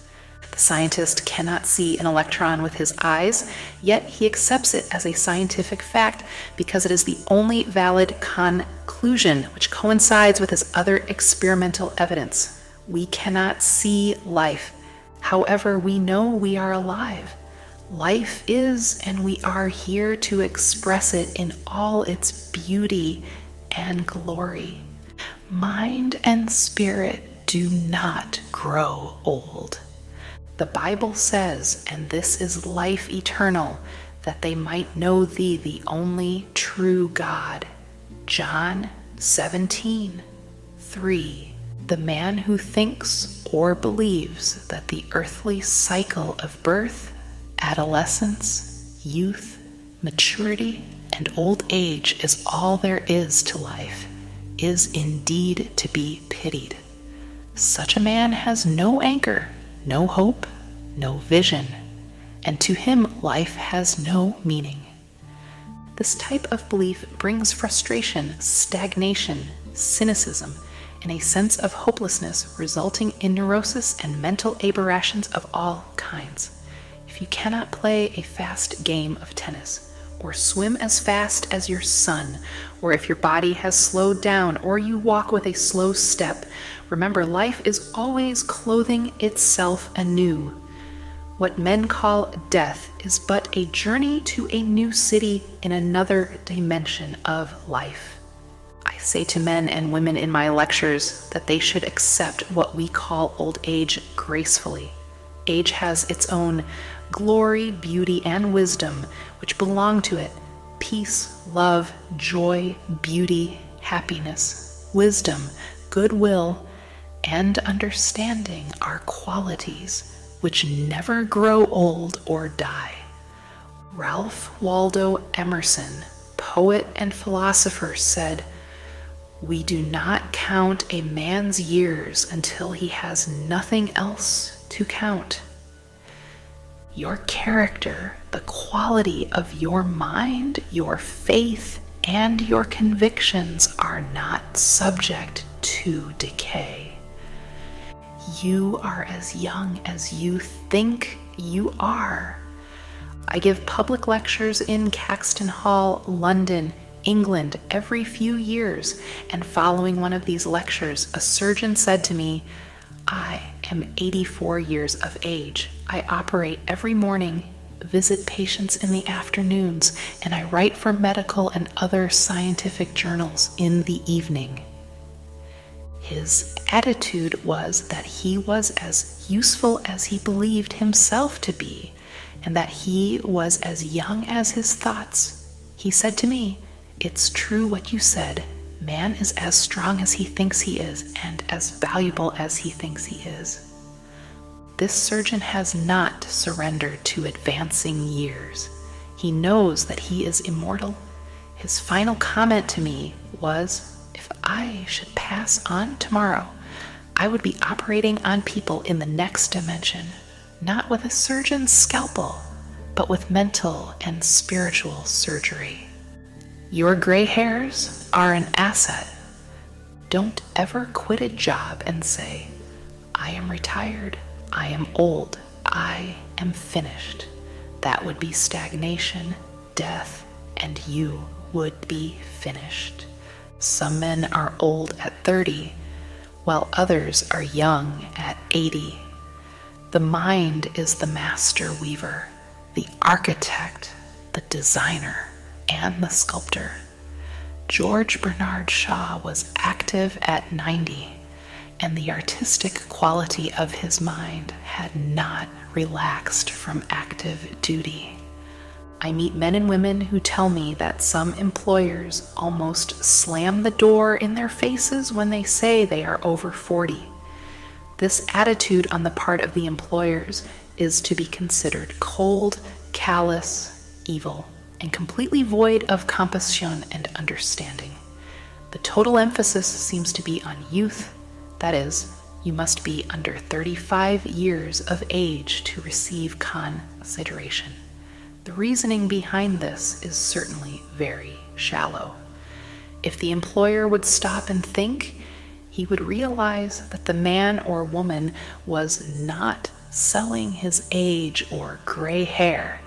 The scientist cannot see an electron with his eyes, yet he accepts it as a scientific fact because it is the only valid conclusion which coincides with his other experimental evidence. We cannot see life. However, we know we are alive. Life is, and we are here to express it in all its beauty and glory. Mind and spirit do not grow old. The Bible says, and this is life eternal, that they might know thee, the only true God. John 17:3. The man who thinks or believes that the earthly cycle of birth, adolescence, youth, maturity, and old age is all there is to life is indeed to be pitied. Such a man has no anchor, no hope, no vision, and to him life has no meaning. This type of belief brings frustration, stagnation, cynicism, and a sense of hopelessness resulting in neurosis and mental aberrations of all kinds. If you cannot play a fast game of tennis, or swim as fast as your son, or if your body has slowed down, or you walk with a slow step, remember life is always clothing itself anew. What men call death is but a journey to a new city in another dimension of life. I say to men and women in my lectures that they should accept what we call old age gracefully. Age has its own glory, beauty, and wisdom which belong to it. Peace, love, joy, beauty, happiness, wisdom, goodwill, and understanding are qualities which never grow old or die. Ralph Waldo Emerson, poet and philosopher, said, "We do not count a man's years until he has nothing else to count." Your character, the quality of your mind, your faith, and your convictions are not subject to decay. You are as young as you think you are. I give public lectures in Caxton Hall, London, England, every few years, and following one of these lectures, a surgeon said to me, "I am 84 years of age. I operate every morning, visit patients in the afternoons, and I write for medical and other scientific journals in the evening." His attitude was that he was as useful as he believed himself to be, and that he was as young as his thoughts. He said to me, "It's true what you said. Man is as strong as he thinks he is, and as valuable as he thinks he is." This surgeon has not surrendered to advancing years. He knows that he is immortal. His final comment to me was, "If I should pass on tomorrow, I would be operating on people in the next dimension, not with a surgeon's scalpel, but with mental and spiritual surgery." Your gray hairs are an asset. Don't ever quit a job and say, "I am retired, I am old, I am finished." That would be stagnation, death, and you would be finished. Some men are old at 30, while others are young at 80. The mind is the master weaver, the architect, the designer, and the sculptor. George Bernard Shaw was active at 90, and the artistic quality of his mind had not relaxed from active duty. I meet men and women who tell me that some employers almost slam the door in their faces when they say they are over 40. This attitude on the part of the employers is to be considered cold, callous, evil, and completely void of compassion and understanding. The total emphasis seems to be on youth. That is, you must be under 35 years of age to receive consideration. The reasoning behind this is certainly very shallow. If the employer would stop and think, he would realize that the man or woman was not selling his age or gray hair.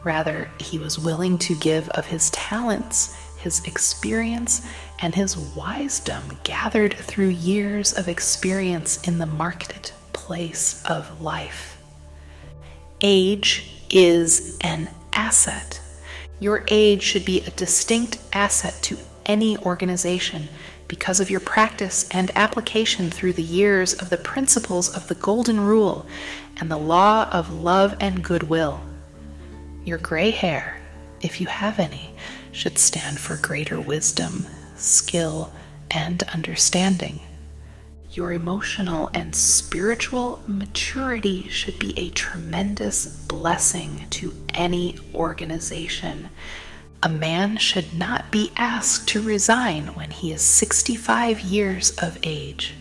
Rather, he was willing to give of his talents, his experience, and his wisdom gathered through years of experience in the marketplace of life. Age is an asset. Your age should be a distinct asset to any organization because of your practice and application through the years of the principles of the Golden Rule and the law of love and goodwill. Your gray hair, if you have any, should stand for greater wisdom, skill, and understanding. Your emotional and spiritual maturity should be a tremendous blessing to any organization. A man should not be asked to resign when he is 65 years of age.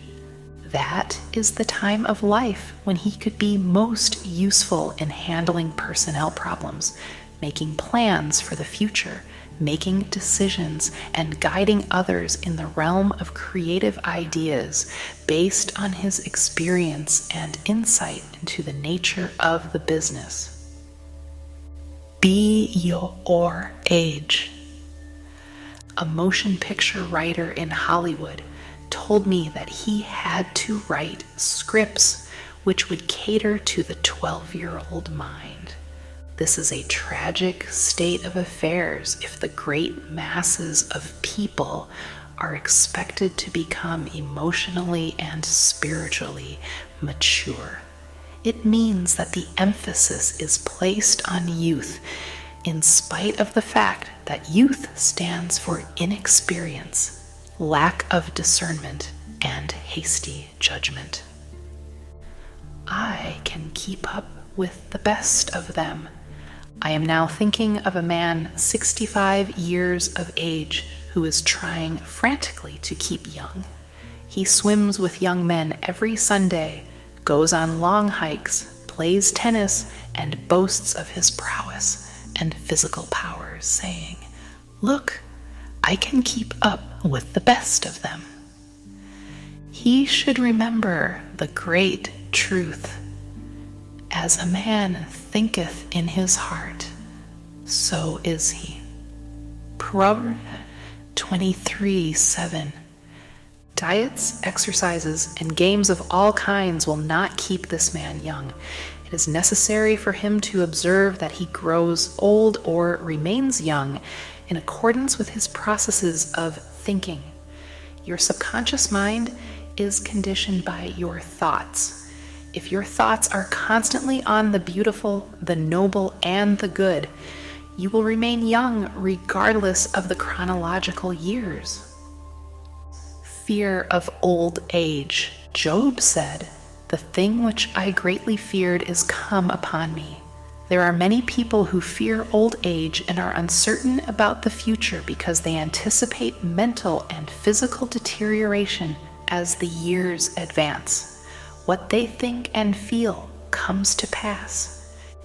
That is the time of life when he could be most useful in handling personnel problems, making plans for the future, making decisions, and guiding others in the realm of creative ideas based on his experience and insight into the nature of the business. Be your age. A motion picture writer in Hollywood told me that he had to write scripts which would cater to the 12-year-old mind. This is a tragic state of affairs if the great masses of people are expected to become emotionally and spiritually mature. It means that the emphasis is placed on youth, in spite of the fact that youth stands for inexperience, lack of discernment, and hasty judgment. I can keep up with the best of them. I am now thinking of a man 65 years of age who is trying frantically to keep young. He swims with young men every Sunday, goes on long hikes, plays tennis, and boasts of his prowess and physical powers, saying, "Look, I can keep up with the best of them." He should remember the great truth. As a man thinketh in his heart, so is he. Proverbs 23:7. Diets, exercises, and games of all kinds will not keep this man young. It is necessary for him to observe that he grows old or remains young in accordance with his processes of thinking. Your subconscious mind is conditioned by your thoughts. If your thoughts are constantly on the beautiful, the noble, and the good, you will remain young regardless of the chronological years. Fear of old age. Job said, "The thing which I greatly feared is come upon me." There are many people who fear old age and are uncertain about the future because they anticipate mental and physical deterioration as the years advance. What they think and feel comes to pass.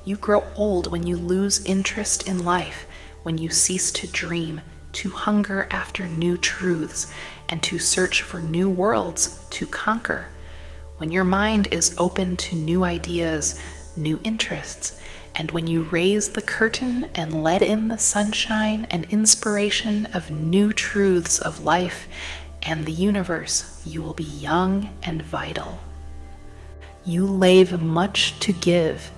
You grow old when you lose interest in life, when you cease to dream, to hunger after new truths, and to search for new worlds to conquer. When your mind is open to new ideas, new interests, and when you raise the curtain and let in the sunshine and inspiration of new truths of life and the universe, you will be young and vital. You leave much to give.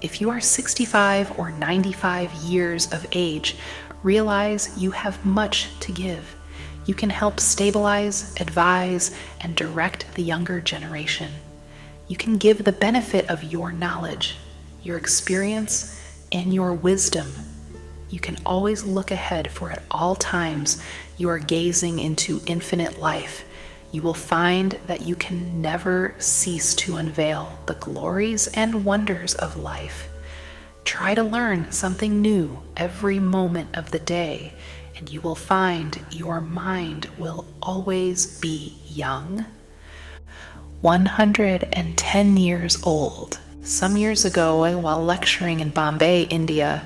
If you are 65 or 95 years of age, realize you have much to give. You can help stabilize, advise, and direct the younger generation. You can give the benefit of your knowledge, your experience, and your wisdom. You can always look ahead, for at all times you are gazing into infinite life. You will find that you can never cease to unveil the glories and wonders of life. Try to learn something new every moment of the day, and you will find your mind will always be young. 110 years old. Some years ago, while lecturing in Bombay, India,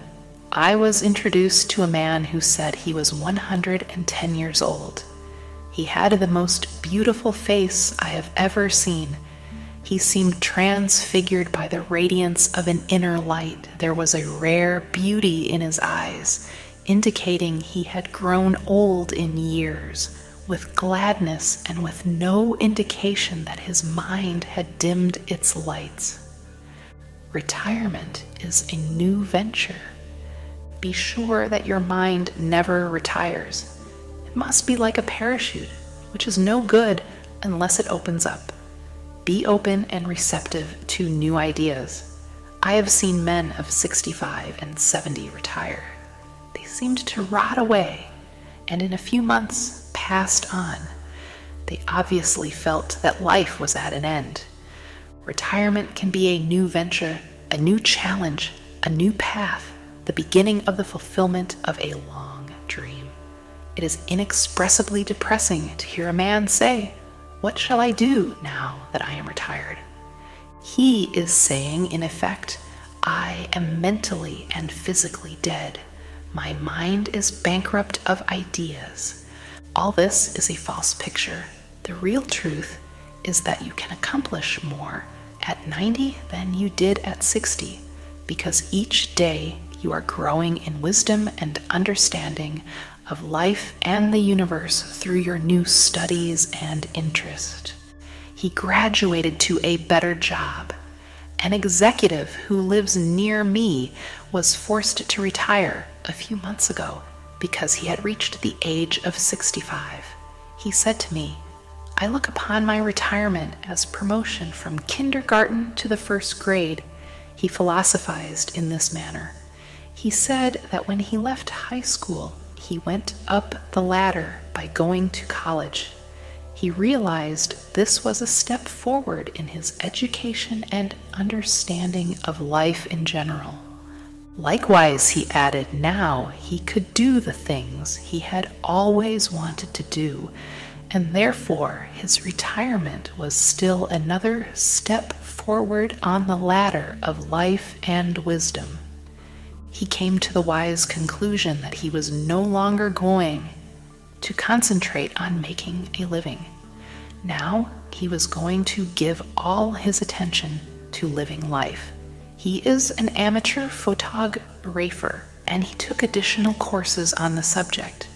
I was introduced to a man who said he was 110 years old. He had the most beautiful face I have ever seen. He seemed transfigured by the radiance of an inner light. There was a rare beauty in his eyes, indicating he had grown old in years, with gladness and with no indication that his mind had dimmed its lights. Retirement is a new venture. Be sure that your mind never retires. It must be like a parachute, which is no good unless it opens up. Be open and receptive to new ideas. I have seen men of 65 and 70 retire. They seemed to rot away, and in a few months passed on. They obviously felt that life was at an end. Retirement can be a new venture, a new challenge, a new path, the beginning of the fulfillment of a long dream. It is inexpressibly depressing to hear a man say, "What shall I do now that I am retired?" He is saying, in effect, "I am mentally and physically dead. My mind is bankrupt of ideas." All this is a false picture. The real truth is that you can accomplish more at 90 than you did at 60, because each day you are growing in wisdom and understanding of life and the universe through your new studies and interest. He graduated to a better job. An executive who lives near me was forced to retire a few months ago because he had reached the age of 65. He said to me, "I look upon my retirement as promotion from kindergarten to the first grade." He philosophized in this manner. He said that when he left high school, he went up the ladder by going to college. He realized this was a step forward in his education and understanding of life in general. Likewise, he added, now he could do the things he had always wanted to do, and therefore his retirement was still another step forward on the ladder of life and wisdom. He came to the wise conclusion that he was no longer going to concentrate on making a living. Now he was going to give all his attention to living life. He is an amateur photographer, and he took additional courses on the subject.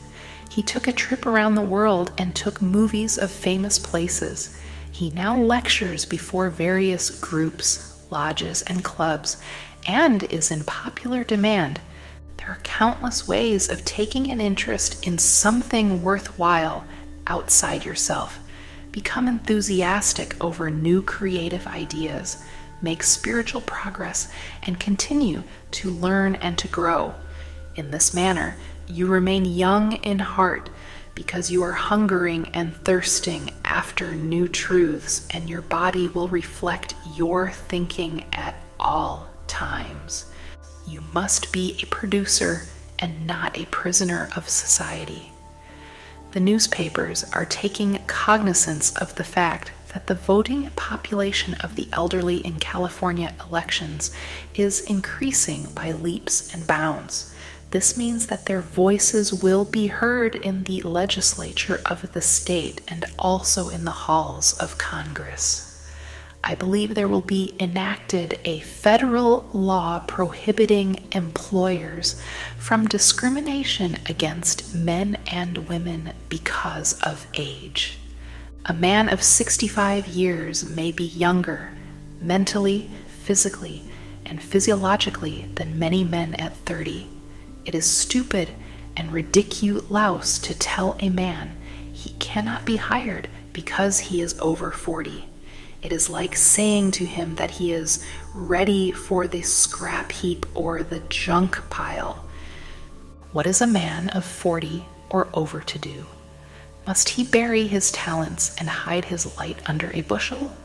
He took a trip around the world and took movies of famous places. He now lectures before various groups, lodges, and clubs, and is in popular demand. There are countless ways of taking an interest in something worthwhile outside yourself. Become enthusiastic over new creative ideas, make spiritual progress, and continue to learn and to grow. In this manner, you remain young in heart because you are hungering and thirsting after new truths, and your body will reflect your thinking at all times. You must be a producer and not a prisoner of society. The newspapers are taking cognizance of the fact that the voting population of the elderly in California elections is increasing by leaps and bounds. This means that their voices will be heard in the legislature of the state and also in the halls of Congress. I believe there will be enacted a federal law prohibiting employers from discrimination against men and women because of age. A man of 65 years may be younger, mentally, physically, and physiologically than many men at 30. It is stupid and ridiculous to tell a man he cannot be hired because he is over 40. It is like saying to him that he is ready for the scrap heap or the junk pile. What is a man of 40 or over to do? Must he bury his talents and hide his light under a bushel?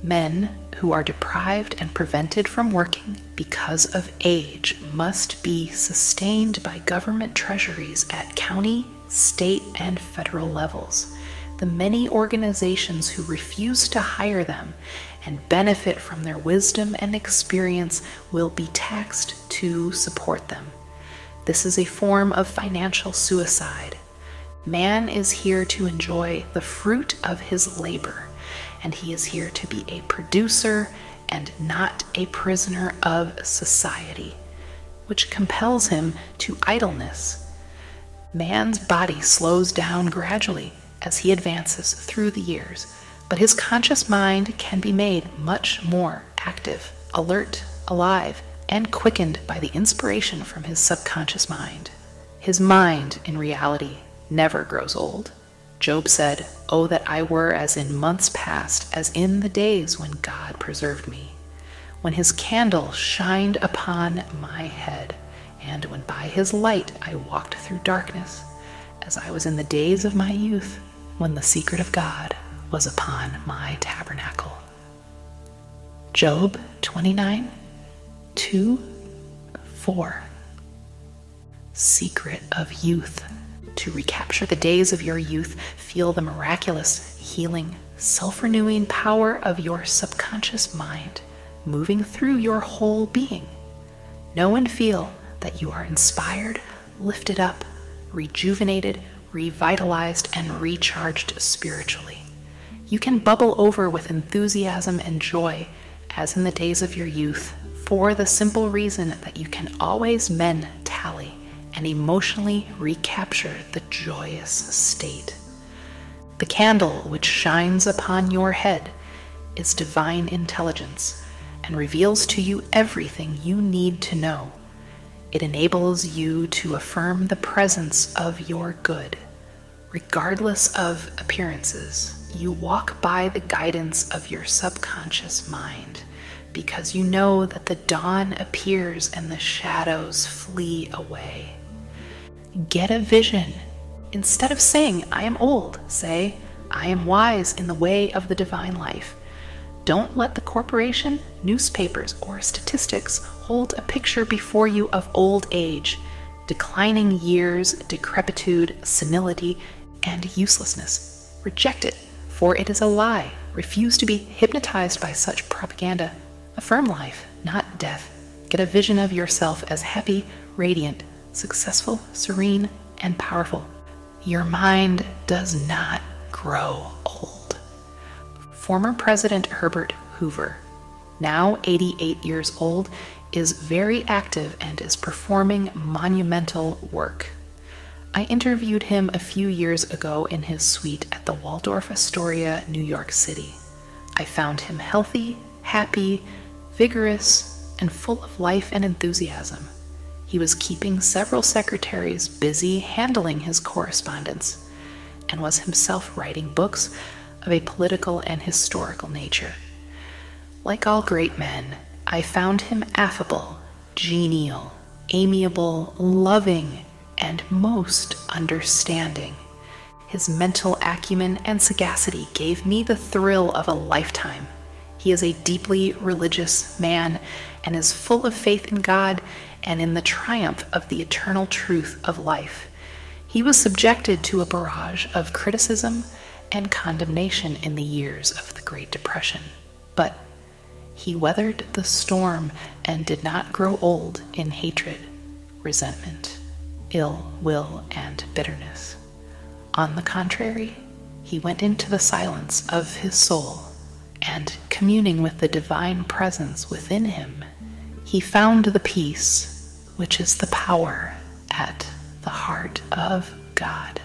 Men who are deprived and prevented from working because of age must be sustained by government treasuries at county, state, and federal levels. The many organizations who refuse to hire them and benefit from their wisdom and experience will be taxed to support them. This is a form of financial suicide. Man is here to enjoy the fruit of his labor, and he is here to be a producer and not a prisoner of society, which compels him to idleness. Man's body slows down gradually as he advances through the years, but his conscious mind can be made much more active, alert, alive, and quickened by the inspiration from his subconscious mind. His mind, in reality, never grows old. Job said, "Oh, that I were as in months past, as in the days when God preserved me, when his candle shined upon my head, and when by his light I walked through darkness, as I was in the days of my youth, when the secret of God was upon my tabernacle." Job 29, 2, 4. Secret of youth. To recapture the days of your youth, feel the miraculous, healing, self-renewing power of your subconscious mind moving through your whole being. Know and feel that you are inspired, lifted up, rejuvenated, revitalized, and recharged spiritually. You can bubble over with enthusiasm and joy as in the days of your youth, for the simple reason that you can always mend tally and emotionally recapture the joyous state. The candle which shines upon your head is divine intelligence and reveals to you everything you need to know. It enables you to affirm the presence of your good. Regardless of appearances, you walk by the guidance of your subconscious mind, because you know that the dawn appears and the shadows flee away. Get a vision. Instead of saying, "I am old," say, "I am wise in the way of the divine life." Don't let the corporation, newspapers, or statistics hold a picture before you of old age, declining years, decrepitude, senility, and uselessness. Reject it, for it is a lie. Refuse to be hypnotized by such propaganda. Affirm life, not death. Get a vision of yourself as happy, radiant, successful, serene, and powerful. Your mind does not grow old. Former President Herbert Hoover, now 88 years old, is very active and is performing monumental work. I interviewed him a few years ago in his suite at the Waldorf Astoria, New York City. I found him healthy, happy, vigorous, and full of life and enthusiasm. He was keeping several secretaries busy handling his correspondence, and was himself writing books of a political and historical nature. Like all great men, I found him affable, genial, amiable, loving, and most understanding. His mental acumen and sagacity gave me the thrill of a lifetime. He is a deeply religious man and is full of faith in God and in the triumph of the eternal truth of life. He was subjected to a barrage of criticism and condemnation in the years of the Great Depression, but he weathered the storm and did not grow old in hatred, resentment, ill will, and bitterness. On the contrary, he went into the silence of his soul, and communing with the divine presence within him, he found the peace, which is the power at the heart of God.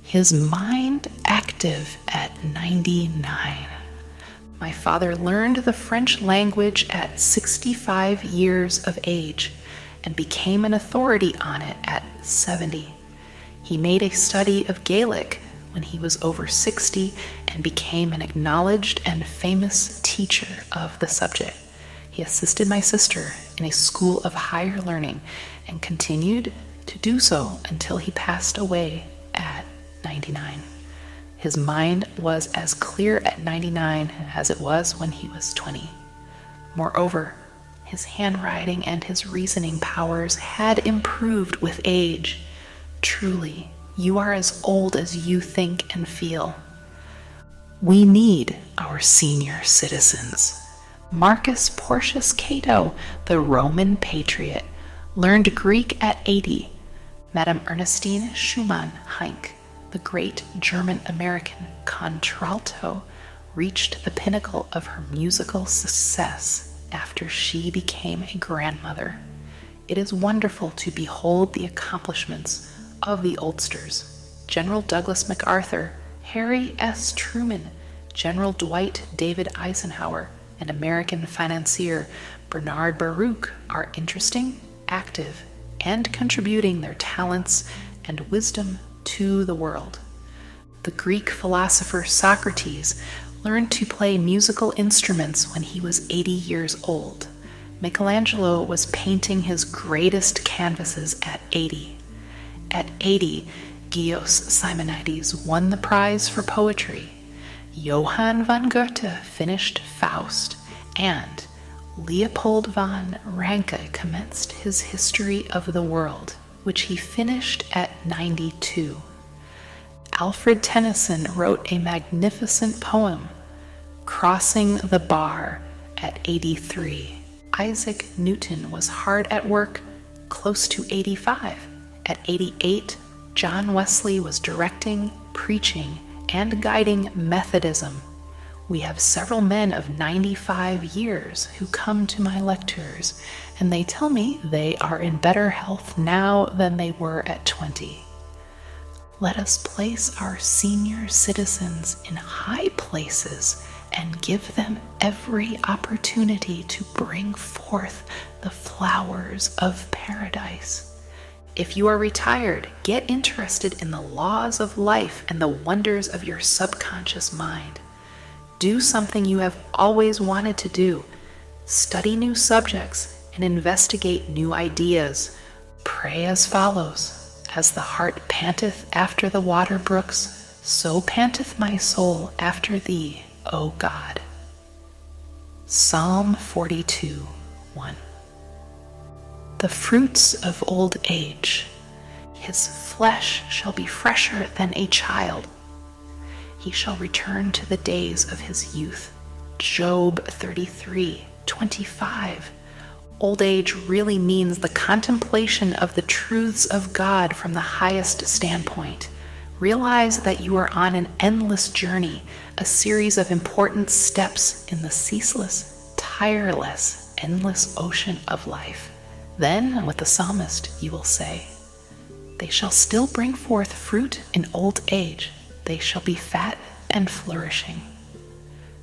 His mind active at 99. My father learned the French language at 65 years of age and became an authority on it at 70. He made a study of Gaelic when he was over 60 and became an acknowledged and famous teacher of the subject. He assisted my sister in a school of higher learning and continued to do so until he passed away at 99. His mind was as clear at 99 as it was when he was 20. Moreover, his handwriting and his reasoning powers had improved with age. Truly, you are as old as you think and feel. We need our senior citizens. Marcus Porcius Cato, the Roman patriot, learned Greek at 80. Madame Ernestine Schumann-Heink, the great German-American contralto, reached the pinnacle of her musical success after she became a grandmother. It is wonderful to behold the accomplishments of the oldsters: General Douglas MacArthur, Harry S. Truman, General Dwight David Eisenhower, and American financier Bernard Baruch are interesting, active, and contributing their talents and wisdom to the world. The Greek philosopher Socrates learned to play musical instruments when he was 80 years old. Michelangelo was painting his greatest canvases at 80. At 80, Gaius Simonides won the prize for poetry. Johann von Goethe finished Faust, and Leopold von Ranke commenced his History of the World, which he finished at 92. Alfred Tennyson wrote a magnificent poem, Crossing the Bar, at 83. Isaac Newton was hard at work, close to 85. At 88, John Wesley was directing, preaching, and guiding Methodism. We have several men of 95 years who come to my lectures, and they tell me they are in better health now than they were at 20. Let us place our senior citizens in high places and give them every opportunity to bring forth the flowers of paradise. If you are retired, get interested in the laws of life and the wonders of your subconscious mind. Do something you have always wanted to do. Study new subjects and investigate new ideas. Pray as follows: As the hart panteth after the water brooks, so panteth my soul after thee, O God. Psalm 42:1. The fruits of old age. His flesh shall be fresher than a child. He shall return to the days of his youth. Job 33:25. Old age really means the contemplation of the truths of God from the highest standpoint. Realize that you are on an endless journey, a series of important steps in the ceaseless, tireless, endless ocean of life. Then, with the psalmist, you will say, they shall still bring forth fruit in old age. They shall be fat and flourishing.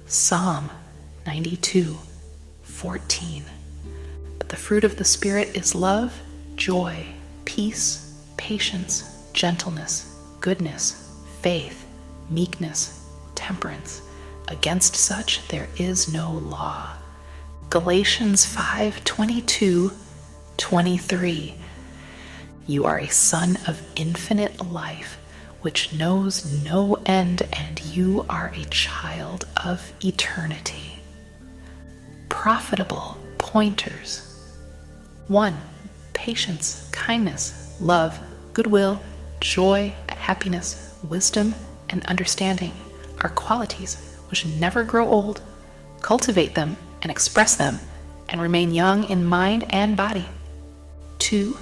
Psalm 92:14. But the fruit of the Spirit is love, joy, peace, patience, gentleness, goodness, faith, meekness, temperance. Against such there is no law. Galatians 5:22-23. You are a son of infinite life, which knows no end, and you are a child of eternity. Profitable pointers. 1. Patience, kindness, love, goodwill, joy, happiness, wisdom, and understanding are qualities which never grow old. Cultivate them and express them, and remain young in mind and body. 2.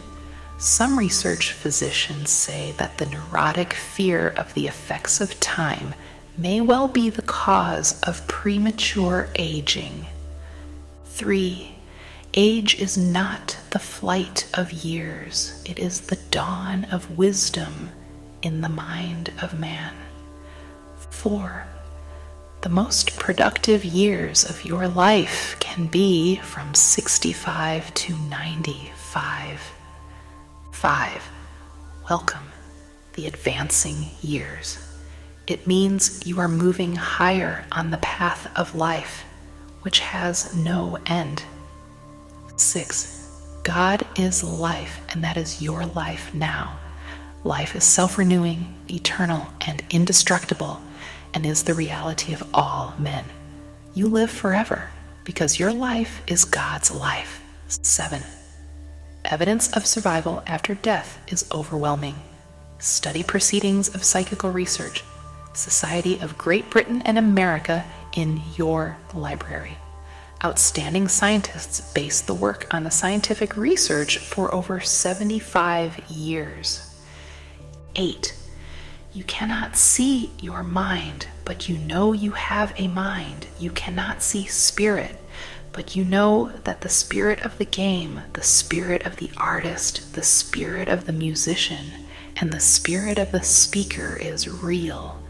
Some research physicians say that the neurotic fear of the effects of time may well be the cause of premature aging. 3. Age is not the flight of years. It is the dawn of wisdom in the mind of man. 4. The most productive years of your life can be from 65 to 95. 5. Welcome the advancing years. It means you are moving higher on the path of life, which has no end. 6. God is life, and that is your life now. Life is self-renewing, eternal, and indestructible, and is the reality of all men. You live forever because your life is God's life. 7. Evidence of survival after death is overwhelming. Study proceedings of psychical research, Society of Great Britain and America, in your library. Outstanding scientists based the work on the scientific research for over 75 years. 8. You cannot see your mind, but you know you have a mind. You cannot see spirit, but you know that the spirit of the game, the spirit of the artist, the spirit of the musician, and the spirit of the speaker is real.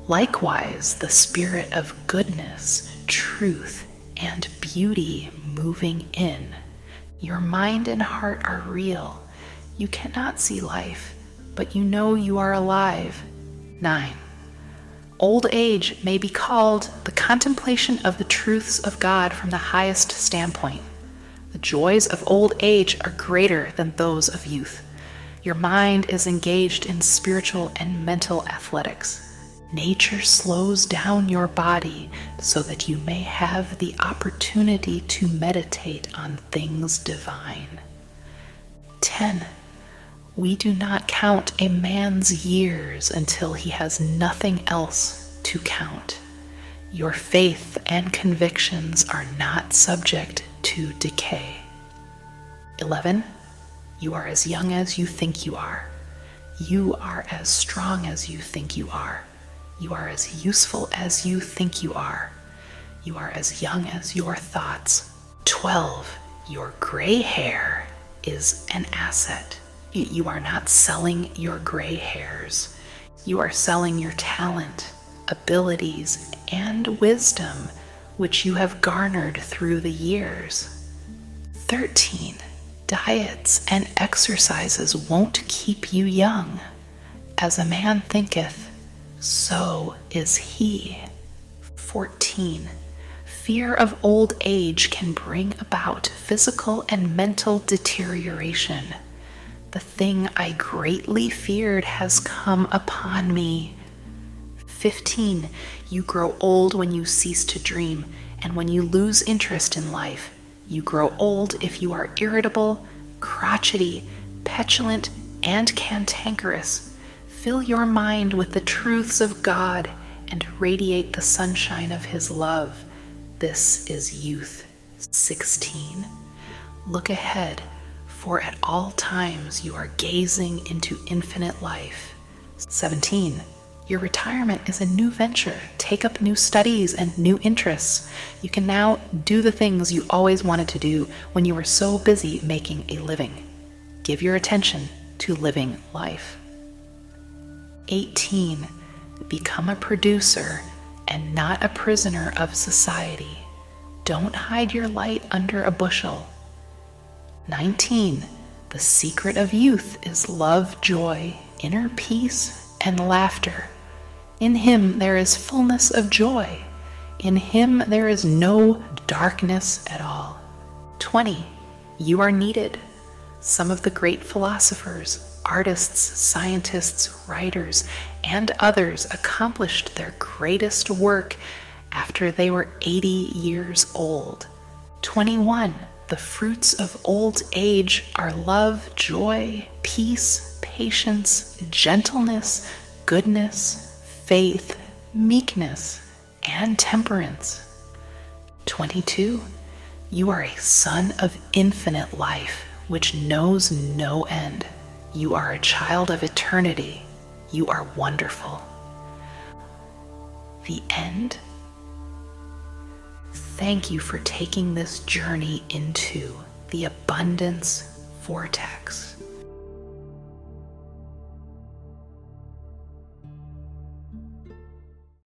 Likewise, the spirit of goodness, truth, and beauty moving in. Your mind and heart are real. You cannot see life, but you know you are alive. 9. Old age may be called the contemplation of the truths of God from the highest standpoint. The joys of old age are greater than those of youth. Your mind is engaged in spiritual and mental athletics. Nature slows down your body so that you may have the opportunity to meditate on things divine. 10. We do not count a man's years until he has nothing else to count. Your faith and convictions are not subject to decay. 11. You are as young as you think you are. You are as strong as you think you are. You are as useful as you think you are. You are as young as your thoughts. 12. Your gray hair is an asset. You are not selling your gray hairs. You are selling your talent, abilities, and wisdom, which you have garnered through the years. 13. Diets and exercises won't keep you young. As a man thinketh, so is he. 14. Fear of old age can bring about physical and mental deterioration. The thing I greatly feared has come upon me. 15. You grow old when you cease to dream, and when you lose interest in life. You grow old if you are irritable, crotchety, petulant, and cantankerous. Fill your mind with the truths of God and radiate the sunshine of His love. This is youth. 16. Look ahead, for at all times you are gazing into infinite life. 17. Your retirement is a new venture. Take up new studies and new interests. You can now do the things you always wanted to do when you were so busy making a living. Give your attention to living life. 18. Become a producer and not a prisoner of society. Don't hide your light under a bushel. 19. The secret of youth is love, joy, inner peace, and laughter. In Him there is fullness of joy. In Him there is no darkness at all. 20. You are needed. Some of the great philosophers, artists, scientists, writers, and others accomplished their greatest work after they were 80 years old. 21. The fruits of old age are love, joy, peace, patience, gentleness, goodness, faith, meekness, and temperance. 22. You are a son of infinite life, which knows no end. You are a child of eternity. You are wonderful. The end. Thank you for taking this journey into the abundance vortex.